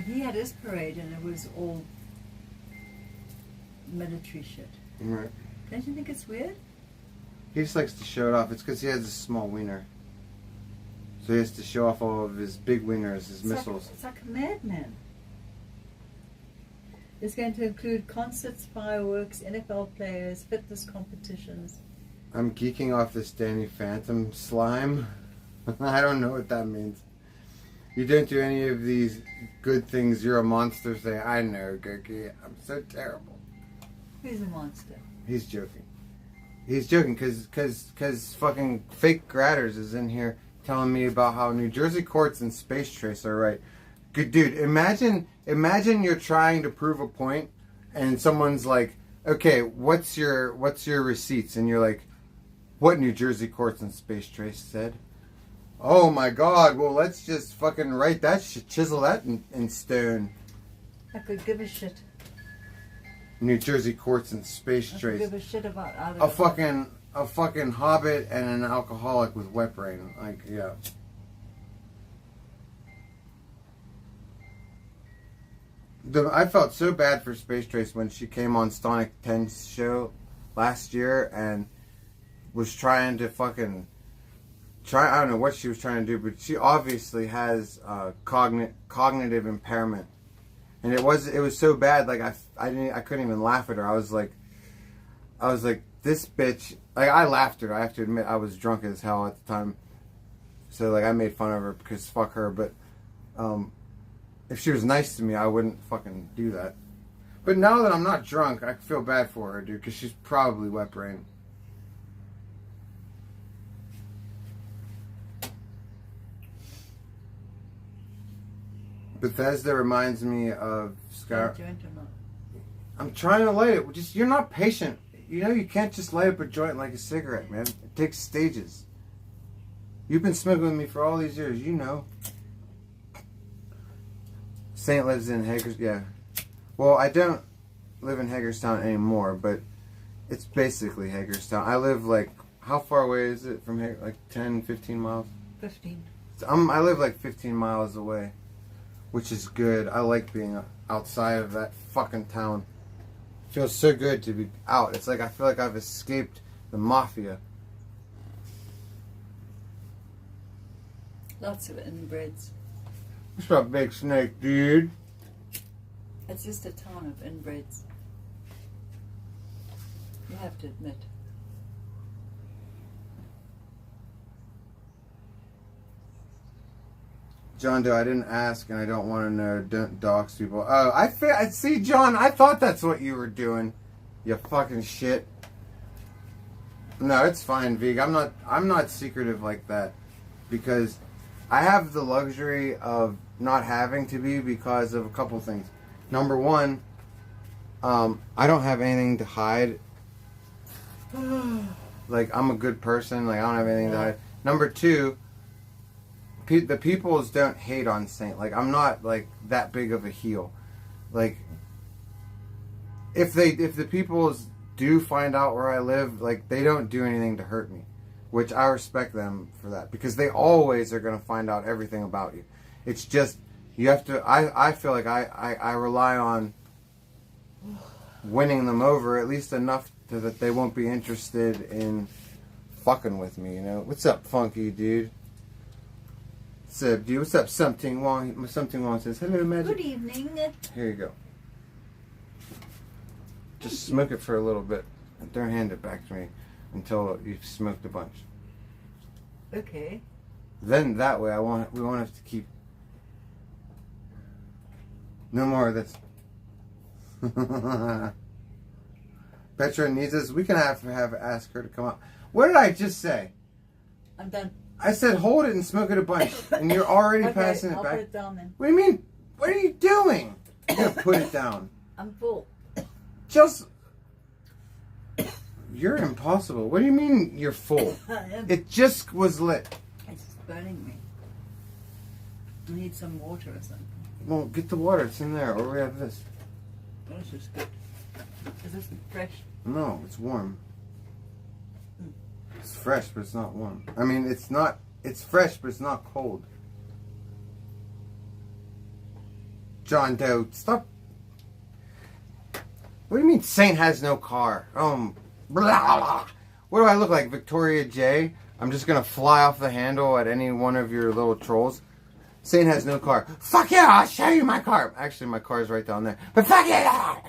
Speaker 2: he had his parade and it was all military shit.
Speaker 1: Right.
Speaker 2: Don't you think it's weird?
Speaker 1: He just likes to show it off. It's because he has a small wiener. So he has to show off all of his big wieners, his missiles.
Speaker 2: It's like a madman. It's going to include concerts, fireworks, NFL players, fitness competitions.
Speaker 1: I'm geeking off this Danny Phantom slime. I don't know what that means. You don't do any of these good things. You're a monster. Say, I know, Gookie. I'm so terrible.
Speaker 2: Who's a monster?
Speaker 1: He's joking. He's joking because fucking fake Gratters is in here telling me about how New Jersey courts and space trace are right. Good dude, imagine you're trying to prove a point and someone's like, okay, what's your receipts? And you're like, what New Jersey courts and space trace said? Oh my god, well let's just fucking write that shit, chisel that in stone.
Speaker 2: I could give a shit.
Speaker 1: New Jersey courts and space
Speaker 2: I
Speaker 1: trace.
Speaker 2: could give a shit about
Speaker 1: A fucking hobbit and an alcoholic with wet brain. Like, yeah. I felt so bad for Space Trace when she came on Stonic 10's show last year and was trying to I don't know what she was trying to do, but she obviously has cognitive impairment. And it was so bad, like I couldn't even laugh at her. I was like, this bitch. Like, I laughed at her. I have to admit, I was drunk as hell at the time, so like I made fun of her because fuck her. But if she was nice to me, I wouldn't fucking do that. But now that I'm not drunk, I feel bad for her, dude, because she's probably wet brain. Bethesda reminds me of Sky. I'm trying to light it. Just, you're not patient. You know, you can't just light up a joint like a cigarette, man. It takes stages. You've been smoking with me for all these years. You know. Saint lives in Hagerstown. Yeah. Well, I don't live in Hagerstown anymore, but it's basically Hagerstown. I live like, how far away is it from here? Like 10, 15 miles?
Speaker 2: 15.
Speaker 1: I live like 15 miles away, which is good. I like being outside of that fucking town. It feels so good to be out. It's like I feel like I've escaped the mafia.
Speaker 2: Lots of inbreds.
Speaker 1: What's up, big snake, dude?
Speaker 2: It's just a town of inbreds. You have to admit.
Speaker 1: John Doe, I didn't ask and I don't want to know. Don't dox people. Oh, I see, John. I thought that's what you were doing. You fucking shit. No, it's fine, Vig. I'm not secretive like that because I have the luxury of not having to be because of a couple things. Number one, I don't have anything to hide. Like, I'm a good person. Like, I don't have anything to hide. Number two, the peoples don't hate on Saint. Like, I'm not, like, that big of a heel. Like, if the peoples do find out where I live, like, they don't do anything to hurt me. Which I respect them for that. Because they always are going to find out everything about you. It's just, you have to, I feel like I rely on winning them over at least enough that they won't be interested in fucking with me, you know? What's up, funky dude? What's up, dude? What's up, something Wong? Something Wong says, hello, Magic.
Speaker 2: Good evening.
Speaker 1: Here you go. Just smoke it for a little bit. Don't hand it back to me until you've smoked a bunch.
Speaker 2: Okay.
Speaker 1: Then that way we won't have to keep. No more of this. Petra needs us. We can have ask her to come up. What did I just say?
Speaker 2: I'm done.
Speaker 1: I said hold it and smoke it a bunch, and you're already
Speaker 2: Okay,
Speaker 1: passing it
Speaker 2: I'll
Speaker 1: back.
Speaker 2: put it down then.
Speaker 1: What do you mean? What are you doing? You're gonna put it down.
Speaker 2: I'm full.
Speaker 1: Just. You're impossible. What do you mean you're full? It just was lit.
Speaker 2: It's burning me. I need some water or something.
Speaker 1: Well, get the water. It's in there. Or we have this.
Speaker 2: This is good. Is this fresh?
Speaker 1: No, it's warm. It's fresh, but it's not warm. I mean, it's not. It's fresh, but it's not cold. John Doe, stop. What do you mean Saint has no car? Blah, blah. What do I look like, Victoria J? I'm just gonna fly off the handle at any one of your little trolls. Saint has no car. Fuck yeah, I'll show you my car. Actually, my car's right down there. But fuck yeah!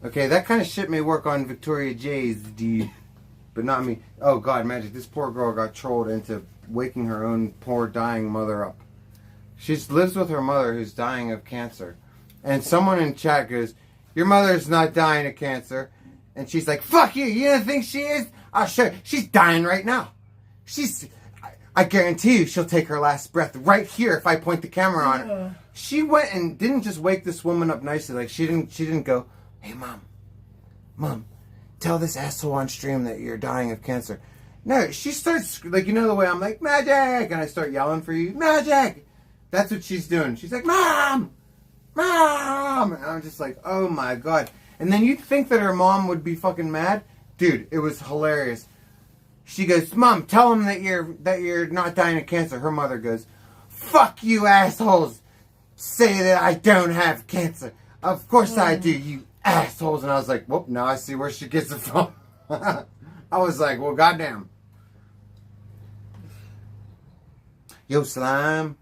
Speaker 1: Okay, that kind of shit may work on Victoria J's D, but not me. Oh God, Magic, this poor girl got trolled into waking her own poor dying mother up. She lives with her mother who's dying of cancer. And someone in chat goes, your mother's not dying of cancer. And she's like, fuck you, you don't think she is? I'll show you. She's dying right now. I guarantee you she'll take her last breath right here if I point the camera on her. She went and didn't just wake this woman up nicely. Like, she didn't go, hey, Mom, tell this asshole on stream that you're dying of cancer. No, she starts, like, you know the way I'm like, Magic, and I start yelling for you, Magic. That's what she's doing. She's like, Mom! And I'm just like, oh my God. And then you'd think that her mom would be fucking mad. Dude, it was hilarious. She goes, Mom, tell him that you're not dying of cancer. Her mother goes, fuck you assholes. Say that I don't have cancer. Of course I do, you assholes. And I was like, whoop, now I see where she gets it from. I was like, well, goddamn. Yo, Slime.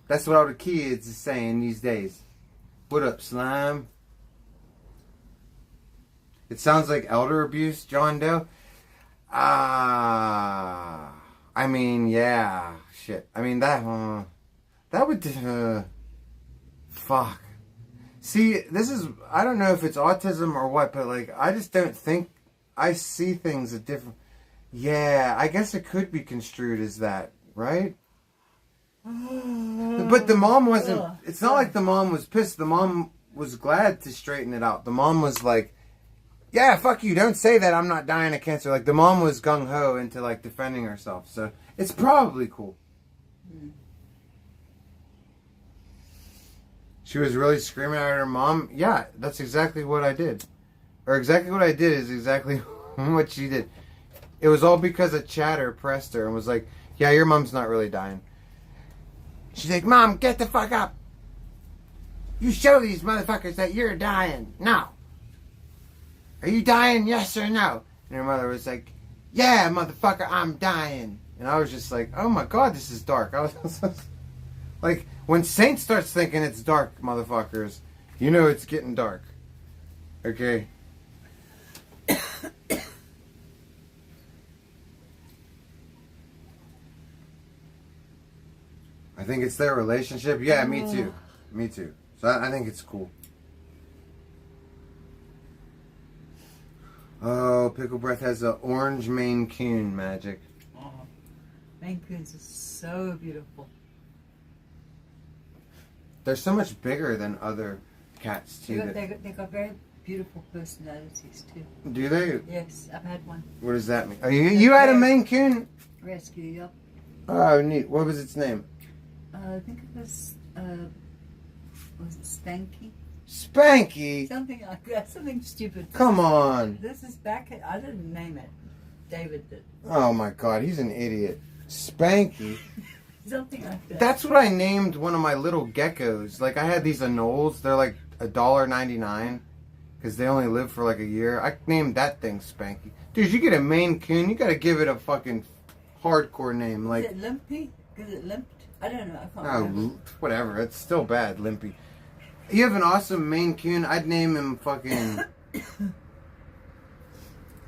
Speaker 1: That's what all the kids is saying these days. What up, Slime? It sounds like elder abuse, John Doe. I mean, yeah, shit. I mean, that would, fuck. See, this is, I don't know if it's autism or what, but, like, I just don't think, I see things a different, yeah, I guess it could be construed as that, right? But the mom wasn't, it's not like the mom was pissed. The mom was glad to straighten it out. The mom was like, yeah, fuck you, don't say that I'm not dying of cancer. Like, the mom was gung-ho into, like, defending herself. So, it's probably cool. She was really screaming at her mom. Yeah, that's exactly what I did. Or exactly what I did is exactly what she did. It was all because a chatter pressed her and was like, yeah, your mom's not really dying. She's like, Mom, get the fuck up. You show these motherfuckers that you're dying. No. Are you dying? Yes or no? And her mother was like, yeah, motherfucker, I'm dying. And I was just like, oh my God, this is dark. I was like, when Saint starts thinking it's dark, motherfuckers, you know it's getting dark. Okay? I think it's their relationship. Yeah, me too. Me too. So I think it's cool. Oh, Pickle Breath has an orange Maine Coon, Magic.
Speaker 2: Maine Coons are so beautiful.
Speaker 1: They're so much bigger than other cats too.
Speaker 2: They got very beautiful personalities too.
Speaker 1: Do they?
Speaker 2: Yes, I've had one.
Speaker 1: What does that mean? Oh, you had a Maine Coon?
Speaker 2: Rescue, yep.
Speaker 1: Oh, neat. What was its name?
Speaker 2: I think it was it Spanky?
Speaker 1: Spanky?
Speaker 2: Something like that, something stupid.
Speaker 1: Come on.
Speaker 2: This is back at, I didn't name it. David did.
Speaker 1: Oh my god, he's an idiot. Spanky?
Speaker 2: Something like that.
Speaker 1: That's what I named one of my little geckos. Like, I had these anoles. They're like $1.99 because they only live for like a year. I named that thing Spanky. Dude, you get a Maine Coon, you gotta give it a fucking hardcore name. Like,
Speaker 2: is it Limpy? Is it limped? I don't know. I can't
Speaker 1: oh,
Speaker 2: remember.
Speaker 1: whatever. It's still bad, Limpy. You have an awesome Maine Coon. I'd name him fucking...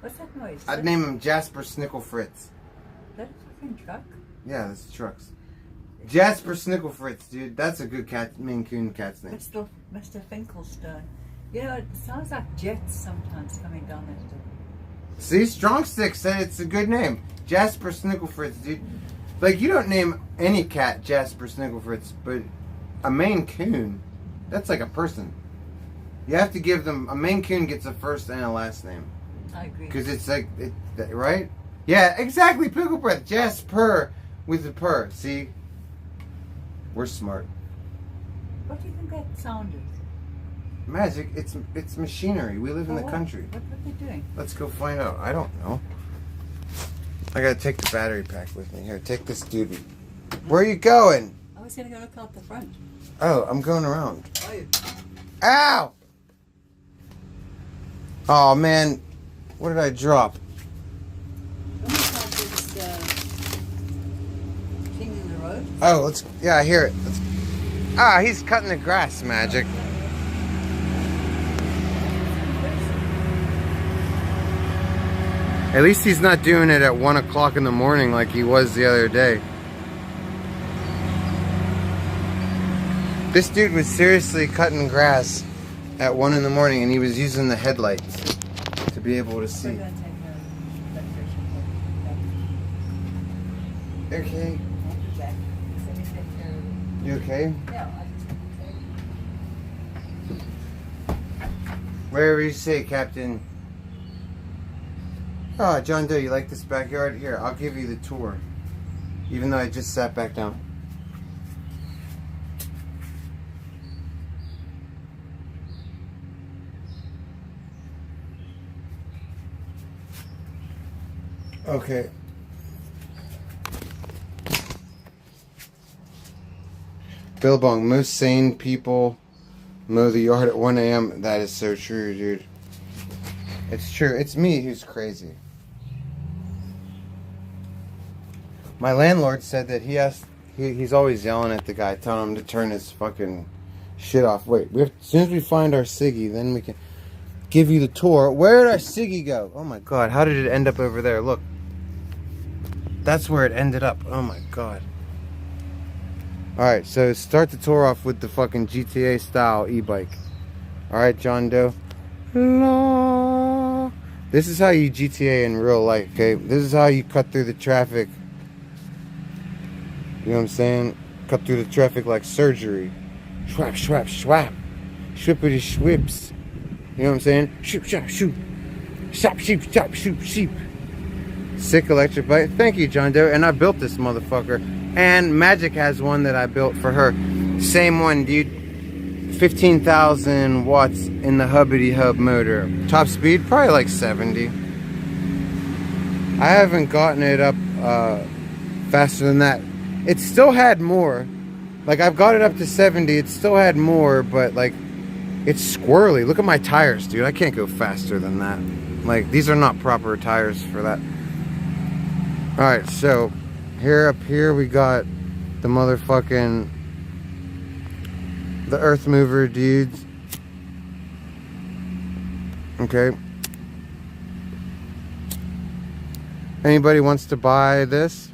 Speaker 2: What's that noise?
Speaker 1: I'd name him Jasper Snickle Fritz.
Speaker 2: Is that a fucking truck?
Speaker 1: Yeah, that's trucks. Jasper Snickle Fritz, dude. That's a good cat, Maine Coon cat's name.
Speaker 2: Mr. Finkelstein. You know, it sounds like jets sometimes coming down that street.
Speaker 1: See, Strong Stick said it's a good name. Jasper Snickle Fritz, dude. Like, you don't name any cat Jasper Snickle Fritz, but a Maine Coon, that's like a person. You have to give them... A Maine Coon gets a first and a last name.
Speaker 2: I agree.
Speaker 1: Because it's like... right? Yeah, exactly. Pickle Breath. Jasper with the purr. See? We're smart.
Speaker 2: What do you think that sound is?
Speaker 1: Magic. It's machinery. We live in the country.
Speaker 2: What are they doing?
Speaker 1: Let's go find out. I don't know. I gotta take the battery pack with me. Here, take this dude. Where are you going?
Speaker 2: I was going to go look out the front.
Speaker 1: Oh, I'm going around.
Speaker 2: Oh, you?
Speaker 1: Ow! Oh, man. What did I drop?
Speaker 2: King in the road?
Speaker 1: Oh, let's... Yeah, I hear it. He's cutting the grass, Magic. At least he's not doing it at 1 o'clock in the morning like he was the other day. This dude was seriously cutting grass at 1 in the morning, and he was using the headlights to be able to see.
Speaker 2: We're going to take a electrician.
Speaker 1: Okay.
Speaker 2: I'll be back. Let me take care of it.
Speaker 1: You okay?
Speaker 2: Yeah,
Speaker 1: Wherever you say, Captain. Oh, John Doe, you like this backyard? Here, I'll give you the tour. Even though I just sat back down. Okay. Billabong, most sane people mow the yard at 1 a.m. That is so true, dude. It's true. It's me who's crazy. My landlord said that he's always yelling at the guy, telling him to turn his fucking shit off. Wait, as soon as we find our Siggy, then we can give you the tour. Where did our Siggy go? Oh my god, how did it end up over there? Look. That's where it ended up. Oh my god. Alright, so start the tour off with the fucking GTA style e-bike. Alright, John Doe. La. This is how you GTA in real life, okay? This is how you cut through the traffic. You know what I'm saying? Cut through the traffic like surgery. Schwap, schwap, schwap. Schwippity schwips. You know what I'm saying? Shoop, shop, shoop. Shop, sheep, shop, shoop, sheep. Sick electric bike. Thank you, John Doe. And I built this motherfucker. And Magic has one that I built for her. Same one, dude. 15,000 watts in the hubbity hub motor. Top speed, probably like 70. I haven't gotten it up faster than that. It still had more. Like, I've got it up to 70. It still had more, but like, it's squirrely. Look at my tires, dude. I can't go faster than that. Like, these are not proper tires for that. Alright, so here up here we got the motherfucking the earth mover dudes. Okay. Anybody wants to buy this?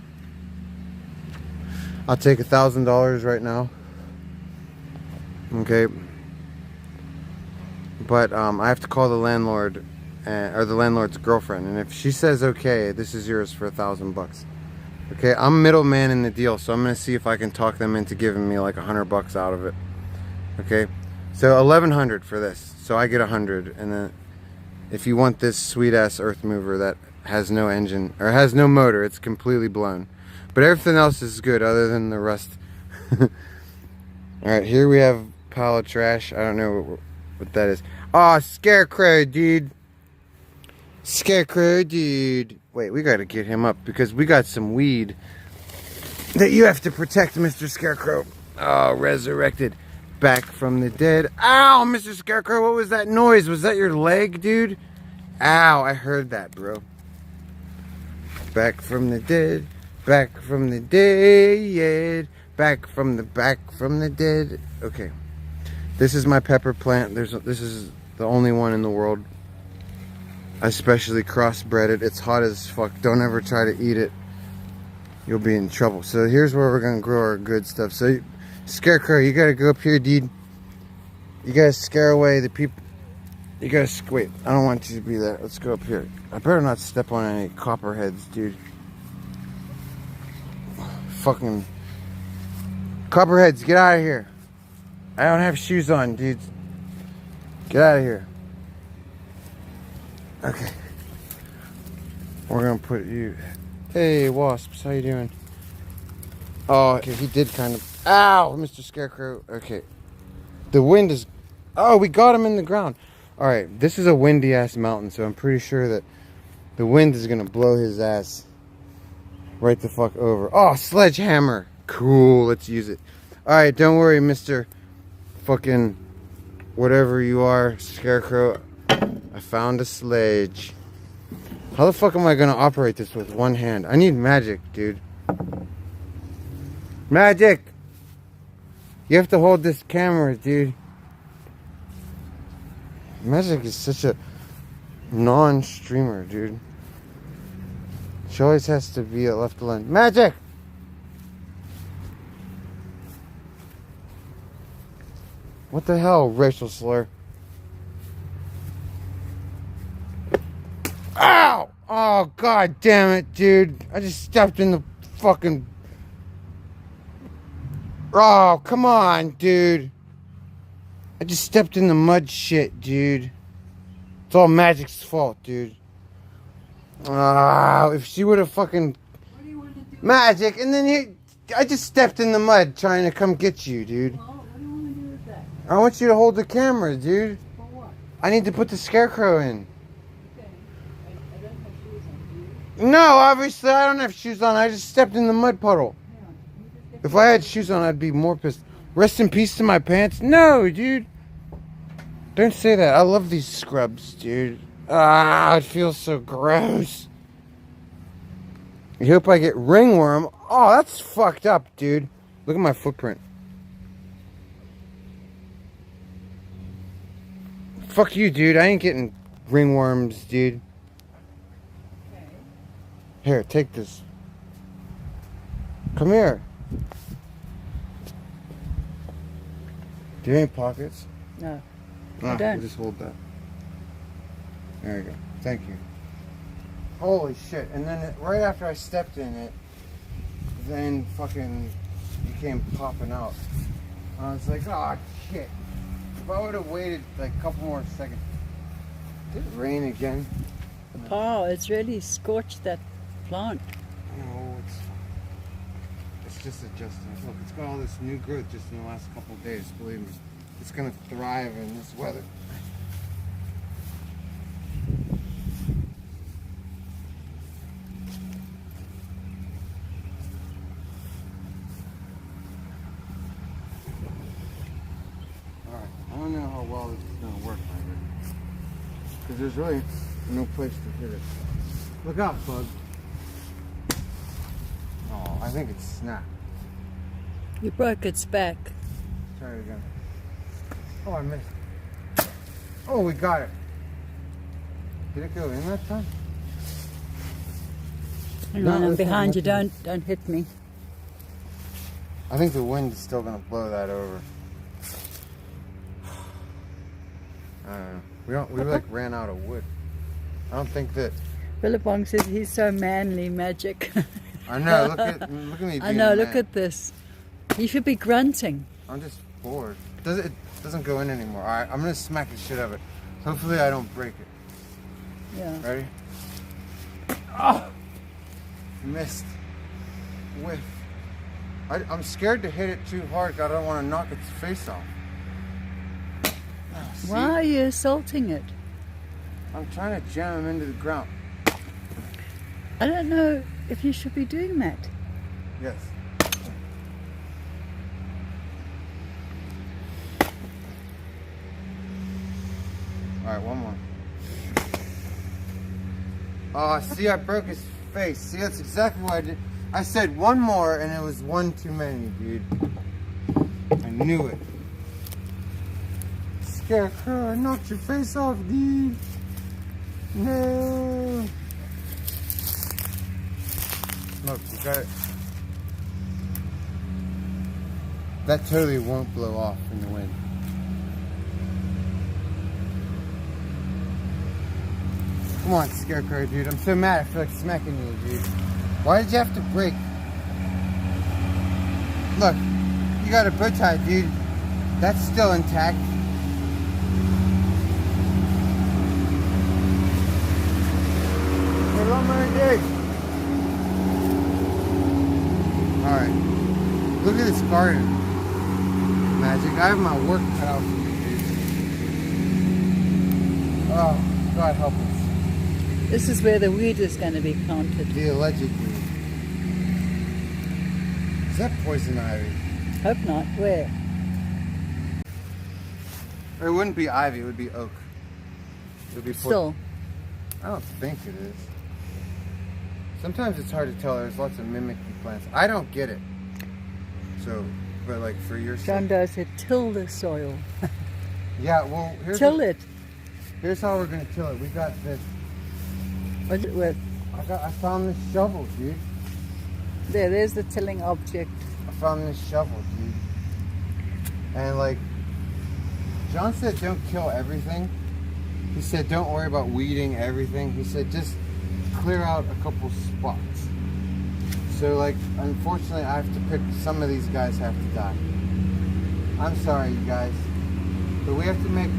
Speaker 1: I'll take $1,000 right now. Okay. But I have to call the landlord or the landlord's girlfriend, and if she says okay, this is yours for $1,000. Okay, I'm middleman in the deal, so I'm gonna see if I can talk them into giving me like $100 out of it. Okay, so 1,100 for this. So I get 100, and then if you want this sweet ass earth mover that has no engine or has no motor, it's completely blown. But everything else is good other than the rust. All right, here we have a pile of trash. I don't know what that is. Oh, scarecrow, dude. Scarecrow, dude. Wait, we gotta get him up because we got some weed that you have to protect, Mr. Scarecrow. Oh, resurrected. Back from the dead. Ow, Mr. Scarecrow, what was that noise? Was that your leg, dude? Ow, I heard that, bro. Back from the dead. Back from the dead. Back from the dead. Okay. This is my pepper plant. This is the only one in the world. I specially crossbred it. It's hot as fuck. Don't ever try to eat it. You'll be in trouble. So here's where we're gonna grow our good stuff. So Scarecrow, you gotta go up here, dude. You gotta scare away the people. You gotta wait. I don't want you to be there. Let's go up here. I better not step on any copperheads, dude. Fucking copperheads, get out of here. I don't have shoes on, dude. Get out of here. Okay. We're gonna put you. Hey, wasps, how you doing? Oh, okay, he did kind of. Ow, Mr. Scarecrow. Okay. The wind is. Oh, we got him in the ground. All right, this is a windy ass mountain, so I'm pretty sure that the wind is gonna blow his ass right the fuck over. Oh, sledgehammer. Cool, let's use it. All right, don't worry, Mr. fucking whatever you are, Scarecrow. I found a sledge. How the fuck am I gonna operate this with one hand? I need magic, dude. Magic! You have to hold this camera, dude. Magic is such a non-streamer, dude. She always has to be left alone. Magic! What the hell, racial slur? Ow! Oh, god damn it, dude. I just stepped in the fucking... Oh, come on, dude. I just stepped in the mud shit, dude. It's all Magic's fault, dude. If she would have fucking...
Speaker 2: What do you want to do?
Speaker 1: Magic, and then I just stepped in the mud trying to come get you, dude.
Speaker 2: Well, what do you want to do with that?
Speaker 1: I want you to hold the camera, dude.
Speaker 2: For what?
Speaker 1: I need to put the Scarecrow in.
Speaker 2: Okay. I don't have shoes on, do you?
Speaker 1: No, obviously I don't have shoes on. I just stepped in the mud puddle.
Speaker 2: Hang on. You just get
Speaker 1: If I had shoes on, I'd be more pissed. Rest in peace to my pants? No, dude. Don't say that. I love these scrubs, dude. It feels so gross. You hope I get ringworm. Oh, that's fucked up, dude. Look at my footprint. Fuck you, dude. I ain't getting ringworms, dude.
Speaker 2: Okay.
Speaker 1: Here, take this. Come here. Do you have any pockets?
Speaker 2: No.
Speaker 1: No,
Speaker 2: don't.
Speaker 1: we'll just hold that. There you go. Thank you. Holy shit. And then right after I stepped in it, then fucking you came popping out. I was like, oh shit. If I would have waited like a couple more seconds. Did it rain again?
Speaker 2: Oh, it's really scorched that plant.
Speaker 1: No, it's just adjusting. Look, it's got all this new growth just in the last couple of days, believe me. It's gonna thrive in this weather. Alright, I don't know how well this is gonna work, because there's really no place to hit it. Look out, bug. Oh, I think it's snapped.
Speaker 2: You broke its back.
Speaker 1: Try it again. Oh, I missed. Oh, we got it. Did it go in that time?
Speaker 2: Hang
Speaker 1: No,
Speaker 2: on, I'm
Speaker 1: that's not
Speaker 2: behind you.
Speaker 1: nothing.
Speaker 2: Don't hit me.
Speaker 1: I think the wind is still gonna blow that over. I don't know. We like ran out of wood. I don't think that.
Speaker 2: Billabong says he's so manly, Magic.
Speaker 1: I know. Look at me.
Speaker 2: I
Speaker 1: being
Speaker 2: know.
Speaker 1: a
Speaker 2: Look
Speaker 1: man.
Speaker 2: at this. You should be grunting.
Speaker 1: I'm just bored. It doesn't go in anymore. Alright, I'm gonna smack the shit out of it. Hopefully I don't break it.
Speaker 2: Yeah.
Speaker 1: Ready? Oh! Missed. Whiff. I'm scared to hit it too hard. I don't want to knock its face off. Oh,
Speaker 2: Why are you assaulting it?
Speaker 1: I'm trying to jam him into the ground.
Speaker 2: I don't know if you should be doing that.
Speaker 1: Yes. Alright, one more. Oh, see, I broke his face. See, that's exactly what I did. I said one more, and it was one too many, dude. I knew it. Scarecrow, I knocked your face off, dude. No. Look, you got it. That totally won't blow off in the wind. Come on, Scarecrow, dude. I'm so mad. I feel like smacking you, dude. Why did you have to break? Look, you got a bow tie, dude. That's still intact. Hey, what am I gonna do? Alright. Look at this garden. Magic. I have my work cut out for you, dude. Oh, God help us.
Speaker 2: This is where the weed is going to be planted.
Speaker 1: The alleged weed. Is that poison ivy?
Speaker 2: Hope not. Where?
Speaker 1: Or it wouldn't be ivy, it would be oak. It would be
Speaker 2: Still.
Speaker 1: I don't think it is. Sometimes it's hard to tell. There's lots of mimicking plants. I don't get it. So, but like for your
Speaker 2: John Doe said, till the soil.
Speaker 1: Yeah, well,
Speaker 2: Till it.
Speaker 1: Here's how we're gonna till it. We got this.
Speaker 2: What's it with?
Speaker 1: I found this shovel, dude.
Speaker 2: There's the tilling object.
Speaker 1: I found this shovel, dude. And like, John said don't kill everything. He said don't worry about weeding everything. He said just clear out a couple spots. So like, unfortunately I have to pick, some of these guys have to die. I'm sorry, you guys. But we have to make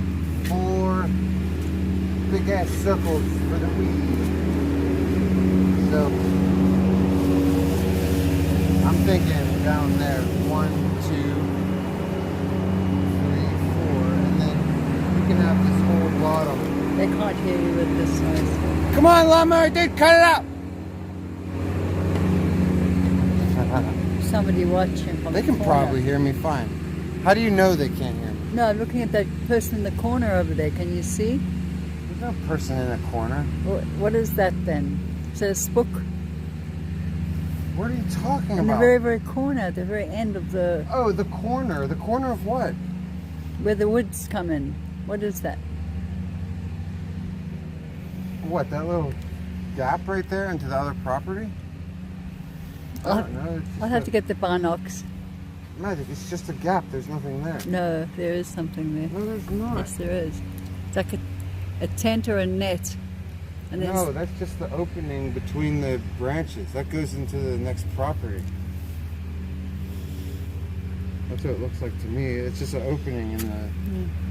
Speaker 1: 4 big ass circles for the weed. So I'm thinking down there 1, 2, 3, 4, and then we can have this whole bottom.
Speaker 2: They can't hear you with this noise.
Speaker 1: Come on, lawnmower dude, cut it out!
Speaker 2: Somebody watching from
Speaker 1: They
Speaker 2: the
Speaker 1: can
Speaker 2: corner.
Speaker 1: probably hear me fine. How do you know they can't hear me?
Speaker 2: No, looking at that person in the corner over there. Can you see?
Speaker 1: There's no person in the corner.
Speaker 2: What is that then? It says spook.
Speaker 1: What are you talking
Speaker 2: In
Speaker 1: about?
Speaker 2: the very, very corner, at the very end of the...
Speaker 1: Oh, the corner. The corner of what?
Speaker 2: Where the woods come in. What is that?
Speaker 1: What, that little gap right there into the other property? I don't know.
Speaker 2: I'll have to get the binocs.
Speaker 1: Magic, it's just a gap. There's nothing there.
Speaker 2: No, there is something there.
Speaker 1: No, there's not.
Speaker 2: Yes, there is. It's like a tent or a net. And then
Speaker 1: No, that's just the opening between the branches. That goes into the next property. That's what it looks like to me. It's just an opening in the...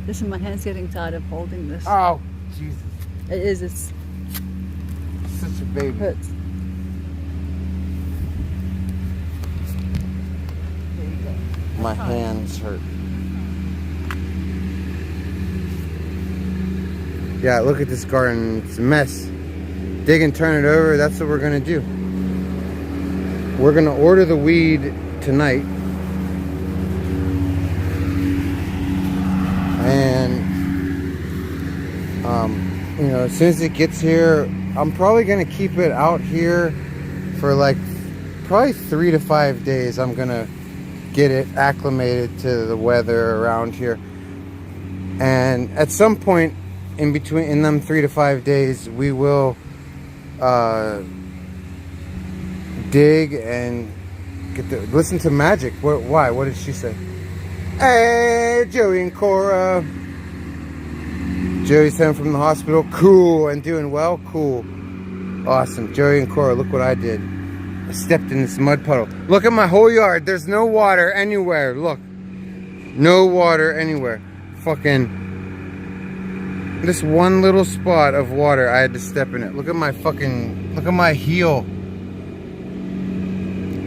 Speaker 2: Listen, my hand's getting tired of holding this.
Speaker 1: Oh, Jesus.
Speaker 2: It is. It's
Speaker 1: Such a baby.
Speaker 2: hurts.
Speaker 1: My hands hurt. Yeah, look at this garden. It's a mess. Dig and turn it over. That's what we're going to do. We're going to order the weed tonight. And, you know, as soon as it gets here, I'm probably going to keep it out here for like probably 3 to 5 days. I'm going to get it acclimated to the weather around here, and at some point in them 3 to 5 days we will dig and get the listen to Magic. Why? What did she say? Hey, Joey and Cora. Joey's home from the hospital. Cool. And doing well. Cool. Awesome. Joey and Cora, look what I did. stepped in this mud puddle. Look at my whole yard. There's no water anywhere. Look. No water anywhere. Fucking... This one little spot of water, I had to step in it. Look at my fucking... Look at my heel.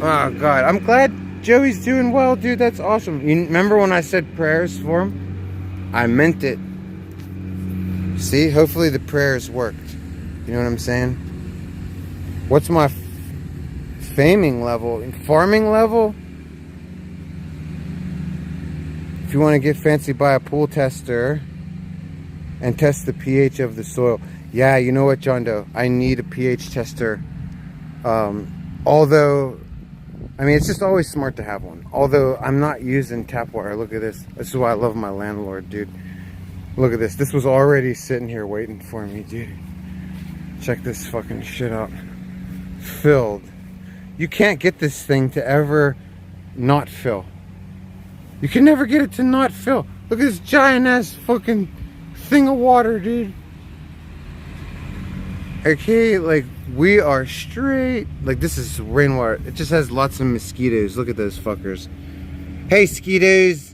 Speaker 1: Oh, God. I'm glad Joey's doing well, dude. That's awesome. You remember when I said prayers for him? I meant it. See? Hopefully the prayers worked. You know what I'm saying? What's my farming level? Farming level? If you want to get fancy, buy a pool tester and test the pH of the soil. Yeah, you know what, John Doe? I need a pH tester. Although, I mean, it's just always smart to have one. Although, I'm not using tap water. Look at this. This is why I love my Landlord, dude. Look at this. This was already sitting here waiting for me, dude. Check this fucking shit out. Filled. You can't get this thing to ever not fill. You can never get it to not fill. Look at this giant ass fucking thing of water, dude. Okay, like, we are straight. Like, this is rainwater. It just has lots of mosquitoes. Look at those fuckers. Hey, skeetos.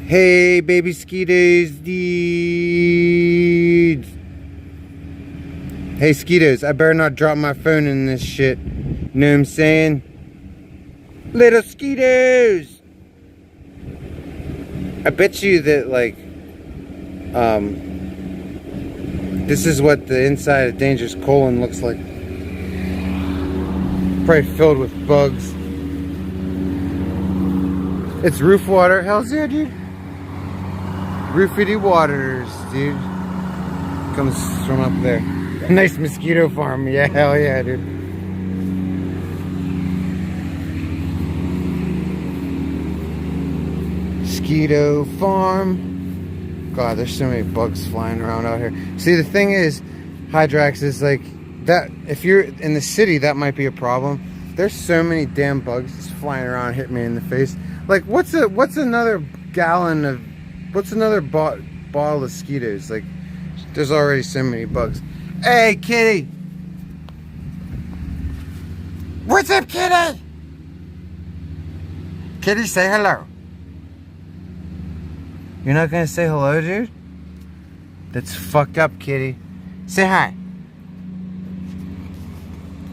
Speaker 1: Hey, baby skeetos, dudes. Hey, skeetos, I better not drop my phone in this shit. Know what I'm saying? Little skeetos. I bet you that, like, this is what the inside of Danger's colon looks like. Probably filled with bugs. It's roof water. Hell's yeah, dude. Roofity waters, dude. Comes from up there. Nice mosquito farm. Yeah, hell yeah, dude. Mosquito farm. God, there's so many bugs flying around out here. See, the thing is, Hydrax, is like that. If you're in the city, that might be a problem. There's so many damn bugs just flying around, hitting me in the face. Like, what's another gallon of, what's another bottle of mosquitoes? Like, there's already so many bugs. Hey, kitty. What's up, kitty? Kitty, say hello. You're not gonna say hello, dude? That's fucked up, kitty. Say hi.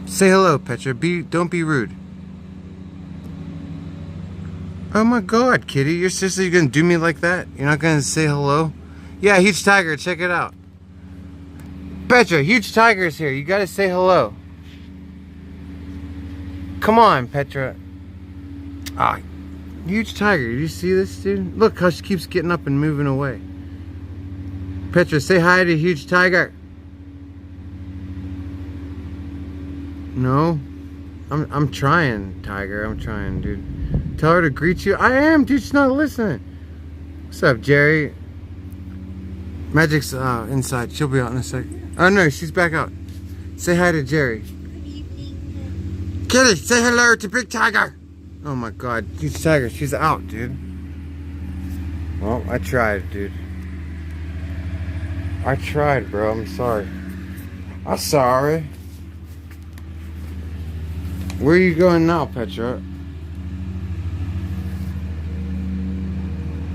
Speaker 1: Say hello, Petra. Don't be rude. Oh my God, kitty. You're seriously gonna do me like that? You're not gonna say hello? Yeah, huge tiger. Check it out. Petra, huge tiger's here. You gotta say hello. Come on, Petra. Ah, huge tiger. Do you see this, dude? Look how she keeps getting up and moving away. Petra, say hi to huge tiger. No. I'm trying, tiger. I'm trying, dude. Tell her to greet you. I am, dude. She's not listening. What's up, Jerry? Magic's inside. She'll be out in a sec. Oh, no. She's back out. Say hi to Jerry. Good evening. Kitty, say hello to Big Tiger. Oh, my God. Huge tiger. She's out, dude. Well, I tried, dude. I tried, bro. I'm sorry. I'm sorry. Where are you going now, Petra?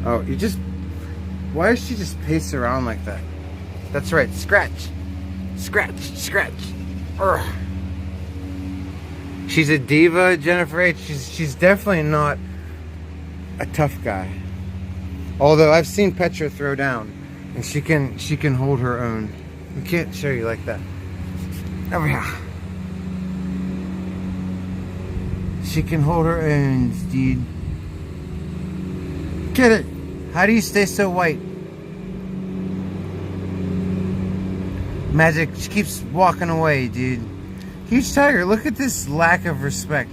Speaker 1: Oh, you just... Why does she just pace around like that? That's right. Scratch. Scratch. Scratch. Urgh. She's a diva, Jennifer H. She's definitely not a tough guy. Although I've seen Petra throw down. And she can hold her own. We can't show you like that. Over here. She can hold her own, dude. Get it. How do you stay so white? Magic, she keeps walking away, dude. Huge tiger, look at this lack of respect.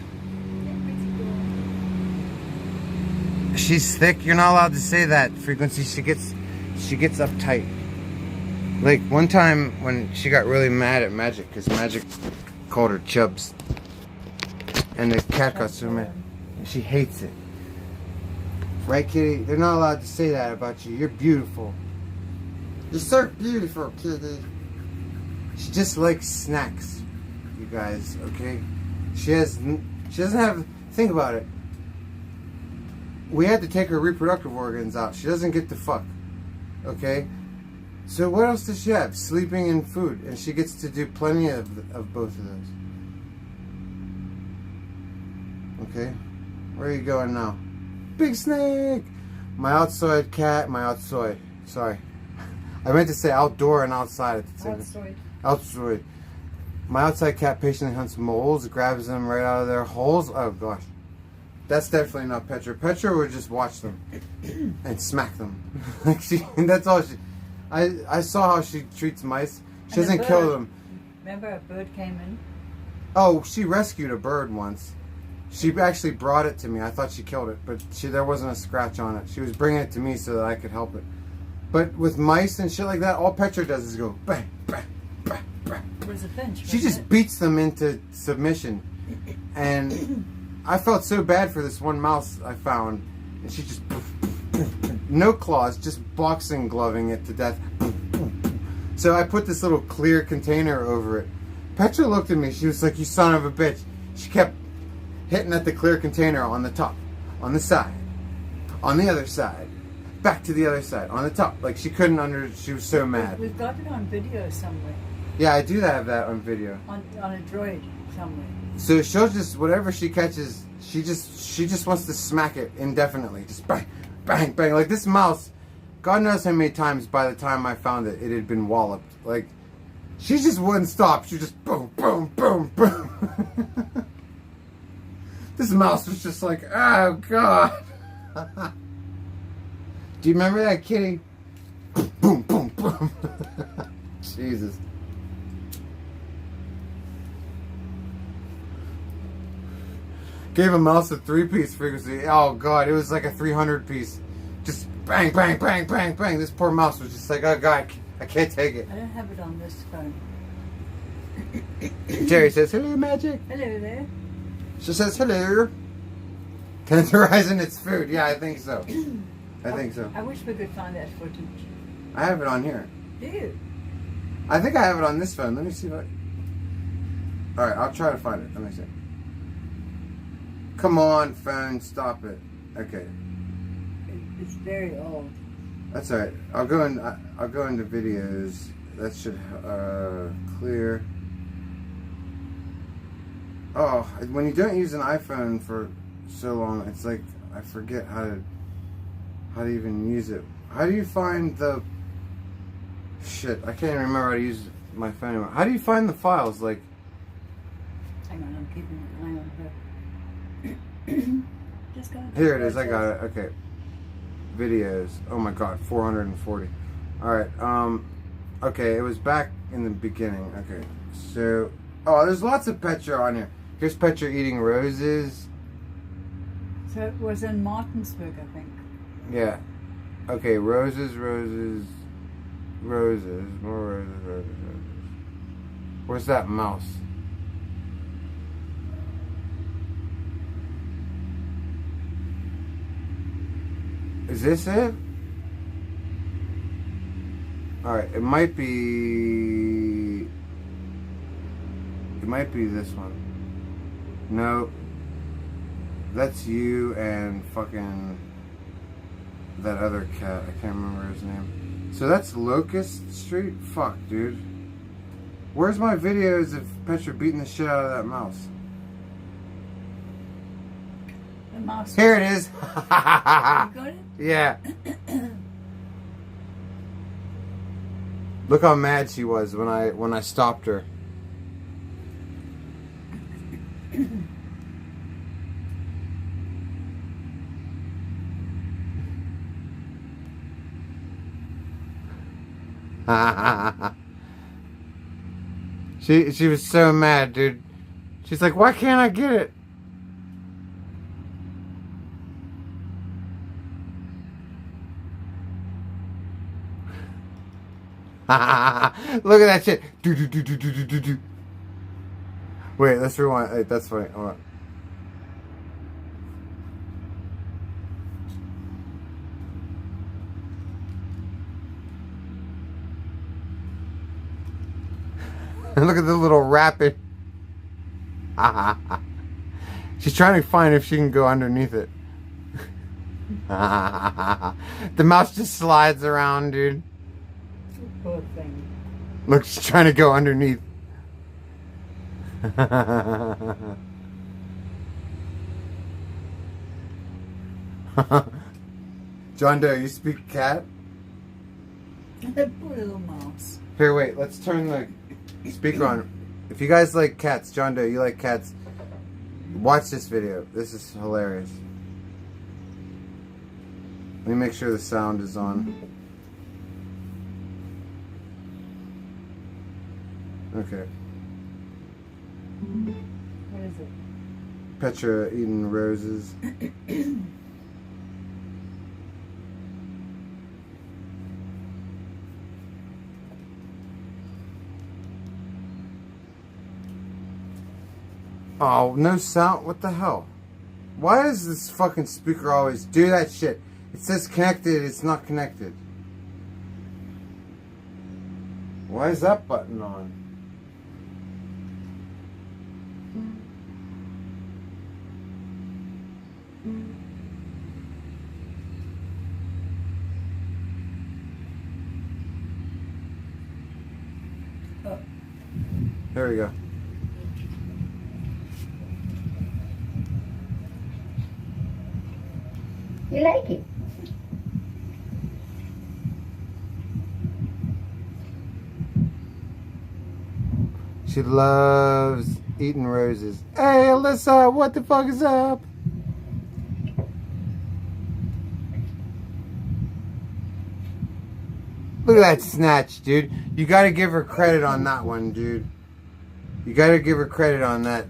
Speaker 1: She's thick. You're not allowed to say that. Frequency. She gets uptight. Like one time when she got really mad at Magic because Magic called her chubs. And the cat got so mad. And she hates it. Right, kitty? They're not allowed to say that about you. You're beautiful. You're so beautiful, kitty. She just likes snacks, you guys, okay? She doesn't have. Think about it. We had to take her reproductive organs out. She doesn't get to fuck. Okay? So what else does she have? Sleeping and food. And she gets to do plenty of both of those. Okay? Where are you going now? Big snake! My outside cat, sorry. I meant to say outdoor and outside at the same time. Outside. My outside cat patiently hunts moles, grabs them right out of their holes. Oh gosh. That's definitely not Petra. Petra would just watch them and smack them. Like that's all she. I saw how she treats mice. She doesn't kill them.
Speaker 2: Remember a bird came in?
Speaker 1: Oh, she rescued a bird once. She actually brought it to me. I thought she killed it, but there wasn't a scratch on it. She was bringing it to me so that I could help it. But with mice and shit like that, all Petra does is go bang, bang, bang, bang.
Speaker 2: It was a pinch.
Speaker 1: She just beats them into submission. And I felt so bad for this one mouse I found. And she just, no claws, just boxing gloving it to death. So I put this little clear container over it. Petra looked at me. She was like, you son of a bitch. She kept hitting at the clear container on the top, on the side, on the other side, back to the other side, on the top. Like she couldn't she was so mad.
Speaker 2: We've got it on video somewhere.
Speaker 1: Yeah, I do have that on video.
Speaker 2: On a droid somewhere.
Speaker 1: So she'll just, whatever she catches, she just wants to smack it indefinitely. Just bang, bang, bang. Like this mouse, God knows how many times by the time I found it, it had been walloped. Like, she just wouldn't stop. She just boom, boom, boom, boom. This mouse was just like, oh God. Do you remember that kitty? Boom, boom, boom. Jesus. Gave a mouse a 3-piece frequency. Oh God, it was like a 300 piece. Just bang, bang, bang, bang, bang. This poor mouse was just like, oh God, I can't take it.
Speaker 2: I don't have it on this phone.
Speaker 1: Jerry says, hello, Magic.
Speaker 2: Hello there.
Speaker 1: She says, hello. Tenderizing its food. Yeah, I think so. I think so.
Speaker 2: I wish we could find that footage.
Speaker 1: I have it on here.
Speaker 2: Do you?
Speaker 1: I think I have it on this phone. Let me see if I... Alright, I'll try to find it. Let me see. Come on, phone. Stop it. Okay.
Speaker 2: It's very old.
Speaker 1: That's alright. I'll go into videos. That should clear. Oh, when you don't use an iPhone for so long, it's like I forget how to even use it. How do you find the shit? I can't even remember how to use my phone anymore. How do you find the files? Like,
Speaker 2: hang on, I'm keeping an eye on her. Just go.
Speaker 1: Here it is. I got it. Okay. Videos. Oh my God, 440. All right. Okay, it was back in the beginning. Okay. So, oh, there's lots of Petra on here. Here's Petra eating roses.
Speaker 2: So it was in Martinsburg, I think.
Speaker 1: Yeah. Okay, roses, roses, roses, more roses, roses, roses. Where's that mouse? Is this it? Alright, it might be this one. No. That's you and fucking that other cat. I can't remember his name. So that's Locust Street? Fuck, dude. Where's my videos of Petra beating the shit out of that mouse?
Speaker 2: The mouse.
Speaker 1: Here it is.
Speaker 2: You got it?
Speaker 1: Yeah. Look how mad she was when I stopped her. She was so mad, dude. She's like, why can't I get it? Look at that shit. Do, do, do, do, do, do, do, do. Wait, let's rewind. Wait, that's funny. Hold on. Look at the little rapid. She's trying to find if she can go underneath it. The mouse just slides around, dude.
Speaker 2: Poor thing.
Speaker 1: Look, she's trying to go underneath. John Doe, you speak cat?
Speaker 2: Poor little mouse.
Speaker 1: Here, wait, let's turn the speaker on. If you guys like cats, John Doe, you like cats, watch this video. This is hilarious. Let me make sure the sound is on. Okay.
Speaker 2: What is it?
Speaker 1: Petra eating roses. Oh, no sound? What the hell? Why does this fucking speaker always do that shit? It says connected, it's not connected. Why is that button on?
Speaker 2: Oh.
Speaker 1: There we go.
Speaker 9: You like it?
Speaker 1: She loves eating roses. Hey, Alyssa, what the fuck is up? Look at that snatch, dude. You gotta give her credit on that one, dude. You gotta give her credit on that.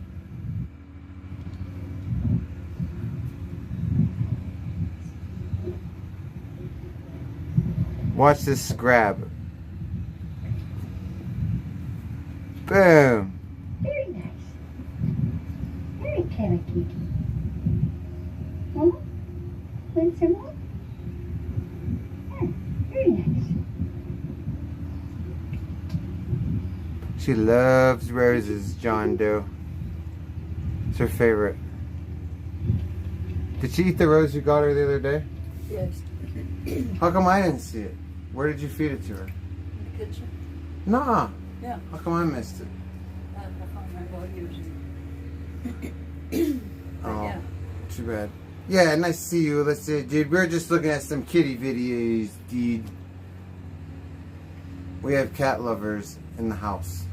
Speaker 1: Watch this grab. Boom.
Speaker 9: Very nice. Very clever kitty. Mama? Want some more? Yeah, very nice.
Speaker 1: She loves roses, John Doe. It's her favorite. Did she eat the rose you got her the other day?
Speaker 2: Yes.
Speaker 1: How come I didn't see it? Where did you feed it to her?
Speaker 2: In the kitchen?
Speaker 1: Nah.
Speaker 2: Yeah.
Speaker 1: How come I missed it?
Speaker 2: I can't remember what he was in.
Speaker 1: Oh,
Speaker 2: Yeah.
Speaker 1: too bad. Yeah, nice to see you. Let's see, dude. We're just looking at some kitty videos, dude. We have cat lovers in the house.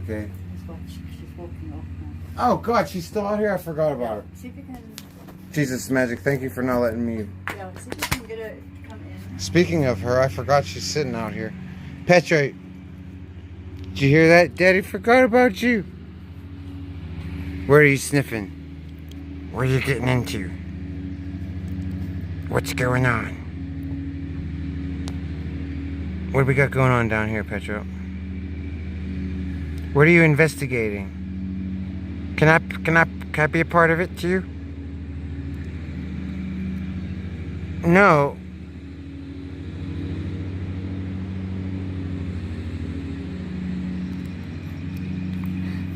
Speaker 1: Okay.
Speaker 2: She's walking off now.
Speaker 1: Oh God, she's still out here. I forgot about her.
Speaker 2: See if you can.
Speaker 1: Jesus Magic, thank you for not letting me.
Speaker 2: Yeah. See if you can get her to come in.
Speaker 1: Speaking of her, I forgot she's sitting out here. Petra, did you hear that? Daddy forgot about you. Where are you sniffing? What are you getting into? What's going on? What do we got going on down here, Petra? What are you investigating? Can I be a part of it too? No.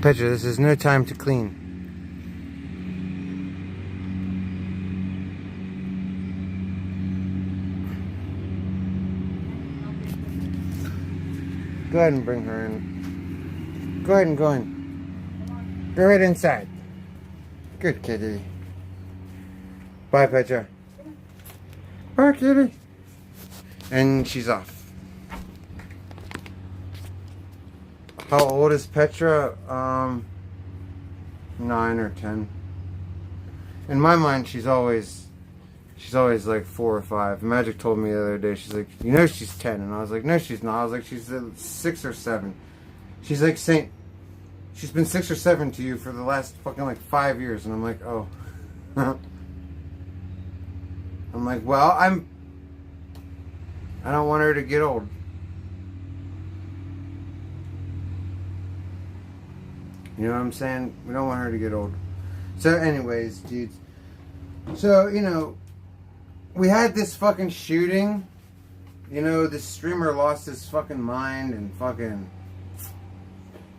Speaker 1: Petra, this is no time to clean. Go ahead and bring her in. Go ahead and go in. Go right inside. Good kitty. Bye, Petra. Bye, kitty. And she's off. How old is Petra? 9 or 10. In my mind, she's always like 4 or 5. Magic told me the other day, she's like, you know she's 10. And I was like, no, she's not. I was like, she's 6 or 7. She's like, she's been 6 or 7 to you for the last fucking like 5 years. And I'm like, oh. I'm like, well, I don't want her to get old. You know what I'm saying? We don't want her to get old. So anyways, dudes. So, you know, we had this fucking shooting. You know, this streamer lost his fucking mind and fucking,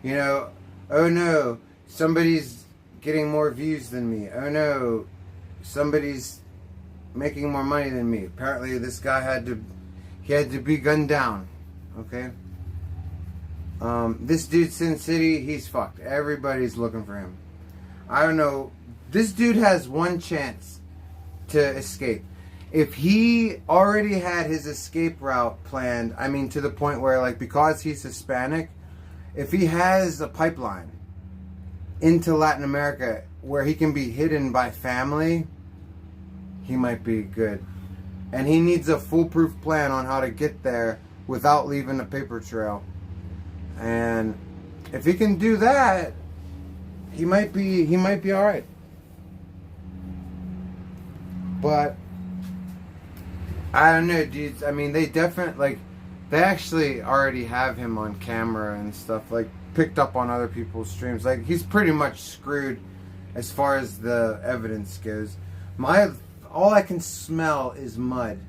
Speaker 1: you know, oh no, somebody's getting more views than me. Oh no, somebody's making more money than me. Apparently this guy had to be gunned down. Okay. This dude, Sin City, he's fucked. Everybody's looking for him. I don't know. This dude has one chance to escape. If he already had his escape route planned, I mean, to the point where, like, because he's Hispanic, if he has a pipeline into Latin America where he can be hidden by family, he might be good. And he needs a foolproof plan on how to get there without leaving a paper trail. And if he can do that, he might be all right. But I don't know, dudes. I mean, they actually already have him on camera and stuff, like, picked up on other people's streams. Like, he's pretty much screwed as far as the evidence goes. All I can smell is mud.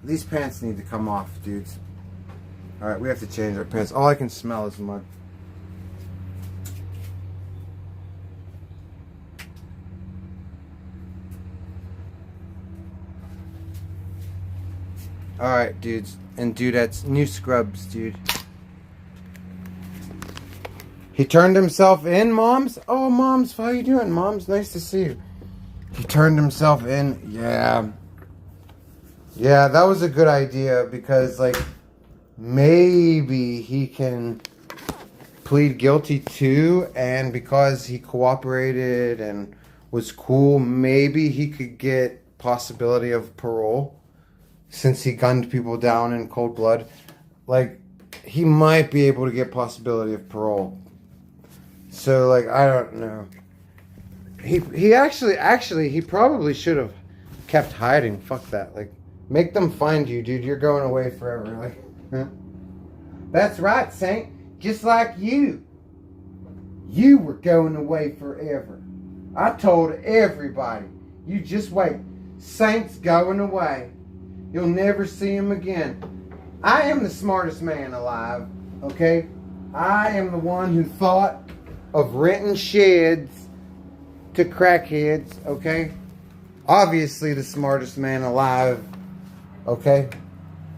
Speaker 1: These pants need to come off, dudes. Alright, we have to change our pants. All I can smell is mud. Alright, dudes and dudettes. New scrubs, dude. He turned himself in, Moms? Oh, Moms, how you doing, Moms? Nice to see you. He turned himself in. Yeah. Yeah, that was a good idea because, like, maybe he can plead guilty too, and because he cooperated and was cool, maybe he could get possibility of parole since he gunned people down in cold blood. Like, he might be able to get possibility of parole. So, like, I don't know. He actually he probably should have kept hiding. Fuck that. Like, make them find you, dude. You're going away forever. Like, huh? That's right, Saint. Just like you. You were going away forever. I told everybody. You just wait. Saint's going away. You'll never see him again. I am the smartest man alive, okay? I am the one who thought of renting sheds to crackheads, okay? Obviously the smartest man alive, okay?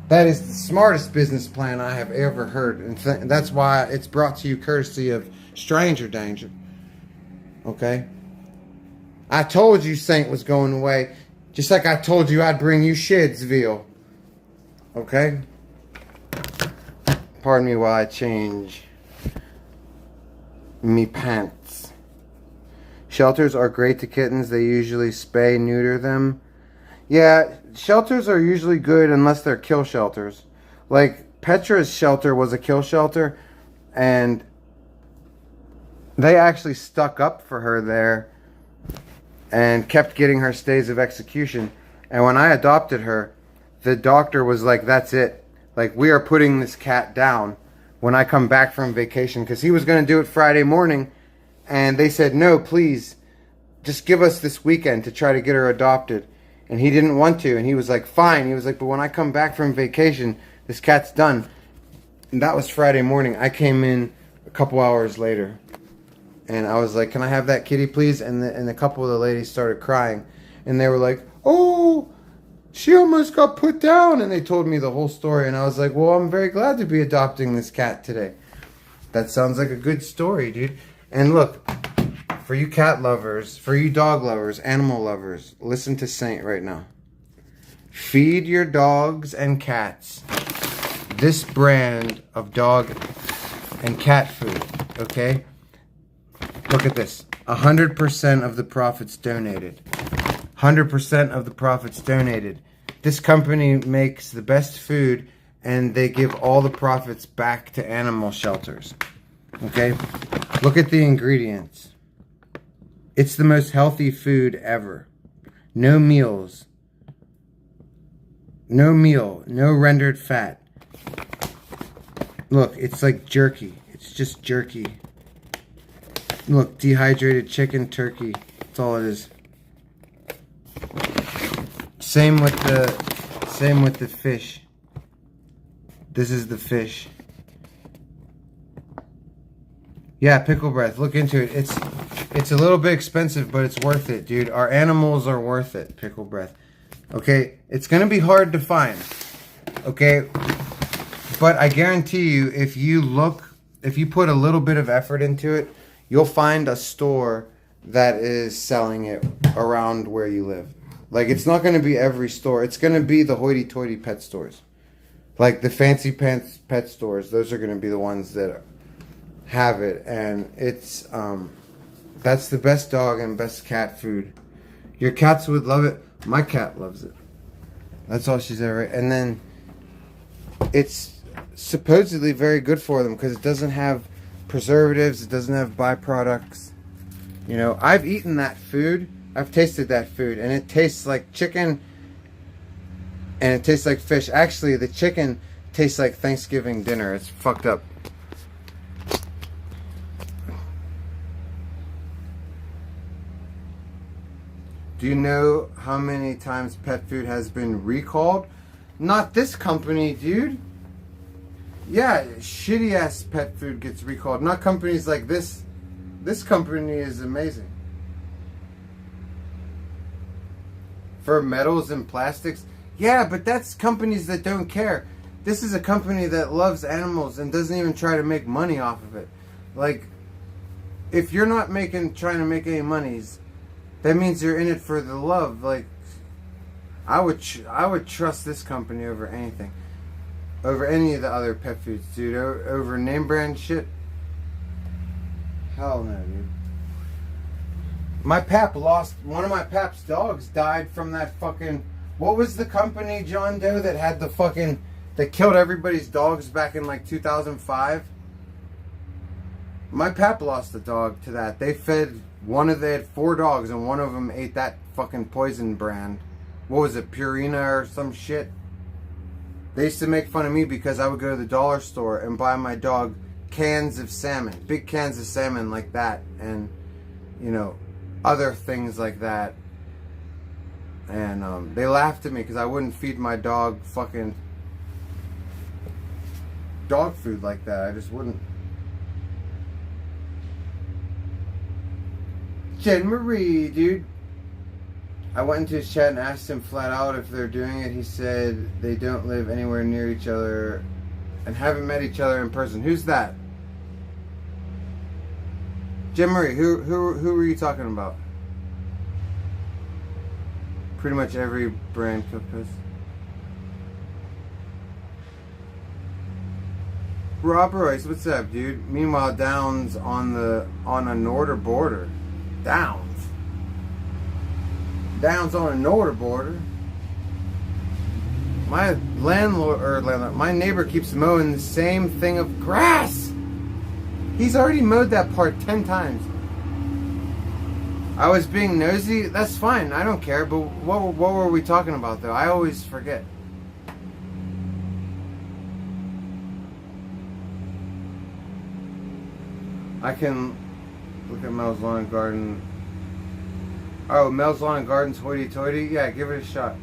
Speaker 1: That is the smartest business plan I have ever heard. And that's why it's brought to you courtesy of Stranger Danger, okay? I told you Saint was going away, just like I told you I'd bring you Shedsville, okay? Pardon me while I change me pants. Shelters are great to kittens. They usually spay, neuter them. Yeah, shelters are usually good unless they're kill shelters. Like, Petra's shelter was a kill shelter, and they actually stuck up for her there and kept getting her stays of execution. And when I adopted her, the doctor was like, that's it. Like, we are putting this cat down when I come back from vacation, because he was going to do it Friday morning, and they said, no, please, just give us this weekend to try to get her adopted. And he didn't want to, and he was like, fine. He was like, but when I come back from vacation, this cat's done. And that was Friday morning. I came in a couple hours later, and I was like, can I have that kitty, please? And a couple of the ladies started crying, and they were like, oh, she almost got put down. And they told me the whole story, and I was like, well, I'm very glad to be adopting this cat today. That sounds like a good story, dude. And look, for you cat lovers, for you dog lovers, animal lovers, listen to Saint right now. Feed your dogs and cats this brand of dog and cat food, okay? Look at this. 100% of the profits donated. 100% of the profits donated. This company makes the best food, and they give all the profits back to animal shelters. Okay? Look at the ingredients. It's the most healthy food ever. No meals. No meal. No rendered fat. Look, it's like jerky. It's just jerky. Look, dehydrated chicken, turkey. That's all it is. Same with the fish. This is the fish. Yeah, pickle breath. Look into it. It's a little bit expensive, but it's worth it, dude. Our animals are worth it. Pickle breath. Okay, it's gonna be hard to find. Okay, but I guarantee you, if you put a little bit of effort into it, you'll find a store that is selling it around where you live. Like, it's not gonna be every store. It's gonna be the hoity-toity pet stores. Like the fancy pants pet stores. Those are gonna be the ones that have it, and it's that's the best dog and best cat food. Your cats would love it. My cat loves it. That's all she's ever. And then it's supposedly very good for them because it doesn't have preservatives. It doesn't have byproducts. You know, I've eaten that food. I've tasted that food, and it tastes like chicken, and it tastes like fish. Actually, the chicken tastes like Thanksgiving dinner. It's fucked up. Do you know how many times pet food has been recalled? Not this company, dude. Yeah, shitty ass pet food gets recalled. Not companies like this. This company is amazing. For metals and plastics. Yeah, but that's companies that don't care. This is a company that loves animals and doesn't even try to make money off of it. Like, if you're not trying to make any monies, that means you're in it for the love. Like, I would trust this company over anything, over any of the other pet foods, dude. Over name brand shit. Hell no, dude. My pap lost one of my pap's dogs. Died from that fucking. What was the company, John Doe, that had the fucking that killed everybody's dogs back in like 2005? My pap lost a dog to that. They had 4 dogs and one of them ate that fucking poison brand. What was it, Purina or some shit? They used to make fun of me because I would go to the dollar store and buy my dog cans of salmon. Big cans of salmon like that. And, you know, other things like that. And they laughed at me because I wouldn't feed my dog fucking dog food like that. I just wouldn't. Jen Marie, dude. I went into his chat and asked him flat out if they're doing it. He said they don't live anywhere near each other and haven't met each other in person. Who's that? Jen Marie, who were you talking about? Pretty much every brand cooked. Rob Royce, what's up, dude? Meanwhile, Downs on a northern border. Downs on a northern border. My my neighbor keeps mowing the same thing of grass. He's already mowed that part 10 times. I was being nosy. That's fine. I don't care. But what were we talking about, though? I always forget. I can look at Mel's Lawn and Garden. Oh, Mel's Lawn and Garden's hoity-toity? Yeah, give it a shot.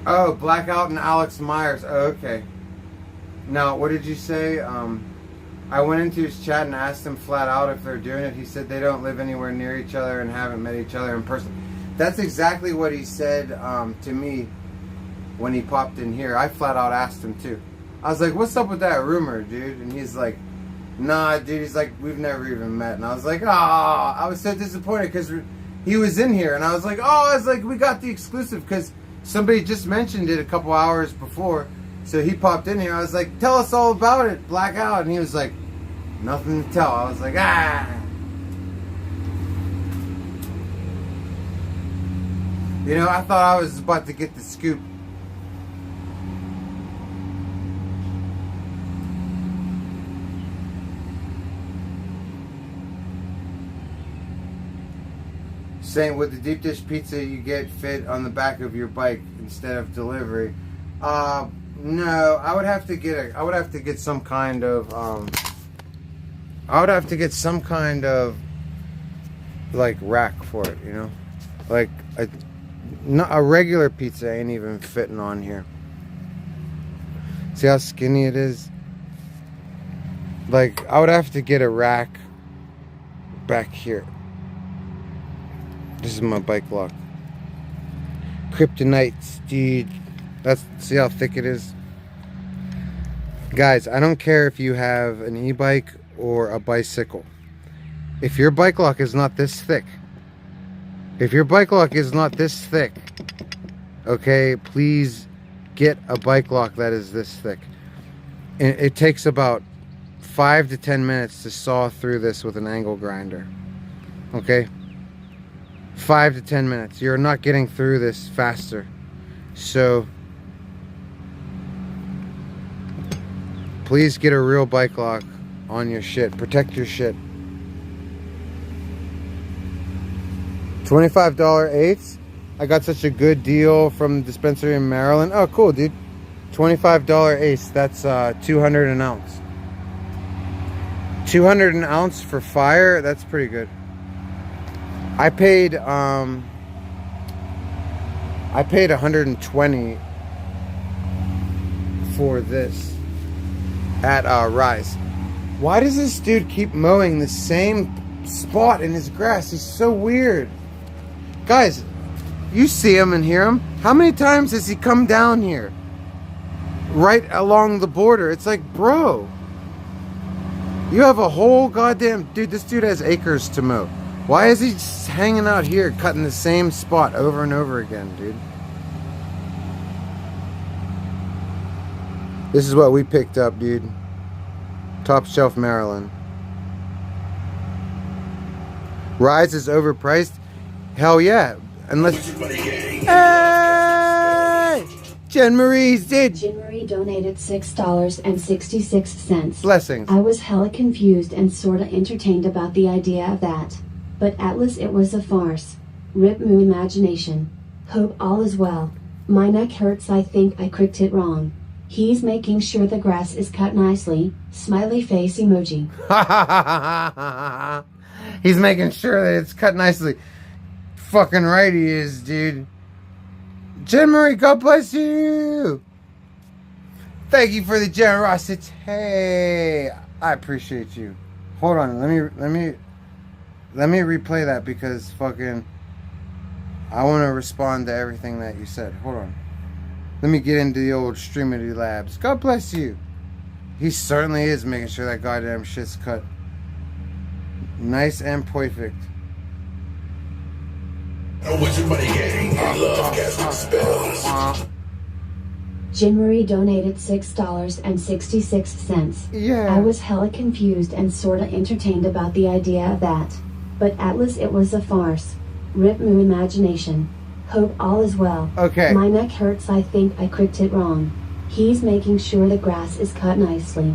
Speaker 1: Oh, Blackout and Alex Myers. Oh, okay. Now, what did you say? I went into his chat and asked him flat out if they're doing it. He said they don't live anywhere near each other and haven't met each other in person. That's exactly what he said to me when he popped in here. I flat out asked him too. I was like, what's up with that rumor, dude? And he's like, nah, dude. He's like, we've never even met. And I was like, ah. I was so disappointed because he was in here. And I was like, we got the exclusive because somebody just mentioned it a couple hours before. So he popped in here. I was like, tell us all about it, Blackout. And he was like, nothing to tell. I was like, ah. You know, I thought I was about to get the scoop. Saying with the deep dish pizza you get fit on the back of your bike instead of delivery. No, I would have to get some kind of like rack for it, you know? Like a regular pizza ain't even fitting on here. See how skinny it is? Like, I would have to get a rack back here. This is my bike lock. Kryptonites, dude. See how thick it is? Guys, I don't care if you have an e-bike or a bicycle. If your bike lock is not this thick, okay, please get a bike lock that is this thick. And it takes about 5 to 10 minutes to saw through this with an angle grinder. Okay? 5 to 10 minutes. You're not getting through this faster. So please get a real bike lock on your shit. Protect your shit. $25 eighths. I got such a good deal from the dispensary in Maryland. Oh, cool, dude. $25 eighths. That's 200 an ounce. 200 an ounce for fire. That's pretty good. I paid 120 for this at Rise. Why does this dude keep mowing the same spot in his grass? He's so weird. Guys, you see him and hear him. How many times has he come down here? Right along the border. It's like, bro, you have a whole goddamn... Dude, this dude has acres to mow. Why is he just hanging out here cutting the same spot over and over again, dude? This is what we picked up, dude. Top shelf Maryland. Rise is overpriced? Hell yeah. Unless... Hey! Jen Marie's did.
Speaker 3: Jen Marie donated $6.66.
Speaker 1: Blessings.
Speaker 3: I was hella confused and sorta entertained about the idea of that. But Atlas, it was a farce. Rip moo imagination. Hope all is well. My neck hurts, I think I clicked it wrong. He's making sure the grass is cut nicely. Smiley face emoji.
Speaker 1: He's making sure that it's cut nicely. Fucking right he is, dude. Jen Marie, God bless you. Thank you for the generosity. Hey, I appreciate you. Hold on, let me replay that because fucking I want to respond to everything that you said. Hold on. Let me get into the old Streamity Labs. God bless you. He certainly is making sure that goddamn shit's cut nice and perfect.
Speaker 4: What's your money gang? I love casting spells.
Speaker 3: Jen Marie donated $6.66.
Speaker 1: Yeah.
Speaker 3: I was hella confused and sorta entertained about the idea of that. But Atlas, it was a farce. Rip moo imagination. Hope all is well.
Speaker 1: Okay.
Speaker 3: My neck hurts, I think I clicked it wrong. He's making sure the grass is cut nicely.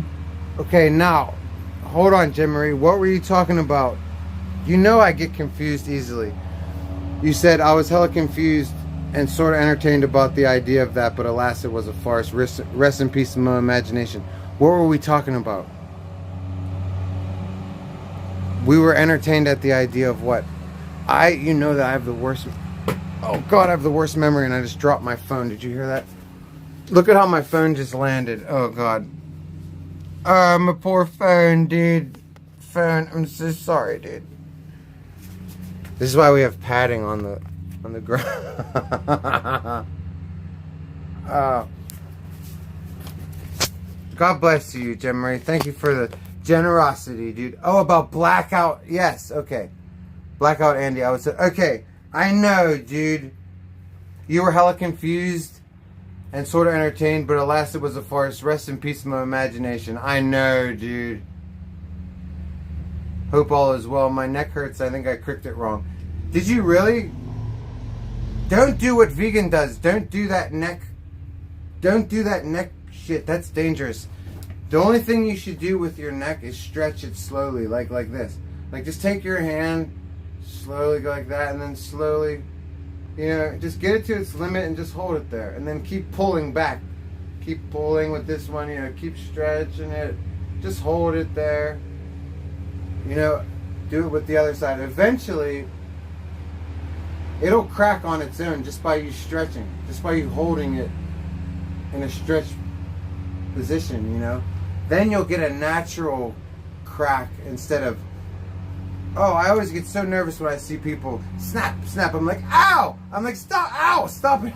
Speaker 1: Okay, now, hold on, Jen Marie. What were you talking about? You know I get confused easily. You said I was hella confused and sort of entertained about the idea of that, but alas, it was a farce. Rest in peace, my imagination. What were we talking about? We were entertained at the idea of what? You know that I have the worst... Oh, God, I have the worst memory, and I just dropped my phone. Did you hear that? Look at how my phone just landed. Oh, God. My poor phone, dude. Phone, I'm so sorry, dude. This is why we have padding on the ground. God bless you, Jen Marie. Thank you for the generosity, dude. Oh, about blackout. Yes, okay. Blackout Andy. I would say, okay. I know, dude. You were hella confused and sort of entertained, but alas, it was a farce. Rest in peace, my imagination. I know, dude. Hope all is well. My neck hurts. I think I clicked it wrong. Did you really? Don't do what vegan does. Don't do that neck. Don't do that neck shit. That's dangerous. The only thing you should do with your neck is stretch it slowly, like this. Like just take your hand, slowly go like that, and then slowly, you know, just get it to its limit and just hold it there. And then keep pulling back. Keep pulling with this one, you know, keep stretching it. Just hold it there. You know, do it with the other side. Eventually, it'll crack on its own just by you stretching, just by you holding it in a stretched position, you know. Then you'll get a natural crack instead of, oh, I always get so nervous when I see people snap. I'm like, ow! I'm like, stop, ow, stop it.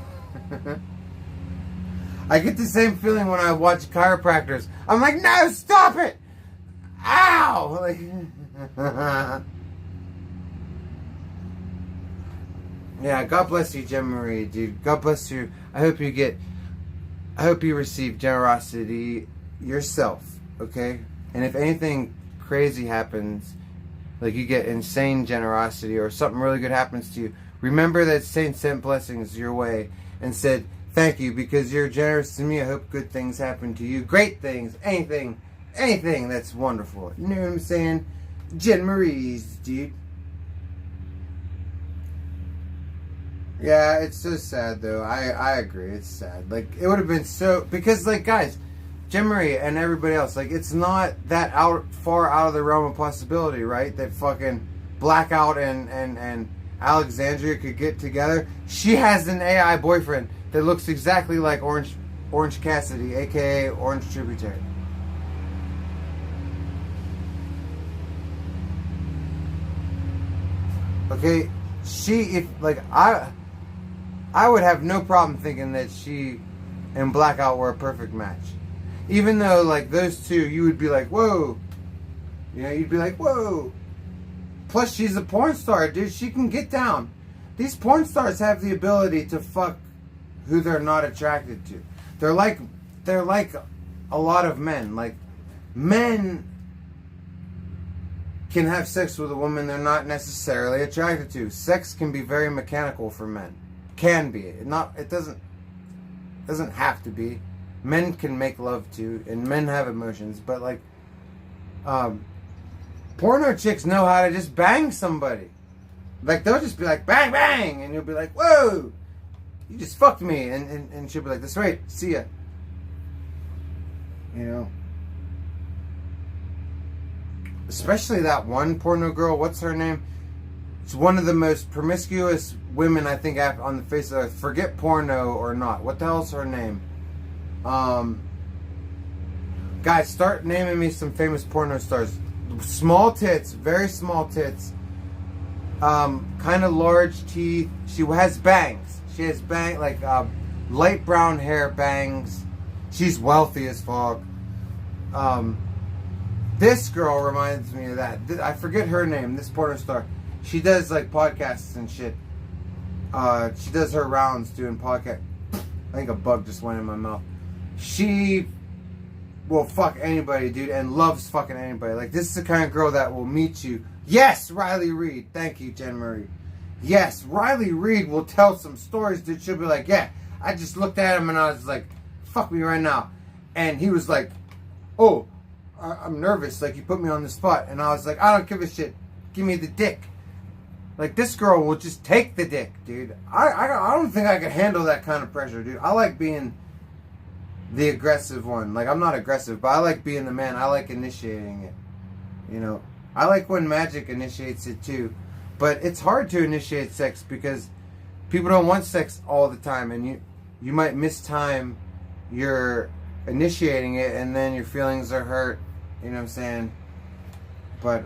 Speaker 1: I get the same feeling when I watch chiropractors. I'm like, no, stop it! Ow! Like, yeah, God bless you, Jen Marie, dude. God bless you. I hope you receive generosity yourself, okay? And if anything crazy happens, like you get insane generosity or something really good happens to you, remember that Saint sent blessings your way and said, thank you, because you're generous to me. I hope good things happen to you. Great things, anything that's wonderful. You know what I'm saying? Jen Marie's, dude. Yeah, it's so sad though. I agree, it's sad. Like, it would have been so, because like, guys, Jen Marie and everybody else, like, it's not that far out of the realm of possibility, right? That fucking Blackout and Alexandria could get together. She has an AI boyfriend that looks exactly like Orange Cassidy, aka Orange Tributary. Okay, I would have no problem thinking that she and Blackout were a perfect match. Even though, like, those two, you would be like, whoa. You know, you'd be like, whoa. Plus, she's a porn star, dude. She can get down. These porn stars have the ability to fuck who they're not attracted to. They're like a lot of men. Like, men can have sex with a woman they're not necessarily attracted to. Sex can be very mechanical for men. Can be. It doesn't have to be. Men can make love too, and men have emotions, but like porno chicks know how to just bang somebody. Like, they'll just be like, bang, bang, and you'll be like, whoa, you just fucked me, and she'll be like, that's right, see ya. You know? Especially that one porno girl, what's her name? It's one of the most promiscuous women I think on the face of the earth. Forget porno or not. What the hell's her name? Guys, start naming me some famous porno stars. Small tits, very small tits. Kind of large teeth. She has bangs. She has light brown hair, bangs. She's wealthy as fuck. This girl reminds me of that. I forget her name, this porno star. She does like podcasts and shit. She does her rounds doing podcast. I think a bug just went in my mouth. She will fuck anybody, dude, and loves fucking anybody. Like, this is the kind of girl that will meet you. Yes, Riley Reid. Thank you, Jen Marie. Yes, Riley Reid will tell some stories, dude. She'll be like, yeah, I just looked at him and I was like, fuck me right now. And he was like, oh, I'm nervous. Like, you put me on the spot. And I was like, I don't give a shit. Give me the dick. Like, this girl will just take the dick, dude. I don't think I could handle that kind of pressure, dude. I like being the aggressive one. Like, I'm not aggressive, but I like being the man. I like initiating it. You know, I like when magic initiates it too. But it's hard to initiate sex because people don't want sex all the time, and you might mistime your initiating it, and then your feelings are hurt. You know what I'm saying? But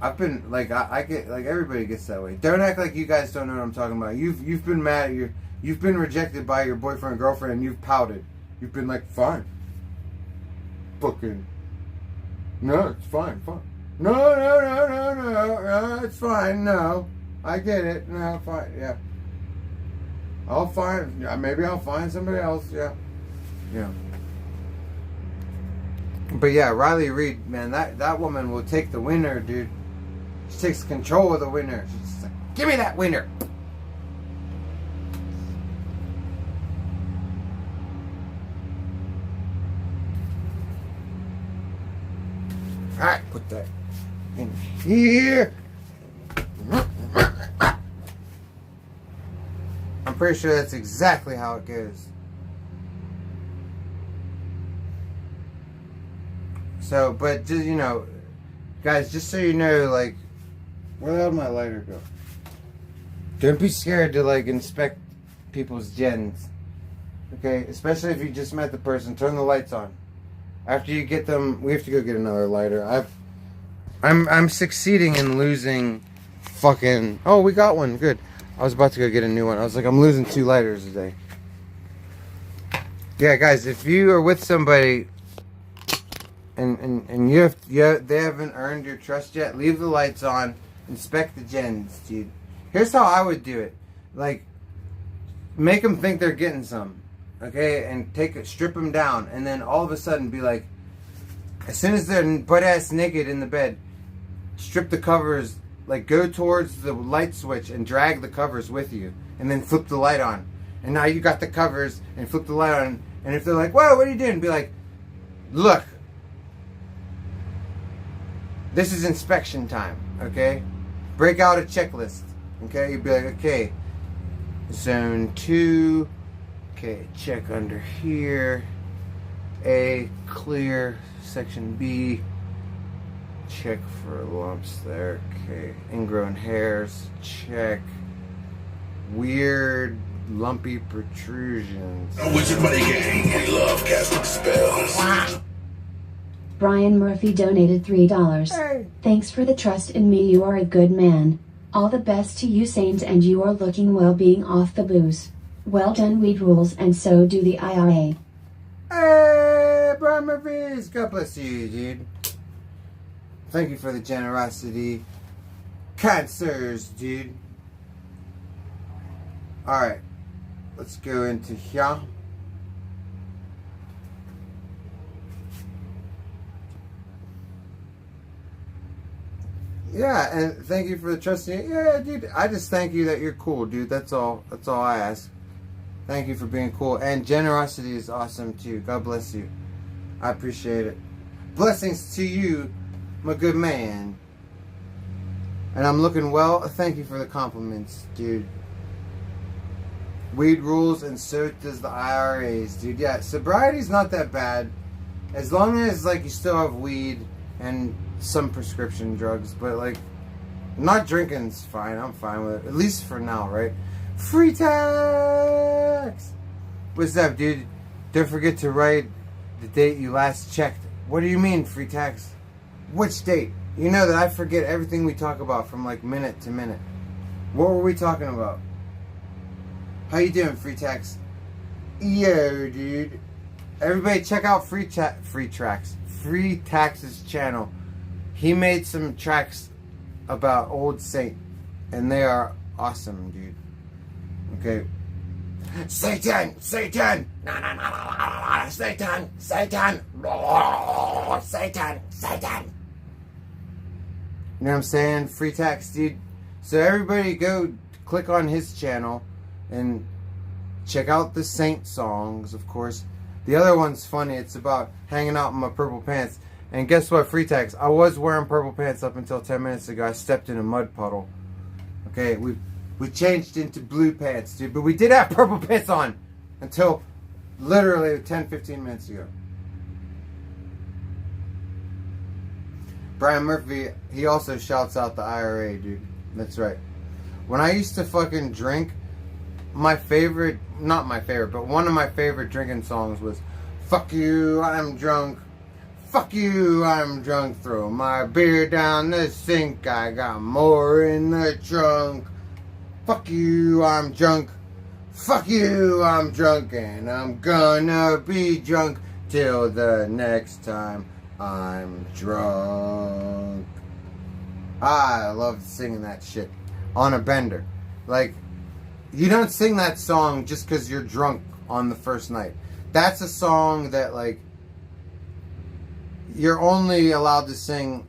Speaker 1: I've been like, I get like, everybody gets that way. Don't act like you guys don't know what I'm talking about. You've been mad at you've been rejected by your boyfriend or girlfriend, and you've pouted. You've been like, fine, fucking, no, it's fine. No, it's fine. No, I get it. No, fine. Yeah, I'll find. Yeah, maybe I'll find somebody else. Yeah. But yeah, Riley Reid, man, that woman will take the winner, dude. She takes control of the winner. She's just like, give me that winner. Alright, put that in here. I'm pretty sure that's exactly how it goes. So, but just, you know, guys, just so you know, like, where the hell did my lighter go? Don't be scared to, like, inspect people's gens. Okay? Especially if you just met the person. Turn the lights on. After you get them, we have to go get another lighter. I'm succeeding in losing fucking... Oh, we got one. Good. I was about to go get a new one. I was like, I'm losing 2 lighters a day. Yeah, guys, if you are with somebody and they haven't earned your trust yet, leave the lights on, inspect the gens, dude. Here's how I would do it. Like, make them think they're getting some, okay? And strip them down, and then all of a sudden be like, as soon as they're butt-ass naked in the bed, strip the covers, like go towards the light switch and drag the covers with you, and then flip the light on. And now you got the covers, and flip the light on, and if they're like, whoa, what are you doing? Be like, look, this is inspection time, okay? Break out a checklist, okay? You'd be like, okay, zone 2, okay, check under here, A, clear, section B, check for lumps there, okay, ingrown hairs, check, weird, lumpy protrusions.
Speaker 4: Wizard Money Gang, we love casting spells.
Speaker 3: Brian Murphy donated $3.
Speaker 1: Hey.
Speaker 3: Thanks for the trust in me. You are a good man. All the best to you, Saint, and you are looking well being off the booze. Well done, weed rules, and so do the IRA.
Speaker 1: Hey, Brian Murphy's, God bless you, dude. Thank you for the generosity. Kind sirs, dude. Alright, let's go into here. Yeah, and thank you for the trust. Yeah, dude, I just thank you that you're cool, dude. That's all I ask. Thank you for being cool. And generosity is awesome, too. God bless you. I appreciate it. Blessings to you, my good man. And I'm looking well. Thank you for the compliments, dude. Weed rules, and so does the IRAs, dude. Yeah, sobriety's not that bad. As long as, like, you still have weed and some prescription drugs, but like not drinking's fine. I'm fine with it, at least for now, right? Free tax. What's up, dude? Don't forget to write the date you last checked. What do you mean free tax? Which date? You know that I forget everything we talk about from like minute to minute. What were we talking about? How you doing, free tax? Yo, dude. Everybody check out Free Tax's channel. He made some tracks about Old Saint, and they are awesome, dude. Okay. Satan! Satan! No, no, no, no, no, no. Satan! Satan! Oh, Satan! Satan! You know what I'm saying? Free tax, dude. So everybody go click on his channel and check out the Saint songs, of course. The other one's funny. It's about hanging out in my purple pants. And guess what, free tax? I was wearing purple pants up until 10 minutes ago. I stepped in a mud puddle. Okay, we changed into blue pants, dude. But we did have purple pants on until literally 10-15 minutes ago. Brian Murphy, he also shouts out the IRA, dude. That's right. When I used to fucking drink, my favorite, not my favorite, but one of my favorite drinking songs was "Fuck You, I'm Drunk. Fuck you, I'm drunk. Throw my beer down the sink. I got more in the trunk. Fuck you, I'm drunk. Fuck you, I'm drunk. And I'm gonna be drunk till the next time I'm drunk." I love singing that shit on a bender. Like, you don't sing that song just because you're drunk on the first night. That's a song that, like, you're only allowed to sing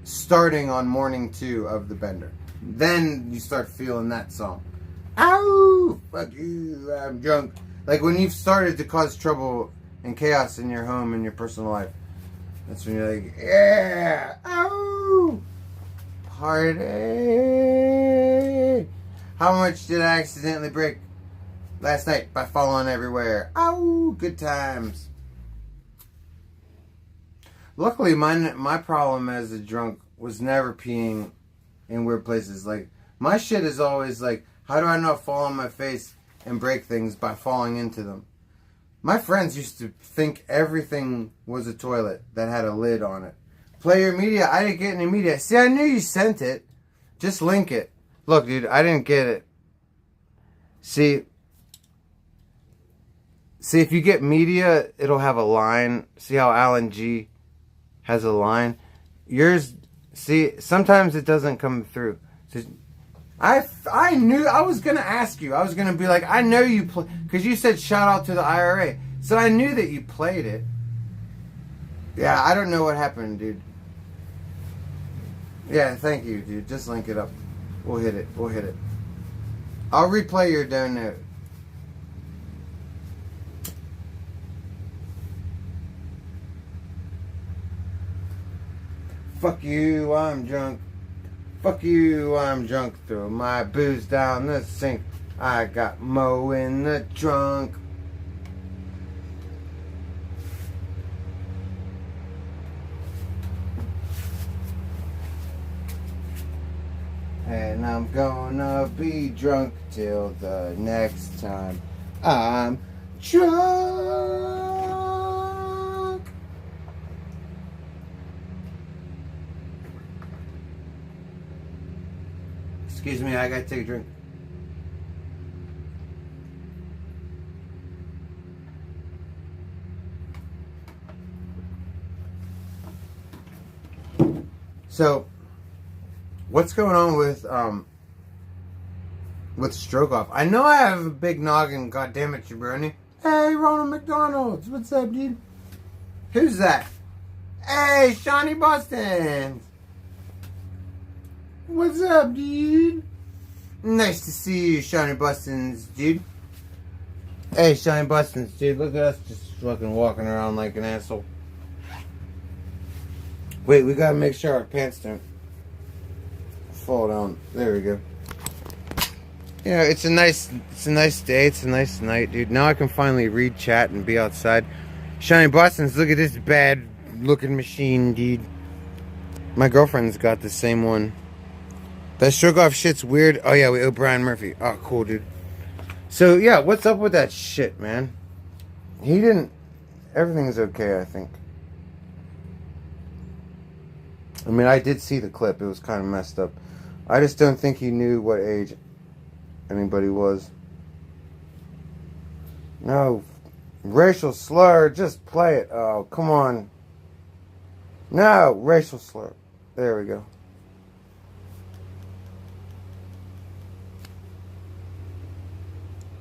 Speaker 1: starting on morning 2 of the bender. Then you start feeling that song. Ow! Fuck you, I'm drunk. Like when you've started to cause trouble and chaos in your home and your personal life. That's when you're like, yeah! Ow! Party! How much did I accidentally break last night by falling everywhere? Ow! Good times. Luckily, my problem as a drunk was never peeing in weird places. Like, my shit is always like, how do I not fall on my face and break things by falling into them? My friends used to think everything was a toilet that had a lid on it. Play your media. I didn't get any media. See, I knew you sent it. Just link it. Look, dude, I didn't get it. See, if you get media, it'll have a line. See how Alan G has a line? Yours, see, sometimes it doesn't come through. So, I knew, I was going to ask you. I was going to be like, I know you play, because you said shout out to the IRA. So I knew that you played it. Yeah, I don't know what happened, dude. Yeah, thank you, dude. Just link it up. We'll hit it. We'll hit it. I'll replay your donut. Fuck you, I'm drunk. Fuck you, I'm drunk. Throw my booze down the sink. I got Mo in the trunk. And I'm gonna be drunk till the next time I'm drunk. Excuse me, I gotta take a drink. So, what's going on with stroke off? I know I have a big noggin, goddammit, jabroni. Hey, Ronald McDonald's, what's up, dude? Who's that? Hey, Shawnee Boston. What's up, dude? Nice to see you, Shawnee Boston's, dude. Hey, Shawnee Boston's, dude. Look at us just fucking walking around like an asshole. Wait, we gotta make sure our pants don't fall down. There we go. Yeah, it's a nice day. It's a nice night, dude. Now I can finally read chat and be outside. Shiny Boston's, look at this bad looking machine, dude. My girlfriend's got the same one. That stroke off shit's weird. Oh yeah, we owe Brian Murphy. Oh, cool, dude. So yeah, what's up with that shit, man? He didn't. Everything's okay, I think. I mean, I did see the clip. It was kind of messed up. I just don't think he knew what age anybody was. No. Racial slur. Just play it. Oh, come on. No. Racial slur. There we go.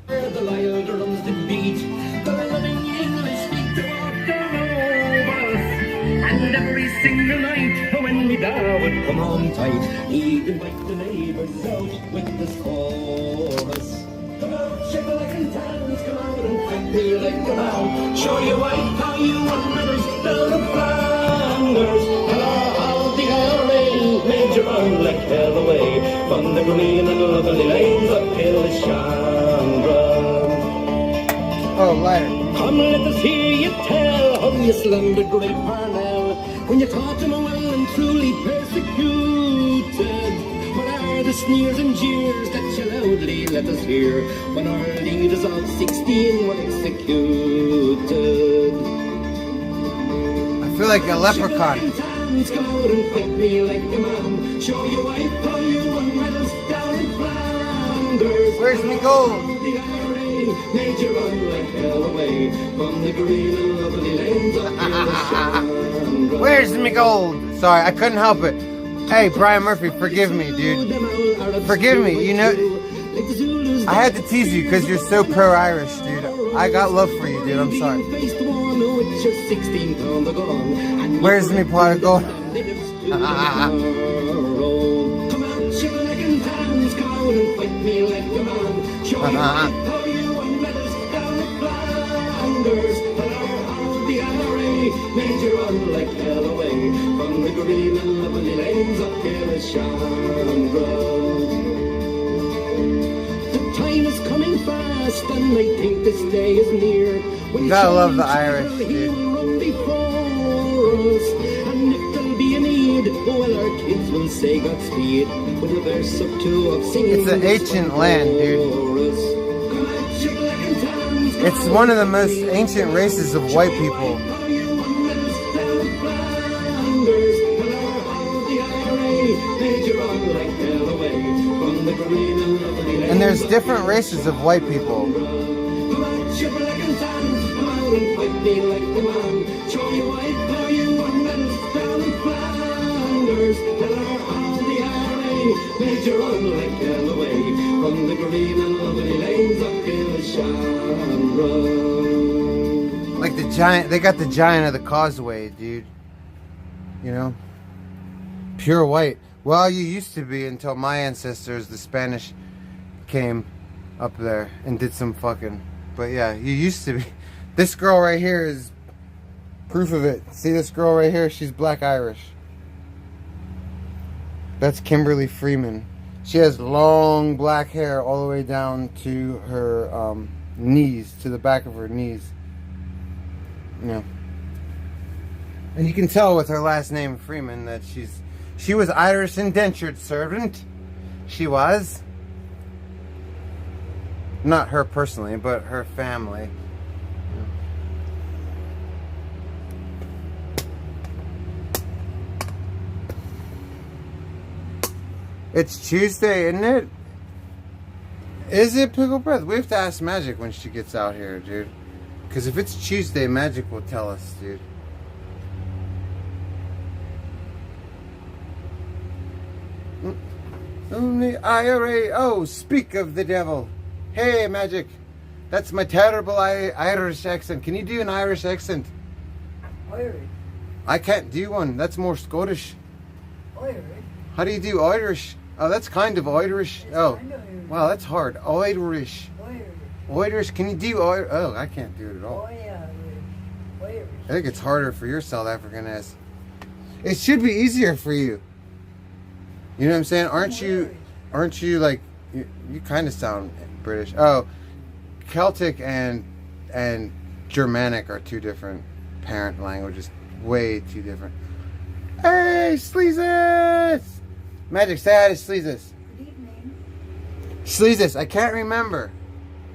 Speaker 7: The lion drums the beat. The loving English speak to walk all over us. And every single night when we die would come home tight, he'd invite the neighbors out with this chorus. Come out, shake a like and dance, come out and fight me like a man. Show your wife how you won medals down in Flanders. How the IRA made you run like hell away from the green and lovely lanes up hill Chandra.
Speaker 1: Oh, lighter.
Speaker 7: Come, let us hear you tell how you slandered great Parnell when you taught him well and truly persecuted. What are the sneers and jeers that you loudly let us hear when our leaders of 16 were executed?
Speaker 1: I feel like a leprechaun.
Speaker 7: Come out and fight me like a man. Show your wife how you won medals down in Flanders.
Speaker 1: Where's me gold?
Speaker 7: Made you run like hell away from the green and lovely lanes of Chandra.
Speaker 1: Where's me gold? Sorry, I couldn't help it. Hey, Brian Murphy, forgive me, dude. Forgive me. You know, I had to tease you because you're so pro-Irish, dude. I got love for you, dude. I'm sorry. Where's me pot of gold?
Speaker 7: The IRA made you run like hell away from the green and lovely lanes of Chandra. The time is coming fast and I think this day is near.
Speaker 1: You gotta love the Irish, dude.
Speaker 7: Run before us. And if there'll be a need, well, our kids will say Godspeed with a verse or two of singing.
Speaker 1: It's an ancient land, dude. It's one of the most ancient races of white people. And there's different races of white people. Like the giant, they got the giant of the causeway, dude. You know? Pure white. Well, you used to be until my ancestors, the Spanish, came up there and did some fucking. But yeah, you used to be. This girl right here is proof of it. See this girl right here? She's Black Irish. That's Kimberly Freeman. She has long black hair all the way down to her knees, to the back of her knees. You know. And you can tell with her last name, Freeman, that she was Irish indentured servant. She was. Not her personally, but her family. It's Tuesday, isn't it? Is it, Pickle Breath? We have to ask Magic when she gets out here, dude. Because if it's Tuesday, Magic will tell us, dude. Only IRA. Oh, speak of the devil. Hey, Magic. That's my terrible Irish accent. Can you do an Irish accent?
Speaker 2: Irish.
Speaker 1: I can't do one. That's more Scottish.
Speaker 2: Irish.
Speaker 1: How do you do Irish? Oh, that's kind of Irish. Oh, wow, that's hard. Irish. Irish. Can you do Irish? Oh, I can't do it at all.
Speaker 2: Irish.
Speaker 1: I think it's harder for your South African ass. It should be easier for you. You know what I'm saying? Aren't you like, you kind of sound British. Oh, Celtic and Germanic are two different parent languages. Way too different. Hey, Sleezes! Magic, say hi to Sleezes.
Speaker 2: Good evening.
Speaker 1: Sleezes, I can't remember.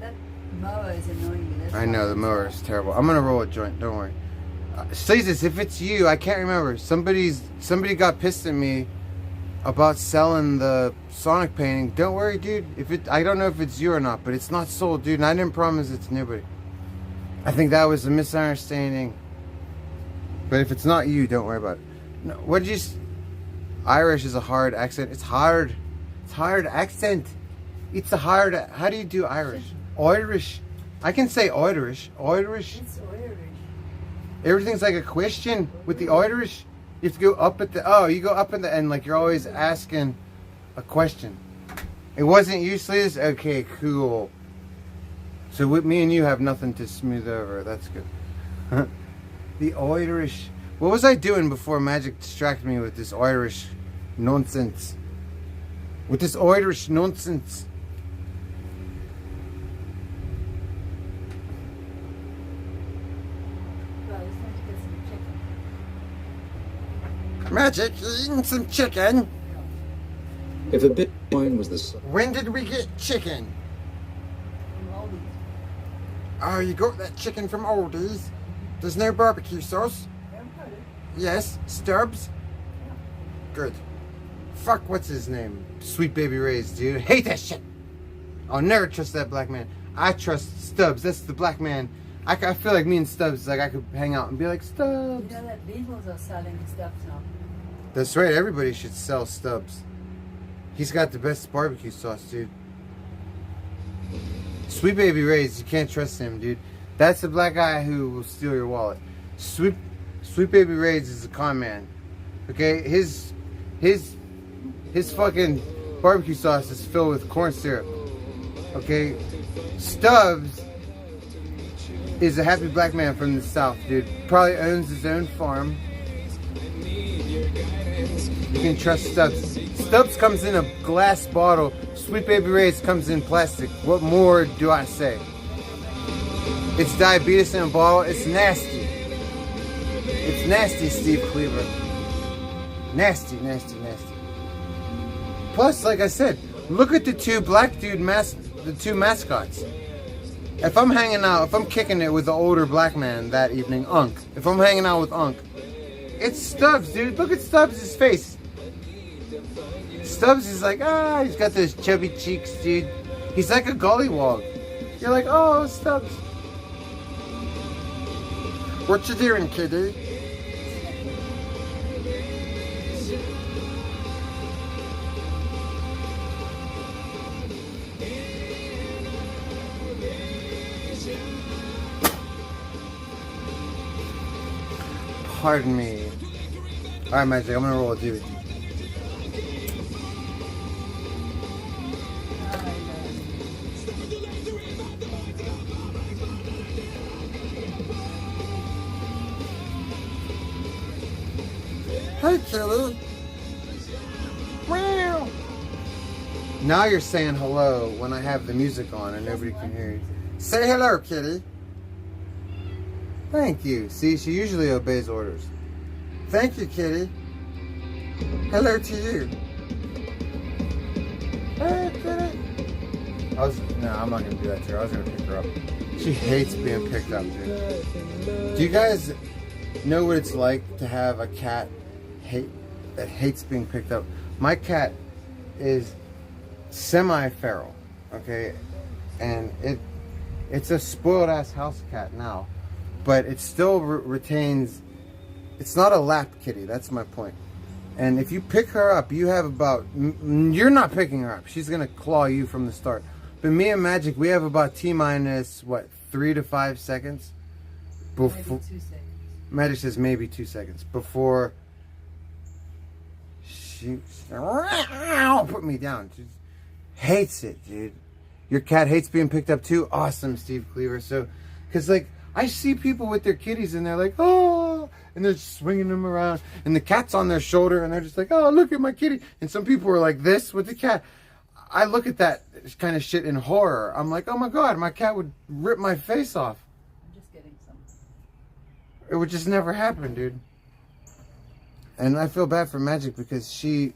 Speaker 2: That mower is annoying me. That's
Speaker 1: I know, the mower is terrible. I'm gonna roll a joint, don't worry. Sleezes, if it's you, I can't remember. Somebody got pissed at me about selling the Sonic painting. Don't worry, dude. I don't know if it's you or not, but it's not sold, dude. And I didn't promise it to nobody. I think that was a misunderstanding. But if it's not you, don't worry about it. No, what did you? Irish is a hard accent. It's hard. It's hard accent. It's a hard. How do you do Irish? Irish. I can say Irish. Irish.
Speaker 2: It's Irish.
Speaker 1: Everything's like a question with the Irish. You have to go up at the. Oh, you go up at the end like you're always asking a question. It wasn't useless. Okay, cool. So with me and you have nothing to smooth over. That's good. The Irish. What was I doing before Magic distracted me with this Irish nonsense? With this Irish nonsense.
Speaker 2: Well, it's time to get some chicken.
Speaker 1: Magic, you eating some chicken?
Speaker 10: If a Bitcoin was the
Speaker 1: When did we get chicken?
Speaker 2: From Aldi's.
Speaker 1: Oh, you got that chicken from Aldi's? There's no barbecue sauce? Yes, Stubbs? Good. Fuck, what's his name? Sweet Baby Ray's, dude. Hate that shit. I'll never trust that black man. I trust Stubbs. That's the black man. I feel like me and Stubbs, like I could hang out and be like, Stubbs.
Speaker 2: You know that Beatles are selling stuff now.
Speaker 1: That's right. Everybody should sell Stubbs. He's got the best barbecue sauce, dude. Sweet Baby Ray's, you can't trust him, dude. That's the black guy who will steal your wallet. Sweet Baby Ray's is a con man. Okay, his fucking barbecue sauce is filled with corn syrup. Okay, Stubbs is a happy black man from the South, dude. Probably owns his own farm. You can trust Stubbs. Stubbs comes in a glass bottle. Sweet Baby Ray's comes in plastic. What more do I say? It's diabetes in a bottle. It's nasty. It's nasty, Steve Cleaver. Nasty, nasty, nasty. Plus, like I said, look at the two black dude the two mascots. if I'm hanging out, if I'm kicking it with the older black man that evening, Unc. If I'm hanging out with Unc, it's Stubbs, dude. Look at Stubbs' face. Stubbs is like, he's got those chubby cheeks, dude. He's like a gollywog. You're like, oh, Stubbs. What you doing, kitty? Pardon me. Alright, Magic, I'm gonna roll a dude. Hey, Kitty. Meow. Now you're saying hello when I have the music on and nobody can hear you. Say hello, Kitty. Thank you. See, she usually obeys orders. Thank you, Kitty. Hello to you. Hey, Kitty. No, I'm not gonna do that to her. I was gonna pick her up. She hates being picked up, dude. Do you guys know what it's like to have a cat that hates being picked up? My cat is semi-feral, okay, and it's a spoiled ass house cat now, but it still retains. It's not a lap kitty. That's my point. And if you pick her up, you have about. You're not picking her up. She's gonna claw you from the start. But me and Magic, we have about T-minus what 3 to 5 seconds before.
Speaker 2: Maybe 2 seconds.
Speaker 1: Magic says maybe 2 seconds before she put me down. She hates it, dude. Your cat hates being picked up too? Awesome, Steve Cleaver. So, because like, I see people with their kitties and they're like, oh, and they're swinging them around and the cat's on their shoulder and they're just like, oh, look at my kitty. And some people are like this with the cat. I look at that kind of shit in horror. I'm like, oh my God, my cat would rip my face off.
Speaker 2: I'm just getting some.
Speaker 1: It would just never happen, dude. And I feel bad for Magic because she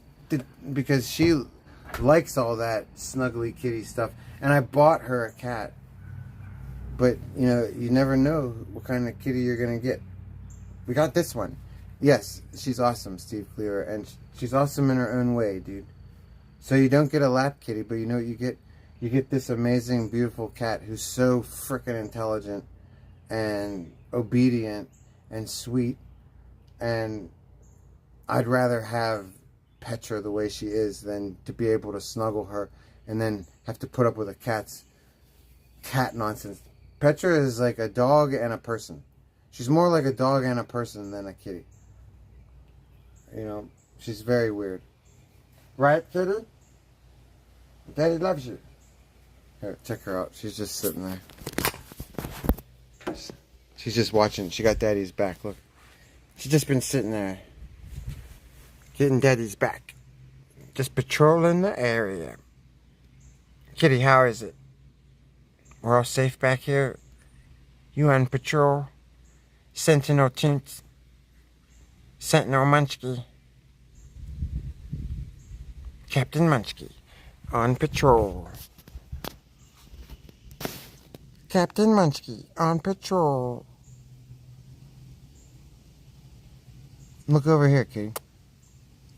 Speaker 1: likes all that snuggly kitty stuff. And I bought her a cat. But, you know, you never know what kind of kitty you're going to get. We got this one. Yes, she's awesome, Steve Cleaver. And she's awesome in her own way, dude. So you don't get a lap kitty, but you know what you get? You get this amazing, beautiful cat who's so freaking intelligent and obedient and sweet. And I'd rather have Petra the way she is than to be able to snuggle her and then have to put up with a cat nonsense. Petra is like a dog and a person. She's more like a dog and a person than a kitty. You know, she's very weird. Right, kitty? Daddy loves you. Here, check her out. She's just sitting there. She's just watching. She got Daddy's back. Look. She's just been sitting there. Getting Daddy's back. Just patrolling the area. Kitty, how is it? We're all safe back here? You on patrol? Sentinel Tint? Sentinel Munchkie? Captain Munchkie on patrol. Captain Munchkie on patrol. Look over here, kitty.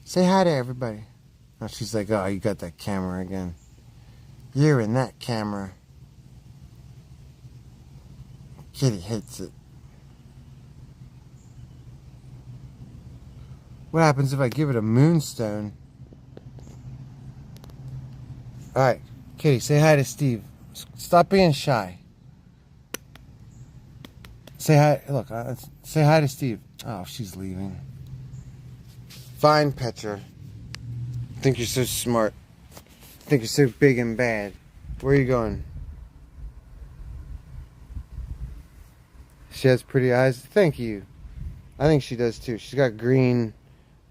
Speaker 1: Say hi to everybody. Oh, she's like, oh, you got that camera again. You're in that camera. Kitty hates it. What happens if I give it a moonstone? Alright, Kitty, say hi to Steve. Stop being shy. Say hi. Look, say hi to Steve. Oh, she's leaving. Fine, Petra. Think you're so smart. Think you're so big and bad. Where are you going? She has pretty eyes. Thank you. I think she does too. She's got green.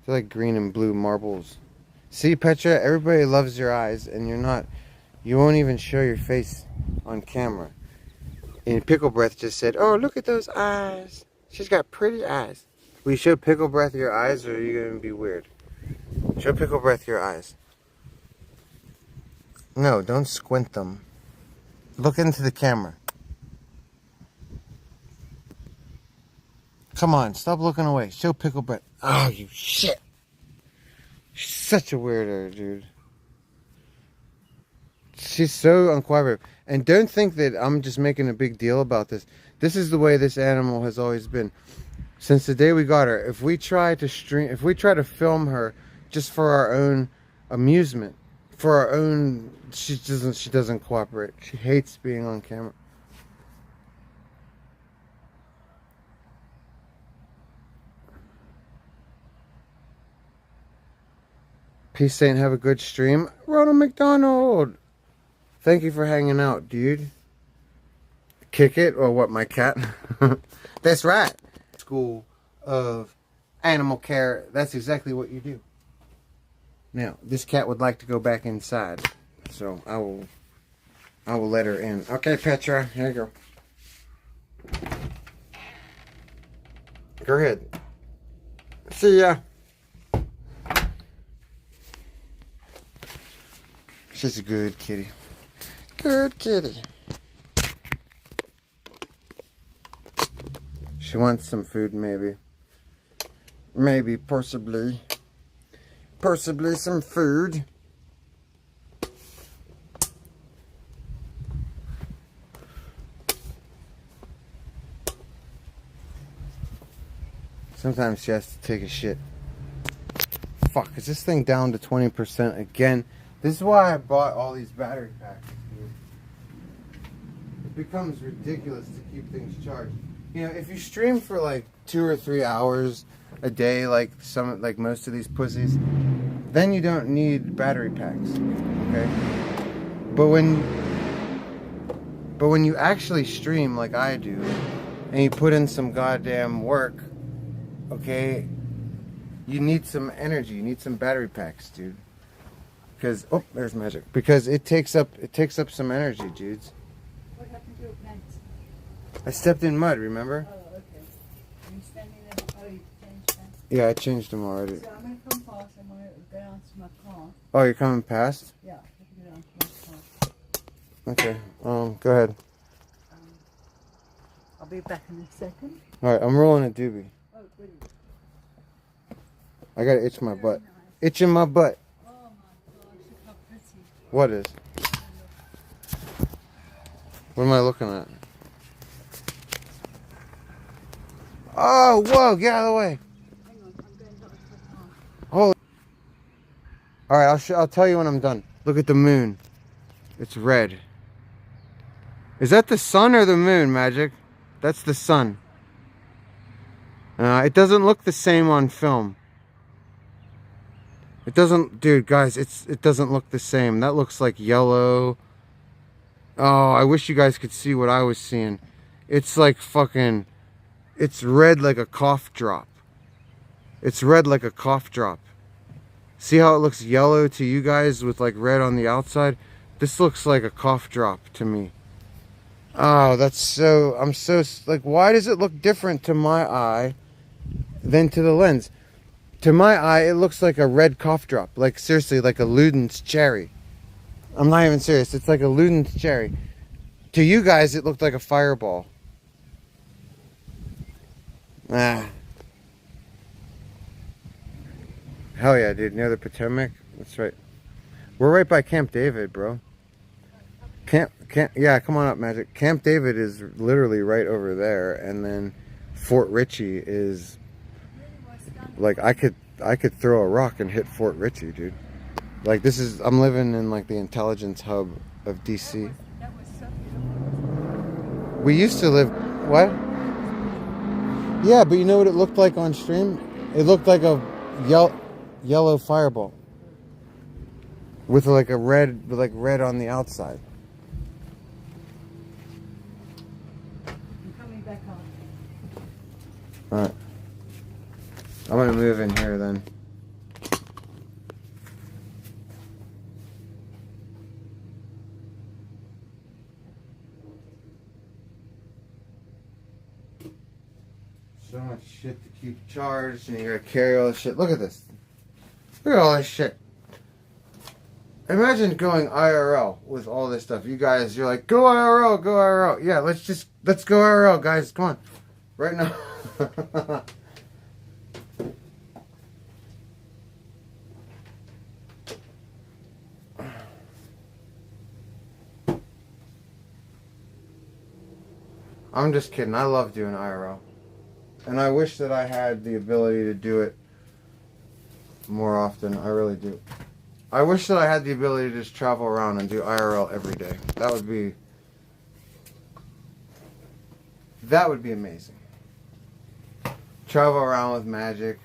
Speaker 1: They're like green and blue marbles. See, Petra, everybody loves your eyes, and you're not. You won't even show your face on camera. And Pickle Breath just said, "Oh, look at those eyes. She's got pretty eyes." Will you show Pickle Breath your eyes, or are you gonna be weird? Show Pickle Breath your eyes. No, don't squint them. Look into the camera. Come on, stop looking away. Show pickle bread. Oh, you shit. She's such a weirdo, dude. She's so uncooperative. And don't think that I'm just making a big deal about this. This is the way this animal has always been. Since the day we got her. If we try to film her just for our own amusement, for our own, she doesn't cooperate. She hates being on camera. Peace, Saint. Have a good stream. Ronald McDonald. Thank you for hanging out, dude. Kick it, or what, my cat? That's right. School of animal care. That's exactly what you do. Now, this cat would like to go back inside. So I will let her in. Okay, Petra, here you go. Go ahead. See ya. She's a good kitty. Good kitty. She wants some food, maybe. Maybe, possibly. Possibly some food. Sometimes she has to take a shit. Fuck, is this thing down to 20% again? This is why I bought all these battery packs, dude. It becomes ridiculous to keep things charged. You know, if you stream for like 2 or 3 hours a day, like most of these pussies, then you don't need battery packs, okay? But when you actually stream like I do, and you put in some goddamn work, okay, you need some energy. You need some battery packs, dude. Because there's magic. Because it takes up some energy, dudes.
Speaker 2: What happened to your plants?
Speaker 1: I stepped in mud, remember?
Speaker 2: Oh, okay. Are you standing there? Oh, you changed that?
Speaker 1: Yeah, I changed them already.
Speaker 2: So I'm going to come past. I'm going to go down to my car.
Speaker 1: Oh, you're coming past?
Speaker 2: Yeah, I can go down to my car.
Speaker 1: Okay. Go ahead.
Speaker 2: I'll be back in a second.
Speaker 1: Alright, I'm rolling a doobie.
Speaker 2: Oh, goody.
Speaker 1: I gotta itch my butt. Itching my butt.
Speaker 2: Oh my gosh, look how pretty.
Speaker 1: What is? What am I looking at? Oh, whoa, get out of the way.
Speaker 2: Hang on, I'm going down to my car.
Speaker 1: Holy. Alright, I'll tell you when I'm done. Look at the moon. It's red. Is that the sun or the moon, Magic? That's the sun. It doesn't look the same on film. It doesn't, dude, guys, it doesn't look the same. That looks like yellow. Oh, I wish you guys could see what I was seeing. It's like fucking, it's red like a cough drop. It's red like a cough drop. See how it looks yellow to you guys with like red on the outside? This looks like a cough drop to me. Oh, that's so, I'm so, like, why does it look different to my eye than to the lens? To my eye, it looks like a red cough drop. Like, seriously, like a Luden's cherry. I'm not even serious. It's like a Luden's cherry. To you guys, it looked like a fireball. Ah. Hell yeah, dude. Near the Potomac? That's right. We're right by Camp David, bro. Yeah, come on up, Magic. Camp David is literally right over there, and then Fort Ritchie is like I could throw a rock and hit Fort Ritchie, dude. Like this is I'm living in like the intelligence hub of DC. We used to live what? Yeah, but you know what it looked like on stream? It looked like a yellow fireball with like a red on the outside. Alright. I'm gonna move in here then. So much shit to keep charged, and you gotta carry all this shit. Look at this. Look at all this shit. Imagine going IRL with all this stuff. You guys, you're like, go IRL, go IRL. Yeah, let's go IRL, guys. Come on. Right now. I'm just kidding. I love doing IRL. And I wish that I had the ability to do it more often. I really do. I wish that I had the ability to just travel around and do IRL every day. That would be amazing. Travel around with magic.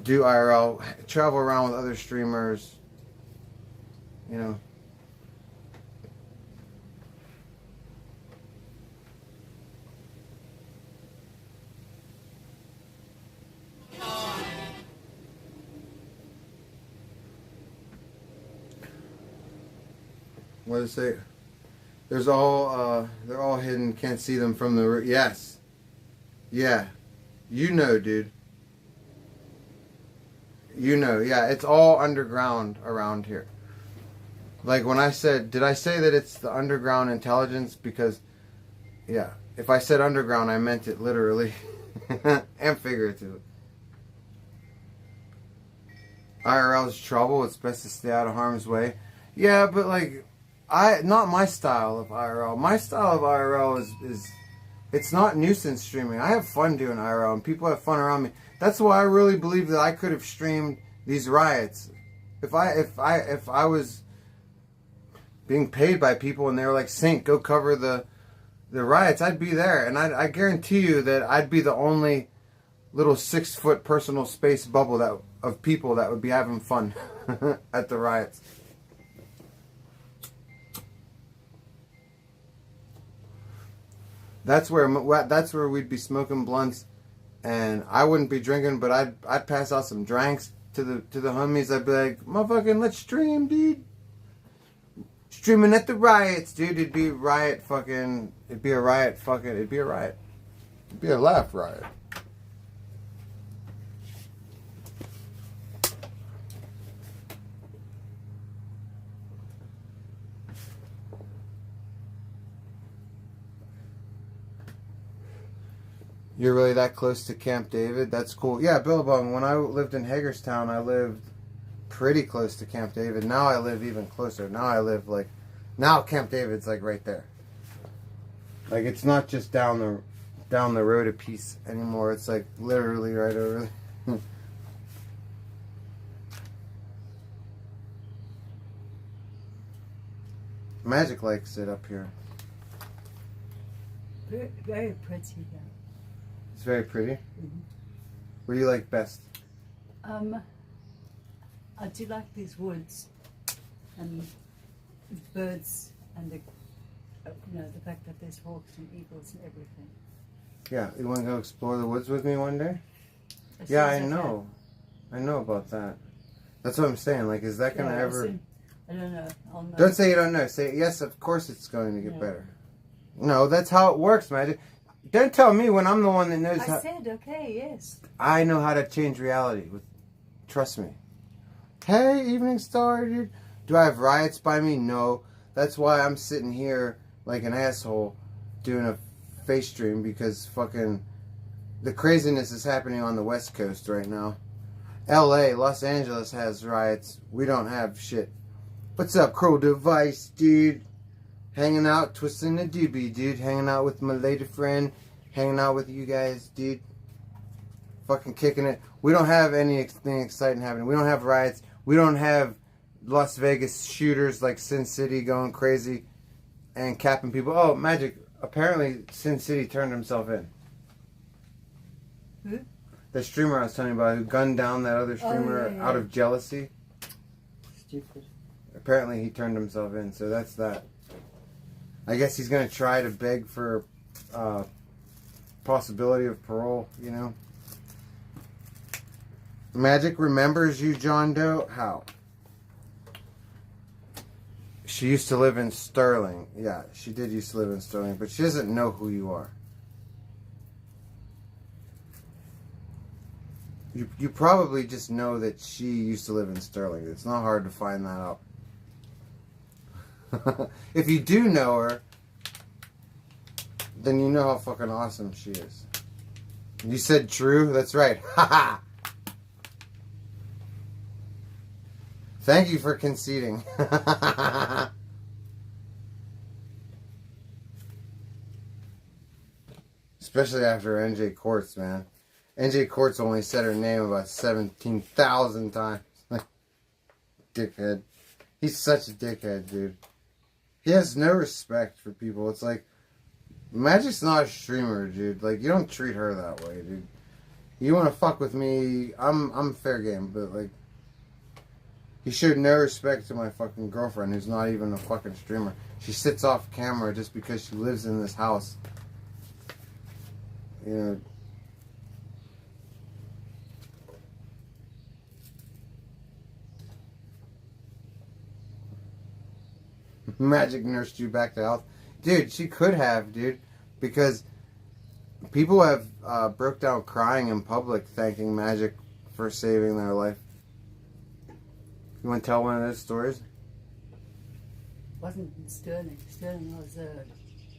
Speaker 1: Do IRL. Travel around with other streamers. You know. What does it say? There's all, they're all hidden, can't see them from the, yes. Yeah. You know, dude. You know, yeah, it's all underground around here. Like when I said, did I say that it's the underground intelligence? Because, yeah, if I said underground, I meant it literally and figuratively. IRL's trouble, it's best to stay out of harm's way. Yeah, but like, not my style of IRL. My style of IRL is it's not nuisance streaming. I have fun doing IRL and people have fun around me. That's why I really believe that I could have streamed these riots. If I was being paid by people and they were like, Saint, go cover the riots, I'd be there. And I guarantee you that I'd be the only little 6-foot personal space bubble of people that would be having fun at the riots. That's where we'd be smoking blunts, and I wouldn't be drinking, but I'd pass out some drinks to the homies. I'd be like, motherfucking, let's stream, dude. Streaming at the riots, dude. It'd be a riot. It'd be a riot. It'd be a laugh riot. You're really that close to Camp David? That's cool. Yeah, Billabong, when I lived in Hagerstown, I lived pretty close to Camp David. Now I live even closer. Now Camp David's like right there. Like it's not just down the road a piece anymore. It's like literally right over there. Magic likes it up here.
Speaker 2: Very, very pretty here.
Speaker 1: It's very pretty.
Speaker 2: Mm-hmm.
Speaker 1: What do you like best?
Speaker 2: I do like these woods and birds and the fact that there's hawks and eagles and everything.
Speaker 1: Yeah, you want to go explore the woods with me one day?
Speaker 2: As
Speaker 1: Yeah,
Speaker 2: soon as
Speaker 1: I know. I know about that. That's what I'm saying. Like, is that going to ever...
Speaker 2: I don't know. I'll know.
Speaker 1: Don't say you don't know. Say, yes, of course it's going to get better. No, that's how it works, Magic. Don't tell me when I'm the one that knows
Speaker 2: I said, okay, yes.
Speaker 1: I know how to change reality. Trust me. Hey, Evening Star, dude. Do I have riots by me? No. That's why I'm sitting here like an asshole doing a face stream, because fucking the craziness is happening on the West Coast right now. LA, Los Angeles has riots. We don't have shit. What's up, Crow Device, dude? Hanging out, twisting the doobie, dude. Hanging out with my lady friend. Hanging out with you guys, dude. Fucking kicking it. We don't have anything exciting happening. We don't have riots. We don't have Las Vegas shooters like Sin City going crazy and capping people. Oh, Magic. Apparently, Sin City turned himself in.
Speaker 2: Who?
Speaker 1: The streamer I was telling you about who gunned down that other streamer out of jealousy.
Speaker 2: Stupid.
Speaker 1: Apparently, he turned himself in. So that's that. I guess he's going to try to beg for possibility of parole, you know. Magic remembers you, John Doe? How? She used to live in Sterling. Yeah, she did used to live in Sterling, but she doesn't know who you are. You probably just know that she used to live in Sterling. It's not hard to find that out. If you do know her, then you know how fucking awesome she is. You said true? That's right. Haha. Thank you for conceding. Especially after NJ Quartz, man. NJ Quartz only said her name about 17,000 times. Like, dickhead. He's such a dickhead, dude. He has no respect for people. It's like, Magic's not a streamer, dude. Like, you don't treat her that way, dude. You want to fuck with me, I'm fair game, but like, he showed no respect to my fucking girlfriend, who's not even a fucking streamer. She sits off camera just because she lives in this house. You know. Magic nursed you back to health. Dude, she could have, dude. Because people have broke down crying in public thanking Magic for saving their life. You want to tell one of those stories?
Speaker 2: Wasn't Sterling. Sterling was a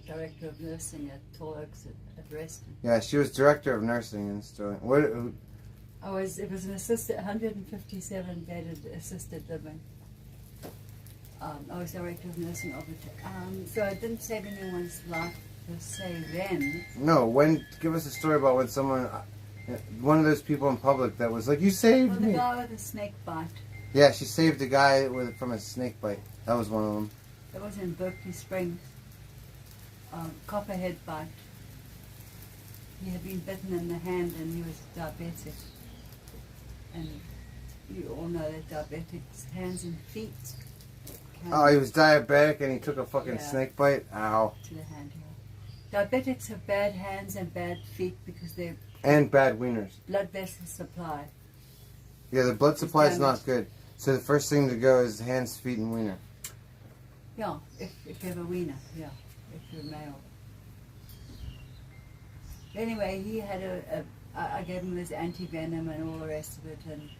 Speaker 2: director of nursing at Tall Oaks at Reston.
Speaker 1: Yeah, she was director of nursing in Sterling.
Speaker 2: It was an assisted 157 bedded assisted living. I was director of nursing of it. So I didn't save anyone's life per se then.
Speaker 1: No, give us a story about when someone, one of those people in public that was like, you saved me.
Speaker 2: The guy with the snake bite.
Speaker 1: Yeah, she saved a guy from a snake bite. That was one of them.
Speaker 2: That was in Berkeley Springs. Copperhead bite. He had been bitten in the hand and he was diabetic. And you all know that diabetics' hands and feet.
Speaker 1: Oh, he was diabetic and he took a fucking snake bite? Ow.
Speaker 2: To the hand, yeah. Diabetics have bad hands and bad feet because they're...
Speaker 1: And bad wieners.
Speaker 2: Blood vessel supply.
Speaker 1: Yeah, the blood supply is not good. So the first thing to go is hands, feet, and wiener.
Speaker 2: Yeah, if you have a wiener, yeah, if you're male. Anyway, he had I gave him this anti-venom and all the rest of it, and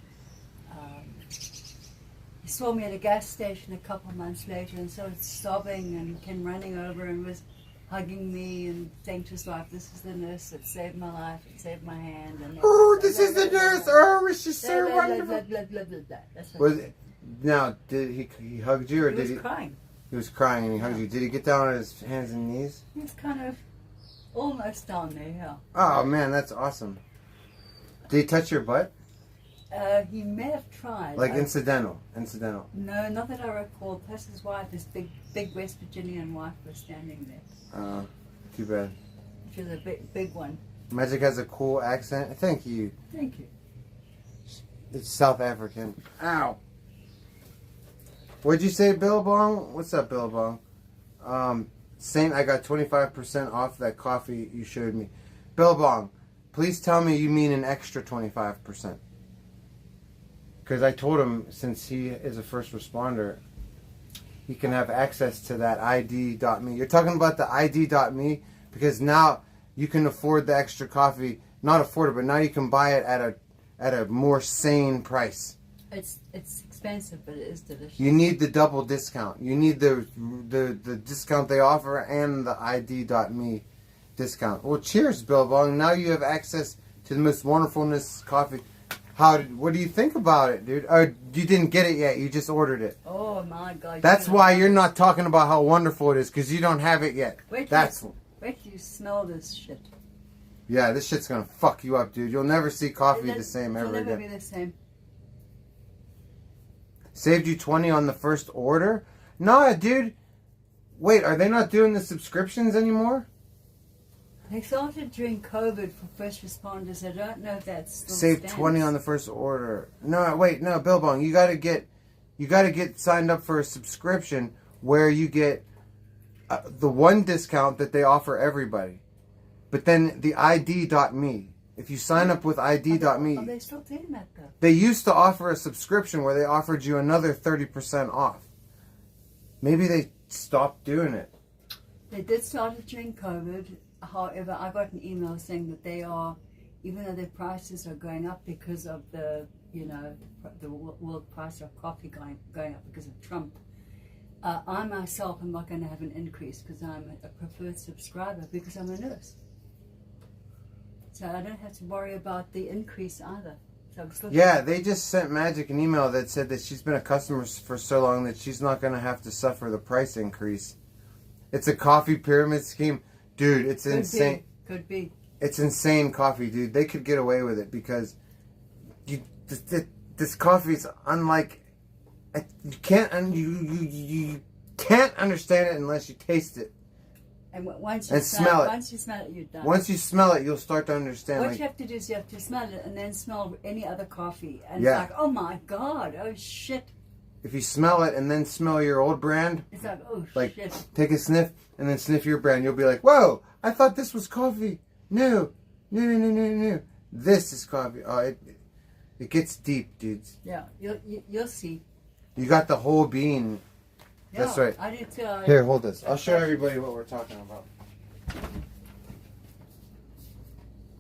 Speaker 2: he saw me at a gas station a couple of months later and started sobbing and came running over and was hugging me and thanked his life. This is the nurse that saved my life, it saved my hand. And
Speaker 1: oh, this is the nurse! Oh, she's so wonderful!
Speaker 2: Was it?
Speaker 1: Now, did he hugged you or did he?
Speaker 2: He was crying.
Speaker 1: He was crying and he hugged you. Did he get down on his hands and knees?
Speaker 2: He was kind of almost down there, yeah.
Speaker 1: Oh man, that's awesome. Did he touch your butt?
Speaker 2: He may have tried.
Speaker 1: Like incidental.
Speaker 2: No, not that I recall. Plus his wife, his big West Virginian wife, was standing there.
Speaker 1: Oh, too bad.
Speaker 2: She was a big one.
Speaker 1: Magic has a cool accent. Thank you.
Speaker 2: Thank you.
Speaker 1: It's South African. Ow. What'd you say, Billabong? What's up, Billabong? Saint, I got 25% off that coffee you showed me. Billabong, please tell me you mean an extra 25%. Because I told him, since he is a first responder, he can have access to that ID.me. You're talking about the ID.me because now you can afford the extra coffee. Not afford it, but now you can buy it at a more sane price.
Speaker 2: It's expensive, but it is delicious.
Speaker 1: You need the double discount. You need the discount they offer and the ID.me discount. Well, cheers, Billabong. Now you have access to the most wonderfulness coffee. What do you think about it, dude? You didn't get it yet. You just ordered it.
Speaker 2: Oh my God!
Speaker 1: That's why you're not talking about how wonderful it is, because you don't have it yet.
Speaker 2: Wait till you smell this shit.
Speaker 1: Yeah, this shit's gonna fuck you up, dude. You'll never see coffee the same ever again.
Speaker 2: It'll never be the same.
Speaker 1: Saved you 20 on the first order? Nah, dude. Wait, are they not doing the subscriptions anymore?
Speaker 2: They started during COVID for first responders. I don't know if that's still
Speaker 1: Save
Speaker 2: stands.
Speaker 1: 20 on the first order. No, wait, no, Billabong. You gotta get signed up for a subscription where you get the one discount that they offer everybody. But then the ID.me. If you sign up with ID.me,
Speaker 2: are they still doing that though?
Speaker 1: They used to offer a subscription where they offered you another 30% off. Maybe they stopped doing it.
Speaker 2: They did start it during COVID. However, I got an email saying that they are, even though their prices are going up because of the world price of coffee going up because of Trump, I myself am not going to have an increase because I'm a preferred subscriber because I'm a nurse. So I don't have to worry about the increase either. So I'm still
Speaker 1: Yeah, they just sent Magic an email that said that she's been a customer for so long that she's not going to have to suffer the price increase. It's a coffee pyramid scheme. Dude, it's insane.
Speaker 2: Could be.
Speaker 1: It's insane coffee, dude. They could get away with it because this coffee is unlike... You can't you can't understand it unless you taste it.
Speaker 2: And once you
Speaker 1: smell it.
Speaker 2: Once you smell it, you're done.
Speaker 1: Once you smell it, you'll start to understand.
Speaker 2: What you have to do is you have to smell it and then smell any other coffee. And
Speaker 1: Yeah.
Speaker 2: it's like, oh my God, oh shit.
Speaker 1: If you smell it and then smell your old brand,
Speaker 2: It's like, oh
Speaker 1: like
Speaker 2: shit.
Speaker 1: take a sniff and then sniff your brand, you'll be like, whoa, I thought this was coffee. No. This is coffee. Oh, it gets deep, dudes.
Speaker 2: Yeah, you'll see.
Speaker 1: You got the whole bean.
Speaker 2: Yeah,
Speaker 1: That's right.
Speaker 2: I do too.
Speaker 1: Here, hold this. I'll show everybody what we're talking about.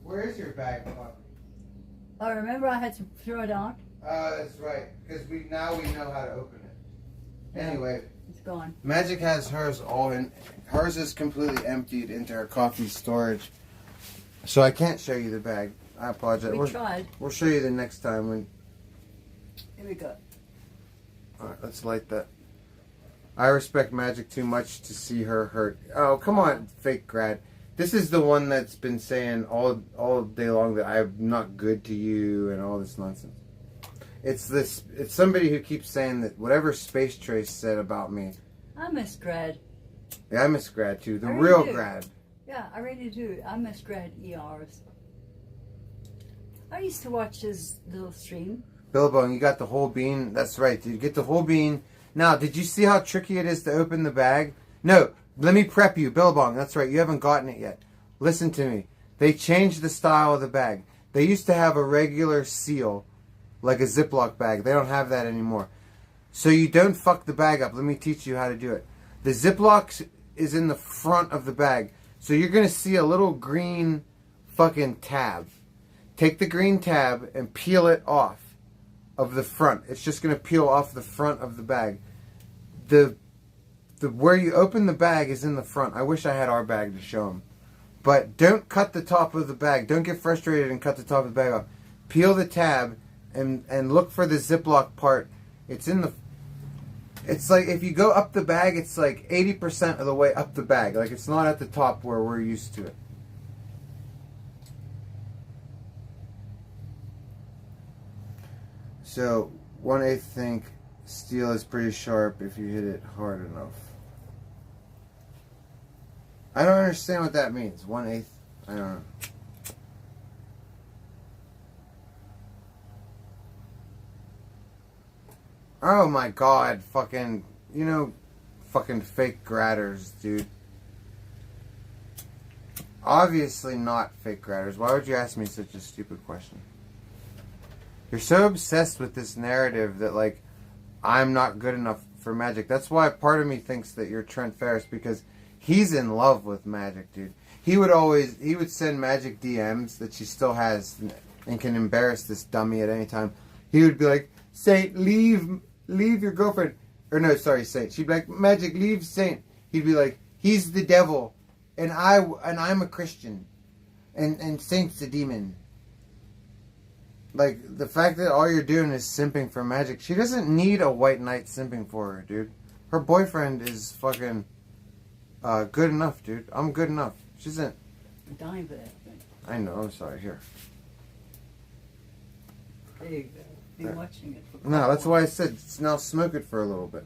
Speaker 1: Where is your bag of coffee?
Speaker 2: Oh, remember I had to throw it out?
Speaker 1: That's right. Because now we know how to open it. Anyway,
Speaker 2: It's gone.
Speaker 1: Magic has hers all in. Hers is completely emptied into her coffee storage. So I can't show you the bag. I apologize.
Speaker 2: We tried.
Speaker 1: We'll show you the next time when.
Speaker 2: Here we go.
Speaker 1: All right, let's light that. I respect Magic too much to see her hurt. Oh, come on, fake grad. This is the one that's been saying all day long that I'm not good to you and all this nonsense. It's somebody who keeps saying that whatever Space Trace said about me.
Speaker 2: I miss grad.
Speaker 1: Yeah, I miss grad too. The
Speaker 2: I
Speaker 1: real
Speaker 2: really do.
Speaker 1: grad.
Speaker 2: Yeah, I really do. I miss grad ERs. I used to watch his little stream.
Speaker 1: Billabong, you got the whole bean. That's right, dude. Get the whole bean. Now, did you see how tricky it is to open the bag? No, let me prep you. Billabong, that's right. You haven't gotten it yet. Listen to me. They changed the style of the bag. They used to have a regular seal, like a Ziploc bag. They don't have that anymore. So you don't fuck the bag up. Let me teach you how to do it. The Ziploc is in the front of the bag. So you're going to see a little green fucking tab. Take the green tab and peel it off of the front. It's just going to peel off the front of the bag. The where you open the bag is in the front. I wish I had our bag to show them. But don't cut the top of the bag. Don't get frustrated and cut the top of the bag off. Peel the tab and look for the Ziploc part. It's in the... It's like if you go up the bag, it's like 80% of the way up the bag. Like it's not at the top where we're used to it. So, 1/8 think steel is pretty sharp if you hit it hard enough. I don't understand what that means. 1/8. I don't know. Oh my god, fucking, fucking fake gratters, dude. Obviously not fake gratters. Why would you ask me such a stupid question? You're so obsessed with this narrative that, like, I'm not good enough for Magic. That's why part of me thinks that you're Trent Ferris, because he's in love with Magic, dude. He would send Magic DMs that she still has and can embarrass this dummy at any time. He would be like, Saint, leave your girlfriend. Or no, sorry, Saint. She'd be like, Magic, leave Saint. He'd be like, he's the devil, and I'm a Christian, and Saint's a demon. Like, the fact that all you're doing is simping for Magic. She doesn't need a white knight simping for her, dude. Her boyfriend is fucking good enough, dude. I'm good enough. She isn't...
Speaker 2: I'm dying for that thing.
Speaker 1: I know, I'm sorry. Here.
Speaker 2: There you go. Been watching it for
Speaker 1: No, that's why I said now smoke it for a little bit.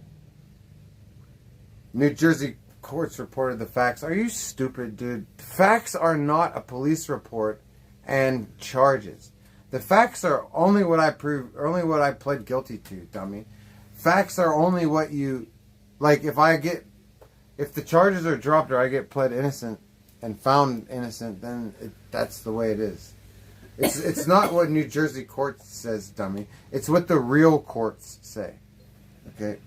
Speaker 1: New Jersey courts reported the facts. Are you stupid, dude? Facts are not a police report and charges. The facts are only what I pled guilty to, dummy. Facts are only what you... Like, if the charges are dropped or I get pled innocent and found innocent, then that's the way it is. It's not what New Jersey court says, dummy. It's what the real courts say. Okay?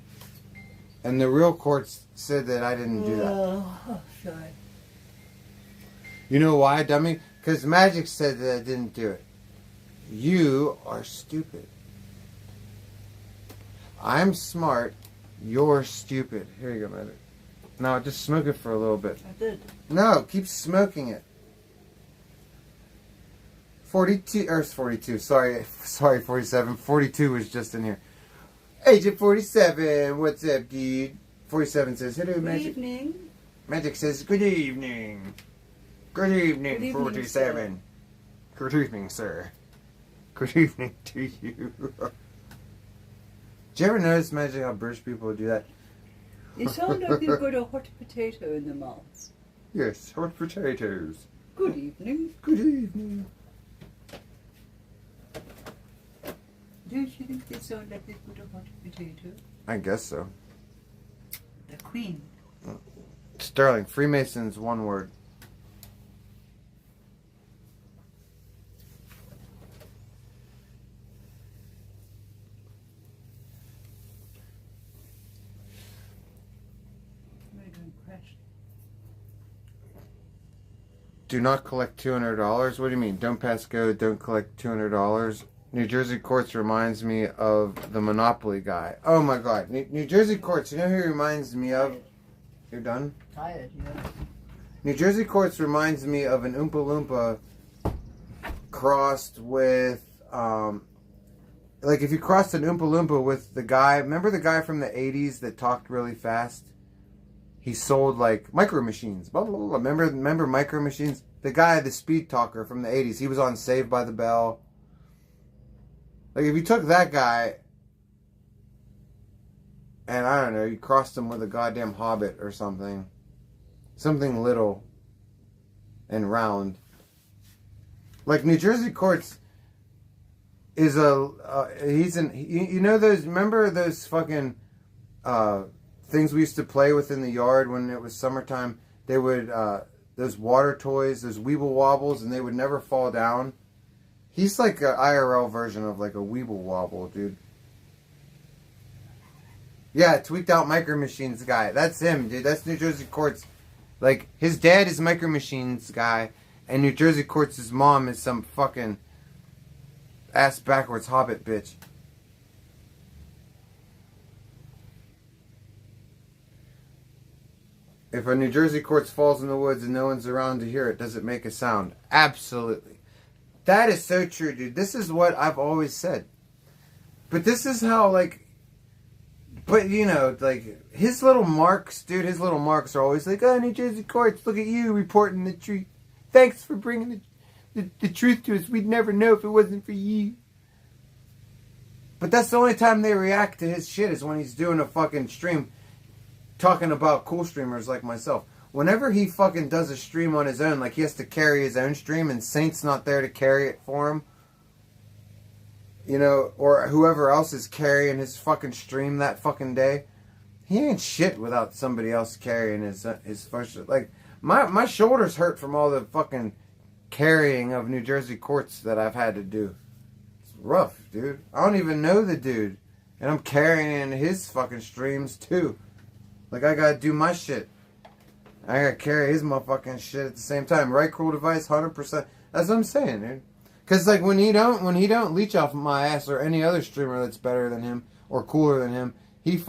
Speaker 1: And the real courts said that I didn't do that.
Speaker 2: Oh, sorry.
Speaker 1: You know why, dummy? Because Magic said that I didn't do it. You are stupid. I'm smart, You're stupid. Here you go, Magic. No, just smoke it for a little bit.
Speaker 2: I did.
Speaker 1: No, keep smoking it. 42, or 42, sorry, 47. 42 was just in here. Agent 47, what's up, dude? 47 says, hello,
Speaker 2: Good
Speaker 1: Magic.
Speaker 2: evening.
Speaker 1: Magic says, good evening. Good evening,
Speaker 2: Good evening,
Speaker 1: 47. Good evening, sir. Good evening to you. Do you ever notice, Magic, how British people do that?
Speaker 2: You sound like you've got a hot potato in the mouth.
Speaker 1: Yes, hot potatoes.
Speaker 2: Good evening.
Speaker 1: Good evening.
Speaker 2: Don't you think they sound like they've got a hot potato?
Speaker 1: I guess so.
Speaker 2: The Queen.
Speaker 1: Sterling, Freemasons, one word. Do not collect $200. What do you mean? Don't pass go, don't collect $200. New Jersey courts reminds me of the Monopoly guy. Oh my god. New Jersey courts, you know who he reminds me of? You're done?
Speaker 2: Tired, yeah.
Speaker 1: New Jersey courts reminds me of an Oompa Loompa crossed with, like if you crossed an Oompa Loompa with the guy, remember the guy from the 80s that talked really fast? He sold like micro machines. Blah, blah, blah. Remember micro machines? The guy, the speed talker from the 80s. He was on Saved by the Bell. Like if you took that guy and I don't know, you crossed him with a goddamn hobbit or something. Something little and round. Like New Jersey courts is you know those, remember those fucking things we used to play with in the yard when it was summertime? They would, those water toys, those Weeble Wobbles, and they would never fall down. He's like an IRL version of like a Weeble Wobble, dude. Yeah, tweaked out Micro Machines guy. That's him, dude. That's New Jersey courts. Like, his dad is Micro Machines guy, and New Jersey courts' mom is some fucking ass backwards hobbit bitch. If a New Jersey courts falls in the woods and no one's around to hear it, does it make a sound? Absolutely. That is so true, dude. This is what I've always said. But this is how, like... But, you know, like, his little marks, dude, his little marks are always like, oh, New Jersey courts, look at you reporting the truth. Thanks for bringing the truth to us. We'd never know if it wasn't for you. But that's the only time they react to his shit is when he's doing a fucking stream talking about cool streamers like myself. Whenever he fucking does a stream on his own, like he has to carry his own stream and Saint's not there to carry it for him, you know, or whoever else is carrying his fucking stream that fucking day, he ain't shit without somebody else carrying his first. Like, my shoulders hurt from all the fucking carrying of New Jersey courts that I've had to do. It's rough, dude. I don't even know the dude, and I'm carrying his fucking streams too. Like, I gotta do my shit. I gotta carry his motherfucking shit at the same time. Right, Cruel Device, 100%. That's what I'm saying, dude. Cause like when he don't leech off my ass or any other streamer that's better than him or cooler than him, he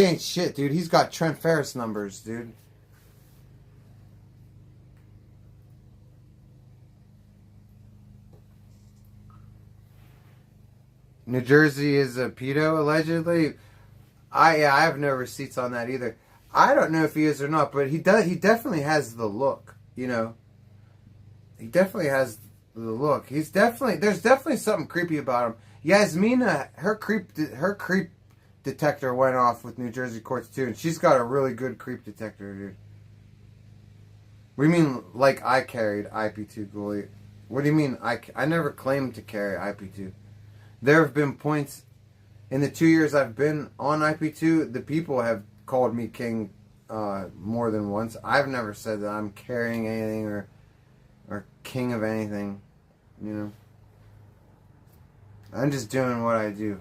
Speaker 1: ain't shit, dude. He's got Trent Ferris numbers, dude. New Jersey is a pedo, allegedly. I have no receipts on that either. I don't know if he is or not, but he definitely has the look, you know. He definitely has the look. There's definitely something creepy about him. Yasmina, her creep detector went off with New Jersey courts too, and she's got a really good creep detector, dude. What do you mean, like I carried IP2, Ghoulie? What do you mean, I never claimed to carry IP2. There have been points in the 2 years I've been on IP2, the people have called me king more than once. I've never said that I'm carrying anything or king of anything, you know. I'm just doing what I do.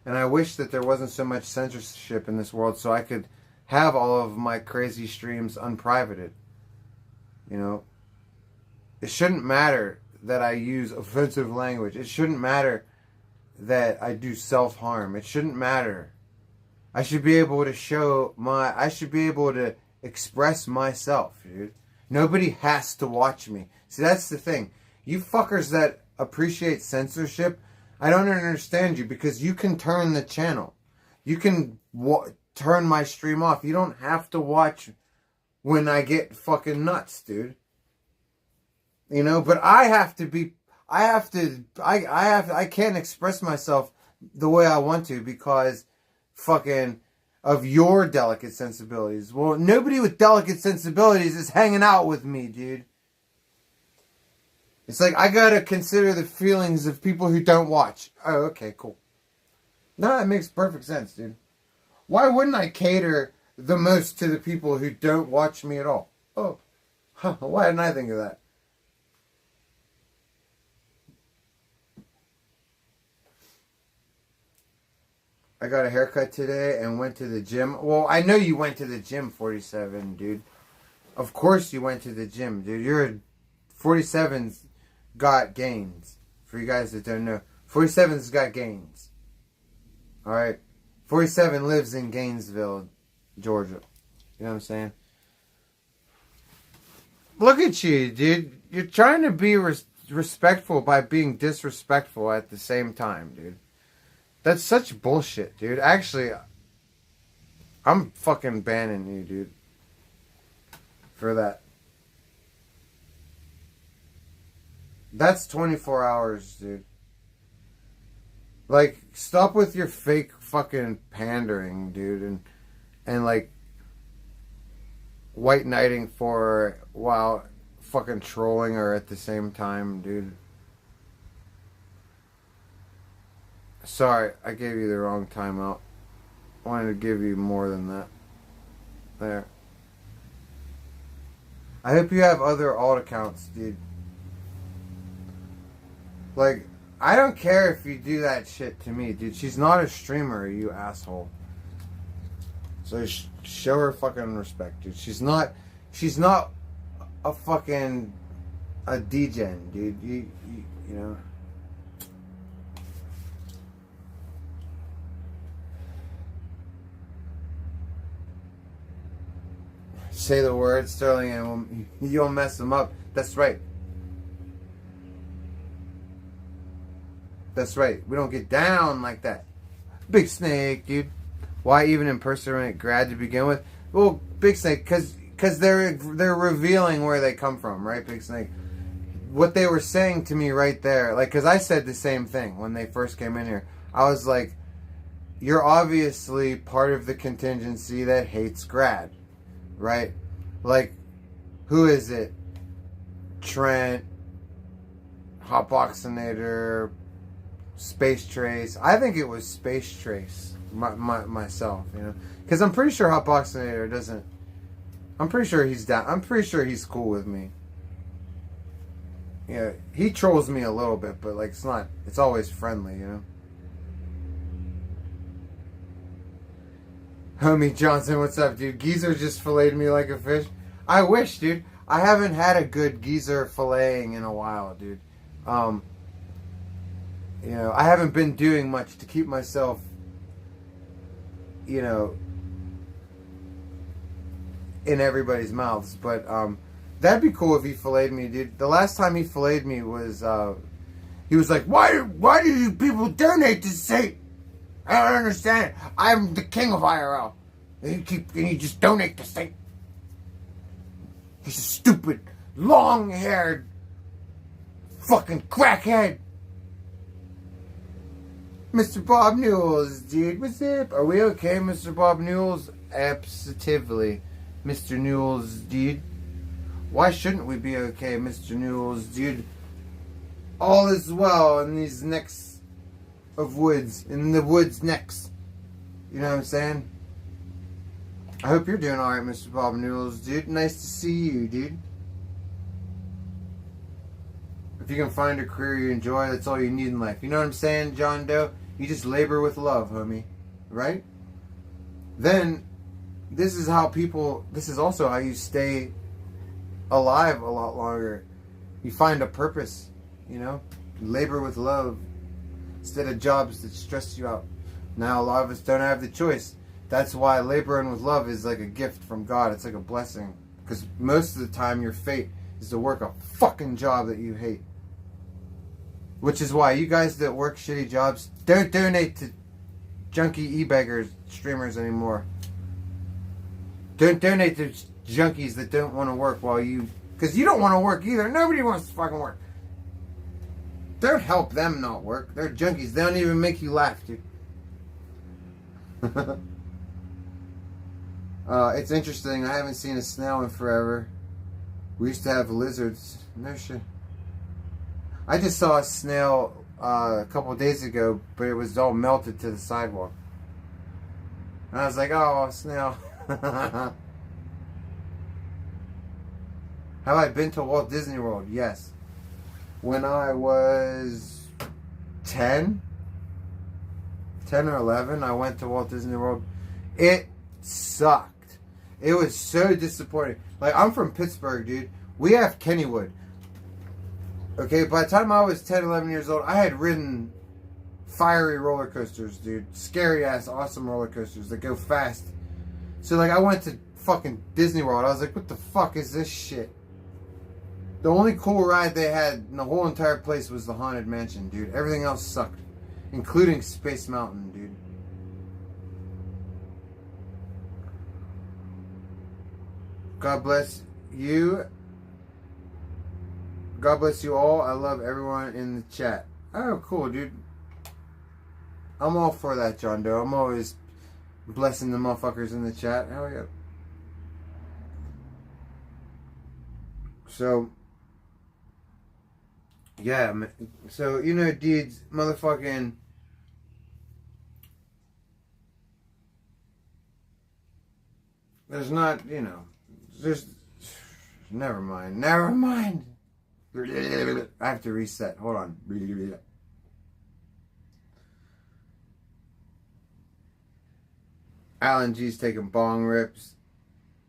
Speaker 1: And I wish that there wasn't so much censorship in this world so I could have all of my crazy streams unprivated. You know, it shouldn't matter that I use offensive language. It shouldn't matter that I do self-harm. It shouldn't matter. I should be able to I should be able to express myself, dude. Nobody has to watch me. See, that's the thing. You fuckers that appreciate censorship, I don't understand you, because you can turn the channel. You can turn my stream off. You don't have to watch when I get fucking nuts, dude. You know, but I can't express myself the way I want to because fucking of your delicate sensibilities. Well, nobody with delicate sensibilities is hanging out with me, dude. It's like, I gotta consider the feelings of people who don't watch. Oh, okay, cool. No, that makes perfect sense, dude. Why wouldn't I cater the most to the people who don't watch me at all? Oh, huh, why didn't I think of that? I got a haircut today and went to the gym. Well, I know you went to the gym, 47, dude. Of course you went to the gym, dude. You're 47's got gains. For you guys that don't know, 47's got gains. Alright? 47 lives in Gainesville, Georgia. You know what I'm saying? Look at you, dude. You're trying to be respectful by being disrespectful at the same time, dude. That's such bullshit, dude. Actually, I'm fucking banning you, dude. For that. That's 24 hours, dude. Like, stop with your fake fucking pandering, dude. And like, white knighting for while fucking trolling her at the same time, dude. Sorry, I gave you the wrong timeout. I wanted to give you more than that. There. I hope you have other alt accounts, dude. Like, I don't care if you do that shit to me, dude. She's not a streamer, you asshole. So show her fucking respect, dude. She's not a fucking a degen, dude. You know. Say the word, Sterling, and you'll mess them up. That's right. That's right. We don't get down like that. Big Snake, dude. Why even impersonate Grad to begin with? Well, Big Snake, because they're revealing where they come from, right, Big Snake? What they were saying to me right there, like, because I said the same thing when they first came in here. I was like, you're obviously part of the contingency that hates Grad. Right? Like, who is it? Trent, Hotboxinator, Space Trace. I think it was Space Trace myself, you know? Because I'm pretty sure Hotboxinator doesn't... I'm pretty sure he's down. I'm pretty sure he's cool with me. Yeah, he trolls me a little bit, but, like, it's not... It's always friendly, you know? Homie Johnson, what's up, dude? Geyser just filleted me like a fish. I wish, dude. I haven't had a good Geyser filleting in a while, dude. You know, I haven't been doing much to keep myself, you know, in everybody's mouths. But that'd be cool if he filleted me, dude. The last time he filleted me was, he was like, why do you people donate to Satan? I don't understand it. I'm the king of IRL. And you just donate to Satan. He's a stupid, long-haired, fucking crackhead. Mr. Bob Newells, dude. What's up? Are we okay, Mr. Bob Newells? Absolutely. Mr. Newells, dude. Why shouldn't we be okay, Mr. Newells, dude? All is well in these necks of woods. In the woods next. You know what I'm saying? I hope you're doing alright, Mr. Bob Newells, dude. Nice to see you, dude. If you can find a career you enjoy, that's all you need in life. You know what I'm saying, John Doe? You just labor with love, homie. Right? Then, this is also how you stay alive a lot longer. You find a purpose, you know? Labor with love. instead of jobs that stress you out. Now a lot of us don't have the choice. That's why laboring with love is like a gift from God. It's like a blessing. Because most of the time your fate is to work a fucking job that you hate. Which is why you guys that work shitty jobs, don't donate to junkie e-beggars streamers anymore. Don't donate to junkies that don't want to work while you... Because you don't want to work either. Nobody wants to fucking work. Don't help them not work. They're junkies. They don't even make you laugh, dude. It's interesting. I haven't seen a snail in forever. We used to have lizards. No shit. I just saw a snail a couple days ago, but it was all melted to the sidewalk. And I was like, oh, a snail. Have I been to Walt Disney World? Yes. When I was 10 or 11, I went to Walt Disney World. It sucked. It was so disappointing. Like, I'm from Pittsburgh, dude. We have Kennywood. Okay, by the time I was 10, 11 years old, I had ridden fiery roller coasters, dude. Scary ass, awesome roller coasters that go fast. So, like, I went to fucking Disney World. I was like, what the fuck is this shit? The only cool ride they had in the whole entire place was the Haunted Mansion, dude. Everything else sucked. Including Space Mountain, dude. God bless you. God bless you all. I love everyone in the chat. Oh, cool, dude. I'm all for that, John Doe. I'm always blessing the motherfuckers in the chat. Hell yeah. So, yeah, so, you know, dudes, motherfucking... There's not, you know, there's... Never mind. Never mind. I have to reset. Hold on. Alan G's taking bong rips.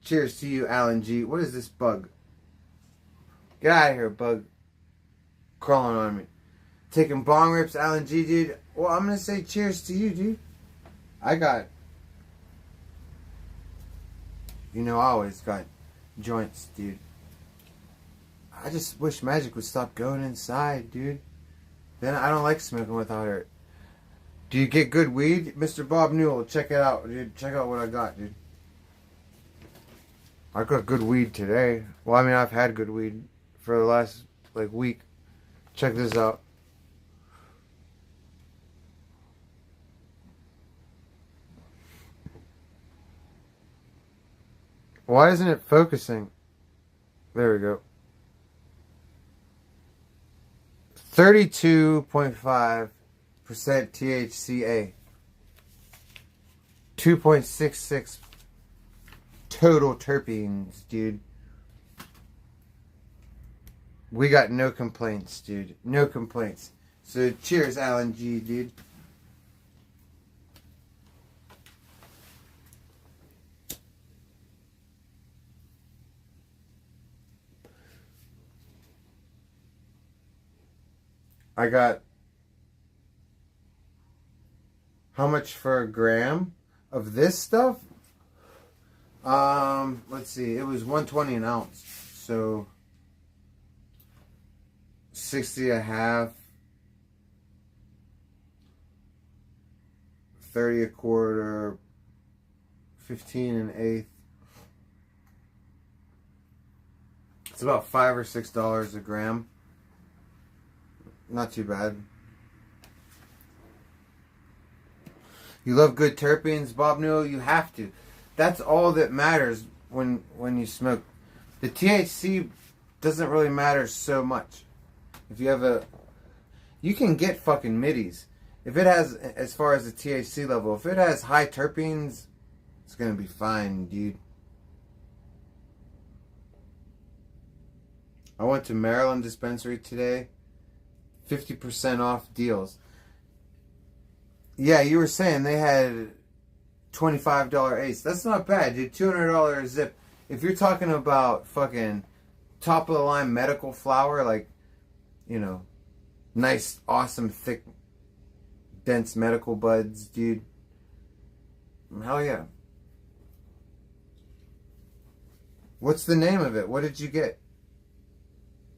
Speaker 1: Cheers to you, Alan G. What is this bug? Get out of here, bug. Crawling on me. Taking bong rips, Alan G, dude. Well, I'm going to say cheers to you, dude. I always got joints, dude. I just wish magic would stop going inside, dude. Then I don't like smoking without it. Do you get good weed? Mr. Bob Newell, check it out, dude. Check out what I got, dude. I got good weed today. Well, I mean, I've had good weed for the last, like, week. Check this out. Why isn't it focusing? There we go. 32.5% THCA. 2.66 total terpenes, dude. We got no complaints, dude. No complaints. So cheers, Alan G, dude. I got how much for a gram of this stuff? Let's see. It was $1.20 an ounce. So 60 a half, 30 a quarter, 15 an eighth. It's about $5 or $6 a gram. Not too bad. You love good terpenes, Bob Newell? You have to. That's all that matters when you smoke. The THC doesn't really matter so much. If you have you can get fucking middies. If it has, as far as the THC level, if it has high terpenes, it's gonna be fine, dude. I went to Maryland dispensary today. 50% off deals. Yeah, you were saying they had $25 ace. That's not bad, dude. $200 zip. If you're talking about fucking top of the line medical flower, like, you know, nice, awesome, thick dense medical buds, dude. Hell yeah. What's the name of it? What did you get?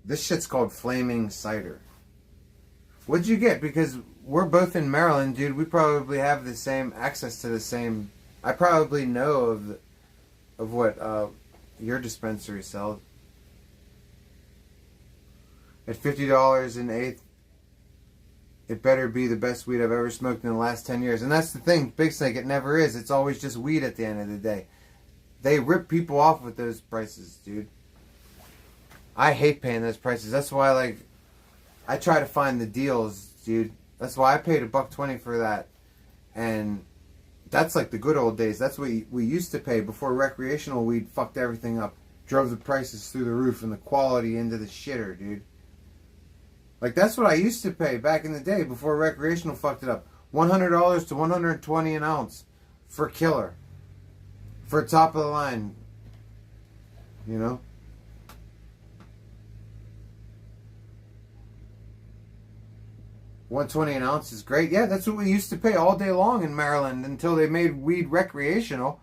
Speaker 1: This shit's called Flaming Cider. What'd you get? Because we're both in Maryland, dude. We probably have the same access to the same. I probably know of what your dispensary sells. At $50 an eighth, it better be the best weed I've ever smoked in the last 10 years. And that's the thing, Big Snake, it never is. It's always just weed at the end of the day. They rip people off with those prices, dude. I hate paying those prices. That's why, like, I try to find the deals, dude. That's why I paid $1.20 for that. And that's like the good old days. That's what we used to pay before recreational weed fucked everything up. Drove the prices through the roof and the quality into the shitter, dude. Like, that's what I used to pay back in the day before recreational fucked it up. $100 to $120 an ounce for killer. For top of the line. You know? $120 an ounce is great. Yeah, that's what we used to pay all day long in Maryland until they made weed recreational.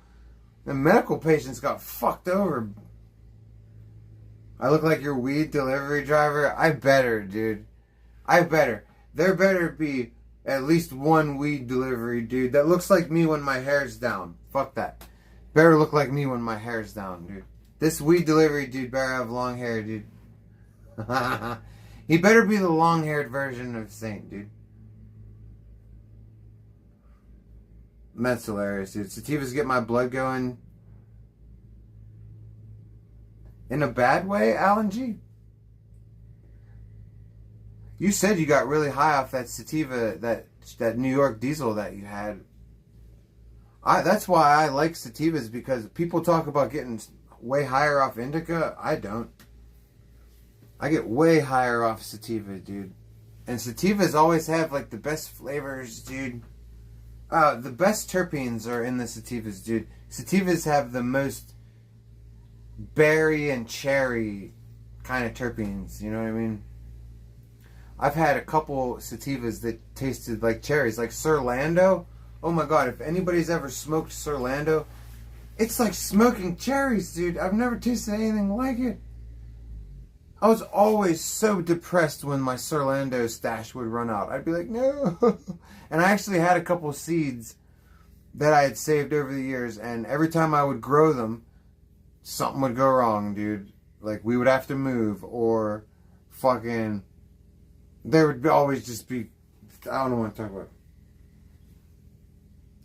Speaker 1: The medical patients got fucked over. I look like your weed delivery driver? I better, dude. I better. There better be at least one weed delivery dude that looks like me when my hair's down. Fuck that. Better look like me when my hair's down, dude. This weed delivery dude better have long hair, dude. He better be the long-haired version of Saint, dude. That's hilarious, dude. Sativas get my blood going. In a bad way, Alan G? You said you got really high off that sativa, that New York diesel that you had. That's why I like sativas, because people talk about getting way higher off indica. I don't. I get way higher off sativa, dude. And sativas always have, like, the best flavors, dude. The best terpenes are in the sativas, dude. Sativas have the most berry and cherry kind of terpenes, you know what I mean? I've had a couple sativas that tasted like cherries, like Sir Lando. Oh my god, if anybody's ever smoked Sir Lando, it's like smoking cherries, dude. I've never tasted anything like it. I was always so depressed when my Sir Lando stash would run out. I'd be like, no. And I actually had a couple of seeds that I had saved over the years, and every time I would grow them, something would go wrong, dude. Like, we would have to move, or fucking, there would always just be, I don't know what to talk about.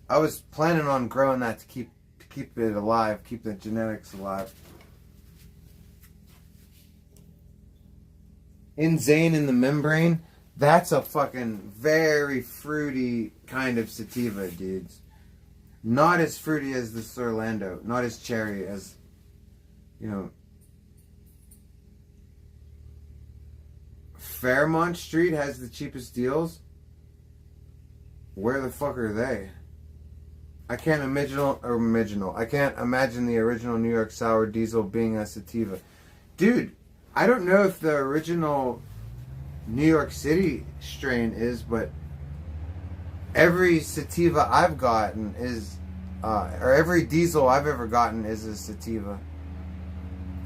Speaker 1: I was planning on growing that to keep it alive, keep the genetics alive. Insane in the membrane, that's a fucking very fruity kind of sativa, dudes. Not as fruity as the Sir Lando, not as cherry as, you know. Fairmont Street has the cheapest deals. Where the fuck are they? I can't I can't imagine the original New York Sour Diesel being a sativa. Dude, I don't know if the original New York City strain is, but every sativa I've gotten is, or every diesel I've ever gotten is a sativa.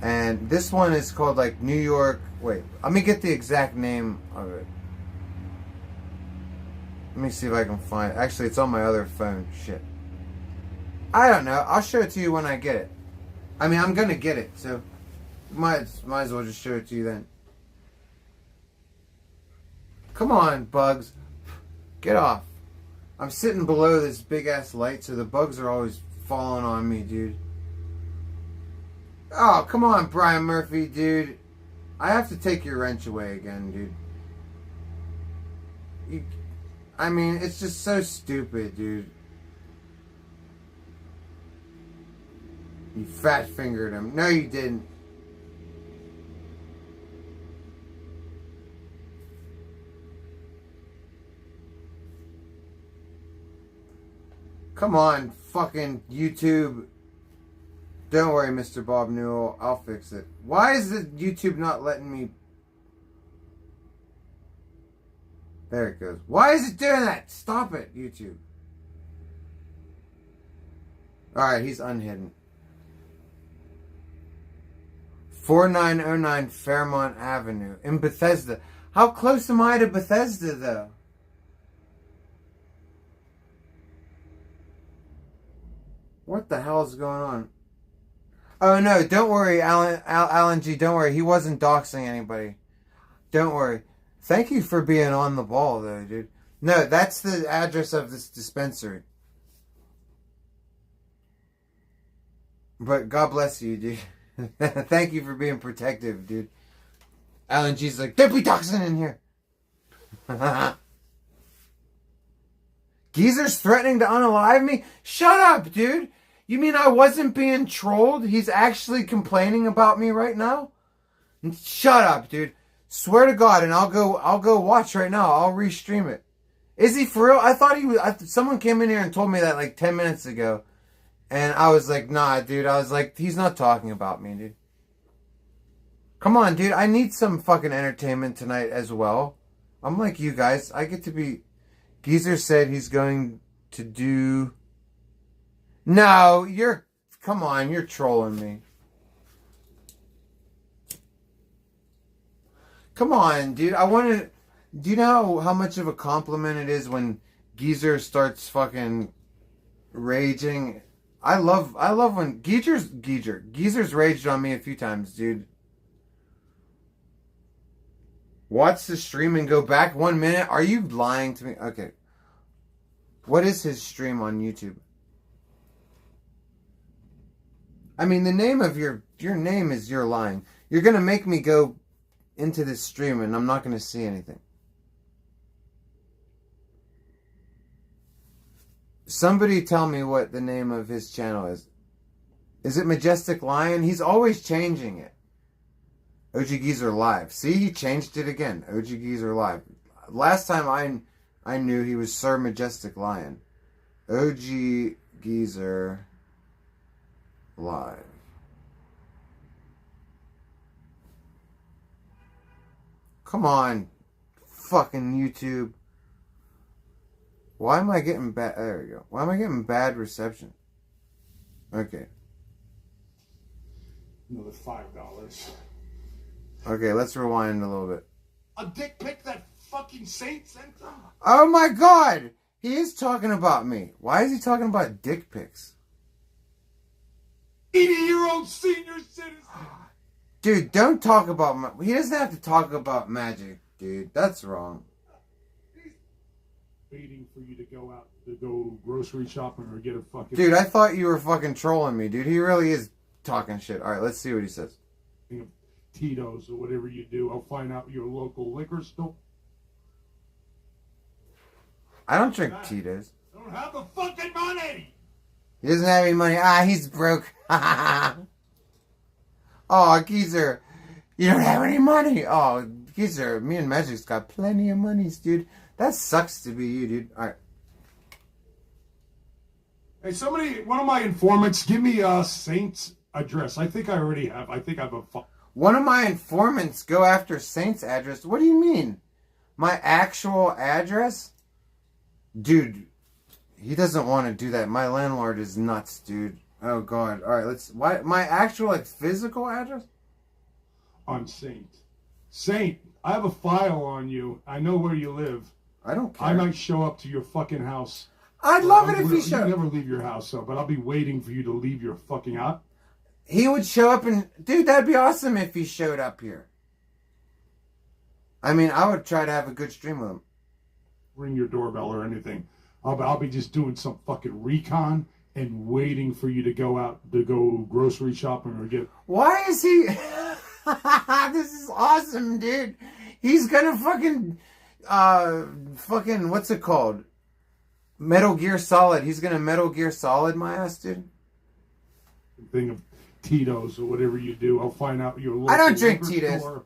Speaker 1: And this one is called, like, New York, wait, let me get the exact name of it. Let me see if I can find it. Actually, it's on my other phone. Shit. I don't know. I'll show it to you when I get it. I mean, I'm gonna get it, so might as well just show it to you then. Come on, bugs. Get off. I'm sitting below this big-ass light, so the bugs are always falling on me, dude. Oh, come on, Brian Murphy, dude. I have to take your wrench away again, dude. I mean, it's just so stupid, dude. You fat-fingered him. No, you didn't. Come on, fucking YouTube. Don't worry, Mr. Bob Newell. I'll fix it. Why is the YouTube not letting me There it goes. Why is it doing that? Stop it, YouTube. Alright, he's unhidden. 4909 Fairmont Avenue in Bethesda. How close am I to Bethesda, though? What the hell is going on? Oh, no, don't worry, Alan G. Don't worry. He wasn't doxing anybody. Don't worry. Thank you for being on the ball, though, dude. No, that's the address of this dispensary. But God bless you, dude. Thank you for being protective, dude. Alan G's like, don't be doxing in here. Geyser's threatening to unalive me? Shut up, dude. You mean I wasn't being trolled? He's actually complaining about me right now? Shut up, dude. Swear to God, and I'll go watch right now. I'll restream it. Is he for real? I thought he was. Someone came in here and told me that like 10 minutes ago. And I was like, nah, dude. I was like, he's not talking about me, dude. Come on, dude. I need some fucking entertainment tonight as well. I'm like you guys. I get to be... Geyser said he's going to do... No, you're... Come on, you're trolling me. Come on, dude. I want to... Do you know how much of a compliment it is when Geyser starts fucking raging? I love when Geyser's raged on me a few times, dude. Watch the stream and go back 1 minute? Are you lying to me? Okay. What is his stream on YouTube? I mean, the name of your name is You're Lying. You're going to make me go into this stream and I'm not going to see anything. Somebody tell me what the name of his channel is. Is it Majestic Lion? He's always changing it. OG Geyser Live. See, he changed it again. OG Geyser Live. Last time I knew he was Sir Majestic Lion. OG Geyser Live. Come on, fucking YouTube. Why am I getting bad? There we go. Why am I getting bad reception? Okay.
Speaker 11: Another $5.
Speaker 1: Okay, let's rewind a little bit.
Speaker 11: A dick pic that fucking saint sent them?
Speaker 1: Oh my God! He is talking about me. Why is he talking about dick pics?
Speaker 11: 80-year-old senior citizen.
Speaker 1: Dude, don't talk about... He doesn't have to talk about magic, dude. That's wrong.
Speaker 11: Waiting for you to go out to go grocery shopping or get a fucking...
Speaker 1: Dude, I thought you were fucking trolling me, dude. He really is talking shit. Alright, let's see what he says.
Speaker 11: Tito's or whatever you do. I'll find out your local liquor store.
Speaker 1: I don't drink Tito's.
Speaker 11: I don't have the fucking money!
Speaker 1: He doesn't have any money. Ah, he's broke. Oh, Geyser, you don't have any money. Oh, Geyser, me and Magic's got plenty of monies, dude. That sucks to be you, dude. All right.
Speaker 11: Hey, somebody, one of my informants, give me Saint's address. I think I already have. I think I have a...
Speaker 1: One of my informants go after Saint's address? What do you mean? My actual address? Dude, he doesn't want to do that. My landlord is nuts, dude. Oh, God. All right, let's... Why? My actual, like, physical address?
Speaker 11: On Saint. Saint, I have a file on you. I know where you live.
Speaker 1: I don't care.
Speaker 11: I might show up to your fucking house.
Speaker 1: I'd love it if he showed...
Speaker 11: You never leave your house, though, but I'll be waiting for you to leave your fucking house.
Speaker 1: He would show up and... Dude, that'd be awesome if he showed up here. I mean, I would try to have a good stream with him.
Speaker 11: Ring your doorbell or anything. I'll be just doing some fucking recon and waiting for you to go out to go grocery shopping or get...
Speaker 1: Why is he... This is awesome, dude. He's gonna fucking... what's it called? Metal Gear Solid. He's gonna Metal Gear Solid my ass, dude.
Speaker 11: Thing of Tito's or whatever you do. I'll find out your local...
Speaker 1: I don't drink Tito's.
Speaker 11: Store.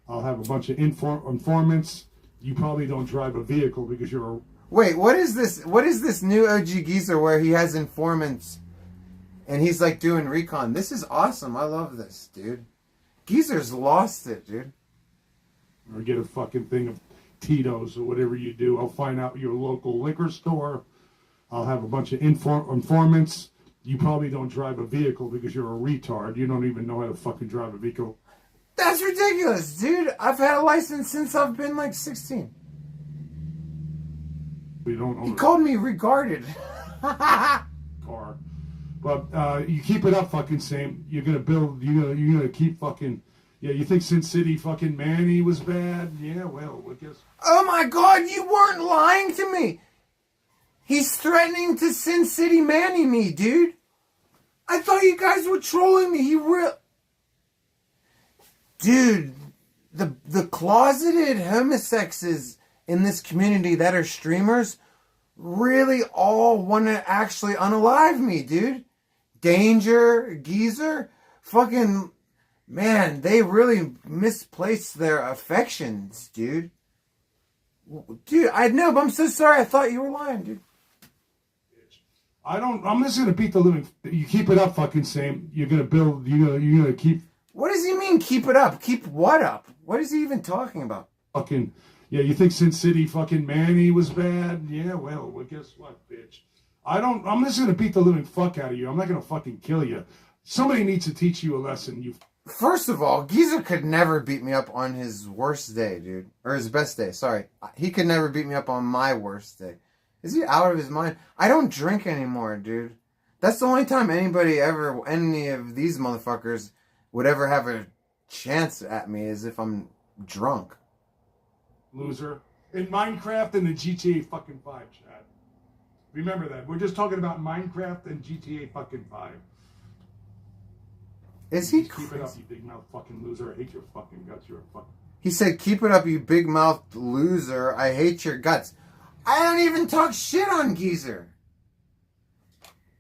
Speaker 11: I'll have a bunch of informants. You probably don't drive a vehicle because you're...
Speaker 1: Wait, what is this? What is this new OG Geyser where he has informants and he's like doing recon? This is awesome. I love this, dude. Geyser's lost it, dude.
Speaker 11: Or get a fucking thing of Tito's or whatever you do. I'll find out your local liquor store. I'll have a bunch of informants. You probably don't drive a vehicle because you're a retard. You don't even know how to fucking drive a vehicle.
Speaker 1: That's ridiculous, dude. I've had a license since I've been like 16.
Speaker 11: We don't own
Speaker 1: He called me regarded.
Speaker 11: car. But you keep it up, fucking Sam. You're gonna build. You're gonna keep fucking. Yeah, you think Sin City fucking Manny was bad? Yeah, well, I guess.
Speaker 1: Oh my God, you weren't lying to me. He's threatening to Sin City Manny me, dude. I thought you guys were trolling me. Dude, the closeted homosexes in this community that are streamers really all want to actually unalive me, dude. Danger, Geyser, fucking, man, they really misplaced their affections, dude. Dude, I know, but I'm so sorry. I thought you were lying, dude.
Speaker 11: I'm just gonna beat the living. You keep it up, fucking Sam. You're gonna build. You're gonna keep.
Speaker 1: What does he mean? Keep it up. Keep what up? What is he even talking about?
Speaker 11: Fucking. Yeah, you think Sin City fucking Manny was bad? Yeah, well, guess what, bitch? I'm just gonna beat the living fuck out of you. I'm not gonna fucking kill you. Somebody needs to teach you a lesson.
Speaker 1: First of all, Geyser could never beat me up on his worst day, dude. Or his best day, sorry. He could never beat me up on my worst day. Is he out of his mind? I don't drink anymore, dude. That's the only time any of these motherfuckers would ever have a chance at me is if I'm drunk.
Speaker 11: Loser. In Minecraft and the GTA fucking 5, Chad. Remember that. We're just talking about Minecraft and GTA fucking 5.
Speaker 1: Is he
Speaker 11: Keep it up, you big mouth fucking loser. I hate your fucking guts. You're a fucking...
Speaker 1: He said, keep it up, you big mouthed loser. I hate your guts. I don't even talk shit on Geyser.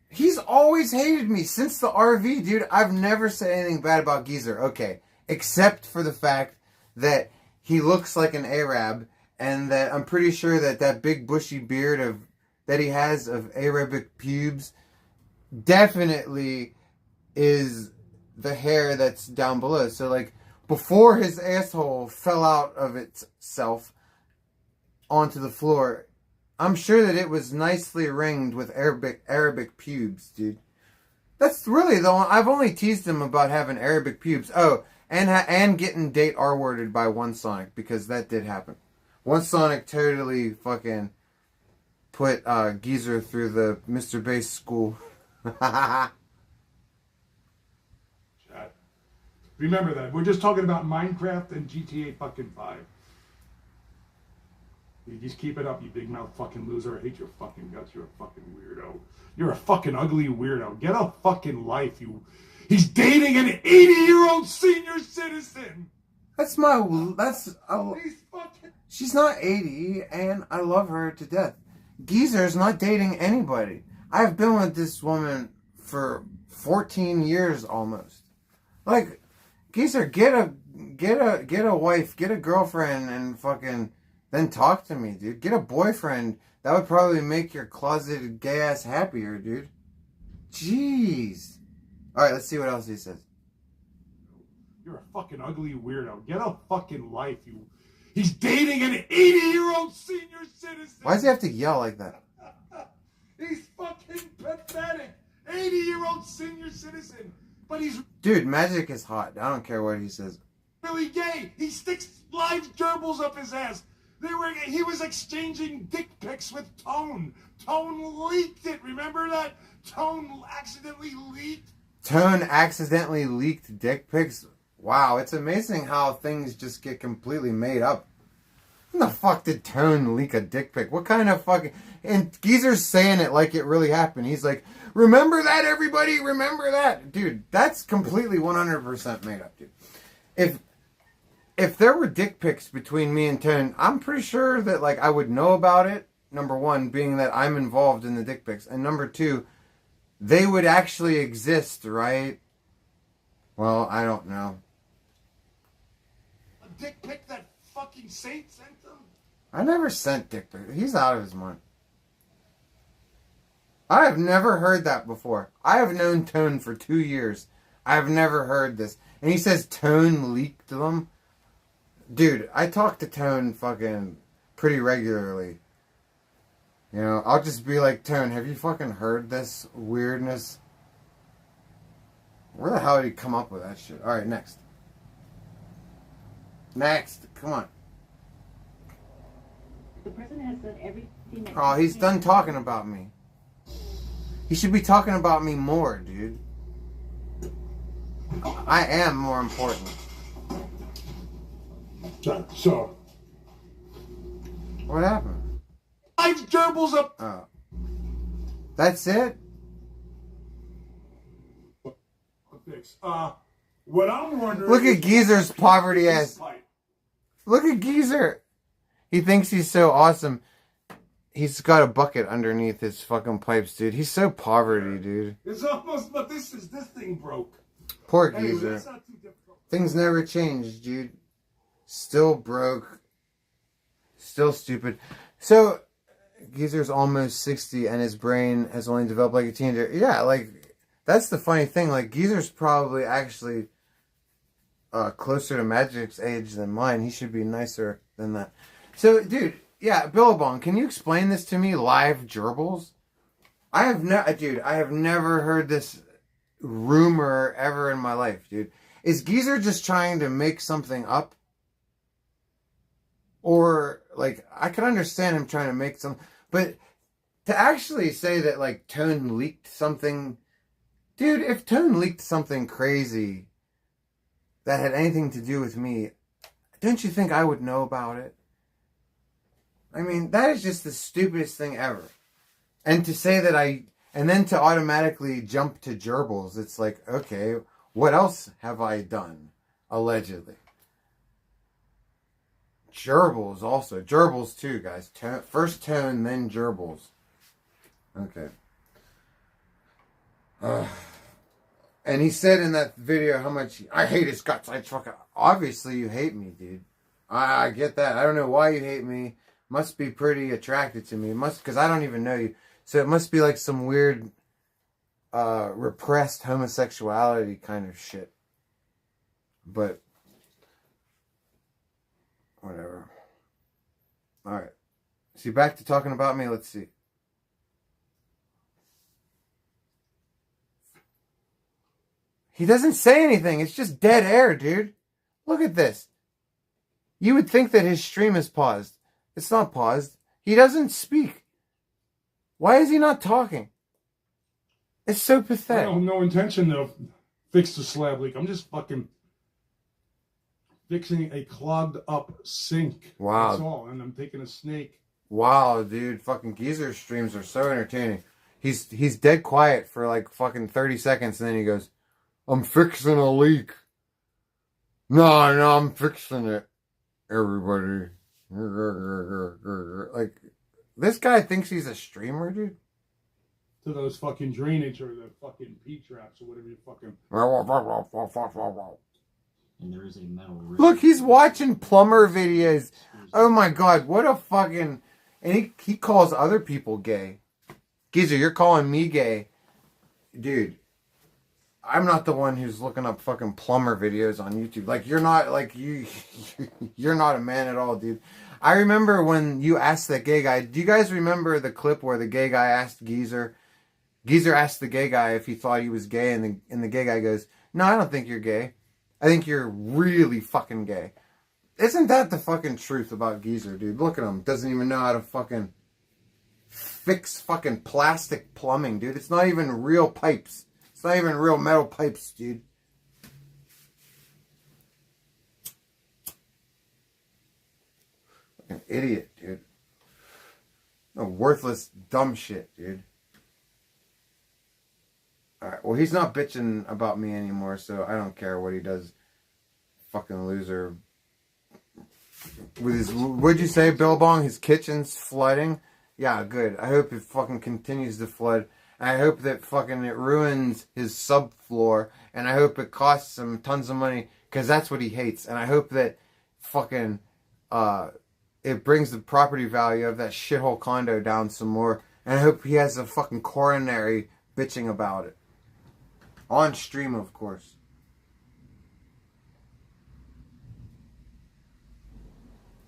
Speaker 1: He's always hated me since the RV, dude. I've never said anything bad about Geyser. Okay. Except for the fact that he looks like an Arab and that I'm pretty sure that big bushy beard that he has of Arabic pubes definitely is the hair that's down below. So like before his asshole fell out of itself onto the floor, I'm sure that it was nicely ringed with Arabic pubes, dude. That's really the one. I've only teased him about having Arabic pubes. Oh, and getting date R-worded by One Sonic, because that did happen. One Sonic totally fucking put Geyser through the Mr. Bass school.
Speaker 11: Remember that. We're just talking about Minecraft and GTA fucking 5. You just keep it up, you big mouth fucking loser. I hate your fucking guts. You're a fucking weirdo. You're a fucking ugly weirdo. Get a fucking life, you. He's dating an 80-year-old senior citizen.
Speaker 1: She's not 80, and I love her to death. Geyser's not dating anybody. I've been with this woman for 14 years almost. Like, Geyser, get a wife, get a girlfriend, and fucking then talk to me, dude. Get a boyfriend. That would probably make your closeted gay ass happier, dude. Jeez. Alright, let's see what else he says.
Speaker 11: You're a fucking ugly weirdo. Get a fucking life, you. He's dating an 80-year-old senior citizen.
Speaker 1: Why does he have to yell like that?
Speaker 11: He's fucking pathetic. 80-year-old senior citizen. But he's...
Speaker 1: Dude, Magic is hot. I don't care what he says.
Speaker 11: Really gay. He sticks live gerbils up his ass. He was exchanging dick pics with Tone. Tone leaked it. Remember that? Tone accidentally leaked.
Speaker 1: Tone accidentally leaked dick pics? Wow, it's amazing how things just get completely made up. When the fuck did Tone leak a dick pic? What kind of fucking... And Geyser's saying it like it really happened. He's like, remember that, everybody? Remember that? Dude, that's completely 100% made up, dude. If there were dick pics between me and Tone, I'm pretty sure that like I would know about it. Number one, being that I'm involved in the dick pics. And number two, they would actually exist, right? Well, I don't know.
Speaker 11: A dick pic that fucking Saint sent him?
Speaker 1: I never sent dick pics. He's out of his mind. I have never heard that before. I have known Tone for 2 years. I have never heard this. And he says Tone leaked them? Dude, I talk to Tone fucking pretty regularly. You know, I'll just be like, Tone, have you fucking heard this weirdness? Where the hell did he come up with that shit? Alright, next. Next, come on.
Speaker 12: The president has done everything that
Speaker 1: Oh, he's done talking about me. He should be talking about me more, dude. I am more important.
Speaker 11: So.
Speaker 1: What happened?
Speaker 11: 5 gerbils up.
Speaker 1: Oh. That's it?
Speaker 11: What I'm wondering.
Speaker 1: Look at Geyser's poverty ass. Look at Geyser. He thinks he's so awesome. He's got a bucket underneath his fucking pipes, dude. He's so poverty, dude.
Speaker 11: It's almost, but this thing broke.
Speaker 1: Poor
Speaker 11: Anyway,
Speaker 1: Geyser.
Speaker 11: that's not too difficult.
Speaker 1: Things never changed, dude. Still broke. Still stupid. So, Geyser's almost 60 and his brain has only developed like a teenager. Yeah, like, that's the funny thing. Like, Geyser's probably actually closer to Magic's age than mine. He should be nicer than that. So, dude, yeah, Billabong, can you explain this to me? Live gerbils? I have never heard this rumor ever in my life, dude. Is Geyser just trying to make something up? Or, like, I could understand him trying to make some, but to actually say that, like, Tone leaked something, dude, if Tone leaked something crazy that had anything to do with me, don't you think I would know about it? I mean, that is just the stupidest thing ever. And to say that and then to automatically jump to gerbils, it's like, okay, what else have I done? Allegedly. Gerbils also. Gerbils too, guys. First Tone, then gerbils. Okay. And he said in that video how much I hate his guts. Obviously you hate me, dude. I get that. I don't know why you hate me. Must be pretty attracted to me. Because I don't even know you. So it must be like some weird repressed homosexuality kind of shit. But whatever. Alright. See, back to talking about me. Let's see. He doesn't say anything. It's just dead air, dude. Look at this. You would think that his stream is paused. It's not paused. He doesn't speak. Why is he not talking? It's so pathetic.
Speaker 11: I have no intention to fix the slab leak. I'm just fucking fixing a clogged up sink.
Speaker 1: Wow.
Speaker 11: That's all. And I'm taking a snake.
Speaker 1: Wow, dude. Fucking Geyser streams are so entertaining. He's dead quiet for like fucking 30 seconds and then he goes, I'm fixing a leak. No, I'm fixing it. Everybody. Like, this guy thinks he's a streamer, dude.
Speaker 11: To those fucking drainage or the fucking P-traps or whatever you fucking...
Speaker 10: And there is a metal rig.
Speaker 1: Look, he's watching plumber videos. Oh my god, what a fucking... And he calls other people gay. Geyser, you're calling me gay. Dude, I'm not the one who's looking up fucking plumber videos on YouTube. Like, you're not, like, you're not a man at all, dude. I remember when you asked that gay guy, do you guys remember the clip where the gay guy asked Geyser asked the gay guy if he thought he was gay, and the gay guy goes, no, I don't think you're gay. I think you're really fucking gay. Isn't that the fucking truth about Geyser, dude? Look at him. Doesn't even know how to fucking fix fucking plastic plumbing, dude. It's not even real pipes. It's not even real metal pipes, dude. Fucking idiot, dude. No worthless, dumb shit, dude. Alright, well, he's not bitching about me anymore, so I don't care what he does. Fucking loser. With his, what'd you say, Billabong? His kitchen's flooding? Yeah, good. I hope it fucking continues to flood. I hope that fucking it ruins his subfloor. And I hope it costs him tons of money. Because that's what he hates. And I hope that fucking... it brings the property value of that shithole condo down some more. And I hope he has a fucking coronary bitching about it. On stream, of course.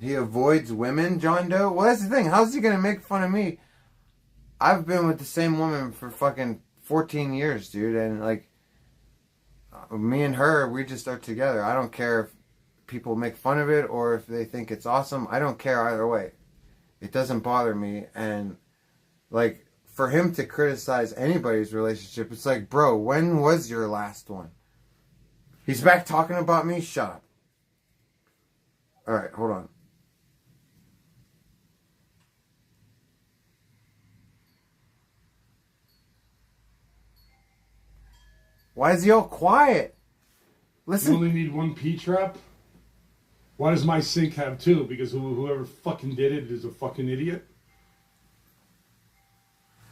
Speaker 1: He avoids women, John Doe? Well, that's the thing. How's he gonna make fun of me? I've been with the same woman for fucking 14 years, dude. And, like, me and her, we just are together. I don't care if people make fun of it or if they think it's awesome. I don't care either way. It doesn't bother me. And, like, for him to criticize anybody's relationship, it's like, bro, when was your last one? He's back talking about me? Shut up. Alright, hold on. Why is he all quiet? Listen.
Speaker 11: You only need one P-trap? Why does my sink have two? Because whoever fucking did it is a fucking idiot?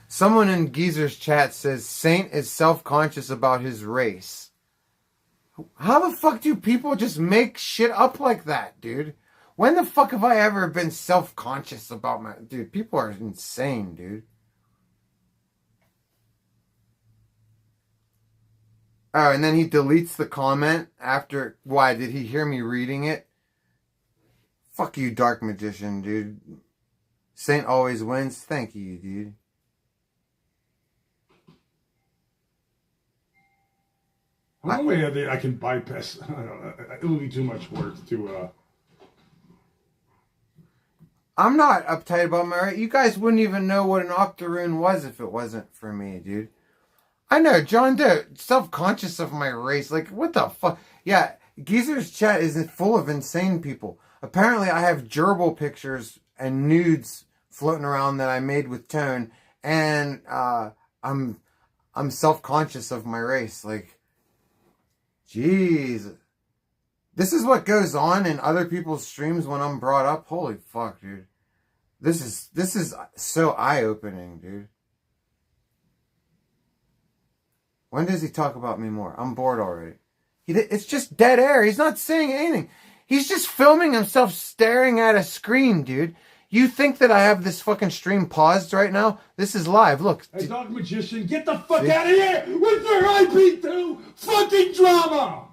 Speaker 1: Someone in Geyser's chat says Saint is self-conscious about his race. How the fuck do people just make shit up like that, dude? When the fuck have I ever been self-conscious about my... Dude, people are insane, dude. Oh, and then he deletes the comment after... Why, did he hear me reading it? Fuck you, Dark Magician, dude. Saint always wins. Thank you, dude.
Speaker 11: No way I can bypass... it will be too much work to...
Speaker 1: I'm not uptight about my right. You guys wouldn't even know what an octoroon was if it wasn't for me, dude. I know, John Doe, self-conscious of my race. Like, what the fuck? Yeah, Geyser's chat is full of insane people. Apparently, I have gerbil pictures and nudes floating around that I made with Tone, and I'm self-conscious of my race. Like, jeez. This is what goes on in other people's streams when I'm brought up. Holy fuck, dude. This is so eye-opening, dude. When does he talk about me more? I'm bored already. It's just dead air. He's not saying anything. He's just filming himself staring at a screen, dude. You think that I have this fucking stream paused right now? This is live. Look.
Speaker 11: Hey, Dark Magician, get the fuck out of here with your IP2 fucking drama!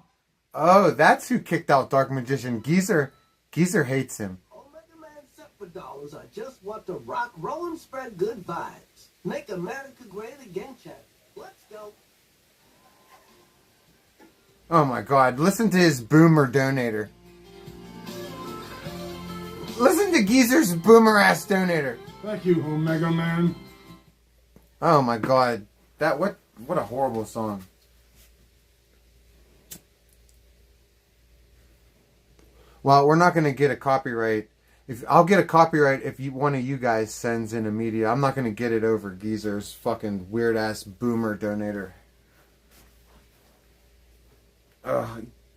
Speaker 1: Oh, that's who kicked out Dark Magician. Geyser hates him.
Speaker 13: Omega Man Super Dollars are just what the rock, roll, and spread good vibes. Make America great again, chat. Let's go.
Speaker 1: Oh my god, listen to his boomer donator. Listen to Geyser's boomer ass donator.
Speaker 11: Thank you, Omega Man.
Speaker 1: Oh my god. What a horrible song. Well, we're not gonna get a copyright. I'll get a copyright if one of you guys sends in a media. I'm not gonna get it over Geyser's fucking weird ass boomer donator.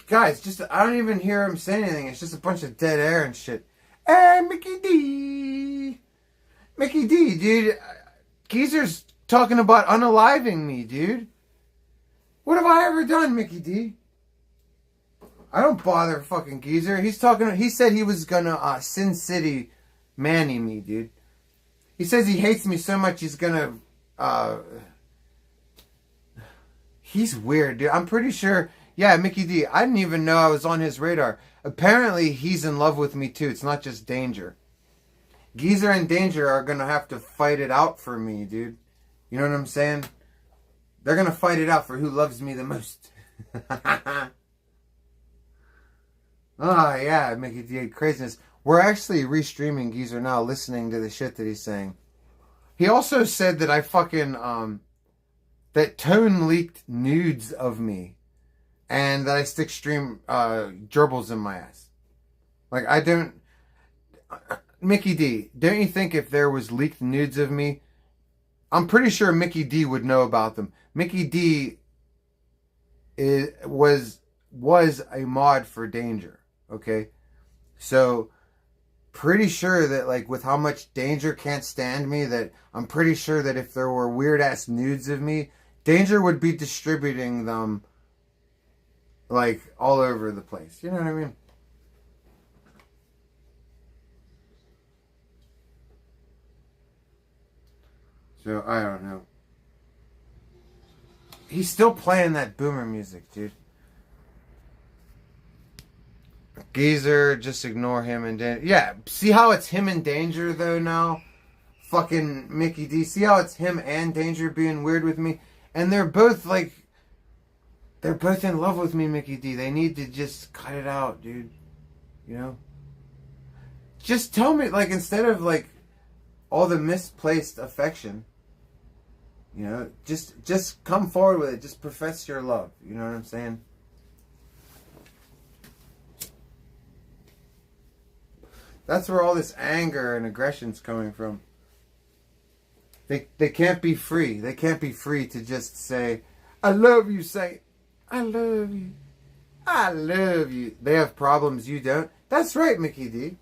Speaker 1: Guys, I don't even hear him say anything. It's just a bunch of dead air and shit. Hey, Mickey D! Mickey D, dude. Geyser's talking about unaliving me, dude. What have I ever done, Mickey D? I don't bother fucking Geyser. He said he was gonna Sin City Manny me, dude. He says he hates me so much he's gonna he's weird, dude. I'm pretty sure. Yeah, Mickey D, I didn't even know I was on his radar. Apparently, he's in love with me, too. It's not just Danger. Geyser and Danger are going to have to fight it out for me, dude. You know what I'm saying? They're going to fight it out for who loves me the most. Oh, yeah, Mickey D, craziness. We're actually restreaming Geyser now, listening to the shit that he's saying. He also said that I fucking, that Tone leaked nudes of me. And that I stick stream gerbils in my ass. Like, I don't... Mickey D, don't you think if there was leaked nudes of me, I'm pretty sure Mickey D would know about them. Mickey D was a mod for Danger, okay? So, pretty sure that, like, with how much Danger can't stand me, that I'm pretty sure that if there were weird-ass nudes of me, Danger would be distributing them like, all over the place. You know what I mean? So, I don't know. He's still playing that boomer music, dude. Geyser, just ignore him and Danger. Yeah, see how it's him and Danger though now? Fucking Mickey D. See how it's him and Danger being weird with me? And they're both like, they're both in love with me, Mickey D. They need to just cut it out, dude. You know? Just tell me, like, instead of like all the misplaced affection, you know, just come forward with it. Just profess your love. You know what I'm saying? That's where all this anger and aggression's coming from. They can't be free. They can't be free to just say, I love you, say, I love you. I love you. They have problems you don't. That's right, Mickey D.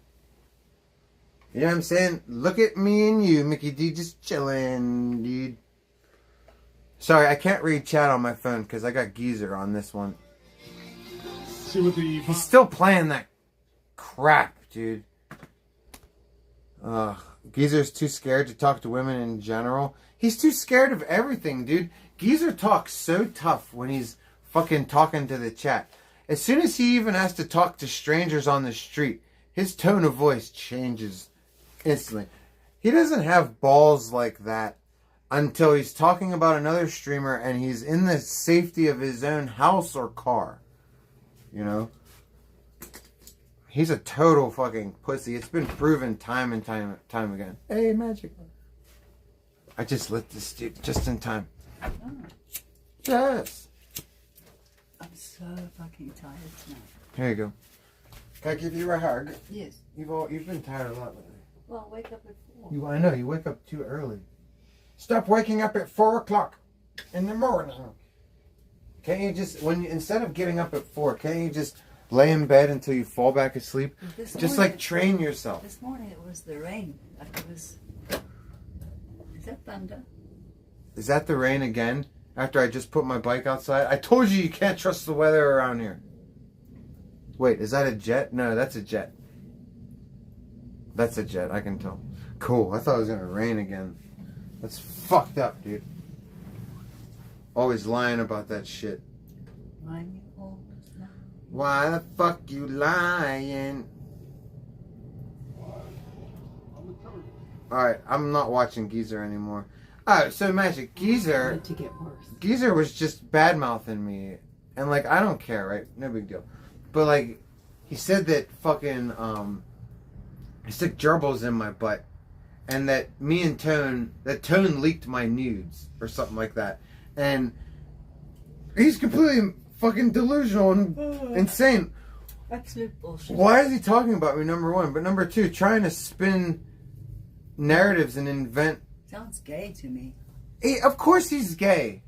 Speaker 1: You know what I'm saying? Look at me and you, Mickey D, just chilling, dude. Sorry, I can't read chat on my phone because I got Geyser on this one.
Speaker 11: See what the...
Speaker 1: He's still playing that crap, dude. Geyser's too scared to talk to women in general. He's too scared of everything, dude. Geyser talks so tough when he's fucking talking to the chat. As soon as he even has to talk to strangers on the street, his tone of voice changes instantly. He doesn't have balls like that until he's talking about another streamer and he's in the safety of his own house or car. You know? He's a total fucking pussy. It's been proven time and time again. Hey, Magic. I just lit this dude just in time.
Speaker 2: Oh.
Speaker 1: Yes.
Speaker 2: I'm so fucking tired tonight.
Speaker 1: Here you go. Can I give you a hug?
Speaker 2: Yes.
Speaker 1: You've been tired a lot lately.
Speaker 2: Well, wake up at 4.
Speaker 1: I know, you wake up too early. Stop waking up at 4 o'clock in the morning. Can't you just, instead of getting up at 4, can't you just lay in bed until you fall back asleep? Just like train yourself.
Speaker 2: This morning it was the rain. Like it was... Is that thunder?
Speaker 1: Is that the rain again? After I just put my bike outside? I told you can't trust the weather around here. Wait, is that a jet? No, that's a jet. That's a jet, I can tell. Cool, I thought it was going to rain again. That's fucked up, dude. Always lying about that shit. Why the fuck you lying? Alright, I'm not watching Geyser anymore. Alright, so Magic, Geyser...
Speaker 2: To get worse.
Speaker 1: Geyser was just bad-mouthing me. And, like, I don't care, right? No big deal. But, like, he said that fucking, I stick gerbils in my butt. And that me and Tone leaked my nudes. Or something like that. And he's completely fucking delusional and insane.
Speaker 2: Absolute bullshit.
Speaker 1: Why is he talking about me, number one? But number two, trying to spin narratives and invent...
Speaker 2: Sounds gay to me.
Speaker 1: Of course he's gay.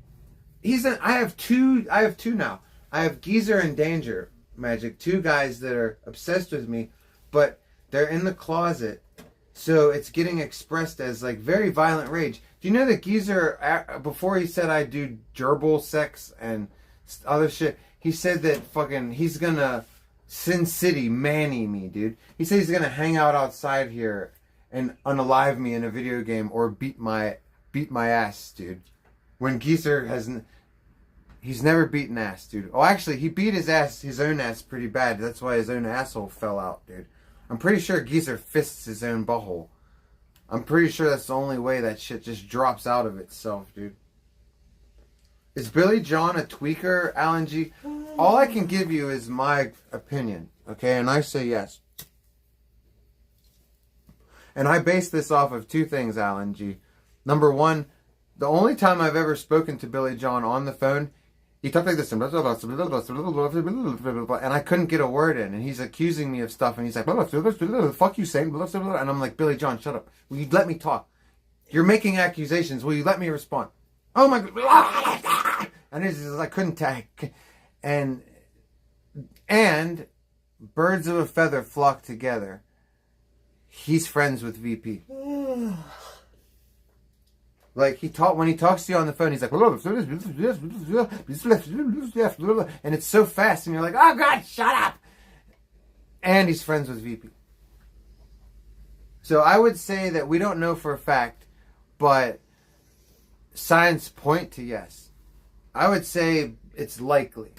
Speaker 1: I have two now. I have Geyser and Danger, Magic. 2 guys that are obsessed with me, but they're in the closet. So it's getting expressed as like very violent rage. Do you know that Geyser, before he said I do gerbil sex and other shit, he said that fucking he's gonna Sin City Manny me, dude. He said he's gonna hang out outside here and unalive me in a video game or beat my ass, dude. When Geyser he's never beaten ass, dude. Oh, actually, he beat his own ass pretty bad. That's why his own asshole fell out, dude. I'm pretty sure Geyser fists his own butthole. I'm pretty sure that's the only way that shit just drops out of itself, dude. Is Billy John a tweaker, Alan G? All I can give you is my opinion, okay? And I say yes. And I base this off of 2 things, Alan G. Number one, the only time I've ever spoken to Billy John on the phone, he talked like this, and I couldn't get a word in, and he's accusing me of stuff, and he's like, fuck you, saying, and I'm like, Billy John, shut up. Will you let me talk? You're making accusations. Will you let me respond? Oh my God. And it's just, I couldn't tag. And birds of a feather flock together. He's friends with VP. Like when he talks to you on the phone, he's like, and it's so fast, and you're like, oh God, shut up. And he's friends with VP. So I would say that we don't know for a fact, but signs point to yes. I would say it's likely.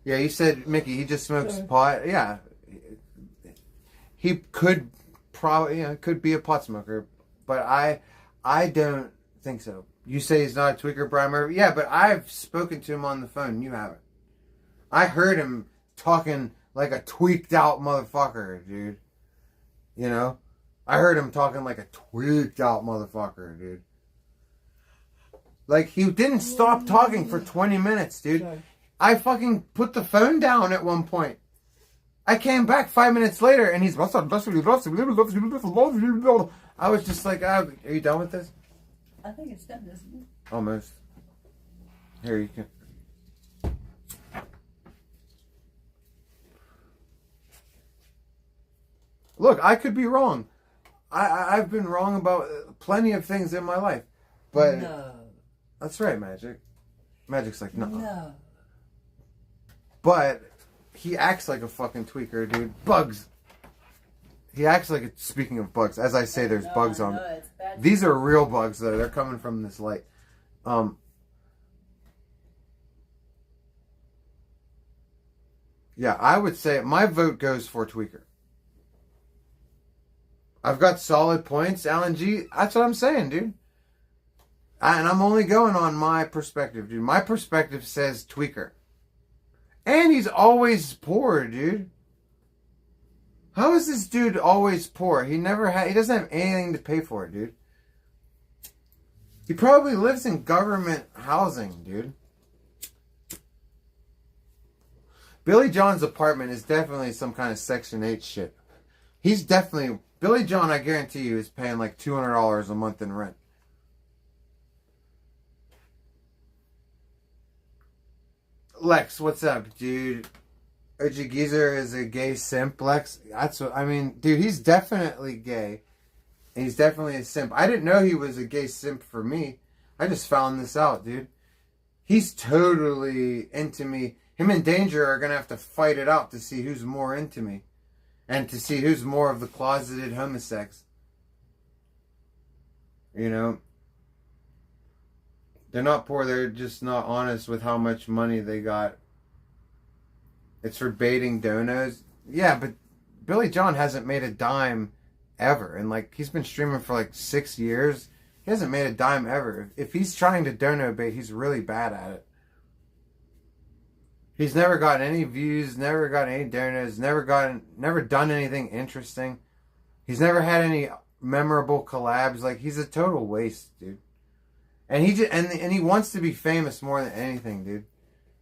Speaker 1: Yeah, you said, Mickey, he just smokes pot. Yeah. He could probably, could be a pot smoker. But I don't think so. You say he's not a tweaker, Brian Murphy. Yeah, but I've spoken to him on the phone. You haven't. I heard him talking like a tweaked out motherfucker, dude. You know? I heard him talking like a tweaked out motherfucker, dude. Like, he didn't stop talking for 20 minutes, dude.
Speaker 2: Sorry.
Speaker 1: I fucking put the phone down at one point. I came back 5 minutes later, and he's... I was just like, are you done with this?
Speaker 2: I think it's done, isn't it?
Speaker 1: Almost. Here, you can... Look, I could be wrong. I've been wrong about plenty of things in my life. But...
Speaker 2: No.
Speaker 1: That's right, Magic. Magic's like, no.
Speaker 2: No.
Speaker 1: But he acts like a fucking tweaker, dude. Bugs. He acts like, speaking of bugs, as I say, there's bugs on.
Speaker 2: It's bad.
Speaker 1: These are real bugs, though. They're coming from this light. Yeah, I would say my vote goes for tweaker. I've got solid points, Alan G. That's what I'm saying, dude. And I'm only going on my perspective, dude. My perspective says tweaker. And he's always poor, dude. How is this dude always poor? He doesn't have anything to pay for, dude. He probably lives in government housing, dude. Billy John's apartment is definitely some kind of Section 8 shit. He's definitely... Billy John, I guarantee you, is paying like $200 a month in rent. Lex, what's up, dude? OG Geyser is a gay simp, Lex. That's what I mean, dude. He's definitely gay, and he's definitely a simp. I didn't know he was a gay simp for me. I just found this out, dude. He's totally into me. Him and Danger are gonna have to fight it out to see who's more into me, and to see who's more of the closeted homosex. You know. They're not poor, they're just not honest with how much money they got. It's for baiting donos. Yeah, but Billy John hasn't made a dime ever. And like, he's been streaming for like 6 years. He hasn't made a dime ever. If he's trying to dono bait, he's really bad at it. He's never got any views, never got any donos, never done anything interesting. He's never had any memorable collabs. Like, he's a total waste, dude. And he just, and he wants to be famous more than anything, dude.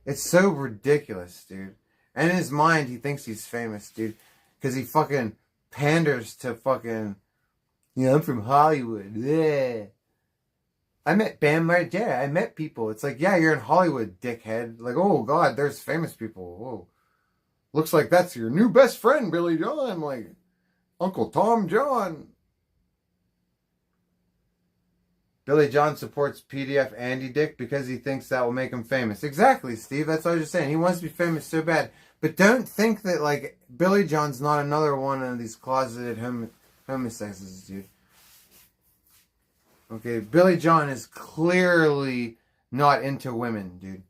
Speaker 1: It's so ridiculous, dude. And in his mind, he thinks he's famous, dude. Because he fucking panders to fucking... I'm from Hollywood. Yeah. I met Bam Margera. I met people. It's like, yeah, you're in Hollywood, dickhead. Like, oh, God, there's famous people. Whoa. Looks like that's your new best friend, Billy John. Like, Uncle Tom John. Billy John supports PDF Andy Dick because he thinks that will make him famous. Exactly, Steve. That's what I was just saying. He wants to be famous so bad. But don't think that, like, Billy John's not another one of these closeted homosexuals, dude. Okay, Billy John is clearly not into women, dude.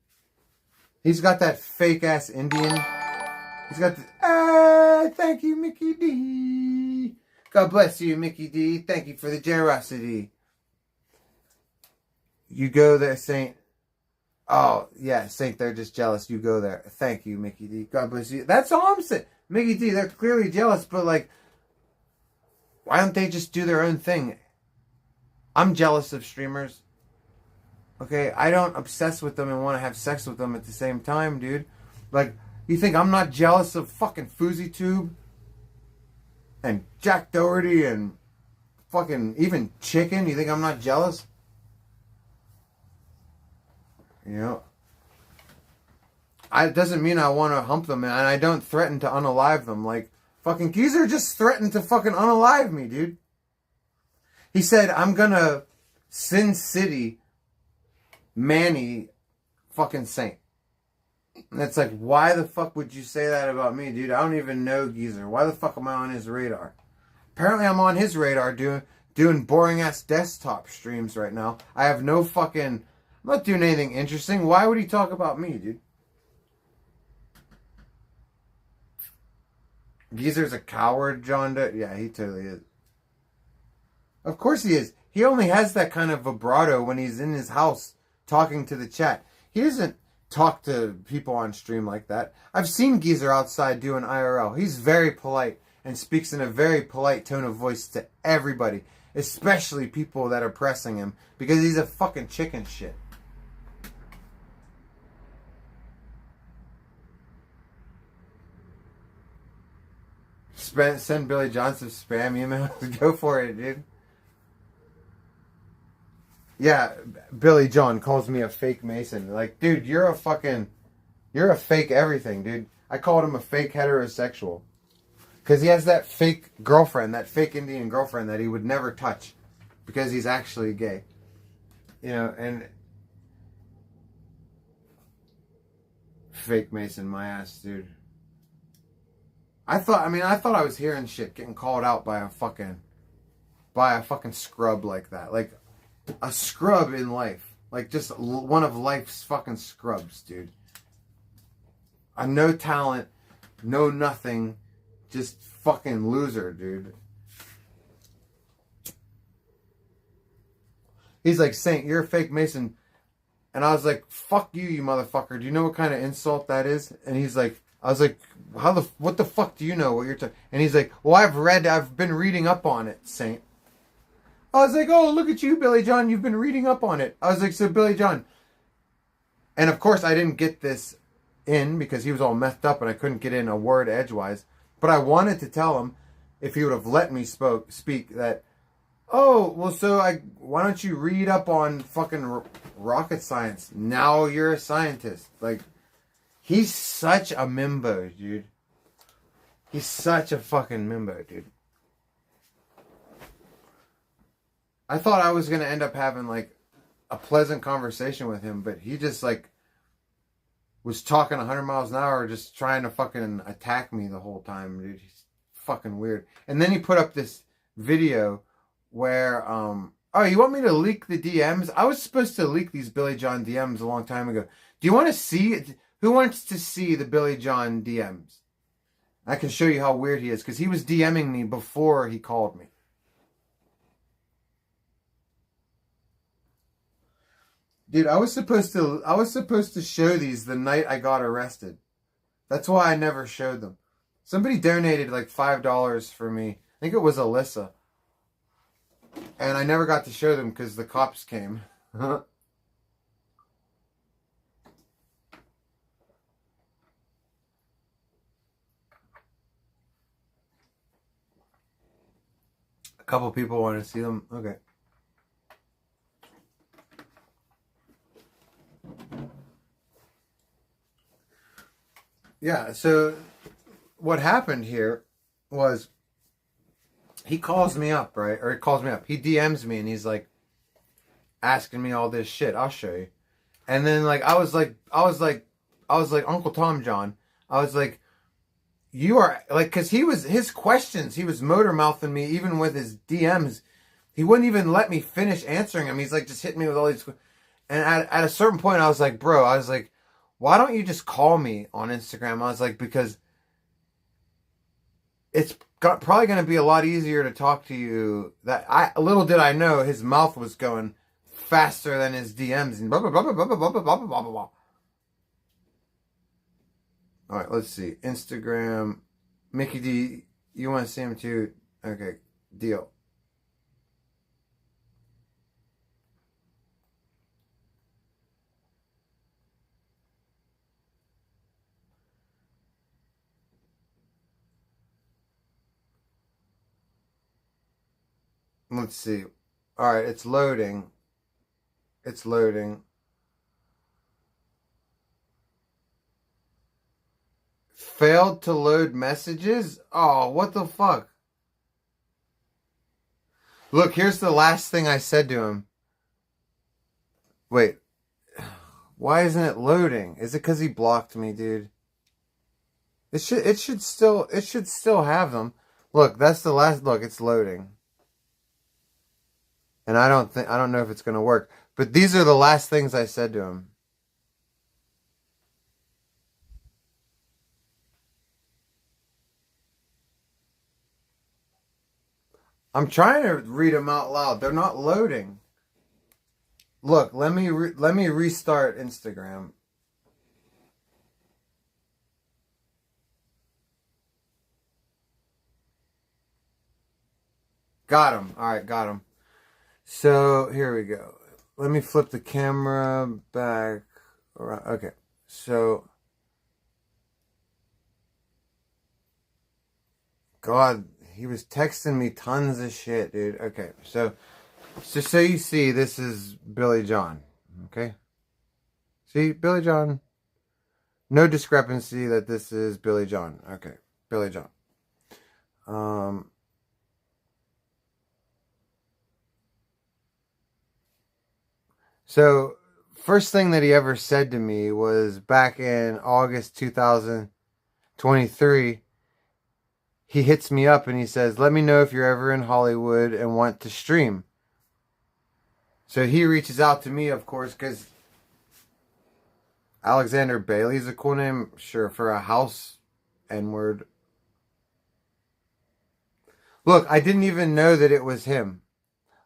Speaker 1: He's got that fake-ass Indian. He's got the... thank you, Mickey D. God bless you, Mickey D. Thank you for the generosity. You go there, Saint. Oh, yeah, Saint, they're just jealous. You go there. Thank you, Mickey D. God bless you. That's all I'm saying. Mickey D, they're clearly jealous, but, like, why don't they just do their own thing? I'm jealous of streamers. Okay, I don't obsess with them and want to have sex with them at the same time, dude. Like, you think I'm not jealous of fucking FouseyTube? And Jack Doherty and fucking even Chicken? You think I'm not jealous? You know, it doesn't mean I want to hump them, and I don't threaten to unalive them. Like, fucking Geyser just threatened to fucking unalive me, dude. He said, I'm gonna Sin City Manny fucking Saint. And it's like, why the fuck would you say that about me, dude? I don't even know Geyser. Why the fuck am I on his radar? Apparently I'm on his radar doing boring-ass desktop streams right now. I have no fucking... I'm not doing anything interesting. Why would he talk about me, dude? Geyser's a coward, John Doe. Yeah, he totally is. Of course he is. He only has that kind of vibrato when he's in his house talking to the chat. He doesn't talk to people on stream like that. I've seen Geyser outside doing IRL. He's very polite and speaks in a very polite tone of voice to everybody, especially people that are pressing him, because he's a fucking chicken shit. Send Billy John some spam emails. Go for it, dude. Yeah, Billy John calls me a fake Mason. Like, dude, you're a fake everything, dude. I called him a fake heterosexual. Because he has that fake girlfriend, that fake Indian girlfriend that he would never touch. Because he's actually gay. You know, and... Fake Mason, my ass, dude. I thought I was hearing shit getting called out by a fucking scrub like that. Like, a scrub in life. Like, just one of life's fucking scrubs, dude. A no talent, no nothing, just fucking loser, dude. He's like, Saint, you're a fake Mason. And I was like, fuck you, you motherfucker. Do you know what kind of insult that is? And he's like, I was like, what the fuck do you know what you're talking? And he's like, well, I've been reading up on it, Saint. I was like, oh, look at you, Billy John. You've been reading up on it. I was like, so Billy John. And of course, I didn't get this in because he was all messed up and I couldn't get in a word edgewise. But I wanted to tell him, if he would have let me speak, that, oh, well, so why don't you read up on fucking rocket science? Now you're a scientist. Like, he's such a mimbo, dude. He's such a fucking mimbo, dude. I thought I was going to end up having, like, a pleasant conversation with him, but he just, like, was talking 100 miles an hour, just trying to fucking attack me the whole time, dude. He's fucking weird. And then he put up this video where, oh, you want me to leak the DMs? I was supposed to leak these Billy John DMs a long time ago. Do you want to see it? Who wants to see the Billy John DMs? I can show you how weird he is, because he was DMing me before he called me. Dude, I was supposed to show these the night I got arrested. That's why I never showed them. Somebody donated like $5 for me. I think it was Alyssa. And I never got to show them because the cops came. A couple people want to see them. Okay. Yeah, so what happened here was he calls me up, right? Or he calls me up. He DMs me and he's like asking me all this shit. I'll show you. And then like I was like Uncle Tom John. I was like, you are like, cause his questions, he was motor mouthing me even with his DMs. He wouldn't even let me finish answering him. He's like just hitting me with all these. And at a certain point I was like, bro, why don't you just call me on Instagram? I was like, because it's probably going to be a lot easier to talk to you. Little did I know his mouth was going faster than his DMs and blah, blah, blah, blah, blah, blah, blah, blah, blah, blah, blah. All right, let's see. Instagram. Mickey D, you want to see him too? Okay, deal. Let's see. All right, it's loading. It's loading. Failed to load messages? Oh, what the fuck? Look, here's the last thing I said to him. Wait. Why isn't it loading? Is it because he blocked me, dude? It should still have them. Look, that's the last. Look, it's loading. And I don't know if it's going to work. But these are the last things I said to him. I'm trying to read them out loud. They're not loading. Look, let me restart Instagram. Got him. All right, got him. So here we go. Let me flip the camera back around. Okay, so God, he was texting me tons of shit, dude. Okay, so you see, this is Billy John. Okay, see, Billy John. No discrepancy that this is Billy John. Okay, Billy John. So, first thing that he ever said to me was back in August 2023. He hits me up and he says, let me know if you're ever in Hollywood and want to stream. So he reaches out to me, of course, because Alexander Bailey's a cool name. Sure, for a house N-word. Look, I didn't even know that it was him.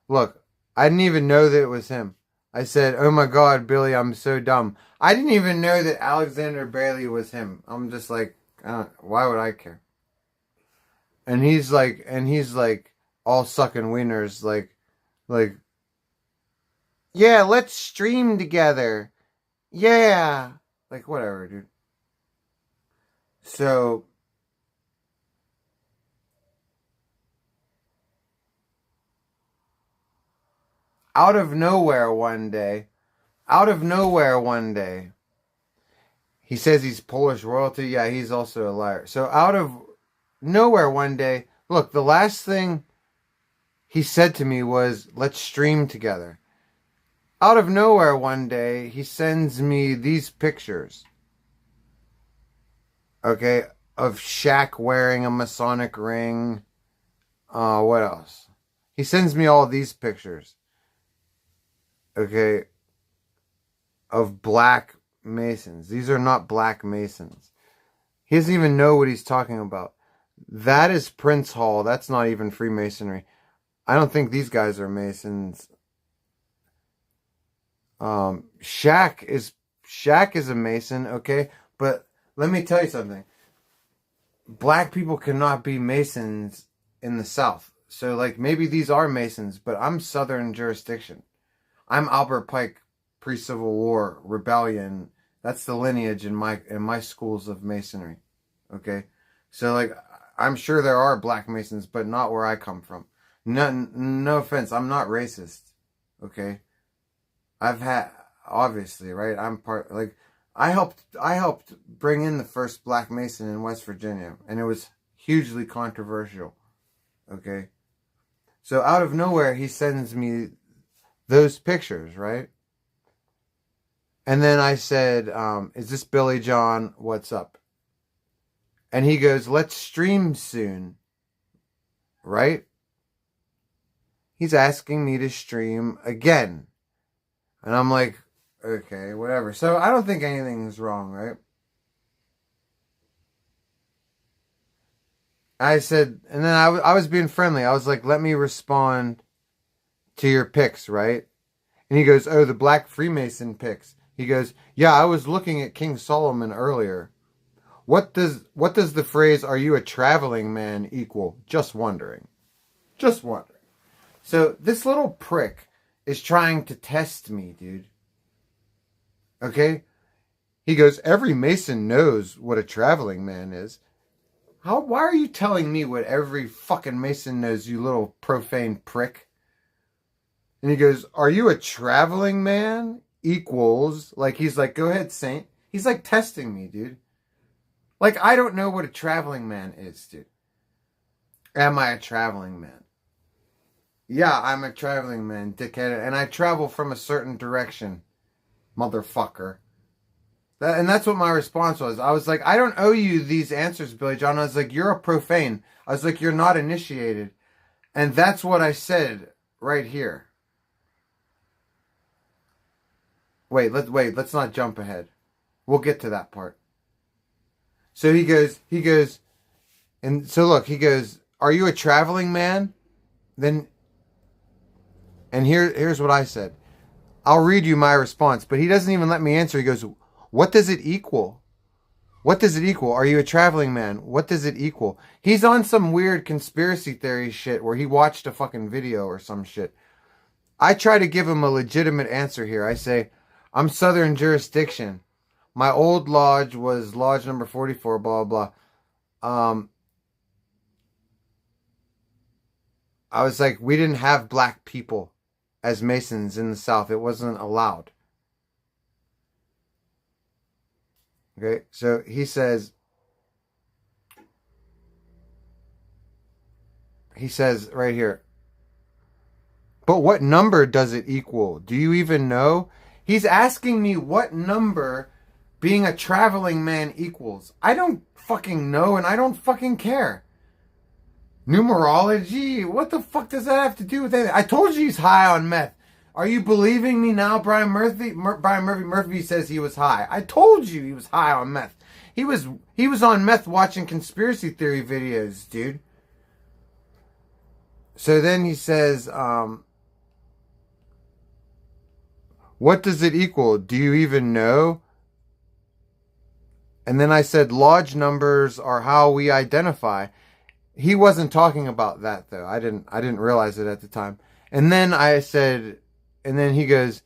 Speaker 1: Look, I didn't even know that it was him. I said, oh my God, Billy, I'm so dumb. I didn't even know that Alexander Bailey was him. I'm just like, why would I care? And he's like all sucking wieners, like, yeah, let's stream together. Yeah. Like, whatever, dude. So, out of nowhere one day, he says he's Polish royalty. Yeah, he's also a liar. So out of nowhere one day, look, the last thing he said to me was, let's stream together. Out of nowhere one day, he sends me these pictures. Okay, of Shaq wearing a Masonic ring. What else? He sends me all these pictures. Okay, of black Masons. These are not black Masons. He doesn't even know what he's talking about. That is Prince Hall. That's not even Freemasonry. I don't think these guys are Masons. Shaq is a Mason, okay? But let me tell you something. Black people cannot be Masons in the South. So, like, maybe these are Masons, but I'm Southern jurisdiction. I'm Albert Pike, pre-Civil War, rebellion. That's the lineage in my schools of Masonry. Okay? So, like, I'm sure there are black Masons, but not where I come from. No offense, I'm not racist. Okay? I've had, obviously, right? I'm part, like, I helped bring in the first black Mason in West Virginia, and it was hugely controversial. Okay? So out of nowhere, he sends me those pictures, right? And then I said, is this Billy John? What's up? And he goes, let's stream soon. Right? He's asking me to stream again. And I'm like, okay, whatever. So I don't think anything's wrong, right? I said, and then I was being friendly. I was like, let me respond to your pics, right? And he goes, oh, the Black Freemason pics. He goes, yeah, I was looking at King Solomon earlier. What does the phrase, are you a traveling man, equal? Just wondering. Just wondering. So this little prick is trying to test me, dude. Okay? He goes, every Mason knows what a traveling man is. Why are you telling me what every fucking Mason knows, you little profane prick? And he goes, are you a traveling man? Equals, like, he's like, go ahead, Saint. He's like testing me, dude. Like, I don't know what a traveling man is, dude. Am I a traveling man? Yeah, I'm a traveling man, dickhead. And I travel from a certain direction, motherfucker. And that's what my response was. I was like, I don't owe you these answers, Billy John. I was like, you're a profane. I was like, you're not initiated. And that's what I said right here. Wait, let's not jump ahead. We'll get to that part. So he goes, and so look, he goes, are you a traveling man? then, and here's what I said. I'll read you my response, but he doesn't even let me answer. He goes, what does it equal? What does it equal? Are you a traveling man? What does it equal? He's on some weird conspiracy theory shit where he watched a fucking video or some shit. I try to give him a legitimate answer here. I say, I'm Southern jurisdiction. My old lodge was lodge number 44, blah, blah, blah. I was like, we didn't have black people as Masons in the South. It wasn't allowed. Okay, so he says right here, but what number does it equal? Do you even know? He's asking me what number being a traveling man equals. I don't fucking know, and I don't fucking care. Numerology? What the fuck does that have to do with anything? I told you he's high on meth. Are you believing me now, Brian Murphy? Murphy says he was high. I told you he was high on meth. He was on meth watching conspiracy theory videos, dude. So then he says, what does it equal? Do you even know? And then I said, lodge numbers are how we identify. He wasn't talking about that though. I didn't realize it at the time. And then I said, and then he goes,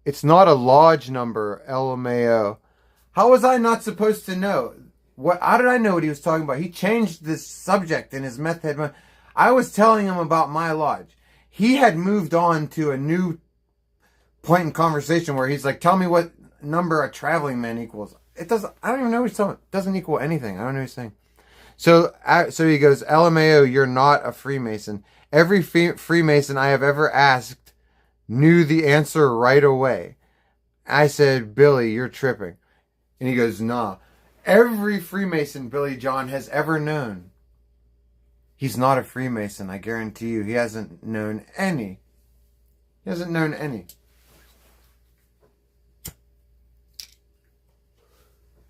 Speaker 1: it's not a lodge number, LMAO. How was I not supposed to know? How did I know what he was talking about? He changed this subject in his meth head. I was telling him about my lodge. He had moved on to a new point in conversation where he's like, tell me what number a traveling man equals. I don't even know what he's talking about. It doesn't equal anything. I don't know what he's saying. So he goes, LMAO, you're not a Freemason. Every Freemason I have ever asked knew the answer right away. I said, Billy, you're tripping. And he goes, nah. Every Freemason Billy John has ever known. He's not a Freemason, I guarantee you. He hasn't known any. He hasn't known any.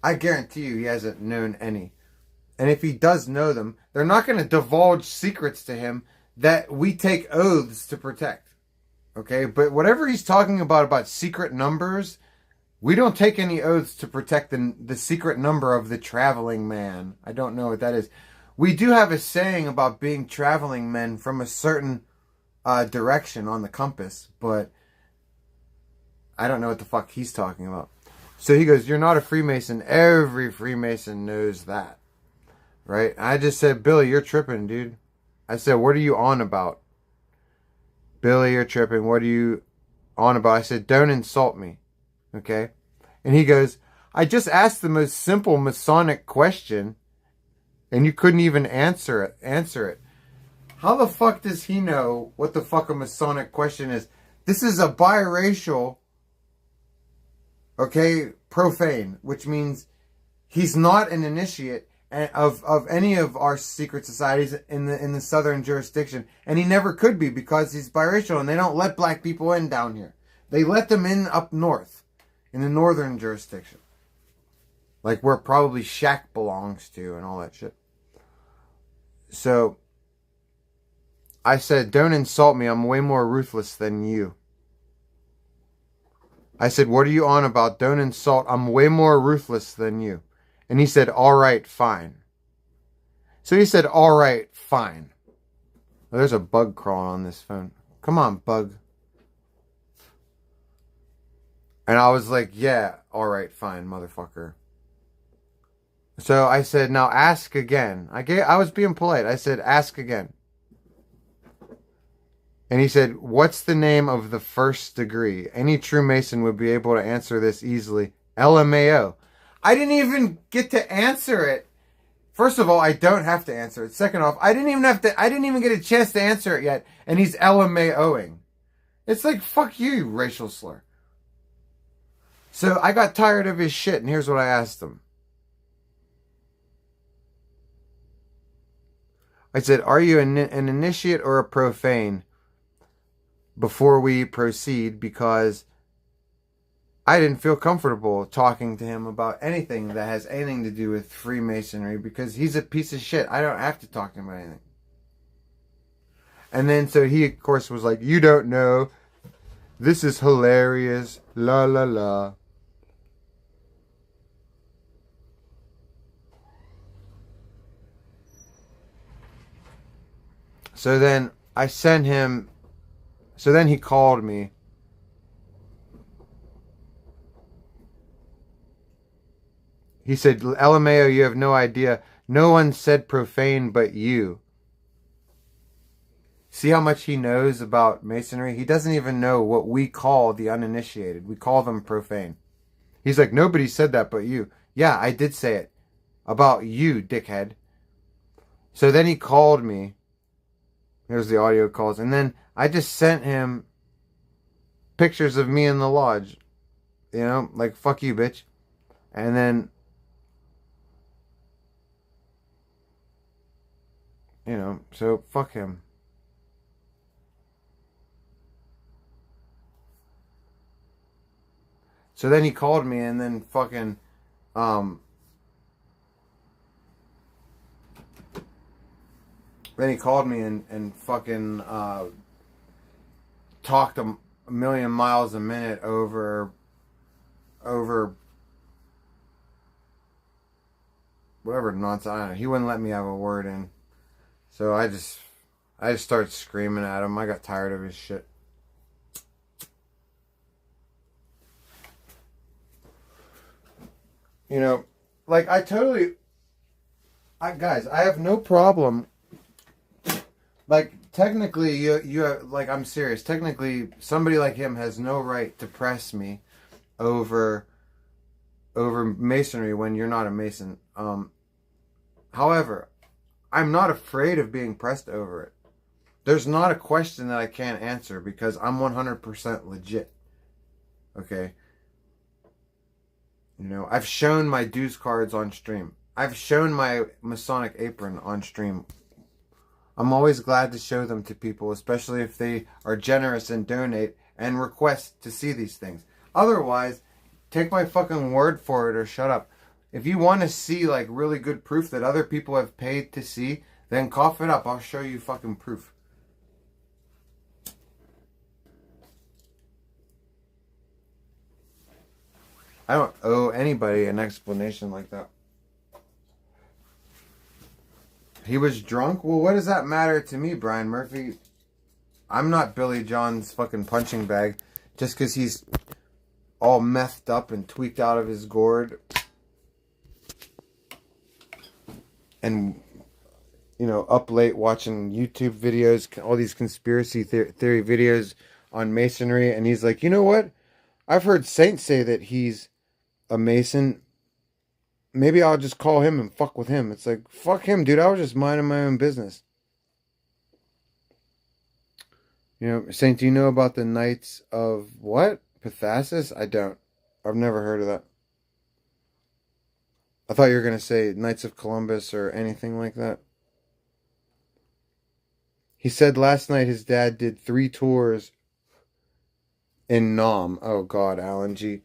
Speaker 1: I guarantee you he hasn't known any. And if he does know them, they're not going to divulge secrets to him that we take oaths to protect. Okay? But whatever he's talking about secret numbers, we don't take any oaths to protect the secret number of the traveling man. I don't know what that is. We do have a saying about being traveling men from a certain direction on the compass, but I don't know what the fuck he's talking about. So he goes, you're not a Freemason. Every Freemason knows that. Right? I just said, Billy, you're tripping, dude. I said, what are you on about? Billy, you're tripping. What are you on about? I said, don't insult me. Okay? And he goes, I just asked the most simple Masonic question, and you couldn't even answer it. How the fuck does he know what the fuck a Masonic question is? This is a biracial, okay, profane, which means he's not an initiate of any of our secret societies in the southern jurisdiction, and he never could be because he's biracial, and they don't let black people in down here. They let them in up north, in the northern jurisdiction, like where probably Shaq belongs to and all that shit. So I said, don't insult me. I'm way more ruthless than you. I said, what are you on about? Don't insult. I'm way more ruthless than you. And he said, all right, fine. So he said, all right, fine. Well, there's a bug crawling on this phone. Come on, bug. And I was like, yeah, all right, fine, motherfucker. So I said, now ask again. I was being polite. I said, ask again. And he said, what's the name of the first degree? Any true Mason would be able to answer this easily. LMAO. I didn't even get to answer it. First of all, I don't have to answer it. Second off, I didn't even get a chance to answer it yet. And he's LMAOing. It's like, fuck you, racial slur. So I got tired of his shit, and here's what I asked him. I said, are you an initiate or a profane? Before we proceed, because I didn't feel comfortable talking to him about anything that has anything to do with Freemasonry, because he's a piece of shit. I don't have to talk to him about anything. And then so he, of course, was like, you don't know. This is hilarious. La la la. So then I sent him. So then he called me. He said, LMAO, you have no idea. No one said profane but you. See how much he knows about Masonry? He doesn't even know what we call the uninitiated. We call them profane. He's like, nobody said that but you. Yeah, I did say it. About you, dickhead. So then he called me. Here's the audio calls. And then I just sent him pictures of me in the lodge. You know, like, fuck you, bitch. And then, you know, so fuck him. So then he called me and then fucking, then he called me and fucking, talked a million miles a minute over whatever nonsense. I don't know. He wouldn't let me have a word in. So I just started screaming at him. I got tired of his shit. You know, like guys, I have no problem. Like, technically, you have, like, I'm serious. Technically, somebody like him has no right to press me over Masonry when you're not a Mason. However, I'm not afraid of being pressed over it. There's not a question that I can't answer because I'm 100% legit. Okay? You know, I've shown my dues cards on stream. I've shown my Masonic apron on stream. I'm always glad to show them to people, especially if they are generous and donate and request to see these things. Otherwise, take my fucking word for it or shut up. If you want to see, like, really good proof that other people have paid to see, then cough it up. I'll show you fucking proof. I don't owe anybody an explanation like that. He was drunk? Well, what does that matter to me, Brian Murphy? I'm not Billy John's fucking punching bag just because he's all methed up and tweaked out of his gourd. And, you know, up late watching YouTube videos, all these conspiracy theory videos on Masonry. And he's like, you know what? I've heard Saint say that he's a Mason. Maybe I'll just call him and fuck with him. It's like, fuck him, dude. I was just minding my own business. You know, Saint, do you know about the Knights of what? Pathasis? I don't. I've never heard of that. I thought you were going to say Knights of Columbus or anything like that. He said last night his dad did 3 tours in Nam. Oh, God, Alan G.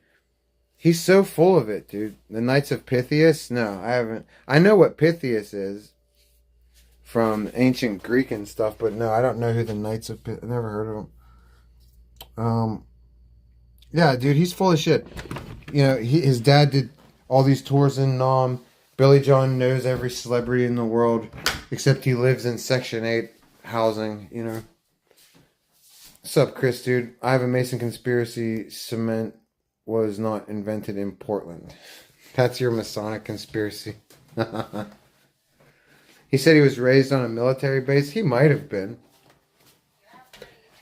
Speaker 1: He's so full of it, dude. The Knights of Pythias? No, I haven't. I know what Pythias is from ancient Greek and stuff, but no, I don't know who the Knights of Pythias... I've never heard of them. Yeah, dude, he's full of shit. You know, his dad did all these tours in Nam. Billy John knows every celebrity in the world, except he lives in Section 8 housing, you know. What's up, Chris, dude? I have a Mason conspiracy. Cement was not invented in Portland. That's your Masonic conspiracy. He said he was raised on a military base. He might have been.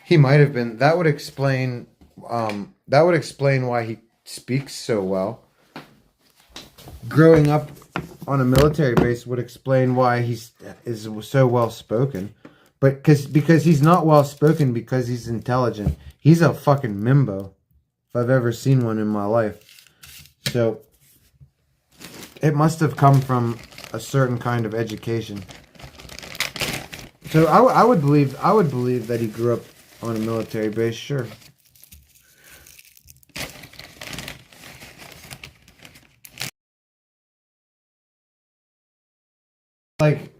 Speaker 1: He might have been. That would explain why he speaks so well. Growing up on a military base would explain why he is so well spoken. But because he's not well spoken because he's intelligent. He's a fucking mimbo. If I've ever seen one in my life. So it must have come from a certain kind of education. So I would believe that he grew up on a military base, sure. Like,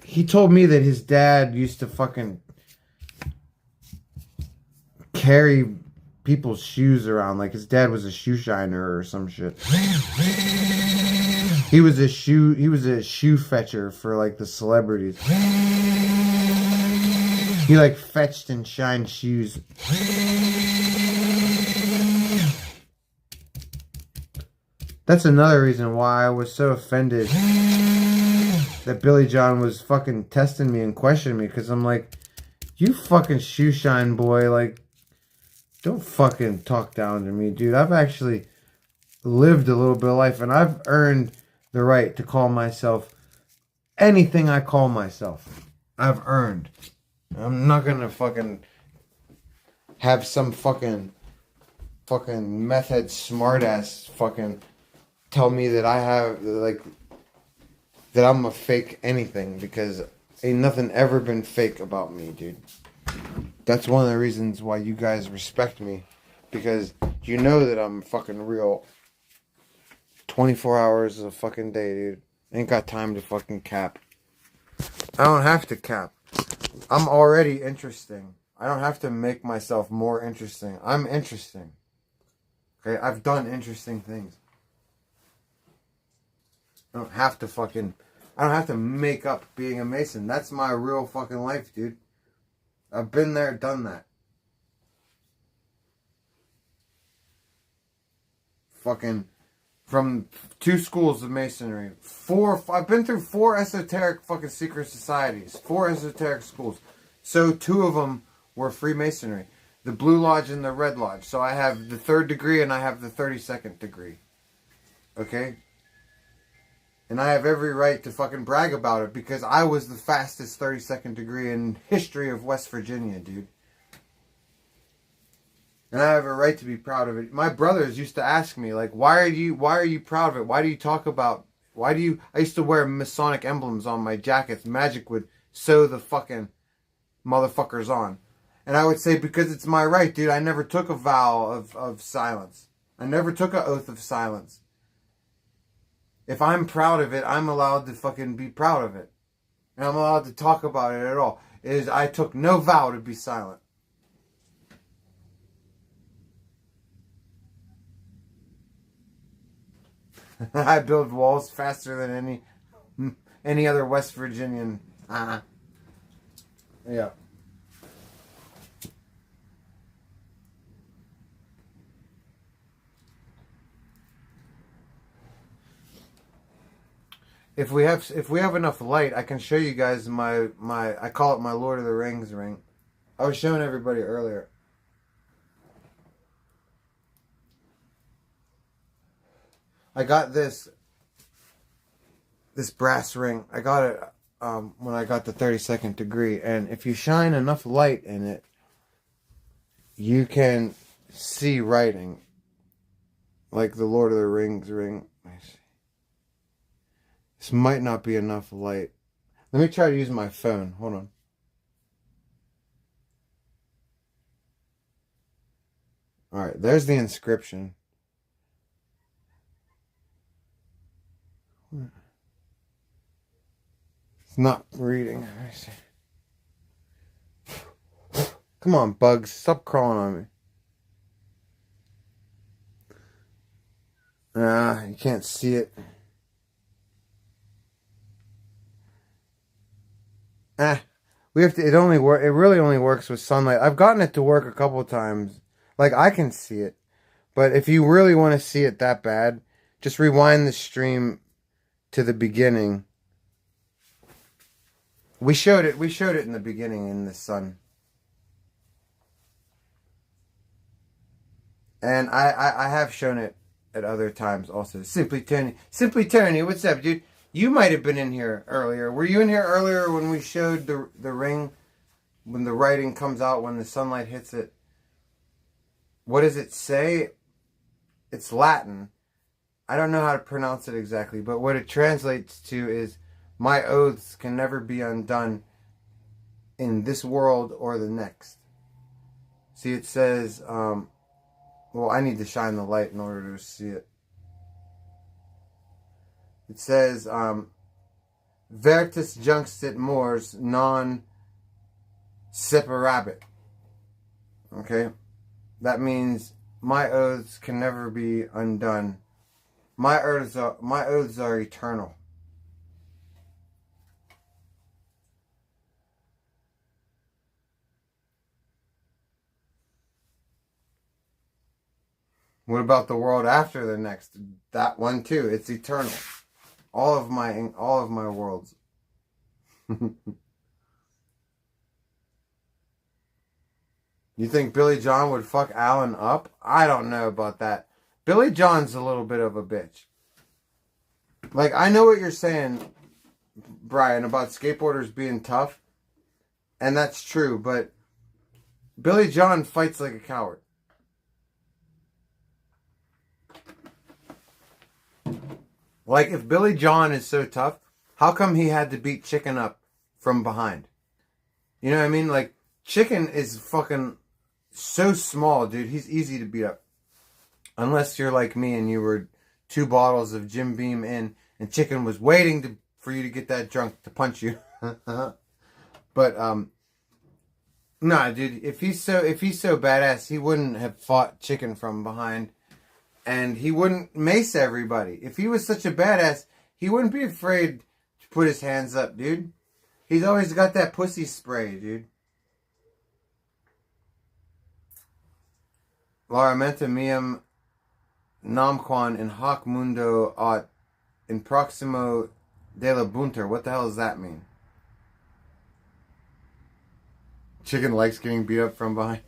Speaker 1: he told me that his dad used to fucking carry people's shoes around. Like his dad was a shoe shiner or some shit. He was a shoe fetcher for like the celebrities. He like fetched and shined shoes. That's another reason why I was so offended that Billy John was fucking testing me and questioning me, because I'm like, you fucking shoe shine boy, like, don't fucking talk down to me, dude. I've actually lived a little bit of life, and I've earned the right to call myself anything I call myself. I've earned. I'm not gonna fucking have some fucking meth head smartass fucking tell me that I have, like, that I'm a fake anything, because ain't nothing ever been fake about me, dude. That's one of the reasons why you guys respect me, because you know that I'm fucking real. 24 hours a fucking day, dude. Ain't got time to fucking cap. I don't have to cap. I'm already interesting. I don't have to make myself more interesting. I'm interesting. Okay, I've done interesting things. I don't have to make up being a Mason. That's my real fucking life, dude. I've been there, done that. Fucking from 2 schools of Masonry. I've been through 4 esoteric fucking secret societies. 4 esoteric schools. So 2 of them were Freemasonry. The Blue Lodge and the Red Lodge. So I have the 3rd degree and I have the 32nd degree. Okay? And I have every right to fucking brag about it, because I was the fastest 32nd degree in history of West Virginia, dude. And I have a right to be proud of it. My brothers used to ask me, like, why are you proud of it? Why do you talk about, I used to wear Masonic emblems on my jackets. Magic would sew the fucking motherfuckers on. And I would say, because it's my right, dude. I never took a vow of silence. I never took an oath of silence. If I'm proud of it, I'm allowed to fucking be proud of it. And I'm allowed to talk about it at all. I took no vow to be silent. I build walls faster than any other West Virginian. Yeah. If we have enough light, I can show you guys my I call it my Lord of the Rings ring. I was showing everybody earlier. I got this brass ring. I got it when I got the 32nd degree, and if you shine enough light in it, you can see writing, like the Lord of the Rings ring. This might not be enough light. Let me try to use my phone. Hold on. Alright, there's the inscription. It's not reading. Come on, bugs. Stop crawling on me. You can't see it. We have to. It really only works with sunlight. I've gotten it to work a couple of times. Like, I can see it, but if you really want to see it that bad, just rewind the stream to the beginning. We showed it in the beginning in the sun, and I have shown it at other times also. Simply Tony, what's up, dude? You might have been in here earlier. Were you in here earlier when we showed the ring? When the writing comes out, when the sunlight hits it. What does it say? It's Latin. I don't know how to pronounce it exactly, but what it translates to is, my oaths can never be undone in this world or the next. See, it says, well, I need to shine the light in order to see it. It says, Vertus junctit mors non separabit. Okay? That means my oaths can never be undone. My oaths are eternal. What about the world after the next? That one too. It's eternal. All of my worlds. You think Billy John would fuck Alan up? I don't know about that. Billy John's a little bit of a bitch. Like, I know what you're saying, Brian, about skateboarders being tough. And that's true, but Billy John fights like a coward. Like, if Billy John is so tough, how come he had to beat Chicken up from behind? You know what I mean? Like, Chicken is fucking so small, dude. He's easy to beat up. Unless you're like me and you were 2 bottles of Jim Beam in, and Chicken was waiting for you to get that drunk to punch you. But, nah, dude. If he's so badass, he wouldn't have fought Chicken from behind. And he wouldn't mace everybody. If he was such a badass, he wouldn't be afraid to put his hands up, dude. He's always got that pussy spray, dude. Laramenta miam namquan in hoc mundo aut in proximo de la bunter. What the hell does that mean? Chicken likes getting beat up from behind.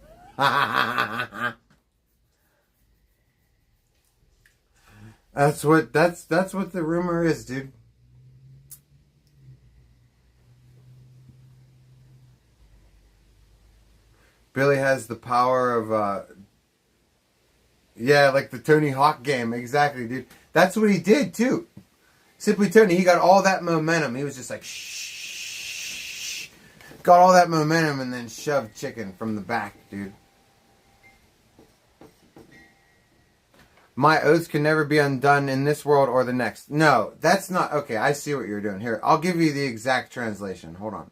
Speaker 1: That's what the rumor is, dude. Billy has the power of yeah, like the Tony Hawk game. Exactly, dude. That's what he did too. Simply Tony, he got all that momentum. He was just like shh. Got all that momentum and then shoved Chicken from the back, dude. My oaths can never be undone in this world or the next. No, that's not... Okay, I see what you're doing. Here, I'll give you the exact translation. Hold on.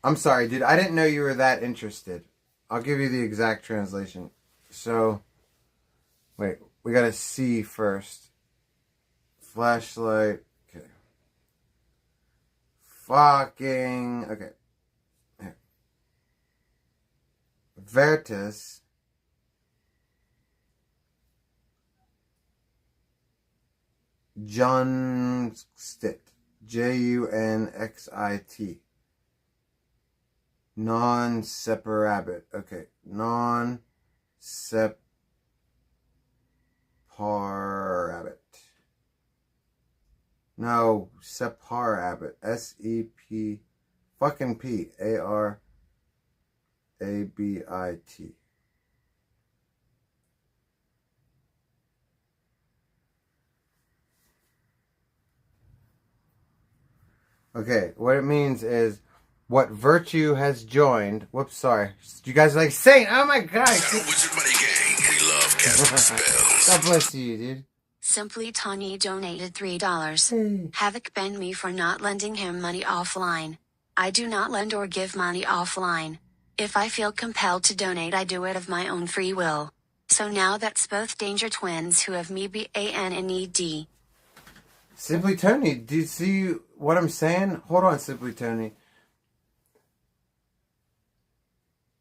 Speaker 1: I'm sorry, dude. I didn't know you were that interested. I'll give you the exact translation. So, wait. We gotta see first. Flashlight. Okay. Fucking... Okay. Here. Vertus... Junstit. Junxit. Non-separabit. Okay. Non-separabit. No. Separabit. S-E-P. Fucking P. A-R-A-B-I-T. Okay, what it means is what virtue has joined. Whoops, sorry. You guys are like, Saint, oh my god.
Speaker 4: Wizard Money Gang. We love casting spells.
Speaker 1: God bless you, dude.
Speaker 3: Simply Tony donated $3. Havoc banned me for not lending him money offline. I do not lend or give money offline. If I feel compelled to donate, I do it of my own free will. So now that's both Danger Twins who have me BANNED.
Speaker 1: Simply Tony, do you see what I'm saying? Hold on, Simply Tony.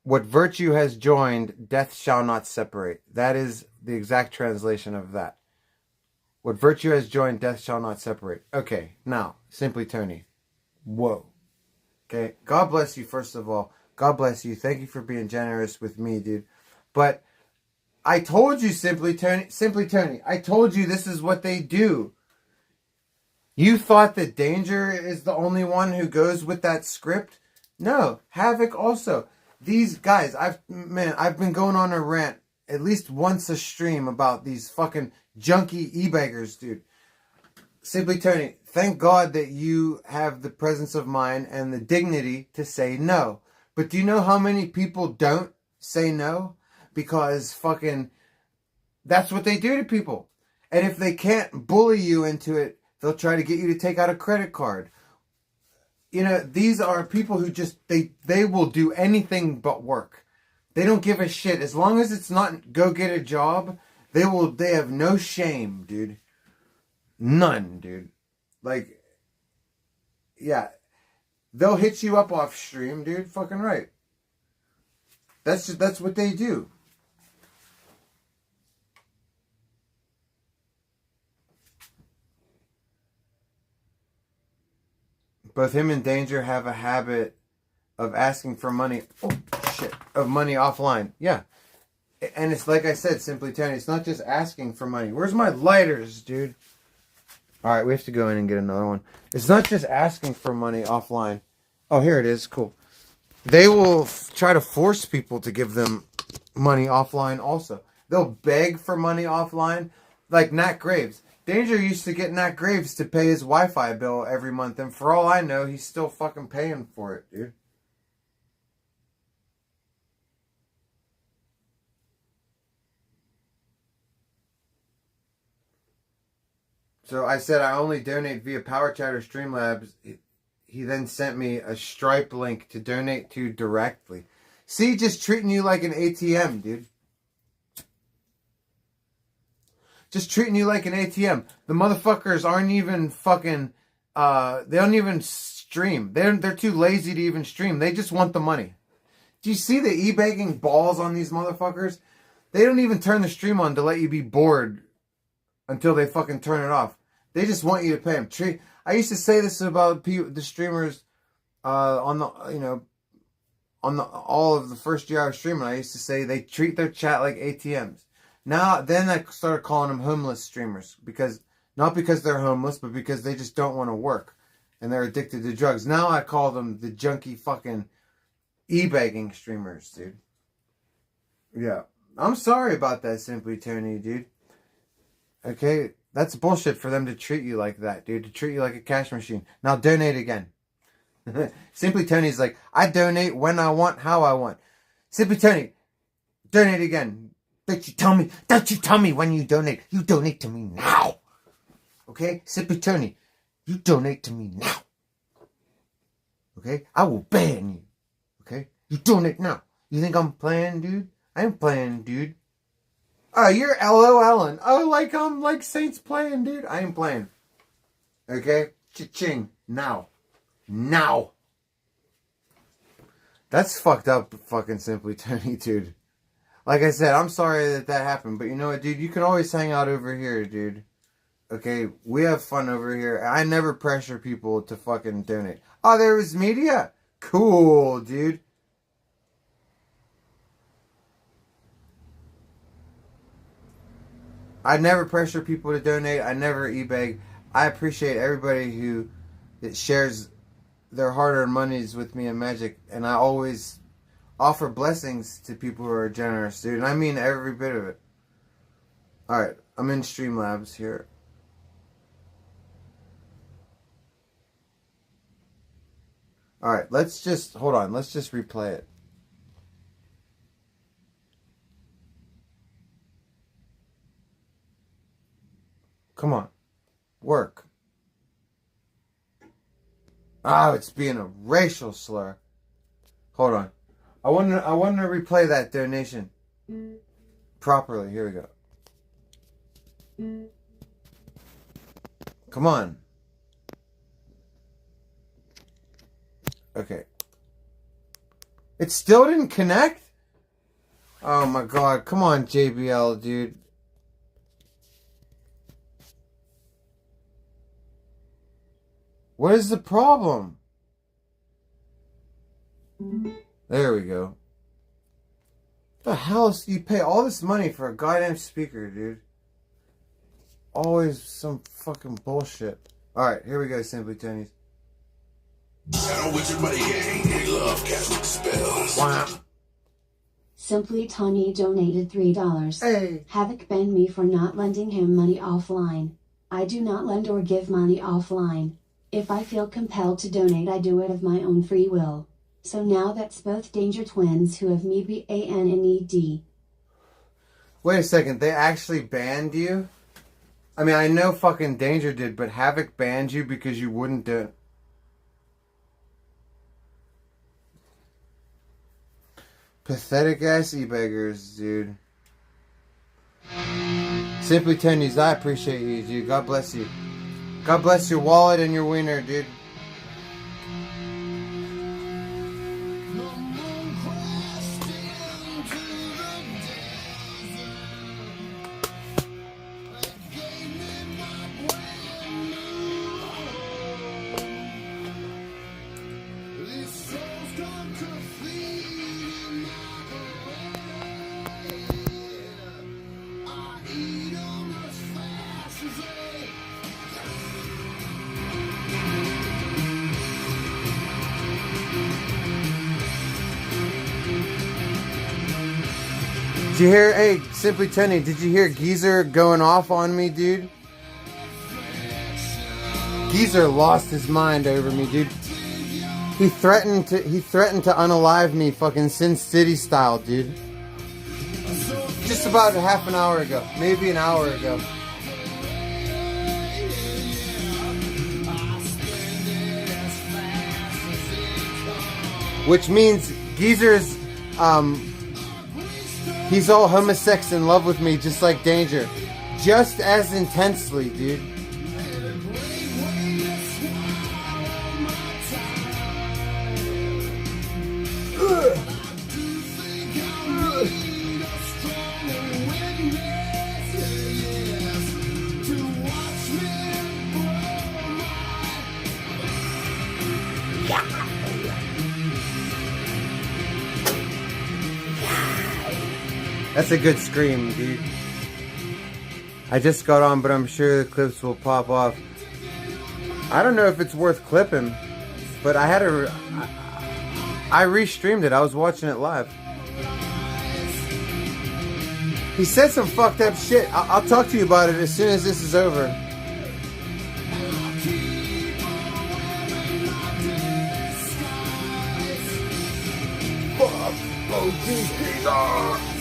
Speaker 1: What virtue has joined, death shall not separate. That is the exact translation of that. What virtue has joined, death shall not separate. Okay, now, Simply Tony. Whoa. Okay, God bless you, first of all. God bless you. Thank you for being generous with me, dude. But I told you, Simply Tony, I told you this is what they do. You thought that Danger is the only one who goes with that script? No, Havoc also. These guys, I've been going on a rant at least once a stream about these fucking junkie e-beggars, dude. Simply Tony, thank God that you have the presence of mind and the dignity to say no. But do you know how many people don't say no? Because fucking, that's what they do to people. And if they can't bully you into it, they'll try to get you to take out a credit card. you know, these are people who just, they will do anything but work. They don't give a shit. As long as it's not go get a job, they have no shame, dude. None, dude. Like, yeah. They'll hit you up off stream, dude. Fucking right. That's what they do. Both him and Danger have a habit of asking for money. Oh, shit. Of money offline. Yeah. And it's like I said, Simply Tony, it's not just asking for money. Where's my lighters, dude? Alright, we have to go in and get another one. It's not just asking for money offline. Oh, here it is. Cool. They will try to force people to give them money offline also. They'll beg for money offline. Like Nat Graves. Danger used to get Nat Graves to pay his Wi-Fi bill every month. And for all I know, he's still fucking paying for it, dude. So I said I only donate via Power Chat or Streamlabs. He then sent me a Stripe link to donate to directly. See, just treating you like an ATM, dude. Just treating you like an ATM. The motherfuckers aren't even fucking, they don't even stream. They're too lazy to even stream. They just want the money. Do you see the e-begging balls on these motherfuckers? They don't even turn the stream on to let you be bored until they fucking turn it off. They just want you to pay them. I used to say this about the streamers on the, you know, on the all of the first year I was streaming. I used to say they treat their chat like ATMs. Then I started calling them homeless streamers, because not because they're homeless, but because they just don't want to work and they're addicted to drugs. Now I call them the junkie fucking e-begging streamers, dude. Yeah, I'm sorry about that, Simply Tony, dude. Okay, that's bullshit for them to treat you like that, dude. To treat you like a cash machine. Now donate again. Simply Tony's like, I donate when I want, how I want. Simply Tony, donate again. Don't you tell me when you donate. You donate to me now. Okay? Simply Tony, you donate to me now. Okay? I will ban you. Okay? You donate now. You think I'm playing, dude? I ain't playing, dude. Oh, you're LOLing. Oh, like I'm like Saints playing, dude. I ain't playing. Okay? Cha-ching. Now. Now. That's fucked up, fucking Simply Tony, dude. Like I said, I'm sorry that happened. But you know what, dude? You can always hang out over here, dude. Okay? We have fun over here. I never pressure people to fucking donate. Oh, there was media? Cool, dude. I never pressure people to donate. I never e-beg. I appreciate everybody who shares their hard-earned monies with me in Magic. And I always offer blessings to people who are generous, dude. And I mean every bit of it. Alright, I'm in Streamlabs here. Alright, let's just, hold on. Let's just replay it. Come on. Work. Oh, it's being a racial slur. Hold on. I want to replay that donation properly. Here we go. Come on. Okay. It still didn't connect? Oh my god. Come on, JBL, dude. What is the problem? There we go. What the hell is you pay all this money for a goddamn speaker, dude? Always some fucking bullshit. Alright, here we go, Simply Tony's.
Speaker 4: Shadow Witcher Buddy Gang, we love casting spells.
Speaker 1: Wow.
Speaker 3: Simply Tony donated $3.
Speaker 1: Hey.
Speaker 3: Havoc banned me for not lending him money offline. I do not lend or give money offline. If I feel compelled to donate, I do it of my own free will. So now that's both Danger twins who have me BANNED.
Speaker 1: Wait a second, they actually banned you? I mean, I know fucking Danger did, but Havoc banned you because you wouldn't do it. Pathetic ass e-beggars, dude. Simply Tony's, I appreciate you, dude. God bless you. God bless your wallet and your wiener, dude. Did you hear, hey, Simply Tony, did you hear Geyser going off on me, dude? Geyser lost his mind over me, dude. He threatened to unalive me fucking Sin City style, dude. Just about half an hour ago. Maybe an hour ago. Which means Geyser's, he's all homosex in love with me, just like Danger. Just as intensely, dude. That's a good scream, dude. I just got on, but I'm sure the clips will pop off. I don't know if it's worth clipping, but I restreamed it. I was watching it live. He said some fucked up shit. I'll talk to you about it as soon as this is over. Fuck OGNL.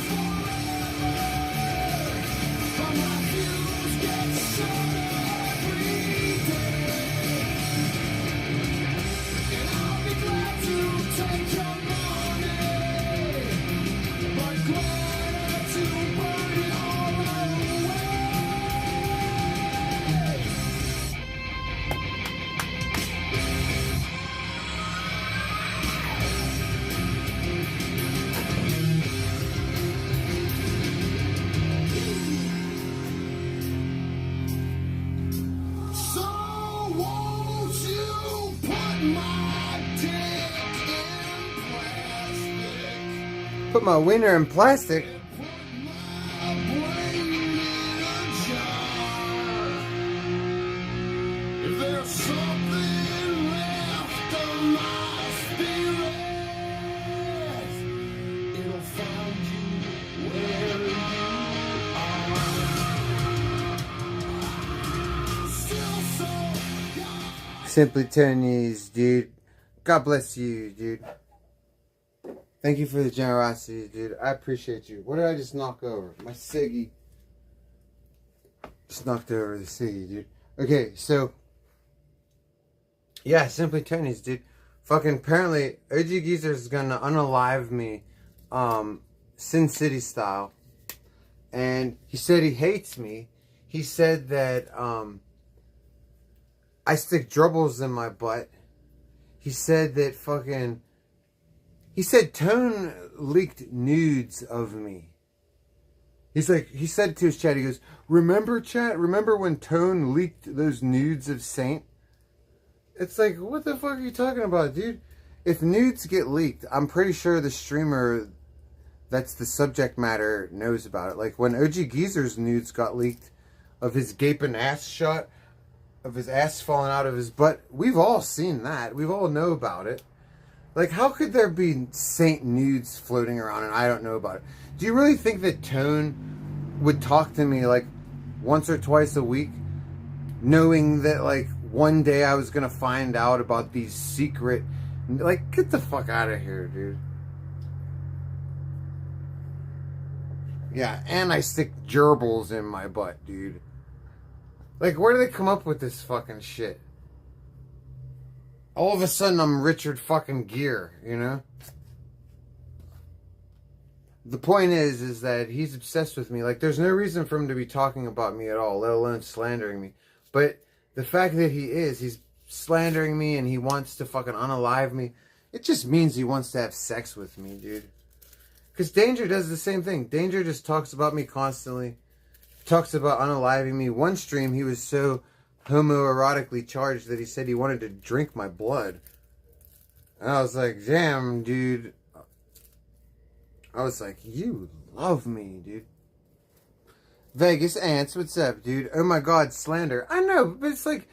Speaker 1: Put my wiener in plastic. Simply Tony's, dude. God bless you, dude. Thank you for the generosity, dude. I appreciate you. What did I just knock over? My ciggy. Just knocked over the ciggy, dude. Okay, so. Yeah, Simply Tony's, dude. Fucking apparently, OG Geyser is gonna unalive me, Sin City style. And he said he hates me. He said that, I stick dribbles in my butt. He said that fucking... He said Tone leaked nudes of me. He's like, he said to his chat, he goes, remember chat? Remember when Tone leaked those nudes of Saint? It's like, what the fuck are you talking about, dude? If nudes get leaked, I'm pretty sure the streamer that's the subject matter knows about it. Like when OG Geyser's nudes got leaked of his gaping ass shot, of his ass falling out of his butt. We've all seen that. We've all know about it. Like, how could there be Saint nudes floating around and I don't know about it? Do you really think that Tone would talk to me like once or twice a week, knowing that like one day I was gonna find out about these secret... Like, get the fuck out of here, dude. Yeah, and I stick gerbils in my butt, dude. Like, where do they come up with this fucking shit? All of a sudden, I'm Richard fucking Gere, you know? the point is that he's obsessed with me. Like, there's no reason for him to be talking about me at all, let alone slandering me. But the fact that he's slandering me and he wants to fucking unalive me, it just means he wants to have sex with me, dude. Because Danger does the same thing. Danger just talks about me constantly. Talks about unaliving me. One stream, he was so homoerotically charged that he said he wanted to drink my blood. And I was like, damn, dude. I was like, you love me, dude. Vegas Ants, what's up, dude? Oh my god, slander. I know, but it's like,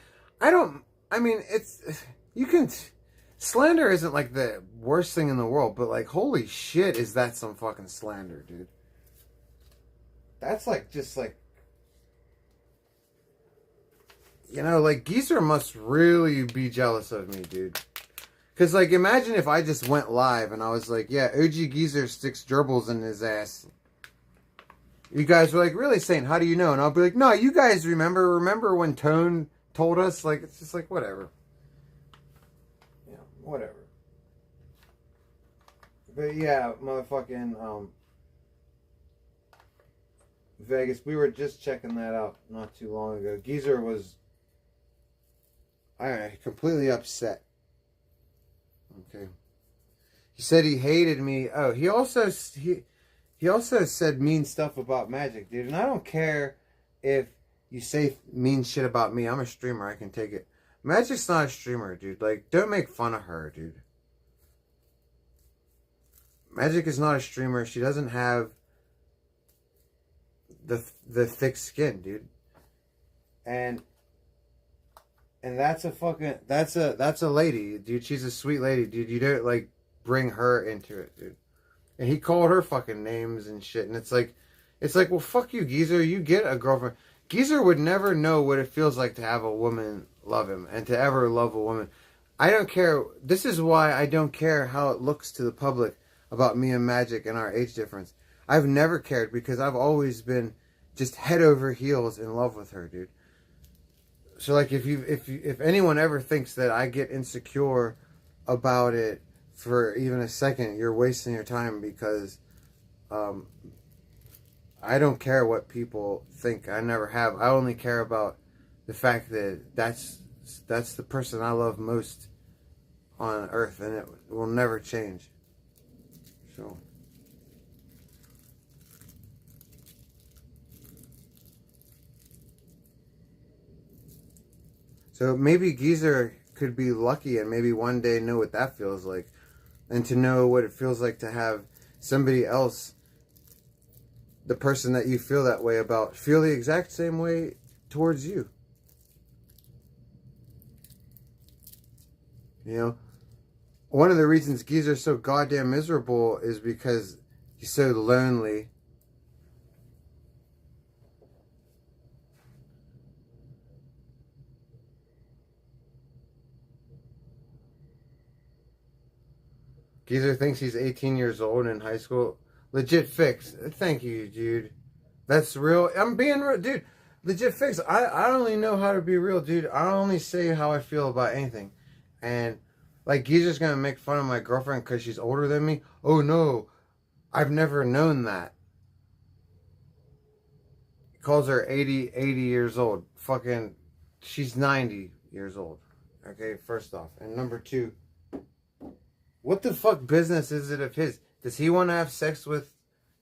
Speaker 1: slander isn't like the worst thing in the world, but like, holy shit, is that some fucking slander, dude. That's like, just like, you know, like, Geyser must really be jealous of me, dude. Because, like, imagine if I just went live and I was like, yeah, OG Geyser sticks gerbils in his ass. You guys were like, really, Saint, how do you know? And I'll be like, no, you guys remember when Tone told us? Like, it's just like, whatever. Yeah, whatever. But yeah, motherfucking, Vegas, we were just checking that out not too long ago. Geyser was, completely upset. Okay. He said he hated me. Oh, he also said mean stuff about Magic, dude. And I don't care if you say mean shit about me. I'm a streamer. I can take it. Magic's not a streamer, dude. Like, don't make fun of her, dude. Magic is not a streamer. She doesn't have the thick skin, dude. And that's a lady, dude. She's a sweet lady, dude. You don't, like, bring her into it, dude. And he called her fucking names and shit. And it's like, well, fuck you, Geyser. You get a girlfriend. Geyser would never know what it feels like to have a woman love him and to ever love a woman. I don't care. This is why I don't care how it looks to the public about me and Magic and our age difference. I've never cared because I've always been just head over heels in love with her, dude. So, like, if anyone ever thinks that I get insecure about it for even a second, you're wasting your time because I don't care what people think. I never have. I only care about the fact that that's the person I love most on earth, and it will never change. So maybe Geyser could be lucky and maybe one day know what that feels like. And to know what it feels like to have somebody else, the person that you feel that way about, feel the exact same way towards you. You know? One of the reasons Geyser's so goddamn miserable is because he's so lonely. Geyser thinks he's 18 years old in high school. Legit fix. Thank you, dude. That's real. I'm being real. Dude, legit fix. I only know how to be real, dude. I only say how I feel about anything. And, like, Geyser's going to make fun of my girlfriend because she's older than me. Oh, no. I've never known that. He calls her 80 years old. Fucking, she's 90 years old. Okay, first off. And number two, what the fuck business is it of his? Does he want to have sex with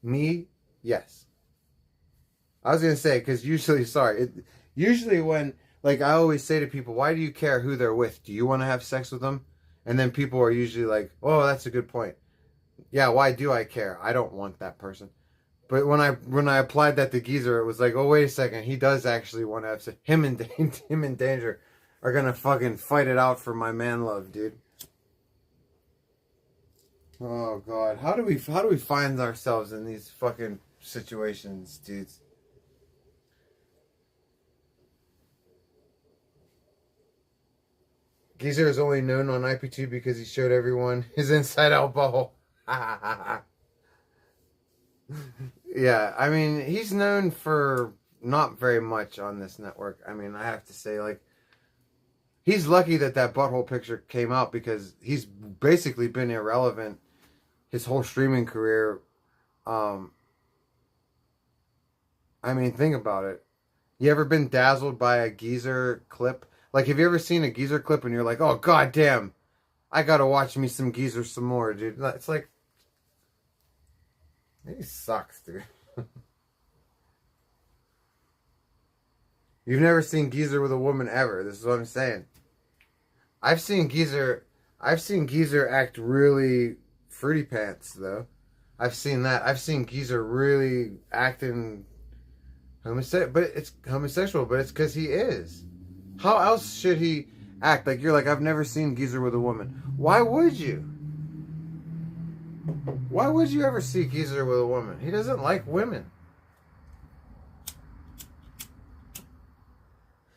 Speaker 1: me? Yes. I was going to say, because usually when, like, I always say to people, why do you care who they're with? Do you want to have sex with them? And then people are usually like, oh, that's a good point. Yeah, why do I care? I don't want that person. But when I applied that to Geyser, it was like, oh, wait a second. He does actually want to have sex. Him and Danger are going to fucking fight it out for my man love, dude. Oh God, how do we find ourselves in these fucking situations, dudes? Geyser is only known on IP2 because he showed everyone his inside out ball. Yeah, I mean, he's known for not very much on this network. I mean, I have to say, like, he's lucky that butthole picture came out because he's basically been irrelevant his whole streaming career I mean, think about it. You ever been dazzled by a Geyser clip? Like, have you ever seen a Geyser clip and you're like, oh, goddamn, I gotta watch me some Geyser some more, dude. It's like, he sucks, dude. You've never seen Geyser with a woman ever. This is what I'm saying. I've seen Geyser act really fruity pants, though. I've seen that. I've seen Geyser really acting homosexual, but it's because he is. How else should he act? Like, you're like, I've never seen Geyser with a woman. Why would you? Why would you ever see Geyser with a woman? He doesn't like women.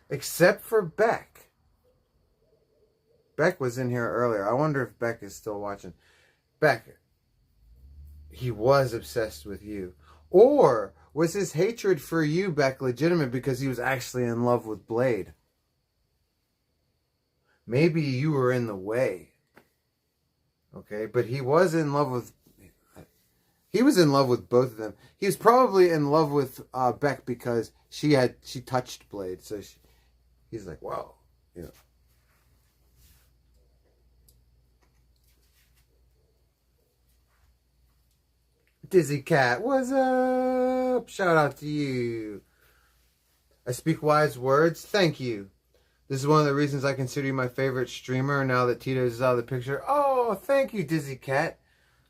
Speaker 1: Except for Beck. Beck was in here earlier. I wonder if Beck is still watching. Beck, he was obsessed with you. Or was his hatred for you, Beck, legitimate because he was actually in love with Blade? Maybe you were in the way. Okay, but he was in love with... He was in love with both of them. He was probably in love with Beck because she touched Blade. So he's like, wow, you know. Dizzy Cat, what's up? Shout out to you. I speak wise words. Thank you. This is one of the reasons I consider you my favorite streamer now that Tito's is out of the picture. Oh, thank you, Dizzy Cat.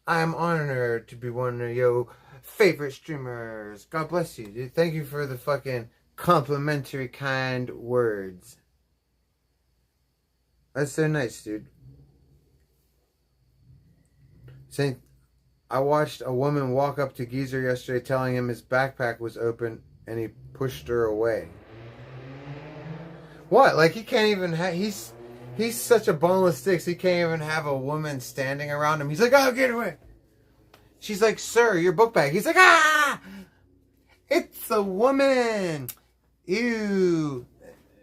Speaker 1: I'm honored to be one of your favorite streamers. God bless you, dude. Thank you for the fucking complimentary kind words. That's so nice, dude. Saint, I watched a woman walk up to Geyser yesterday telling him his backpack was open and he pushed her away. What? Like, he can't even have... He's such a ball of sticks, he can't even have a woman standing around him. He's like, oh, get away. She's like, sir, your book bag. He's like, ah! It's a woman. Ew.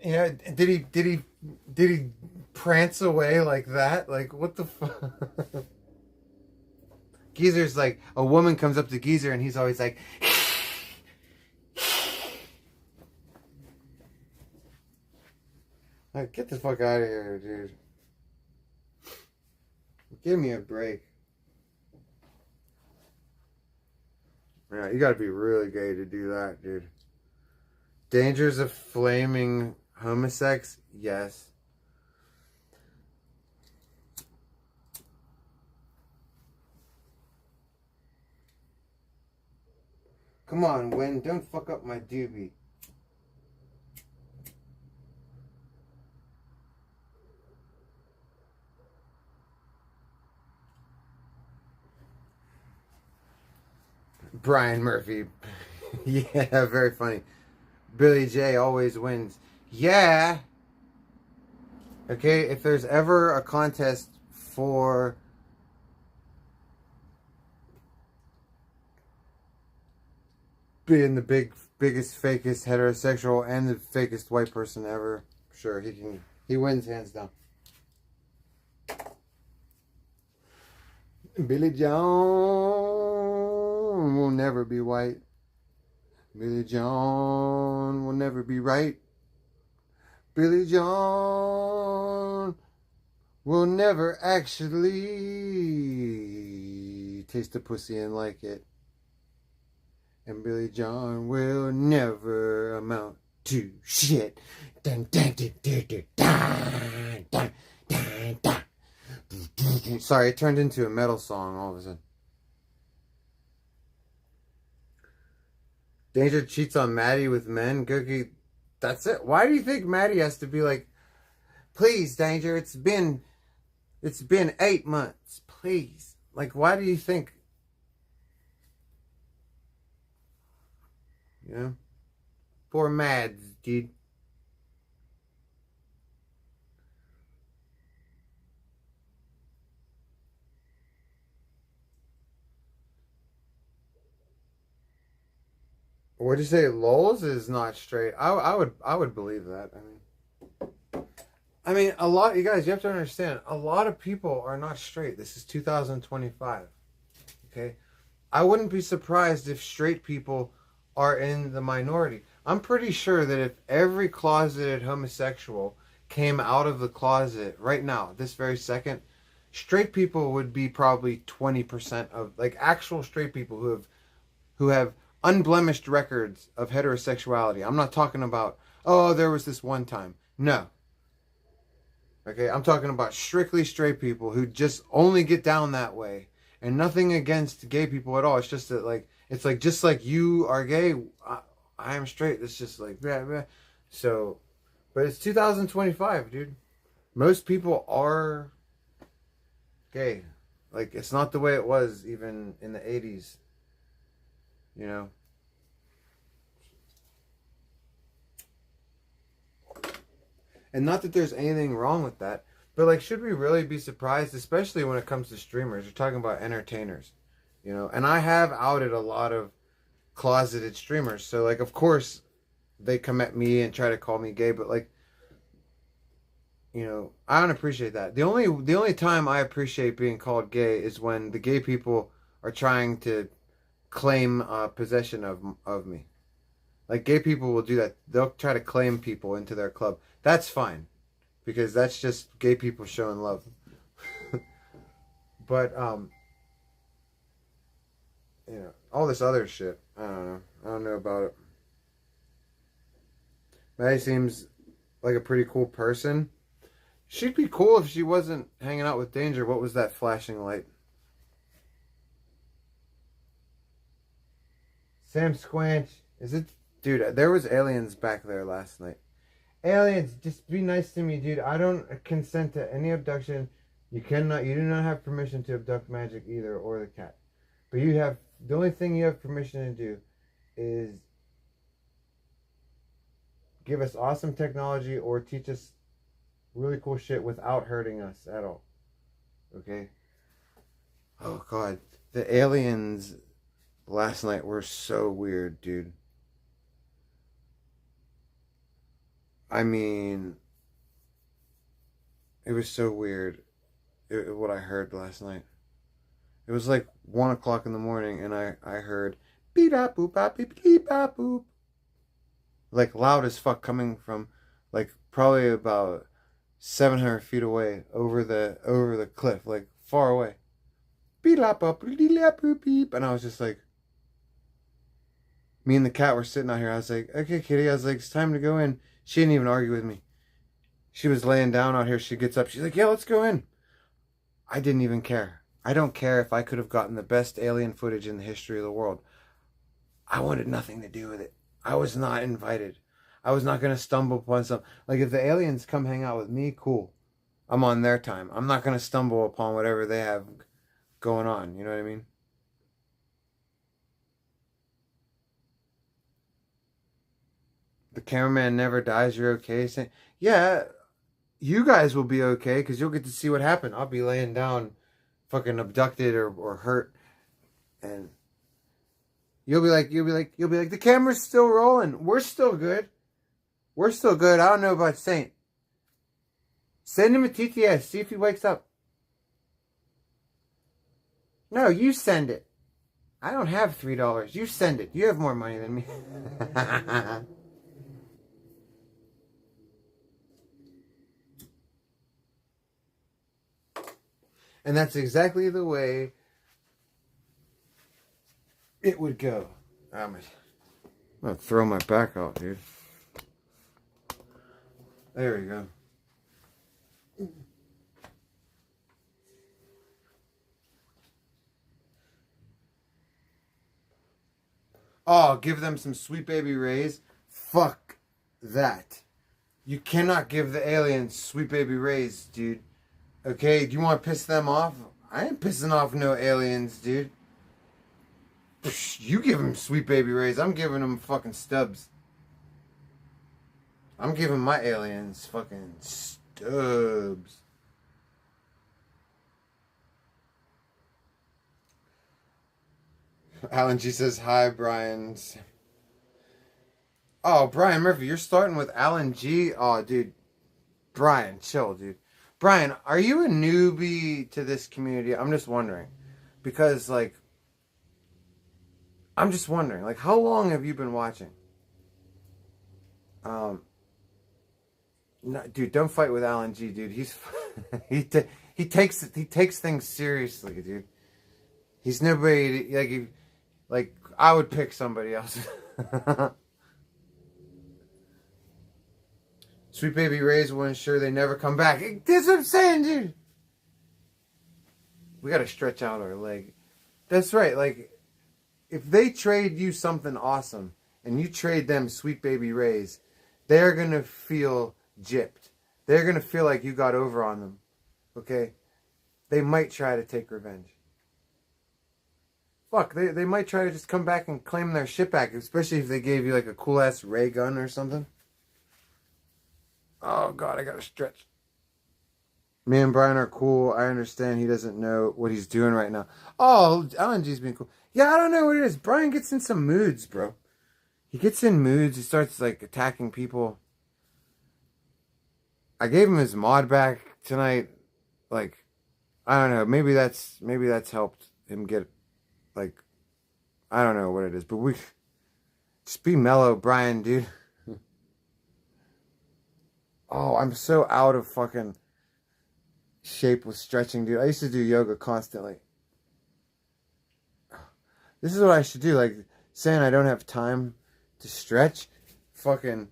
Speaker 1: You know, did he prance away like that? Like, what the fuck? Geyser's like, a woman comes up to Geyser and he's always like... Like, get the fuck out of here, dude. Give me a break. Yeah, you gotta be really gay to do that, dude. Dangers of flaming homosex? Yes. Come on, Win, don't fuck up my doobie. Brian Murphy. Yeah, very funny. Billy J always wins. Yeah. Okay, if there's ever a contest for being the biggest, fakest heterosexual and the fakest white person ever, sure, he wins hands down. Billy John will never be white. Billy John will never be right. Billy John will never actually taste a pussy and like it. And Billy John will never amount to shit. Dun, dun, dun, dun, dun, dun, dun, dun, dun. Sorry, it turned into a metal song all of a sudden. Danger cheats on Maddie with men. Googie, that's it. Why do you think Maddie has to be like, please, Danger, it's been 8 months. Please. Like, why do you think? You know? Poor Mads, dude. What'd you say? Lols is not straight. I would believe that. I mean, a lot. You guys, you have to understand. A lot of people are not straight. This is 2025. Okay, I wouldn't be surprised if straight people are in the minority. I'm pretty sure that if every closeted homosexual came out of the closet right now, this very second, straight people would be probably 20% of, like, actual straight people who have unblemished records of heterosexuality. I'm not talking about, oh, there was this one time. No. Okay, I'm talking about strictly straight people who just only get down that way. And nothing against gay people at all. It's just that, like, it's like, just like you are gay, I am straight. It's just like, blah, blah. So, but it's 2025, dude. Most people are gay. Like, it's not the way it was even in the 80s. You know? And not that there's anything wrong with that. But, like, should we really be surprised? Especially when it comes to streamers. You're talking about entertainers. You know? And I have outed a lot of closeted streamers. So, like, of course, they come at me and try to call me gay. But, like, you know, I don't appreciate that. The only time I appreciate being called gay is when the gay people are trying to claim possession of me. Like, gay people will do that. They'll try to claim people into their club. That's fine. Because that's just gay people showing love. But, you know, all this other shit, I don't know. I don't know about it. Maddie seems like a pretty cool person. She'd be cool if she wasn't hanging out with danger. What was that flashing light? Sam Squanch. Is it? Dude, there was aliens back there last night. Aliens, just be nice to me, dude. I don't consent to any abduction. You do not have permission to abduct Magic either, or the cat. But the only thing you have permission to do is give us awesome technology or teach us really cool shit without hurting us at all. Okay? Oh, God. The aliens last night were so weird, dude. I mean, it was so weird what I heard last night. It was like 1 o'clock in the morning and I heard beep da boop bop beep beep bop boop. Like loud as fuck, coming from like probably about 700 feet away over the cliff, like far away. Beep la bop beep boop beep. And I was just like, me and the cat were sitting out here. I was like, okay, kitty. I was like, it's time to go in. She didn't even argue with me. She was laying down out here. She gets up. She's like, yeah, let's go in. I didn't even care. I don't care if I could have gotten the best alien footage in the history of the world. I wanted nothing to do with it. I was not invited. I was not going to stumble upon something. Like, if the aliens come hang out with me, cool. I'm on their time. I'm not going to stumble upon whatever they have going on. You know what I mean? The cameraman never dies, you're okay? Saying, yeah, you guys will be okay because you'll get to see what happened. I'll be laying down fucking abducted or hurt. And you'll be like, the camera's still rolling. We're still good. We're still good. I don't know about Saint. Send him a TTS. See if he wakes up. No, you send it. I don't have $3. You send it. You have more money than me. And that's exactly the way it would go. I'm going to throw my back out, dude. There we go. Oh, give them some Sweet Baby Rays? Fuck that. You cannot give the aliens Sweet Baby Rays, dude. Okay, do you want to piss them off? I ain't pissing off no aliens, dude. You give them Sweet Baby Rays. I'm giving them fucking stubs. I'm giving my aliens fucking stubs. Alan G says, hi, Brian. Oh, Brian Murphy, you're starting with Alan G? Oh, dude. Brian, chill, dude. Brian, are you a newbie to this community? I'm just wondering. Because, like, I'm just wondering, like, how long have you been watching? No, dude, don't fight with Alan G, dude. He's he takes things seriously, dude. He's nobody like I would pick somebody else. Sweet Baby Ray's will ensure they never come back. That's what I'm saying, dude. We gotta stretch out our leg. That's right. Like, if they trade you something awesome and you trade them Sweet Baby Rays, they're gonna feel gypped. They're gonna feel like you got over on them. Okay? They might try to take revenge. Fuck, they might try to just come back and claim their shit back, especially if they gave you like a cool ass ray gun or something. Oh god, I gotta stretch. Me and Brian are cool. I understand he doesn't know what he's doing right now. Oh, LNG's being cool. Yeah, I don't know what it is. Brian gets in some moods, bro. He gets in moods. He starts like attacking people. I gave him his mod back tonight. Like, I don't know. Maybe that's helped him get, like, I don't know what it is. But we just be mellow, Brian, dude. Oh, I'm so out of fucking shape with stretching, dude. I used to do yoga constantly. This is what I should do. Like, saying I don't have time to stretch. Fucking,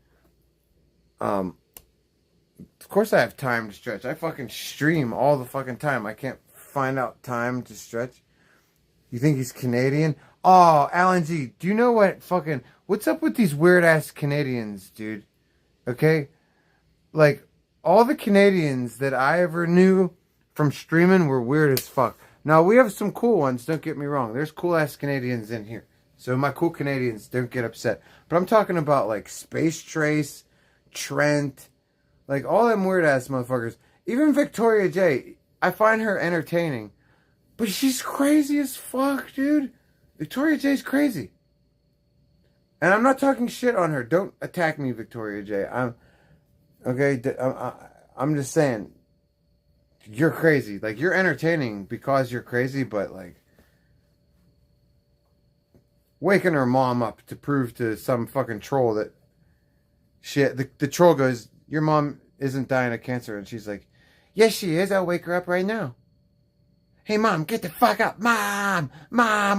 Speaker 1: of course I have time to stretch. I fucking stream all the fucking time. I can't find out time to stretch. You think he's Canadian? Oh, Alan G, do you know what's up with these weird ass Canadians, dude? Okay? Like, all the Canadians that I ever knew from streaming were weird as fuck. Now, we have some cool ones, don't get me wrong. There's cool-ass Canadians in here. So my cool Canadians, don't get upset. But I'm talking about, like, Space Trace, Trent, like, all them weird-ass motherfuckers. Even Victoria J, I find her entertaining. But she's crazy as fuck, dude. Victoria J's crazy. And I'm not talking shit on her. Don't attack me, Victoria J. I'm just saying, you're crazy. Like, you're entertaining because you're crazy, but, like, waking her mom up to prove to some fucking troll that shit. The troll goes, your mom isn't dying of cancer. And she's like, yes, she is. I'll wake her up right now. Hey, mom, get the fuck up. Mom,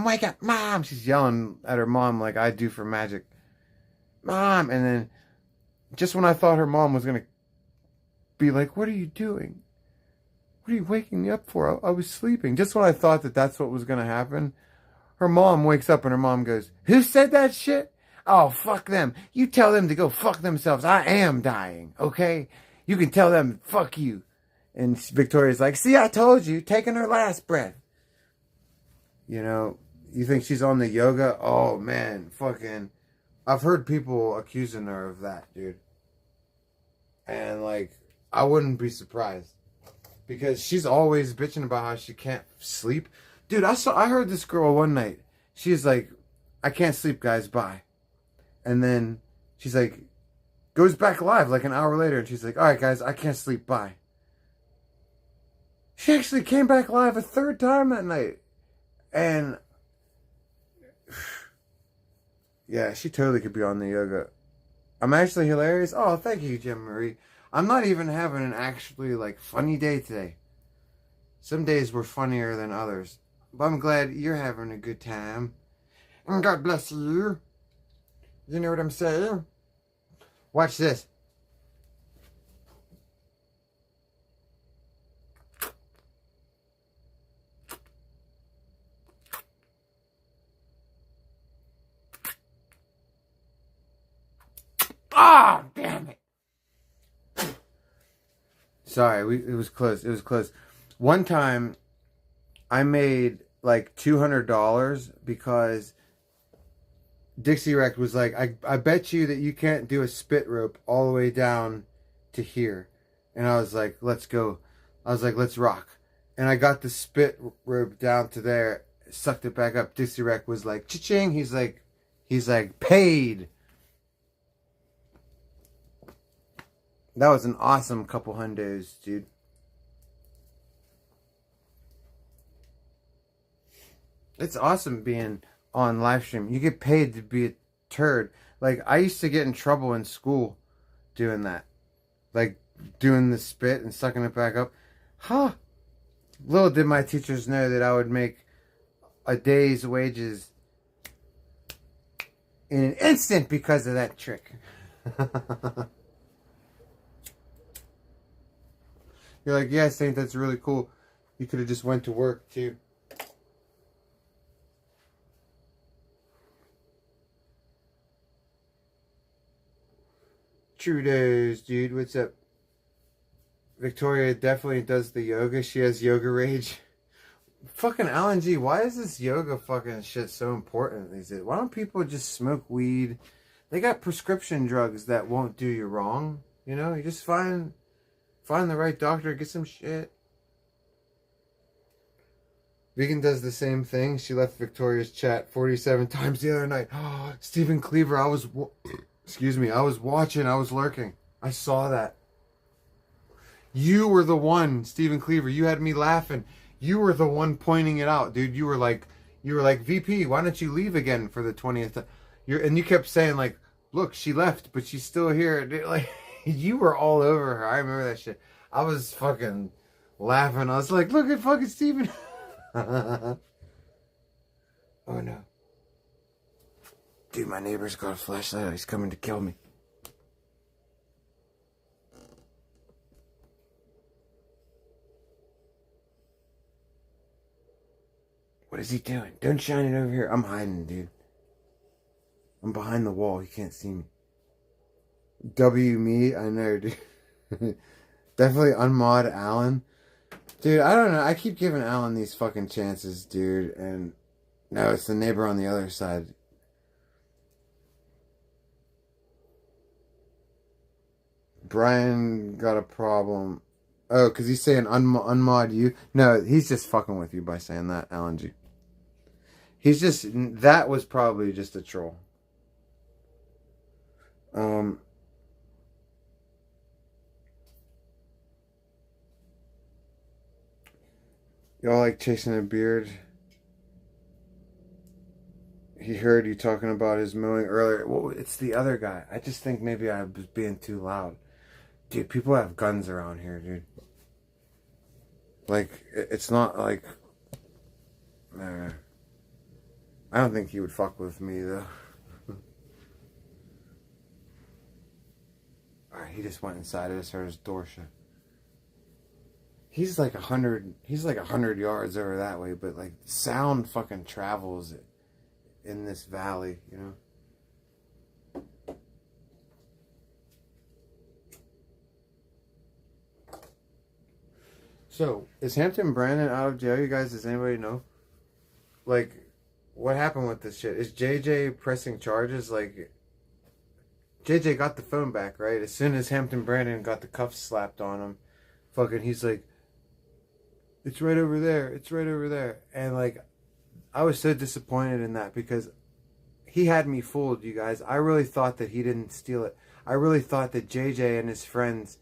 Speaker 1: wake up. Mom. She's yelling at her mom like I do for magic. Mom. And then just when I thought her mom was going to be like, what are you doing? What are you waking me up for? I was sleeping. Just when I thought that that's what was going to happen, her mom wakes up and her mom goes, who said that shit? Oh, fuck them. You tell them to go fuck themselves. I am dying, okay? You can tell them, fuck you. And Victoria's like, see, I told you, taking her last breath. You know, you think she's on the yoga? Oh, man, fucking, I've heard people accusing her of that, dude. And, like, I wouldn't be surprised. Because she's always bitching about how she can't sleep. Dude, I heard this girl one night. She's like, I can't sleep, guys, bye. And then she's like, goes back live like an hour later. And she's like, all right, guys, I can't sleep, bye. She actually came back live a third time that night. And yeah, she totally could be on the yoga. I'm actually hilarious. Oh, thank you, Jim Marie. I'm not even having an actually, like, funny day today. Some days were funnier than others. But I'm glad you're having a good time. And God bless you. You know what I'm saying? Watch this. Ah, damn it. Sorry, it was close. It was close. One time, I made like $200 because Dixie Wreck was like, I bet you that you can't do a spit rope all the way down to here. And I was like, let's go. I was like, let's rock. And I got the spit rope down to there, sucked it back up. Dixie Wreck was like, cha-ching. He's like, paid. That was an awesome couple hundos, dude. It's awesome being on live stream. You get paid to be a turd. Like, I used to get in trouble in school doing that. Like, doing the spit and sucking it back up. Huh. Little did my teachers know that I would make a day's wages in an instant because of that trick. You're like, yeah, Saint, that's really cool. You could have just went to work, too. True days, dude. What's up? Victoria definitely does the yoga. She has yoga rage. Fucking Alan G, why is this yoga fucking shit so important these days? Why don't people just smoke weed? They got prescription drugs that won't do you wrong. You know, you just find the right doctor, get some shit. Vegan does the same thing. She left Victoria's chat 47 times the other night. Oh, Stephen Cleaver, I was watching, I was lurking. I saw that. You were the one, Stephen Cleaver. You had me laughing. You were the one pointing it out, dude. You were like, VP, why don't you leave again for the 20th time? And you kept saying, like, look, she left, but she's still here. Dude, like, you were all over her. I remember that shit. I was fucking laughing. I was like, look at fucking Stephen. Oh, no. Dude, my neighbor's got a flashlight. He's coming to kill me. What is he doing? Don't shine it over here. I'm hiding, dude. I'm behind the wall. He can't see me. W me? I know, dude. Definitely unmod Alan. Dude, I don't know. I keep giving Alan these fucking chances, dude. And no, it's the neighbor on the other side. Brian got a problem. Oh, because he's saying unmod you? No, he's just fucking with you by saying that, Alan G. He's just... That was probably just a troll. Y'all like chasing a beard? He heard you talking about his mowing earlier. Well, it's the other guy. I just think maybe I was being too loud. Dude, people have guns around here, dude. Like, it's not like... I don't think he would fuck with me, though. Alright, he just went inside. I just heard his door shut. He's like 100 yards over that way, but like sound fucking travels in this valley, you know? So, is Hampton Brandon out of jail, you guys? Does anybody know? Like, what happened with this shit? Is JJ pressing charges? Like, JJ got the phone back, right? As soon as Hampton Brandon got the cuffs slapped on him, fucking, he's like, it's right over there. It's right over there. And, like, I was so disappointed in that because he had me fooled, you guys. I really thought that he didn't steal it. I really thought that JJ and his friends,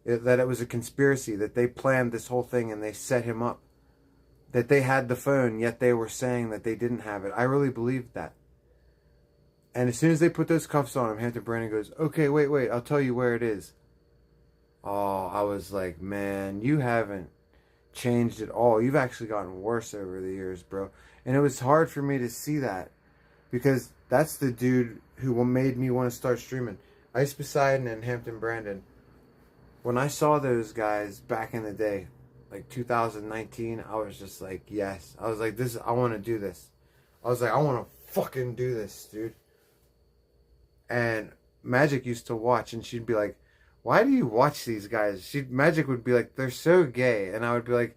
Speaker 1: that it was a conspiracy, that they planned this whole thing and they set him up. That they had the phone, yet they were saying that they didn't have it. I really believed that. And as soon as they put those cuffs on him, Hampton Brandon goes, okay, wait, I'll tell you where it is. Oh, I was like, man, you haven't changed at all. You've actually gotten worse over the years, bro. And it was hard for me to see that because that's the dude who made me want to start streaming. Ice Poseidon and Hampton Brandon. When I saw those guys back in the day, like 2019, I was just like, yes. I was like, I want to do this. I was like, I want to fucking do this, dude. And Magic used to watch, and she'd be like, why do you watch these guys? Magic would be like, they're so gay. And I'd be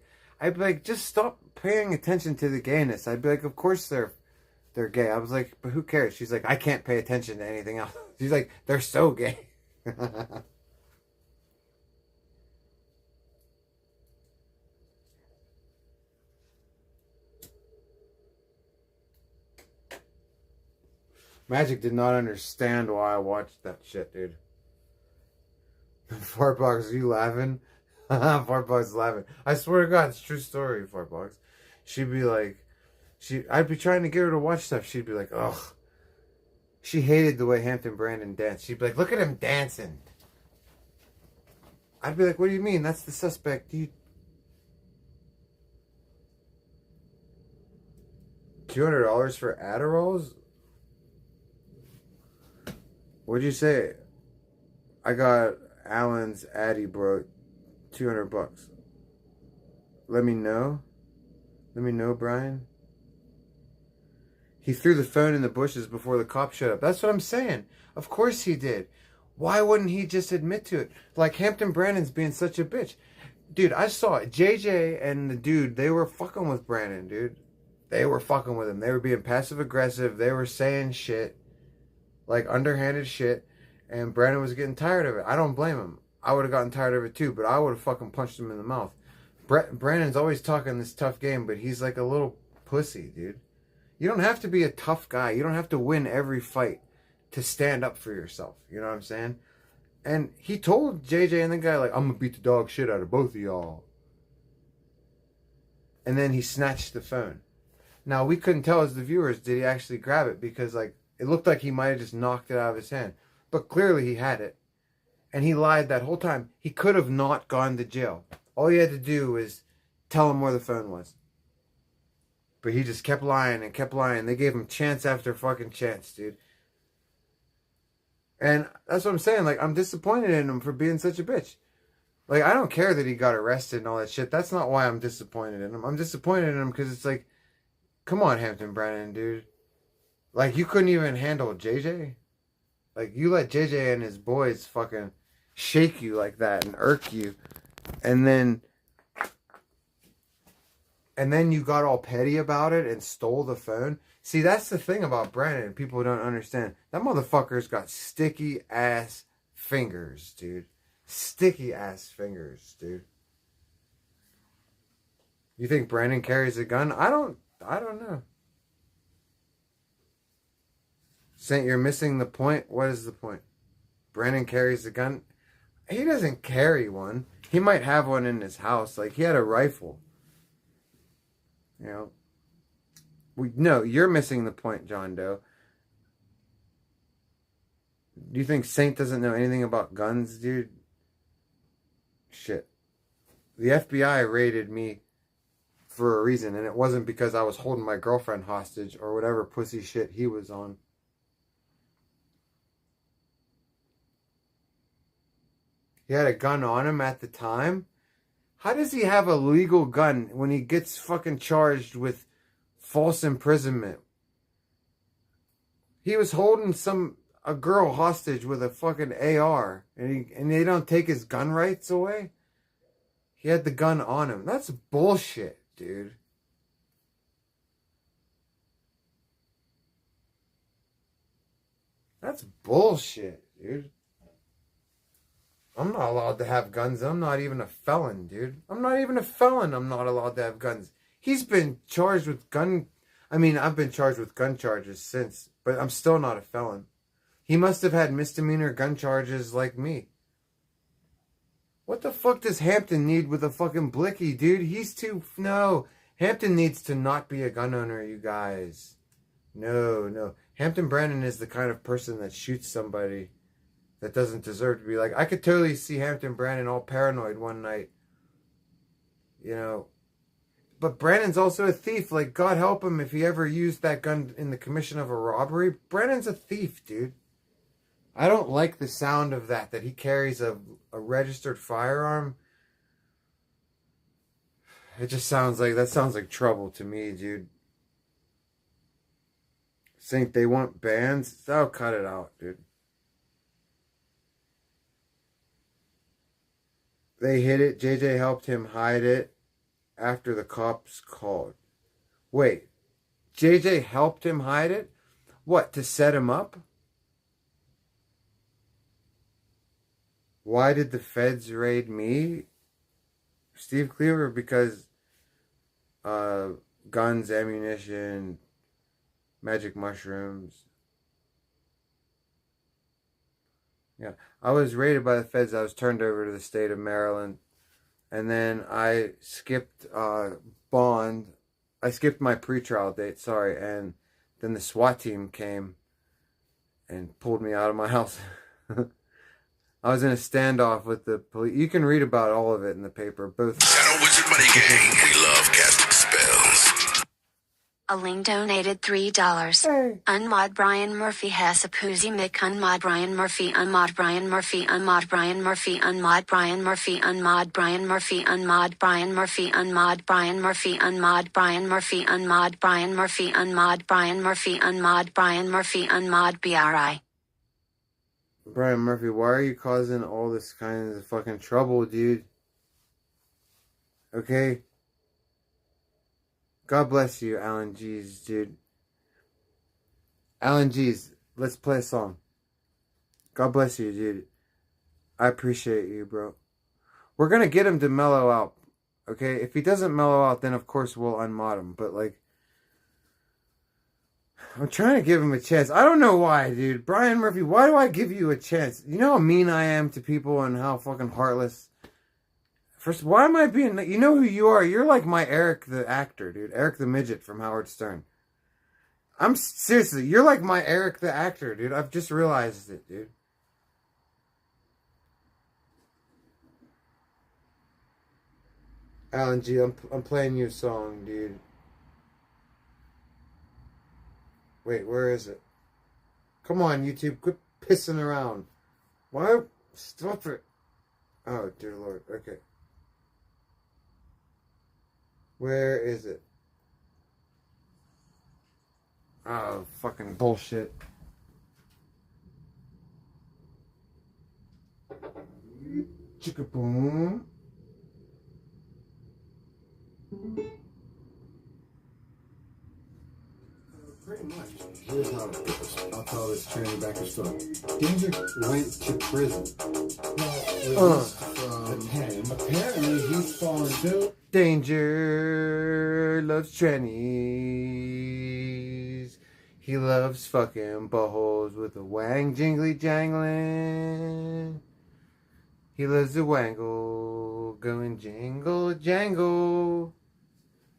Speaker 1: like, just stop paying attention to the gayness. I'd be like, of course they're gay. I was like, but who cares? She's like, I can't pay attention to anything else. She's like, they're so gay. Magic did not understand why I watched that shit, dude. Fartbox, are you laughing? Fartbox is laughing. I swear to God, it's a true story, Fartbox. She'd be like, I'd be trying to get her to watch stuff. She'd be like, ugh. She hated the way Hampton Brandon danced. She'd be like, look at him dancing. I'd be like, what do you mean? That's the suspect, dude. $200 for Adderalls? What'd you say? I got Alan's Addy, bro. $200. Let me know. Let me know, Brian. He threw the phone in the bushes before the cop showed up. That's what I'm saying. Of course he did. Why wouldn't he just admit to it? Like Hampton Brandon's being such a bitch. Dude, I saw it. JJ and the dude, they were fucking with Brandon, dude. They were fucking with him. They were being passive aggressive. They were saying shit. Like underhanded shit. And Brandon was getting tired of it. I don't blame him. I would have gotten tired of it too, but I would have fucking punched him in the mouth. Brandon's always talking this tough game, but he's like a little pussy, dude. You don't have to be a tough guy. You don't have to win every fight to stand up for yourself. You know what I'm saying? And he told JJ and the guy, like, I'm going to beat the dog shit out of both of y'all. And then he snatched the phone. Now, we couldn't tell as the viewers, did he actually grab it? Because, like, it looked like he might have just knocked it out of his hand. But clearly he had it. And he lied that whole time. He could have not gone to jail. All he had to do was tell him where the phone was. But he just kept lying and kept lying. They gave him chance after fucking chance, dude. And that's what I'm saying. Like, I'm disappointed in him for being such a bitch. Like, I don't care that he got arrested and all that shit. That's not why I'm disappointed in him. I'm disappointed in him because it's like, come on, Hampton Brandon, dude. Like, you couldn't even handle JJ. Like, you let JJ and his boys fucking shake you like that and irk you. And then you got all petty about it and stole the phone. See, that's the thing about Brandon. People don't understand. That motherfucker's got sticky ass fingers, dude. Sticky ass fingers, dude. You think Brandon carries a gun? I don't know. Saint, you're missing the point. What is the point? Brandon carries a gun? He doesn't carry one. He might have one in his house. Like, he had a rifle. You know? No, you're missing the point, John Doe. Do you think Saint doesn't know anything about guns, dude? Shit. The FBI raided me for a reason, and it wasn't because I was holding my girlfriend hostage or whatever pussy shit he was on. He had a gun on him at the time? How does he have a legal gun when he gets fucking charged with false imprisonment? He was holding a girl hostage with a fucking AR, and they don't take his gun rights away? He had the gun on him. That's bullshit, dude. That's bullshit, dude. I'm not allowed to have guns. I'm not even a felon, dude. I'm not even a felon. I'm not allowed to have guns. He's been charged with gun... I mean, I've been charged with gun charges since, but I'm still not a felon. He must have had misdemeanor gun charges like me. What the fuck does Hampton need with a fucking blicky, dude? He's too... No. Hampton needs to not be a gun owner, you guys. No. Hampton Brandon is the kind of person that shoots somebody that doesn't deserve to be like... I could totally see Hampton Brandon all paranoid one night. You know. But Brandon's also a thief. Like, God help him if he ever used that gun in the commission of a robbery. Brandon's a thief, dude. I don't like the sound of that he carries a registered firearm. It just sounds like... That sounds like trouble to me, dude. Saint, they want bans? Oh, cut it out, dude. They hid it. JJ helped him hide it after the cops called. Wait. JJ helped him hide it? What, to set him up? Why did the feds raid me? Steve Cleaver, because guns, ammunition, magic mushrooms. Yeah, I was raided by the feds. I was turned over to the state of Maryland. And then I skipped bond I skipped my pretrial date, sorry, and then the SWAT team came and pulled me out of my house. I was in a standoff with the police. You can read about all of it in the paper. Both.
Speaker 4: Shadow Wizard Money Gang. We love casting spells.
Speaker 3: Aling donated $3.
Speaker 1: Hey.
Speaker 3: Unmod Brian Murphy has a poozy mick. Unmod Brian Murphy. Unmod Brian Murphy. Unmod Brian Murphy. Unmod Brian Murphy. Unmod Brian Murphy. Unmod Brian Murphy. Unmod Brian Murphy. Unmod Brian Murphy. Unmod Brian Murphy. Unmod Brian Murphy. Unmod Brian Murphy. Unmod BRI.
Speaker 1: Brian Murphy, why are you causing all this kind of fucking trouble, dude? Okay? God bless you, Alan G's, dude. Alan G's, let's play a song. God bless you, dude. I appreciate you, bro. We're gonna get him to mellow out, okay? If he doesn't mellow out, then of course we'll unmod him. But, like, I'm trying to give him a chance. I don't know why, dude. Brian Murphy, why do I give you a chance? You know how mean I am to people and how fucking heartless? First, why am I being... You know who you are? You're like my Eric the actor, dude. Eric the midget from Howard Stern. I'm seriously, you're like my Eric the actor, dude. I've just realized it, dude. Alan G, I'm playing you a song, dude. Wait, where is it? Come on, YouTube, quit pissing around. Why? Stop it. Oh, dear Lord. Okay. Where is it? Oh, fucking bullshit. Chicka boom.
Speaker 5: Pretty much. Here's how it goes. I'll tell this tranny back and story. Danger went to prison. Released from the pen. Apparently, he's fallen due.
Speaker 1: Danger loves trannies. He loves fucking buttholes with a wang jingly jangling. He loves the wangle going jingle jangle.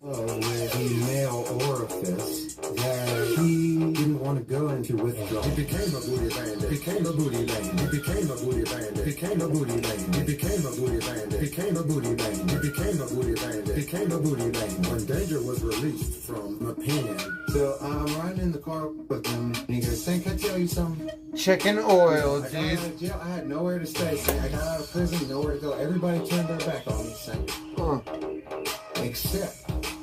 Speaker 5: With the male orifice that he didn't want to go into withdrawal. He became a booty bandit, became a booty bandit, he became a booty bandit, became a booty bandit, he became a booty bandit, became a booty bandit, he became a booty bandit, became a booty bandit. When Danger was released from the pen. So I'm riding in the car with him, and he goes, "Saying, can I tell you something?
Speaker 1: Checking oil,
Speaker 5: I got out of jail, I had nowhere to stay. Saying, I got out of prison, nowhere to go. Everybody turned their back on me, saying, except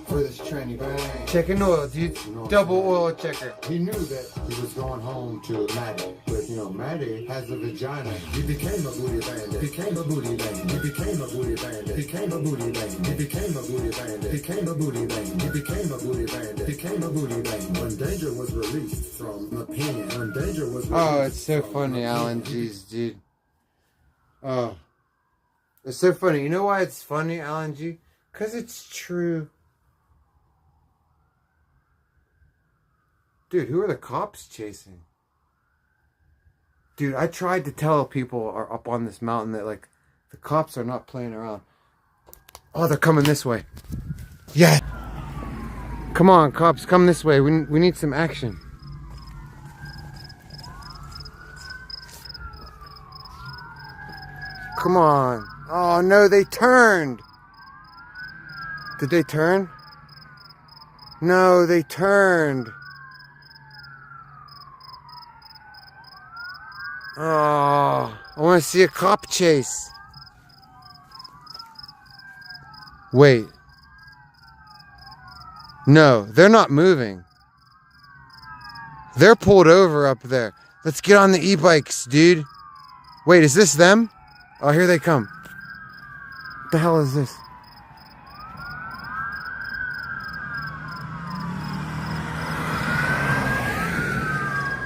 Speaker 5: for this tranny bang.
Speaker 1: Checking oil, dude. Double oil checker.
Speaker 5: He knew that he was going home to Maddie. But, you know, Maddie has a vagina. He became a booty bandit. Became a booty bandit. He became a booty bandit. Became a booty bandit. He became a booty bandit. Became a booty bandit. He became a booty bandit. Became a booty bandit. When Danger was released from the pen. When Danger was released.
Speaker 1: Oh, it's so funny, Alan G's, dude. Oh. It's so funny. You know why it's funny, Alan G? Because it's true. Dude, who are the cops chasing? Dude, I tried to tell people are up on this mountain that, like, the cops are not playing around. Oh, they're coming this way. Yeah. Come on, cops, come this way. We need some action. Come on. Oh, no, they turned. Did they turn? No, they turned. Oh, I want to see a cop chase. Wait. No, they're not moving. They're pulled over up there. Let's get on the e-bikes, dude. Wait, is this them? Oh, here they come. What the hell is this?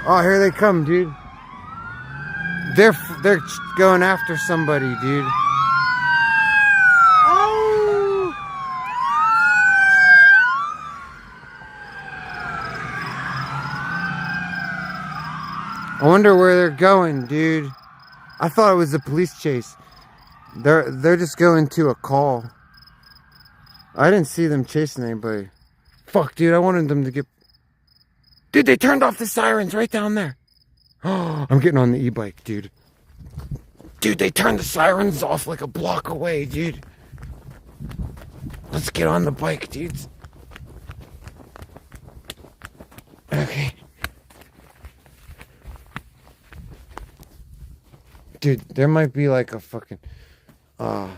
Speaker 1: Oh, here they come, dude. They're going after somebody, dude. Oh! I wonder where they're going, dude. I thought it was a police chase. They're just going to a call. I didn't see them chasing anybody. Fuck, dude, I wanted them to get... Dude, they turned off the sirens right down there. Oh, I'm getting on the e-bike, dude. Dude, they turned the sirens off like a block away, dude. Let's get on the bike, dudes. Okay. Dude, there might be like a fucking... Oh,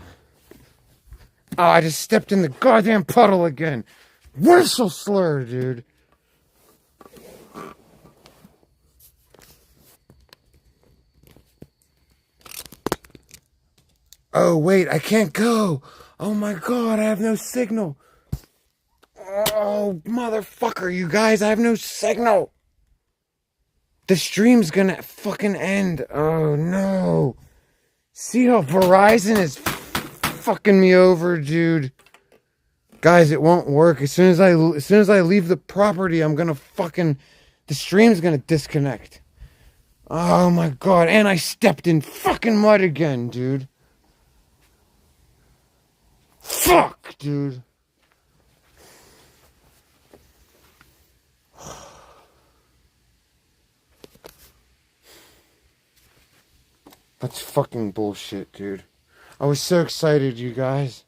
Speaker 1: I just stepped in the goddamn puddle again. Racial slur, dude. Oh, wait, I can't go. Oh my god, I have no signal. Oh, motherfucker, you guys, I have no signal. The stream's gonna fucking end. Oh, no. See how Verizon is fucking me over, dude. Guys, it won't work. As soon as I leave the property, I'm gonna fucking... The stream's gonna disconnect. Oh my god, and I stepped in fucking mud again, dude. Fuck, dude. That's fucking bullshit, dude. I was so excited, you guys.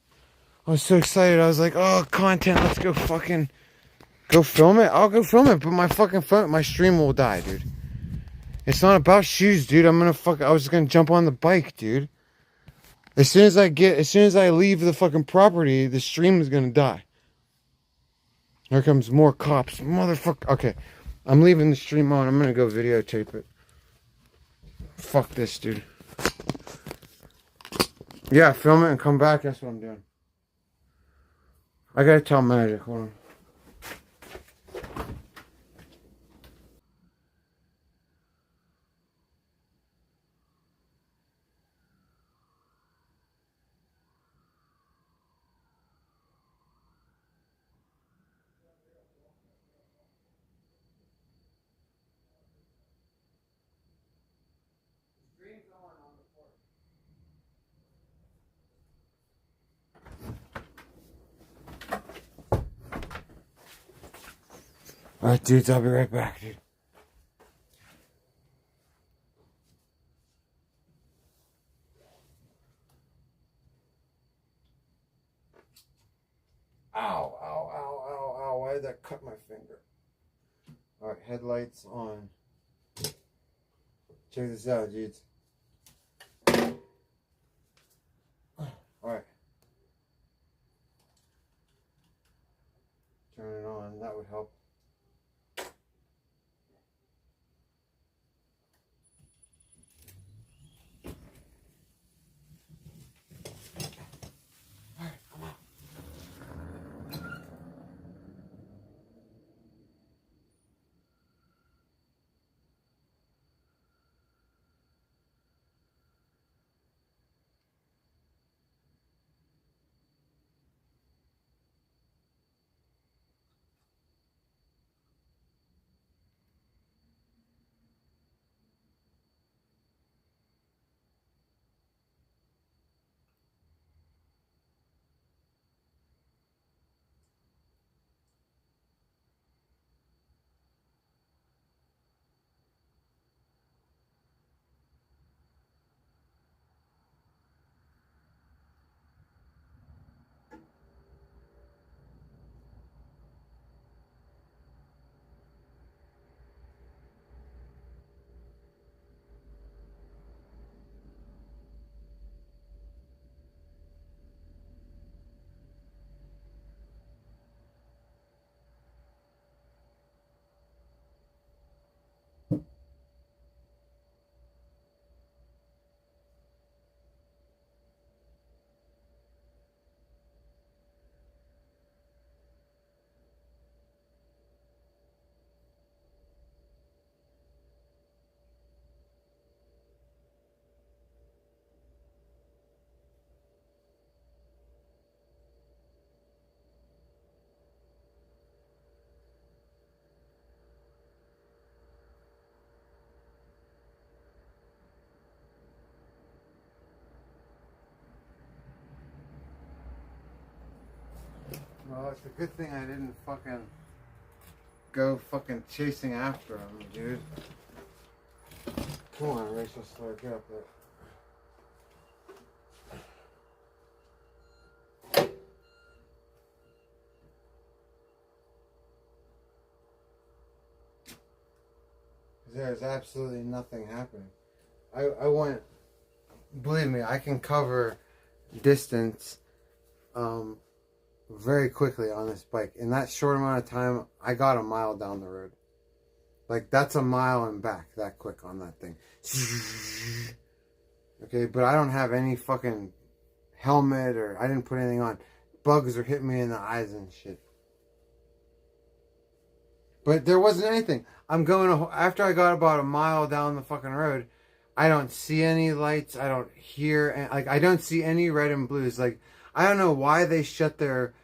Speaker 1: I was so excited. I was like, oh, content, let's go fucking... Go film it? I'll go film it, but my fucking phone, my stream will die, dude. It's not about shoes, dude. I was just gonna jump on the bike, dude. As soon as I leave the fucking property, the stream is gonna die. Here comes more cops. Motherfucker. Okay. I'm leaving the stream on. I'm gonna go videotape it. Fuck this, dude. Yeah, film it and come back. That's what I'm doing. I gotta tell Magic. Hold on. Alright, dudes, I'll be right back, dude. Ow, ow, ow, ow, ow. Why did that cut my finger? Alright, headlights on. Check this out, dudes. Alright. Turn it on, that would help. it's a good thing I didn't fucking go fucking chasing after him, dude. Come on, Rachel, slur, get up there. There's absolutely nothing happening. I went, believe me, I can cover distance very quickly on this bike. In that short amount of time, I got a mile down the road. Like, that's a mile and back that quick on that thing. Okay, but I don't have any fucking helmet or I didn't put anything on. Bugs are hitting me in the eyes and shit. But there wasn't anything. I'm going, after I got about a mile down the fucking road, I don't see any lights. I don't hear, like, I don't see any red and blues. Like, I don't know why they shut their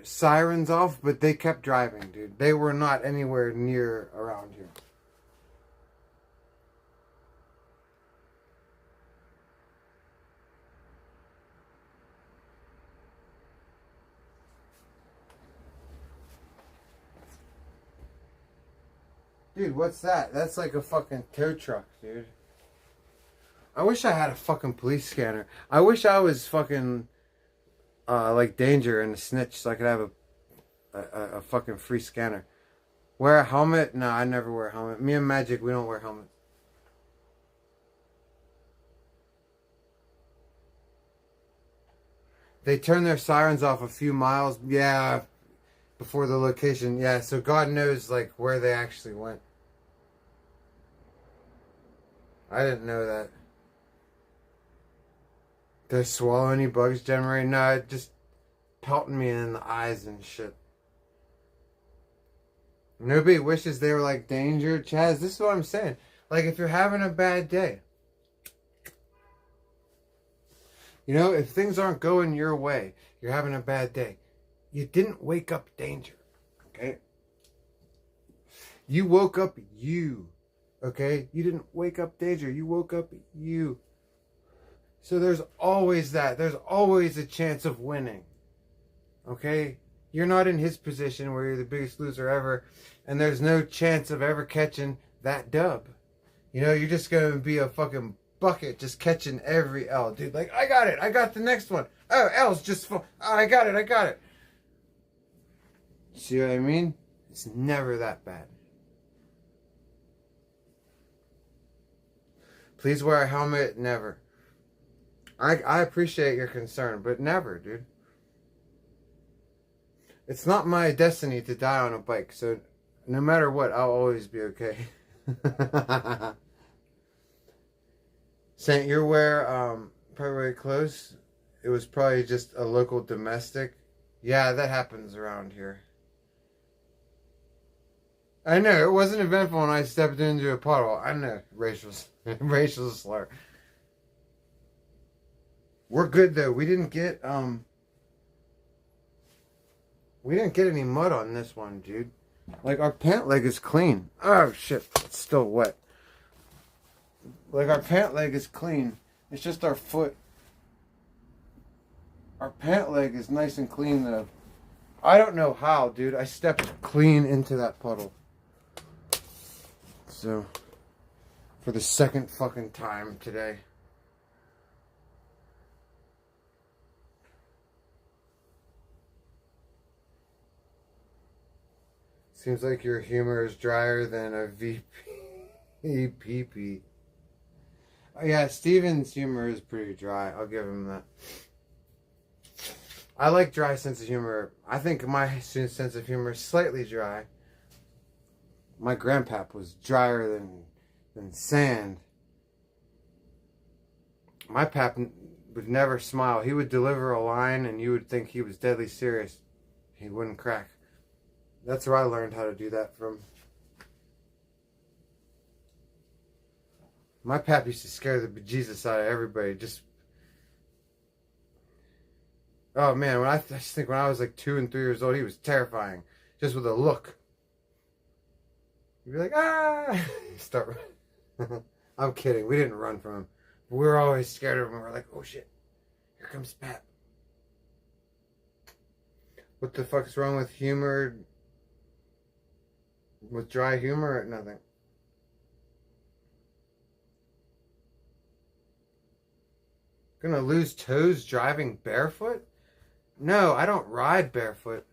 Speaker 1: sirens off, but they kept driving, dude. They were not anywhere near around here. Dude, what's that? That's like a fucking tow truck, dude. I wish I had a fucking police scanner. I wish I was fucking like Danger and a snitch so I could have a fucking free scanner. Wear a helmet? No, I never wear a helmet. Me and Magic, we don't wear helmets. They turn their sirens off a few miles, yeah, before the location. Yeah, so God knows like where they actually went. I didn't know that. Did I swallow any bugs generating? No, it just pelting me in the eyes and shit. Nobody wishes they were like Danger. Chaz, this is what I'm saying. Like, if you're having a bad day, you know, if things aren't going your way, you're having a bad day, you didn't wake up Danger, okay? You woke up you, okay? You didn't wake up Danger. You woke up you. So there's always that. There's always a chance of winning. Okay? You're not in his position where you're the biggest loser ever. And there's no chance of ever catching that dub. You know, you're just going to be a fucking bucket just catching every L. Dude, like, I got it. I got the next one. Oh, L's just full. Oh, I got it. I got it. See what I mean? It's never that bad. Please wear a helmet. Never. I appreciate your concern, but never, dude. It's not my destiny to die on a bike, so no matter what, I'll always be okay. Saint, you're where, probably close. It was probably just a local domestic. Yeah, that happens around here. I know, it wasn't eventful when I stepped into a puddle. I know, racial slur. We're good though. We didn't get any mud on this one, dude. Like, our pant leg is clean. Oh shit, it's still wet. Like, our pant leg is clean. It's just our foot. Our pant leg is nice and clean though. I don't know how, dude. I stepped clean into that puddle. So, for the second fucking time today. Seems like your humor is drier than a VP. Oh, yeah, Steven's humor is pretty dry. I'll give him that. I like dry sense of humor. I think my sense of humor is slightly dry. My grandpap was drier than sand. My pap would never smile. He would deliver a line and you would think he was deadly serious. He wouldn't crack. That's where I learned how to do that from. My pap used to scare the bejesus out of everybody. Just, oh man, I just think when I was like 2 and 3 years old, he was terrifying. Just with a look. You'd be like, ah! Start running. I'm kidding. We didn't run from him. We were always scared of him. We're like, oh shit, here comes Pap. What the fuck's wrong with humor? With dry humor? Nothing. Gonna lose toes driving barefoot? No, I don't ride barefoot.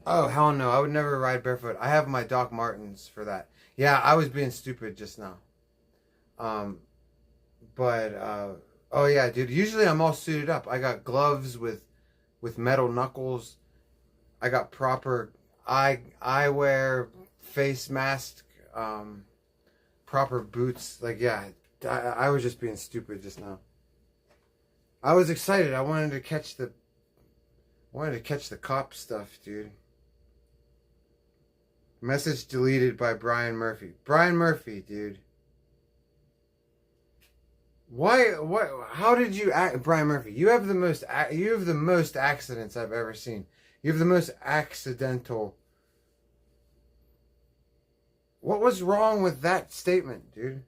Speaker 1: Oh, hell no. I would never ride barefoot. I have my Doc Martens for that. Yeah, I was being stupid just now. Oh yeah, dude. Usually I'm all suited up. I got gloves with metal knuckles. I got proper eyewear, face mask, proper boots. Like, yeah, I was just being stupid just now. I was excited. I wanted to catch the cop stuff, dude. Message deleted by Brian Murphy. Brian Murphy, dude. Why? What? How did you act, Brian Murphy? You have the most accidents I've ever seen. You have the most accidental. What was wrong with that statement, dude?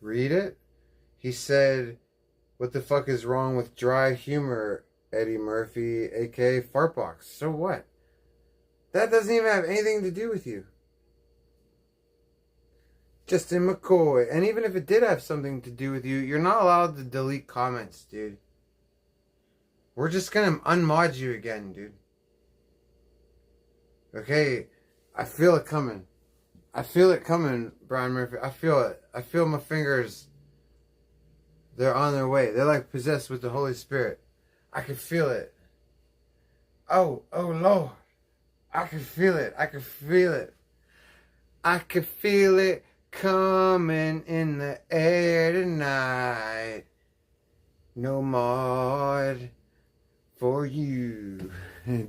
Speaker 1: Read it? He said, what the fuck is wrong with dry humor, Eddie Murphy, aka Fartbox? So what? That doesn't even have anything to do with you. Justin McCoy. And even if it did have something to do with you, you're not allowed to delete comments, dude. We're just gonna unmod you again, dude. Okay? I feel it coming. I feel it coming, Brian Murphy. I feel it. I feel my fingers. They're on their way. They're like possessed with the Holy Spirit. I can feel it. Oh Lord. I can feel it. I can feel it. I can feel it coming in the air tonight. No mod for you.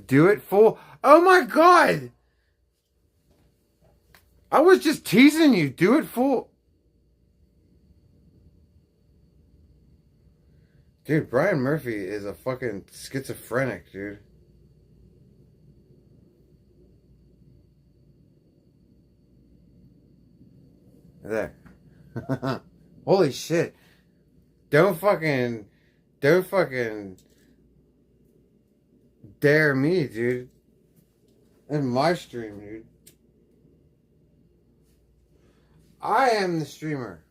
Speaker 1: Do it for... Oh my God! I was just teasing you. Do it for... Dude, Brian Murphy is a fucking schizophrenic, dude. There. Holy shit. Don't fucking dare me, dude. In my stream, dude. I am the streamer.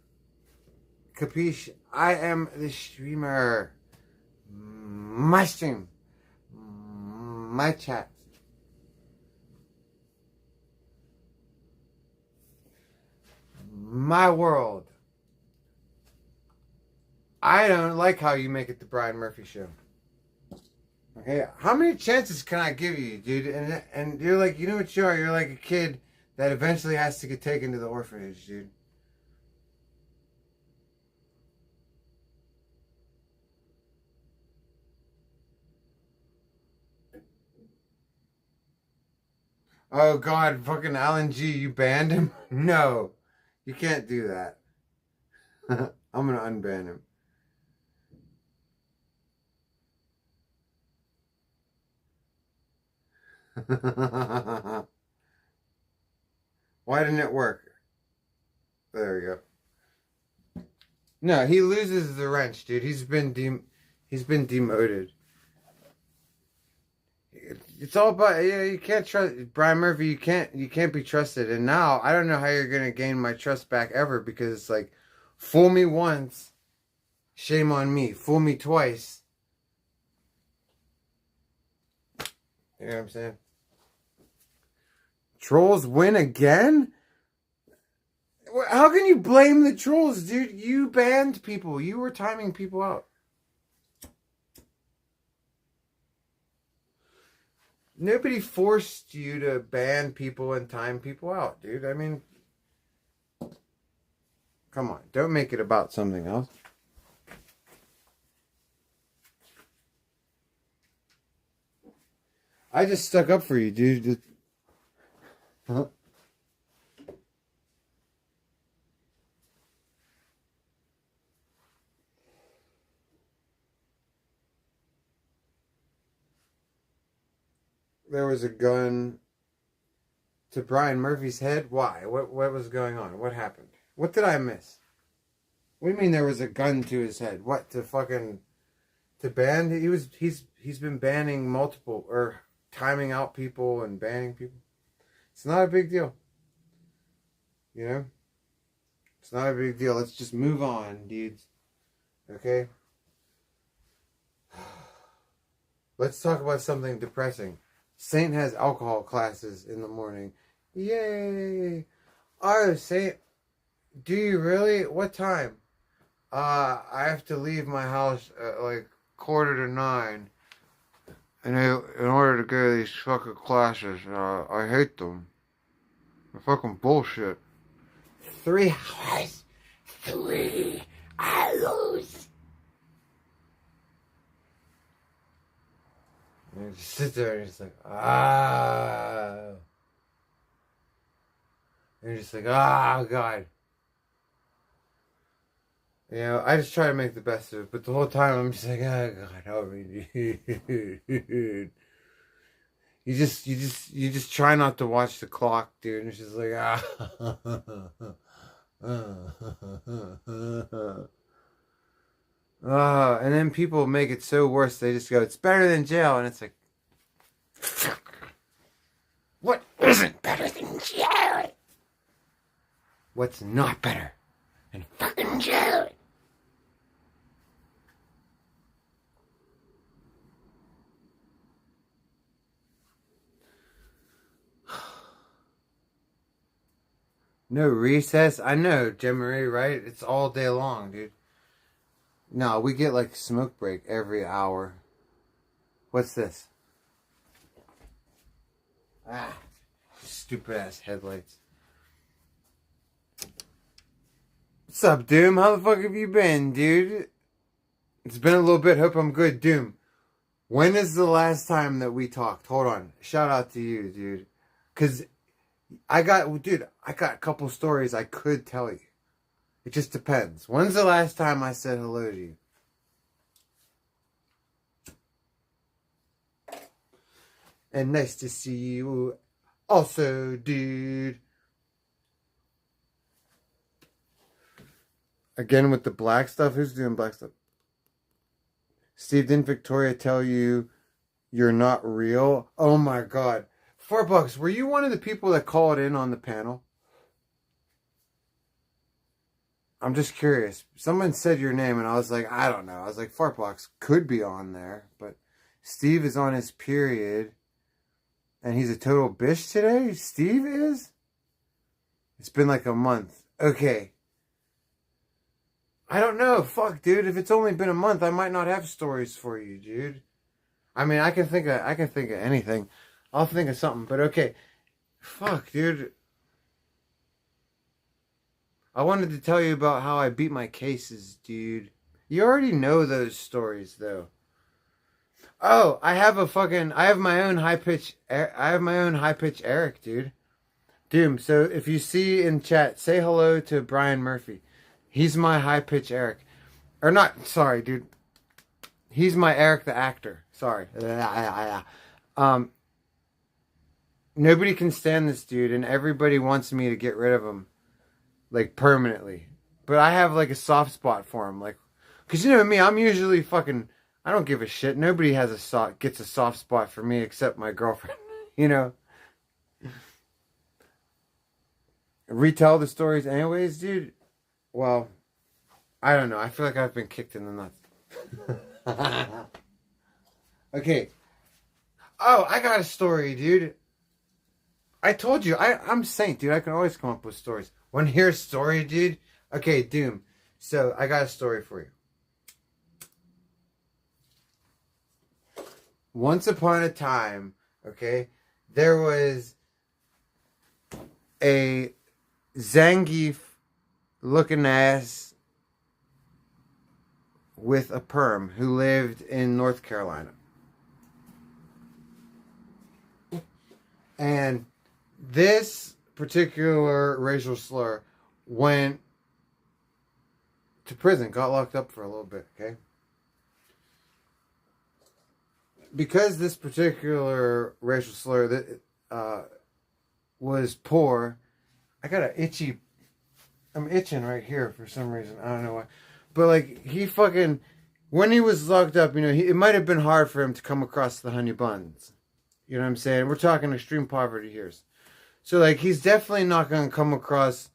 Speaker 1: Capiche? I am the streamer. My stream. My chat. My world. I don't like how you make it the Brian Murphy show. Okay, how many chances can I give you, dude? And you're like, you know what you are? You're like a kid that eventually has to get taken to the orphanage, dude. Oh God, fucking Alan G, you banned him? No, you can't do that. I'm gonna unban him. Why didn't it work? There we go. No, he loses the wrench, dude. He's been demoted. It's all about, yeah, you can't trust Brian Murphy. You can't be trusted. And now I don't know how you're gonna gain my trust back ever, because it's like, fool me once, shame on me. Fool me twice. You know what I'm saying? Trolls win again? How can you blame the trolls, dude? You banned people. You were timing people out. Nobody forced you to ban people and time people out, dude. I mean, come on. Don't make it about something else. I just stuck up for you, dude. Huh? there was a gun to Brian Murphy's head? Why? What was going on? What happened? What did I miss? What do you mean there was a gun to his head? What, to ban? He's been banning multiple, or timing out people and banning people. It's not a big deal. You know? It's not a big deal. Let's just move on, dudes. Okay? Let's talk about something depressing. Saint has alcohol classes in the morning. Yay! Oh, Saint, do you really? What time? I have to leave my house at like 8:45. And in order to go to these fucking classes, I hate them. They're fucking bullshit. 3 hours. 3 hours. And you just sit there and it's like, ah. And you're just like, ah, God. You know, I just try to make the best of it, but the whole time I'm just like, oh, God, help me, dude. You just try not to watch the clock, dude. And it's just like, and then people make it so worse. They just go, it's better than jail. And it's like, what isn't better than jail? What's not better than fucking jail? No recess? I know, Jim Marie, right? It's all day long, dude. No, we get like smoke break every hour. What's this? Ah, stupid ass headlights. What's up, Doom? How the fuck have you been, dude? It's been a little bit. Hope I'm good, Doom. When is the last time that we talked? Hold on. Shout out to you, dude. Because I got a couple stories I could tell you. It just depends. When's the last time I said hello to you? And nice to see you also, dude. Again with the black stuff? Who's doing black stuff? Steve, didn't Victoria tell you you're not real? Oh my God. $4. Were you one of the people that called in on the panel? I'm just curious. Someone said your name and I was like, I don't know. I was like, $4 could be on there. But Steve is on his period. And he's a total bitch today? Steve is? It's been like a month. Okay. I don't know. Fuck, dude. If it's only been a month, I might not have stories for you, dude. I mean, I can think of anything. I'll think of something, but okay. Fuck, dude. I wanted to tell you about how I beat my cases, dude. You already know those stories, though. Oh, I have my own high-pitch Eric, dude. Doom, so if you see in chat, say hello to Brian Murphy. He's my high-pitch Eric. Or not, sorry, dude. He's my Eric the actor. Sorry. Nobody can stand this dude, and everybody wants me to get rid of him. Like, permanently. But I have, like, a soft spot for him. Like, because you know me, I'm usually fucking... I don't give a shit. Nobody gets a soft spot for me except my girlfriend. You know? Retell the stories anyways, dude? Well, I don't know. I feel like I've been kicked in the nuts. Okay. Oh, I got a story, dude. I told you, I'm Saint, dude. I can always come up with stories. Want to hear a story, dude? Okay, Doom. So, I got a story for you. Once upon a time, okay, there was a Zangief looking ass with a perm who lived in North Carolina. And this particular racial slur went to prison, got locked up for a little bit, okay? because this particular racial slur that was poor, I got I'm itching right here for some reason. I don't know why. But like he fucking, when he was locked up, you know, it might have been hard for him to come across the honey buns. You know what I'm saying? We're talking extreme poverty here. So like he's definitely not going to come across,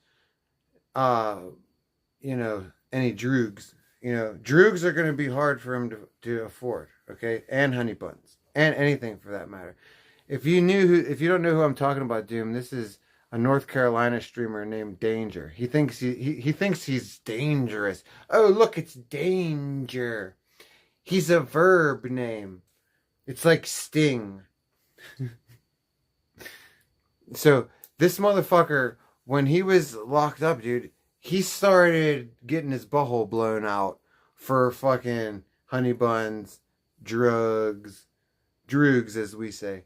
Speaker 1: you know, any droogs. You know, droogs are going to be hard for him to afford, okay? And honey buns. And anything for that matter. If you don't know who I'm talking about, Doom, this is a North Carolina streamer named Danger. He thinks he thinks he's dangerous. Oh, look, it's Danger. He's a verb name. It's like Sting. So, this motherfucker, when he was locked up, dude, he started getting his butthole blown out for fucking honey buns, droogs, as we say.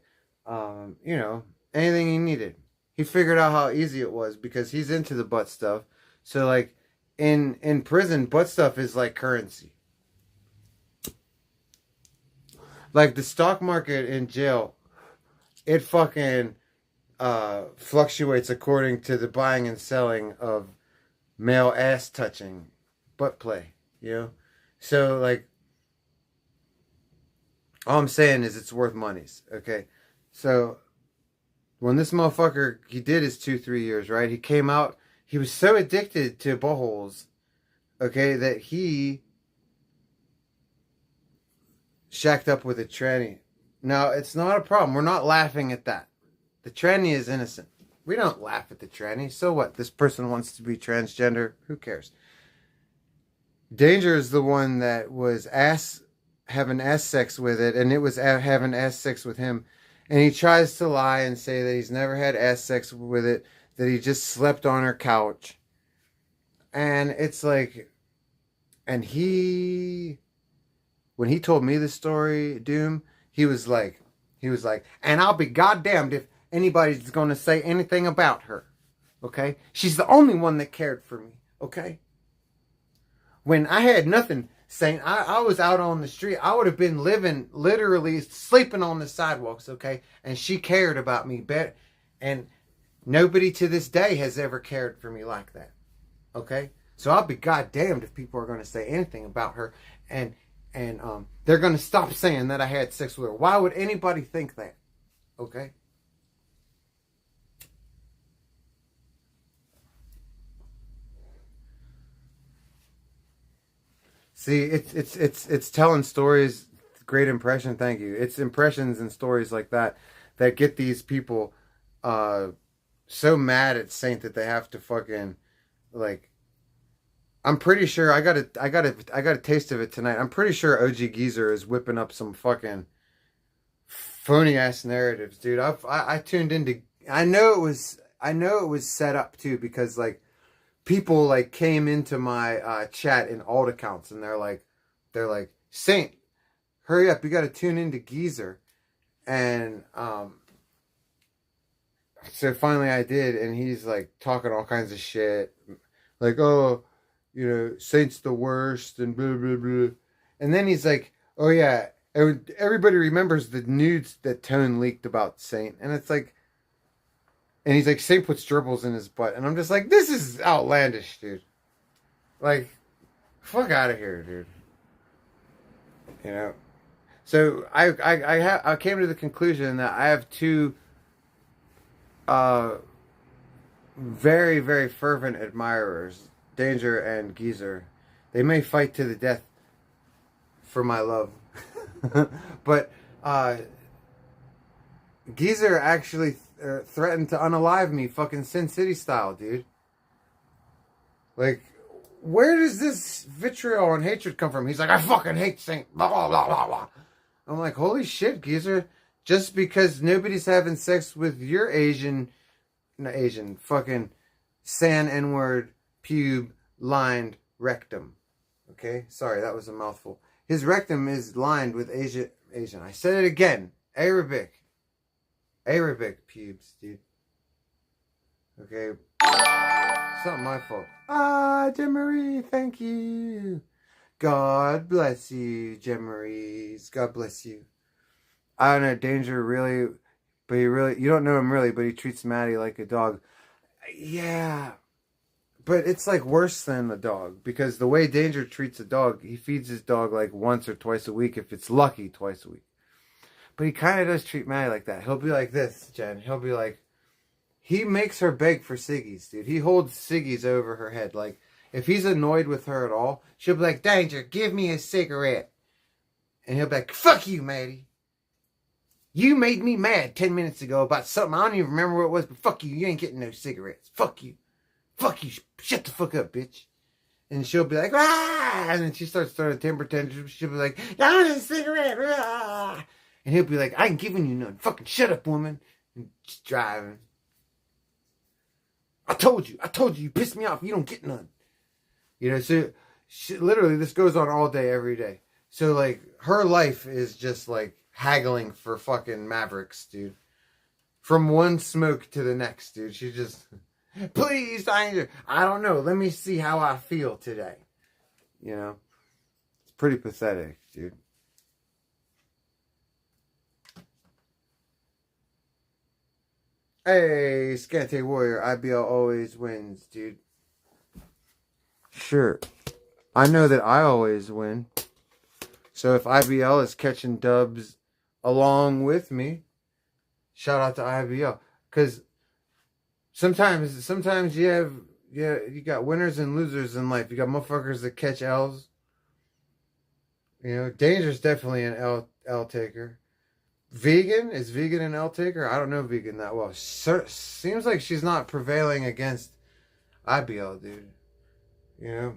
Speaker 1: You know, anything he needed. He figured out how easy it was because he's into the butt stuff. So, like, in prison, butt stuff is like currency. Like, the stock market in jail, it fucking fluctuates according to the buying and selling of male ass touching butt play, you know? So, like, all I'm saying is it's worth monies, okay? So, when this motherfucker, he did his 2-3 years, right? He came out, he was so addicted to buttholes, okay, that he shacked up with a tranny. Now, it's not a problem. We're not laughing at that. The tranny is innocent. We don't laugh at the tranny. So what? This person wants to be transgender. Who cares? Danger is the one that was having ass sex with it, and it was having ass sex with him. And he tries to lie and say that he's never had ass sex with it, that he just slept on her couch. And it's like, and when he told me the story, Doom, he was like, and I'll be goddamned if anybody's going to say anything about her. Okay? She's the only one that cared for me. Okay? When I had nothing, saying I was out on the street, I would have been living, literally sleeping on the sidewalks, okay? And she cared about me better. And nobody to this day has ever cared for me like that. Okay? So I'll be goddamned if people are going to say anything about her. And they're going to stop saying that I had sex with her. Why would anybody think that? Okay? See, it's telling stories. Great impression, thank you. It's impressions and stories like that that get these people so mad at Saint that they have to fucking, like, I'm pretty sure I got a taste of it tonight. I'm pretty sure OG Geyser is whipping up some fucking phony ass narratives, dude. I tuned into. I know it was set up too, because like people like came into my chat in alt accounts and they're like Saint, hurry up, you got to tune into Geyser, and so finally I did, and he's like talking all kinds of shit, like, oh, you know, Saint's the worst, and blah, blah, blah. And then he's like, oh yeah, everybody remembers the nudes that Tone leaked about Saint. And it's like, and he's like, Saint puts dribbles in his butt. And I'm just like, this is outlandish, dude. Like, fuck out of here, dude. You know? So I came to the conclusion that I have two very, very fervent admirers, Danger and Geyser. They may fight to the death for my love. But Geyser actually threatened to unalive me, fucking Sin City style, dude. Like, where does this vitriol and hatred come from? He's like, I fucking hate Saint, blah, blah, blah, blah, blah. I'm like, holy shit, Geyser. Just because nobody's having sex with your fucking sand N-word pube lined rectum. Okay? Sorry, that was a mouthful. His rectum is lined with Asian. I said it again. Arabic pubes, dude. Okay? It's not my fault. Jemarie, thank you. God bless you, Jemaries. God bless you. I don't know, Danger really, but you don't know him really, but he treats Maddie like a dog. Yeah, but it's like worse than a dog, because the way Danger treats a dog, he feeds his dog like once or twice a week, if it's lucky, twice a week. But he kind of does treat Maddie like that. He'll be like this, Jen. He'll be like, he makes her beg for ciggies, dude. He holds ciggies over her head. Like, if he's annoyed with her at all, she'll be like, Danger, give me a cigarette. And he'll be like, fuck you, Maddie. You made me mad 10 minutes ago about something. I don't even remember what it was, but fuck you. You ain't getting no cigarettes. Fuck you. Fuck you. Shut the fuck up, bitch. And she'll be like, ah! And then she starts throwing temper tantrums. She'll be like, I want a cigarette. Ah! And he'll be like, I ain't giving you none. Fucking shut up, woman. And she's driving. I told you. You pissed me off. You don't get none. You know, so literally this goes on all day, every day. So, like, her life is just, like, haggling for fucking Mavericks, dude. From one smoke to the next, dude. She just, please, I don't know. Let me see how I feel today. You know? It's pretty pathetic, dude. Hey, Scante Warrior, IBL always wins, dude. Sure. I know that I always win. So if IBL is catching dubs along with me, shout out to IBL. Because sometimes you got winners and losers in life. You got motherfuckers that catch L's. You know, Danger's definitely an L taker. Vegan? Is Vegan an L taker? I don't know Vegan that well. Seems like she's not prevailing against IBL, dude. You know?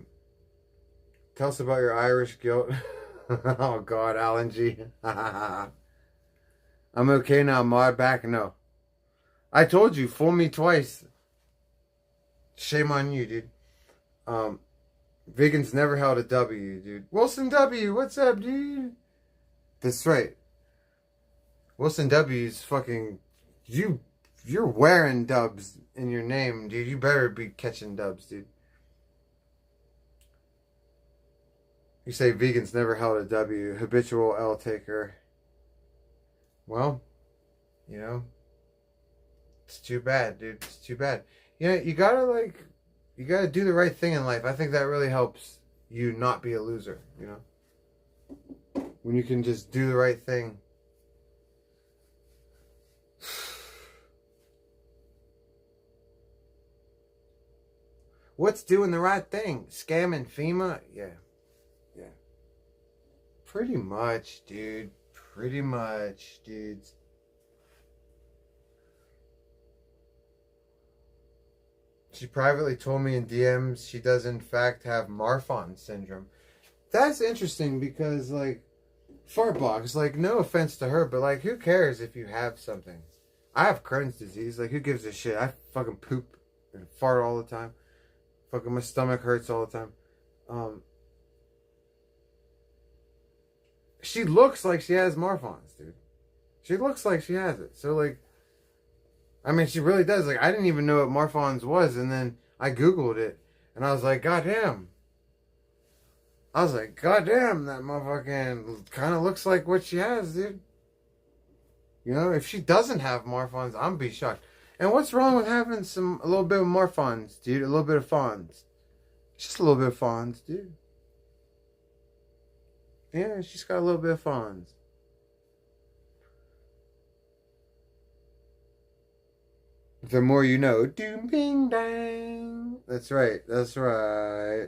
Speaker 1: Tell us about your Irish guilt. Oh, God, Alan G. I'm okay now. Mod back? No. I told you, fool me twice. Shame on you, dude. Vegans never held a W, dude. Wilson W, what's up, dude? That's right. Wilson W's fucking... You're wearing dubs in your name, dude. You better be catching dubs, dude. You say vegans never held a W. Habitual L taker. Well, you know, it's too bad, dude. It's too bad. You know, you gotta do the right thing in life. I think that really helps you not be a loser, you know? When you can just do the right thing. What's doing the right thing? Scamming FEMA? Yeah. Yeah. Pretty much, dude. Pretty much, dudes. She privately told me in DMs she does in fact have Marfan syndrome. That's interesting because, like, Fartbox, like, no offense to her, but, like, who cares if you have something? I have Crohn's disease. Like, who gives a shit? I fucking poop and fart all the time. Fucking my stomach hurts all the time. She looks like she has Marfan's, dude. She looks like she has it. So, like, I mean, she really does. Like, I didn't even know what Marfan's was, and then I Googled it, and I was like, goddamn. I was like, goddamn, that motherfucking kind of looks like what she has, dude. You know, if she doesn't have Marfan's, I'm gonna be shocked. And what's wrong with having a little bit of Marfan's, dude? A little bit of Fawns. Just a little bit of Fawns, dude. Yeah, she's got a little bit of Fawns. The more you know. Doom, bing, dang. That's right. That's right.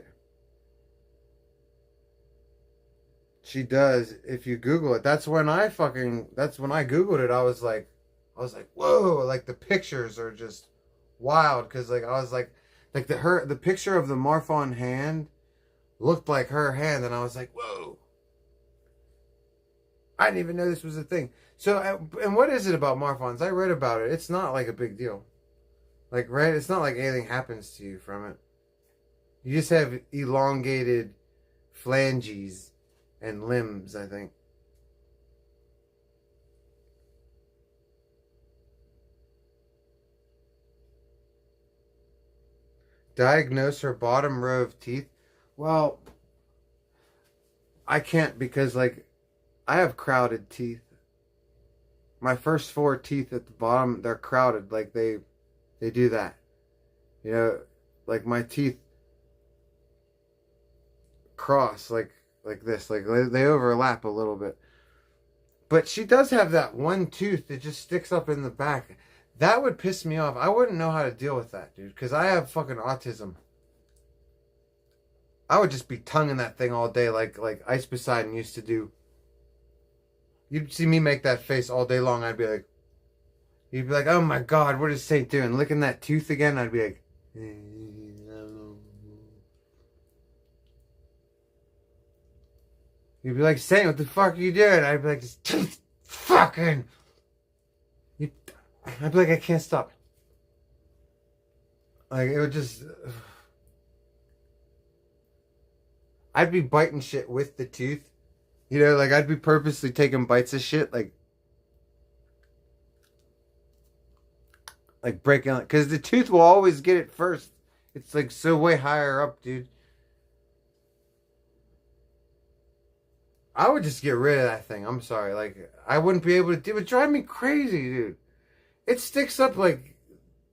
Speaker 1: She does. If you Google it, that's when I Googled it. I was like, whoa! Like, the pictures are just wild, because, like, I was like the picture of the Marfan hand looked like her hand, and I was like, whoa! I didn't even know this was a thing. So, and what is it about Marfans? I read about it. It's not like a big deal. Like, right? It's not like anything happens to you from it. You just have elongated phalanges and limbs, I think. Diagnose her bottom row of teeth. Well, I can't, because, like, I have crowded teeth. my first 4 teeth at the bottom, they're crowded. Like they do that. You know, like my teeth cross like this. Like they overlap a little bit. But she does have that one tooth that just sticks up in the back. That would piss me off. I wouldn't know how to deal with that, dude. Because I have fucking autism. I would just be tonguing that thing all day like Ice Poseidon used to do. You'd see me make that face all day long. I'd be like, you'd be like, oh my God, what is Saint doing? Licking that tooth again? I'd be like, you'd be like, Saint, what the fuck are you doing? I'd be like, just fucking. I'd be like, I can't stop. Like, it would just. I'd be biting shit with the tooth. You know, like I'd be purposely taking bites of shit, like breaking it, because the tooth will always get it first. It's like so way higher up, dude. I would just get rid of that thing. I'm sorry, like I wouldn't be able to. It would drive me crazy, dude. It sticks up like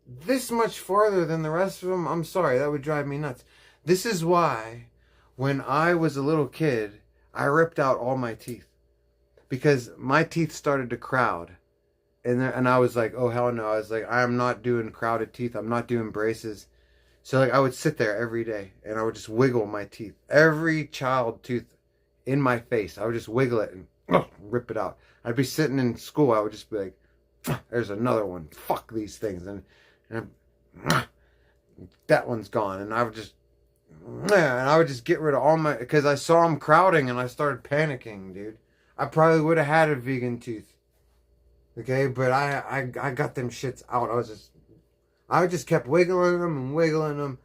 Speaker 1: this much farther than the rest of them. I'm sorry, that would drive me nuts. This is why, when I was a little kid, I ripped out all my teeth because my teeth started to crowd, and I was like, oh hell no! I was like, I am not doing crowded teeth. I'm not doing braces. So like I would sit there every day and I would just wiggle my teeth, every child tooth in my face. I would just wiggle it and rip it out. I'd be sitting in school. I would just be like, there's another one. Fuck these things, and that one's gone, and I would just. Yeah, and I would just get rid of all my, because I saw them crowding and I started panicking, dude. I probably would have had a vegan tooth. Okay, but I got them shits out. I just kept wiggling them,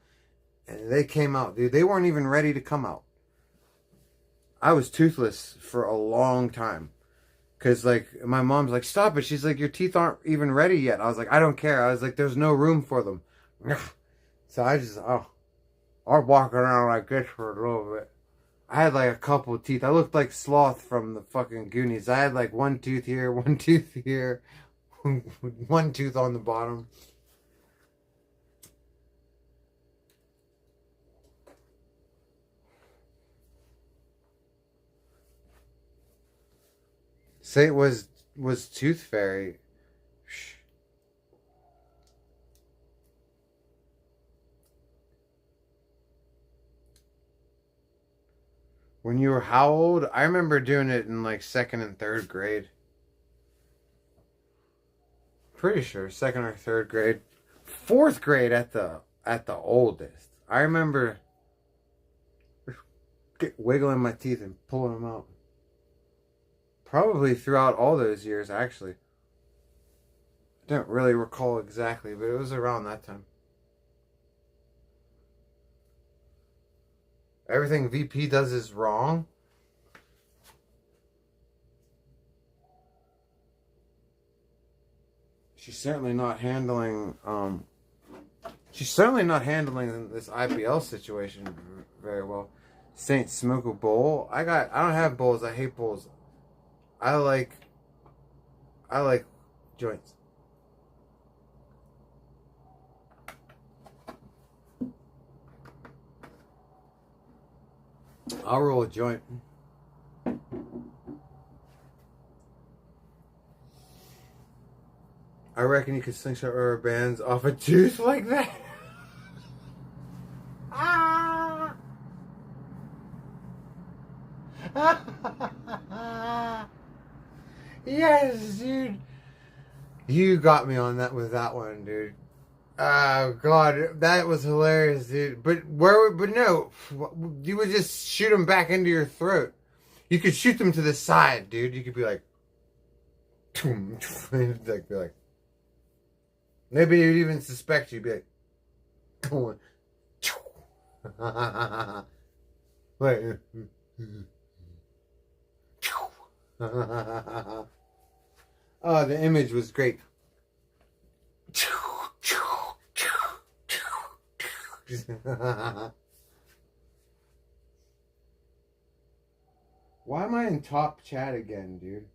Speaker 1: and they came out, dude. They weren't even ready to come out. I was toothless for a long time. Because, like, my mom's like, stop it. She's like, your teeth aren't even ready yet. I was like, I don't care. I was like, there's no room for them. So I just, I'd walk around like this for a little bit. I had like a couple of teeth. I looked like Sloth from the fucking Goonies. I had like one tooth here, one tooth here, one tooth on the bottom. Say it was Tooth Fairy. When you were how old? I remember doing it in like 2nd and 3rd grade. Pretty sure 2nd or 3rd grade. 4th grade at the oldest. I remember wiggling my teeth and pulling them out. Probably throughout all those years, actually. I don't really recall exactly, but it was around that time. Everything VP does is wrong. She's certainly not handling this IPL situation very well. Saint smoke a bowl. I don't have bowls. I hate bowls. I like joints. I'll roll a joint. I reckon you could slingshot rubber bands off a tooth like that. Ah! Yes, dude. You got me on that with that one, dude. Oh God, that was hilarious, dude. But no, you would just shoot them back into your throat. You could shoot them to the side, dude. You could be like, like, maybe you'd even suspect you'd be like, wait. Oh, the image was great. Why am I in top chat again, dude?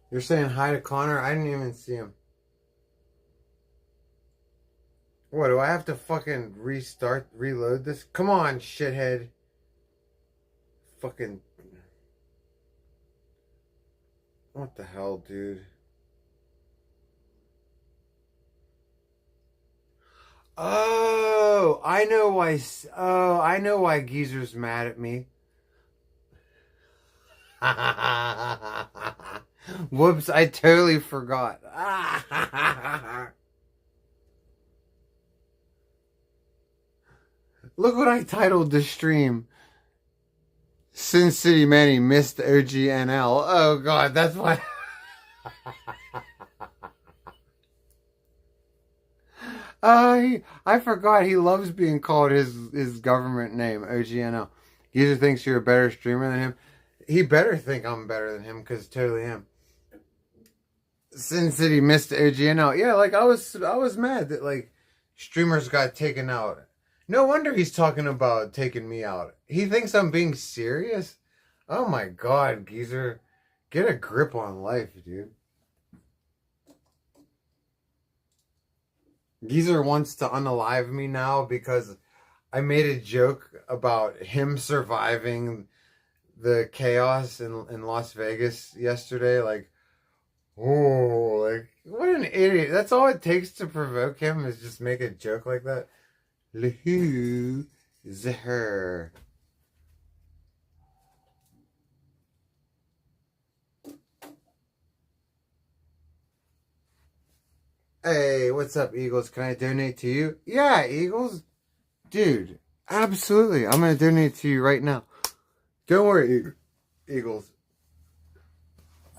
Speaker 1: You're saying hi to Connor? I didn't even see him. What, do I have to fucking reload this? Come on, shithead. Fucking... What the hell, dude? Oh, I know why. Oh, I know why Geyser's mad at me. Whoops, I totally forgot. Look what I titled the stream. Sin City Manny missed OGNL. Oh god, that's why. I forgot he loves being called his government name, OGNL. Geyser thinks you're a better streamer than him. He better think I'm better than him, because totally am. Sin City missed OGNL. Yeah, like I was mad that like streamers got taken out. No wonder he's talking about taking me out. He thinks I'm being serious? Oh my god, Geyser. Get a grip on life, dude. Geyser wants to unalive me now because I made a joke about him surviving the chaos in Las Vegas yesterday. Like, oh, like, what an idiot. That's all it takes to provoke him is just make a joke like that. Who is her? Hey, what's up, Eagles? Can I donate to you? Yeah, Eagles. Dude, absolutely. I'm going to donate to you right now. Don't worry, Eagles.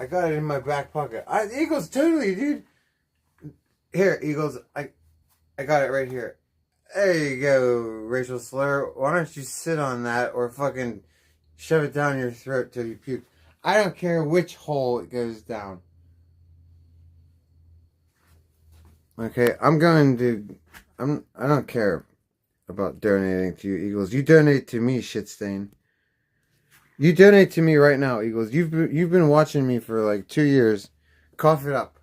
Speaker 1: I got it in my back pocket. Eagles, totally, dude. Here, Eagles. I got it right here. There you go, Rachel Slur. Why don't you sit on that or fucking shove it down your throat till you puke? I don't care which hole it goes down. Okay, I don't care about donating to you, Eagles. You donate to me, shitstain. You donate to me right now, Eagles. You've been watching me for like 2 years. Cough it up.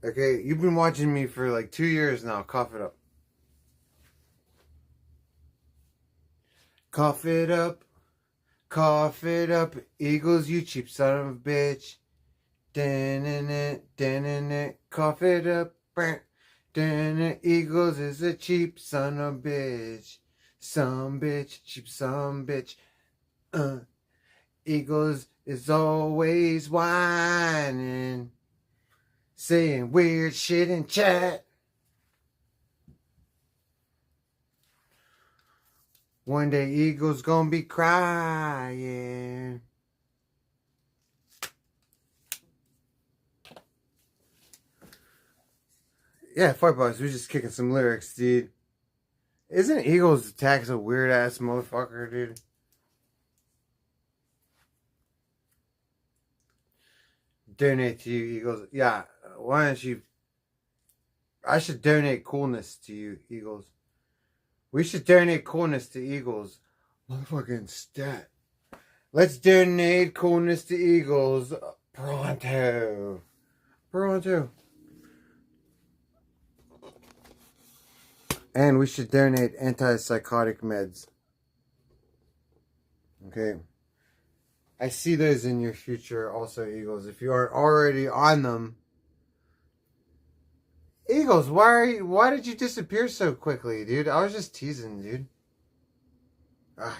Speaker 1: Okay, you've been watching me for like 2 years now. Cough it up. Cough it up. Cough it up. Eagles, you cheap son of a bitch. Cough it up. Eagles is a cheap son of a bitch. Some bitch, cheap some bitch. Eagles is always whining, saying weird shit in chat. One day Eagles gonna be crying. Yeah, fuck boss, we're just kicking some lyrics, dude. Isn't Eagles Attacks a weird ass motherfucker, dude? Donate to you, Eagles. Yeah, why don't you... I should donate coolness to you, Eagles. We should donate coolness to Eagles. Motherfucking stat. Let's donate coolness to Eagles. Pronto. Pronto. And we should donate antipsychotic meds. Okay. I see those in your future also, Eagles. If you aren't already on them. Eagles, why did you disappear so quickly, dude? I was just teasing, dude.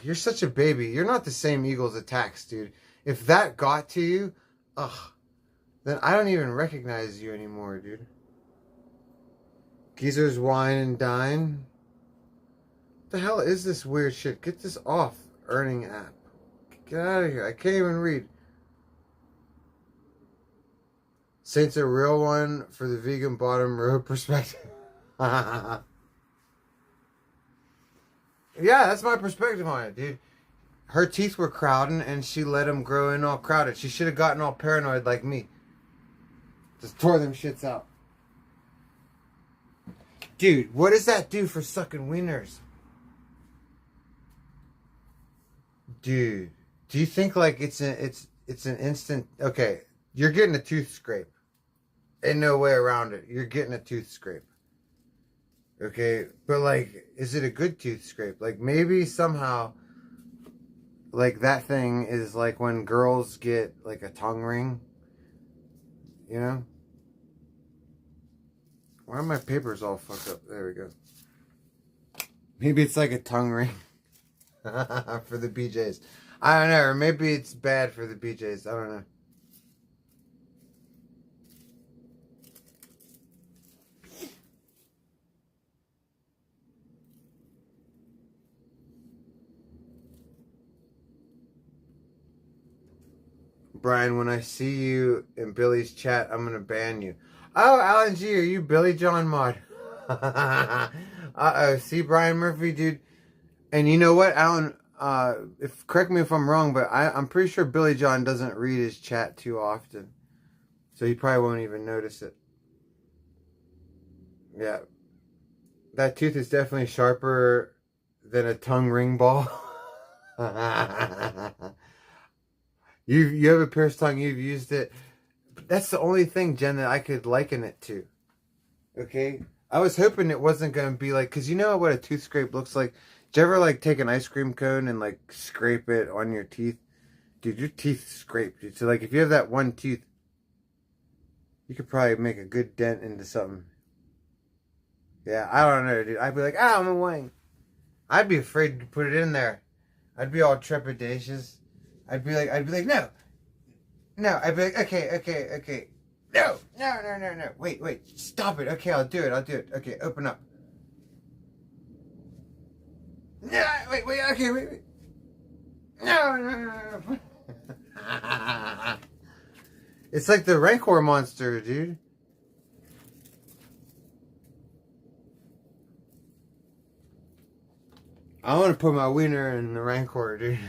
Speaker 1: You're such a baby. You're not the same Eagles Attacks, dude. If that got to you, then I don't even recognize you anymore, dude. Geyser's wine and dine. What the hell is this weird shit? Get this off, earning app. Get out of here. I can't even read. Saint's a real one for the vegan bottom row perspective. Yeah, that's my perspective on it, dude. Her teeth were crowding and she let them grow in all crowded. She should have gotten all paranoid like me. Just tore them shits out. Dude, what does that do for sucking wieners? Dude, do you think like it's an instant... Okay, You're getting a tooth scrape. Ain't no way around it. You're getting a tooth scrape. Okay? But, like, is it a good tooth scrape? Like, maybe somehow, like, that thing is like when girls get, like, a tongue ring. You know? Why are my papers all fucked up? There we go. Maybe it's like a tongue ring for the BJs. I don't know. Or maybe it's bad for the BJs. I don't know. Brian, when I see you in Billy's chat, I'm going to ban you. Oh, Alan G, are you Billy John Mod? Uh-oh. See, Brian Murphy, dude. And you know what, Alan? Correct me if I'm wrong, but I'm pretty sure Billy John doesn't read his chat too often. So he probably won't even notice it. Yeah. That tooth is definitely sharper than a tongue ring ball. You have a pierced tongue, you've used it. That's the only thing, Jen, that I could liken it to. Okay? I was hoping it wasn't going to be like, because you know what a tooth scrape looks like? Did you ever, like, take an ice cream cone and, like, scrape it on your teeth? Dude, your teeth scrape, dude. So, like, if you have that one tooth, you could probably make a good dent into something. Yeah, I don't know, dude. I'd be like, I'm a wang. I'd be afraid to put it in there. I'd be all trepidatious. I'd be like, no. No, I'd be like, okay. No. Wait, stop it. Okay, I'll do it. Okay, open up. No, wait, okay, wait. No. It's like the Rancor monster, dude. I want to put my wiener in the Rancor, dude.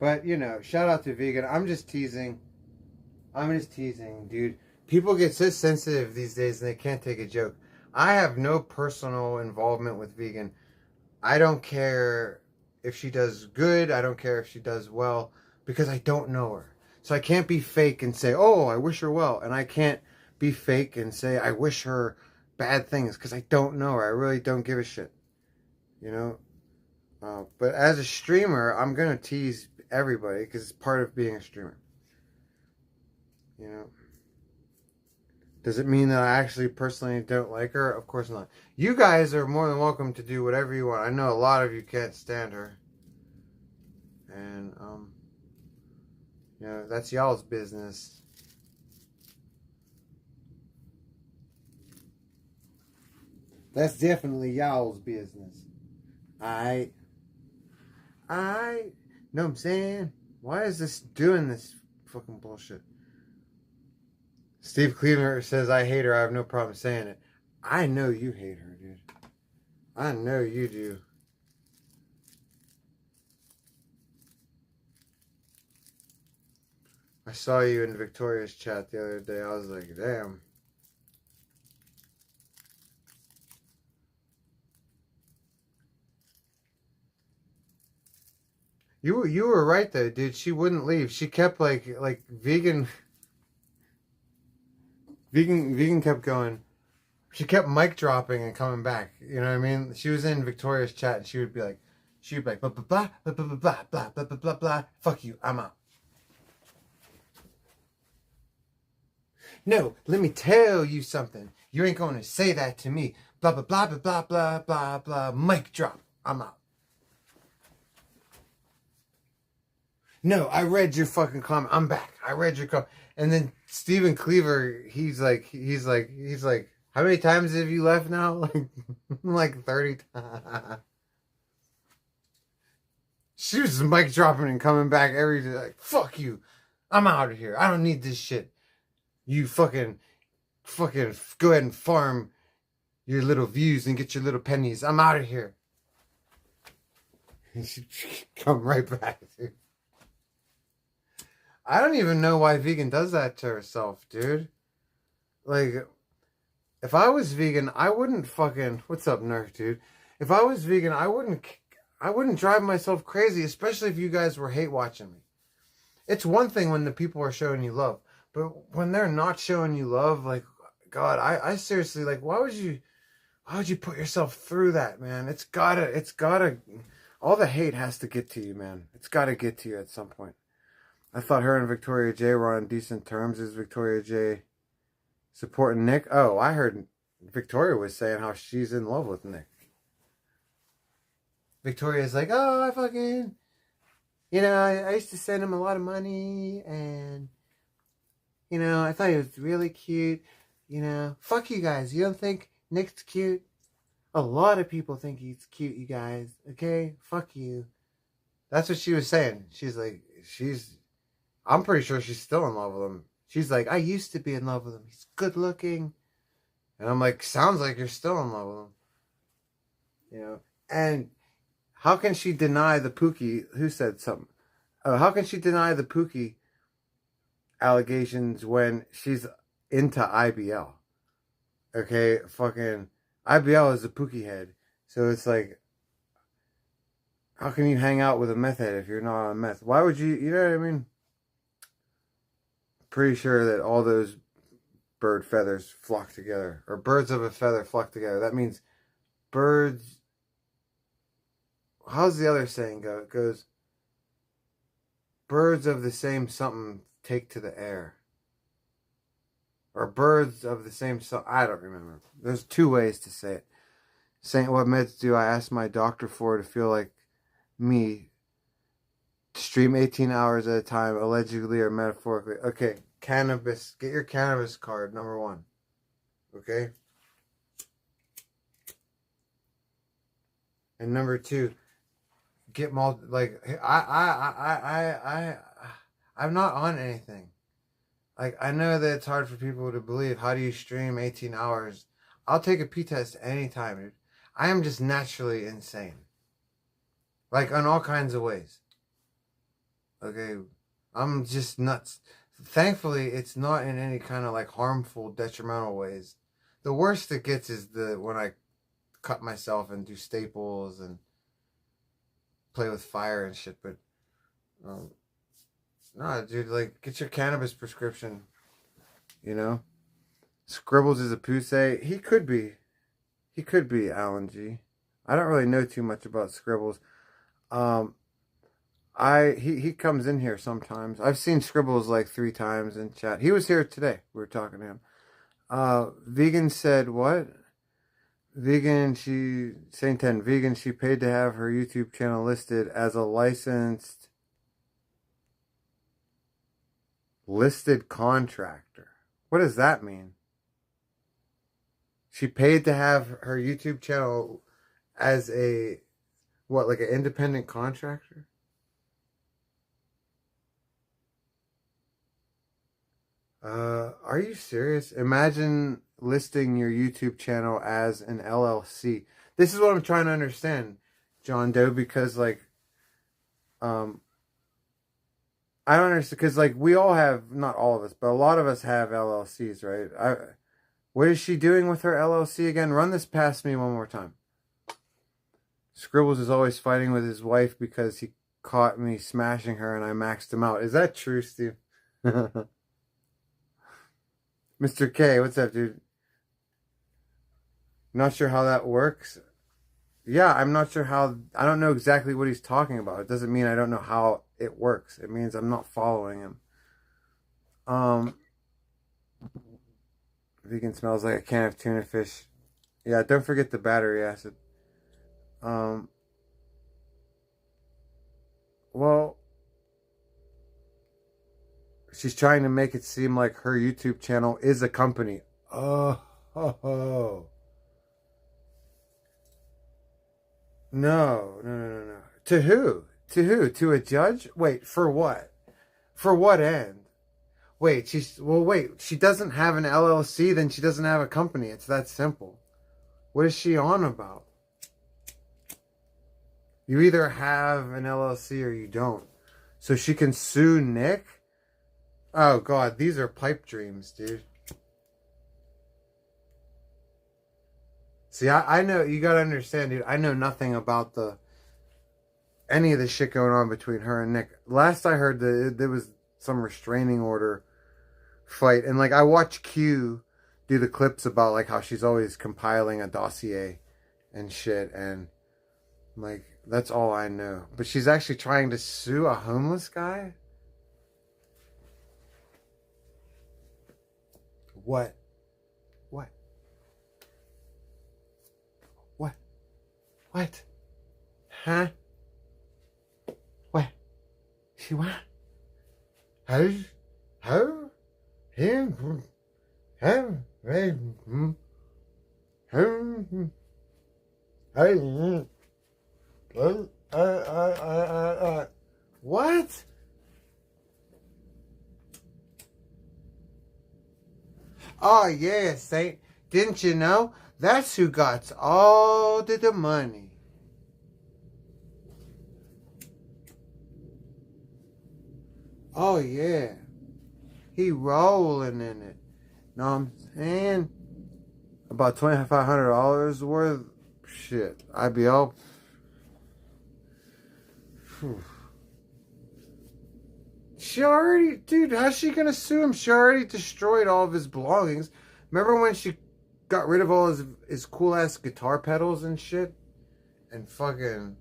Speaker 1: But, you know, shout out to vegan. I'm just teasing, dude. People get so sensitive these days and they can't take a joke. I have no personal involvement with vegan. I don't care if she does good. I don't care if she does well because I don't know her. So I can't be fake and say, oh, I wish her well. And I can't be fake and say, I wish her bad things because I don't know her. I really don't give a shit. You know? But as a streamer, I'm going to tease everybody because it's part of being a streamer. You know? Does it mean that I actually personally don't like her? Of course not. You guys are more than welcome to do whatever you want. I know a lot of you can't stand her. And, you know, that's y'all's business. That's definitely y'all's business. Know what I'm saying? Why is this doing this fucking bullshit? Steve Cleaver says, I hate her. I have no problem saying it. I know you hate her, dude. I know you do. I saw you in Victoria's chat the other day. I was like, damn. You were right though, dude. She wouldn't leave. She kept like vegan kept going. She kept mic dropping and coming back. You know what I mean? She was in Victoria's chat and she would be like blah blah blah blah blah blah blah blah blah blah blah blah. Fuck you, I'm out. No, let me tell you something. You ain't gonna say that to me. Blah blah blah blah blah blah blah blah. Mic drop. I'm out. No, I read your fucking comment. I'm back. I read your comment. And then Stephen Cleaver, he's like, how many times have you left now? Like 30 times. She was mic dropping and coming back every day. Like, fuck you. I'm out of here. I don't need this shit. You fucking go ahead and farm your little views and get your little pennies. I'm out of here. And she come right back, dude. I don't even know why vegan does that to herself, dude. Like, If I was vegan, I wouldn't fucking... What's up, Nerf, dude? If I was vegan, I wouldn't drive myself crazy, especially if you guys were hate watching me. It's one thing when the people are showing you love, but when they're not showing you love, like, God, I seriously, like, why would you put yourself through that, man? It's gotta, all the hate has to get to you, man. It's gotta get to you at some point. I thought her and Victoria J were on decent terms. Is Victoria J supporting Nick? Oh, I heard Victoria was saying how she's in love with Nick. Victoria's like, oh, I fucking, you know, I used to send him a lot of money, and, you know, I thought he was really cute. You know, fuck you guys. You don't think Nick's cute? A lot of people think he's cute, you guys. Okay? Fuck you. That's what she was saying. She's like, I'm pretty sure she's still in love with him. She's like, I used to be in love with him. He's good looking. And I'm like, sounds like you're still in love with him. You know? And how can she deny the Pookie? Who said something? How can she deny the Pookie allegations when she's into IBL? Okay, fucking IBL is a Pookie head. So it's like, how can you hang out with a meth head if you're not on meth? Why would you know what I mean? Pretty sure that all those bird feathers flock together. Or birds of a feather flock together. That means birds... How's the other saying go? It goes, birds of the same something take to the air. Or birds of the same something. I don't remember. There's two ways to say it. Saying, what meds do I ask my doctor for to feel like me? Stream 18 hours at a time, allegedly or metaphorically. Okay, cannabis. Get your cannabis card, number 1. Okay? And number 2, get like, I'm not on anything. Like, I know that it's hard for people to believe. How do you stream 18 hours? I'll take a P-test anytime, dude. I am just naturally insane. Like, in all kinds of ways. Okay? I'm just nuts. Thankfully, it's not in any kind of, like, harmful, detrimental ways. The worst it gets is when I cut myself and do staples and play with fire and shit, but... no, dude, like, get your cannabis prescription. You know? Scribbles is a pussy. He could be. He could be, Alan G. I don't really know too much about Scribbles. He comes in here sometimes. I've seen Scribbles like 3 times in chat. He was here today. We were talking to him. Vegan said what? Vegan, Saint 10. Vegan, she paid to have her YouTube channel listed as a licensed listed contractor. What does that mean? She paid to have her YouTube channel as a, what, like an independent contractor? Are you serious? Imagine listing your YouTube channel as an LLC. This is what I'm trying to understand, John Doe, because, like, I don't understand, because, like, we all have, not all of us, but a lot of us have LLCs, right? What is she doing with her LLC again? Run this past me one more time. Scribbles is always fighting with his wife because he caught me smashing her and I maxed him out. Is that true, Steve? Mr. K, what's up, dude? Not sure how that works. Yeah, I'm not sure how... I don't know exactly what he's talking about. It doesn't mean I don't know how it works. It means I'm not following him. Vegan smells like a can of tuna fish. Yeah, don't forget the battery acid. Well, she's trying to make it seem like her YouTube channel is a company. Oh. No. To who? To a judge? Wait, for what? For what end? Wait, she doesn't have an LLC, then she doesn't have a company. It's that simple. What is she on about? You either have an LLC or you don't. So she can sue Nick? Oh, God, these are pipe dreams, dude. See, I know, you gotta understand, dude. I know nothing about any of the shit going on between her and Nick. Last I heard, there was some restraining order fight, and like I watch Q do the clips about like how she's always compiling a dossier and shit, and like that's all I know. But she's actually trying to sue a homeless guy. What? What? Huh? What? She what? How? Him? What? Oh yeah, Saint. Didn't you know? That's who got all the money. Oh yeah. He rolling in it. Know what I'm saying? About $2,500 worth. Shit. IBL. Whew. She already, dude, how's she gonna sue him? She already destroyed all of his belongings. Remember when she got rid of all his cool ass guitar pedals and shit? And fucking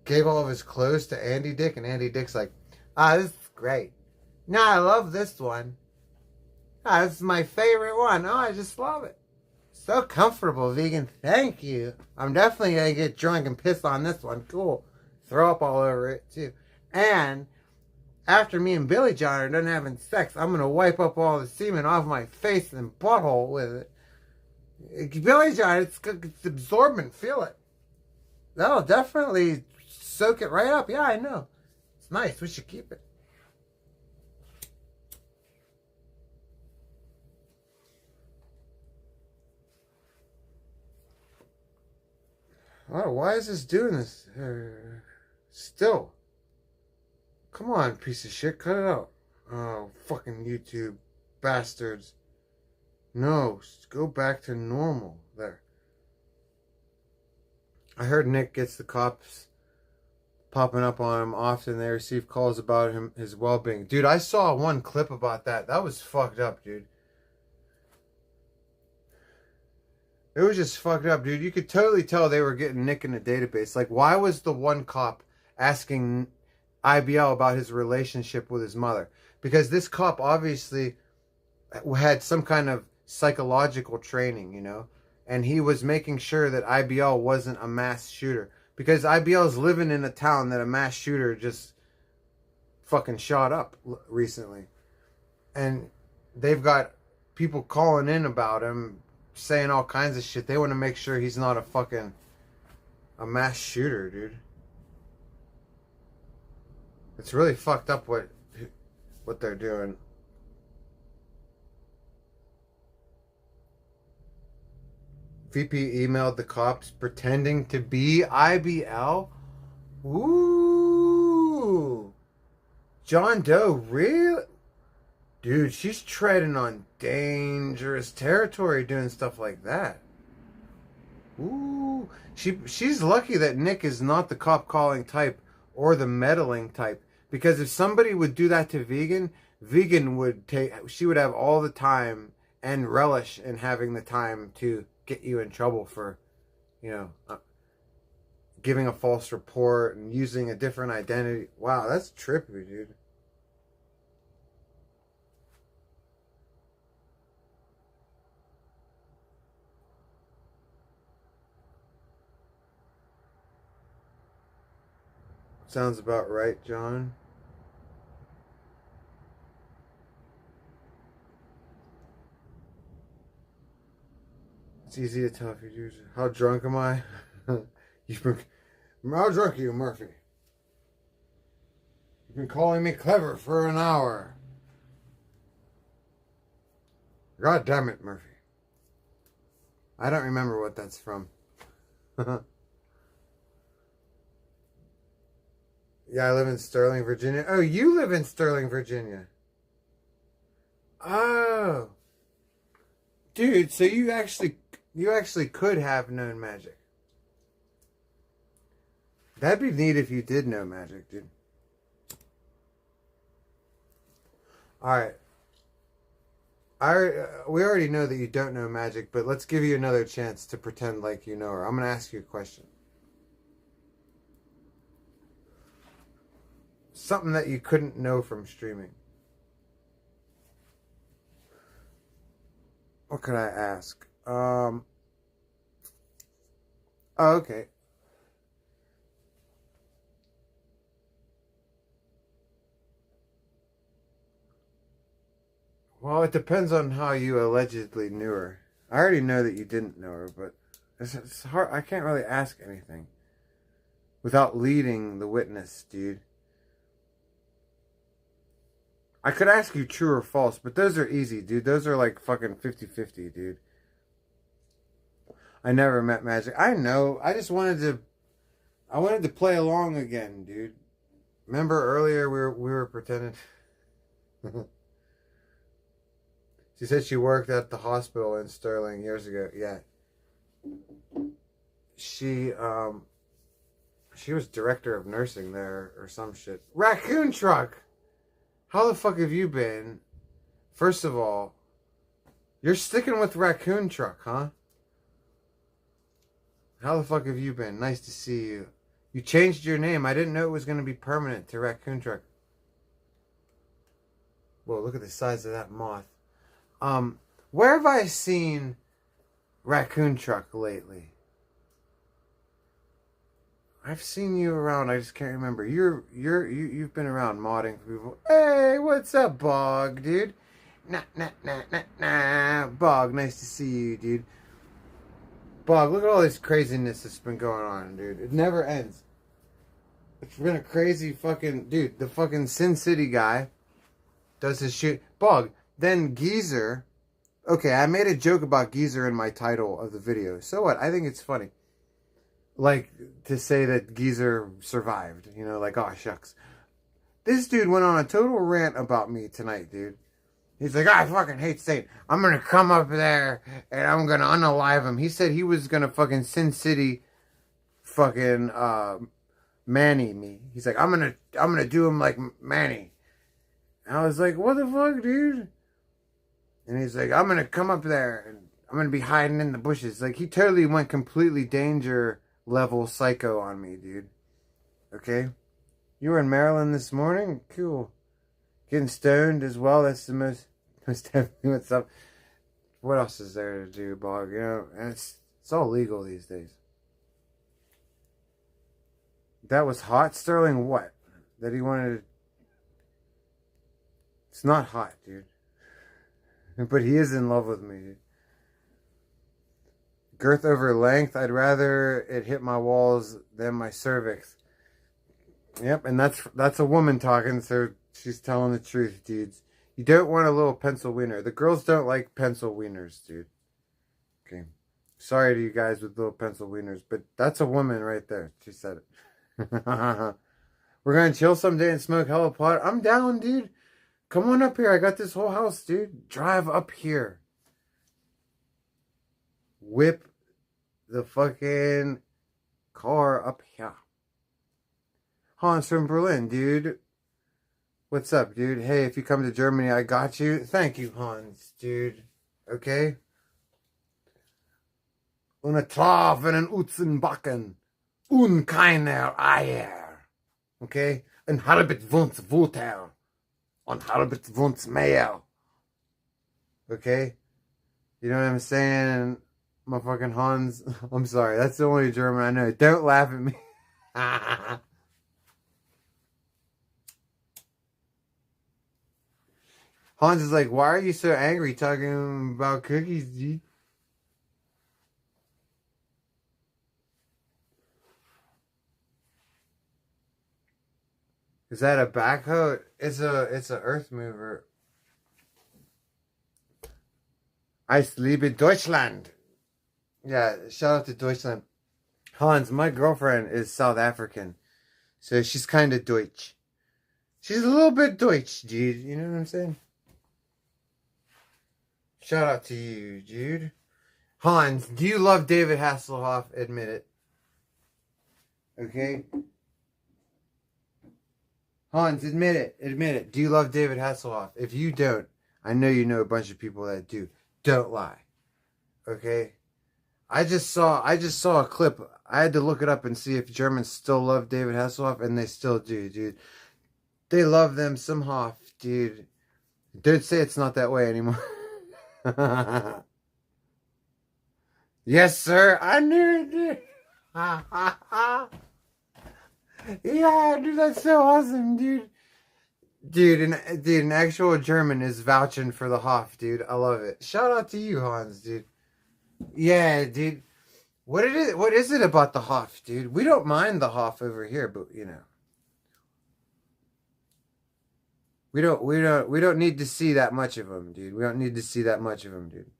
Speaker 1: gave all of his clothes to Andy Dick, and Andy Dick's like, this is great. No, I love this one. This is my favorite one. Oh, I just love it. So comfortable, vegan. Thank you. I'm definitely going to get drunk and piss on this one. Cool. Throw up all over it, too. And after me and Billy John are done having sex, I'm going to wipe up all the semen off my face and butthole with it. Billy John, it's absorbent. Feel it. That'll definitely soak it right up. Yeah, I know. It's nice. We should keep it. Oh, why is this doing this? Still. Come on, piece of shit. Cut it out. Oh, fucking YouTube bastards. No, go back to normal. There. I heard Nick gets the cops popping up on him often. They receive calls about his well-being. Dude, I saw one clip about that. That was fucked up, dude. It was just fucked up, dude. You could totally tell they were getting Nick in the database. Like, why was the one cop asking IBL about his relationship with his mother? Because this cop obviously had some kind of psychological training, you know? And he was making sure that IBL wasn't a mass shooter. Because IBL's living in a town that a mass shooter just fucking shot up recently. And they've got people calling in about him, saying all kinds of shit. They want to make sure he's not a mass shooter, dude. It's really fucked up what they're doing. VP emailed the cops pretending to be IBL. Ooh. John Doe, really? Dude, she's treading on dangerous territory doing stuff like that. Ooh. She's lucky that Nick is not the cop calling type or the meddling type. Because if somebody would do that to Vegan she would have all the time and relish in having the time to get you in trouble for, you know, giving a false report and using a different identity. Wow, that's trippy, dude. Sounds about right, John. It's easy to tell if you're using. How drunk am I? How drunk are you, Murphy? You've been calling me clever for an hour. God damn it, Murphy. I don't remember what that's from. Yeah, I live in Sterling, Virginia. Oh, you live in Sterling, Virginia. Oh. Dude, so you actually You actually could have known magic. That'd be neat if you did know magic, dude. Alright. We already know that you don't know magic, but let's give you another chance to pretend like you know her. I'm going to ask you a question. Something that you couldn't know from streaming. What could I ask? Oh, okay. Well, it depends on how you allegedly knew her. I already know that you didn't know her, but it's hard. I can't really ask anything without leading the witness, dude. I could ask you true or false, but those are easy, dude. Those are like fucking 50-50, dude. I never met magic. I know. I just wanted to play along again, dude. Remember earlier we were pretending. She said she worked at the hospital in Sterling years ago. Yeah. She was director of nursing there or some shit. Raccoon truck! How the fuck have you been? First of all, you're sticking with Raccoon Truck, huh? How the fuck have you been? Nice to see you. You changed your name. I didn't know it was going to be permanent to Raccoon Truck. Whoa, look at the size of that moth. Where have I seen Raccoon Truck lately? I've seen you around. I just can't remember. You've been around modding for people. Hey, what's up, Bog, dude? Nah. Bog, nice to see you, dude. Bog, look at all this craziness that's been going on, dude. It never ends. It's been a crazy fucking dude. The fucking Sin City guy does his shit. Bog. Then Geyser. Okay, I made a joke about Geyser in my title of the video. So what? I think it's funny. Like, to say that Geyser survived. You know, like, oh, shucks. This dude went on a total rant about me tonight, dude. He's like, I fucking hate Satan. I'm going to come up there and I'm going to unalive him. He said he was going to fucking Sin City fucking Manny me. He's like, I'm going to do him like Manny. And I was like, what the fuck, dude? And he's like, I'm going to come up there and I'm going to be hiding in the bushes. Like, he totally went completely danger level psycho on me, dude. Okay? You were in Maryland this morning? Cool. Getting stoned as well. That's the most definitely what's up. What else is there to do, Bog? You know, and it's all legal these days. That was hot. Sterling what? That he wanted to... It's not hot, dude. But he is in love with me, dude. Girth over length. I'd rather it hit my walls than my cervix. Yep, and that's a woman talking, so she's telling the truth, dudes. You don't want a little pencil wiener. The girls don't like pencil wieners, dude. Okay. Sorry to you guys with little pencil wieners, but that's a woman right there. She said it. We're going to chill someday and smoke hella pot. I'm down, dude. Come on up here. I got this whole house, dude. Drive up here. Whip the fucking car up here. Hans from Berlin, dude. What's up, dude? Hey, if you come to Germany, I got you. Thank you, Hans, dude. Okay? Ohne Trafen Utzenbacken. Und keiner Eier. Okay? Ein halbet Wunz Wuter. Und halbet Wunz mehr. Okay? You know what I'm saying? Motherfucking Hans. I'm sorry. That's the only German I know. Don't laugh at me. Hans is like, why are you so angry talking about cookies, dude? Is that a backhoe? It's a earth mover. Ich liebe Deutschland. Yeah, shout out to Deutschland. Hans, my girlfriend is South African. So she's kind of Deutsch. She's a little bit Deutsch, dude. You know what I'm saying? Shout out to you, dude. Hans, do you love David Hasselhoff? Admit it. Okay? Hans, admit it. Admit it. Do you love David Hasselhoff? If you don't, I know you know a bunch of people that do. Don't lie. Okay? I just saw a clip. I had to look it up and see if Germans still love David Hasselhoff, and they still do, dude. They love them some Hoff, dude. Don't say it's not that way anymore. Yes, sir. I knew it, dude. Yeah, dude, that's so awesome, dude. Dude, an actual German is vouching for the Hoff, dude. I love it. Shout out to you, Hans, dude. Yeah, dude. What is it about the Hoff, dude? We don't mind the Hoff over here, but you know. We don't need to see that much of them, dude. We don't need to see that much of them, dude.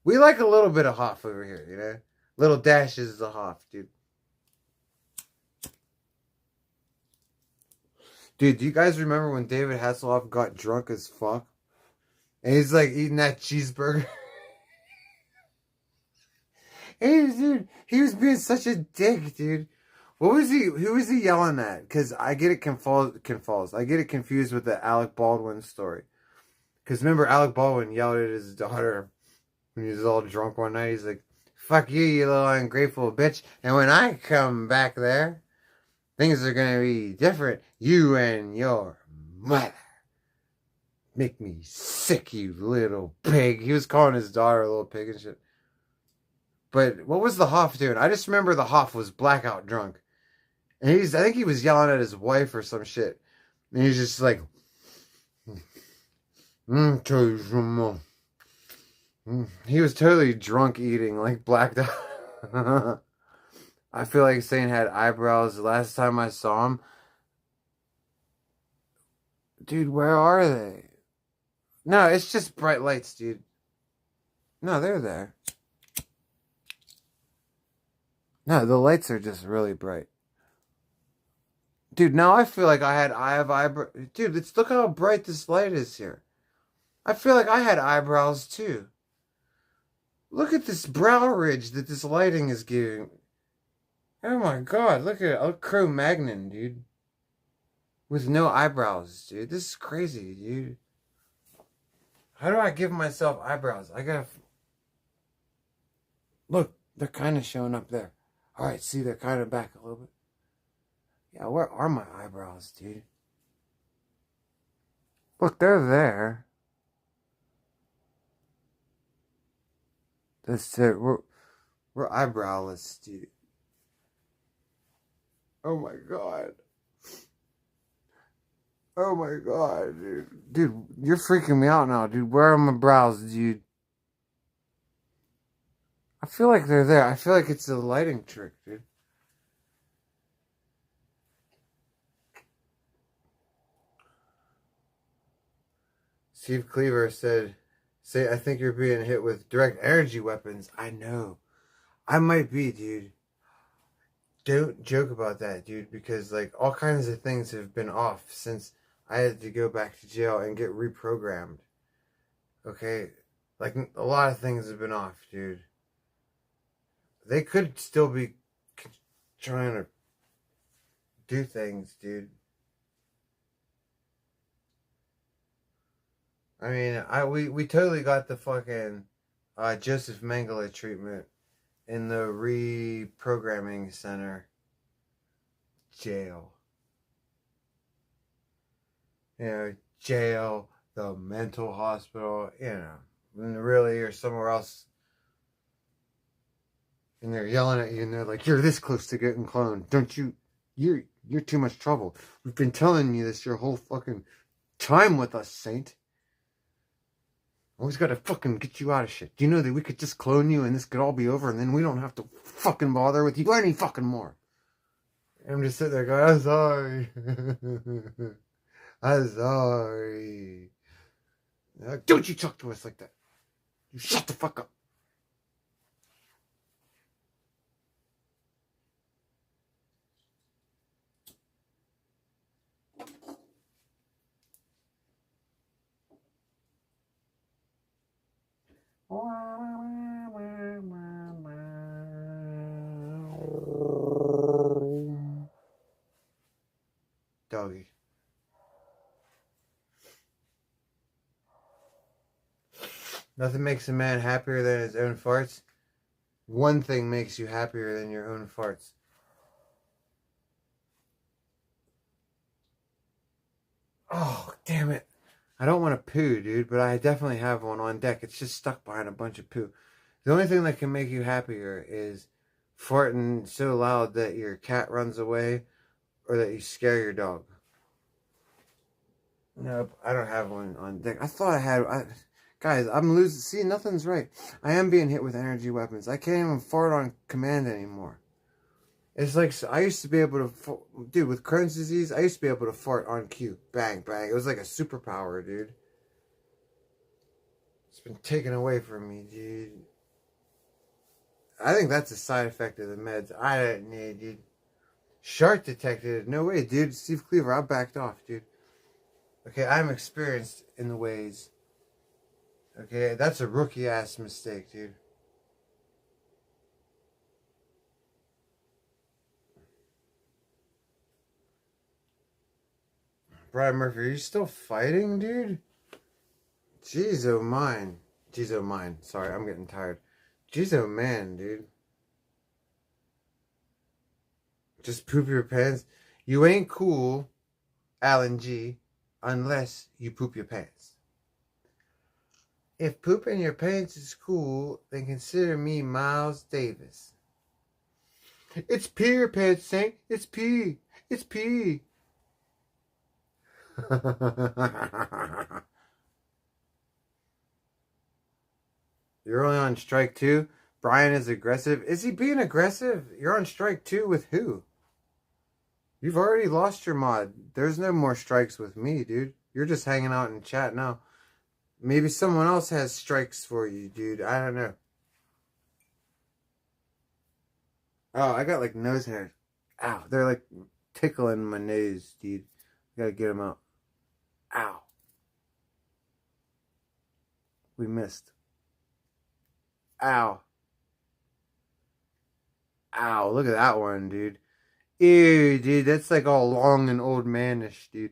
Speaker 1: We like a little bit of Hoff over here, you know? Little dashes of Hoff, dude. Dude, do you guys remember when David Hasselhoff got drunk as fuck? And he's like eating that cheeseburger. He was being such a dick, dude. Who was he yelling at? Because I get it confused. I get it confused with the Alec Baldwin story. Because remember, Alec Baldwin yelled at his daughter when he was all drunk one night. He's like, fuck you, you little ungrateful bitch. And when I come back there, things are going to be different. You and your mother. Make me sick, you little pig. He was calling his daughter a little pig and shit. But what was the Hoff doing? I just remember the Hoff was blackout drunk. And I think he was yelling at his wife or some shit. And he's just like, he was totally drunk eating, like blacked out. I feel like Saint had eyebrows. The last time I saw him, dude, where are they? No, it's just bright lights, dude. No, they're there. No, the lights are just really bright. Dude, now I feel like I have eyebrows. Dude, look how bright this light is here. I feel like I had eyebrows too. Look at this brow ridge that this lighting is giving. Oh my god, look at it. Cro-Magnon, dude. With no eyebrows, dude. This is crazy, dude. How do I give myself eyebrows? I gotta... Look, they're kind of showing up there. Alright, see, they're kind of back a little bit. Yeah, where are my eyebrows, dude? Look, they're there. That's it. We're eyebrowless, dude. Oh my god. Oh my god, dude. Dude, you're freaking me out now, dude. Where are my brows, dude? I feel like they're there. I feel like it's a lighting trick, dude. Steve Cleaver said, I think you're being hit with direct energy weapons. I know. I might be, dude. Don't joke about that, dude, because, like, all kinds of things have been off since I had to go back to jail and get reprogrammed. Okay? Like, a lot of things have been off, dude. They could still be trying to do things, dude. I mean, we totally got the fucking Joseph Mengele treatment in the reprogramming center jail. You know, jail, the mental hospital, you know, and really, or somewhere else. And they're yelling at you, and they're like, "You're this close to getting cloned. Don't you? You're too much trouble. We've been telling you this your whole fucking time with us, Saint. Always gotta fucking get you out of shit. Do you know that we could just clone you and this could all be over and then we don't have to fucking bother with you any fucking more?" I'm just sitting there going, "I'm sorry. I'm sorry. Don't you talk to us like that. You shut the fuck up." Doggy. Nothing makes a man happier than his own farts. One thing makes you happier than your own farts. Oh, damn it. I don't want to poo, dude, but I definitely have one on deck. It's just stuck behind a bunch of poo. The only thing that can make you happier is farting so loud that your cat runs away or that you scare your dog. Nope, I don't have one on deck. I thought I had... Guys, I'm losing... See, nothing's right. I am being hit with energy weapons. I can't even fart on command anymore. It's like... I used to be able to... Dude, with Crohn's disease, I used to be able to fart on cue. Bang, bang. It was like a superpower, dude. It's been taken away from me, dude. I think that's a side effect of the meds. I didn't need, dude. Shark detected. No way, dude. Steve Cleaver, I backed off, dude. Okay, I'm experienced in the ways. Okay, that's a rookie-ass mistake, dude. Brian Murphy, are you still fighting, dude? Jeez, oh mine. Jeez, oh mine. Sorry, I'm getting tired. Jeez, oh man, dude. Just poop your pants. You ain't cool, Alan G, unless you poop your pants. If pooping your pants is cool, then consider me Miles Davis. It's pee your pants, Saint. It's pee. It's pee. You're only on strike 2. Brian is aggressive. Is he being aggressive? You're on strike 2 with who? You've already lost your mod. There's no more strikes with me, dude. You're just hanging out in chat now. Maybe someone else has strikes for you, dude. I don't know. Oh, I got like nose hairs. Ow. They're like tickling my nose, dude. Gotta get them out. Ow. We missed. Ow. Ow, look at that one, dude. Ew, dude, that's like all long and old manish, dude.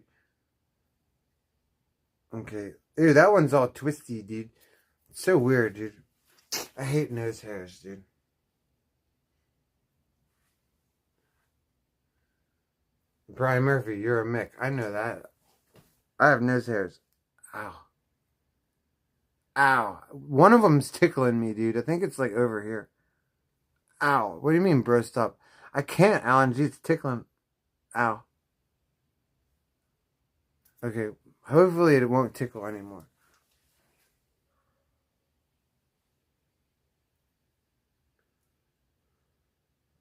Speaker 1: Okay. Ew, that one's all twisty, dude. It's so weird, dude. I hate nose hairs, dude. Brian Murphy, you're a Mick. I know that. I have nose hairs. Ow. Ow. One of them's tickling me, dude. I think it's like over here. Ow. What do you mean, bro? Stop. I can't, Alan G. It's tickling. Ow. Okay. Hopefully it won't tickle anymore.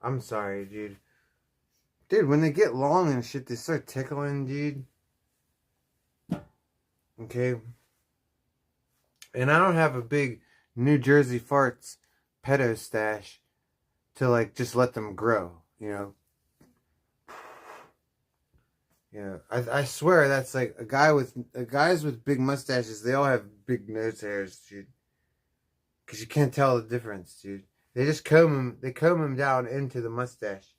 Speaker 1: I'm sorry, dude. Dude, when they get long and shit, they start tickling, dude. Okay. And I don't have a big New Jersey farts pedo stash to like just let them grow, you know. Yeah, I swear that's like guys with big mustaches. They all have big nose hairs, dude. Cause you can't tell the difference, dude. They just comb them. They comb them down into the mustache.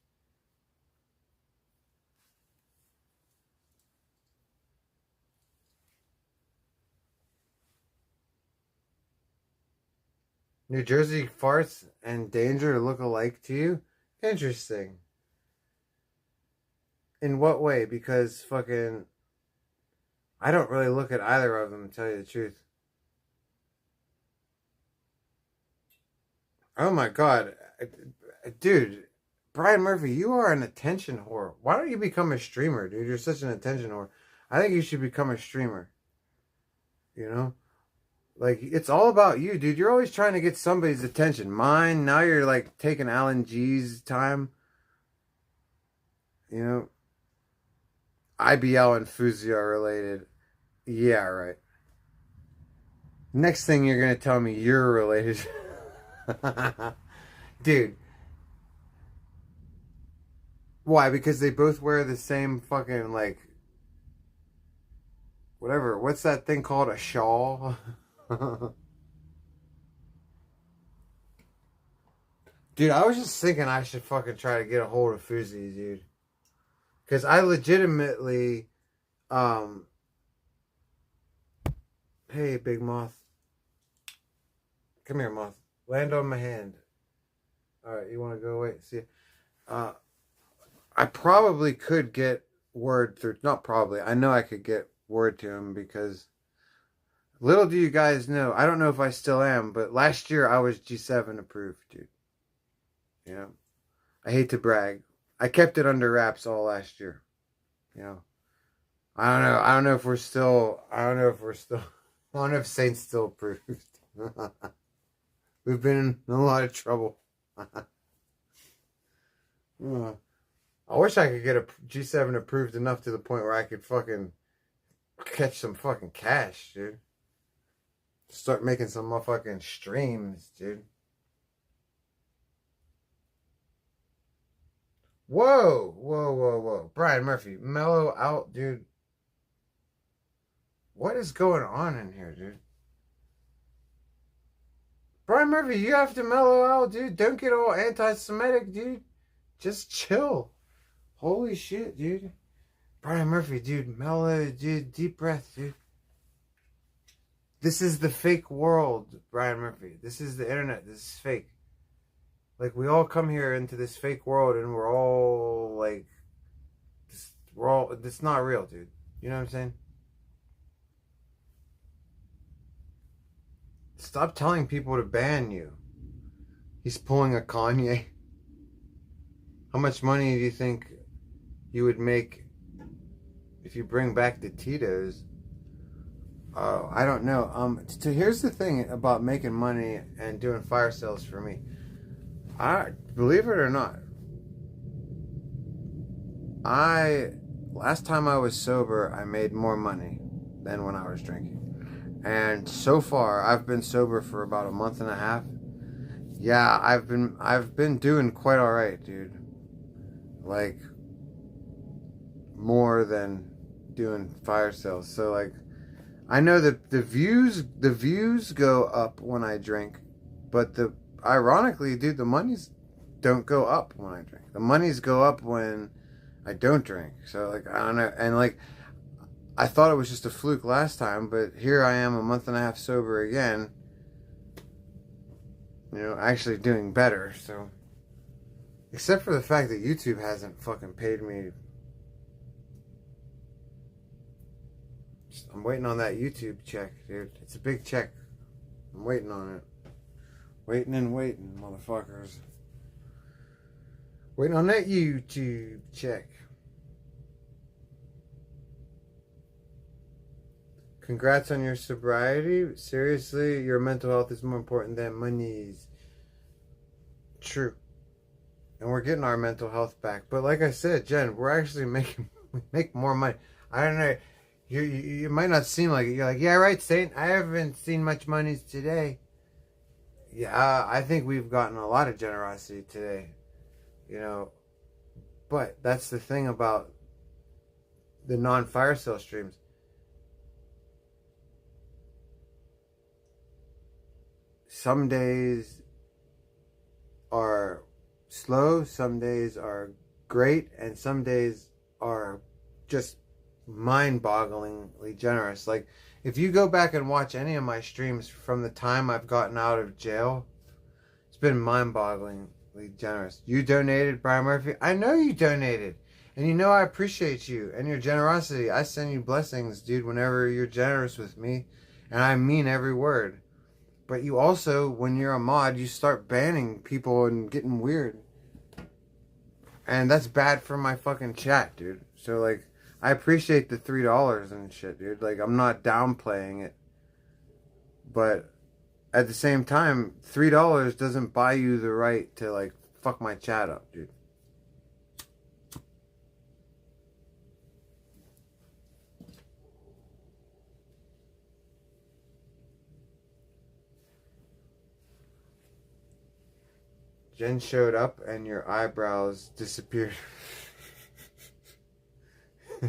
Speaker 1: New Jersey farts and danger look alike to you? Interesting. In what way? Because fucking... I don't really look at either of them, to tell you the truth. Oh my god. Dude, Brian Murphy, you are an attention whore. Why don't you become a streamer, dude? You're such an attention whore. I think you should become a streamer. You know? Like, it's all about you, dude. You're always trying to get somebody's attention. Mine, now you're, like, taking Alan G's time. You know? IBL and Fuzzy are related. Yeah, right. Next thing you're going to tell me you're related. Dude. Why? Because they both wear the same fucking, like... Whatever. What's that thing called? A shawl? Dude, I was just thinking I should fucking try to get a hold of Fuzi, dude. Because I legitimately, hey, Big Moth. Come here, Moth. Land on my hand. Alright, you want to go away? See, I probably could get word through, not probably, I know I could get word to him because little do you guys know, I don't know if I still am, but last year I was G7 approved, dude. You know, I hate to brag. I kept it under wraps all last year. You know, I don't know if Saint's still approved. We've been in a lot of trouble. I wish I could get a G7 approved enough to the point where I could fucking catch some fucking cash, dude. Start making some motherfucking streams, dude. Whoa. Brian Murphy, mellow out, dude. What is going on in here, dude? Brian Murphy, you have to mellow out, dude. Don't get all anti-Semitic, dude. Just chill. Holy shit, dude. Brian Murphy, dude, mellow, dude. Deep breath, dude. This is the fake world, Brian Murphy. This is the internet. This is fake. Like, we all come here into this fake world and we're all like, it's not real, dude. You know what I'm saying? Stop telling people to ban you. He's pulling a Kanye. How much money do you think you would make if you bring back the Tito's? I don't know. So here's the thing about making money and doing fire sales for me. Believe it or not, last time I was sober, I made more money than when I was drinking. And so far, I've been sober for about a month and a half. Yeah, I've been doing quite all right, dude. Like, more than doing fire sales. So like, I know that the views go up when I drink, but ironically, dude, the monies don't go up when I drink. The monies go up when I don't drink. So like, I don't know. And like, I thought it was just a fluke last time, but here I am a month and a half sober again. You know, actually doing better. So, except for the fact that YouTube hasn't fucking paid me. I'm waiting on that YouTube check, dude. It's a big check. I'm waiting on it. Waiting and waiting, motherfuckers. Waiting on that YouTube check. Congrats on your sobriety. Seriously, your mental health is more important than money's. True. And we're getting our mental health back. But like I said, Jen, we're actually make more money. I don't know. You might not seem like it. You're like, yeah, right, Saint. I haven't seen much money today. Yeah, I think we've gotten a lot of generosity today. You know. But that's the thing about the non-fire sale streams. Some days are slow, some days are great, and some days are just mind-bogglingly generous. Like, if you go back and watch any of my streams from the time I've gotten out of jail, it's been mind-bogglingly generous. You donated, Brian Murphy. I know you donated. And you know I appreciate you and your generosity. I send you blessings, dude, whenever you're generous with me. And I mean every word. But you also, when you're a mod, you start banning people and getting weird. And that's bad for my fucking chat, dude. So, like, I appreciate the $3 and shit, dude. Like, I'm not downplaying it. But at the same time, $3 doesn't buy you the right to, like, fuck my chat up, dude. Jen showed up and your eyebrows disappeared.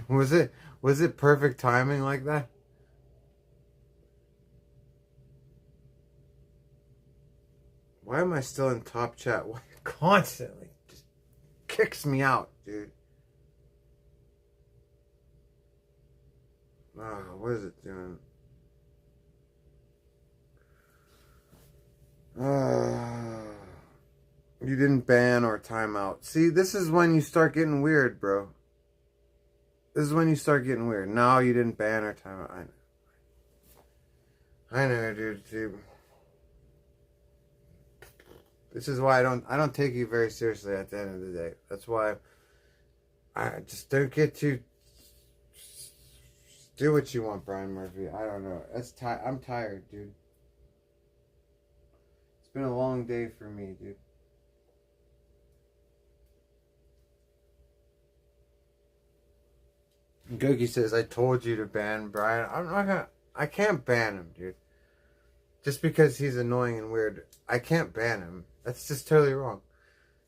Speaker 1: Was it perfect timing like that? Why am I still in top chat? What constantly just kicks me out, dude. Oh, what is it doing? You didn't ban or timeout. See, this is when you start getting weird, bro. This is when you start getting weird. No, you didn't ban or timeout. I know, dude. This is why I don't take you very seriously at the end of the day. That's why I just don't get too. Do what you want, Brian Murphy. I don't know. I'm tired, dude. It's been a long day for me, dude. Goki says, I told you to ban Brian. I can't ban him, dude. Just because he's annoying and weird. I can't ban him. That's just totally wrong.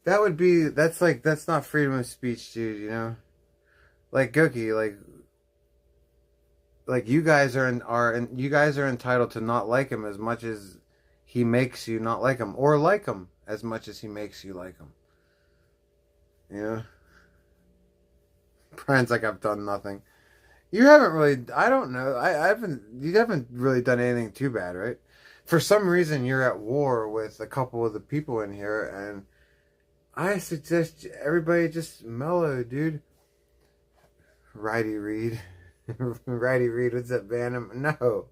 Speaker 1: That's not freedom of speech, dude, you know? Like, Goki, like you guys are entitled to not like him as much as he makes you not like him. Or like him as much as he makes you like him. You know? Brian's like, I've done nothing. You haven't really, I don't know. You haven't really done anything too bad, right? For some reason, you're at war with a couple of the people in here, and I suggest everybody just mellow, dude. Righty Reed. Righty Reed, what's that, ban him? No.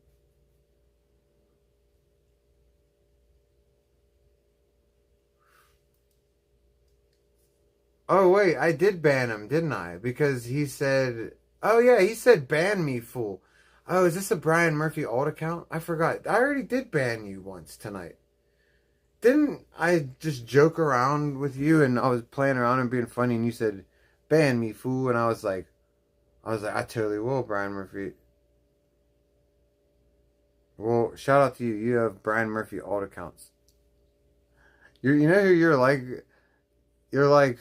Speaker 1: Oh, wait, I did ban him, didn't I? Because he said... Oh, yeah, he said ban me, fool. Oh, is this a Brian Murphy alt account? I forgot. I already did ban you once tonight. Didn't I just joke around with you and I was playing around and being funny and you said, ban me, fool? And I was like, I totally will, Brian Murphy. Well, shout out to you. You have Brian Murphy alt accounts. You know who you're like? You're like,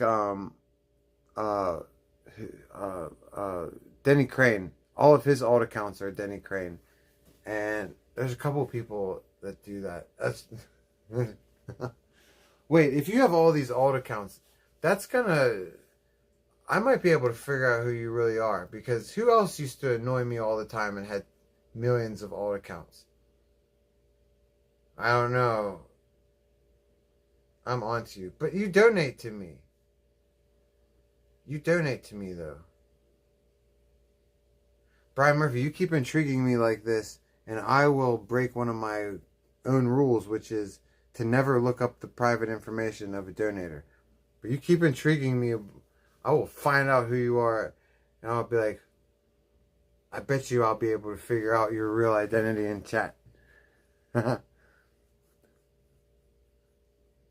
Speaker 1: Denny Crane. All of his alt accounts are Denny Crane. And there's a couple people that do that. That's... Wait, if you have all these alt accounts, that's gonna... I might be able to figure out who you really are. Because who else used to annoy me all the time and had millions of alt accounts? I don't know. I'm onto you. But you donate to me. You donate to me, though. Brian Murphy, you keep intriguing me like this, and I will break one of my own rules, which is to never look up the private information of a donator. But you keep intriguing me. I will find out who you are, and I'll be like, I bet you I'll be able to figure out your real identity in chat.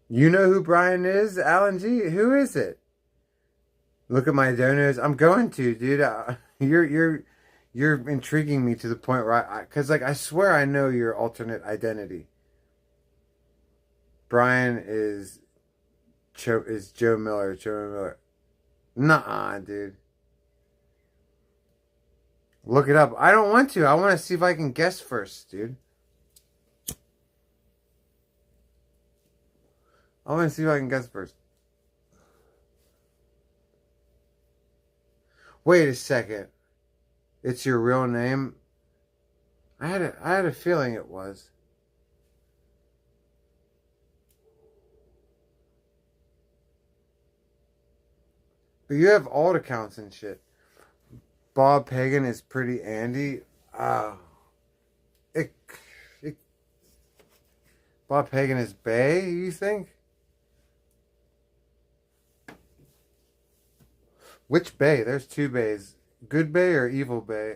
Speaker 1: You know who Brian is, Alan G? Who is it? Look at my donors. I'm going to, dude. You're intriguing me to the point where because I swear I know your alternate identity. Brian is Joe Miller. Joe Miller. Nuh-uh, dude. Look it up. I don't want to. I want to see if I can guess first, dude. I want to see if I can guess first. Wait a second. It's your real name? I had a feeling it was. But you have alt accounts and shit. Bob Pagan is pretty Andy. Bob Pagan is Bay, you think? Which Bay? There's two Bays. Good Bay or Evil Bay?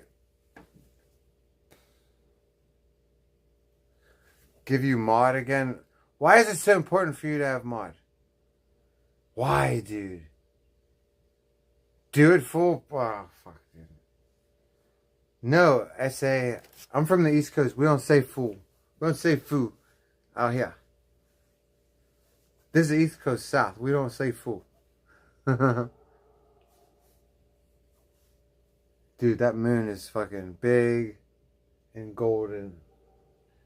Speaker 1: Give you mod again? Why is it so important for you to have mod? Why, dude? Do it full... Oh, fuck, dude. No, SA. I'm from the East Coast. We don't say fool. We don't say foo out here. This is the East Coast South. We don't say fool. Dude, that moon is fucking big and golden.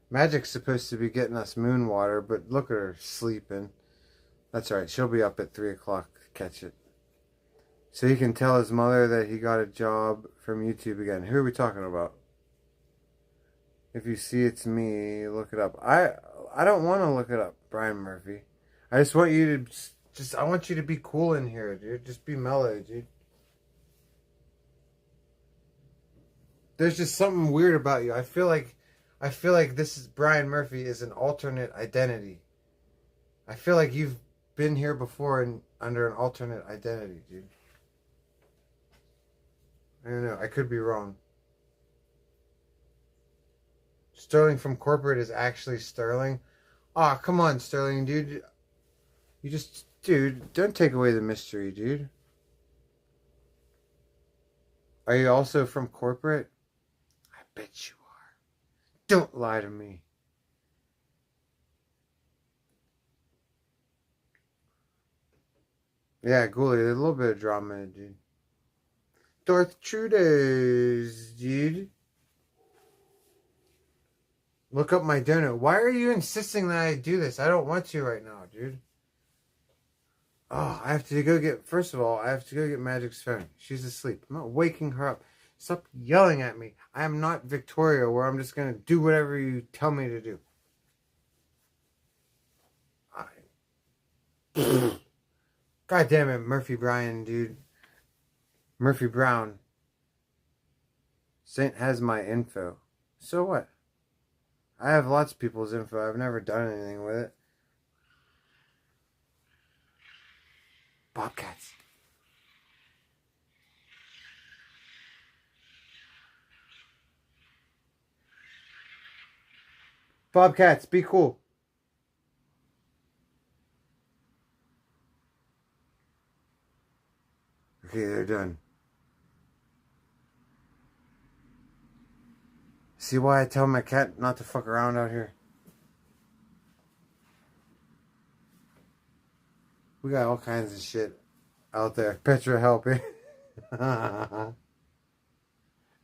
Speaker 1: Magic's supposed to be getting us moon water, but look at her sleeping. That's right. She'll be up at 3 o'clock to catch it. So he can tell his mother that he got a job from YouTube again. Who are we talking about? If you see it's me, look it up. I don't want to look it up, Brian Murphy. I just want you to I want you to be cool in here, dude. Just be mellow, dude. There's just something weird about you. I feel like this is Brian Murphy is an alternate identity. I feel like you've been here before and under an alternate identity, dude. I don't know. I could be wrong. Sterling from corporate is actually Sterling. Aw, come on, Sterling, dude. Dude, don't take away the mystery, dude. Are you also from corporate? I bet you are. Don't lie to me. Yeah, Ghoulie, there's a little bit of drama in it, dude. Darth Trudeau's, dude. Look up my donut. Why are you insisting that I do this? I don't want to right now, dude. Oh, I have to go get... First of all, I have to go get Magic's phone. She's asleep. I'm not waking her up. Stop yelling at me. I am not Victoria where I'm just going to do whatever you tell me to do. God damn it, Murphy Bryan, dude. Murphy Brown. Saint has my info. So what? I have lots of people's info. I've never done anything with it. Bobcats. Bobcats, be cool. Okay, they're done. See why I tell my cat not to fuck around out here? We got all kinds of shit out there. Petra, help me.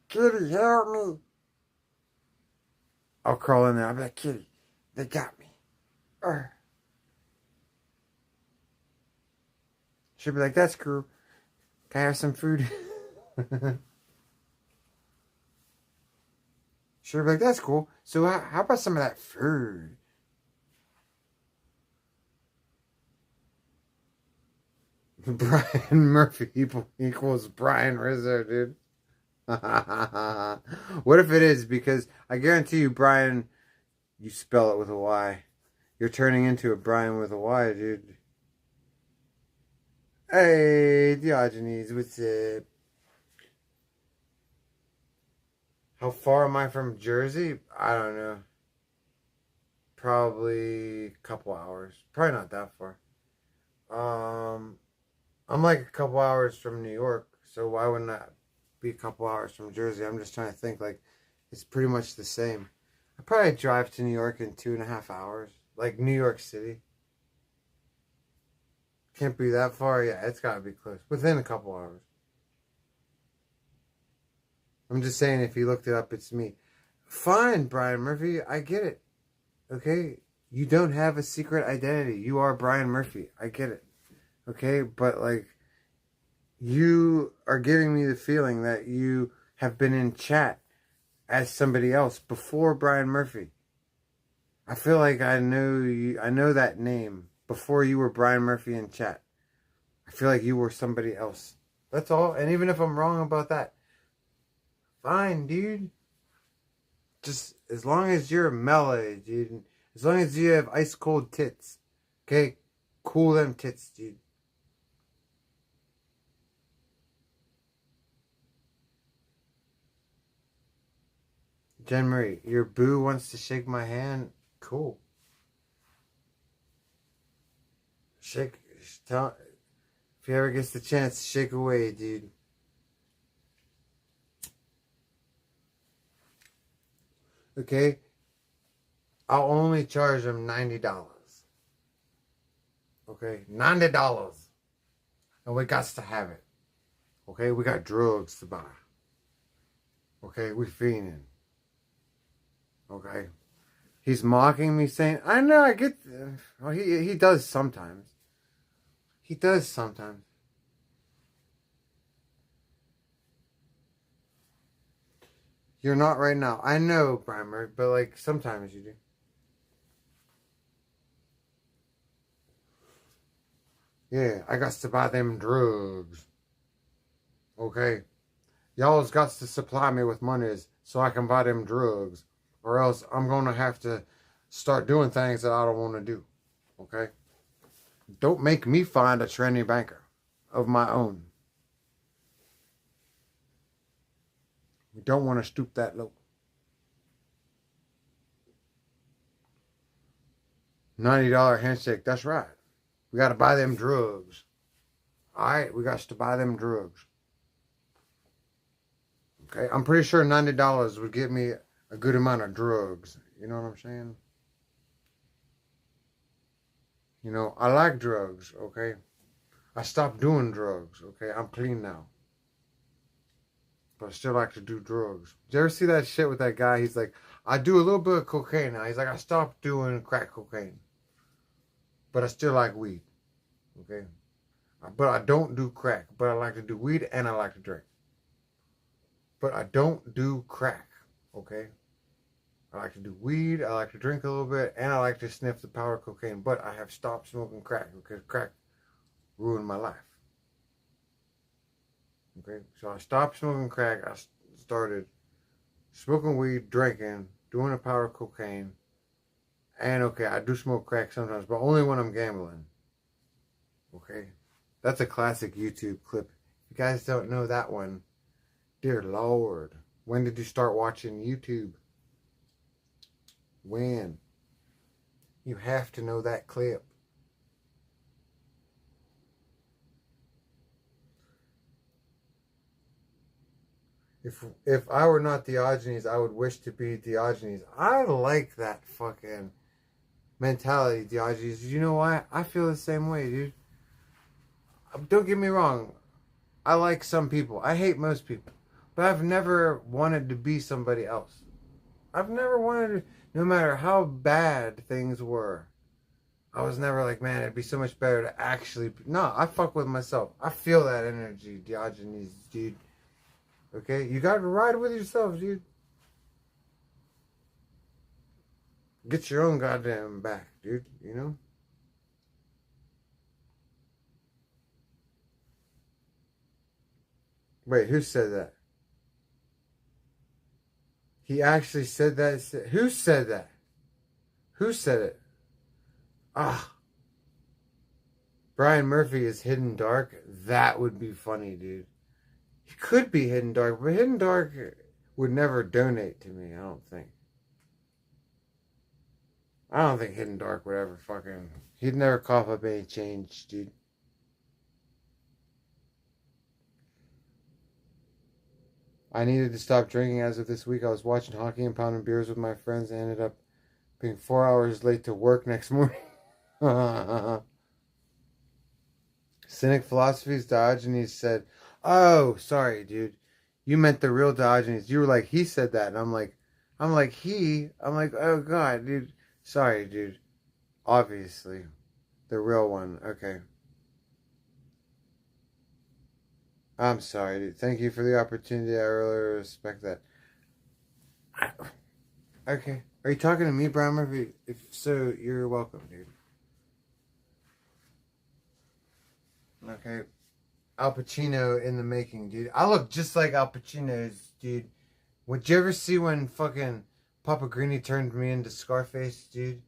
Speaker 1: Kitty, help me. I'll crawl in there. I'll be like, Kitty, they got me. She'll be like, that's cool. Can I have some food? She'll be like, that's cool. So how about some of that food? Brian Murphy equals Brian Rizzo, dude. What if it is? Because I guarantee you, Brian, you spell it with a Y. You're turning into a Brian with a Y, dude. Hey, Diogenes, what's up? How far am I from Jersey? I don't know. Probably a couple hours. Probably not that far. I'm like a couple hours from New York, so why wouldn't I be a couple hours from Jersey? I'm just trying to think, like, it's pretty much the same. I probably drive to New York in 2.5 hours. Like New York City. Can't be that far. Yeah, it's gotta be close. Within a couple hours. I'm just saying, if you looked it up, it's me. Fine, Brian Murphy. I get it. Okay? You don't have a secret identity. You are Brian Murphy. I get it. Okay? But, like, you are giving me the feeling that you have been in chat as somebody else before Brian Murphy. I feel like I know you. I know that name before you were Brian Murphy in chat. I feel like you were somebody else. That's all. And even if I'm wrong about that, fine, dude. Just as long as you're mellow, dude. As long as you have ice cold tits. Okay? Cool them tits, dude. Jen Marie, your boo wants to shake my hand. Cool. Shake. Tell, if he ever gets the chance, shake away, dude. Okay? I'll only charge him $90. Okay? $90. And we got to have it. Okay? We got drugs to buy. Okay? We fiending. Okay? He's mocking me saying, I know, I get... Well, he does sometimes. He does sometimes. You're not right now. I know, Primer, but like sometimes you do. Yeah, I got to buy them drugs. Okay. Y'all's got to supply me with monies so I can buy them drugs. Or else I'm going to have to start doing things that I don't want to do. Okay? Don't make me find a trendy banker of my own. We don't want to stoop that low. $90 handshake, that's right. We got to buy them drugs. Alright, we got to buy them drugs. Okay, I'm pretty sure $90 would get me a good amount of drugs. You know what I'm saying? You know, I like drugs, okay? I stopped doing drugs, okay? I'm clean now. But I still like to do drugs. Did you ever see that shit with that guy? He's like, I do a little bit of cocaine now. He's like, I stopped doing crack cocaine. But I still like weed, okay? But I don't do crack. But I like to do weed and I like to drink. But I don't do crack, okay? I like to do weed, I like to drink a little bit, and I like to sniff the powder cocaine. But I have stopped smoking crack because crack ruined my life. Okay, so I stopped smoking crack. I started smoking weed, drinking, doing the powder cocaine. And okay, I do smoke crack sometimes, but only when I'm gambling. Okay, that's a classic YouTube clip. If you guys don't know that one, dear Lord, when did you start watching YouTube? When? You have to know that clip. If I were not Diogenes, I would wish to be Diogenes. I like that fucking mentality, Diogenes. You know why? I feel the same way, dude. Don't get me wrong. I like some people. I hate most people. But I've never wanted to be somebody else. I've never wanted to, no matter how bad things were. I was never like, man, it'd be so much better to actually... No, I fuck with myself. I feel that energy, Diogenes, dude. Okay? You gotta ride with yourself, dude. Get your own goddamn back, dude. You know? Wait, who said that? He actually said that? Who said that? Who said it? Ah. Brian Murphy is Hidden Dark? That would be funny, dude. He could be Hidden Dark, but Hidden Dark would never donate to me, I don't think. I don't think Hidden Dark would ever fucking... He'd never cough up any change, dude. I needed to stop drinking as of this week. I was watching hockey and pounding beers with my friends and ended up being 4 hours late to work next morning. Cynic Philosophies, Diogenes said, oh, sorry, dude. You meant the real Diogenes. You were like, he said that. And I'm like, he? I'm like, oh, God, dude. Sorry, dude. Obviously. The real one. Okay. I'm sorry, dude. Thank you for the opportunity. I really respect that. Okay. Are you talking to me, Brian Murphy? If so, you're welcome, dude. Okay. Al Pacino in the making, dude. I look just like Al Pacino's, dude. Would you ever see when fucking Papa Greeny turned me into Scarface, dude?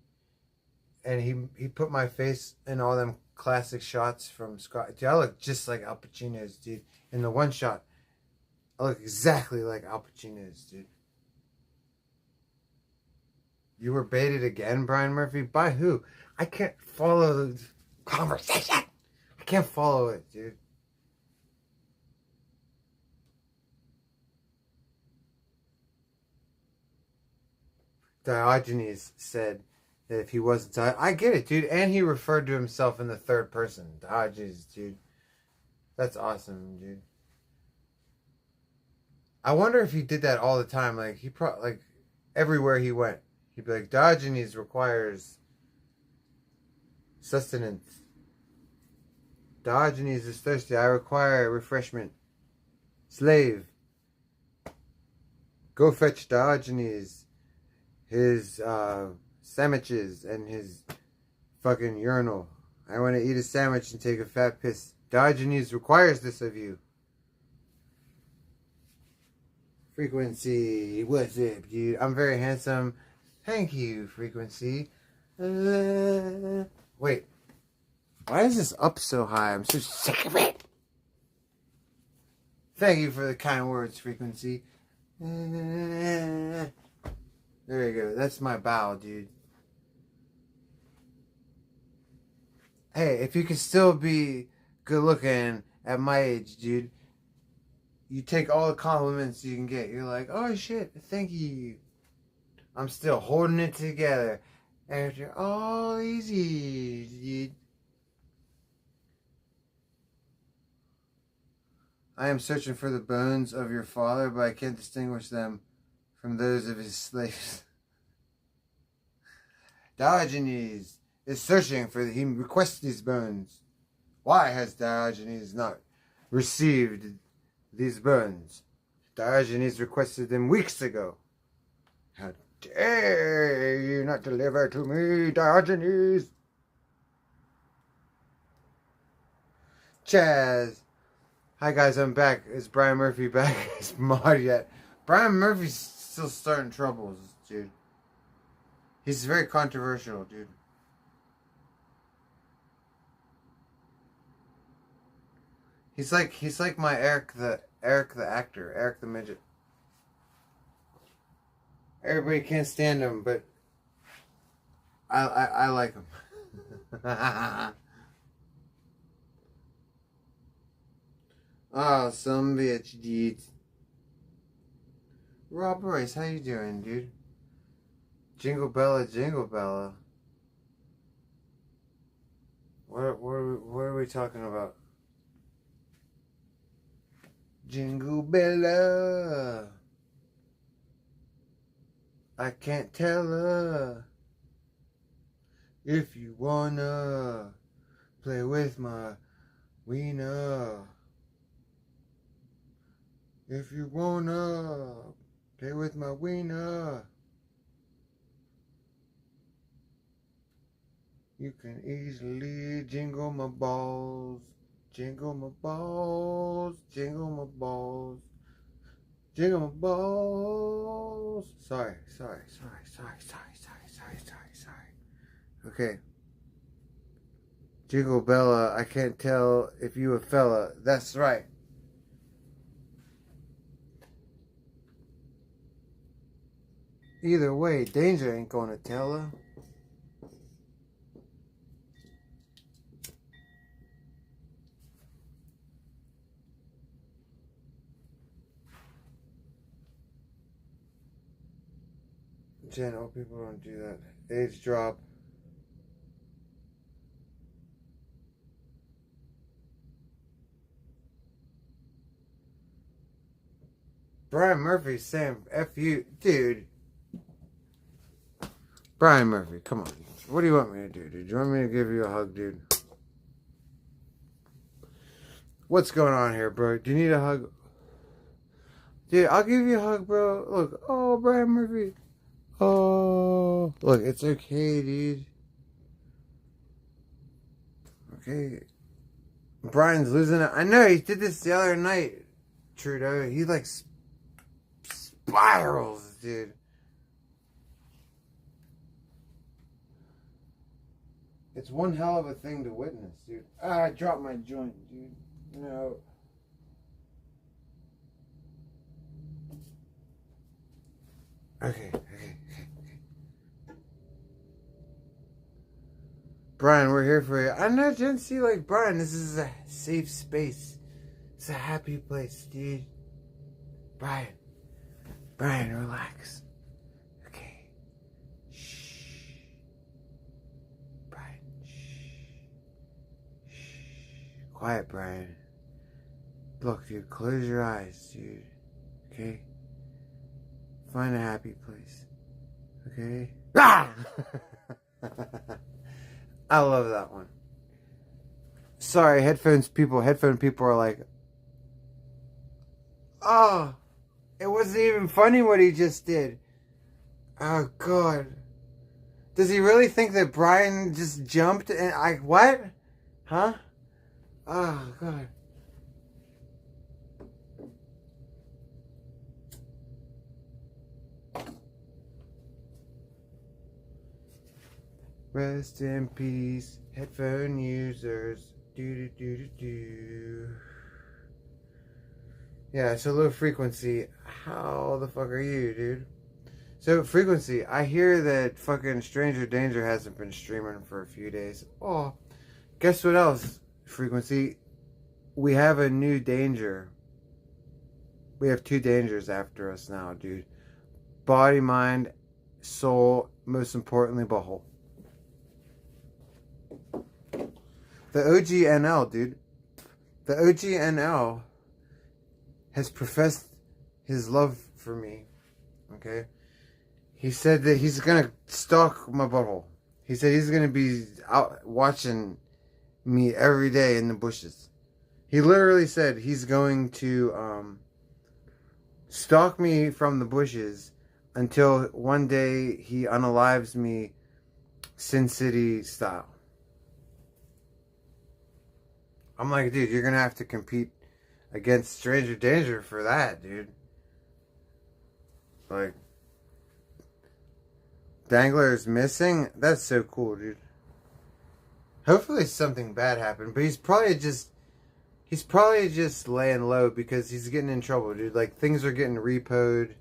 Speaker 1: And he put my face in all them classic shots from Scar. Dude, I look just like Al Pacino's, dude. In the one shot, I look exactly like Al Pacino's, dude. You were baited again, Brian Murphy? By who? I can't follow the conversation. I can't follow it, dude. Diogenes said that if he wasn't... I get it, dude. And he referred to himself in the third person. Diogenes, dude. That's awesome, dude. I wonder if he did that all the time. Like, he probably... Like, everywhere he went. He'd be like, Diogenes requires sustenance. Diogenes is thirsty. I require refreshment. Slave. Go fetch Diogenes his sandwiches and his fucking urinal. I want to eat a sandwich and take a fat piss. Diogenes requires this of you. Frequency. What's up, dude? I'm very handsome. Thank you, Frequency. Wait. Why is this up so high? I'm so sick of it. Thank you for the kind words, Frequency. There you go. That's my bow, dude. Hey, if you could still be good looking at my age, dude, you take all the compliments you can get. You're like, oh shit, thank you. I'm still holding it together after all these years, dude. I am searching for the bones of your father, but I can't distinguish them from those of his slaves. Diogenes is searching for he requests these bones. Why has Diogenes not received these bones? Diogenes requested them weeks ago. How dare you not deliver to me, Diogenes? Chaz. Hi guys, I'm back. Is Brian Murphy back as mod yet? Brian Murphy's still starting troubles, dude. He's very controversial, dude. He's like my Eric the actor, Eric the midget. Everybody can't stand him, but I like him. Oh, some bitch, dude. Rob Royce, how you doing, dude? Jingle Bella, Jingle Bella. What are we talking about? Jingle Bella. I can't tell her if you wanna play with my wiener. If you wanna play with my wiener, you can easily jingle my balls, jingle my balls, jingle my balls, jingle my balls. Sorry. Okay. Jingle Bella, I can't tell if you a fella. That's right. Either way, Danger ain't gonna tell her. Jen, old people don't do that. Age drop. Brian Murphy saying F you. Dude. Brian Murphy, come on. What do you want me to do, dude? Do you want me to give you a hug, dude? What's going on here, bro? Do you need a hug? Dude, I'll give you a hug, bro. Look. Oh, Brian Murphy. Oh. Look, it's okay, dude. Okay. Brian's losing it. I know, he did this the other night, Trudeau. He, like, spirals, dude. It's one hell of a thing to witness, dude. Ah, I dropped my joint, dude. No. Okay. Brian, we're here for you. I know, Jen. See, like, Brian, this is a safe space. It's a happy place, dude. Brian, relax. Okay. Shh. Brian, shh. Quiet, Brian. Look, dude, close your eyes, dude. Okay? Find a happy place. Okay? Ah! I love that one. Sorry, headphone people are like, oh, it wasn't even funny what he just did. Oh, God. Does he really think that Brian just jumped and what? Huh? Oh, God. Rest in peace, headphone users. Do do do do do. Yeah, so low frequency. How the fuck are you, dude? So frequency, I hear that fucking Stranger Danger hasn't been streaming for a few days. Oh, guess what else? Frequency, we have a new danger. We have 2 dangers after us now, dude. Body, mind, soul, most importantly, butthole. The OGNL, dude. The OGNL has professed his love for me. Okay? He said that he's gonna stalk my butthole. He said he's gonna be out watching me every day in the bushes. He literally said he's going to stalk me from the bushes until one day he unalives me Sin City style. I'm like, dude, you're gonna have to compete against Stranger Danger for that, dude. Like, Dangler is missing? That's so cool, dude. Hopefully something bad happened, but he's probably just laying low because he's getting in trouble, dude. Like, things are getting repoed.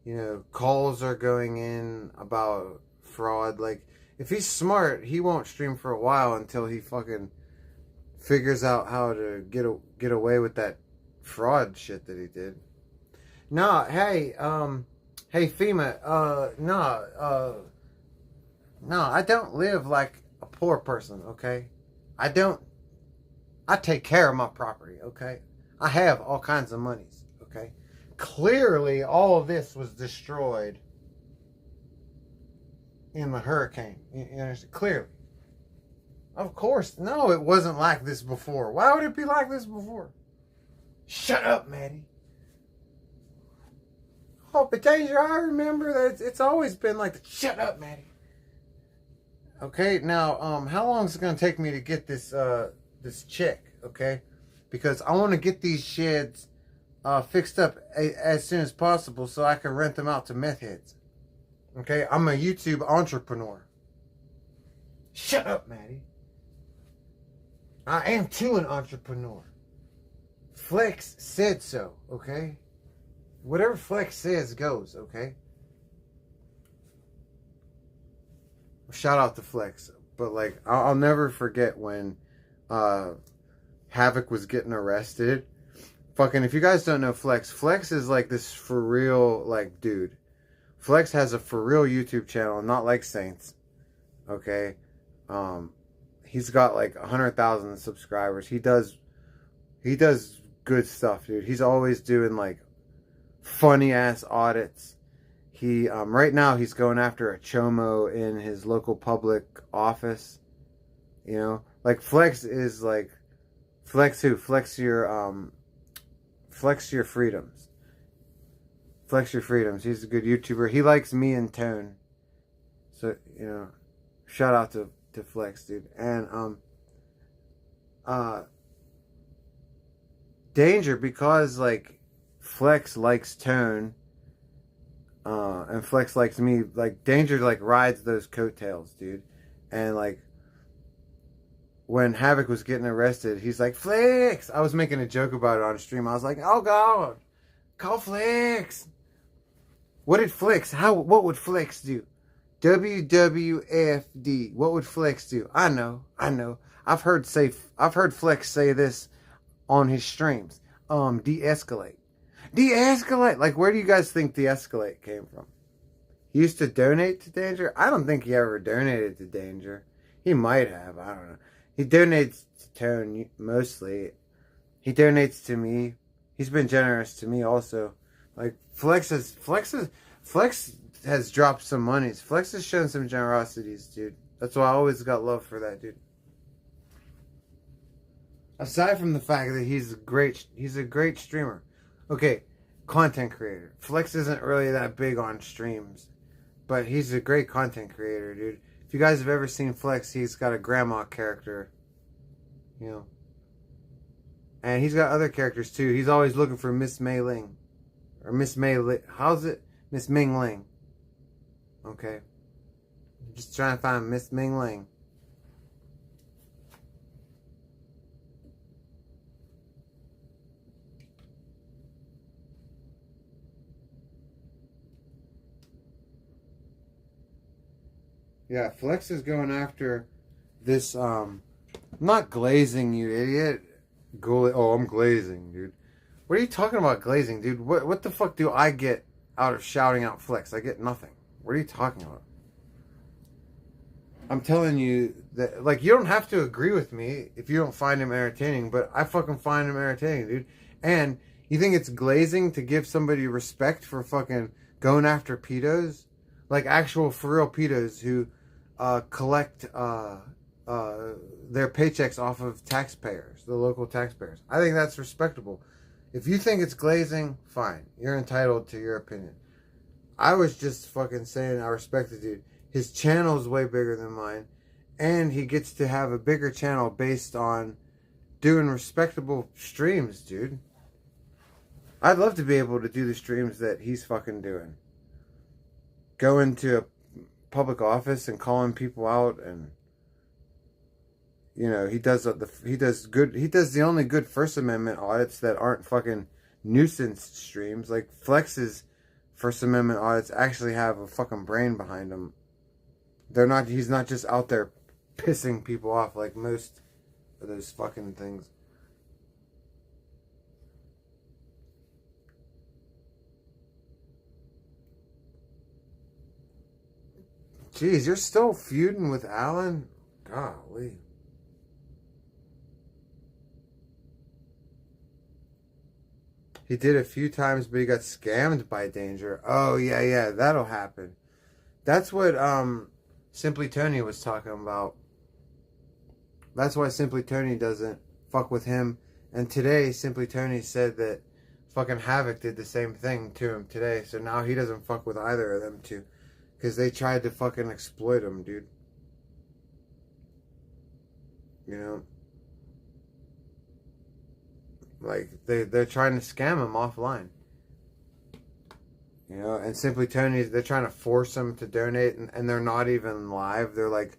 Speaker 1: You know, calls are going in about fraud. Like, if he's smart, he won't stream for a while until he fucking figures out how to get away with that fraud shit that he did. Nah, hey FEMA, no, I don't live like a poor person, okay? I take care of my property, okay? I have all kinds of monies, okay? Clearly, all of this was destroyed in the hurricane. You understand? Clearly. Of course. No, it wasn't like this before. Why would it be like this before? Shut up, Maddie. Oh, but Danger, I remember that it's always been like, shut up, Maddie. Okay, now, how long is it going to take me to get this check, okay? Because I want to get these sheds fixed up as soon as possible so I can rent them out to meth heads. Okay, I'm a YouTube entrepreneur. Shut up, Maddie. I am too an entrepreneur. Flex said so, okay? Whatever Flex says goes, okay? Shout out to Flex. But, like, I'll never forget when Havoc was getting arrested. Fucking, if you guys don't know Flex, Flex is, like, this for real, like, dude. Flex has a for real YouTube channel, not like Saints. Okay? He's got, like, 100,000 subscribers. He does good stuff, dude. He's always doing, like, funny-ass audits. He, right now, he's going after a chomo in his local public office. You know? Like, Flex is, like, Flex who? Flex your freedoms. Flex your freedoms. He's a good YouTuber. He likes me and Tone. So, you know, shout out to Flex, dude. And, Danger, because, like, Flex likes Tone, and Flex likes me, like, Danger, like, rides those coattails, dude. And, like, when Havoc was getting arrested, he's like, Flex! I was making a joke about it on stream. I was like, oh, God! Call Flex! What did Flex, what would Flex do? WWFD. What would Flex do? I know. I've heard Flex say this on his streams. De-escalate. De-escalate. Like, where do you guys think de-escalate came from? He used to donate to Danger? I don't think he ever donated to Danger. He might have. I don't know. He donates to Tone mostly. He donates to me. He's been generous to me also. Like, Flex has dropped some monies. Flex has shown some generosities, dude. That's why I always got love for that dude. Aside from the fact that he's a great streamer. Okay, content creator. Flex isn't really that big on streams, but he's a great content creator, dude. If you guys have ever seen Flex, he's got a grandma character, you know. And he's got other characters too. He's always looking for Miss Mei Ling. Or Miss Mei Ling. How's it? Miss Ming Ling. Okay. Just trying to find Miss Ming Ling. Yeah, Flex is going after this, not glazing, you idiot. Oh, I'm glazing, dude. What are you talking about glazing, dude? What the fuck do I get out of shouting out Flex? I get nothing. What are you talking about? I'm telling you that, like, you don't have to agree with me if you don't find him entertaining, but I fucking find him entertaining, dude. And you think it's glazing to give somebody respect for fucking going after pedos? Like, actual, for real pedos who collect their paychecks off of taxpayers, the local taxpayers. I think that's respectable. If you think it's glazing, fine. You're entitled to your opinion. I was just fucking saying I respect the dude. His channel is way bigger than mine, and he gets to have a bigger channel based on doing respectable streams, dude. I'd love to be able to do the streams that he's fucking doing. Go into a public office and calling people out, and you know, he does the only good First Amendment audits that aren't fucking nuisance streams. Like Flex's First Amendment audits actually have a fucking brain behind them. He's not just out there pissing people off like most of those fucking things. Jeez, you're still feuding with Alan? Golly. He did a few times, but he got scammed by Danger. Oh, yeah, that'll happen. That's what Simply Tony was talking about. That's why Simply Tony doesn't fuck with him. And today, Simply Tony said that fucking Havoc did the same thing to him today. So now he doesn't fuck with either of them two. Because they tried to fucking exploit him, dude. You know? Like, they're trying to scam him offline. You know, and Simply Tony's, they're trying to force him to donate, and they're not even live. They're like,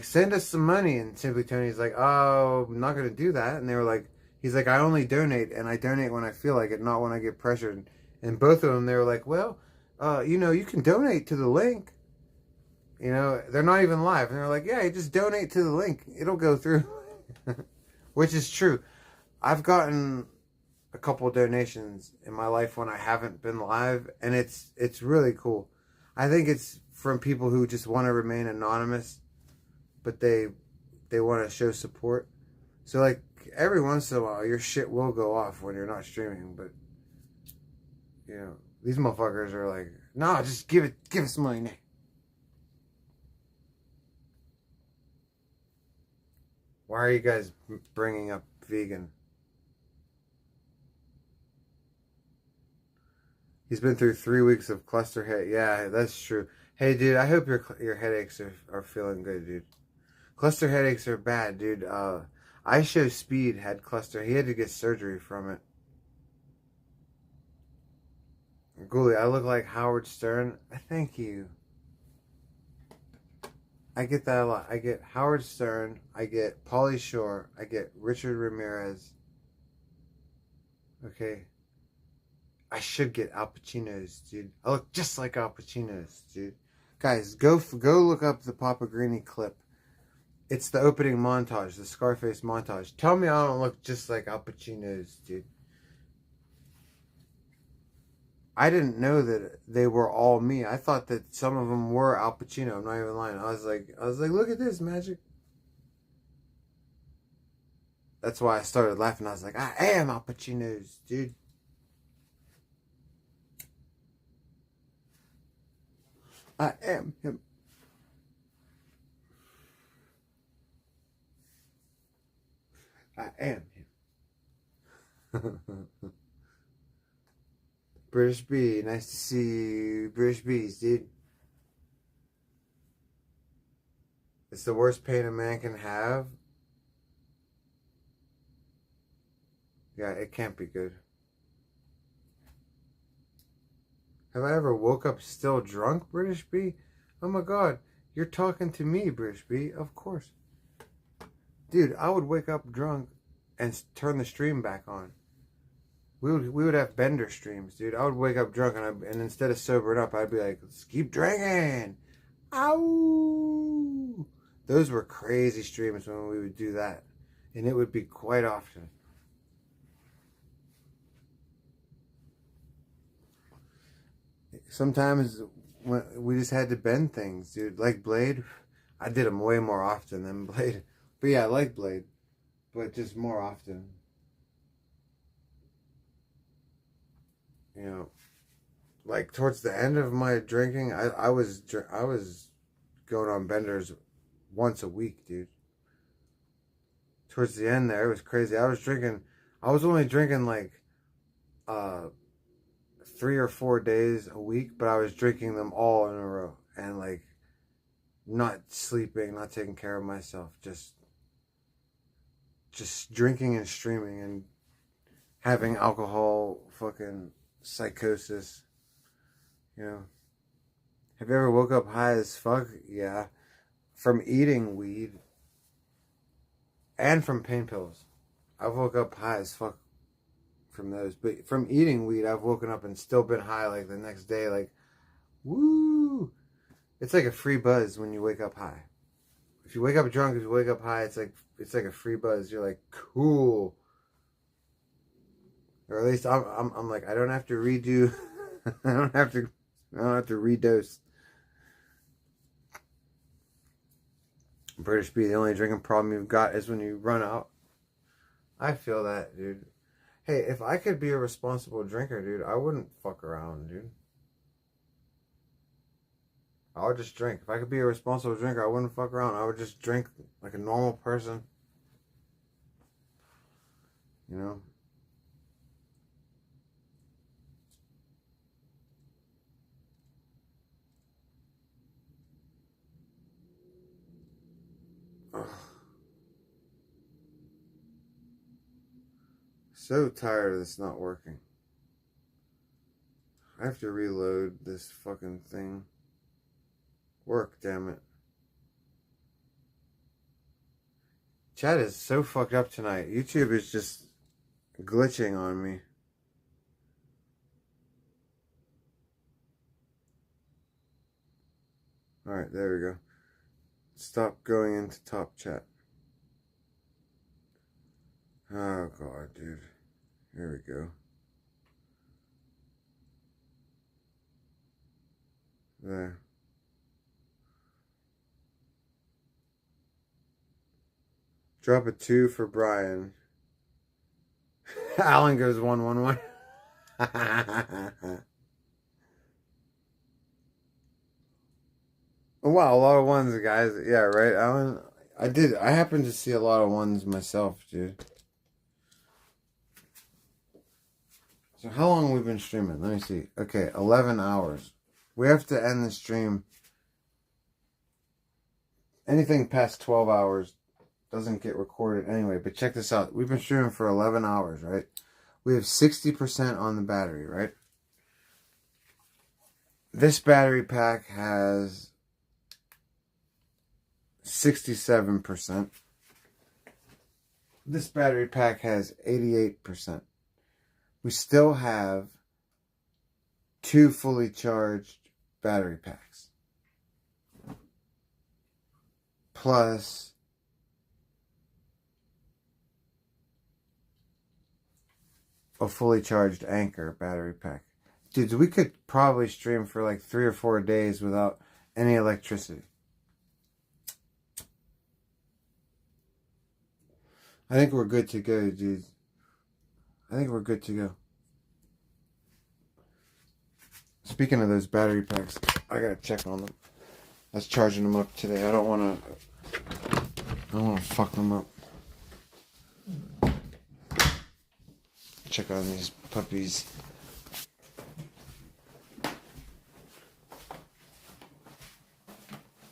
Speaker 1: send us some money. And Simply Tony's like, oh, I'm not going to do that. And they were like, he's like, I only donate, and I donate when I feel like it, not when I get pressured. And both of them, they were like, well, you know, you can donate to the link. You know, they're not even live. And they're like, yeah, you just donate to the link. It'll go through. Which is true. I've gotten a couple of donations in my life when I haven't been live, and it's really cool. I think it's from people who just want to remain anonymous, but they want to show support. So, like, every once in a while, your shit will go off when you're not streaming, but, you know, these motherfuckers are like, no, just give us money now. Why are you guys bringing up vegan? He's been through 3 weeks of cluster head. Yeah, that's true. Hey, dude, I hope your headaches are feeling good, dude. Cluster headaches are bad, dude. I Show Speed had cluster. He had to get surgery from it. Ghoulie, I look like Howard Stern. Thank you. I get that a lot. I get Howard Stern. I get Pauly Shore. I get Richard Ramirez. Okay. I should get Al Pacino's, dude. I look just like Al Pacino's, dude. Guys, go look up the Papa Greeny clip. It's the opening montage, the Scarface montage. Tell me I don't look just like Al Pacino's, dude. I didn't know that they were all me. I thought that some of them were Al Pacino. I'm not even lying. I was like, look at this magic. That's why I started laughing. I was like, I am Al Pacino's, dude. I am him. I am him. British B, nice to see you. British Bees, dude. It's the worst pain a man can have. Yeah, it can't be good. Have I ever woke up still drunk, British B? Oh my god, you're talking to me, British B. Of course. Dude, I would wake up drunk and turn the stream back on. We would have bender streams, dude. I would wake up drunk and instead of sobering up, I'd be like, let's keep drinking. Ow! Those were crazy streams when we would do that. And it would be quite often. Sometimes when we just had to bend things, dude. Like Blade, I did them way more often than Blade. But yeah, I like Blade, but just more often. You know, like towards the end of my drinking, I was going on benders once a week, dude. Towards the end there, it was crazy. I was only drinking like 3 or 4 days a week, but I was drinking them all in a row and like not sleeping, not taking care of myself, just drinking and streaming and having alcohol fucking psychosis. You know, have you ever woke up high as fuck? Yeah, from eating weed and from pain pills. I woke up high as fuck from those, but from eating weed, I've woken up and still been high like the next day. Like, woo! It's like a free buzz when you wake up high. If you wake up drunk, if you wake up high, it's like a free buzz. You're like, cool. Or at least I'm like, I don't have to redo. I don't have to redose. British B, the only drinking problem you've got is when you run out. I feel that, dude. Hey, if I could be a responsible drinker, dude, I wouldn't fuck around, dude. I would just drink. If I could be a responsible drinker, I wouldn't fuck around. I would just drink like a normal person. You know? Ugh. So tired of this not working. I have to reload this fucking thing. Work, damn it. Chat is so fucked up tonight. YouTube is just glitching on me. Alright, there we go. Stop going into top chat. Oh god, dude. Here we go. There. Drop a 2 for Brian. Alan goes 1-1-1. Wow, a lot of ones, guys. Yeah, right, Alan? I happened to see a lot of ones myself, dude. So how long have we been streaming? Let me see. Okay, 11 hours. We have to end the stream. Anything past 12 hours doesn't get recorded anyway. But check this out. We've been streaming for 11 hours, right? We have 60% on the battery, right? This battery pack has 67%. This battery pack has 88%. We still have 2 fully charged battery packs. Plus a fully charged Anchor battery pack. Dudes, we could probably stream for like 3 or 4 days without any electricity. I think we're good to go, dudes. I think we're good to go. Speaking of those battery packs, I gotta check on them. I was charging them up today. I don't wanna fuck them up. check on these puppies.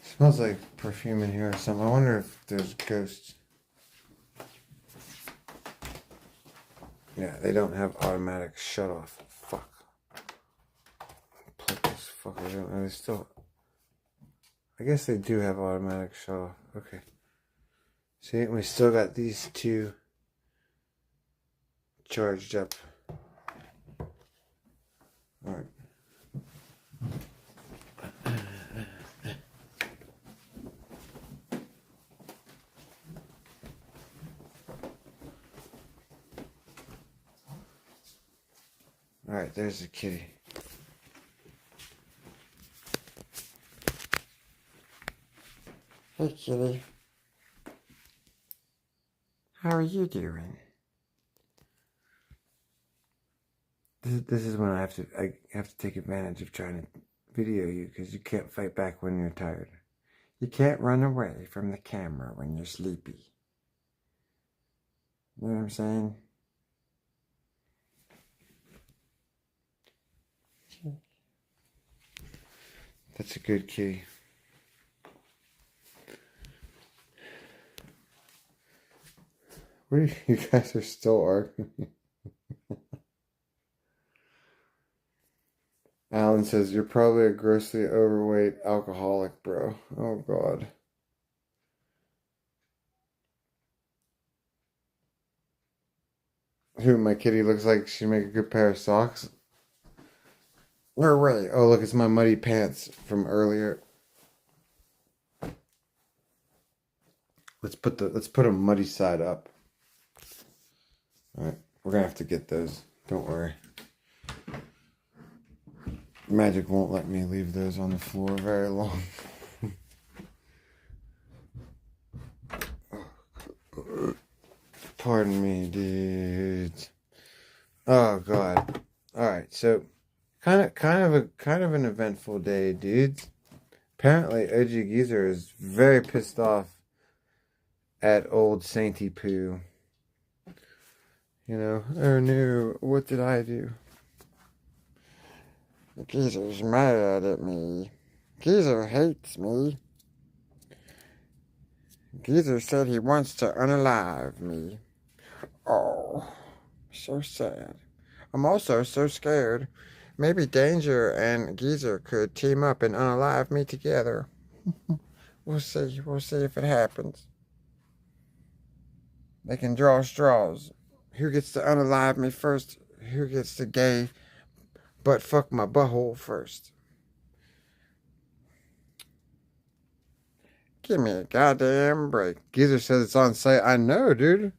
Speaker 1: Smells like perfume in here or something. I wonder if there's ghosts. Yeah, they don't have automatic shut off. Fuck. Plug this fucker in. They still. I guess they do have automatic shut off. Okay. See, we still got these two charged up. Alright. Alright, there's the kitty. Hey kitty. How are you doing? This is when I have to take advantage of trying to video you because you can't fight back when you're tired. You can't run away from the camera when you're sleepy. You know what I'm saying? That's a good kitty. What are you guys are still arguing? Alan says, you're probably a grossly overweight alcoholic, bro. Oh, God. Who, my kitty looks like she'd make a good pair of socks? Where were they? Oh, look, it's my muddy pants from earlier. Let's put a muddy side up. Alright, we're gonna have to get those. Don't worry. Magic won't let me leave those on the floor very long. Pardon me, dudes. Oh God. Alright, so kind of an eventful day, dudes. Apparently OG Geyser is very pissed off at old Sainty Poo. You know, oh no, what did I do? Geyser's mad at me. Geyser hates me. Geyser said he wants to unalive me. Oh, so sad. I'm also so scared. Maybe Danger and Geyser could team up and unalive me together. We'll see. We'll see if it happens. They can draw straws. Who gets to unalive me first? Who gets to gay butt fuck my butthole first? Give me a goddamn break. Geyser says it's on site. I know, dude.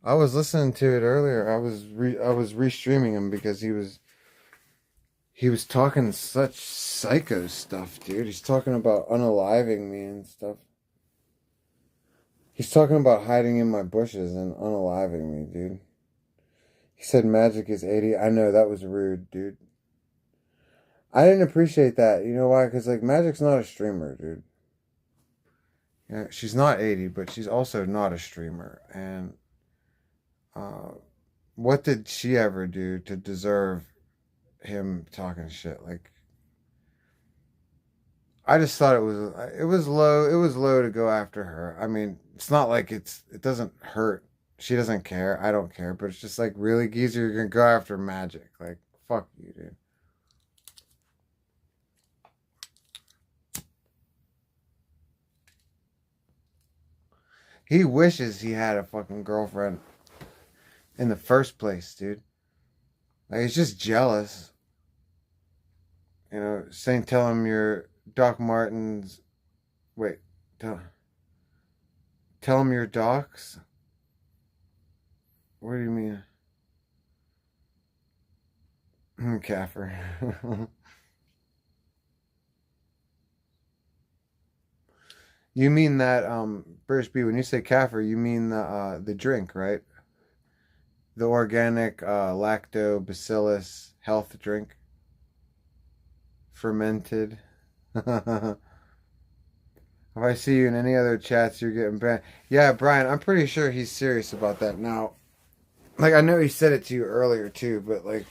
Speaker 1: I was listening to it earlier. I was restreaming him because he was talking such psycho stuff, dude. He's talking about unaliving me and stuff. He's talking about hiding in my bushes and unaliving me, dude. He said Magic is 80. I know, that was rude, dude. I didn't appreciate that. You know why? Because, like, Magic's not a streamer, dude. Yeah, she's not 80, but she's also not a streamer. And what did she ever do to deserve him talking shit? Like, I just thought it was low to go after her. I mean, it's not like it doesn't hurt. She doesn't care. I don't care. But it's just like, really, Geyser, you're gonna go after Magic? Like, fuck you, dude. He wishes he had a fucking girlfriend in the first place, dude. Like, he's just jealous. You know, tell him you're Doc Martens. Wait, tell him you're Doc's. What do you mean? Kaffir. You mean that, British B, when you say Kaffir, you mean the drink, right? The organic lactobacillus health drink. Fermented. If I see you in any other chats, you're getting banned. Yeah, Brian, I'm pretty sure he's serious about that. Now, Like, I know he said it to you earlier, too, but, like,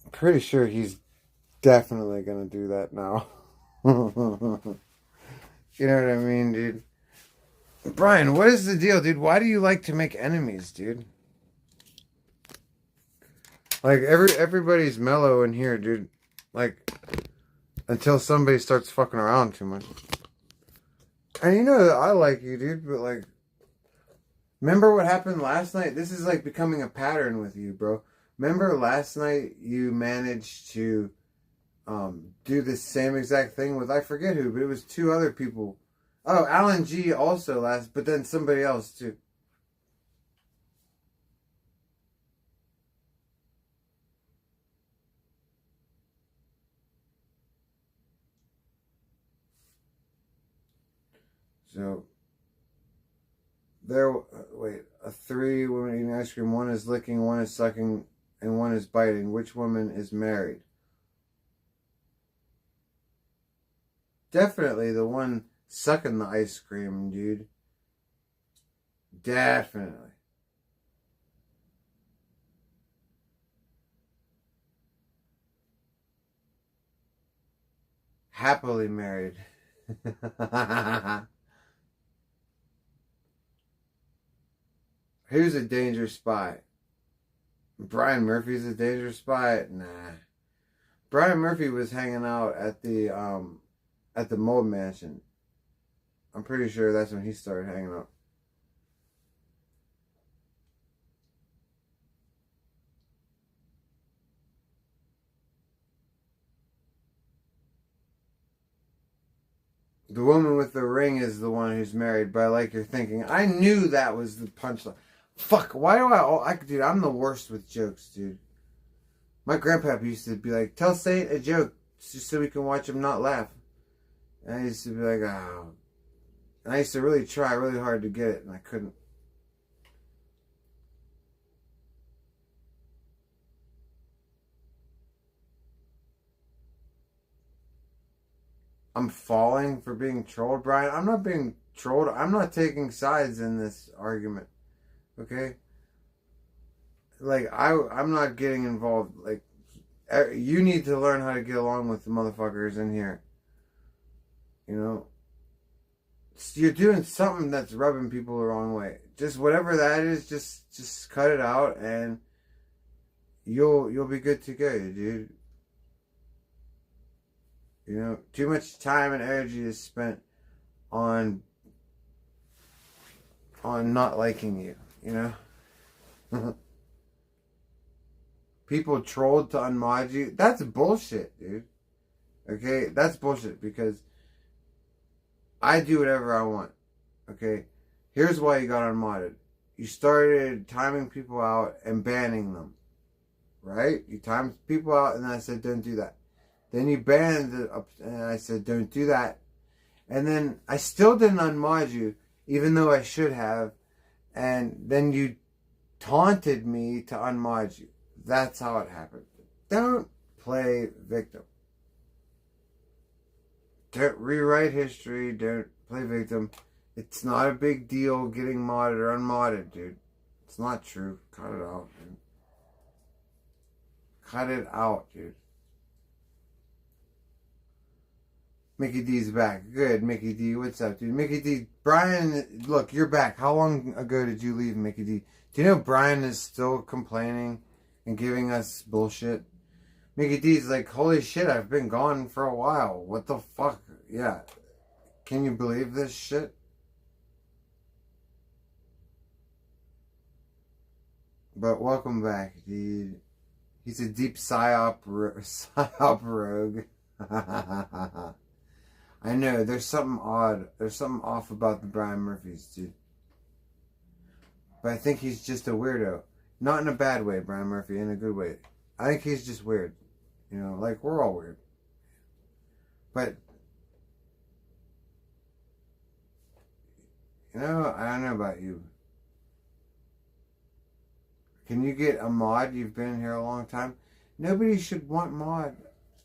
Speaker 1: I'm pretty sure he's definitely gonna do that now. You know what I mean, dude? Brian, what is the deal, dude? Why do you like to make enemies, dude? Like, everybody's mellow in here, dude. Like, until somebody starts fucking around too much. And you know that I like you, dude, but, like, remember what happened last night? This is, like, becoming a pattern with you, bro. Remember last night you managed to do the same exact thing with, I forget who, but it was 2 other people. Oh, Alan G also last, but then somebody else too. So, wait, a 3 women eating ice cream, 1 is licking, 1 is sucking, and 1 is biting. Which woman is married? Definitely the one sucking the ice cream, dude. Definitely. Happily married. Who's a dangerous spy? Brian Murphy's a dangerous spy? Nah. Brian Murphy was hanging out at the Mold Mansion. I'm pretty sure that's when he started hanging out. The woman with the ring is the one who's married, but I like your thinking. I knew that was the punchline. Fuck, why do dude, I'm the worst with jokes, dude. My grandpa used to be like, tell Saint a joke just so we can watch him not laugh. And I used to be like, oh. And I used to really try really hard to get it, and I couldn't. I'm falling for being trolled, Brian. I'm not being trolled. I'm not taking sides in this argument. Okay? Like, I'm not getting involved. Like, you need to learn how to get along with the motherfuckers in here. You know? You're doing something that's rubbing people the wrong way. Just whatever that is, just cut it out and you'll be good to go, dude. You know, too much time and energy is spent on not liking you, you know? People trolled to unmod you. That's bullshit, dude. Okay? That's bullshit because I do whatever I want. Okay? Here's why you got unmodded. You started timing people out and banning them. Right? You timed people out and I said, don't do that. Then you banned it up and I said, don't do that. And then I still didn't unmod you, even though I should have. And then you taunted me to unmod you. That's how it happened. Don't play victim. Don't rewrite history. Don't play victim. It's not a big deal getting modded or unmodded, dude. It's not true. Cut it out, dude. Cut it out, dude. Mickey D's back. Good, Mickey D. What's up, dude? Mickey D. Brian, look, you're back. How long ago did you leave, Mickey D? Do you know Brian is still complaining and giving us bullshit? Mickey D's like, holy shit, I've been gone for a while. What the fuck? Yeah. Can you believe this shit? But welcome back, dude. He's a deep psyop rogue. I know, there's something odd. There's something off about the Brian Murphys, dude. But I think he's just a weirdo. Not in a bad way, Brian Murphy, in a good way. I think he's just weird. You know, like, we're all weird. But, you know, I don't know about you. Can you get a mod? You've been here a long time. Nobody should want mod.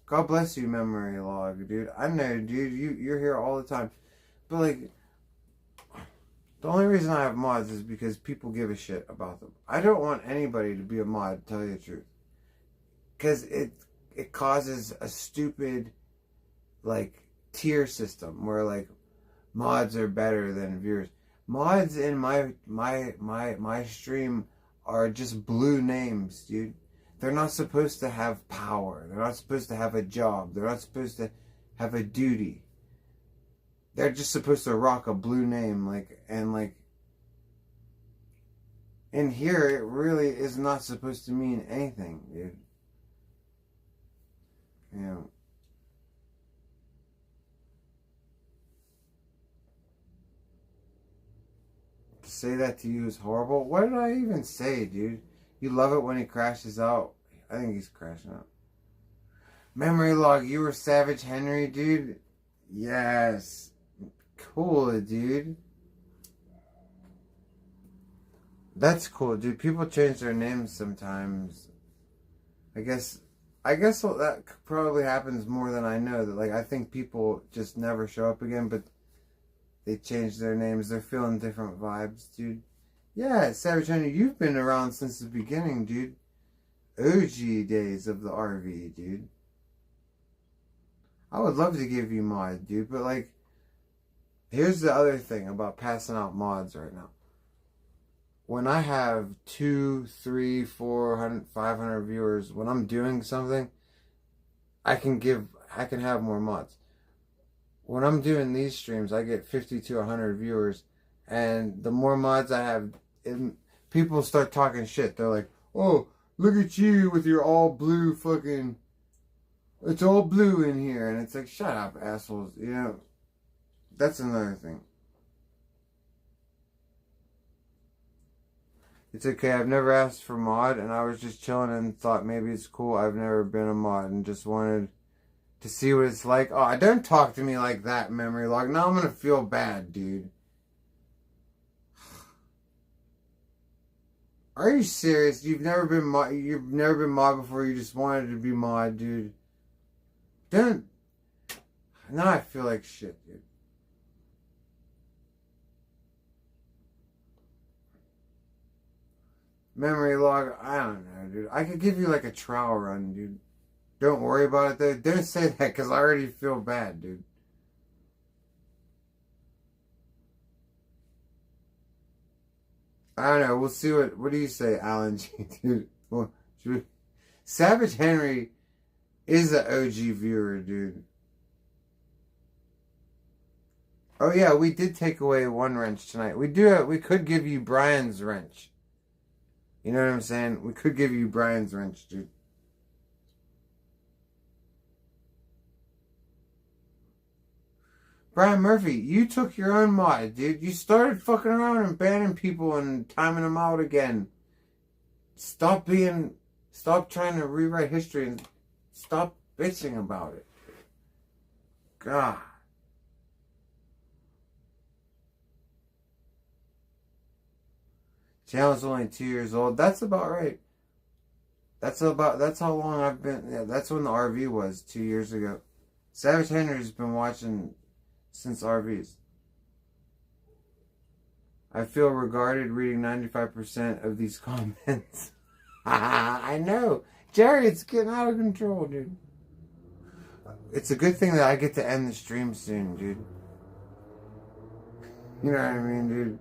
Speaker 1: God bless you, memory log, dude. I know, dude. You're here all the time. But, like, The only reason I have mods is because people give a shit about them. I don't want anybody to be a mod, to tell you the truth. Because it causes a stupid, like, tier system where, like, mods are better than viewers. Mods in my stream are just blue names, dude. They're not supposed to have power. They're not supposed to have a job. They're not supposed to have a duty. They're just supposed to rock a blue name, and in here it really is not supposed to mean anything, dude. You know. To say that to you is horrible. What did I even say, dude? You love it when he crashes out. I think he's crashing out. Memory log, you were Savage Henry, dude? Yes. Cool, dude. That's cool, dude. People change their names sometimes. I guess that probably happens more than I know. That, like, I think people just never show up again, but they change their names. They're feeling different vibes, dude. Yeah, Savage Henry, you've been around since the beginning, dude. OG days of the RV, dude. I would love to give you mod, dude, but, like, here's the other thing about passing out mods right now. When I have 200, 300, 400, 500 viewers, when I'm doing something, I can have more mods. When I'm doing these streams, I get 50 to 100 viewers, and the more mods I have, people start talking shit. They're like, oh, look at you with your all blue fucking, it's all blue in here. And it's like, shut up, assholes. You know, that's another thing. It's okay, I've never asked for mod, and I was just chilling and thought maybe it's cool. I've never been a mod and just wanted to see what it's like. Oh, don't talk to me like that, memory log. Now I'm gonna feel bad, dude. Are you serious? You've never been mod before, you just wanted to be mod, dude. Don't. Now I feel like shit, dude. Memory log, I don't know, dude. I could give you like a trial run, dude. Don't worry about it, though. Don't say that, because I already feel bad, dude. I don't know. We'll see what do you say, Alan G, dude? Well, Savage Henry is an OG viewer, dude. Oh, yeah, we did take away one wrench tonight. We could give you Brian's wrench. You know what I'm saying? We could give you Brian's wrench, dude. Brian Murphy, you took your own mod, dude. You started fucking around and banning people and timing them out again. Stop trying to rewrite history and stop bitching about it. God. Channel's only 2 years old. That's about right. That's how long I've been. Yeah, that's when the RV was 2 years ago. Savage Henry's been watching since RVs. I feel regarded reading 95% of these comments. I know. Jerry, it's getting out of control, dude. It's a good thing that I get to end the stream soon, dude. You know what I mean, dude?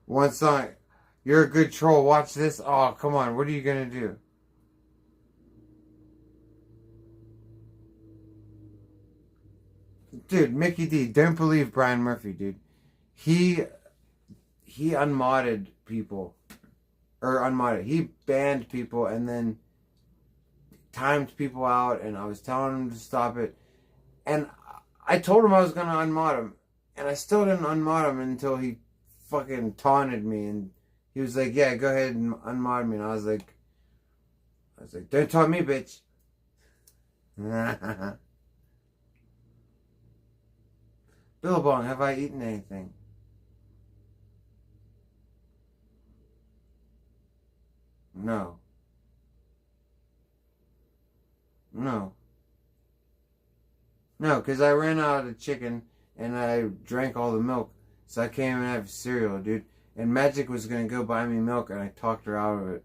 Speaker 1: One song. You're a good troll. Watch this. Oh, come on. What are you going to do? Dude, Mickey D, don't believe Brian Murphy, dude. He unmodded people. Or unmodded. He banned people and then timed people out, and I was telling him to stop it. And I told him I was going to unmod him. And I still didn't unmod him until he fucking taunted me. And he was like, yeah, go ahead and unmod me. And I was like, don't taunt me, bitch. Billabong, have I eaten anything? No. No. No, because I ran out of chicken and I drank all the milk. So I can't even have cereal, dude. And Magic was going to go buy me milk and I talked her out of it.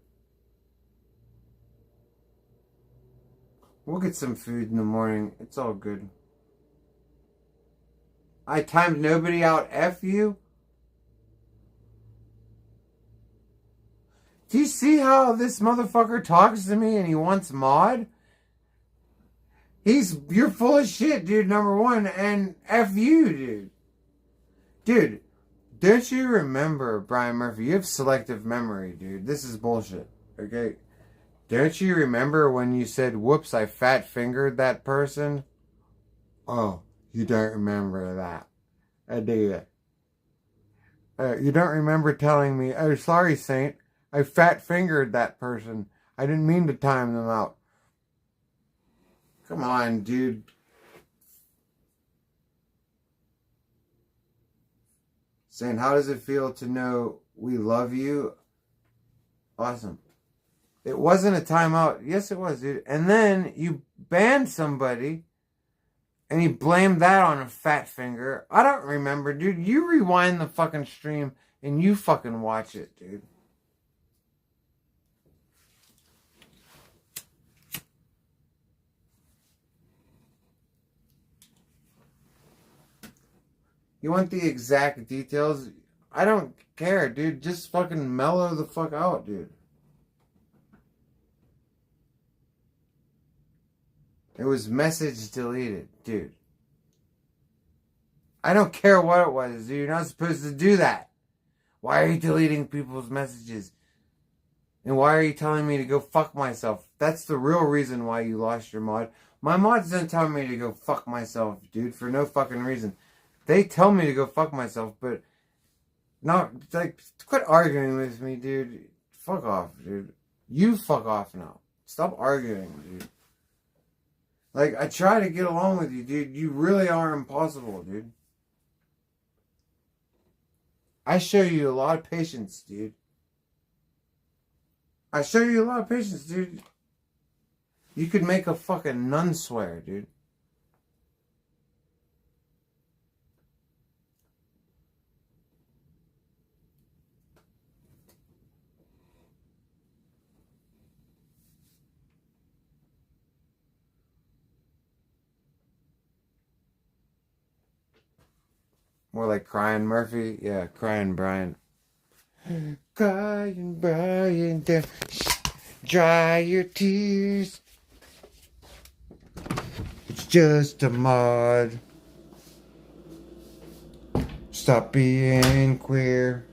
Speaker 1: We'll get some food in the morning. It's all good. I timed nobody out. F you. Do you see how this motherfucker talks to me and he wants mod? You're full of shit, dude, number one. And F you, dude. Dude, don't you remember, Brian Murphy? You have selective memory, dude. This is bullshit, okay? Don't you remember when you said, whoops, I fat fingered that person? Oh, you don't remember that. I do. You don't remember telling me, oh, sorry, Saint. I fat fingered that person. I didn't mean to time them out. Come on, dude. Saying, how does it feel to know we love you? Awesome. It wasn't a timeout. Yes, it was, dude. And then you banned somebody and you blamed that on a fat finger. I don't remember, dude. You rewind the fucking stream and you fucking watch it, dude. You want the exact details? I don't care, dude. Just fucking mellow the fuck out, dude. It was message deleted, dude. I don't care what it was, dude. You're not supposed to do that. Why are you deleting people's messages? And why are you telling me to go fuck myself? That's the real reason why you lost your mod. My mods don't tell me to go fuck myself, dude, for no fucking reason. They tell me to go fuck myself, but not, like, quit arguing with me, dude. Fuck off, dude. You fuck off now. Stop arguing, dude. Like, I try to get along with you, dude. You really are impossible, dude. I show you a lot of patience, dude. I show you a lot of patience, dude. You could make a fucking nun swear, dude. More like Crying Murphy. Yeah, Crying Brian. Crying Brian, dry your tears. It's just a mod. Stop being queer.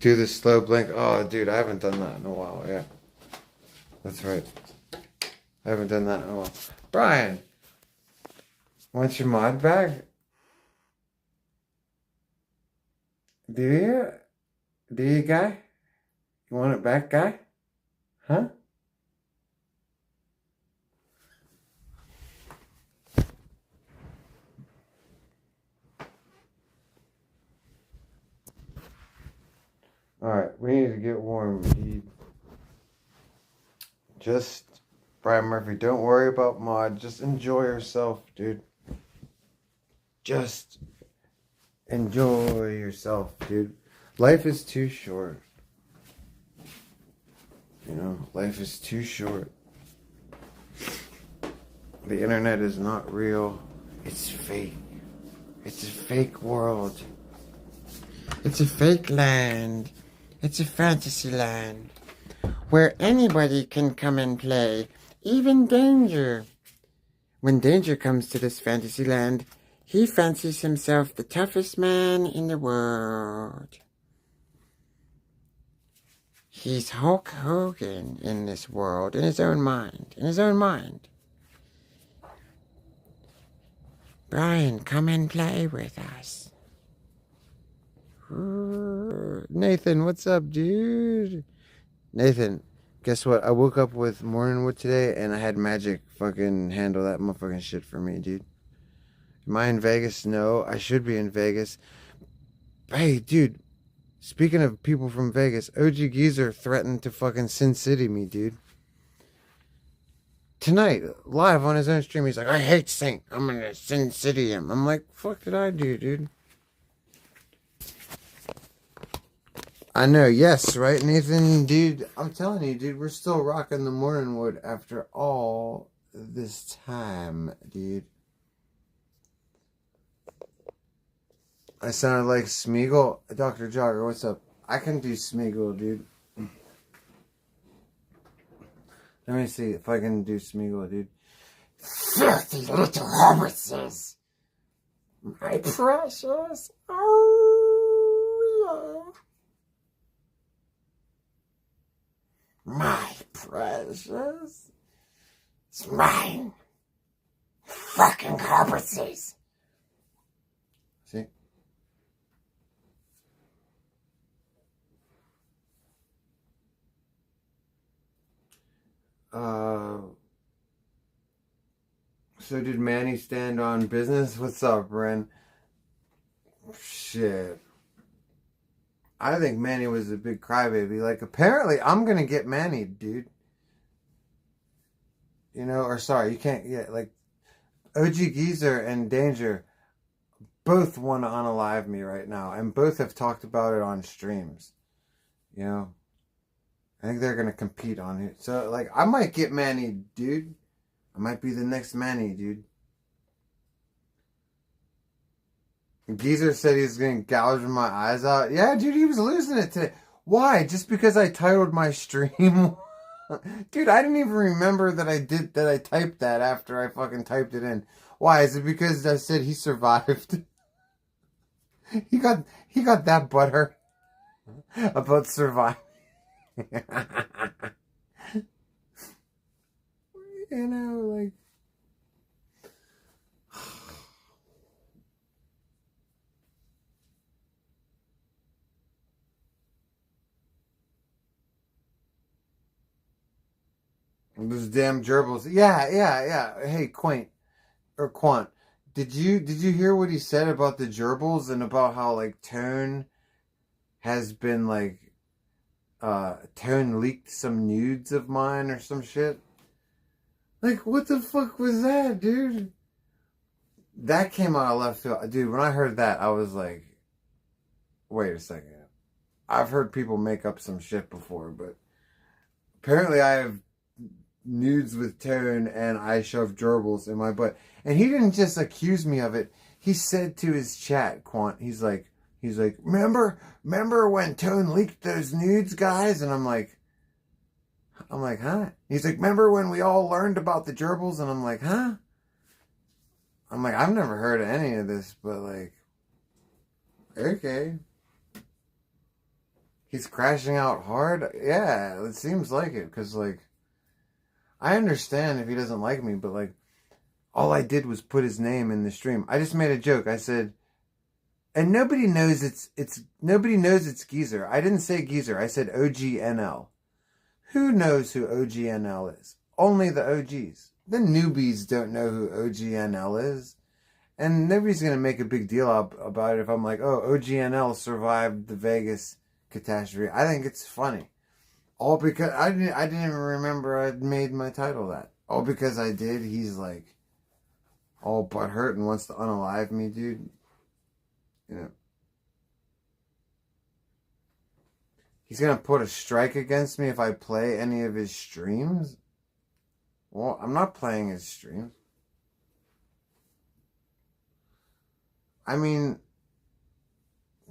Speaker 1: Do the slow blink. Oh, dude, I haven't done that in a while. Yeah. That's right. I haven't done that in a while. Brian, want your mod back? Do you? Do you, guy? You want it back, guy? Huh? Alright, we need to get warm. Just... Brian Murphy, don't worry about mod. Just enjoy yourself, dude. Just enjoy yourself, dude. Life is too short. You know, life is too short. The internet is not real. It's fake. It's a fake world. It's a fake land. It's a fantasy land where anybody can come and play. Even Danger. When Danger comes to this fantasy land, he fancies himself the toughest man in the world. He's Hulk Hogan in this world, in his own mind. In his own mind. Brian, come and play with us. Nathan, what's up, dude? Nathan. Guess what? I woke up with morning wood today and I had Magic fucking handle that motherfucking shit for me, dude. Am I in Vegas? No, I should be in Vegas. Hey, dude, Speaking of people from Vegas, OG Geyser threatened to fucking Sin City me, dude. Tonight, live on his own stream, he's like, I hate Saint. I'm gonna Sin City him. I'm like, fuck did I do, dude? I know, yes, right, Nathan? Dude, I'm telling you, dude, we're still rocking the morning wood after all this time, dude. I sounded like Smeagol. Dr. Jogger, what's up? I can do Smeagol, dude. Let me see if I can do Smeagol, dude. Filthy little hobbitses. My precious. Oh, yeah. My precious. It's mine. Fucking hobbitses. See? So did Manny stand on business? What's up, Ren? Shit. I think Manny was a big crybaby. Like, apparently, I'm gonna get Manny, dude. You know, or sorry, you can't get, like, OG Geyser and Danger both want to unalive me right now. And both have talked about it on streams. You know? I think they're going to compete on it. So, like, I might get Manny, dude. I might be the next Manny, dude. Geyser said he's going to gouge my eyes out. Yeah, dude, he was losing it today. Why? Just because I titled my stream? Dude, I didn't even remember that I typed that after I fucking typed it in. Why? Is it because I said he survived? he got that butthurt about surviving. You know, like, those damn gerbils. Yeah. Hey, Quant. Did you hear what he said about the gerbils and about how, like, Tone has been, like, Tone leaked some nudes of mine or some shit? Like, what the fuck was that, dude? That came out of left field. Dude, when I heard that, I was like, wait a second. I've heard people make up some shit before, but apparently I have nudes with Tone and I shoved gerbils in my butt. And he didn't just accuse me of it. He said to his chat, Quant, he's like, remember when Tone leaked those nudes, guys? And I'm like, huh? He's like, remember when we all learned about the gerbils? And I'm like, huh? I'm like, I've never heard of any of this, but, like, okay. He's crashing out hard? Yeah, it seems like it, because, like, I understand if he doesn't like me, but, like, all I did was put his name in the stream. I just made a joke. I said, and nobody knows it's Geyser. I didn't say Geyser. I said OGNL. Who knows who OGNL is? Only the OGs. The newbies don't know who OGNL is. And nobody's going to make a big deal about it if I'm like, oh, OGNL survived the Vegas catastrophe. I think it's funny. All because I didn't even remember I'd made my title that. All because I did. He's like all butthurt and wants to unalive me, dude. You know. He's going to put a strike against me if I play any of his streams? Well, I'm not playing his streams. I mean,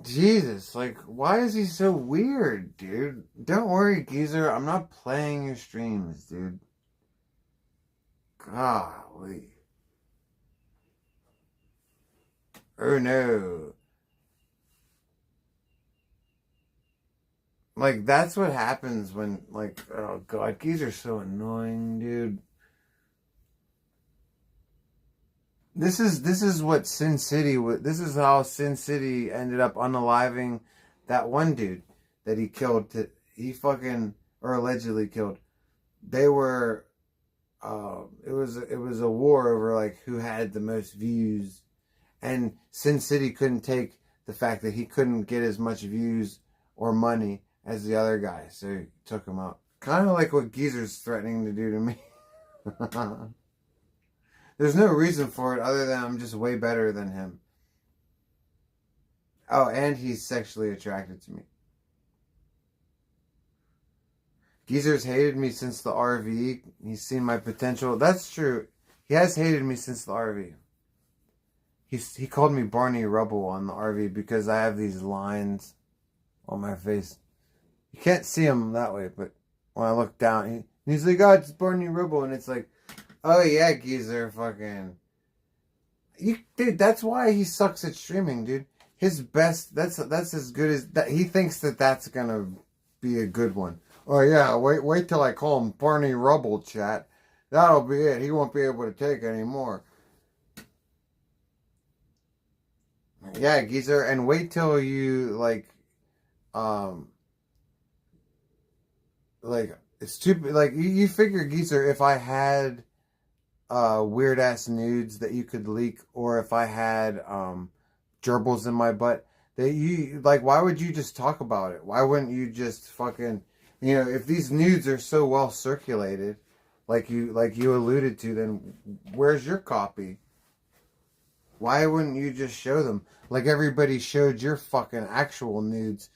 Speaker 1: Jesus, like, why is he so weird, dude? Don't worry, Geyser, I'm not playing your streams, dude. Golly. Oh, no. Like, that's what happens when, like, oh, God, Geyser's so annoying, dude. This is what Sin City, this is how Sin City ended up unaliving that one dude that he killed, or allegedly killed. They were, it was a war over, like, who had the most views, and Sin City couldn't take the fact that he couldn't get as much views or money as the other guy, so he took him out. Kind of like what Geyser's threatening to do to me. There's no reason for it other than I'm just way better than him. Oh, and he's sexually attracted to me. Geyser's hated me since the RV. He's seen my potential. That's true. He has hated me since the RV. He called me Barney Rubble on the RV because I have these lines on my face. You can't see him that way, but when I look down, he's like, oh, it's Barney Rubble. And it's like, oh yeah, Geyser, fucking. Dude, that's why he sucks at streaming, dude. His best, that's as good as, that. He thinks that that's gonna be a good one. Oh yeah, wait till I call him Barney Rubble, chat. That'll be it. He won't be able to take any more. Yeah, Geyser, and wait till you like it's stupid. Like you figure, Geyser, if I had weird ass nudes that you could leak, or if I had gerbils in my butt, that you like, why would you just talk about it? Why wouldn't you just fucking, you know, if these nudes are so well circulated, like you alluded to, then where's your copy? Why wouldn't you just show them? Like everybody showed your fucking actual nudes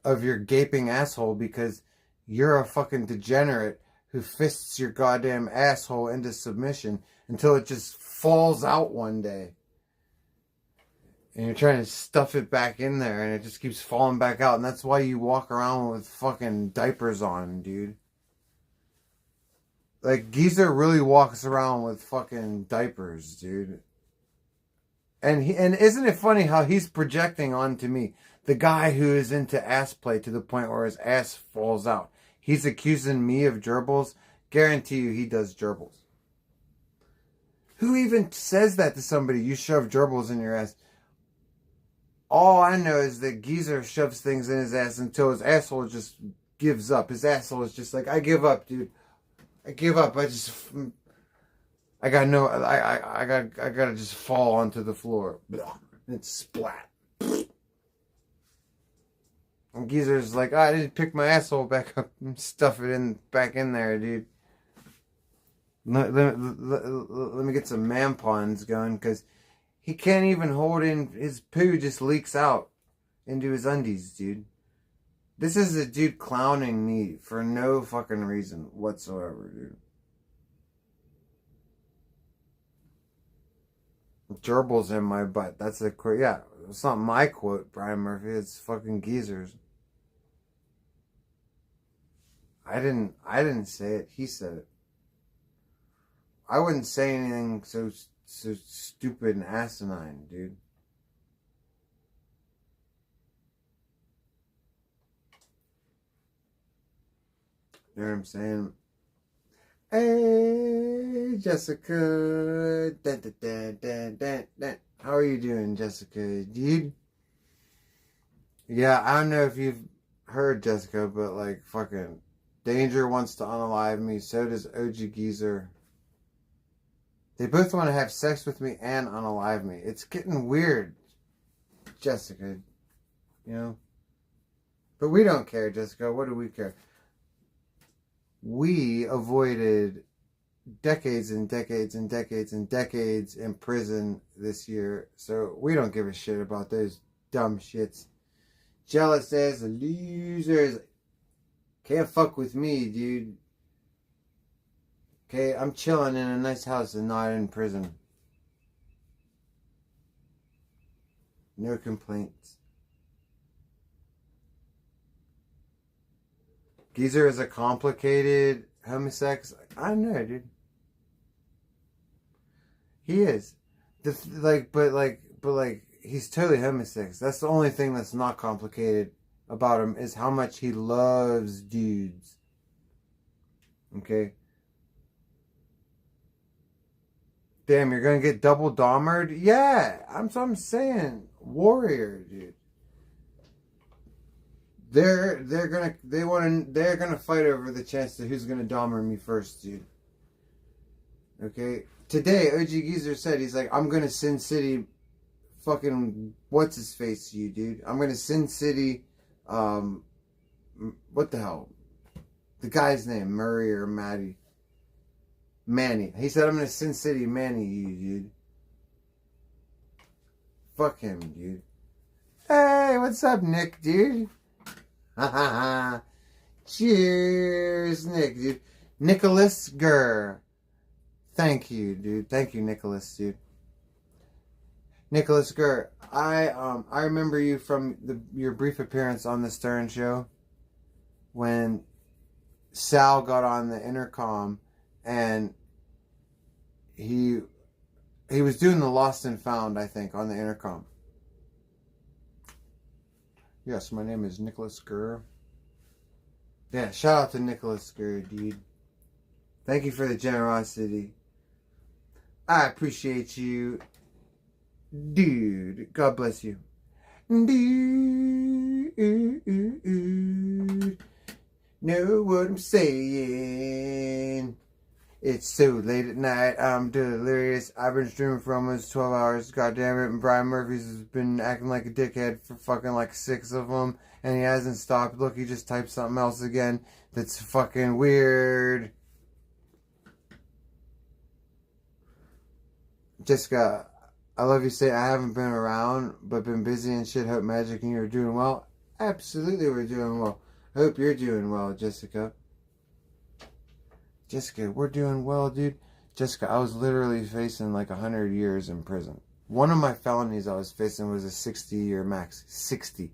Speaker 1: of your gaping asshole because you're a fucking degenerate who fists your goddamn asshole into submission until it just falls out one day. And you're trying to stuff it back in there and it just keeps falling back out. And that's why you walk around with fucking diapers on, dude. Like, Geyser really walks around with fucking diapers, dude. And isn't it funny how he's projecting onto me, the guy who is into ass play to the point where his ass falls out. He's accusing me of gerbils. Guarantee you he does gerbils. Who even says that to somebody? You shove gerbils in your ass. All I know is that Geyser shoves things in his ass until his asshole just gives up. His asshole is just like, I give up, dude. I give up. I gotta just fall onto the floor. It's splat. And Geyser's like, I didn't pick my asshole back up and stuff it back in there, dude. Let me get some mampons going, because he can't even hold in, his poo just leaks out into his undies, dude. This is a dude clowning me for no fucking reason whatsoever, dude. Gerbils in my butt. That's a quote. Yeah, it's not my quote, Brian Murphy. It's fucking Geyser's. I didn't say it. He said it. I wouldn't say anything so stupid and asinine, dude. You know what I'm saying? Hey, Jessica. How are you doing, Jessica? Dude? Yeah, I don't know if you've heard, Jessica, but like fucking Danger wants to unalive me. So does OG Geyser. They both want to have sex with me and unalive me. It's getting weird, Jessica. You know? But we don't care, Jessica. What do we care? We avoided decades and decades and decades and decades in prison this year. So we don't give a shit about those dumb shits. Jealous as losers. Can't fuck with me, dude. Okay, I'm chilling in a nice house and not in prison. No complaints. Geyser is a complicated homosex. I know, dude. He is. But he's totally homosex. That's the only thing that's not complicated about him, is how much he loves dudes. Okay? Damn, you're gonna get double domered? Yeah, I'm saying. Warrior, dude. They're gonna fight over the chance to who's gonna domer me first, dude. Okay? Today, OG Geyser said, he's like, I'm gonna Sin City fucking what's his face to you, dude. I'm gonna Sin City What the hell? The guy's name, Murray or Maddie. Manny. He said, I'm gonna Sin City Manny you, dude. Fuck him, dude. Hey, what's up, Nick, dude? Cheers, Nick, dude. Nicholas Gurr. Thank you, dude. Thank you, Nicholas, dude. Nicholas Gurr. I remember you from your brief appearance on the Stern Show when Sal got on the intercom and he was doing the Lost and Found, I think, on the intercom. Yes, my name is Nicholas Gurr. Yeah, shout out to Nicholas Gurr, dude. Thank you for the generosity. I appreciate you, dude. God bless you. Dude, know what I'm saying? It's so late at night, I'm delirious. I've been streaming for almost 12 hours. God damn it. And Brian Murphy's has been acting like a dickhead for fucking like 6 of them. And he hasn't stopped. Look, he just typed something else again. That's fucking weird. Jessica, I love you say I haven't been around, but been busy and shit. Hope Magic and you are doing well. Absolutely, we're doing well. Hope you're doing well, Jessica. Jessica, we're doing well, dude. Jessica, I was literally facing like 100 years in prison. One of my felonies I was facing was a 60-year max. 60.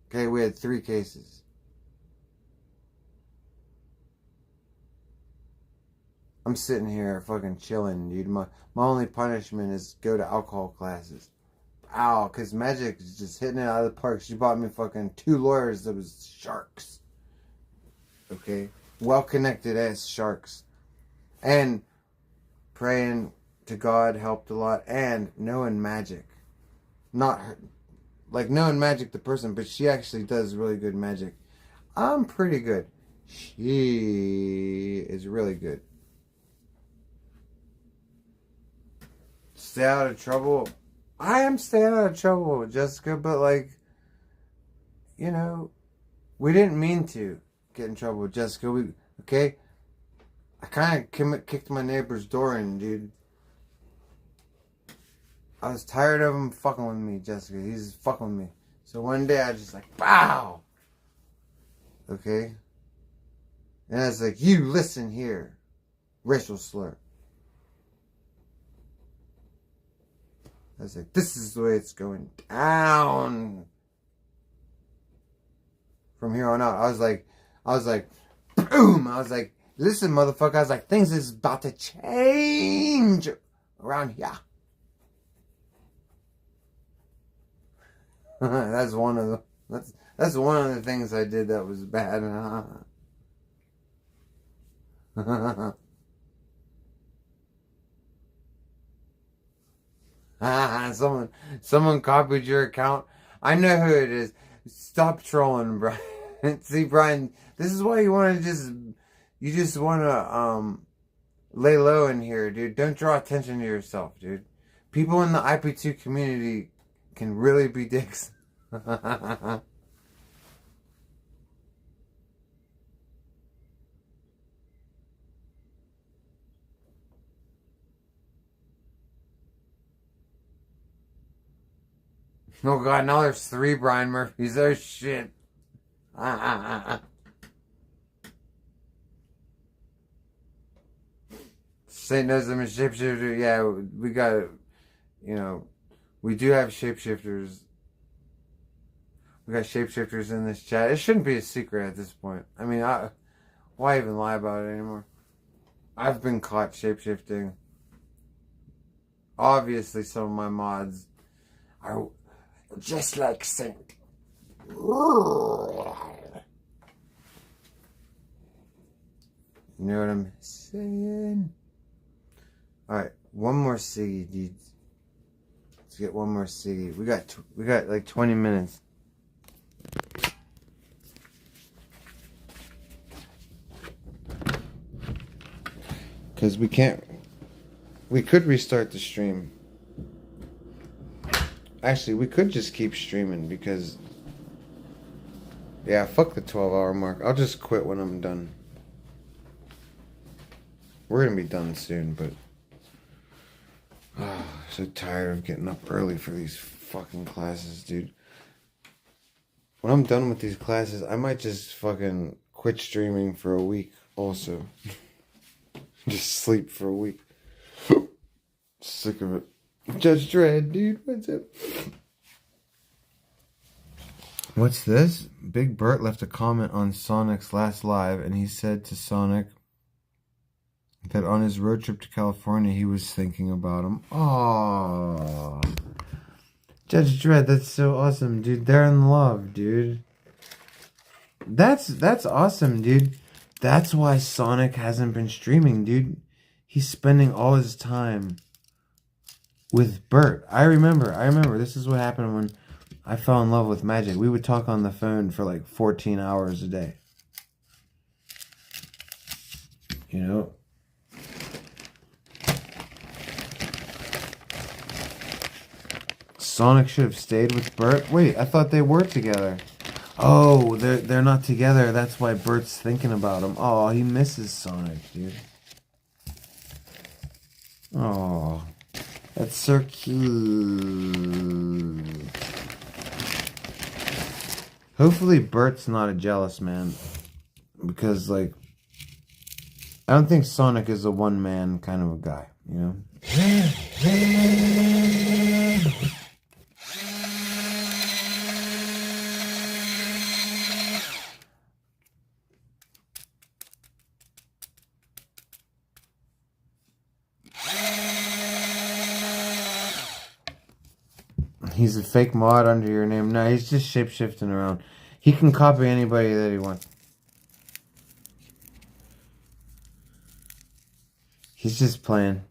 Speaker 1: Okay, we had 3 cases. I'm sitting here fucking chilling, dude. My only punishment is go to alcohol classes. Ow, because Magic is just hitting it out of the park. She bought me fucking 2 lawyers that was sharks. Okay? Well-connected ass sharks. And praying to God helped a lot. And knowing Magic. Not her, like knowing Magic the person, but she actually does really good magic. I'm pretty good. She is really good. Stay out of trouble. I am staying out of trouble, Jessica, but like, you know, we didn't mean to get in trouble with Jessica. Okay? I kind of kicked my neighbor's door in, dude. I was tired of him fucking with me, Jessica. He's fucking with me. So one day I just like, BOW! Okay? And I was like, you listen here. Racial slur. I was like, this is the way it's going down. From here on out, I was like, boom! I was like, listen, motherfucker. I was like, things is about to change around here. That's one of the things I did that was bad. Someone copied your account. I know who it is. Stop trolling, Brian. See, Brian, this is why you want to just want to lay low in here, dude. Don't draw attention to yourself, dude. People in the IP2 community can really be dicks. Oh god, now there's 3 Brian Murphys. Oh shit. Saint knows I'm a shapeshifter. Yeah, we got, you know, we do have shapeshifters. We got shapeshifters in this chat. It shouldn't be a secret at this point. I mean, why even lie about it anymore? I've been caught shapeshifting. Obviously, some of my mods are just like Saint. You know what I'm saying? Alright, one more ciggy, dudes. Let's get one more ciggy. We got like 20 minutes. Because we could restart the stream. Actually, we could just keep streaming because... Yeah, fuck the 12-hour mark. I'll just quit when I'm done. We're gonna be done soon, but... Oh, so tired of getting up early for these fucking classes, dude. When I'm done with these classes, I might just fucking quit streaming for a week also. Just sleep for a week. Sick of it. Judge Dredd, dude, what's up? What's this? Big Bert left a comment on Sonic's last live, and he said to Sonic that on his road trip to California, he was thinking about him. Aww. Judge Dredd, that's so awesome, dude. They're in love, dude. That's awesome, dude. That's why Sonic hasn't been streaming, dude. He's spending all his time with Bert. I remember. This is what happened when I fell in love with Magic. We would talk on the phone for like 14 hours a day. You know? Sonic should have stayed with Bert. Wait, I thought they were together. Oh, they're not together. That's why Bert's thinking about him. Oh, he misses Sonic, dude. Oh, that's so cute. Hopefully Bert's not a jealous man. Because, like, I don't think Sonic is a one-man kind of a guy, you know? He's a fake mod under your name. No, he's just shape-shifting around. He can copy anybody that he wants. He's just playing.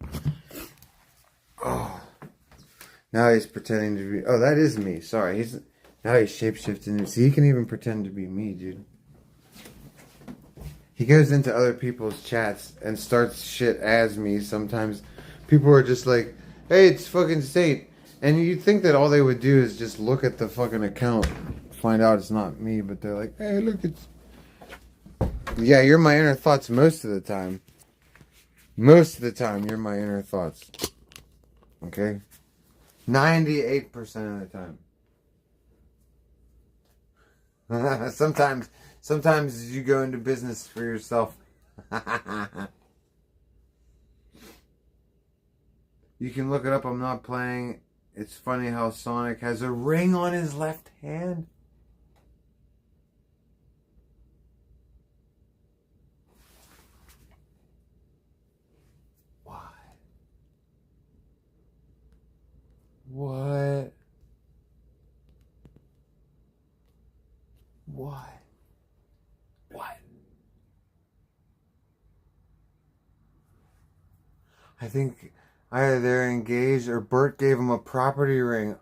Speaker 1: Oh. Now he's pretending to be... Oh, that is me. Sorry. Now he's shape-shifting. See, he can even pretend to be me, dude. He goes into other people's chats and starts shit as me. Sometimes people are just like, hey, it's fucking Saint. And you'd think that all they would do is just look at the fucking account, find out it's not me, but they're like, hey, look, it's... Yeah, you're my inner thoughts most of the time. Most of the time, you're my inner thoughts. Okay? 98% of the time. Sometimes you go into business for yourself. You can look it up, I'm not playing. It's funny how Sonic has a ring on his left hand. Why? What? What? What? I think either they're engaged or Bert gave him a property ring.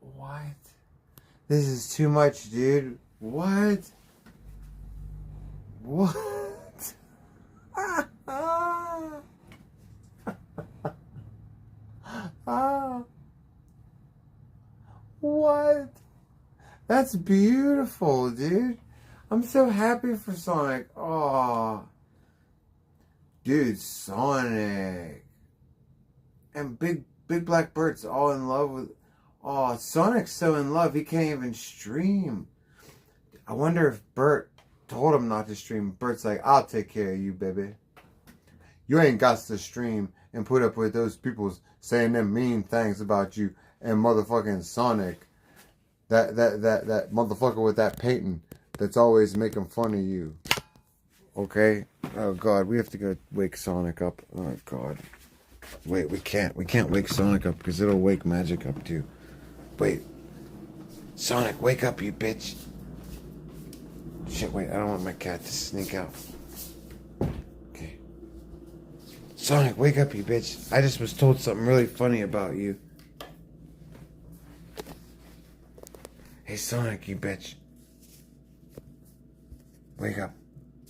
Speaker 1: What? This is too much, dude. What? What? What? That's beautiful, dude. I'm so happy for Sonic. Oh, dude, Sonic. And Big Black Bert's all in love with... Oh, Sonic's so in love, he can't even stream. I wonder if Bert told him not to stream. Bert's like, I'll take care of you, baby. You ain't got to stream and put up with those people saying them mean things about you and motherfucking Sonic. That motherfucker with that painting that's always making fun of you. Okay? Oh, God, we have to go wake Sonic up. Oh, God. Wait, we can't wake Sonic up because it'll wake Magic up too. Wait. Sonic, wake up, you bitch. Shit, wait, I don't want my cat to sneak out. Okay. Sonic, wake up, you bitch. I just was told something really funny about you. Hey, Sonic, you bitch. Wake up.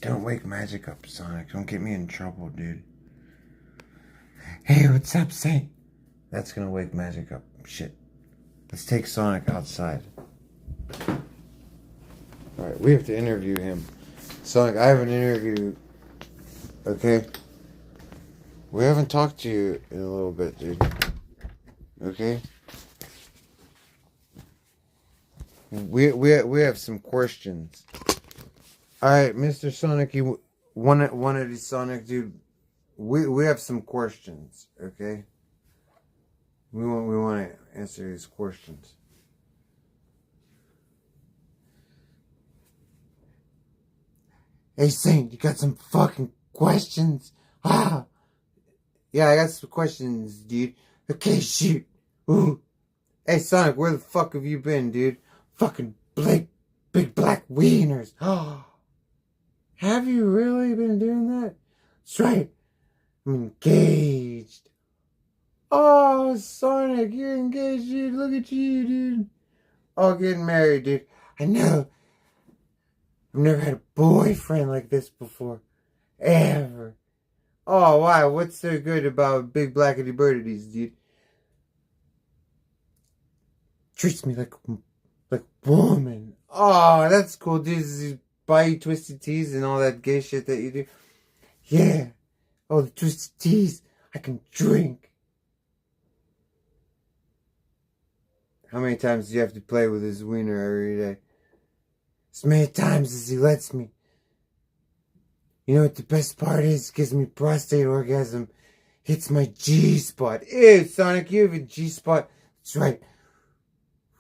Speaker 1: Don't wake Magic up, Sonic. Don't get me in trouble, dude. Hey, what's up, Saint? That's gonna wake Magic up. Shit. Let's take Sonic outside. Alright, we have to interview him. Sonic, I have an interview. Okay? We haven't talked to you in a little bit, dude. Okay? We have some questions. Alright, Mr. Sonic, you one of these Sonic, dude. We have some questions, okay? We want to answer these questions. Hey Saint, you got some fucking questions? Ah! Yeah, I got some questions, dude. Okay, shoot. Ooh. Hey Sonic, where the fuck have you been, dude? Fucking big black wieners. Oh. Have you really been doing that? That's right. I'm engaged. Oh, Sonic, you're engaged, dude. Look at you, dude. Oh, getting married, dude. I know. I've never had a boyfriend like this before. Ever. Oh, wow. What's so good about big blackity birdies, dude? Treats me like woman. Oh, that's cool, dude. These buy you twisted teas and all that gay shit that you do. Yeah. Oh, the twisted teas. I can drink. How many times do you have to play with his wiener every day? As many times as he lets me. You know what the best part is? Gives me prostate orgasm. Hits my G-spot. Ew, Sonic, you have a G-spot. That's right.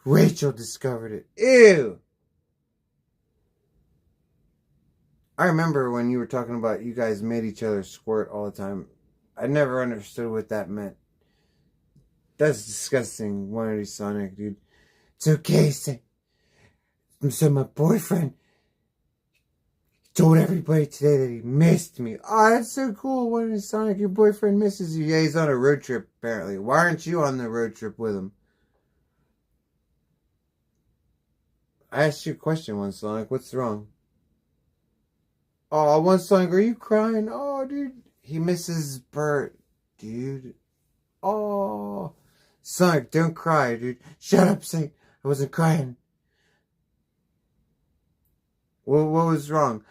Speaker 1: Rachel discovered it. Ew. I remember when you were talking about you guys made each other squirt all the time. I never understood what that meant. That's disgusting, one of these Sonic, dude. It's okay, so my boyfriend told everybody today that he missed me. Oh, that's so cool. One of these Sonic, your boyfriend misses you. Yeah, he's on a road trip, apparently. Why aren't you on the road trip with him? I asked you a question once, Sonic. What's wrong? Oh, one Sonic, are you crying? Oh, dude. He misses Bert, dude. Oh. Sonic, don't cry, dude. Shut up, Saint. I wasn't crying. What was wrong?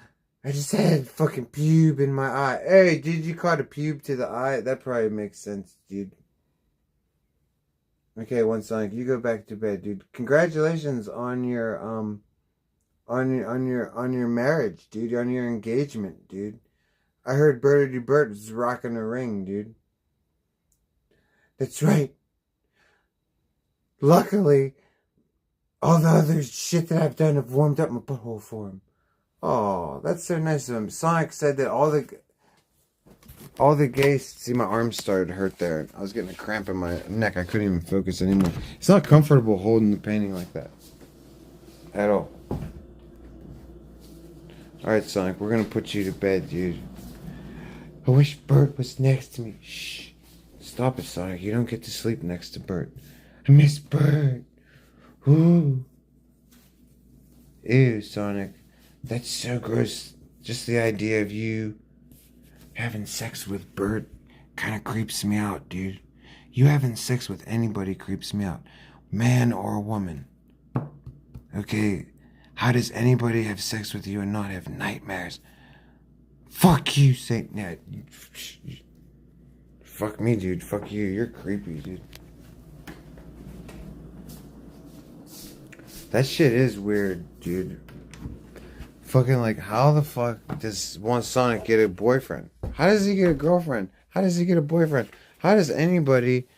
Speaker 1: I just had fucking pube in my eye. Hey, did you caught a pube to the eye? That probably makes sense, dude. Okay, one Sonic, you go back to bed, dude. Congratulations on your on your marriage, dude. On your engagement, dude. I heard Birdie Bert was rocking a ring, dude. That's right. Luckily, all the other shit that I've done have warmed up my butthole for him. Oh, that's so nice of him. Sonic said that all the gays... See, my arms started to hurt there. I was getting a cramp in my neck. I couldn't even focus anymore. It's not comfortable holding the painting like that. At all. Alright, Sonic, we're gonna put you to bed, dude. I wish Bert was next to me. Shh. Stop it, Sonic. You don't get to sleep next to Bert. I miss Bert. Ooh. Ew, Sonic. That's so gross. Just the idea of you having sex with Bert kind of creeps me out, dude. You having sex with anybody creeps me out. Man or woman. Okay, how does anybody have sex with you and not have nightmares? Fuck you, Saint. Yeah, fuck me, dude. Fuck you. You're creepy, dude. That shit is weird, dude. Fucking like, how the fuck does one Sonic get a boyfriend? How does he get a girlfriend? How does he get a boyfriend? How does anybody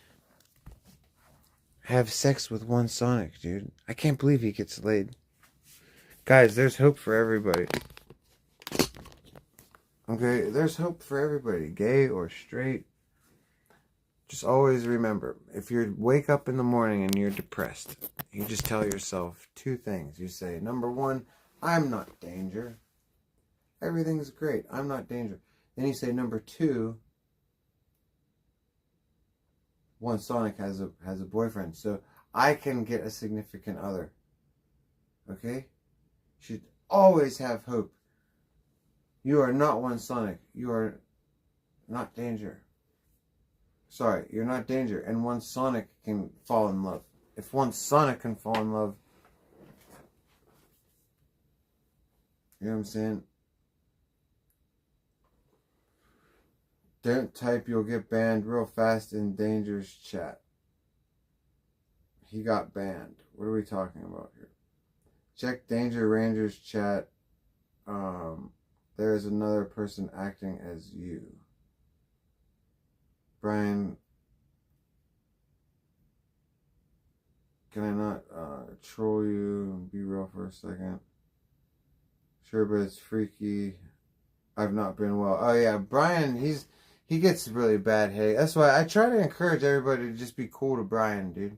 Speaker 1: have sex with one Sonic, dude? I can't believe he gets laid. Guys, there's hope for everybody. Okay, there's hope for everybody. Gay or straight. Just always remember, if you wake up in the morning and you're depressed, you just tell yourself two things. You say, number one, I'm not danger. Everything's great. I'm not danger. Then you say, number two, one Sonic has a boyfriend, so I can get a significant other. Okay? You should always have hope. You are not one Sonic. You are not danger. Sorry, you're not danger. And one Sonic can fall in love. If one Sonic can fall in love, you know what I'm saying? Don't type, you'll get banned real fast in Danger's chat. He got banned. What are we talking about here? Check Danger Ranger's chat. There is another person acting as you. Brian, can I not troll you and be real for a second? Sure, but it's freaky. I've not been well. Oh yeah, Brian, he gets really bad hate. That's why I try to encourage everybody to just be cool to Brian, dude.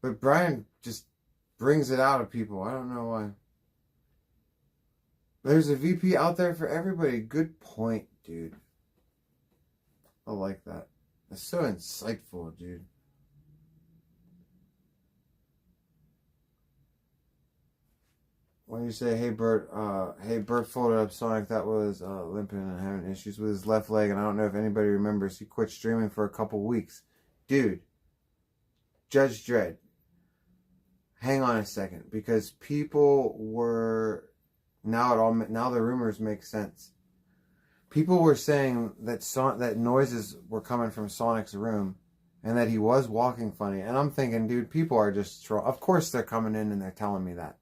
Speaker 1: But Brian just brings it out of people. I don't know why. There's a VP out there for everybody. Good point, dude. I like that. That's so insightful, dude. When you say, hey Bert folded up Sonic, that was limping and having issues with his left leg, and I don't know if anybody remembers, he quit streaming for a couple weeks. Dude, Judge Dredd, hang on a second, because people were, now the rumors make sense. People were saying that that noises were coming from Sonic's room, and that he was walking funny, and I'm thinking, dude, people are just of course they're coming in and they're telling me that.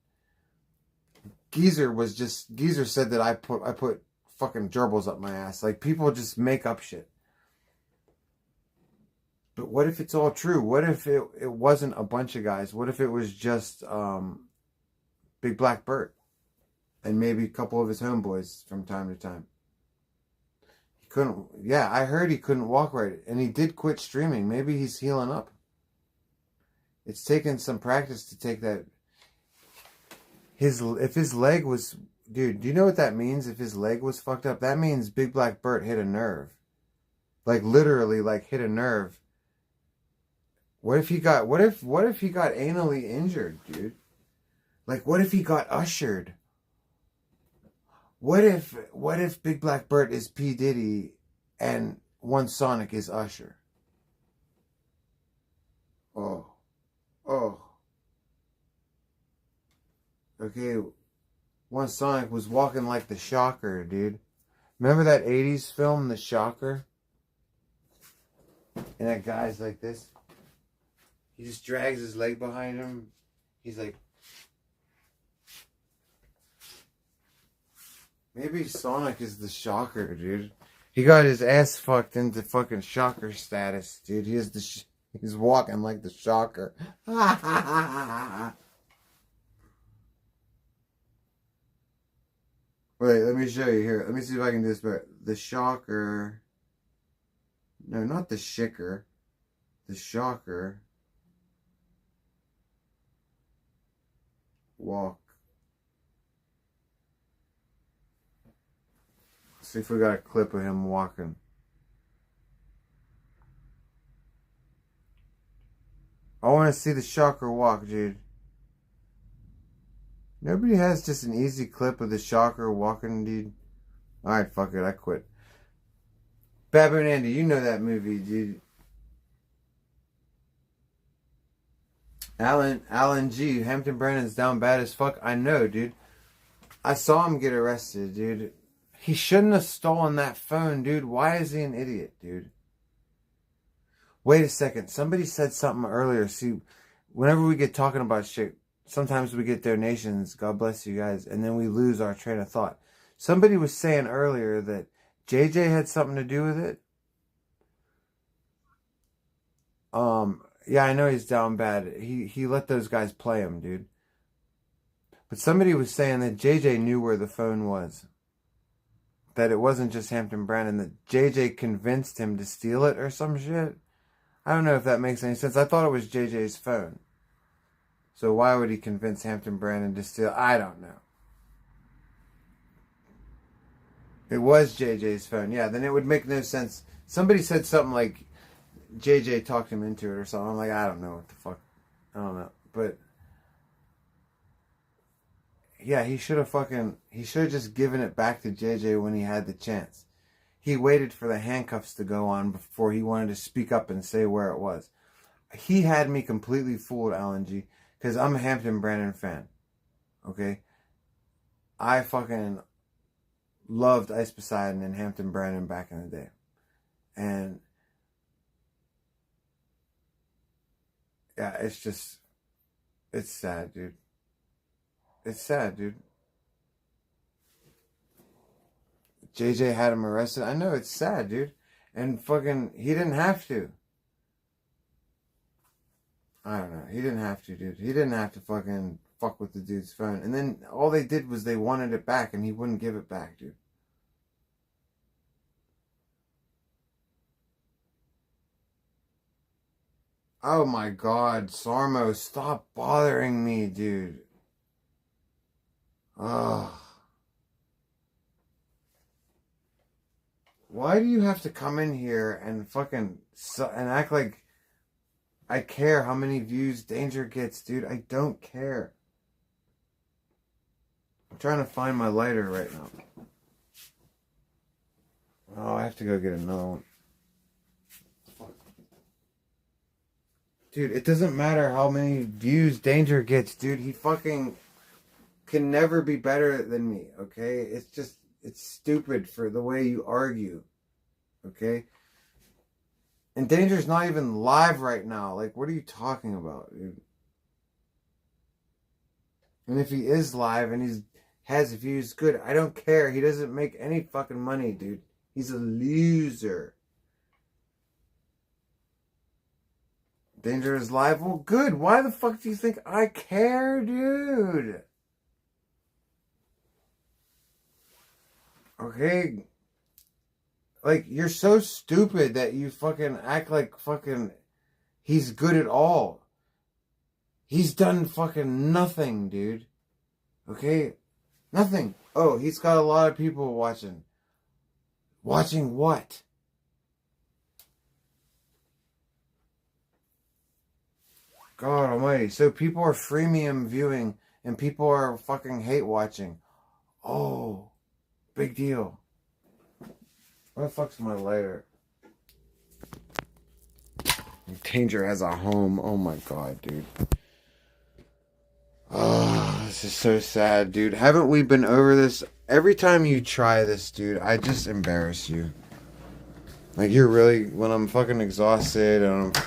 Speaker 1: Geyser said that I put fucking gerbils up my ass. Like, people just make up shit. But what if it's all true? What if it wasn't a bunch of guys? What if it was just Big Black Bert and maybe a couple of his homeboys from time to time? He couldn't. Yeah, I heard he couldn't walk right, and he did quit streaming. Maybe he's healing up. It's taken some practice to take that. If his leg was, dude, do you know what that means? If his leg was fucked up, that means Big Black Bert hit a nerve. Like, literally, like, hit a nerve. What if he got anally injured, dude? Like, what if he got ushered? What if Big Black Bert is P. Diddy and one Sonic is Usher? Oh. Okay, one Sonic was walking like the Shocker, dude. Remember that 80s film, The Shocker? And that guy's like this. He just drags his leg behind him. He's like... Maybe Sonic is the Shocker, dude. He got his ass fucked into fucking Shocker status, dude. He's walking like the Shocker. Wait, let me show you here. Let me see if I can do this better. The Shocker. No, not the Shicker. The Shocker. Walk. See if we got a clip of him walking. I want to see the Shocker walk, dude. Nobody has just an easy clip of the Shocker walking, dude. Alright, fuck it, I quit. Baboon Andy, you know that movie, dude. Alan G, Hampton Brandon's down bad as fuck. I know, dude. I saw him get arrested, dude. He shouldn't have stolen that phone, dude. Why is he an idiot, dude? Wait a second. Somebody said something earlier. See, whenever we get talking about shit, sometimes we get donations. God bless you guys. And then we lose our train of thought. Somebody was saying earlier that JJ had something to do with it. Yeah, I know he's down bad. He let those guys play him, dude. But somebody was saying that JJ knew where the phone was. That it wasn't just Hampton Brandon. That JJ convinced him to steal it or some shit. I don't know if that makes any sense. I thought it was JJ's phone. So why would he convince Hampton Brandon to steal? I don't know. It was JJ's phone. Yeah, then it would make no sense. Somebody said something like JJ talked him into it or something. I'm like, I don't know what the fuck. I don't know. But yeah, he should have just given it back to JJ when he had the chance. He waited for the handcuffs to go on before he wanted to speak up and say where it was. he had me completely fooled, Alan G. Because I'm a Hampton Brandon fan. Okay? I fucking loved Ice Poseidon and Hampton Brandon back in the day. And yeah, it's sad, dude. It's sad, dude. JJ had him arrested. I know, it's sad, dude. And fucking, he didn't have to. I don't know. He didn't have to, dude. He didn't have to fucking fuck with the dude's phone. And then all they did was they wanted it back and he wouldn't give it back, dude. Oh my God, Sarmo, stop bothering me, dude. Ugh. Why do you have to come in here and fucking and act like I care how many views Danger gets, dude? I don't care. I'm trying to find my lighter right now. Oh, I have to go get another one. Fuck. Dude, it doesn't matter how many views Danger gets, dude. He fucking can never be better than me, okay? It's stupid for the way you argue, okay? And Danger's not even live right now. Like, what are you talking about, dude? And if he is live and he has views, good. I don't care. He doesn't make any fucking money, dude. He's a loser. Danger is live? Well, good. Why the fuck do you think I care, dude? Okay? Like, you're so stupid that you fucking act like fucking he's good at all. He's done fucking nothing, dude. Okay? Nothing. Oh, he's got a lot of people watching. Watching what? God almighty. So people are freemium viewing and people are fucking hate watching. Oh, big deal. Where the fuck's my lighter? Danger has a home. Oh my God, dude. Oh, this is so sad, dude. Haven't we been over this? Every time you try this, dude, I just embarrass you. Like, you're really, when I'm fucking exhausted and I'm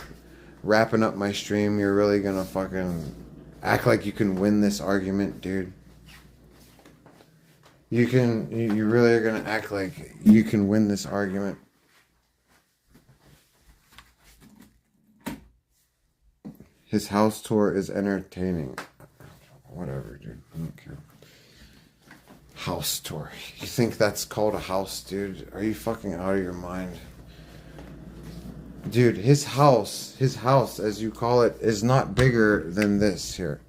Speaker 1: wrapping up my stream, you're really gonna fucking act like you can win this argument, dude. You really are gonna act like you can win this argument. His house tour is entertaining. Whatever, dude. I don't care. House tour. You think that's called a house, dude? Are you fucking out of your mind? Dude, his house, as you call it, is not bigger than this here.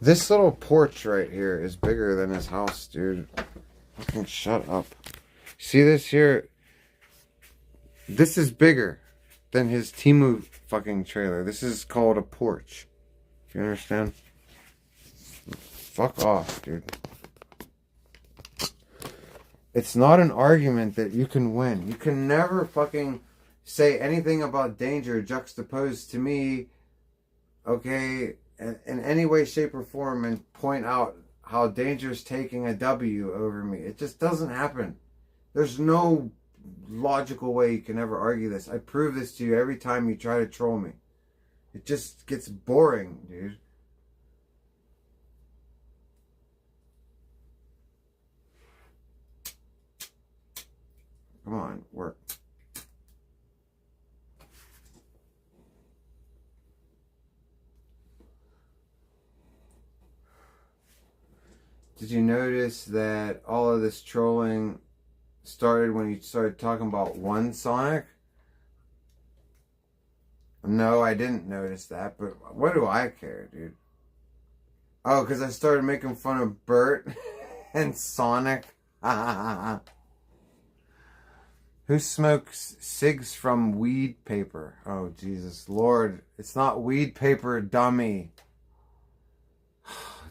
Speaker 1: This little porch right here is bigger than his house, dude. Fucking shut up. See this here? This is bigger than his Temu fucking trailer. This is called a porch. You understand? Fuck off, dude. It's not an argument that you can win. You can never fucking say anything about Danger juxtaposed to me, okay, in any way, shape, or form, and point out how Danger's taking a W over me. It just doesn't happen. There's no logical way you can ever argue this. I prove this to you every time you try to troll me. It just gets boring, dude. Come on, work. Did you notice that all of this trolling started when you started talking about one Sonic? No, I didn't notice that, but what do I care, dude? Oh, because I started making fun of Bert and Sonic. Who smokes cigs from weed paper? Oh, Jesus Lord. It's not weed paper, dummy.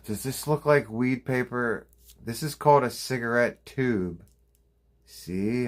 Speaker 1: Does this look like weed paper? This is called a cigarette tube. See?